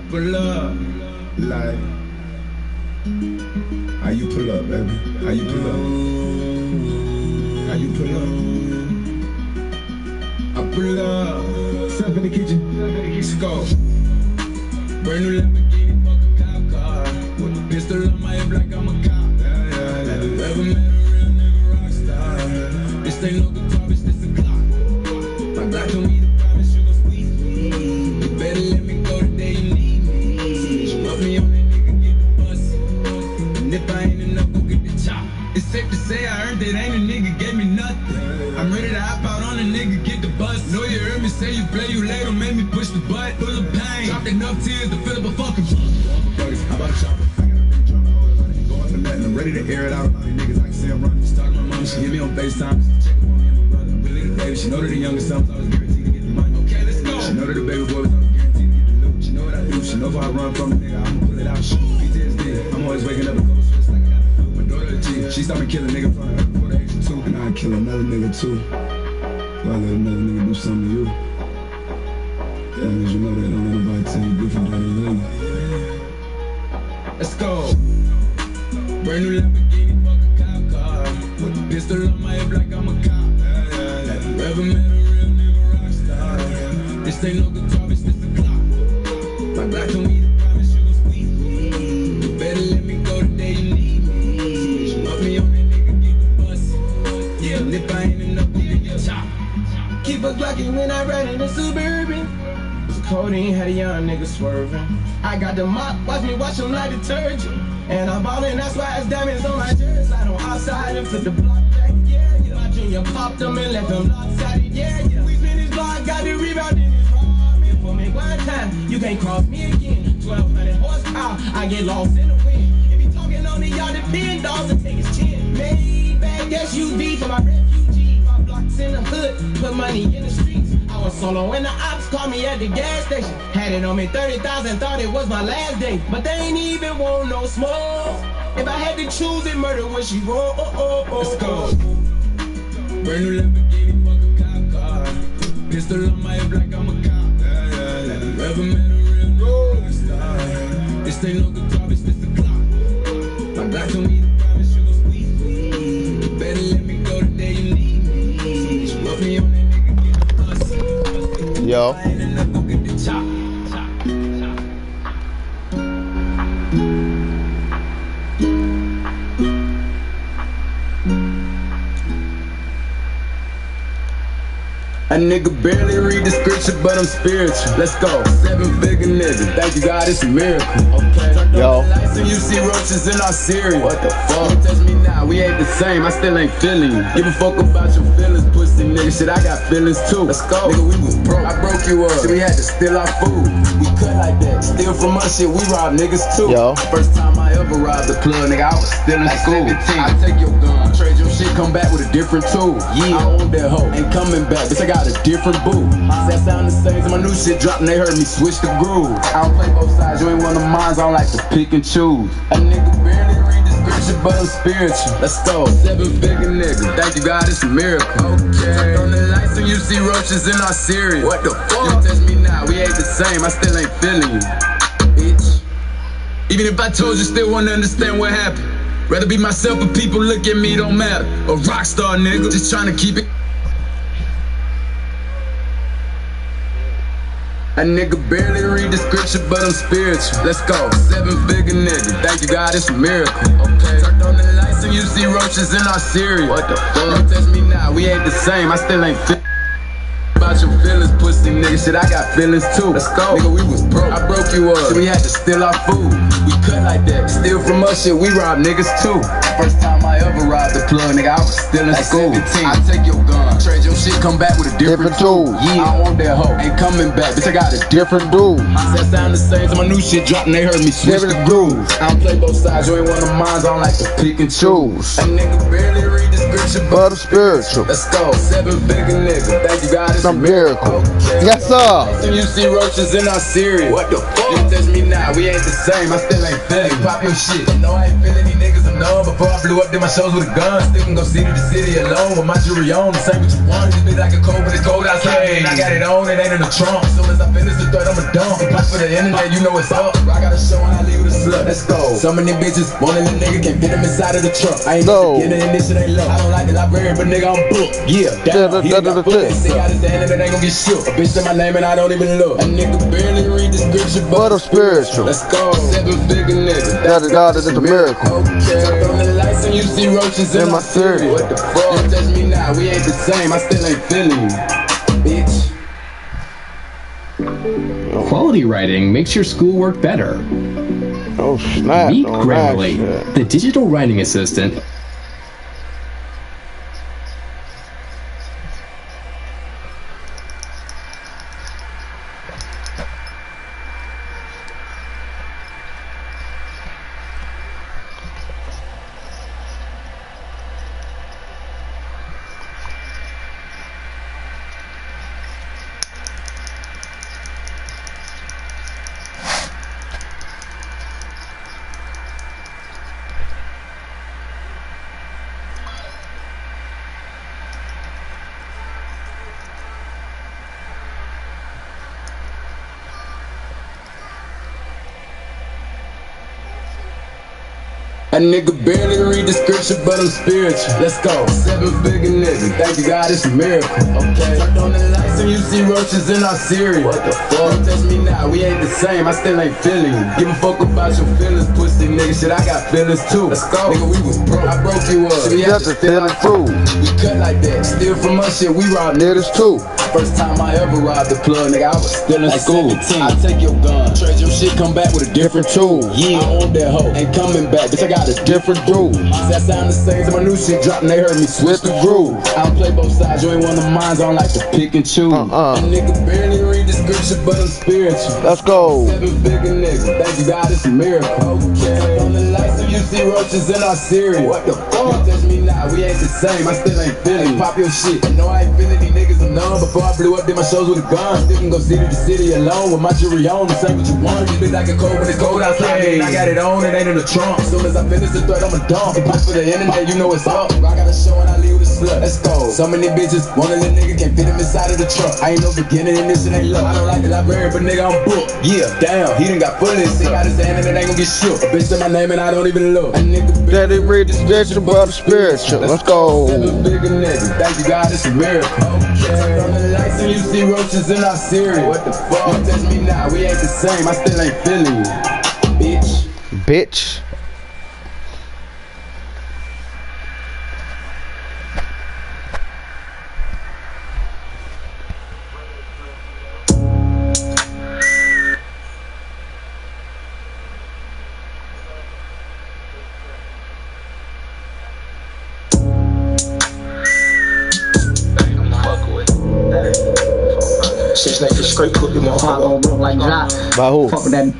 Pull up, like, how you pull up, baby? How you pull up? How you pull up? I pull up, step in the kitchen, let's go. Brand new Lamborghini, fuck a cop car, with a pistol on my hip like I'm a cop. Have you ever met a real nigga rock star? This ain't no guitar, bitch, this a clock. My God told me to promise you gon' squeeze me. You better let me go the day you need. Me on that nigga, get the bus. And if I ain't enough, go get the chop. It's safe to say I earned it, ain't a nigga gave me nothing. I'm ready to hop out on a nigga, get the bus. Know you heard me say you play, you later, made me push the butt. Full of pain, dropped enough tears to fill up a fucking bucket. How about a chopper? I got a big drum, I'm going for nothing. I'm ready to air it out. All these niggas like Sam Run. Just talk to my mom, she hit me on FaceTime. Check up on me and my brother. Really the baby, she know that the youngest son was always guaranteed to get the money. Okay, let's go. She know that the baby boy was always guaranteed to get the loot. She know what I do, she know if I run from a nigga, I'ma pull it out. PTSD, I'm always waking up and cold sweats like I got the flu. My daughter a G, she started killing nigga in front of her before the age of 2. And I'd kill another nigga too. So I let another nigga do something to you. Yeah, as you know that, don't let nobody tell you different than you. Let's go. Brand new Lamborghini, fuck a cop car. With a pistol on my hip like I'm a cop. Have you ever met a real nigga rock star? This ain't no guitar, bitch, this a clock. My God told me to promise you gon' squeeze me. You better let me go the day you need me. She love me on that nigga, get the bus. Yeah, and if I ain't enough, nigga, get chopped. Keep a Glockin' when I ride in the Suburban. Codeine had a young nigga swerving. I got the mop, watch me wash him like detergent. And I'm ballin', that's why it's diamonds on my jersey. Slide on outside and flip the block back, yeah. My junior popped them and left them lopsided, yeah. We spin his block, got the rebound in his robbing. For me one time, you can't cross me again. 1200 horsepower, I get lost in the wind. If he talking on the yard, the pin dogs and take his chin. Maybach SUV for my refugee. 5 blocks in the hood, put money in the streets. I going solo and the ops called me at the gas station. Had it on me 30,000, thought it was my last day. But they ain't even want no smoke. If I had to choose it, murder when she roll. Let's go. Brand new Lamborghini, fuck a cop car. Pistol on my hip like I'm a cop. Never met a real road star. This ain't no guitar, it's just a clock. My God told me to promise you gon' squeeze me. Better let me go the day you need me. She rough me on that nigga, get the pussy. Yo. And then I go get the chop. A nigga barely read the scripture, but I'm spiritual. Let's go. 7-figure nigga. Thank you, God, it's a miracle. Okay. Yo. Lights and you see roaches in our cereal. What the fuck? Don't touch me now. We ain't the same. I still ain't feeling you. Give a fuck about your feelings, pussy nigga. Shit, I got feelings too. Let's go. Nigga, we was broke. I broke you up. Shit, we had to steal our food. We cut like that. Steal from us, shit. We rob niggas too. Yo. First time I ever robbed the plug, nigga. I was still in school. 17. I take your gun, trade your shit, come back with a different tool. Yeah. I own that hoe. Ain't coming back. Bitch, I got a different boo. That sound the same as my new shit dropped and they heard me switch the groove. I don't play both sides, you ain't one of mine, I don't like to pick and choose. A nigga barely read the scripture, but I'm spiritual. Let's go. 7-figure nigga, thank you God, it's a miracle. Okay. Turn on the lights and you see roaches in our cereal. What the fuck? You test me now, we ain't the same, I still ain't feeling you, bitch. Even if I told you, still wanna understand what happened. Rather be myself, but people look at me, don't matter. A rock star nigga, just trying to keep it. A nigga barely read the scripture, but I'm spiritual. Let's go. 7-figure nigga. Thank you, God, it's a miracle. Okay. Turned on the lights and you see roaches in our cereal. What the fuck? Don't test me now. We ain't the same. I still ain't fit. About your feelings, pussy nigga. Shit, I got feelings too. Let's go. Nigga, we was broke. I broke you up. So we had to steal our food. We cut like that. Steal from us, shit. We rob niggas too. First time I ever robbed the plug, nigga. I was still in school. 17. I take your gun, trade your shit, come back with a different tool. Yeah, I own that hoe. Ain't coming back. Bitch, I got a different dude. That sound the same as my new shit dropped and they heard me switch the groove. I don't play both sides. You ain't one of mine. I don't like to pick and choose. A nigga barely read the scripture, but I'm spiritual. Let's go. 7-figure nigga. Thank you, God, it's a miracle. Okay. Yes, sir. And you see roaches in our cereal. What the fuck? You touch me now. We ain't the same. I still ain't feeling. Hey, pop your shit. No, I ain't feeling these niggas enough. Before I blew up, did my shows with a gun. Still can go city to city alone with my jewelry on. The same what you want. This bitch like a cold, but it's cold outside. And I got it on. It ain't in the trunk. As soon as I finish the thread, I'ma dump. The pop for the internet, you know it's up. I got a show and I leave with a slut. Let's go. So many bitches wanting a nigga, can't fit them inside of the trunk. I ain't getting in this shit ain't low. I don't like the library, but nigga, I'm booked. Yeah, he got foot. Say out his hand and it ain't gon' get shook. A bitch say my name and I don't even look. A nigga barely read the scripture, but I'm spiritual. Let's go. 7-figure nigga. That God is a miracle. Okay. Turn on the lights and you see roaches in my cereal. What the fuck? You touch me now, we ain't the same. I still ain't feeling you, bitch. Quality writing makes your schoolwork better. Oh snap! Meet Grammarly, the digital writing assistant. A nigga barely read the scripture, but I'm spiritual. Let's go. 7-figure nigga. Thank you, God, it's a miracle. Okay. Turned on the lights and you see roaches in our cereal. What the fuck? Don't touch me now. We ain't the same. I still ain't feeling you. Give a fuck about your feelings, pussy nigga. Shit, I got feelings too. Let's go. Nigga, we was broke. I broke you up. So we had to steal our food. We cut like that. Steal from us, shit. We rob niggas too. First time I ever robbed the plug, nigga. I was still in school. 17. I take your gun, trade your shit, come back with a different tool. Yeah, I own that hoe. Ain't coming back. Bitch, I got a different dude. That sound the same as my new shit dropped and they heard me switch the groove. I don't play both sides, you ain't one of mine, I don't like to pick and choose. A nigga barely read the scripture, but I'm spiritual. Let's go. 7-figure nigga, thank you God, it's a miracle. Okay. On the lights and you see roaches in our cereal. What the fuck? You touch me now, nah, we ain't the same. I still ain't feeling. Pop your shit. You know I ain't feeling these niggas are numb. Before I blew up, did my shows with a gun. Still can go city to city alone with my jewelry on. The same what you want. This bitch like a cold when it's cold outside. I got it on, it ain't in the trunk. As soon as I finish the threat, I'ma dump. Put for the internet, you know it's up. I got a show and I leave with a slut. Let's go. So many bitches, one of the nigga can't fit him inside of the truck. I ain't no beginning and this shit ain't luck. I don't like the library, but nigga, I'm booked. Yeah, damn, he done got bullets. He got his hand and it ain't gon' get shook. A bitch said my name and I don't even look. Daddy read the digital about the spiritual. Let's go. Bigger nigga, thank you God, it's a miracle. Okay. Turn on the lights and you see roaches in our cereal. What the fuck? Don't touch me now, we ain't the same. I still ain't feeling you, bitch. Bitch. Shit's like the straight cook, you know how I gon' roll like that. By who? Fuck with that.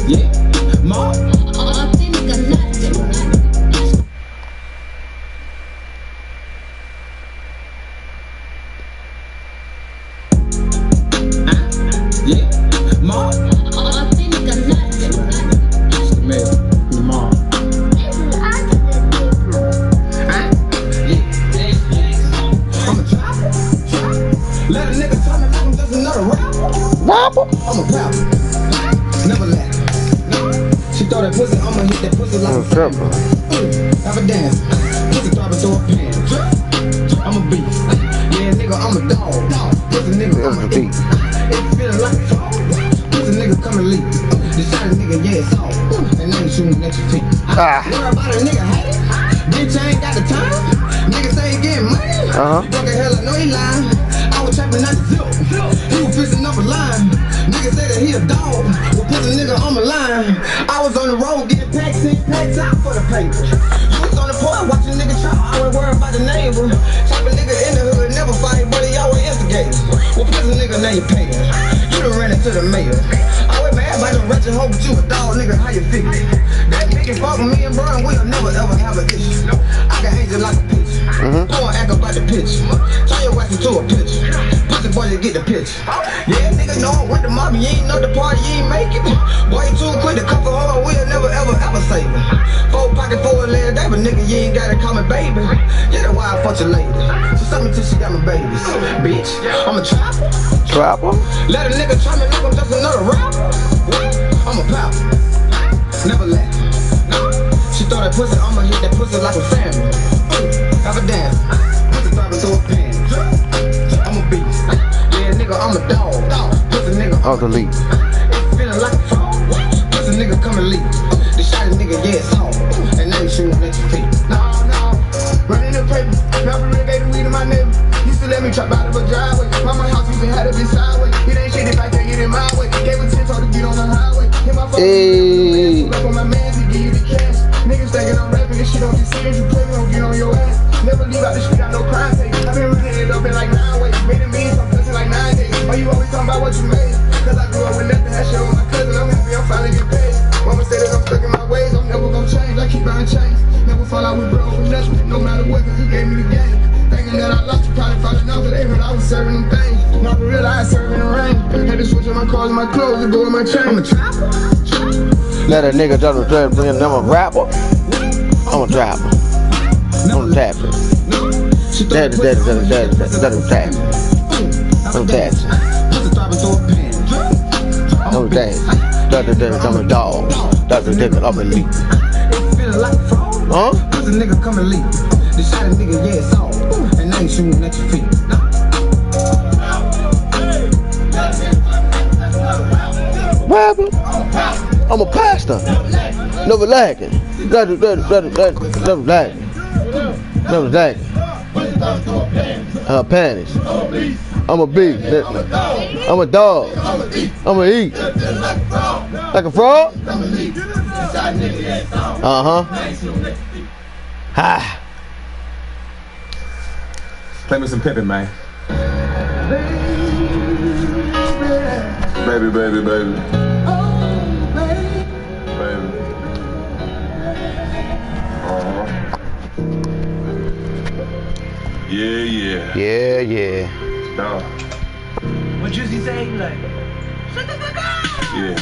Yeah, ma. Yeah, ma. Let a nigga tell me like I'm just another rapper. I'm a rapper. Never laugh. She throw that pussy, I'ma hit that pussy like a trapper. Have a dance. Pussy dropping through a pan. I'm a beast. Yeah, nigga, I'm a dog. Pussy nigga, I'm a beast. It feeling like a fall. Pussy nigga come and leave. The shot nigga, yeah, it's all. And they ain't shooting at your feet. Worry about a nigga hate. Bitch, I ain't got the time. Nigga say he getting money. Fucking hell, I know he lying. I was trapping out the zip. He was fixing up a line. Nigga say that he a dog. Well, put the nigga on the line. I was on the road getting packs in, packs out for the paper. You was on the porch watching nigga try. I wasn't worried about the neighbor. Type of nigga in the hood, never fight, but he always instigating. Well, put the nigga, now you paying. You done ran into the mayor. I was mad by the wretched hoe, but you a dog, nigga, how you figure? That nigga fuck with me and bro, and we'll never ever have an issue. I can hate you like a bitch. Go and act about the pitch. Turn your ass into a pitch. Pussy boy, you get the pitch. Yeah, nigga, know I went to mommy, you ain't know the party, you ain't make it. Boy, you too quick to cover her, we'll never ever ever save it. 4 pocket full of lead, that but nigga, you ain't gotta call me baby. Yeah, that's why I fuck your lady. She suck me till she got my babies. Bitch, I'm a trapper. Trapper? Let a nigga try me like I'm just another rapper. I'm a pop. Never laugh. She throw that pussy, I'ma hit that pussy like a family. Have a dance. Pussy dropping through a pan. I'm a beast. Yeah, nigga, I'm a dog. Pussy nigga, I'll delete. It's feeling like a fall. Pussy nigga come and leave. The shot nigga, yeah, it's all. And they ain't shooting at your feet. No. Running the paper. Never really gave the weed to my neighbor. Used to let me trap out of a driveway. Mama house used to have to be sideways. It ain't shit if I can't get in my way. Gave a 10 told to get on the highway. Hit my phone. Back on my mans, he give you the cash. Niggas thinking I'm rapping, this shit don't get serious. You play me, don't get on your ass. Never leave out the street, I no crime take. I been really ended up in like 9 ways. Made it mean some pussy like 9 days. Why you always talking about what you made? Cause I grew up with nothing, had shit on my cousin. I'm happy I'm finally getting paid. Mama said that I'm stuck in my ways, I'm never gonna change. I keep buying chains. Never fall out with bro for nothing. No matter what, cause he gave me the game. Thinking that I lost, you probably falling off, but they heard I was serving them things. Not for real, I was serving the rain. Had to switch on my cars and my clothes to go in my chain. I'm a trapper. Let a nigga just I'm a rapper. I'm a trapper. I'm a tapper. That's a tapper. I'm a tapper. I'm a tapper. I'm a dog. That's a nigga, I'm a lead. Huh? Pussy nigga come and leave. The shot nigga, yeah, it's all. And I ain't shooting at your feet. Rapper? I'm a pastor. Never lagging. Never lagging. Never lagging. Panties. I'm a beast. I'm a dog. I'm a eat. Like a frog? Ha. Play me some Pippin, man. Baby, baby, baby. Yeah. No. What Juicy say? Like, shut the fuck up! Yeah.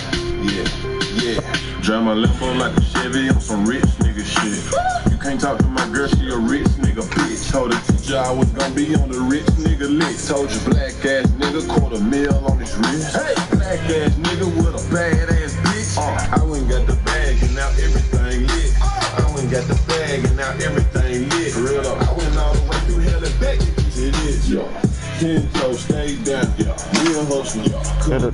Drive my left on like a Chevy on some rich nigga shit. You can't talk to my girl, she a rich nigga bitch. Told the teacher I was gonna be on the rich nigga list. Told you black ass nigga, $250,000 on his wrist. Hey, black ass nigga with a bad ass bitch. I went got the bag and now everything lit. I went got the bag and now everything lit. For real though, I went all the way through hell and back. It is, y'all. 10 toes, stay down, real hustle, young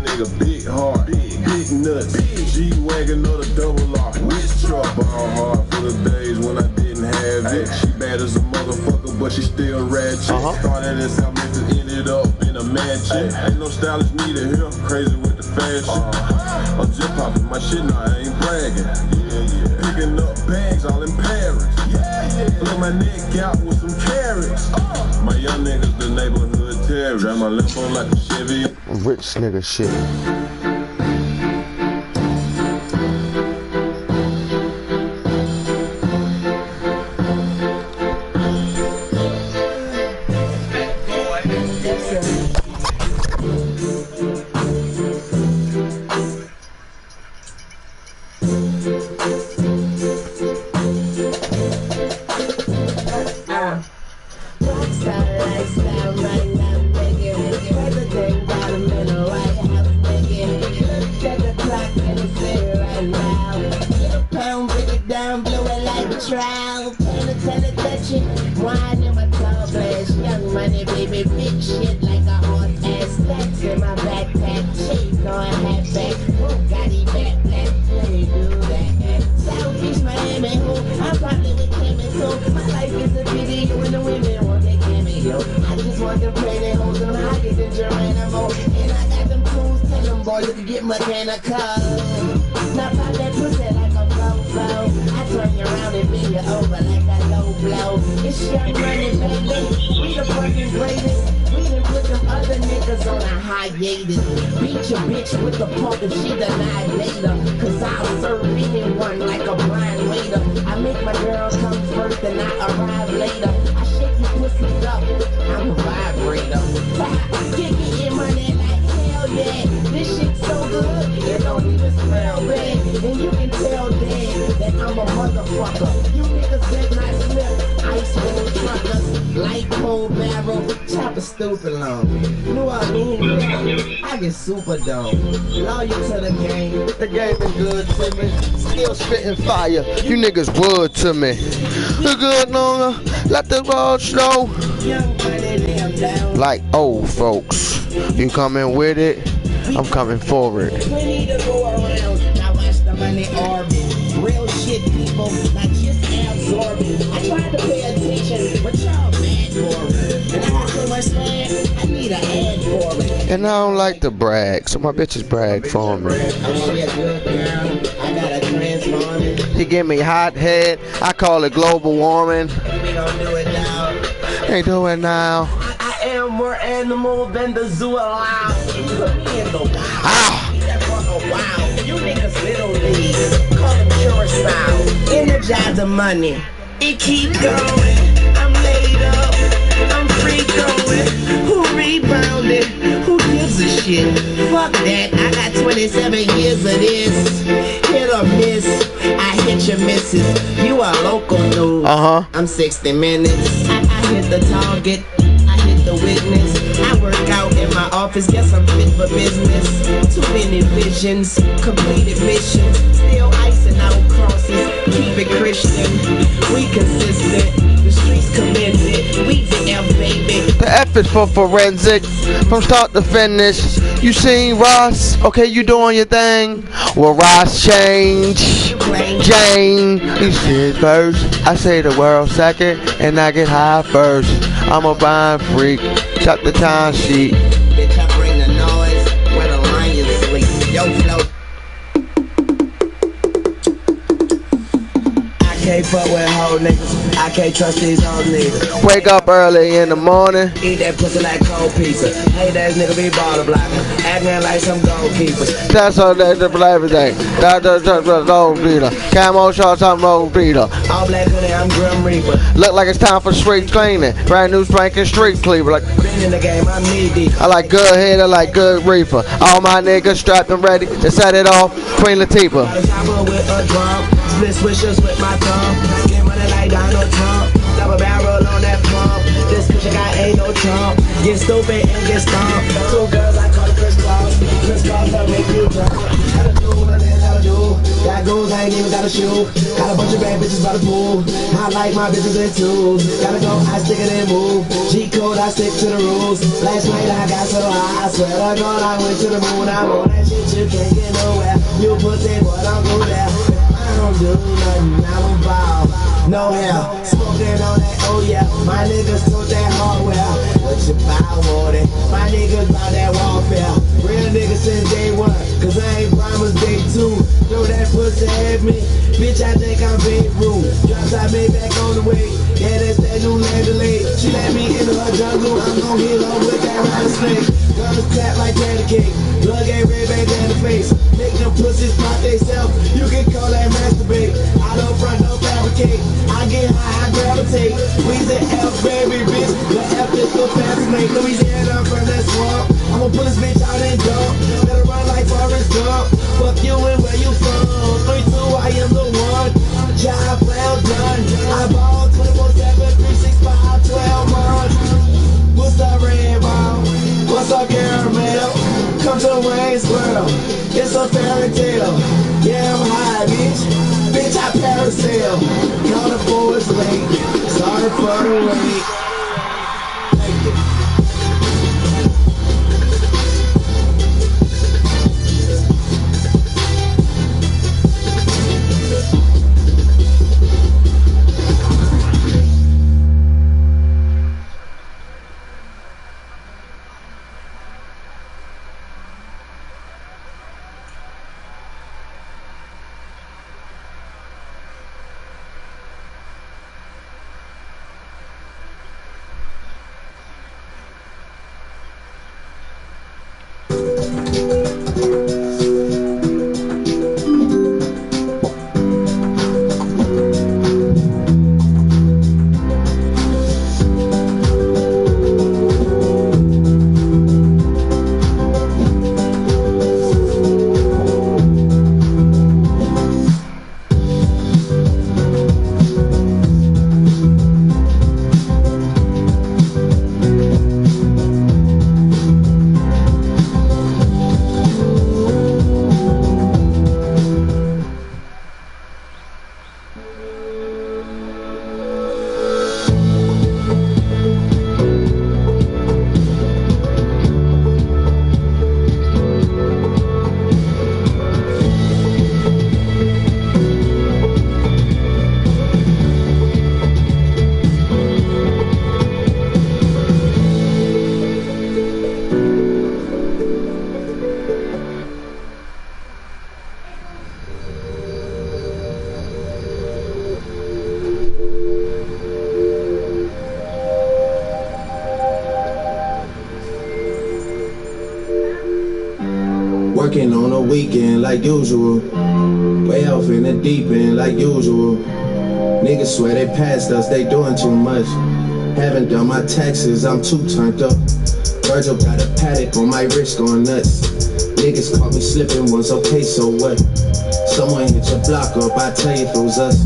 nigga, big heart, big nut, G-Wagon or the double R, which truck, ball hard for the days when I didn't have it. She bad as a motherfucker, but she still ratchet. Started in South Memphis, ended up in a mansion. Ain't no stylist needed here, crazy with the fashion. I'm just popping my shit, now I ain't bragging. Picking up bags all in Paris. Blow my neck out with some carrots. My young niggas, the neighborhood terror. Drive my left on like a Chevy. Rich nigga shit. Super dope. Loyal to the game. The game is good to me. Still spitting fire. You niggas wood to me. The good longer. Let the road slow. Like old folks. You coming with it? I'm coming for it. Plenty to go around. I watch the money orbit. Real shit, people. Not just absorbing. I try to pay attention, but y'all mad for it. And I got so much land, I need an ad for it. And I don't like to brag, so my bitches brag for me. I wanna be a good girl, I gotta transform it. She give me hot head, I call it global warming. We gon' do it now. They do it now. I am more animal than the zoo allowed. Put me in the wild. That fucker wild. You niggas little leagues. Call them Curacao. Energize the money. It keep going. I'm laid up. I'm free going. Who rebounded? Who gives a shit? Fuck that. I got 27 years of this. Hit or miss. I hit your misses. You are local news. I'm 60 minutes. I hit the target. I hit the witness. I work out in my office. Guess I'm fit for business. Too many visions. Completed missions. Still icing out crosses. Keep it Christian. We consistent. The streets commend it. We the F, baby. The F is for forensic. From start to finish. You seen Ross? Okay, you doing your thing. Well, Ross change. Jane. You see it first. I say the world second. And I get high first. I'm a blind freak. Chop the time sheet. Bitch, I bring the noise where the lions sleep. Yo, flow. I can't fuck with hoe niggas. I can't trust these old niggas. Wake up early in the morning. Eat that pussy like cold pizza. Hey, that nigga be baller blocker. Acting like some goalkeepers. That's all that's the everything. That's the gold beater. Camo shorts, I'm gold beater. All black hoodie, I'm Grim Reaper. Look like it's time for street cleaning. Brand new spanking street cleaver. Like been in the game, I'm knee deep. I like good head, I like good reefer. All my niggas strapped and ready to set it off. Queen Latifah. With a drum, split swishers with my thumb. Get money like Donald Trump. Double barrel on that pump. This bitch got ain't no trump. Get stupid and get stomped. Two girls I call Chris Cross. Chris Cross will make you jump. Gotta do what I gotta do. Got goals, I ain't even got a shoe. Got a bunch of bad bitches by the pool. I like my bitches in twos. Gotta go, I stick it and move. G-code, I stick to the rules. Last night I got so high, I swear to God I went to the moon. I'm on that shit, you can't get nowhere. You pussy, but I'm go there. I don't do nothing, I'm a ball. No hell, smoking on that, oh yeah. My niggas took that hardware. What you buy on it? My niggas bout that warfare. Real niggas since day one, cause I ain't promised day two. Throw that pussy at me, bitch I think I'm Babe Ruth. Drops I made back on the way, yeah that's that new land delay. She let me into her jungle, I'm gon' hit her with that rattlesnake. Guns tap like candy cake, plug ain't red bang down the face. Make them pussies pop they self, you can call that masturbate. I don't front, no fabricate. I get high, I gravitate. We's an F, baby, bitch. The F is so fascinate. Louisiana, I'm from that swamp. I'ma pull this bitch out and dump. Better run like Forrest Gump. Fuck you and where you from. 3-2, I am the one. Job well done. I ball 24/7, 365, 12 months. What's up, Red Ball? What's up, Caramel? Come to Waynesboro. It's a fairy tale. Yeah, I'm high, bitch. Bitch, I parasail. Count the boys late. Sorry for the wait. Thank you. Working on a weekend like usual. Way off in the deep end like usual. Niggas swear they passed us, they doing too much. Haven't done my taxes, I'm too turned up. Virgil got a paddock on my wrist going nuts. Niggas caught me slipping once, okay, so what? Someone hit your block up, I tell you if it was us.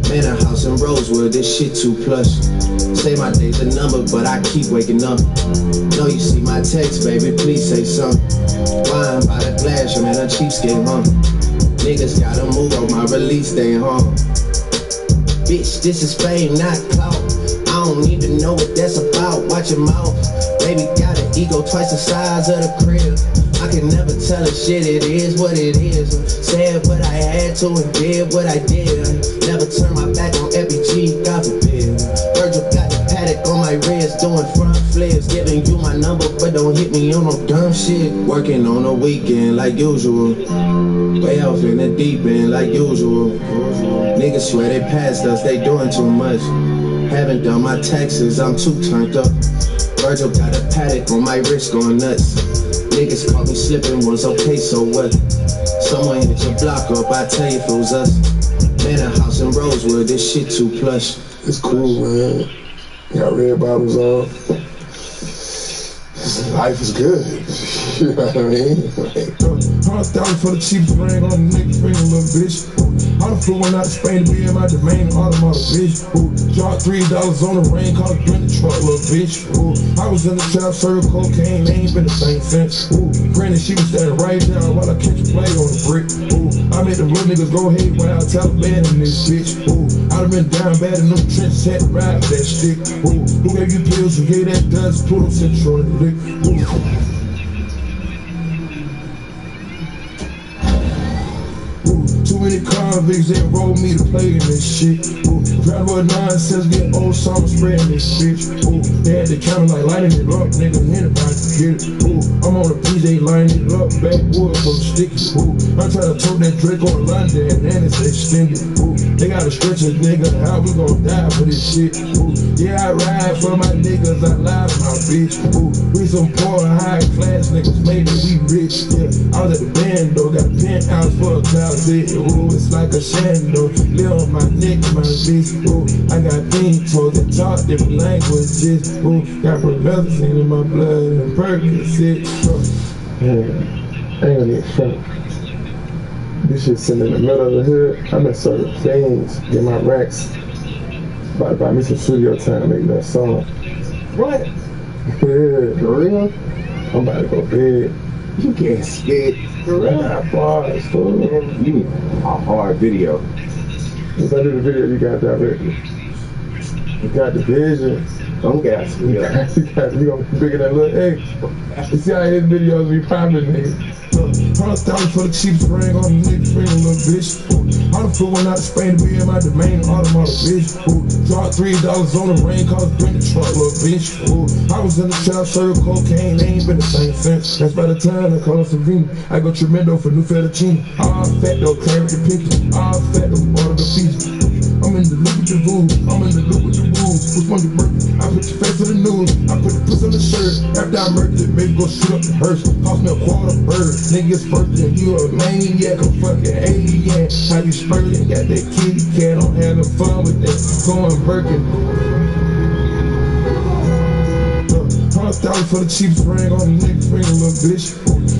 Man, a house in Rosewood, this shit too plush. Say my day's a number, but I keep waking up. Know you see my text, baby, please say something. Wine by the glass, I'm in a cheapskate, huh? Niggas gotta move on my release day, huh? Bitch, this is fame, not clout. I don't even know what that's about, watch your mouth. Baby got an ego twice the size of the crib. I can never tell a shit, it is what it is. Said what I had to and did what I did. Never turn my back on FBG, God forbid. Virgil got the paddock on my wrist, doing front flares, giving you my number, but don't hit me on no dumb shit. Working on a weekend like usual. Way off in the deep end like usual. Niggas swear they passed us, they doing too much. Haven't done my taxes, I'm too turned up. Virgil got a paddock on my wrist going nuts. Niggas caught me slipping once, okay, so what? Someone hit your block up, I tell you if it was us. Man, a house in Rosewood, this shit too plush. It's cool, man. Got red bottoms on. Life is good. You know what I mean? 100,000 for the cheapest ring on the nigga finger, little bitch. I done flew one out to Spain to be in my domain, automotive, bitch. Dropped $3 on the ring, called it the truck, little bitch. I was in the trap, serving cocaine, they ain't been the same since. Granted, she was standing right down while I catch a play on the brick. I made the real niggas go hate when I Taliban in this bitch. I done been down bad in them trenches, had to ride with that stick. Who gave you pills and gave that dust, put them central in the lick. Too many convicts that rolled me to play in this shit. Grab what nonsense, get old summer spreading this bitch. They had the camera like lighting it up, nigga, anybody can get it. I'm on a PJ lining it up, backwood for the sticky. I'm trying to tote that Drake on London and it's extended. They gotta stretch us, nigga, how we gon' die for this shit? Yeah, I ride for my niggas, I lie for my bitch. We some poor, high class niggas, maybe we rich. Yeah, I was at the band though, got a penthouse for a closet. It's like a shadow, live on my neck, my bitch. I got things told that talk different languages. Got promethazine in my blood and Percocet. Yeah, I ain't gonna get funny. This shit sitting in the middle of the hood. I'm in certain things, get my racks. About to buy me some studio time to make that song. What? Yeah. For real? I'm about to go big. You can't spit. For real? I got bars, fool. You need a hard video. If I do the video, you got directly. You got the vision. Don't gas me up. You gonna be bigger than little egg. You see how his videos be popping, nigga. 100,000 for the cheapest ring on the nigga finger, little bitch. I done flew one out to Spain to be in my domain, automotive, bitch. Dropped $3 on the ring, called it the truck, little bitch. I was in the trap, serving cocaine, they ain't been the same since. That's by the time I call it Savina. I go tremendo for new fettuccine. All fat though, carry the pinky. All fat though, order the Fiji. I'm in the loop with the rules, I'm in the loop with the rules. Which one you burger? I put your face on the news, I put the puss on the shirt. After I murdered it, maybe go shoot up the hearse. Cost me a quarter bird, niggas first and you a maniac, a fucking alien. How you spurting, got that kitty cat, I'm having fun with that. Going Birkin. 100,000 for the cheapest ring on the nigga finger, little bitch.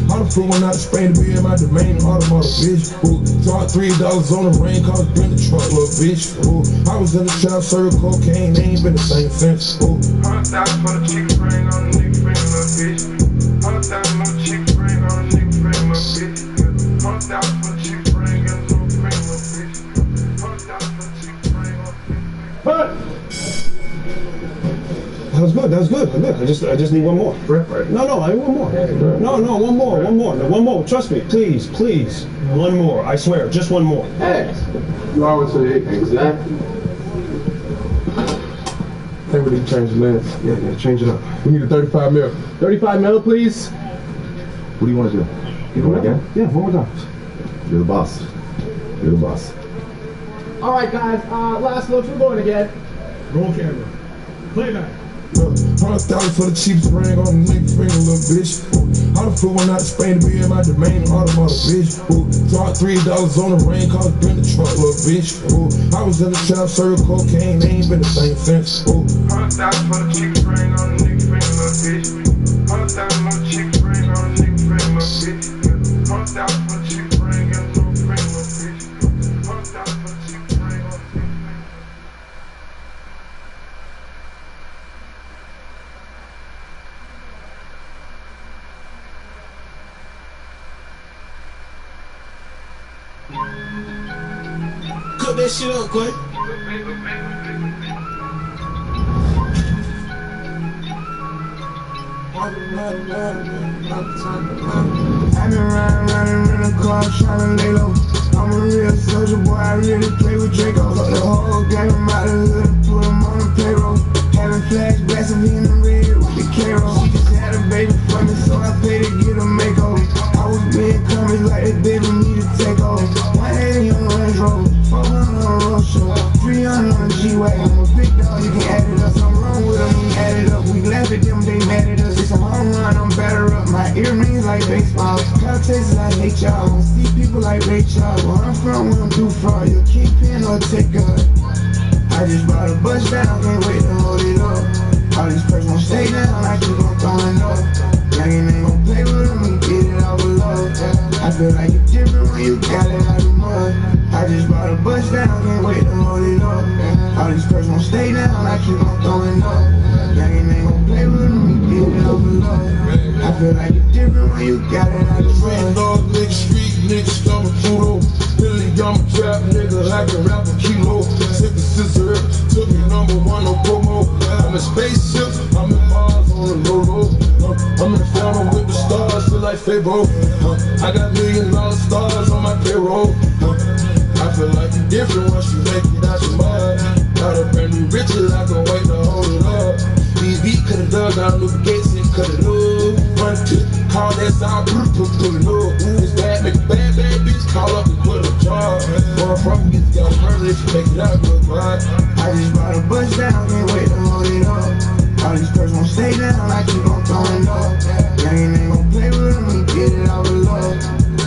I done flew one out to Spain to be in my domain, automotive, bitch. Dropped $3 on the ring, called it the truck, little bitch. I was in the trap, serving cocaine, they ain't been the same since. 100,000 for the cheapest ring on the nigga finger, little bitch. 100,000 for the cheapest ring on the nigga finger, little bitch. 100,000 for the cheapest ring on the nigga finger, little bitch. 100,000 for the cheapest ring on the nigga finger. That was good. That was good. I just need one more. No, I need one more. No, one more. Trust me, please, one more. I swear, just one more. Hey, you always say exactly. I think we need to change the lens. Yeah, change it up. We need a 35 mil. 35 mil, please. What do you want to do? You do it again? Yeah, one more time. You're the boss. You're the boss. All right, guys. Last looks. We're going again. Roll camera. Playback. 100,000 for the cheapest ring on the nigga finger, little bitch. I done flew one out to Spain to be in my domain, automotive, bitch. Dropped $3 on the ring, called it the truck, little bitch. I was in the trap, serving cocaine, they ain't been the same since. 100,000 for the cheapest ring on the nigga finger, little bitch. 100,000 for the cheapest ring on the nigga finger, little bitch. 100,000 for the cheapest ring on the nigga finger, little bitch. 100,000 for the cheapest ring on the nigga finger. Cook that shit up, quick. I've been riding in the car, trying to lay low. I'm a real soldier boy, I really play with Draco. Got the whole gang, I'm out of the hood, put them on the payroll. Having flashbacks of me in the red with the K-Roll. She just had a baby for me, so I paid to get a makeover. I was being coming like that baby need to take over. 180 on Range Rover, 400 on Road Show, 300 on G-Wagon. I'm a big dog, you can add it up. Something wrong with them, we add it up. We laugh at them, they mad at us. It's a home run, I'm better up. My earrings like baseball. Cloud Texas, I hate y'all. I see people like Ray Charles. Where I'm from, we don't do fraud. You keep in or take a. I just brought a bus down, can't wait to hold it up. All these perks gon' stay down, I keep on throwing up. Youngin' ain't gon' play with them, we get it all below. I feel like it's different when you got it out the mud. I just brought a bus down, can't wait to hold it up. All these perks gon' stay down, I keep on throwing up. Youngin' ain't gon' play with them, we get it all below. I feel like it's different when you got it out the mud. Dog, nigga, street niggas, stomach photo. Billy, I'm a trap nigga, I can rap a kilo. Sick of scissor, took me #1 on promo. I'm a spaceship, I'm in Mars on the low. I'm in the film with the stars, feel like Fabo. I got $1 million stars on my payroll. I feel like you're different once you make it out your mud. Got a brand new riches, I can wait to hold it up. These beats could've dug down Luke Gates and cut it up. Run to call that sound, pull it up. It's bad, make a bad bitch call up and put a jar. Where I'm from, get the murder if you make it out good, right? I just brought a bus down, can't wait to hold it up. All these perks gon' stay down, I keep on throwing up. Youngin' ain't gon' play with them, we get it all below.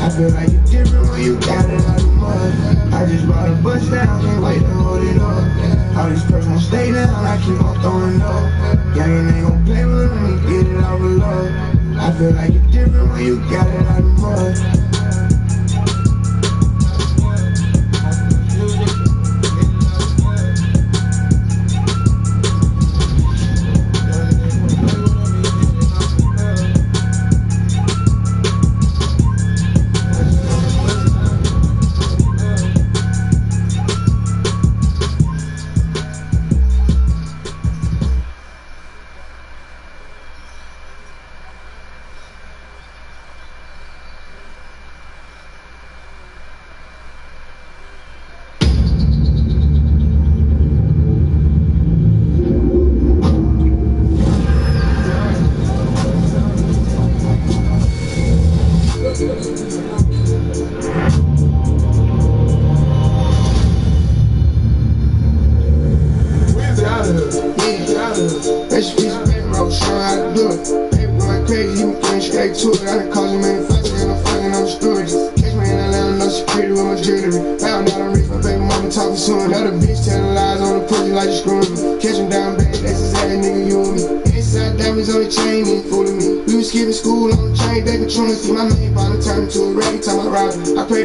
I feel like it's different when you got it out the mud. I just brought a bus down, can't wait to hold it up. All these perks gon' stay down, I keep on throwing up. Youngin' ain't gon' play with them, we get it all below. I feel like it's different when you got it out the mud.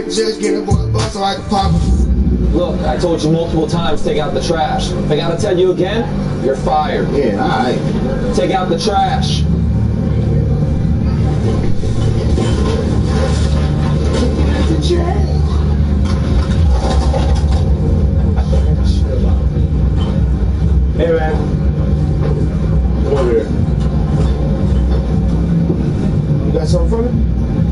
Just get a boy a bus so I can pop it. Look, I told you multiple times, take out the trash. If I gotta tell you again, you're fired. Yeah, alright. Take out the trash. Hey man. Come over here. You got something for me?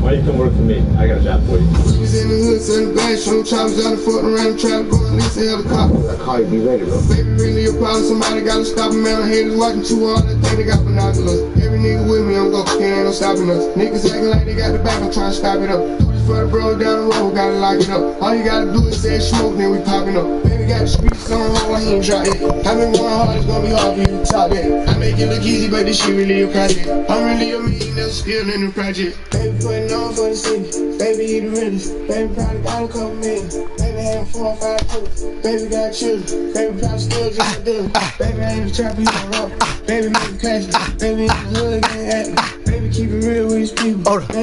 Why you come work for me? I got a job for you. She's in the hood, selling bags, showing choppers out the foot around, trying to go and lease a helicopter. I call you, be ready, bro. Baby, really your problem, somebody gotta stop him, man. Haters watching too hard, I think they got binoculars. Every nigga with me, I'm go, ain't no stopping us. Niggas acting like they got the back, I'm trying to stop it up. Do this for the bro down the road, gotta lock it up. All you gotta do is say smoke, then we popping up. Baby got the streets on hold, he ain't drop it. I've been going hard, it's gonna be hard for you to top it. I make it look easy, but this shit really a project. I'm really a millionaire, still in the project. Baby putting on for the city, baby he the realest. Baby probably got a couple million. Baby having 4 or 5 kids. Baby got children. Baby probably still just a dealer. Baby ain't a trapper, he a rock. Baby make a cash. Baby in the hood, getting active. Baby keep it real with his people. Hold on,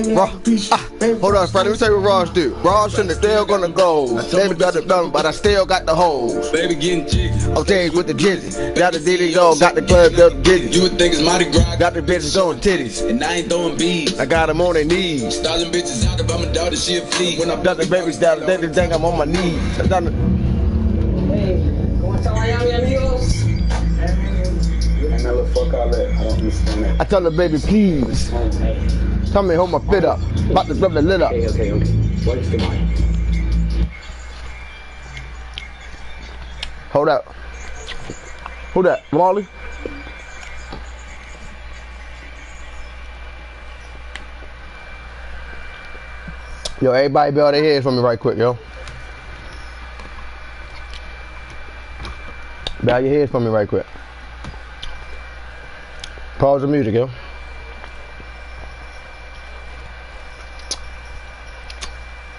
hold on, Fred. Let me tell you what Ross do. Ross and the still gonna go. Baby got the gun, but I still got the hoes. Baby getting jiggy. I'm changed with the jizzy. Got the dilly go, got the club up jizzy. You would think it's Mardi Gras. Got the bitches on titties. And I ain't throwing beads. I got them on their knees. Stalling bitches out if I'm a daughter, she a flea. When I'm ducking babies down, they think I'm on my knees. Hey, ¿cómo está Miami, amigos? And now look, fuck all that. I don't understand that. I tell the baby, please. Come here, hold my fit up. About to rub the lid up. Okay. What is the mind? Hold up. Who that? Molly? Yo, everybody bow their heads for me right quick, yo. Bow your heads for me right quick. Pause the music, yo.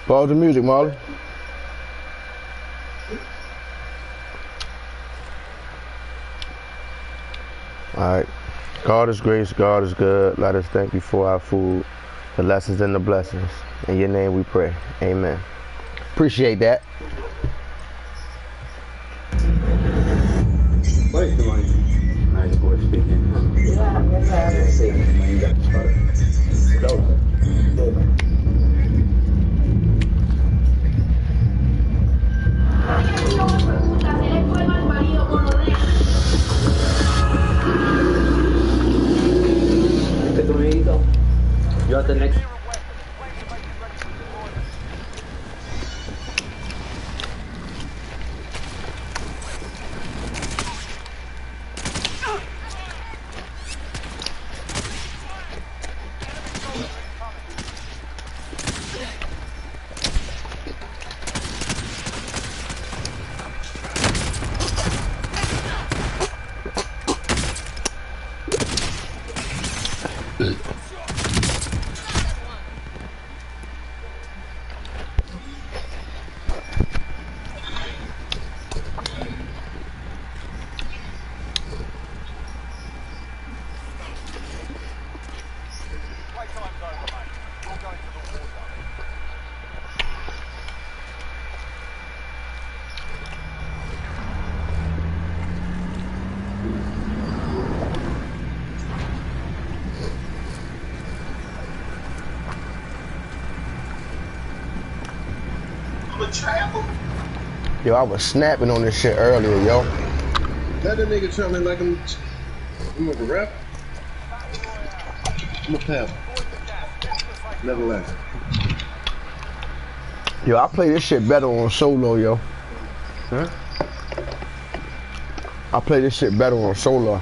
Pause the music, Marley. Alright. God is grace, God is good. Let us thank you for our food, the lessons and the blessings. In your name we pray. Amen. Appreciate that. Wait, come on. Nice boy speaking. Yo at the next. Yo, I was snapping on this shit earlier, yo. Let the nigga try me like I'm a rap. I'm a pal. Never left. Yo, I play this shit better on solo, yo. Huh? I play this shit better on solo.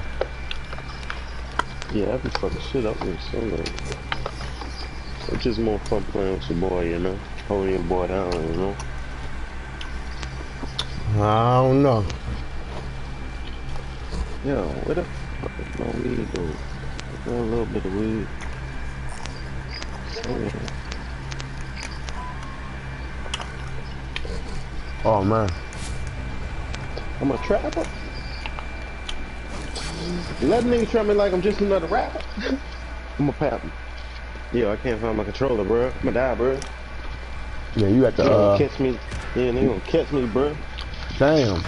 Yeah, I be fucking shit up with solo. It's just more fun playing with your boy, you know? Holding your boy down, you know? I don't know. Yo, where the fuck is my weed go? I got a little bit of weed. Oh man. I'm a trapper. Let niggas try me like I'm just another rapper. I'm a pap. Yo, I can't find my controller, bro. I'm gonna die, bro. Yeah, you got the catch me. Yeah, they gonna catch me, bro. Damn.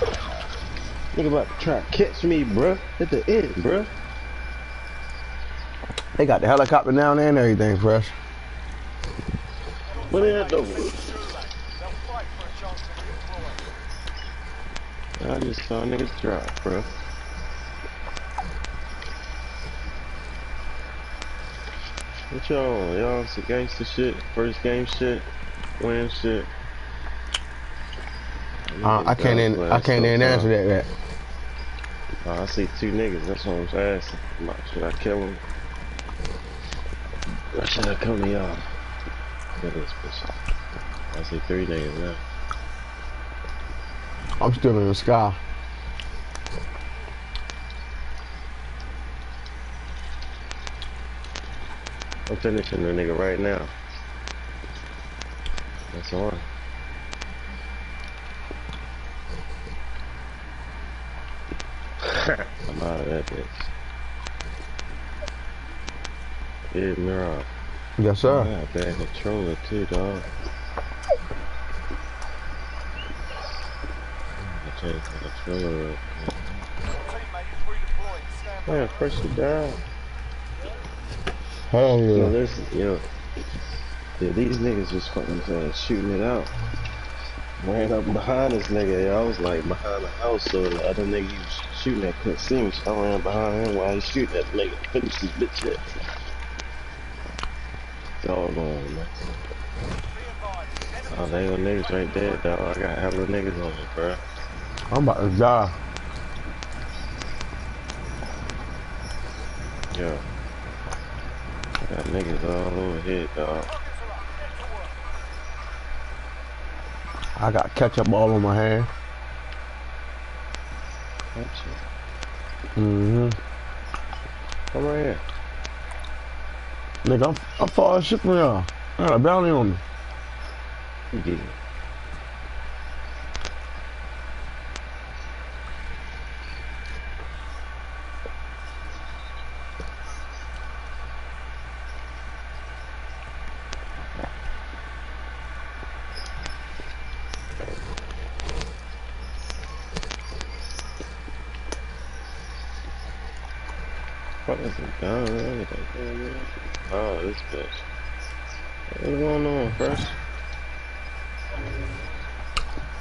Nigga about to try to catch me, bro. At the end, bro. They got the helicopter down there and everything, fresh. What is that though? I just saw niggas drop, bro. What y'all on? Y'all some gangster shit? First game shit? Win shit? I can't even answer that yet. I see two niggas, that's what I'm asking. Should I kill them? Or should I come to y'all? Kill this bitch. I see three niggas now. I'm still in the sky. I'm finishing the nigga right now. That's on. I'm out of that bitch. Yeah, mirror. Yes, sir. Yeah, bad controller too, dog. I changed the controller up. Man, press it down. Hell yeah. Yo, listen, yo. Yeah, these niggas was fucking shooting it out. Ran up behind this nigga, yo. I was like behind the house, so the other nigga he was shooting at couldn't see me, so I ran behind him while he shooting at the nigga. Finish this bitch yet. It's all going, man. Oh, they go niggas right there, dog. I got hella niggas on me, bro. I'm about to die. Yo. I got niggas all over here, dog. I got ketchup all on my hand. Mm-hmm. Come right here. Nigga, I'm far as shit from y'all. I got a bounty on me. Yeah. What is it down? Oh, this bitch. What's going on, first?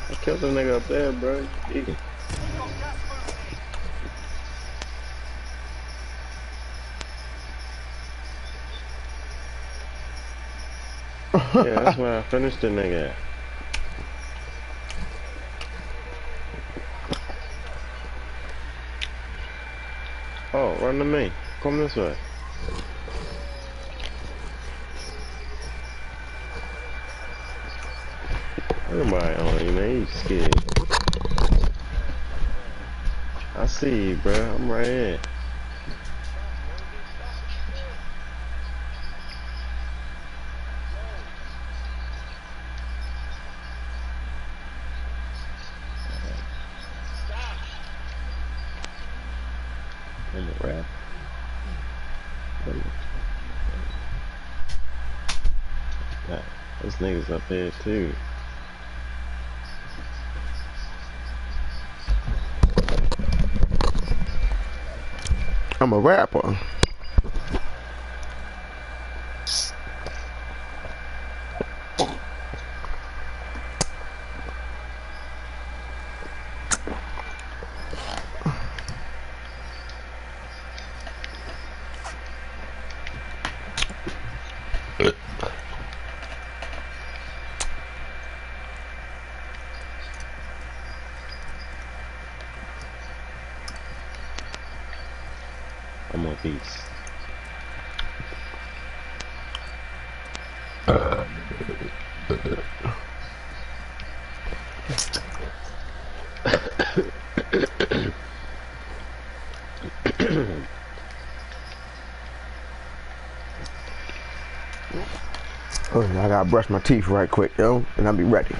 I killed the nigga up there, bro. Easy. Yeah, that's where I finished the nigga at. Oh, run to me. Come this way. Everybody on you, man. You scared. I see you, bro. I'm right here. In the rap. Yeah, this nigga's up here too. I'm a rapper. I'm a beast. Oh, I gotta brush my teeth right quick, yo, and I'll be ready.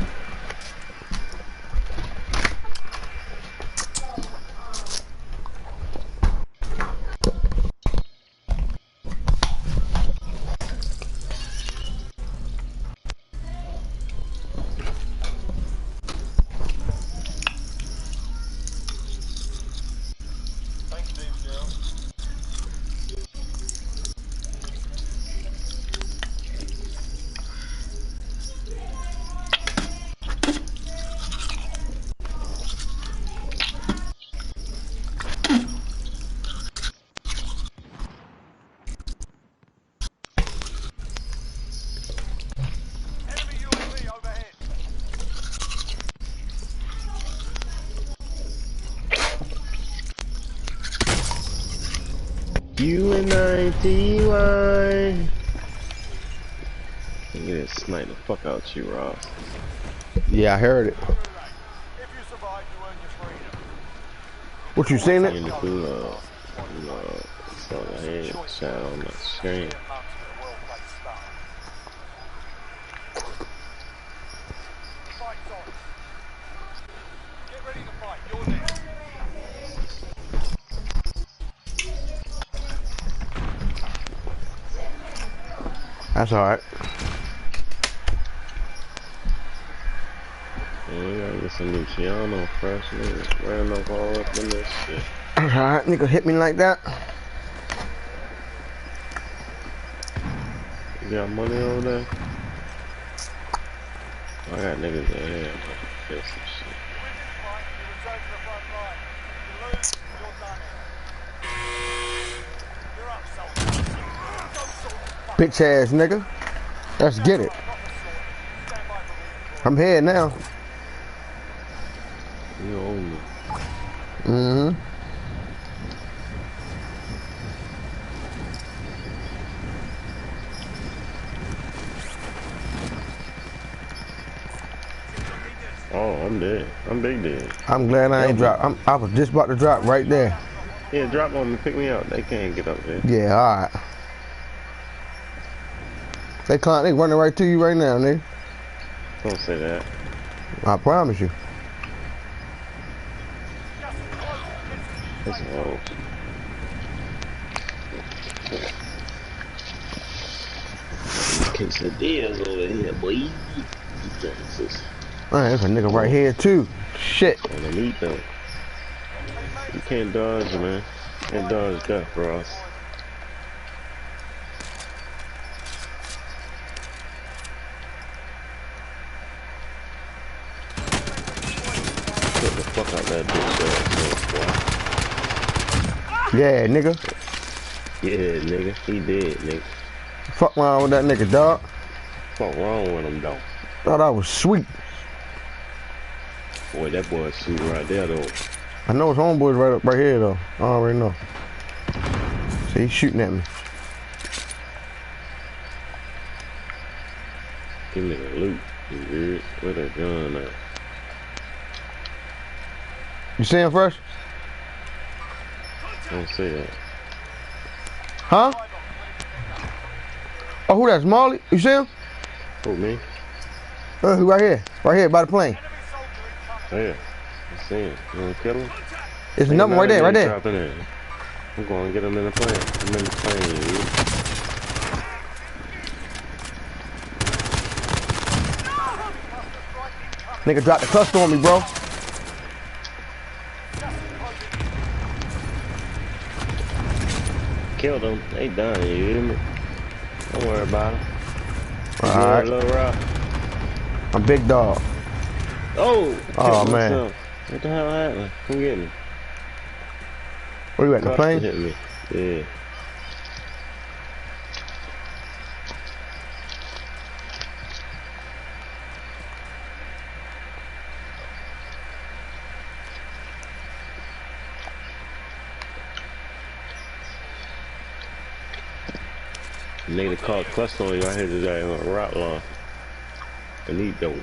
UNITY. I'm gonna snipe the fuck out you, Ross. Yeah, I heard it. What you seen it? In the gulag. It's on the head shot on my screen. That's alright. Yeah, we gotta get some Luciano fresh, nigga. Ran up all up in this shit. Alright, nigga hit me like that. You got money over there? I got niggas in here. I'm about to kill some shit. Bitch ass nigga. Let's get it. I'm here now. You own me. Mm-hmm. Oh, I'm dead. I'm big dead. I'm glad I ain't dropped. I was just about to drop right there. Yeah, drop on me, pick me up. They can't get up there. Yeah, alright. They running right to you right now, nigga. Don't say that. I promise you. That's low. Quesadillas over here, boy. Man, there's a nigga right here too. Shit. And I need them. You can't dodge, man. Can't dodge death, bro. Get the fuck out that bitch, boy. Yeah, nigga. Yeah, nigga. He dead, nigga. Fuck wrong with that nigga, dog. Fuck wrong with him, dog. Thought I was sweet. Boy, that boy's sweet right there, though. I know his homeboy's right here, though. I already know. See, he's shooting at me. Give me the loot. Where that gun at? You see him first? Don't say that. Huh? Oh, who that's Molly? You see him? Who, me? Who right here? Right here by the plane. Yeah. I see him. You wanna kill him? It's a number right there, right there. I'm going to get him in the plane. I'm in the plane, dude. Nigga dropped the cluster on me, bro. Killed them. They done, you hear me? Don't worry about them. Alright. Little rock. I'm big dog. Oh! Oh, man. Myself. What the hell happened? Come get me. Where you at, the plane? Hit me. Yeah. Nigga caught cluster on you. I hit his guy on a rock lawn. And he dope.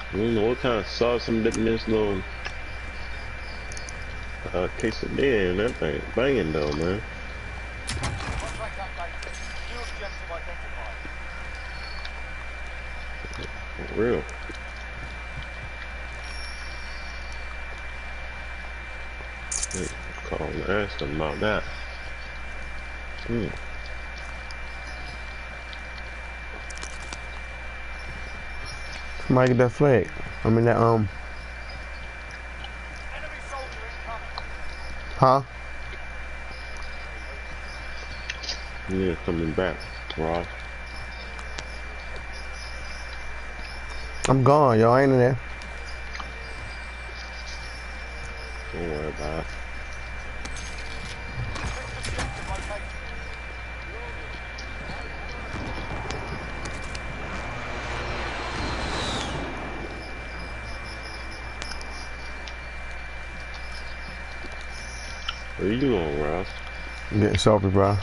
I don't know what kind of sauce I'm dipping this little quesadilla in. That thing banging though, man. For real. Call and ask them about that. Somebody get that flag. I mean that Huh? Yeah, coming back, Ross. I'm gone, yo. I ain't in there. Don't worry about it. Where you going, Ross? I'm getting salty, bro.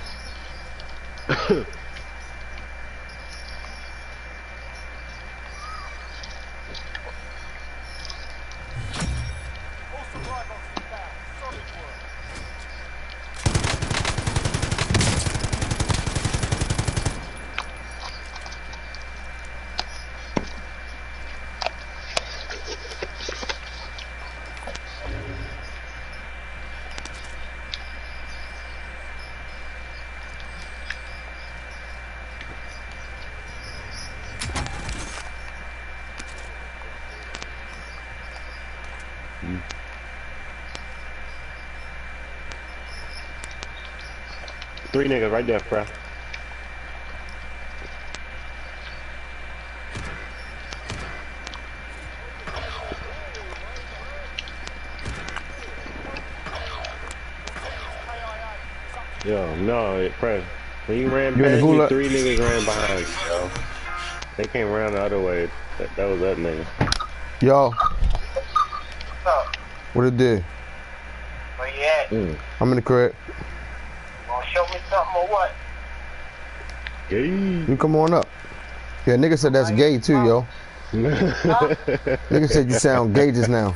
Three niggas right there, bro. Yo, no, press. When you ran past me, three niggas ran behind you, yo. They came around the other way. That was that nigga. Yo. What it did? Well, you at? I'm in the crib. You gonna show me something or what? Gay. You come on up. Yeah, nigga said that's gay too, yo. Nigga said you sound gay just now.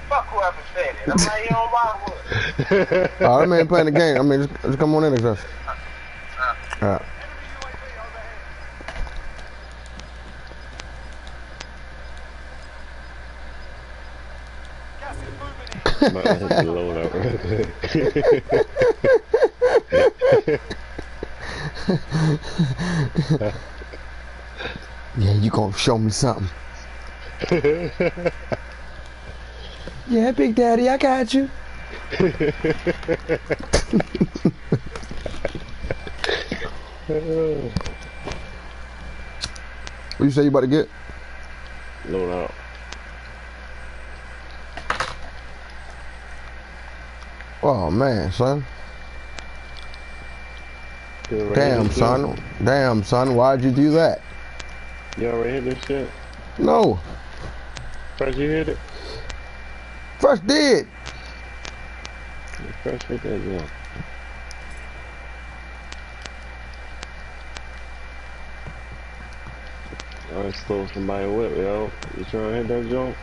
Fuck whoever said it. I'm not here on Wildwood. Oh, that man playing the game. I mean, just come on in, Express. Alright. Load up real quick. Yeah, you gonna show me something. Yeah, Big Daddy, I got you. What you say you about to get? Load out. Oh man, son. Damn, son. Damn, son. Why'd you do that? You already hit this shit? No. First you hit it? First did. First hit that, yeah. I stole somebody whip, yo. You trying to hit that joint?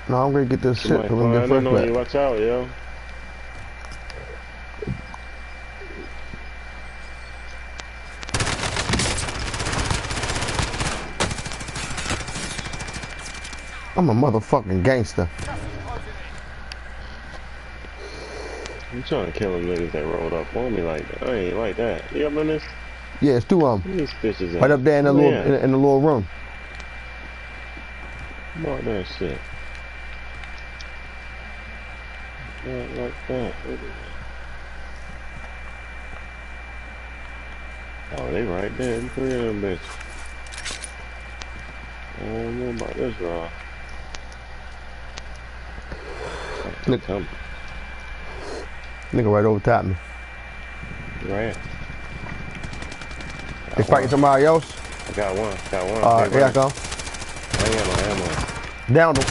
No, I'm gonna get this shit. I'm gonna get first on you. back. Watch out, yo. I'm a motherfucking gangster. I'm trying to kill them niggas that rolled up on me like that. I ain't like that. You up in this? Yeah, it's two of them. These bitches Right up there in the little yeah. in the little room. About that shit. Not like that. Oh, they right there. Three of them bitches. I don't know about this, bro. Nigga right over top me. Right. They fighting somebody else? I got one. Alright, here I come. I ain't got no ammo. Down them.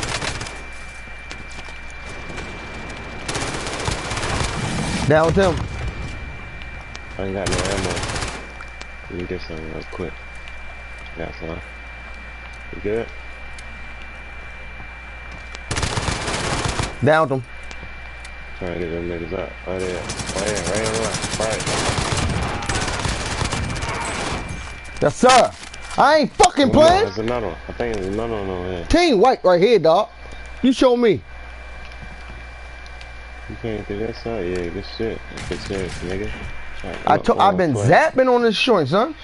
Down with him. I ain't got no ammo. Let me get some real quick. Got some. You good? Down them. Trying to get them niggas up. Right there. Right there. Right on the left. Right. Yes, sir. I ain't fucking playing. There's another one. I think there's another one over here. Team white right here, dog. You show me. You can't do that side? Yeah, good shit. Good shit, nigga. I've been zapping on this joint, son.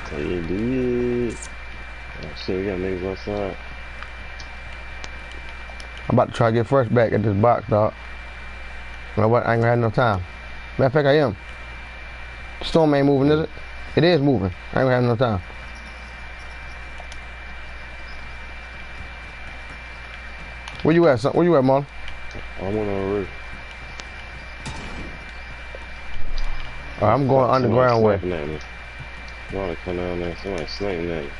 So you did. Oh shit, we got niggas outside. I'm about to try to get first back at this box, dog. You know what? I ain't gonna have no time. Matter of fact, I am. Storm ain't moving, is it? It is moving. I ain't gonna have no time. Where you at, son? Where you at, Marlon? I'm on the roof. Alright, I'm going underground way. You wanna come down there? Somebody sniping at me.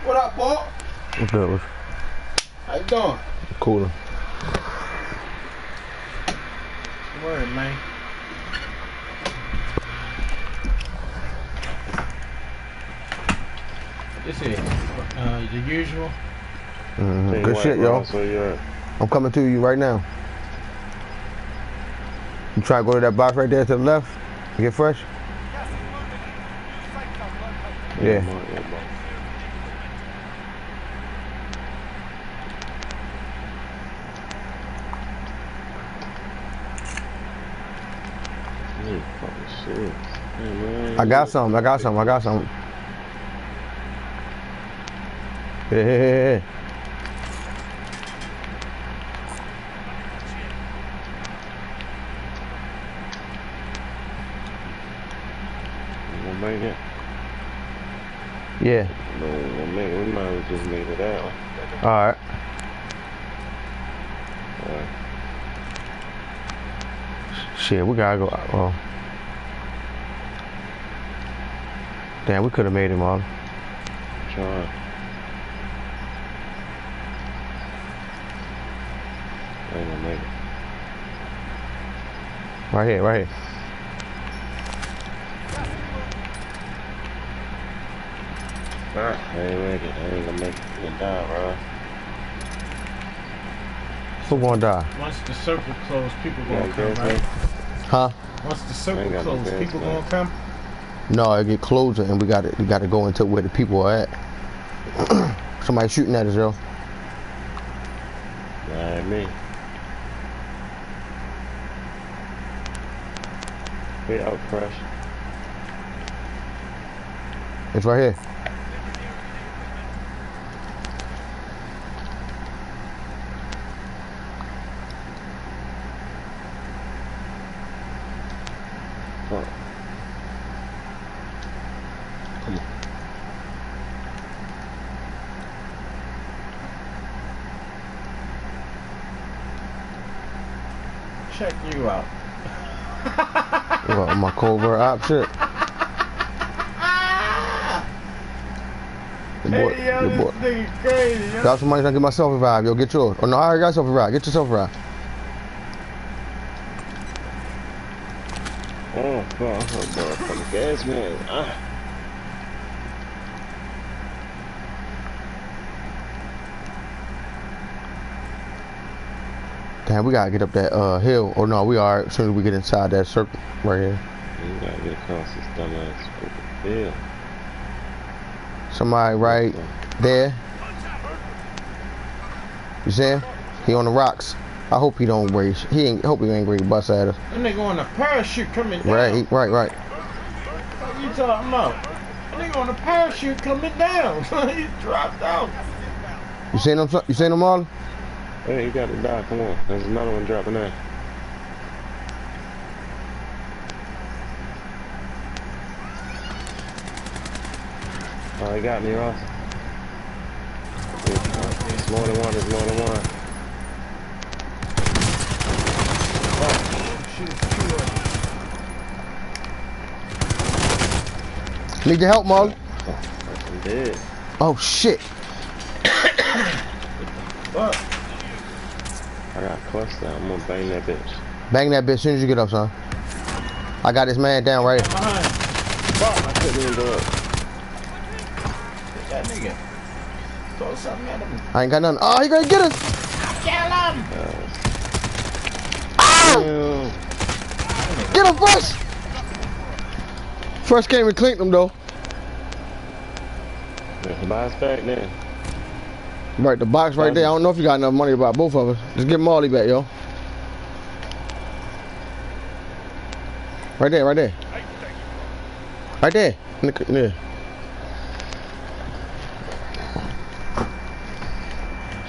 What up, Paul? What's good? How you doing? Cooler. Word, man. This is the usual. Good shit, yo. I'm coming to you right now. You try to go to that box right there to the left and get fresh? Yeah. I got some. Yeah. But we might as well just make it out. Alright. Shit, we gotta go. Oh. Damn, we could have made him all. Try. I ain't gonna make it. Right here, right here. I ain't make it. I ain't gonna make it. You gonna die, bro. Who gonna die? Once the circle closed, people gonna come, guess, right? Huh? Once the circle closed, people gonna come? No, it get closer and we gotta go into where the people are at. Somebody shooting at us, yo. Nah, ain't me. We out crash. It's right here. Come on. Check you out. What, my covert op shit? Hey, yo, this nigga crazy, yo. Got some money to get myself a ride, yo. Get yours. Oh no, I already got yourself a ride. Get yourself a ride. Oh, fuck. Motherfucking gas man. Damn, we gotta get up that hill. Oh no, we are as soon as we get inside that circle right here. You gotta get across this dumbass field. Somebody right there. You see him? He on the rocks. I hope he don't race. Hope he ain't ready to bust at us. That nigga on a parachute coming down. Right, right. What you talking about? That nigga on a parachute coming down. He dropped out. You seen him? You seen him all? Hey, you gotta die. Come on. There's another one dropping out. Oh, he got me, Ross. It's more than one. It's more than one. Need your help, Molly? I'm dead. Oh shit. Fuck. I got cluster. I'm gonna bang that bitch. Bang that bitch as soon as you get up, son. I got this man down right here. Fuck, I couldn't even do it. That nigga. Throw something at him. I ain't got nothing. Oh, he gonna get us. Kill him. Oh! Get him first. First came and cleaned him though. The box back there. Right, the box right there. I don't know if you got enough money to buy both of us. Just get Molly back, yo. Right there, right there. Right there. Yeah.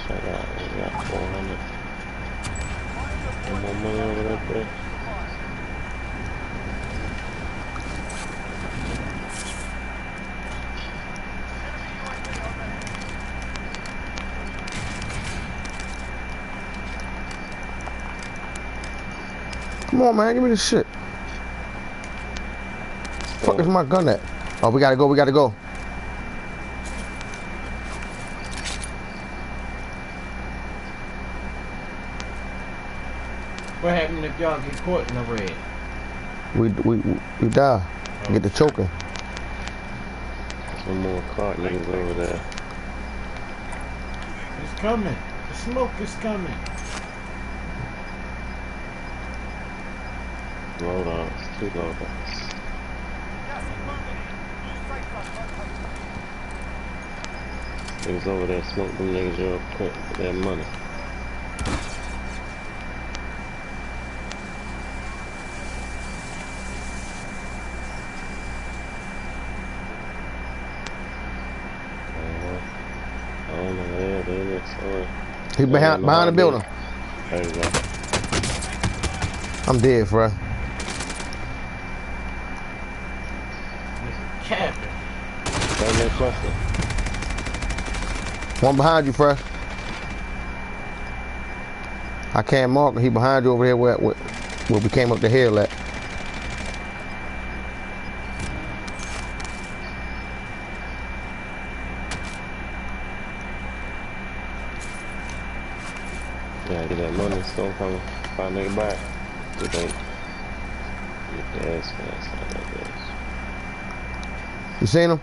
Check out. We got 400. One more money over that there. Come on, man. Give me this shit. Fuck is my gun at? Oh, we gotta go. We gotta go. What happened if y'all get caught in the red? We die. Get the choking. Some more cart niggas over there. It's coming. The smoke is coming. Load on. It's 2 load ons. Niggas over there smoke them niggas real quick for their money. I don't know where they're next. He behind the building. There you go. I'm dead, bro. Captain. Right next cluster. One behind you, Fresh. I can't mark him. He behind you over here where we came up the hill at. Yeah, get that money. Stone coming. Find nigga back. Good day. Get the ass fast out like this. You seen him?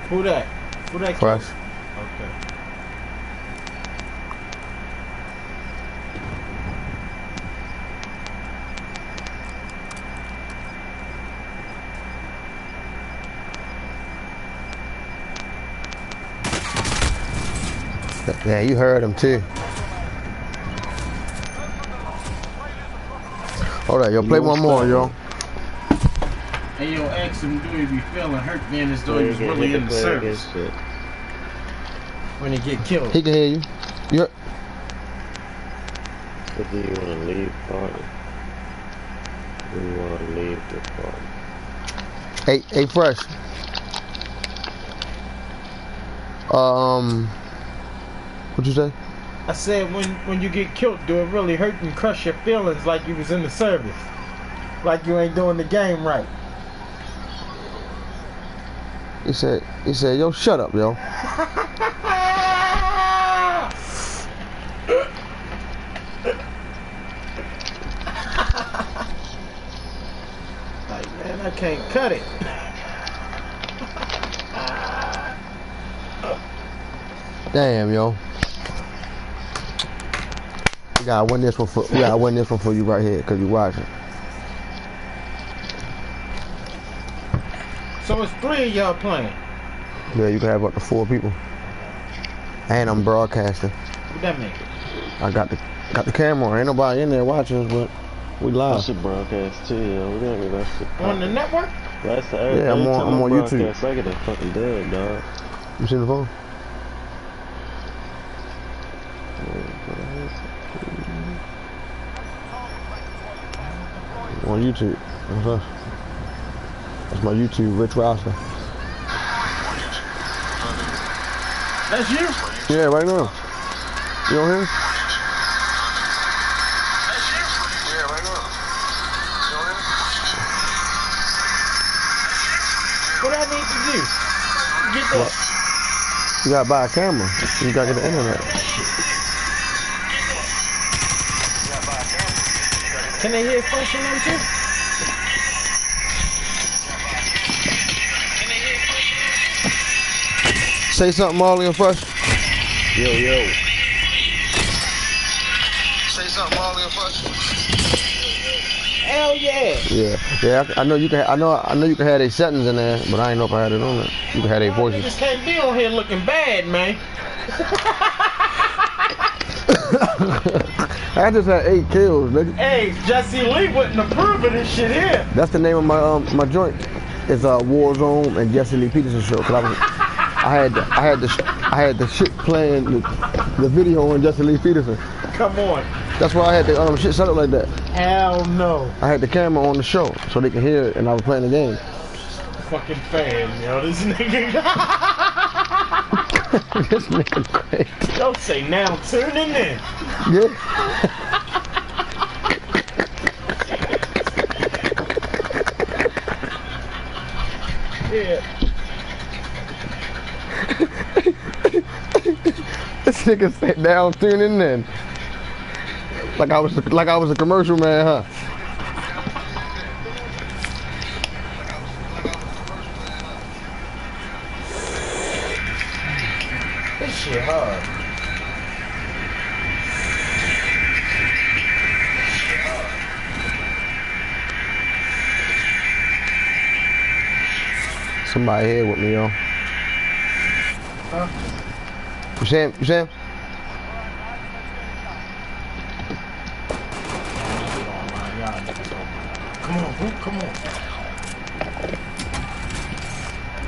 Who that? Who that? Fresh. Okay. Yeah, you heard him too. Hold on, yo, play one more, yo. Hey, yo, ask him, do he be feeling hurt, man, as though he was really in the service? When he get killed. He can hear you. You're... But do you want to leave party? Do you want to leave the party? Hey, Fresh. What you say? I said, when you get killed, do it really hurt and crush your feelings like you was in the service? Like you ain't doing the game right? He said, yo, shut up, yo. Like, man, I can't cut it. Damn, yo. We gotta win this one for you right here, cause you watching. So it's 3 of y'all playing? Yeah, you can have up to 4 people. And I'm broadcasting. What that mean? I got the camera. Ain't nobody in there watching us, but we live. I should broadcast too, yo. We gotta get that shit. On the network? That's the Yeah, I'm on YouTube. I get a fucking dub, dog. You seen the phone? On YouTube. That's my YouTube, Rich Roster. That's you? Yeah, right now. You on here? What do I need to do? Get that. You gotta buy a camera. You gotta get the internet. Can they hear function on too? Say something, Marley and Fresh. Yo. Say something, Marley and Fresh. Hell yeah. Yeah. I know you can. I know you can have their settings in there, but I ain't know if I had it on there. You can have their voices. Niggas can't be on here looking bad, man. I just had 8 kills, nigga. Hey, Jesse Lee wouldn't approve of this shit here. That's the name of my joint. It's Warzone and JLP Show. Cause I had the shit playing the video on JLP. Come on. That's why I had the shit set up like that. Hell no. I had the camera on the show so they can hear it, and I was playing the game. Fucking fan, yo. This nigga. This nigga crazy. Don't say now. Tuning in. Yeah. Yeah. This nigga sat down tuning in. Like I was a commercial man, huh? This shit hard. Somebody here with me, yo. Huh? You see him? You see him? Come on, come on.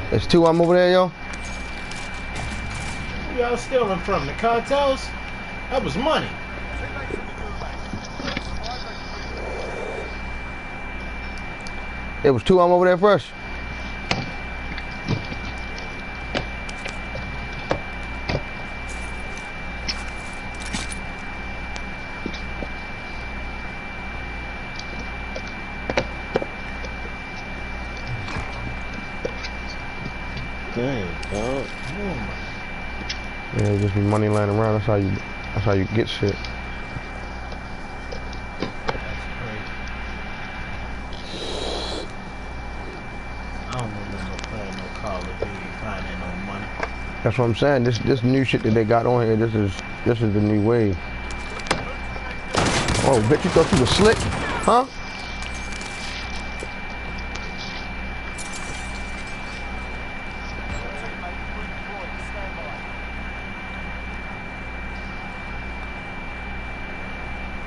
There's two of them over there, yo. Who y'all stealing from? The cartels? That was money. There was two of them over there fresh. Dang, dog. Yeah, just be money lying around. That's how you get shit. I don't remember playing no Call of Duty, finding no money. That's what I'm saying. This new shit that they got on here. This is the new wave. Oh, bitch! You thought you was slick, huh?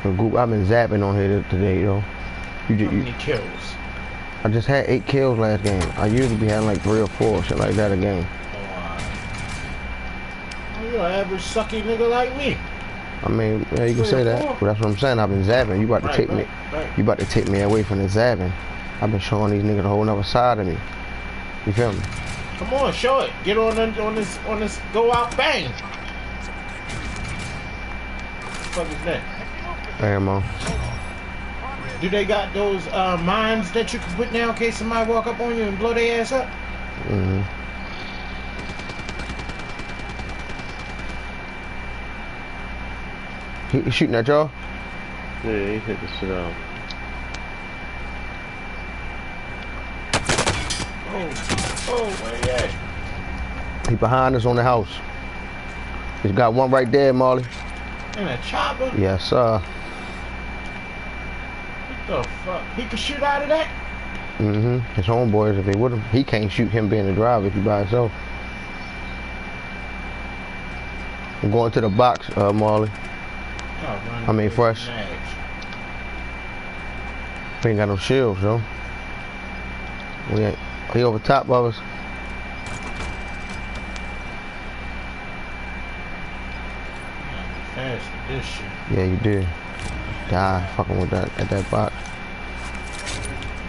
The group I've been zapping on here today, yo. How many kills? I just had 8 kills last game. I usually be having like 3 or 4, shit like that a game. Oh, you're an average sucky nigga like me. I mean, yeah, you can say that, but that's what I'm saying. I've been zapping. You about to take me. You about to take me away from the zapping. I've been showing these niggas a whole nother side of me. You feel me? Come on, show it. Get on this go out bang. What the fuck is that? Damn, man. Do they got those mines that you can put down in case somebody walk up on you and blow their ass up? Mm-hmm. He shooting at y'all? Yeah, he hit the shit out. Oh, where he at? He behind us on the house. He's got one right there, Marley. In a chopper? Yes, sir. What the fuck? He can shoot out of that? Mm-hmm. His homeboys, if they with him, he can't shoot him being the driver if he by himself. I'm going to the box, Marley. Oh, I mean, fresh. We ain't got no shields, though. We ain't. He over top of us. Fast with this shit. Yeah, you did. Die fucking with that at that box.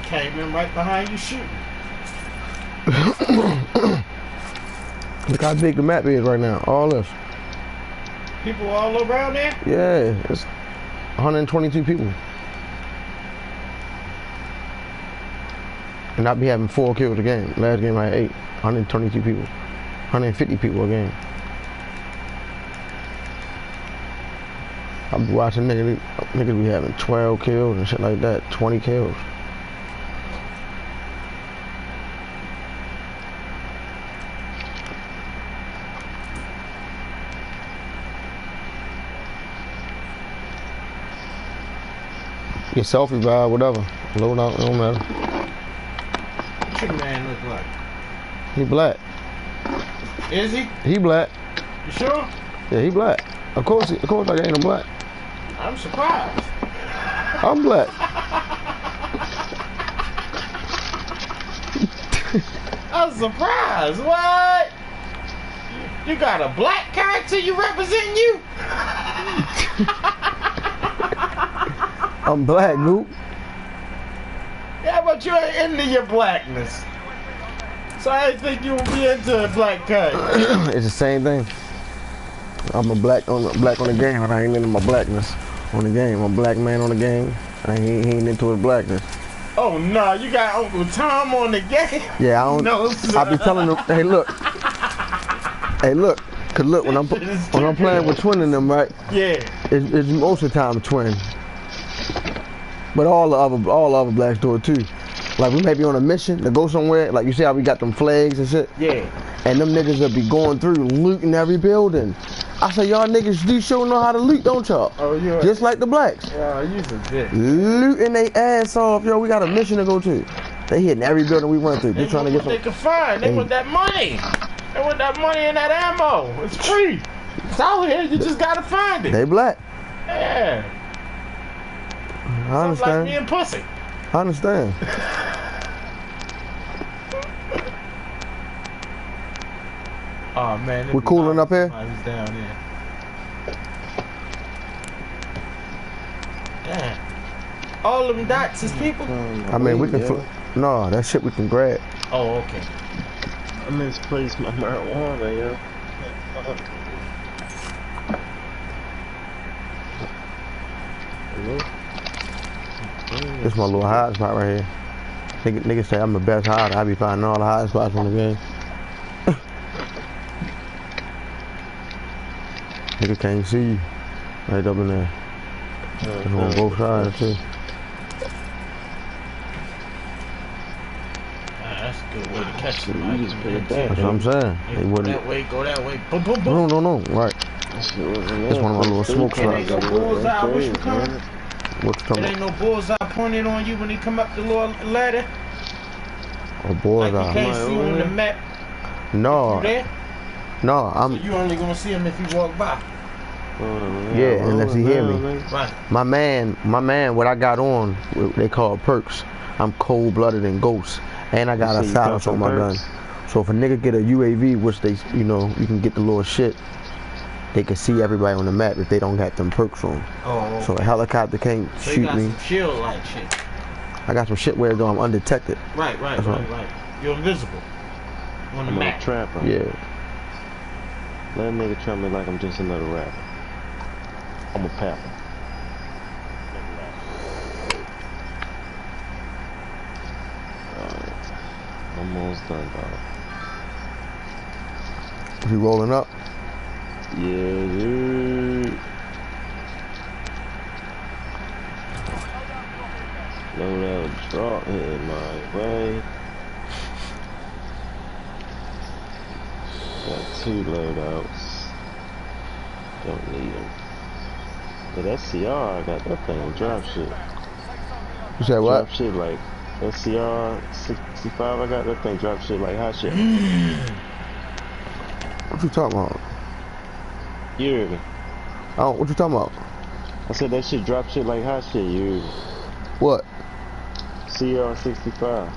Came in right behind you shooting. Look how big the map is right now. All this. People all around there? Yeah, it's 122 people. And I be having 4 kills a game. Last game I had 8. 122 people. 150 people a game. I be watching niggas be having 12 kills and shit like that. 20 kills. Get selfie vibe, whatever. Load out, it don't matter. What your man look like? He black. Is he? He black. You sure? Yeah, he black. Of course I ain't him black. I'm surprised. I'm black. I'm surprised. What? You got a black character you represent you? I'm black, Goop. Yeah, but you're into your blackness. So I didn't think you would be into a black character. It's the same thing. I'm a black on the game, but I ain't into my blackness on the game. I'm a black man on the game. He ain't into his blackness. Oh no, you got Uncle Tom on the game. Yeah, I don't. No, I be telling them, hey look, cause look when I'm playing with Twin and them, right? Yeah. It's most of the time Twin. But all the other blacks do it too. Like we may be on a mission to go somewhere, like you see how we got them flags and shit? Yeah. And them niggas will be going through looting every building. I say, y'all niggas do sure know how to loot, don't y'all? Oh, yeah. Just like the blacks. Yeah, you a dick. Looting they ass off, yo. We got a mission to go to. They hitting every building we run through. Just trying to get some. They can find. They want that money. They want that money and that ammo. It's free. It's out here. You just gotta find it. They black. Yeah. I understand. Something like being pussy. I understand. Oh man, We cooling up here? He's down there. Damn. All of them dots is people? I mean, we can. No, that shit we can grab. Oh, okay. I misplaced my marijuana, yo. This my little hot spot right here. Niggas say I'm the best hot. I be finding all the hot spots in the game. Nigga can't see you. Right up in there. It's on both sides too. That's a good way to catch somebody. That's what I'm saying. They wouldn't. That way, go that way. Boom, boom, boom. No. Right. It's one of my little smoke spots. Ain't no bullseye. What you coming? What you talking It ain't about? no bullseye pointed on you when he come up the little ladder. A bullseye. Like you can't see on the map. No. You there? No, I'm. So you only gonna see him if you walk by. Yeah, unless he hear me. Right. My man, what I got on, they call perks. I'm cold-blooded and ghost, and I got a silence on my gun. So if a nigga get a UAV, which they, you can get the little shit, they can see everybody on the map if they don't got them perks on. Oh. Okay. So a helicopter can't shoot you got me. Some shield like shit. I got some shit where I'm undetected. Right. You're invisible. On the map. Trapper. Yeah. Let a nigga trap me like I'm just another rapper. I'm a papper. Alright. Almost done, dog. You rolling up? Yeah, dude. Load out drop hitting my way. Got 2 loadouts. Don't need them. But that CR, I got that thing drop shit. You said what? Drop shit like that CR 65. I got that thing drop shit like hot shit. What you talking about? You hear me? Oh, what you talking about? I said that shit drop shit like hot shit. You hear me? What? CR 65.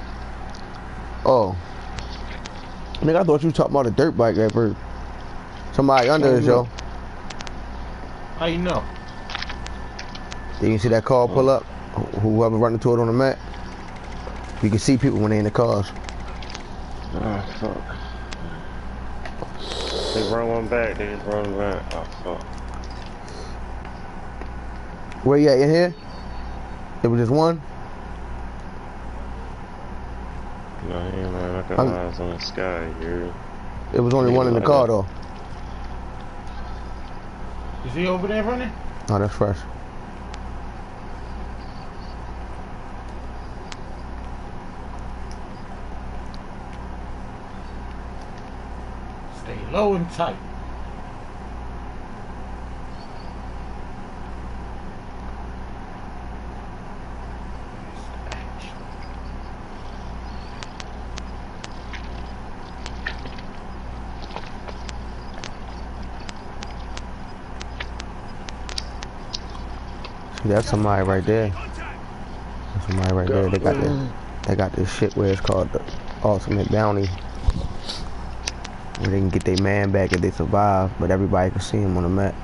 Oh. Nigga, I thought you were talking about a dirt bike at first. Somebody under us, yo. How you know? You can see that car pull up? Whoever running to it on the map? You can see people when they in the cars. Oh, fuck. They run one back, they just run back. Oh, fuck. Where you at, in here? It was just one? No, man, I got eyes on the sky here. It was only one in the car, though. Is he over there running? Oh, that's fresh. Stay low and tight. That's somebody right there. That's somebody right there. They got this shit where it's called the ultimate bounty, where they can get their man back if they survive, but everybody can see him on the map.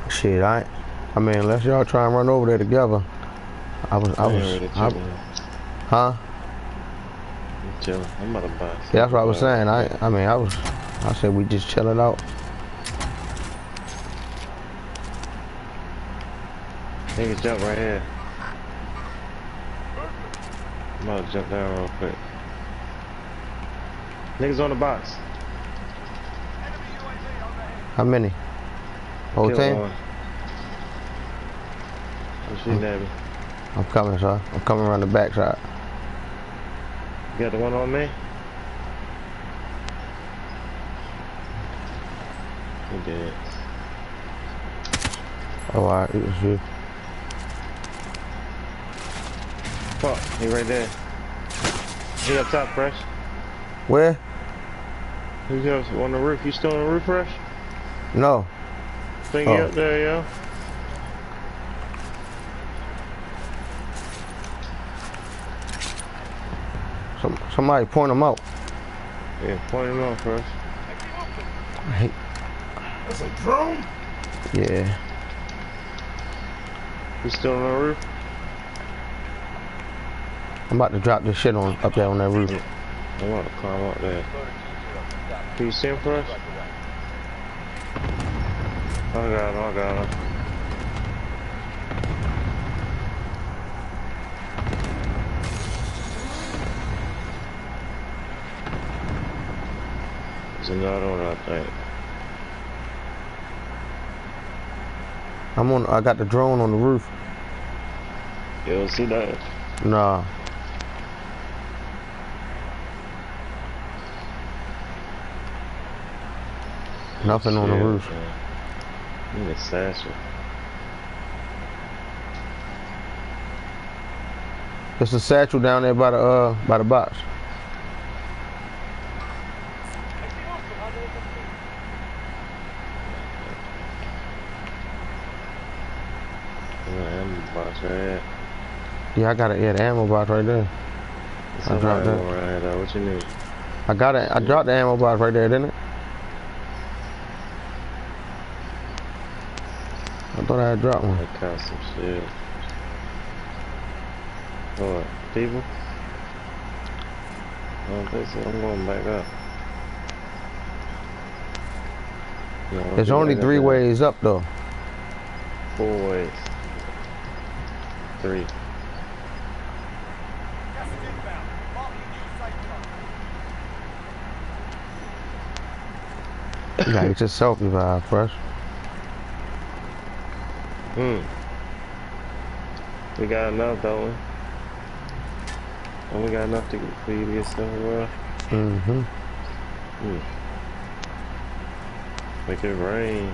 Shit, I mean, unless y'all try and run over there together. Huh? I'm chilling. I'm about to buy. Yeah, that's what I was saying. I said we just chilling out. Niggas jump right here. I'm about to jump down real quick. Niggas on the box. How many? Whole team? I'm shooting at me. I'm coming, sir. I'm coming around the back side. You got the one on me? He did. Oh, alright, it was you. Fuck, he right there. He up top, Fresh. Where? He's up on the roof. You still on the roof, Fresh? No. Think he up there, yo. Somebody point him out. Yeah, point him out, Fresh. Hey. That's a drone? Yeah. You still on the roof? I'm about to drop this shit on up there on that roof. I'm about to climb up there. Can you see him, Fresh? I got him, I got him. There's another one, I think. I got the drone on the roof. You don't see that? Nah. Nothing on the roof. Need a satchel. There's a satchel down there by the box. Box right here. Yeah, I got it. Yeah, the ammo box right there. I dropped that. Right there. What you need? I got it. I dropped the ammo box right there, didn't it? I thought I had dropped one. I got some shit. What? People? I don't think so. I'm going back up. No, There's only 3 ways up though. 4 ways. 3. You gotta get your selfie vibe first. We got enough, don't we? And we got enough for you to get somewhere. Make it rain.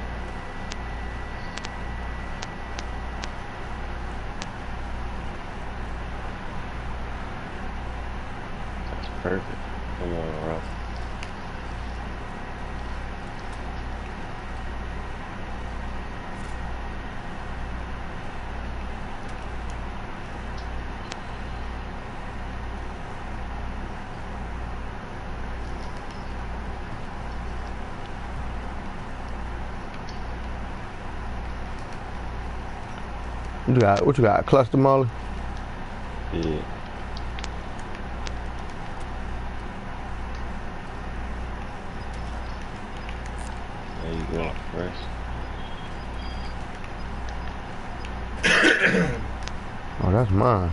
That's perfect. Come on, Ralph. What you got? A cluster molly? Yeah. There you go, Fresh. Oh, that's mine.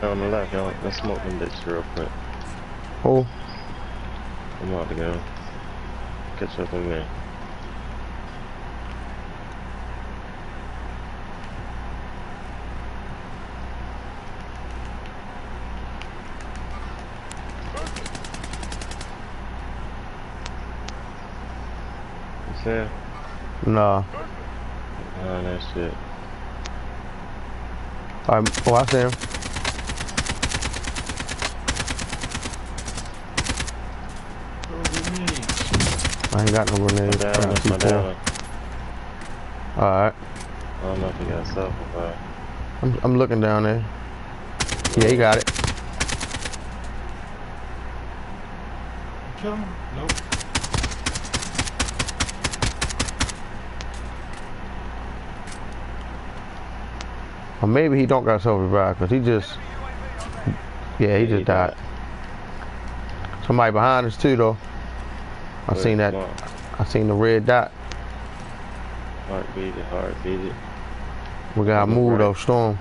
On the left, y'all. Let's smoke them bitches real quick. Oh. I'm about to go. Catch up with me. Yeah. Nah. Oh, that shit. Alright, oh, I see him. I ain't got no grenades. Alright. I don't know if he got stuff, but I'm looking down there. Yeah, he got it. Kill him? Nope. Or maybe he don't got self-revive because he just, yeah, he just died. Somebody behind us too though. I seen that. I seen the red dot. Heart beat it. We gotta move though, storm.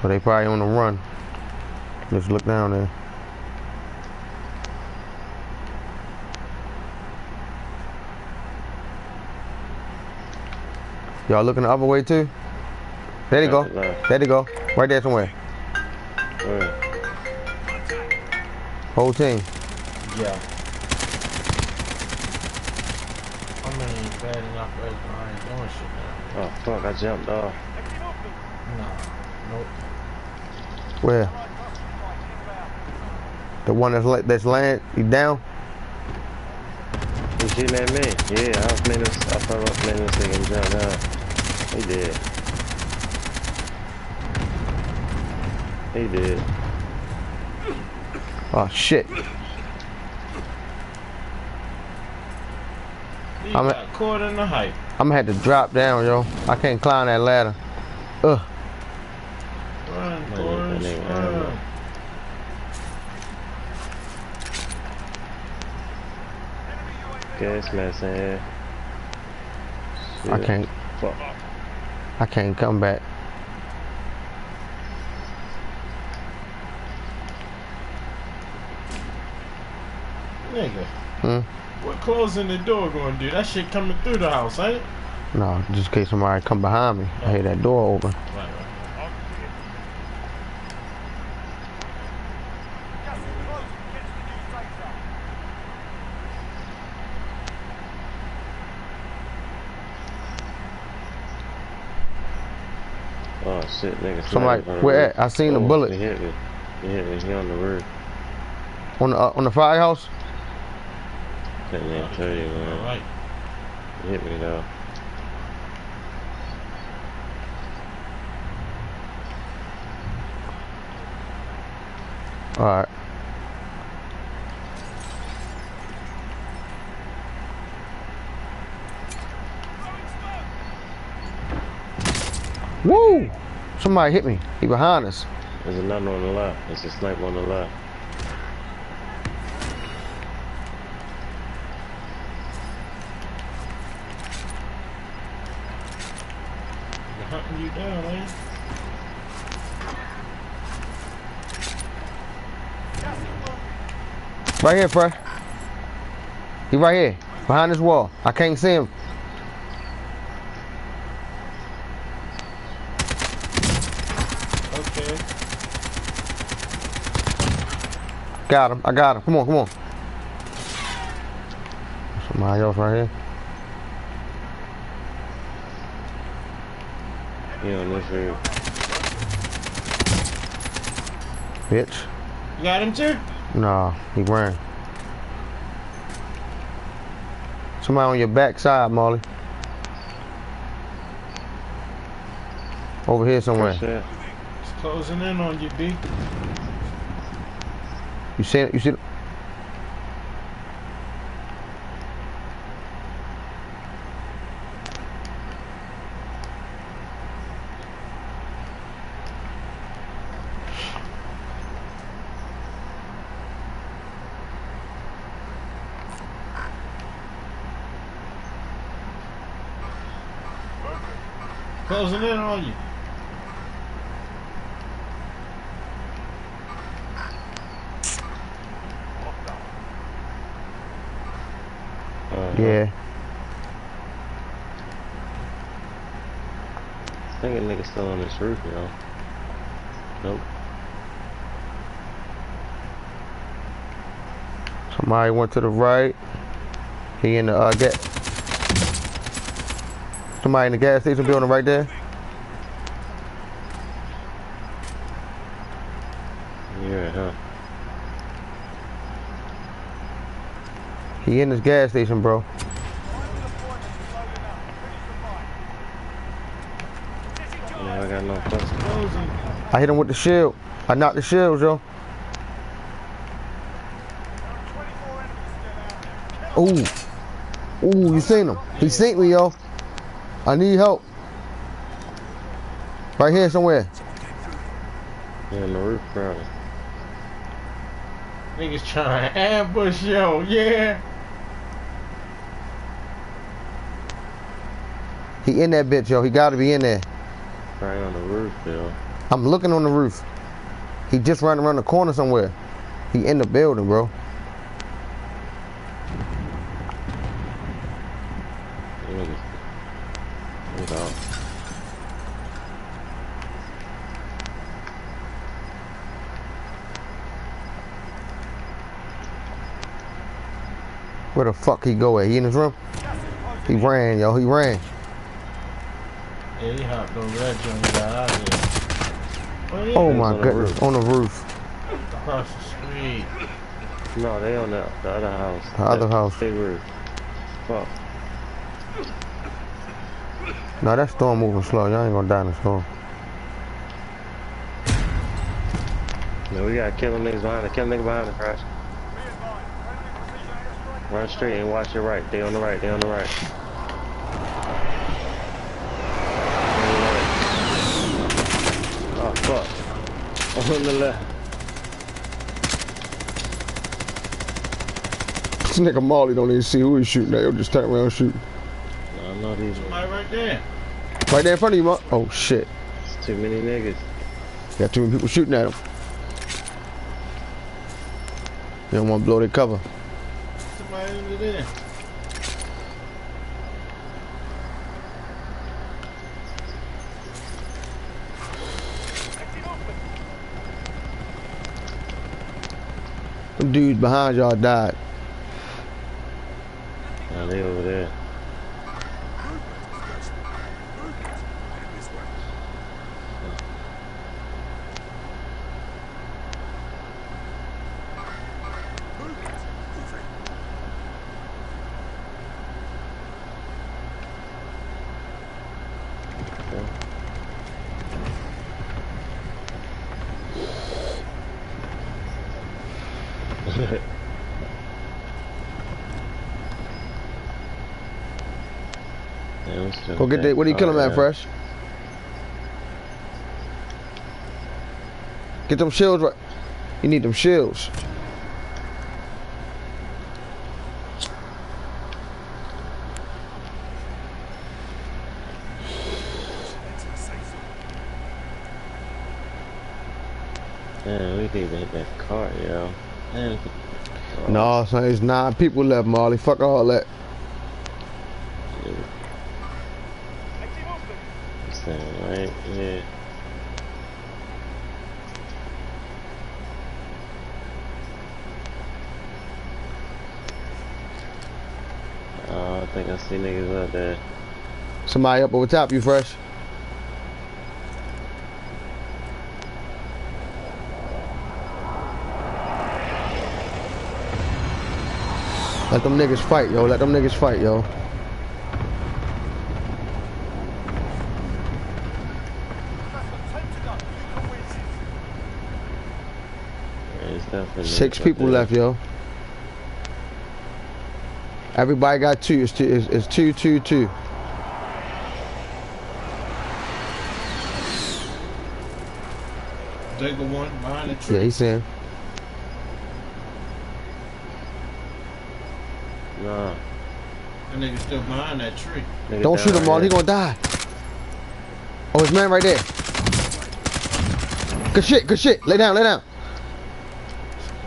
So they probably on the run. Just look down there. Y'all looking the other way too? There they go. There they go. Right there somewhere. Where? Whole team. Yeah. I mean, bad enough right now. I ain't doing shit now. Oh fuck! I jumped off. Nah. Nope. Where? The one that's laying, you down? He shooting at me. Yeah, I thought I was making this nigga jump down. He did. He did. Oh shit. He got caught in the hype. I'm gonna have to drop down, yo. I can't climb that ladder. Ugh. Run, Forrest, run. Gas mask in here. I can't. Fuck. I can't come back. Nigga. Hmm? What closing the door gonna do? That shit coming through the house, ain't it? No, just in case somebody come behind me. I hear that door open. Right. Oh shit, nigga. Somebody, where at? I seen the bullet. He hit me. He hit me. He on the roof. On the firehouse? Couldn't even tell you, man. Right. He hit me though. Alright. Woo! Somebody hit me. He behind us. There's another on the left. There's a sniper on the left. They're hunting you down, ain't it? Right here, bro. He right here. Behind this wall. I can't see him. Okay. Got him. I got him. Come on, come on. Somebody else right here. He on this roof. Bitch. You got him too? Nah, he ran. Somebody on your back side, Molly. Over here somewhere. It's closing in on you, B. You see it? You see it? Closing in on you. Yeah. I think a nigga's still on this roof, yo. Nope. Somebody went to the right. He in the gas. Somebody in the gas station building right there. Yeah, huh? He in this gas station, bro. Yeah, I got no fucking. I hit him with the shield. I knocked the shields, yo. Ooh. Ooh, you seen him. He seen me, yo. I need help. Right here somewhere. Yeah, on the roof, probably. Niggas trying to ambush, yo. Yeah. He in that bitch, yo. He gotta be in there. Probably on the roof, yo. I'm looking on the roof. He just ran around the corner somewhere. He in the building, bro. Look out. Where the fuck he go at? He in his room? He ran, yo. He ran. Yeah, he hopped over that joint and got out of there. Oh my goodness. On the roof. Across the street. No, they on the other house. The other house. Big roof. Fuck. No, that storm moving slow. Y'all ain't gonna die in the storm. No, we gotta kill them niggas behind it. Kill them niggas behind the crash. Run straight and watch your right. They on the right. They on the right. Oh fuck. On the left. This nigga Molly don't even see who he's shooting at. He'll just turn around and shoot. No, not these. Somebody right there. Right there in front of you, Molly. Oh shit. It's too many niggas. Got too many people shooting at him. They don't want to blow their cover. Somebody under there. Them dudes behind y'all died. Oh, they over there. Go get that. What are you killing at, Fresh? Get them shields right. You need them shields. Man, we need to hit that car, yo. Man. No, son, it's 9 people left, Molly. Fuck all that. Right? Yeah. Oh, I think I see niggas out there. Somebody up over top you, Fresh. Let them niggas fight, yo. Let them niggas fight, yo. Yeah, 6 people left, yo. Everybody got 2. It's 2, it's 2, 2, 2. Jacob one behind the tree. Yeah, he's in. Nah. That nigga still behind that tree. Don't shoot him, Molly. He gonna die. Oh, his man right there. Good shit, good shit. Lay down, lay down.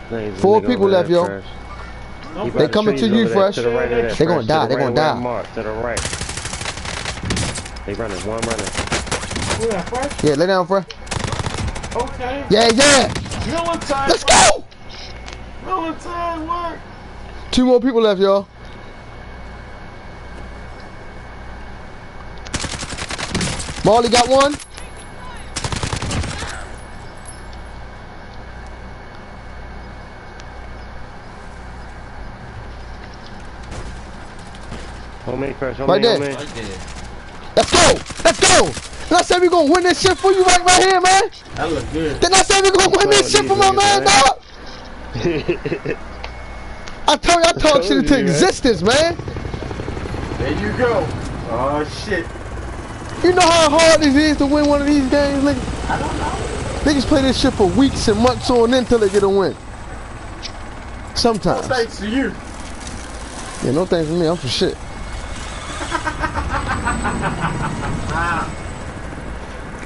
4 people left, yo. They coming to you, Fresh. They gonna die, they gonna die. To the right. They running, one running. Yeah, lay down, Fresh. Okay. Yeah, yeah. Military. Let's go. Military work. 2 more people left, y'all. Molly got 1. Right there. Let's go. Let's go. Did I say we gonna win this shit for you right here, man? That look good. Did I say we gonna win this shit for my man, dog? I told you I talk shit into existence, man. There you go. Oh shit. You know how hard it is to win one of these games, nigga? I don't know. Niggas play this shit for weeks and months on end until they get a win. Sometimes. No thanks to you. Yeah, no thanks for me. I'm for shit.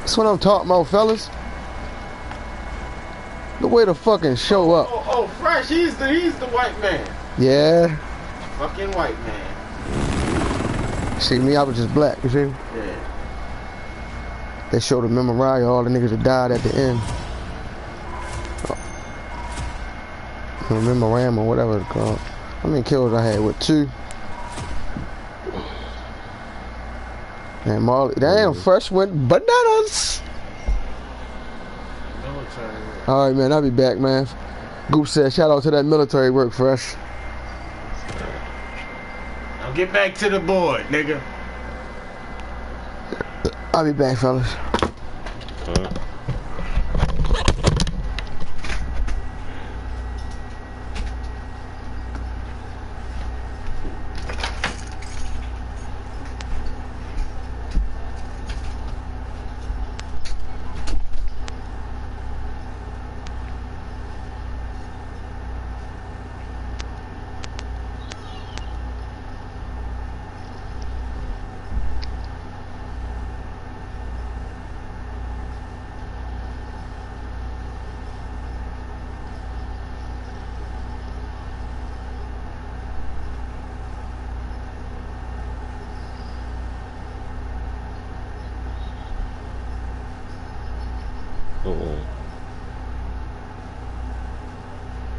That's what I'm talking about, fellas. The way to fucking show up. Oh, Fresh, he's the white man. Yeah. Fucking white man. See me, I was just black, you see? Yeah. They showed a memorial, all the niggas that died at the end. A memorandum or whatever it's called. How many kills I had with 2? And Marley, damn, fresh went bananas. All right, man, I'll be back, man. Goop said, shout out to that military work, fresh. Now get back to the board, nigga. I'll be back, fellas.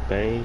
Bang.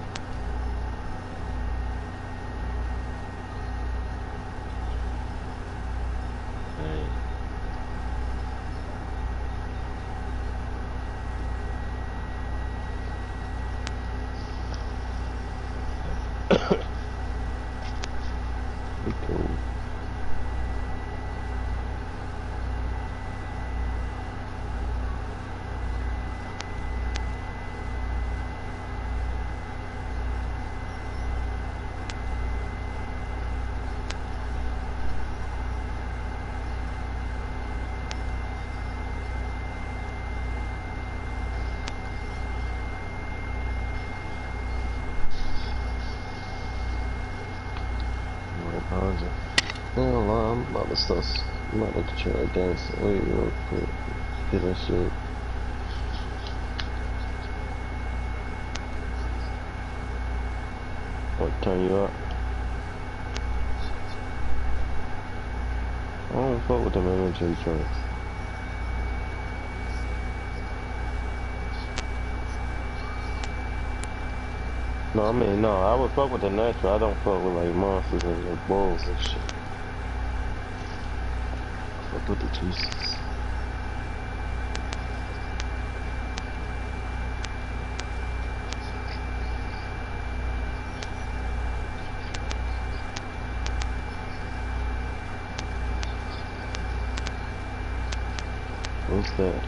I'm about to start. I'm about to try against. Wait, real quick. Get that shit. What, turn you up? I don't fuck with them energy drinks. No, I mean, no, I would fuck with the natural. I don't fuck with like monsters and like bulls and shit. Fuck with the juices. What's that?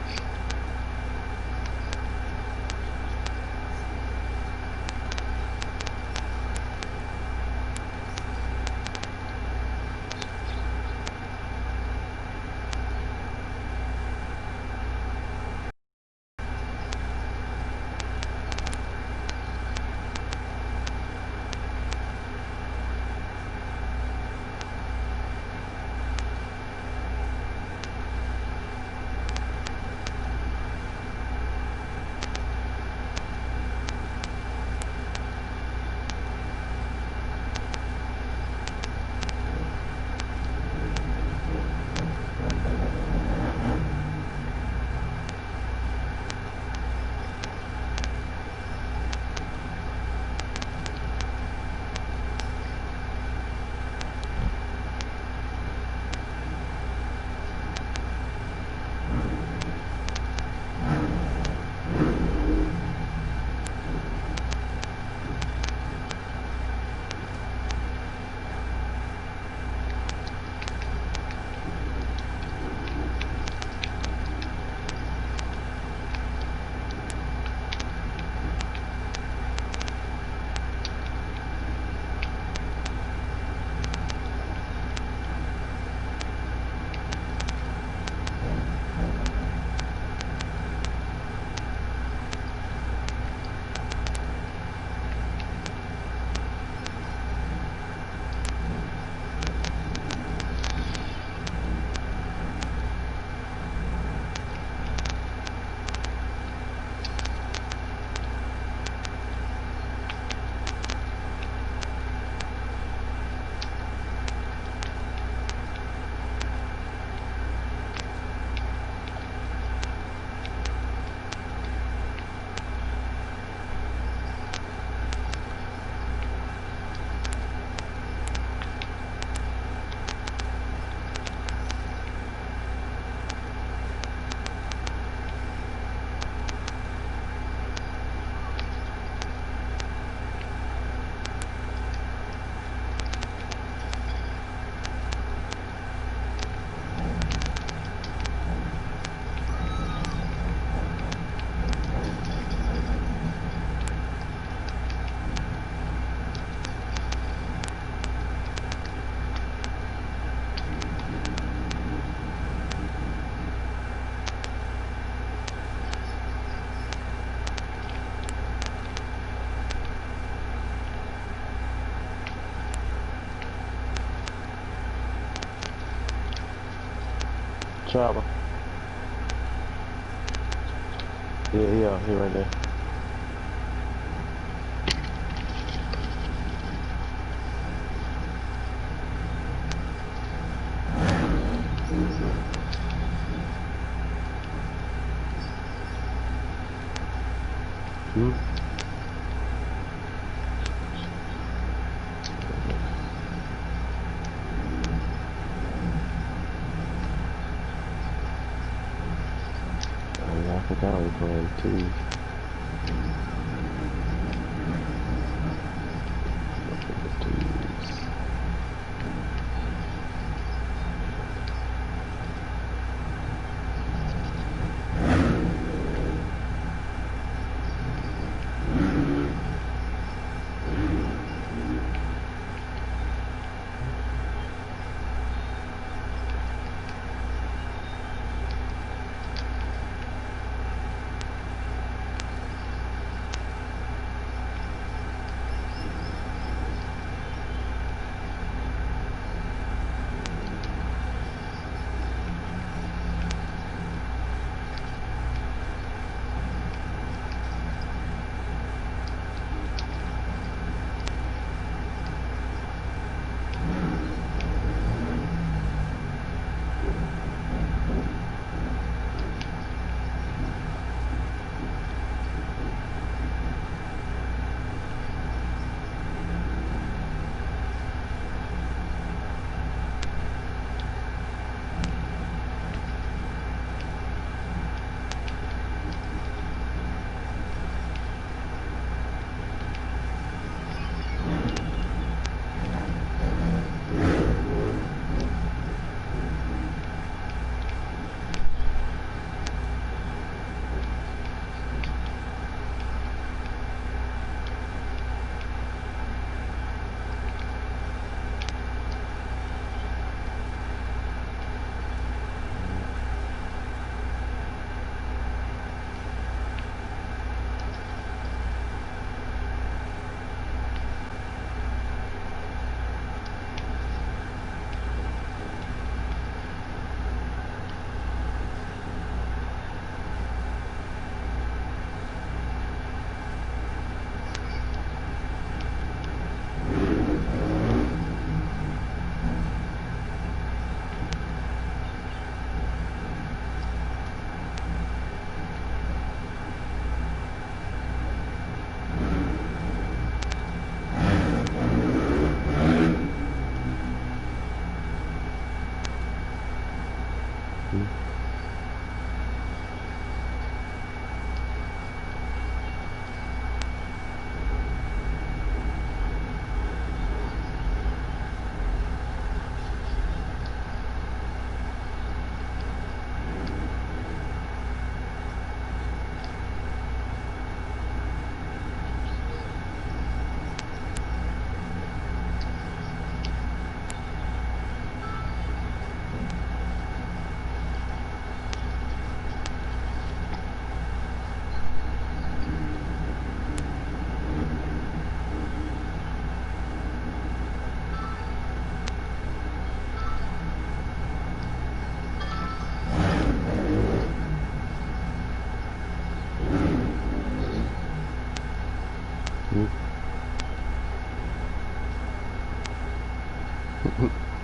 Chopper. Yeah, he right there. I forgot we playing two.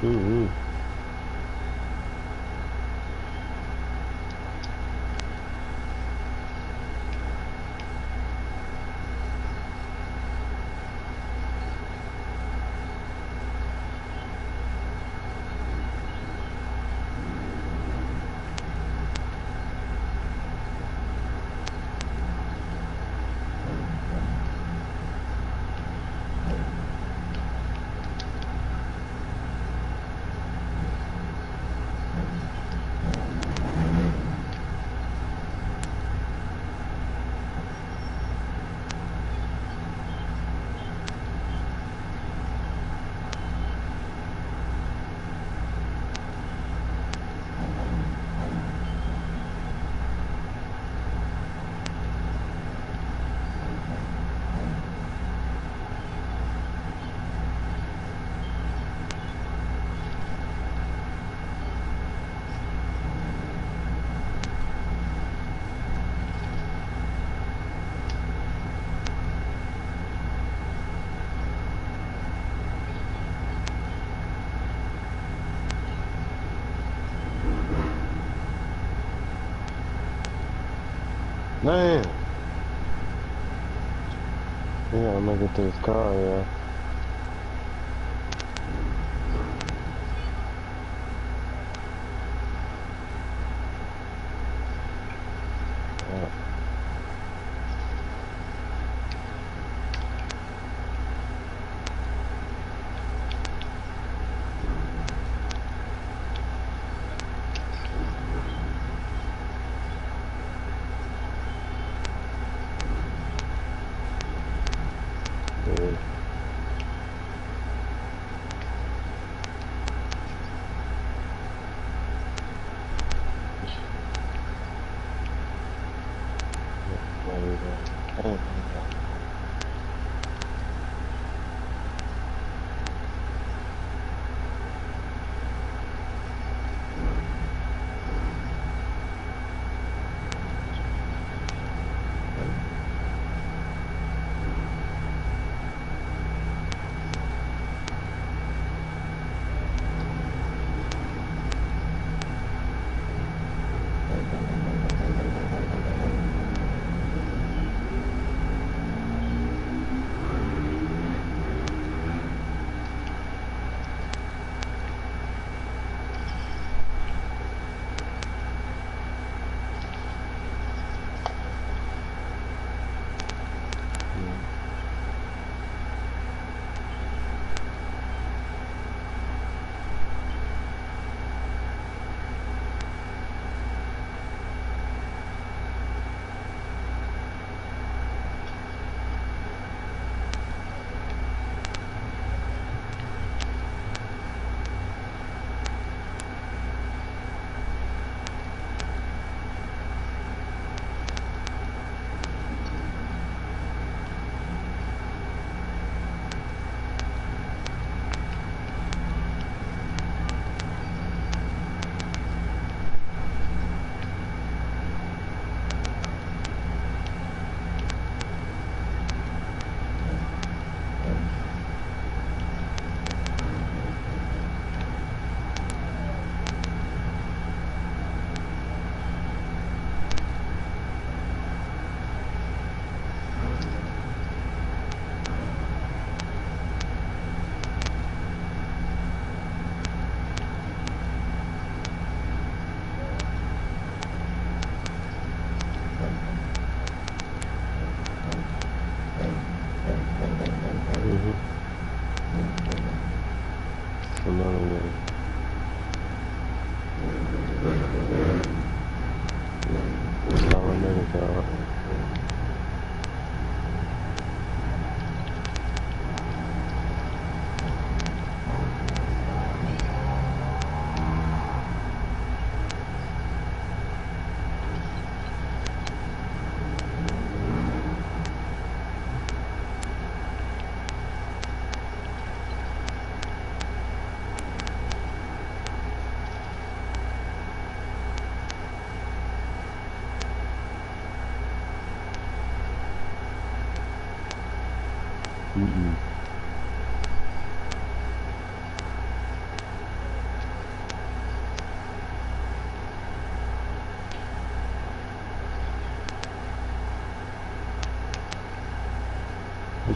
Mm-hmm. Man. Yeah, I'm gonna get to this car, yeah.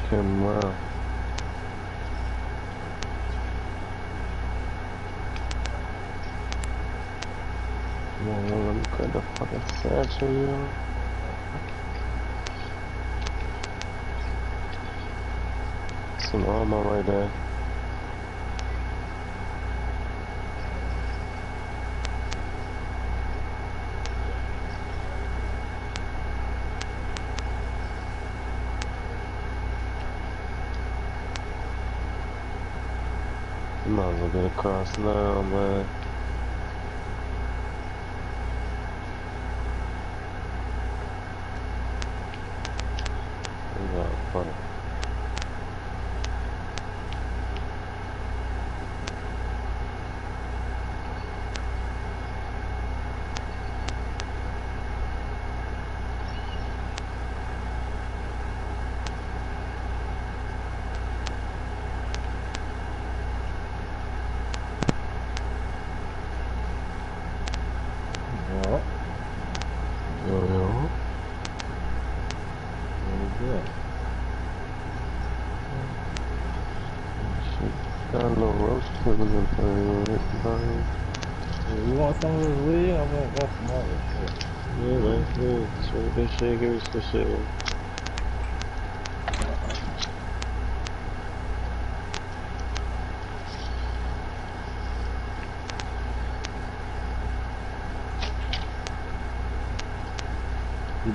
Come on. Let me cut the fucking satchel, yo. Some armor right there. Might as well get across now, man. We got fun. Yo. Yeah. Shit. Got a little roast chicken in there. You want some of this weed? I'm gonna got some other shit. Yeah, man. Yeah. Smoke that shit. Give me some shit, man.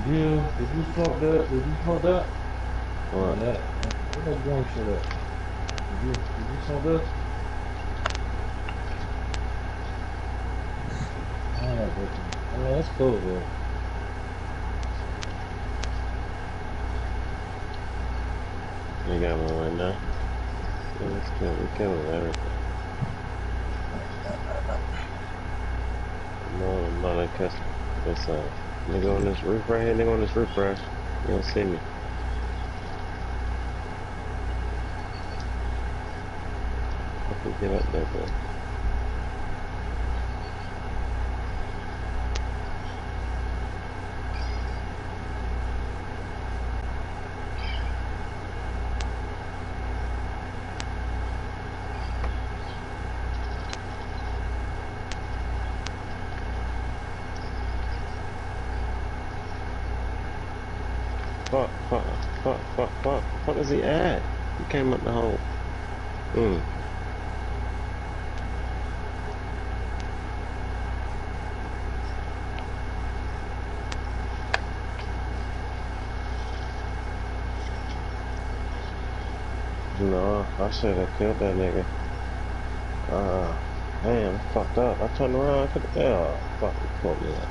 Did you smoke that? Did you smoke that? What? That? Where that green shit at? Did you smoke this? I don't know, but I mean, it's cool, bro. You got one right now. Yeah, that's good. We can with everything. I'm not like custom. This nigga on this roof right here. Nigga on this roof, bro. You don't see me. I can get up there, bro. Fuck is he at? He came up the hole. No, I should have killed that nigga. Man, I fucked up. I turned around, I could've, fuck, he pulled me up.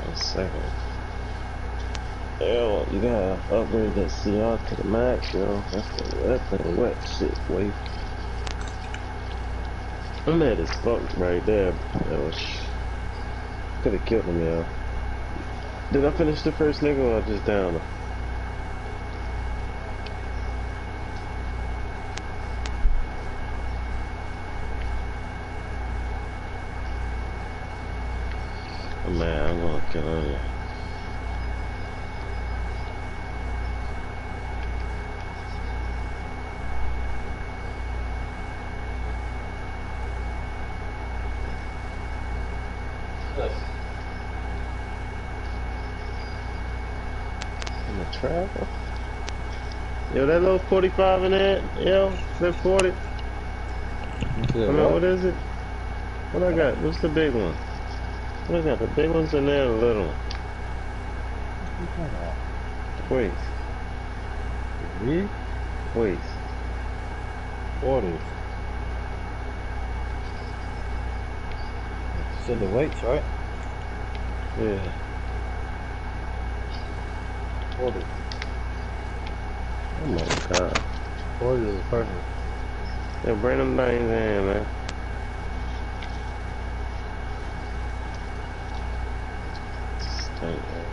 1 second. Yo, you gotta upgrade that CR to the max, yo. That thing wet shit, boy. I'm mad as fuck right there. Could've killed him, yo. Did I finish the first nigga or I just downed him? Oh, man, I'm gonna kill him. Travel. Yo, that little 45 in there, yo, that 40. What is it? What I got? What's the big one? What I got? The big ones in there, the little one. Wait. Me? Wait. 40. So the weights, right? Yeah. 40. Oh my god. 40 is perfect. Yeah, bring them things in, man. Stink, man.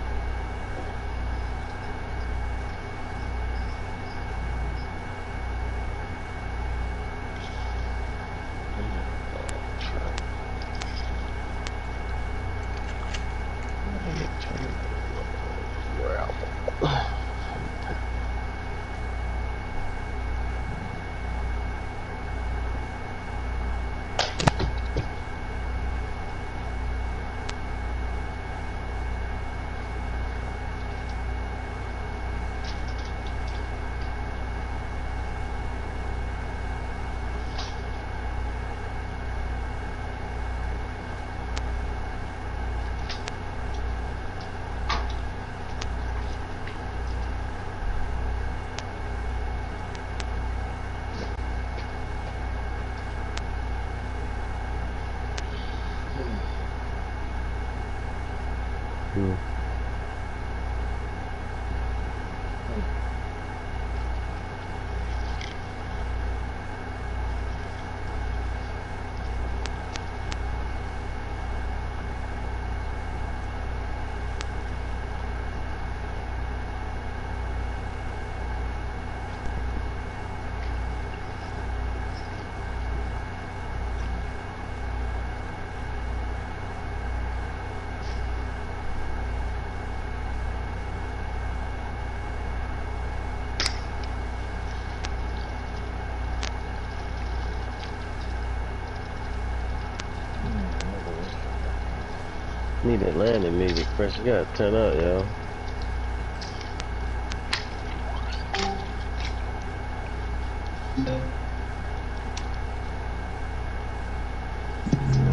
Need that landing music, fresh. You gotta turn up, yo.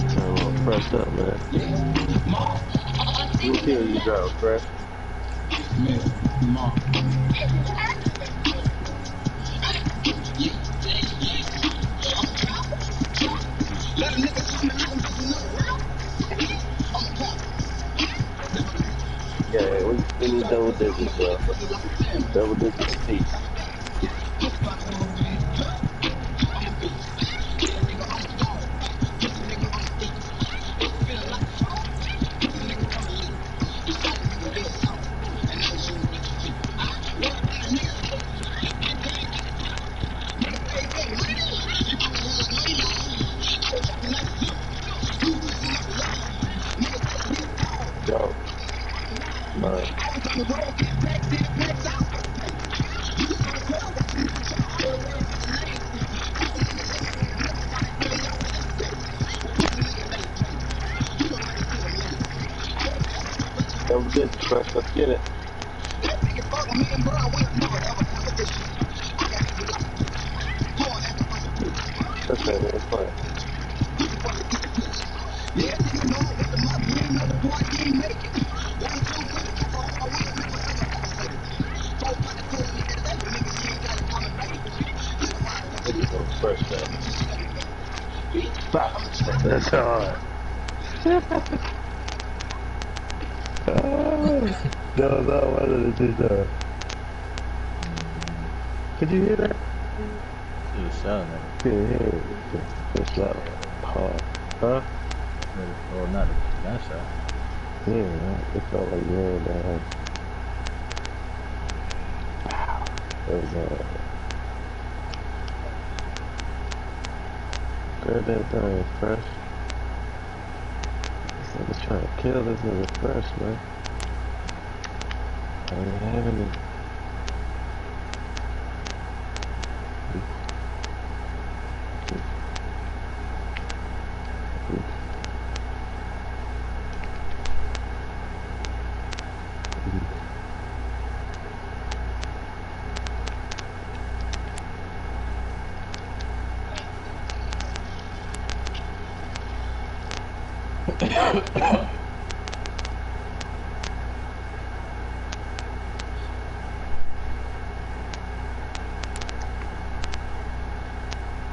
Turn a little fresh up, man. What kill you drop, fresh? Yeah, we need double digits, bro. Double digits apiece. Go. Man. Double digits, fresh. Let's get it. That's it, man. Play. Fresh, man. Stop. That's hard. No, what did it do? Could you hear that? It was sound like Couldn't hear it. It's like hard. Huh? Well, not that shot. Yeah, it felt like you heard that. That was grab that thing fresh. This nigga trying to kill this nigga fresh, man. I ain't having it.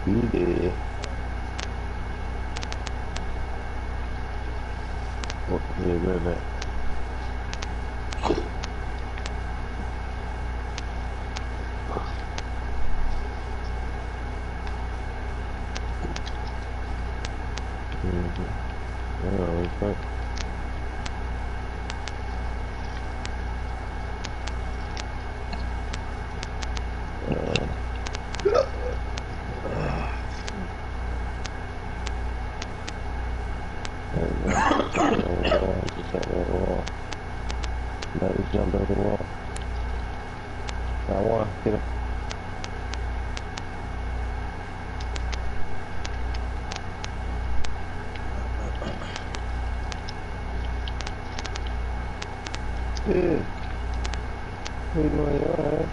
Yeah. What can you do that? Yeah, it's like let me jump over the wall. I want to get him. Yeah. What you doing your ass?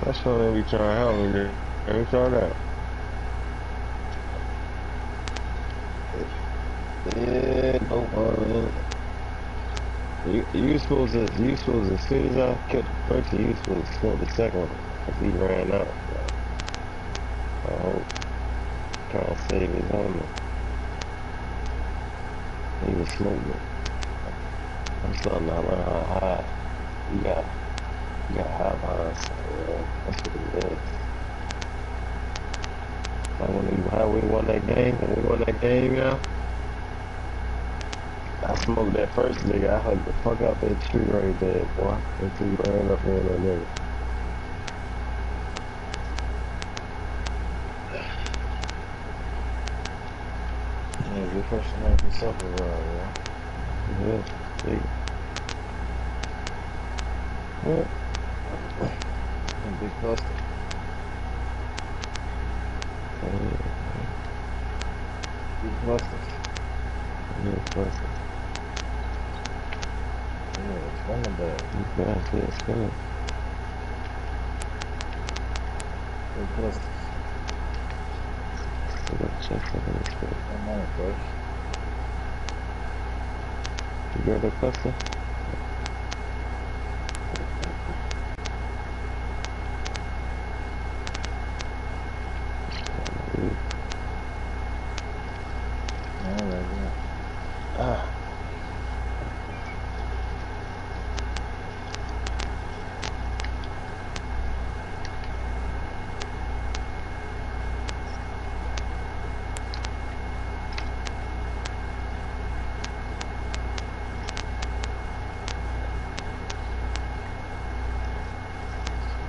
That's why they be trying to help me, dude. Let me try that. Yeah, no problem. You supposed to, as soon as I killed the first one, you supposed to smoke the second one. Because he ran out. I hope. Trying to save his armor. He was smoking. I'm starting to run out high. You got high behind, so that's what it is. Like when we won that game, yeah, that's smoked that first nigga, I hugged the fuck out that tree right there, boy. Until he ran up on that nigga. Yeah, good person like yourself around, yeah. Yeah, see. Yeah. And big cluster. Big cluster. Yeah, cluster. Yeah, it's running back. Yeah, it's spinning. Big cluster. I gotta check that in the spin. I'm on it, fresh. You got the cluster? Alright, yeah. Ah.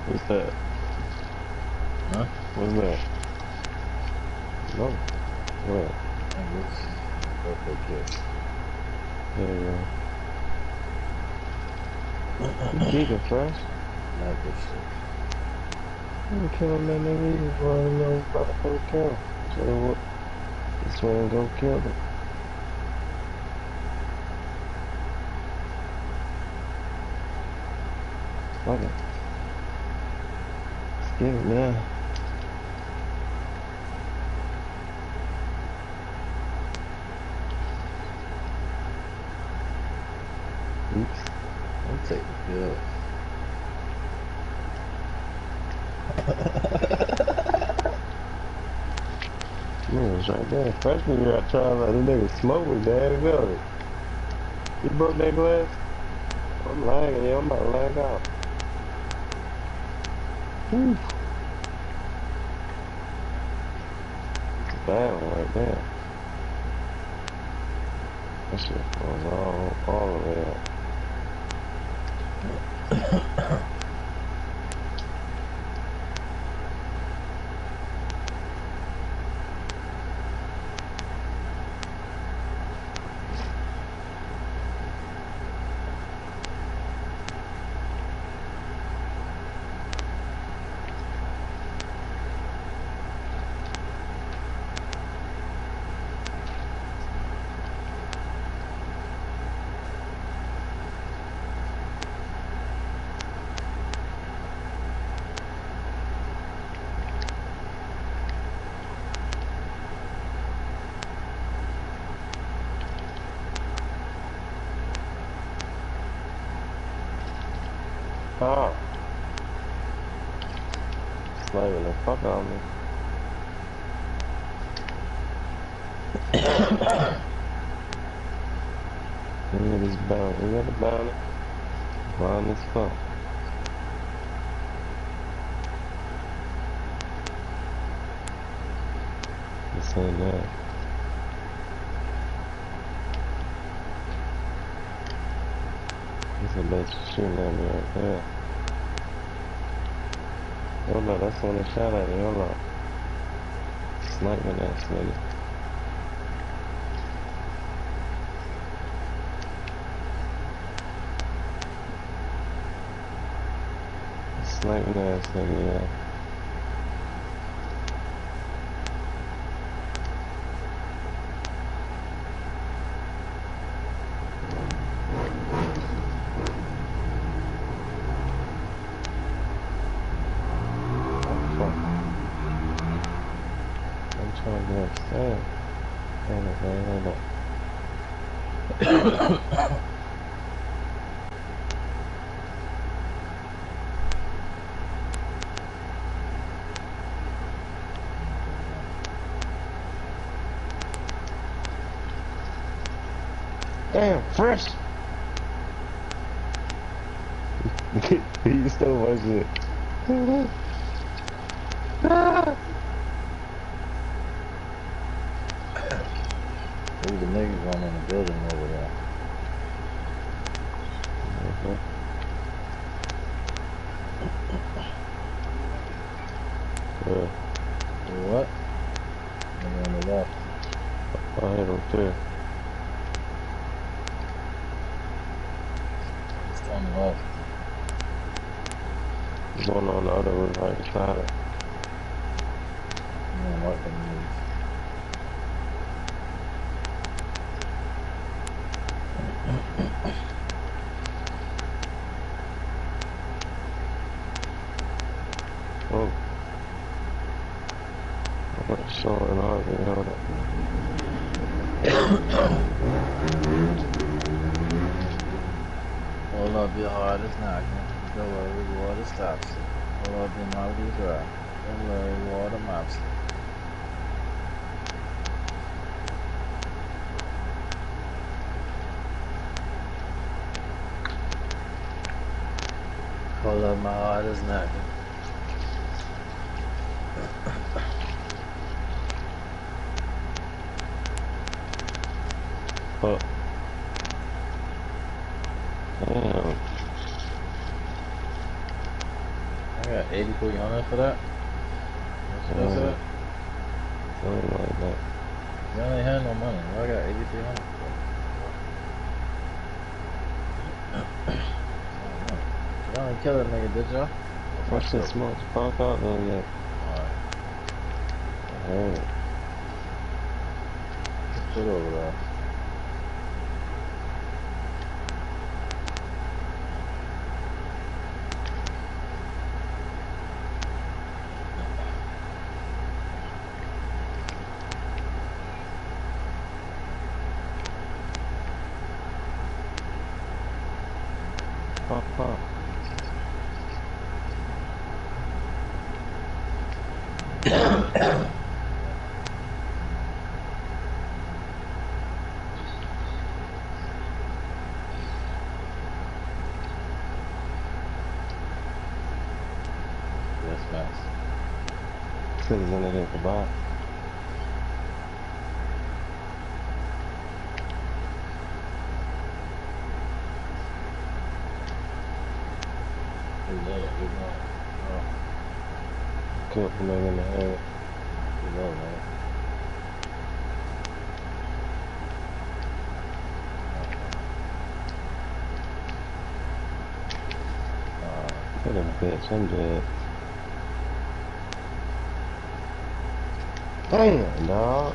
What's that? Huh? What's that? No. What? And this birthday kiss. There you go. You geeking fresh? Like this shit. You killing that nigga, you just running know about to go kill. So what? This one go kill him. Fuck it. Let's get it now. Oops. I'll take the pill. Man, it's right there. Freshman year, I tried to let the nigga smoke with Daddy Billy. You broke that glass? I'm lagging, yo. I'm about to lag out. Whew. It's a bad one right there. That shit goes all the way up. Oh. Slamming the fuck out of me. Look at this bounty. You got the bounty? Blind as fuck. This ain't that. There's a bitch shooting at me right there. Hold up, that's the one that shot at me. Hold up. Sniping ass nigga. Sniping ass nigga, yeah. I'm trying to get upstairs. Hold up. Damn, fresh! You stole my shit. There's a niggas one in the building over there. What? I'm on the left. I hit him too. It's on the left. One on the other right side. I don't like them moves. Oh. I'm not sure and hard to hold it. Hold up your hardest knocking. Don't worry, water stops it. Hold up your mouth is dry. Don't worry, water mops it. Hold up, my heart is knocking. Oh. Damn. I got 8,300 for that. What's that? Something like that. You only had no money. I got 8,300 for it. Y'all ain't kill that nigga, did y'all? Watch the smoke pop out though yet. Alright. I heard it. Shit over there. Pop, pop. Yes, Max. Sitting in it at the bar. Killed the nigga in the head. Good luck, man. Hit him, bitch. I'm dead. Damn, dog.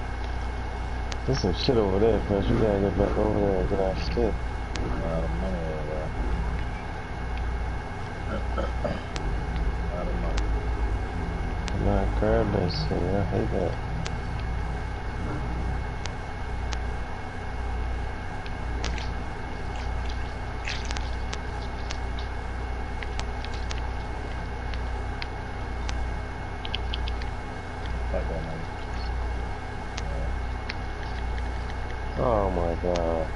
There's some shit over there, cuz you gotta get back over there and get our shit. A lot of money over there. A lot of money. Nah, grab that shit. I hate that. Fuck that money. Oh my god.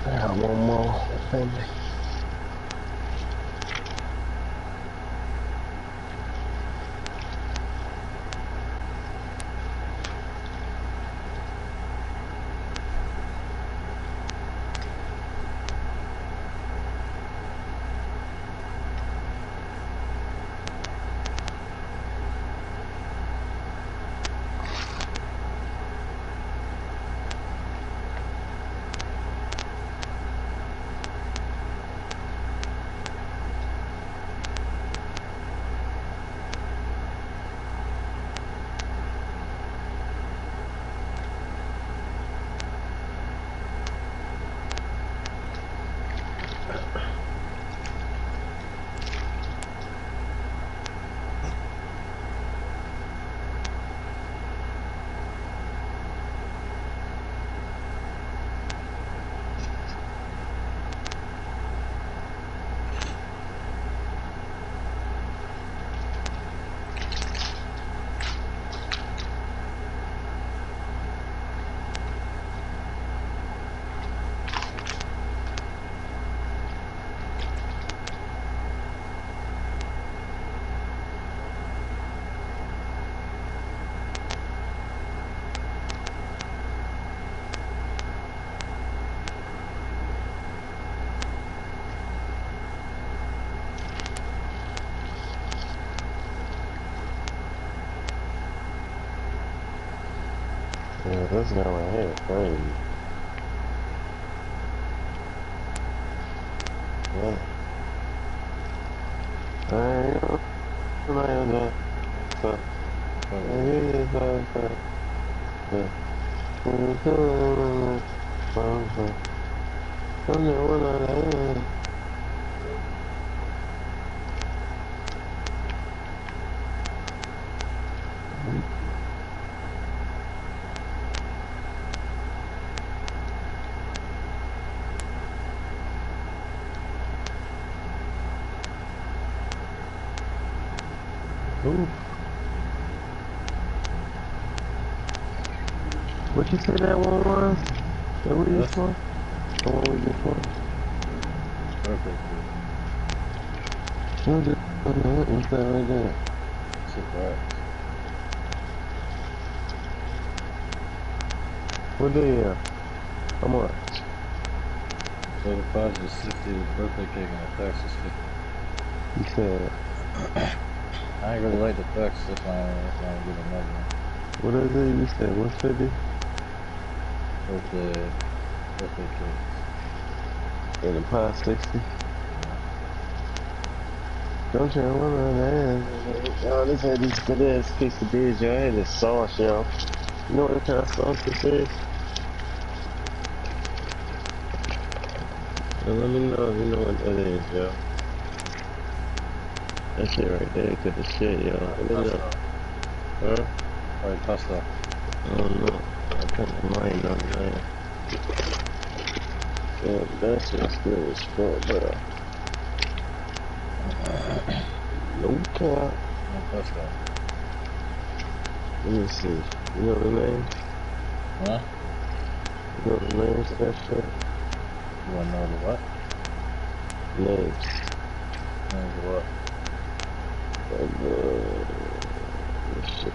I got one more. Baby. Yeah, this guy right here is crazy. Yeah. Ooh. What you say that one was? That what you for? The one we just for? Perfect. What's that right there? Shit, right. What do you have? How much? So the price is 60, the birthday cake and the tax is 50. You said I ain't really like the tax, that's why I give another one. what is it? You said 150? Birthday cake. And the pie 60? Don't you wanna dance? Y'all, this had this good ass quesadillas, y'all. I had this sauce, y'all. You know what kind of sauce this is? Well, let me know if you know what that is, y'all. That shit right there, good as shit, y'all. Let me know. Huh? Alright, pasta. I don't know. I think I might know, man. Yeah, that shit's good as fuck, bro. No cap. No pasta. Let me see. You know the name? Huh? You know the names of that shit? You wanna know the what? Names. Names of what? This shit.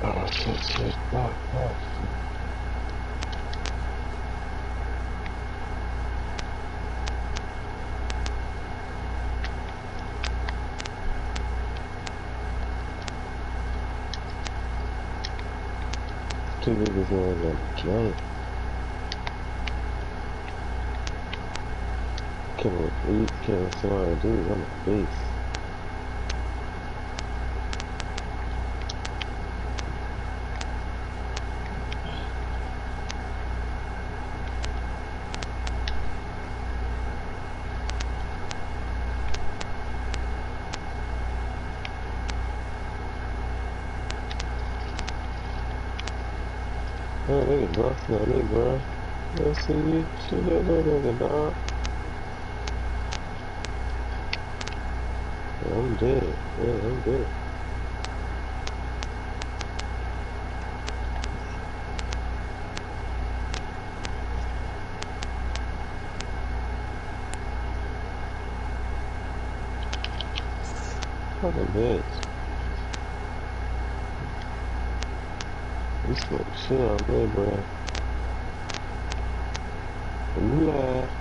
Oh, shit. Fuck. Two niggas on that joint. Killing somebody dude on the face. Oh, nigga, bro. No, nigga, bro. Let's see you. Shit, that nigga, dog. Yeah, I'm dead. Yeah, I'm dead. Fucking bitch. You smoke shit on me, bro. And you laugh.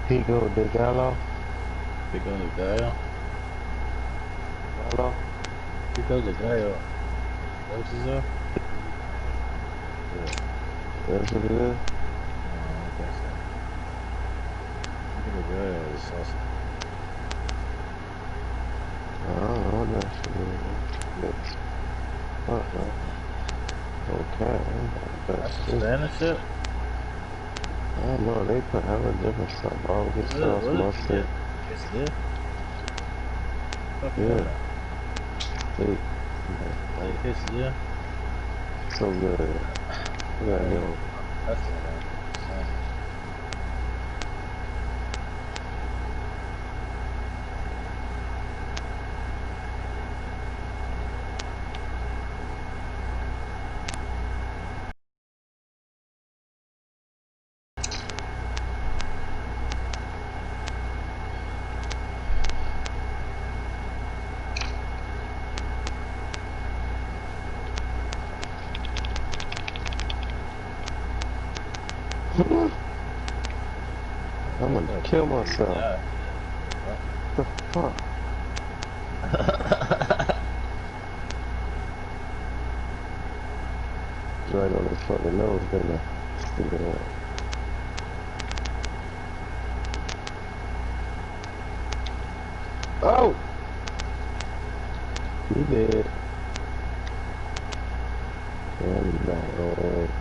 Pico de Gallo. Pico de gallo? Gallo? Pico de gallo. What is that? Yeah. That's what it is? I guess so. You can look good at this also. I don't know what that shit is. Fuck, man. Okay. That's a Spanish shit? I don't know, they put hella different stuff. Barbecue sauce, mustard. Quesadilla? Fuck Yeah. They, like quesadilla? so good. You gotta get them. That's what I want. I'm gonna kill myself. Yeah. What the fuck? Right on his fucking nose, didn't I? Stupid ass. Oh! He did. Yeah, he's back. Alright.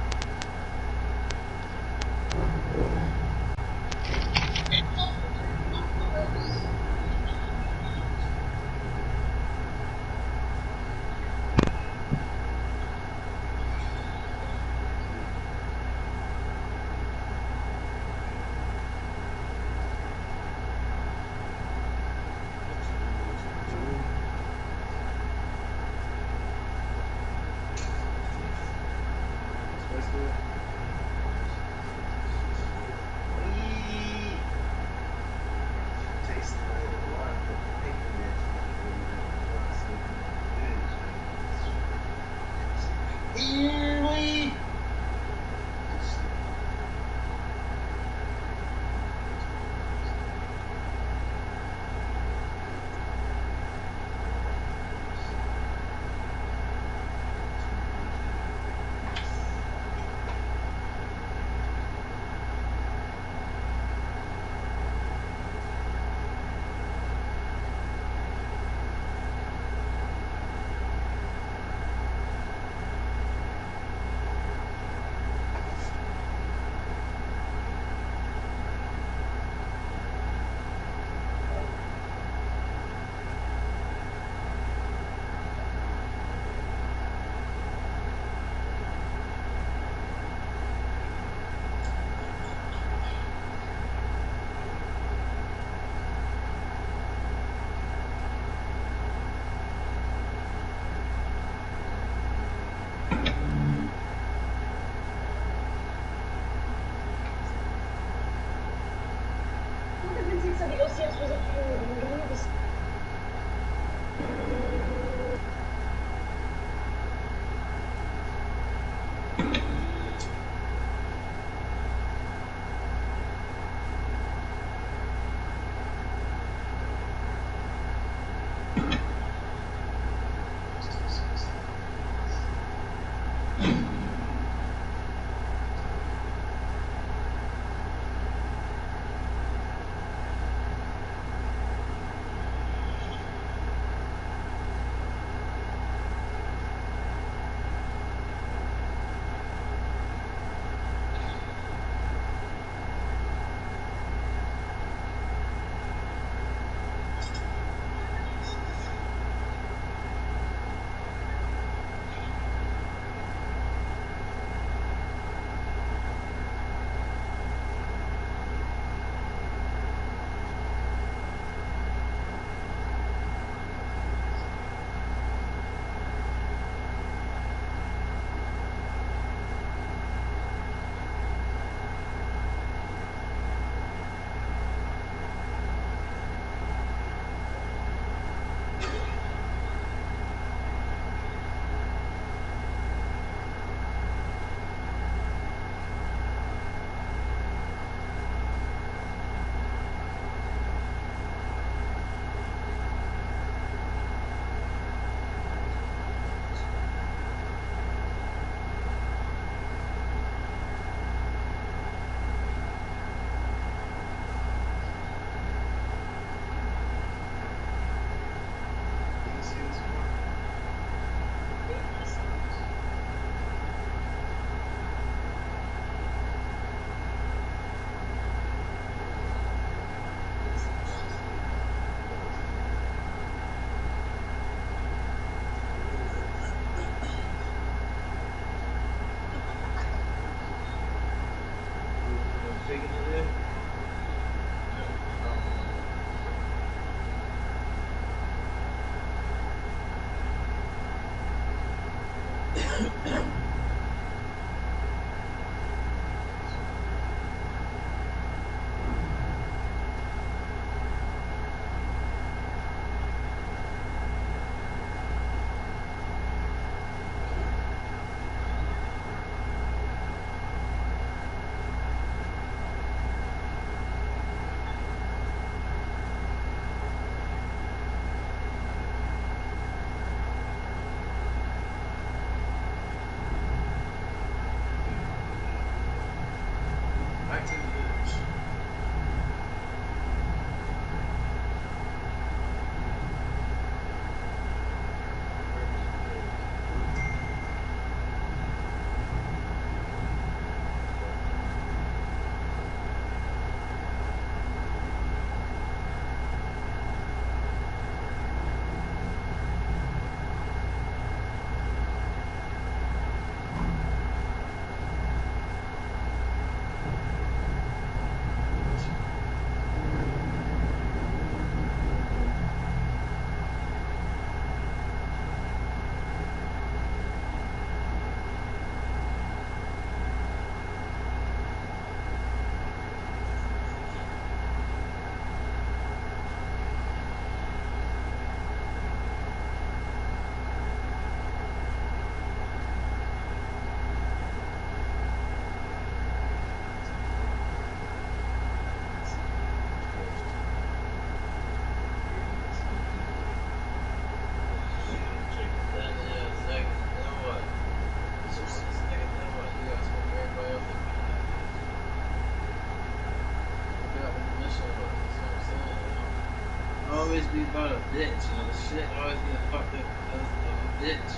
Always be about a bitch, you know, the shit always get fucked up because of a bitch.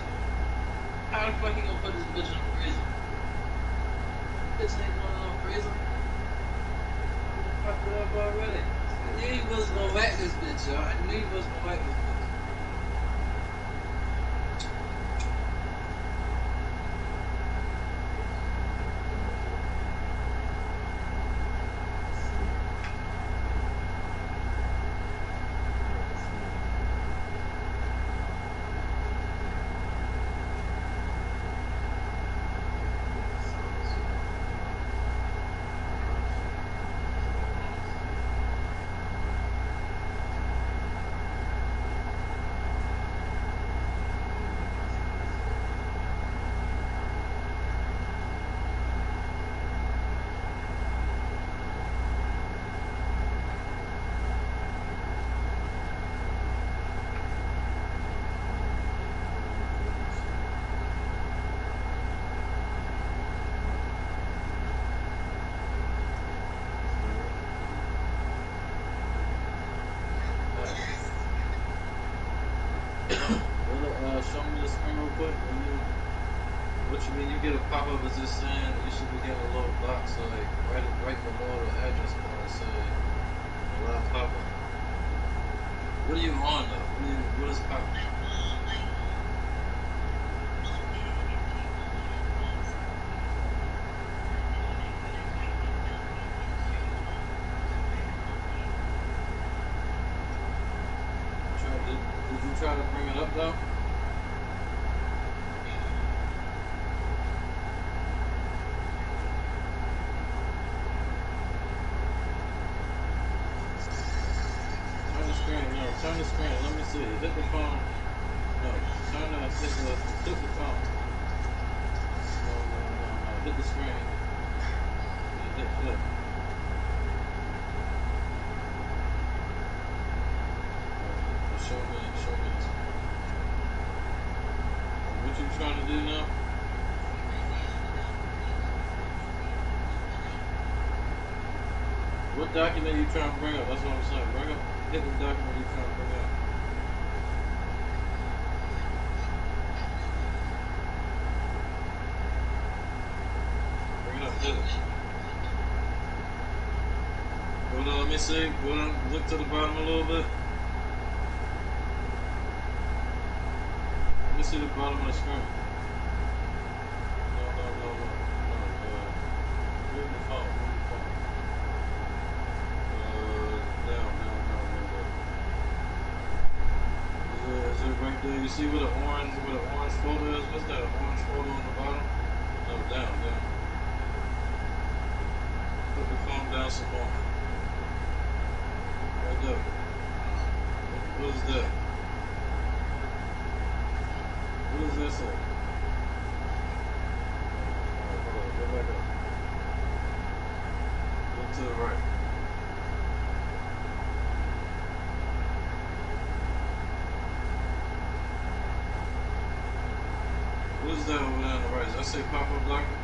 How the fuck he gonna put this bitch in prison? Bitch ain't going on prison. Fucked it up already. I knew he was gonna whack this bitch, y'all. I knew he was gonna whack this bitch. Show me the screen real quick. What you mean? You get a pop-up is just saying you should be getting a little box, so like right below the address bar, it say allow pop-up. What are you on though? What is pop-up? Did you try to bring it up though? Turn the screen, let me see. Hit the phone. No, hit the phone. No. Hit the screen. Hit flip. Show me the screen. What you trying to do now? What document you trying to bring up? That's what I'm saying. Bring up. Hit the document you're trying to bring up. Bring it up, hit it. Go to, let me see. Go down, look to the bottom a little bit. Let me see the bottom of the screen. No. Move the phone. Down. Is it right Right there, you see where the orange folder is? What's that orange folder on the bottom? No, down. Put the phone down some more. Right there. What is that? What does that say? Alright, hold on, go back up. Look to the right. What is that over there on the right? Does that say pop-up blocker?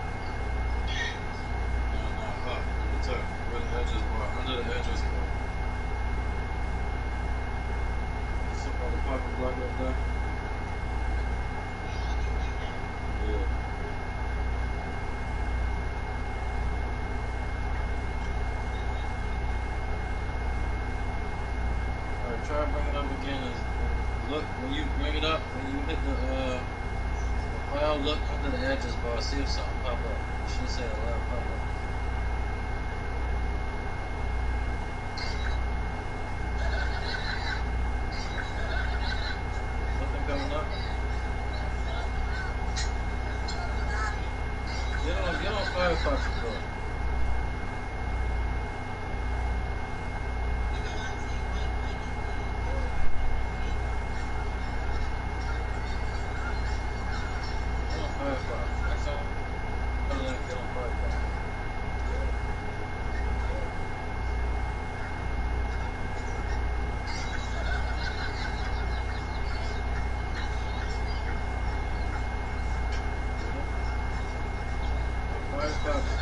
No, up. In the top. Where the address bar? Under the address bar. Something on the pop-up blocker up there? Yeah. Alright, try to bring it up again. Look, when you bring it up, when you hit the file, look under the address bar, see if something pop up. It should say allow pop up. Nothing coming up? Get on Firefox bro.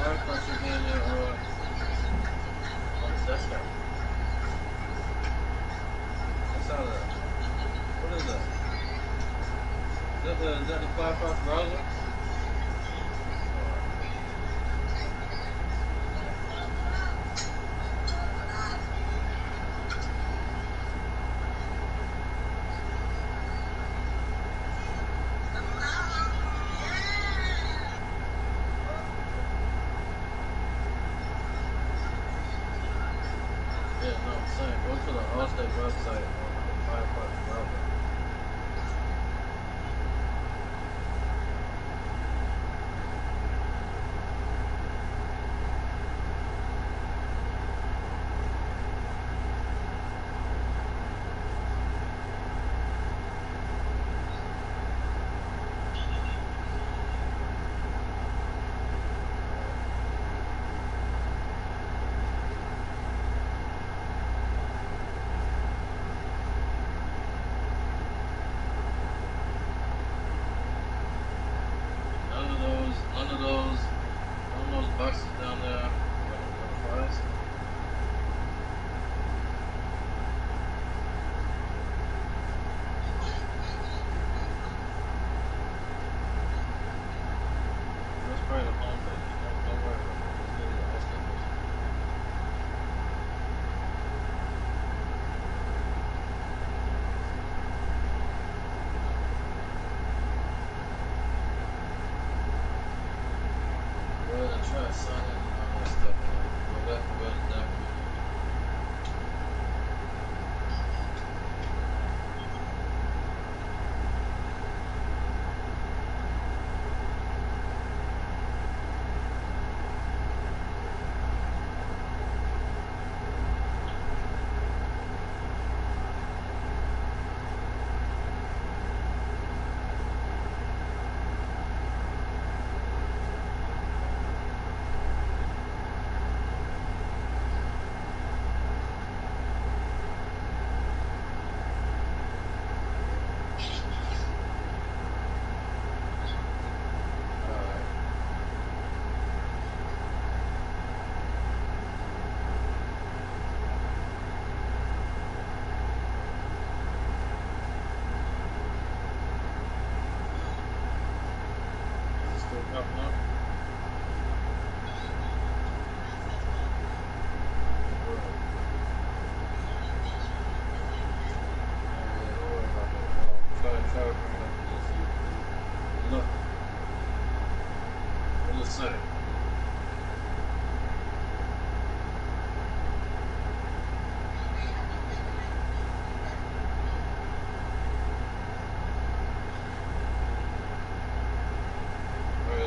Firefox again, on the desktop. What's out of that? What is that? Is that the Firefox browser? Yeah, no, I'm saying, go to the Allstate website on the Firefox browser.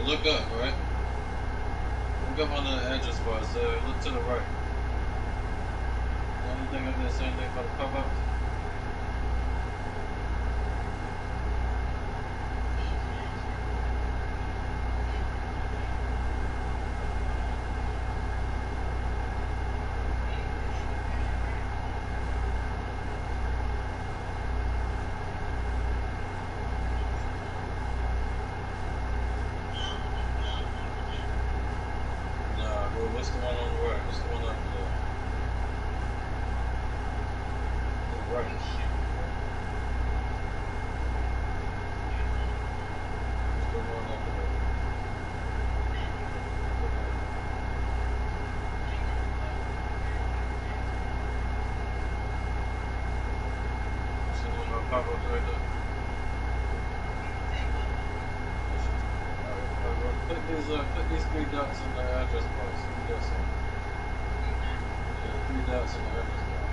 look up, right? Look up on the address bar, so look to the right. Anything up there, say anything about the pop-ups? What's the one on the right? What's the one up there? The right. What's the one up there? See the one that pop up right there? Click these 3 dots in the address bar. See what that's. Yeah, 3 dots in the address bar.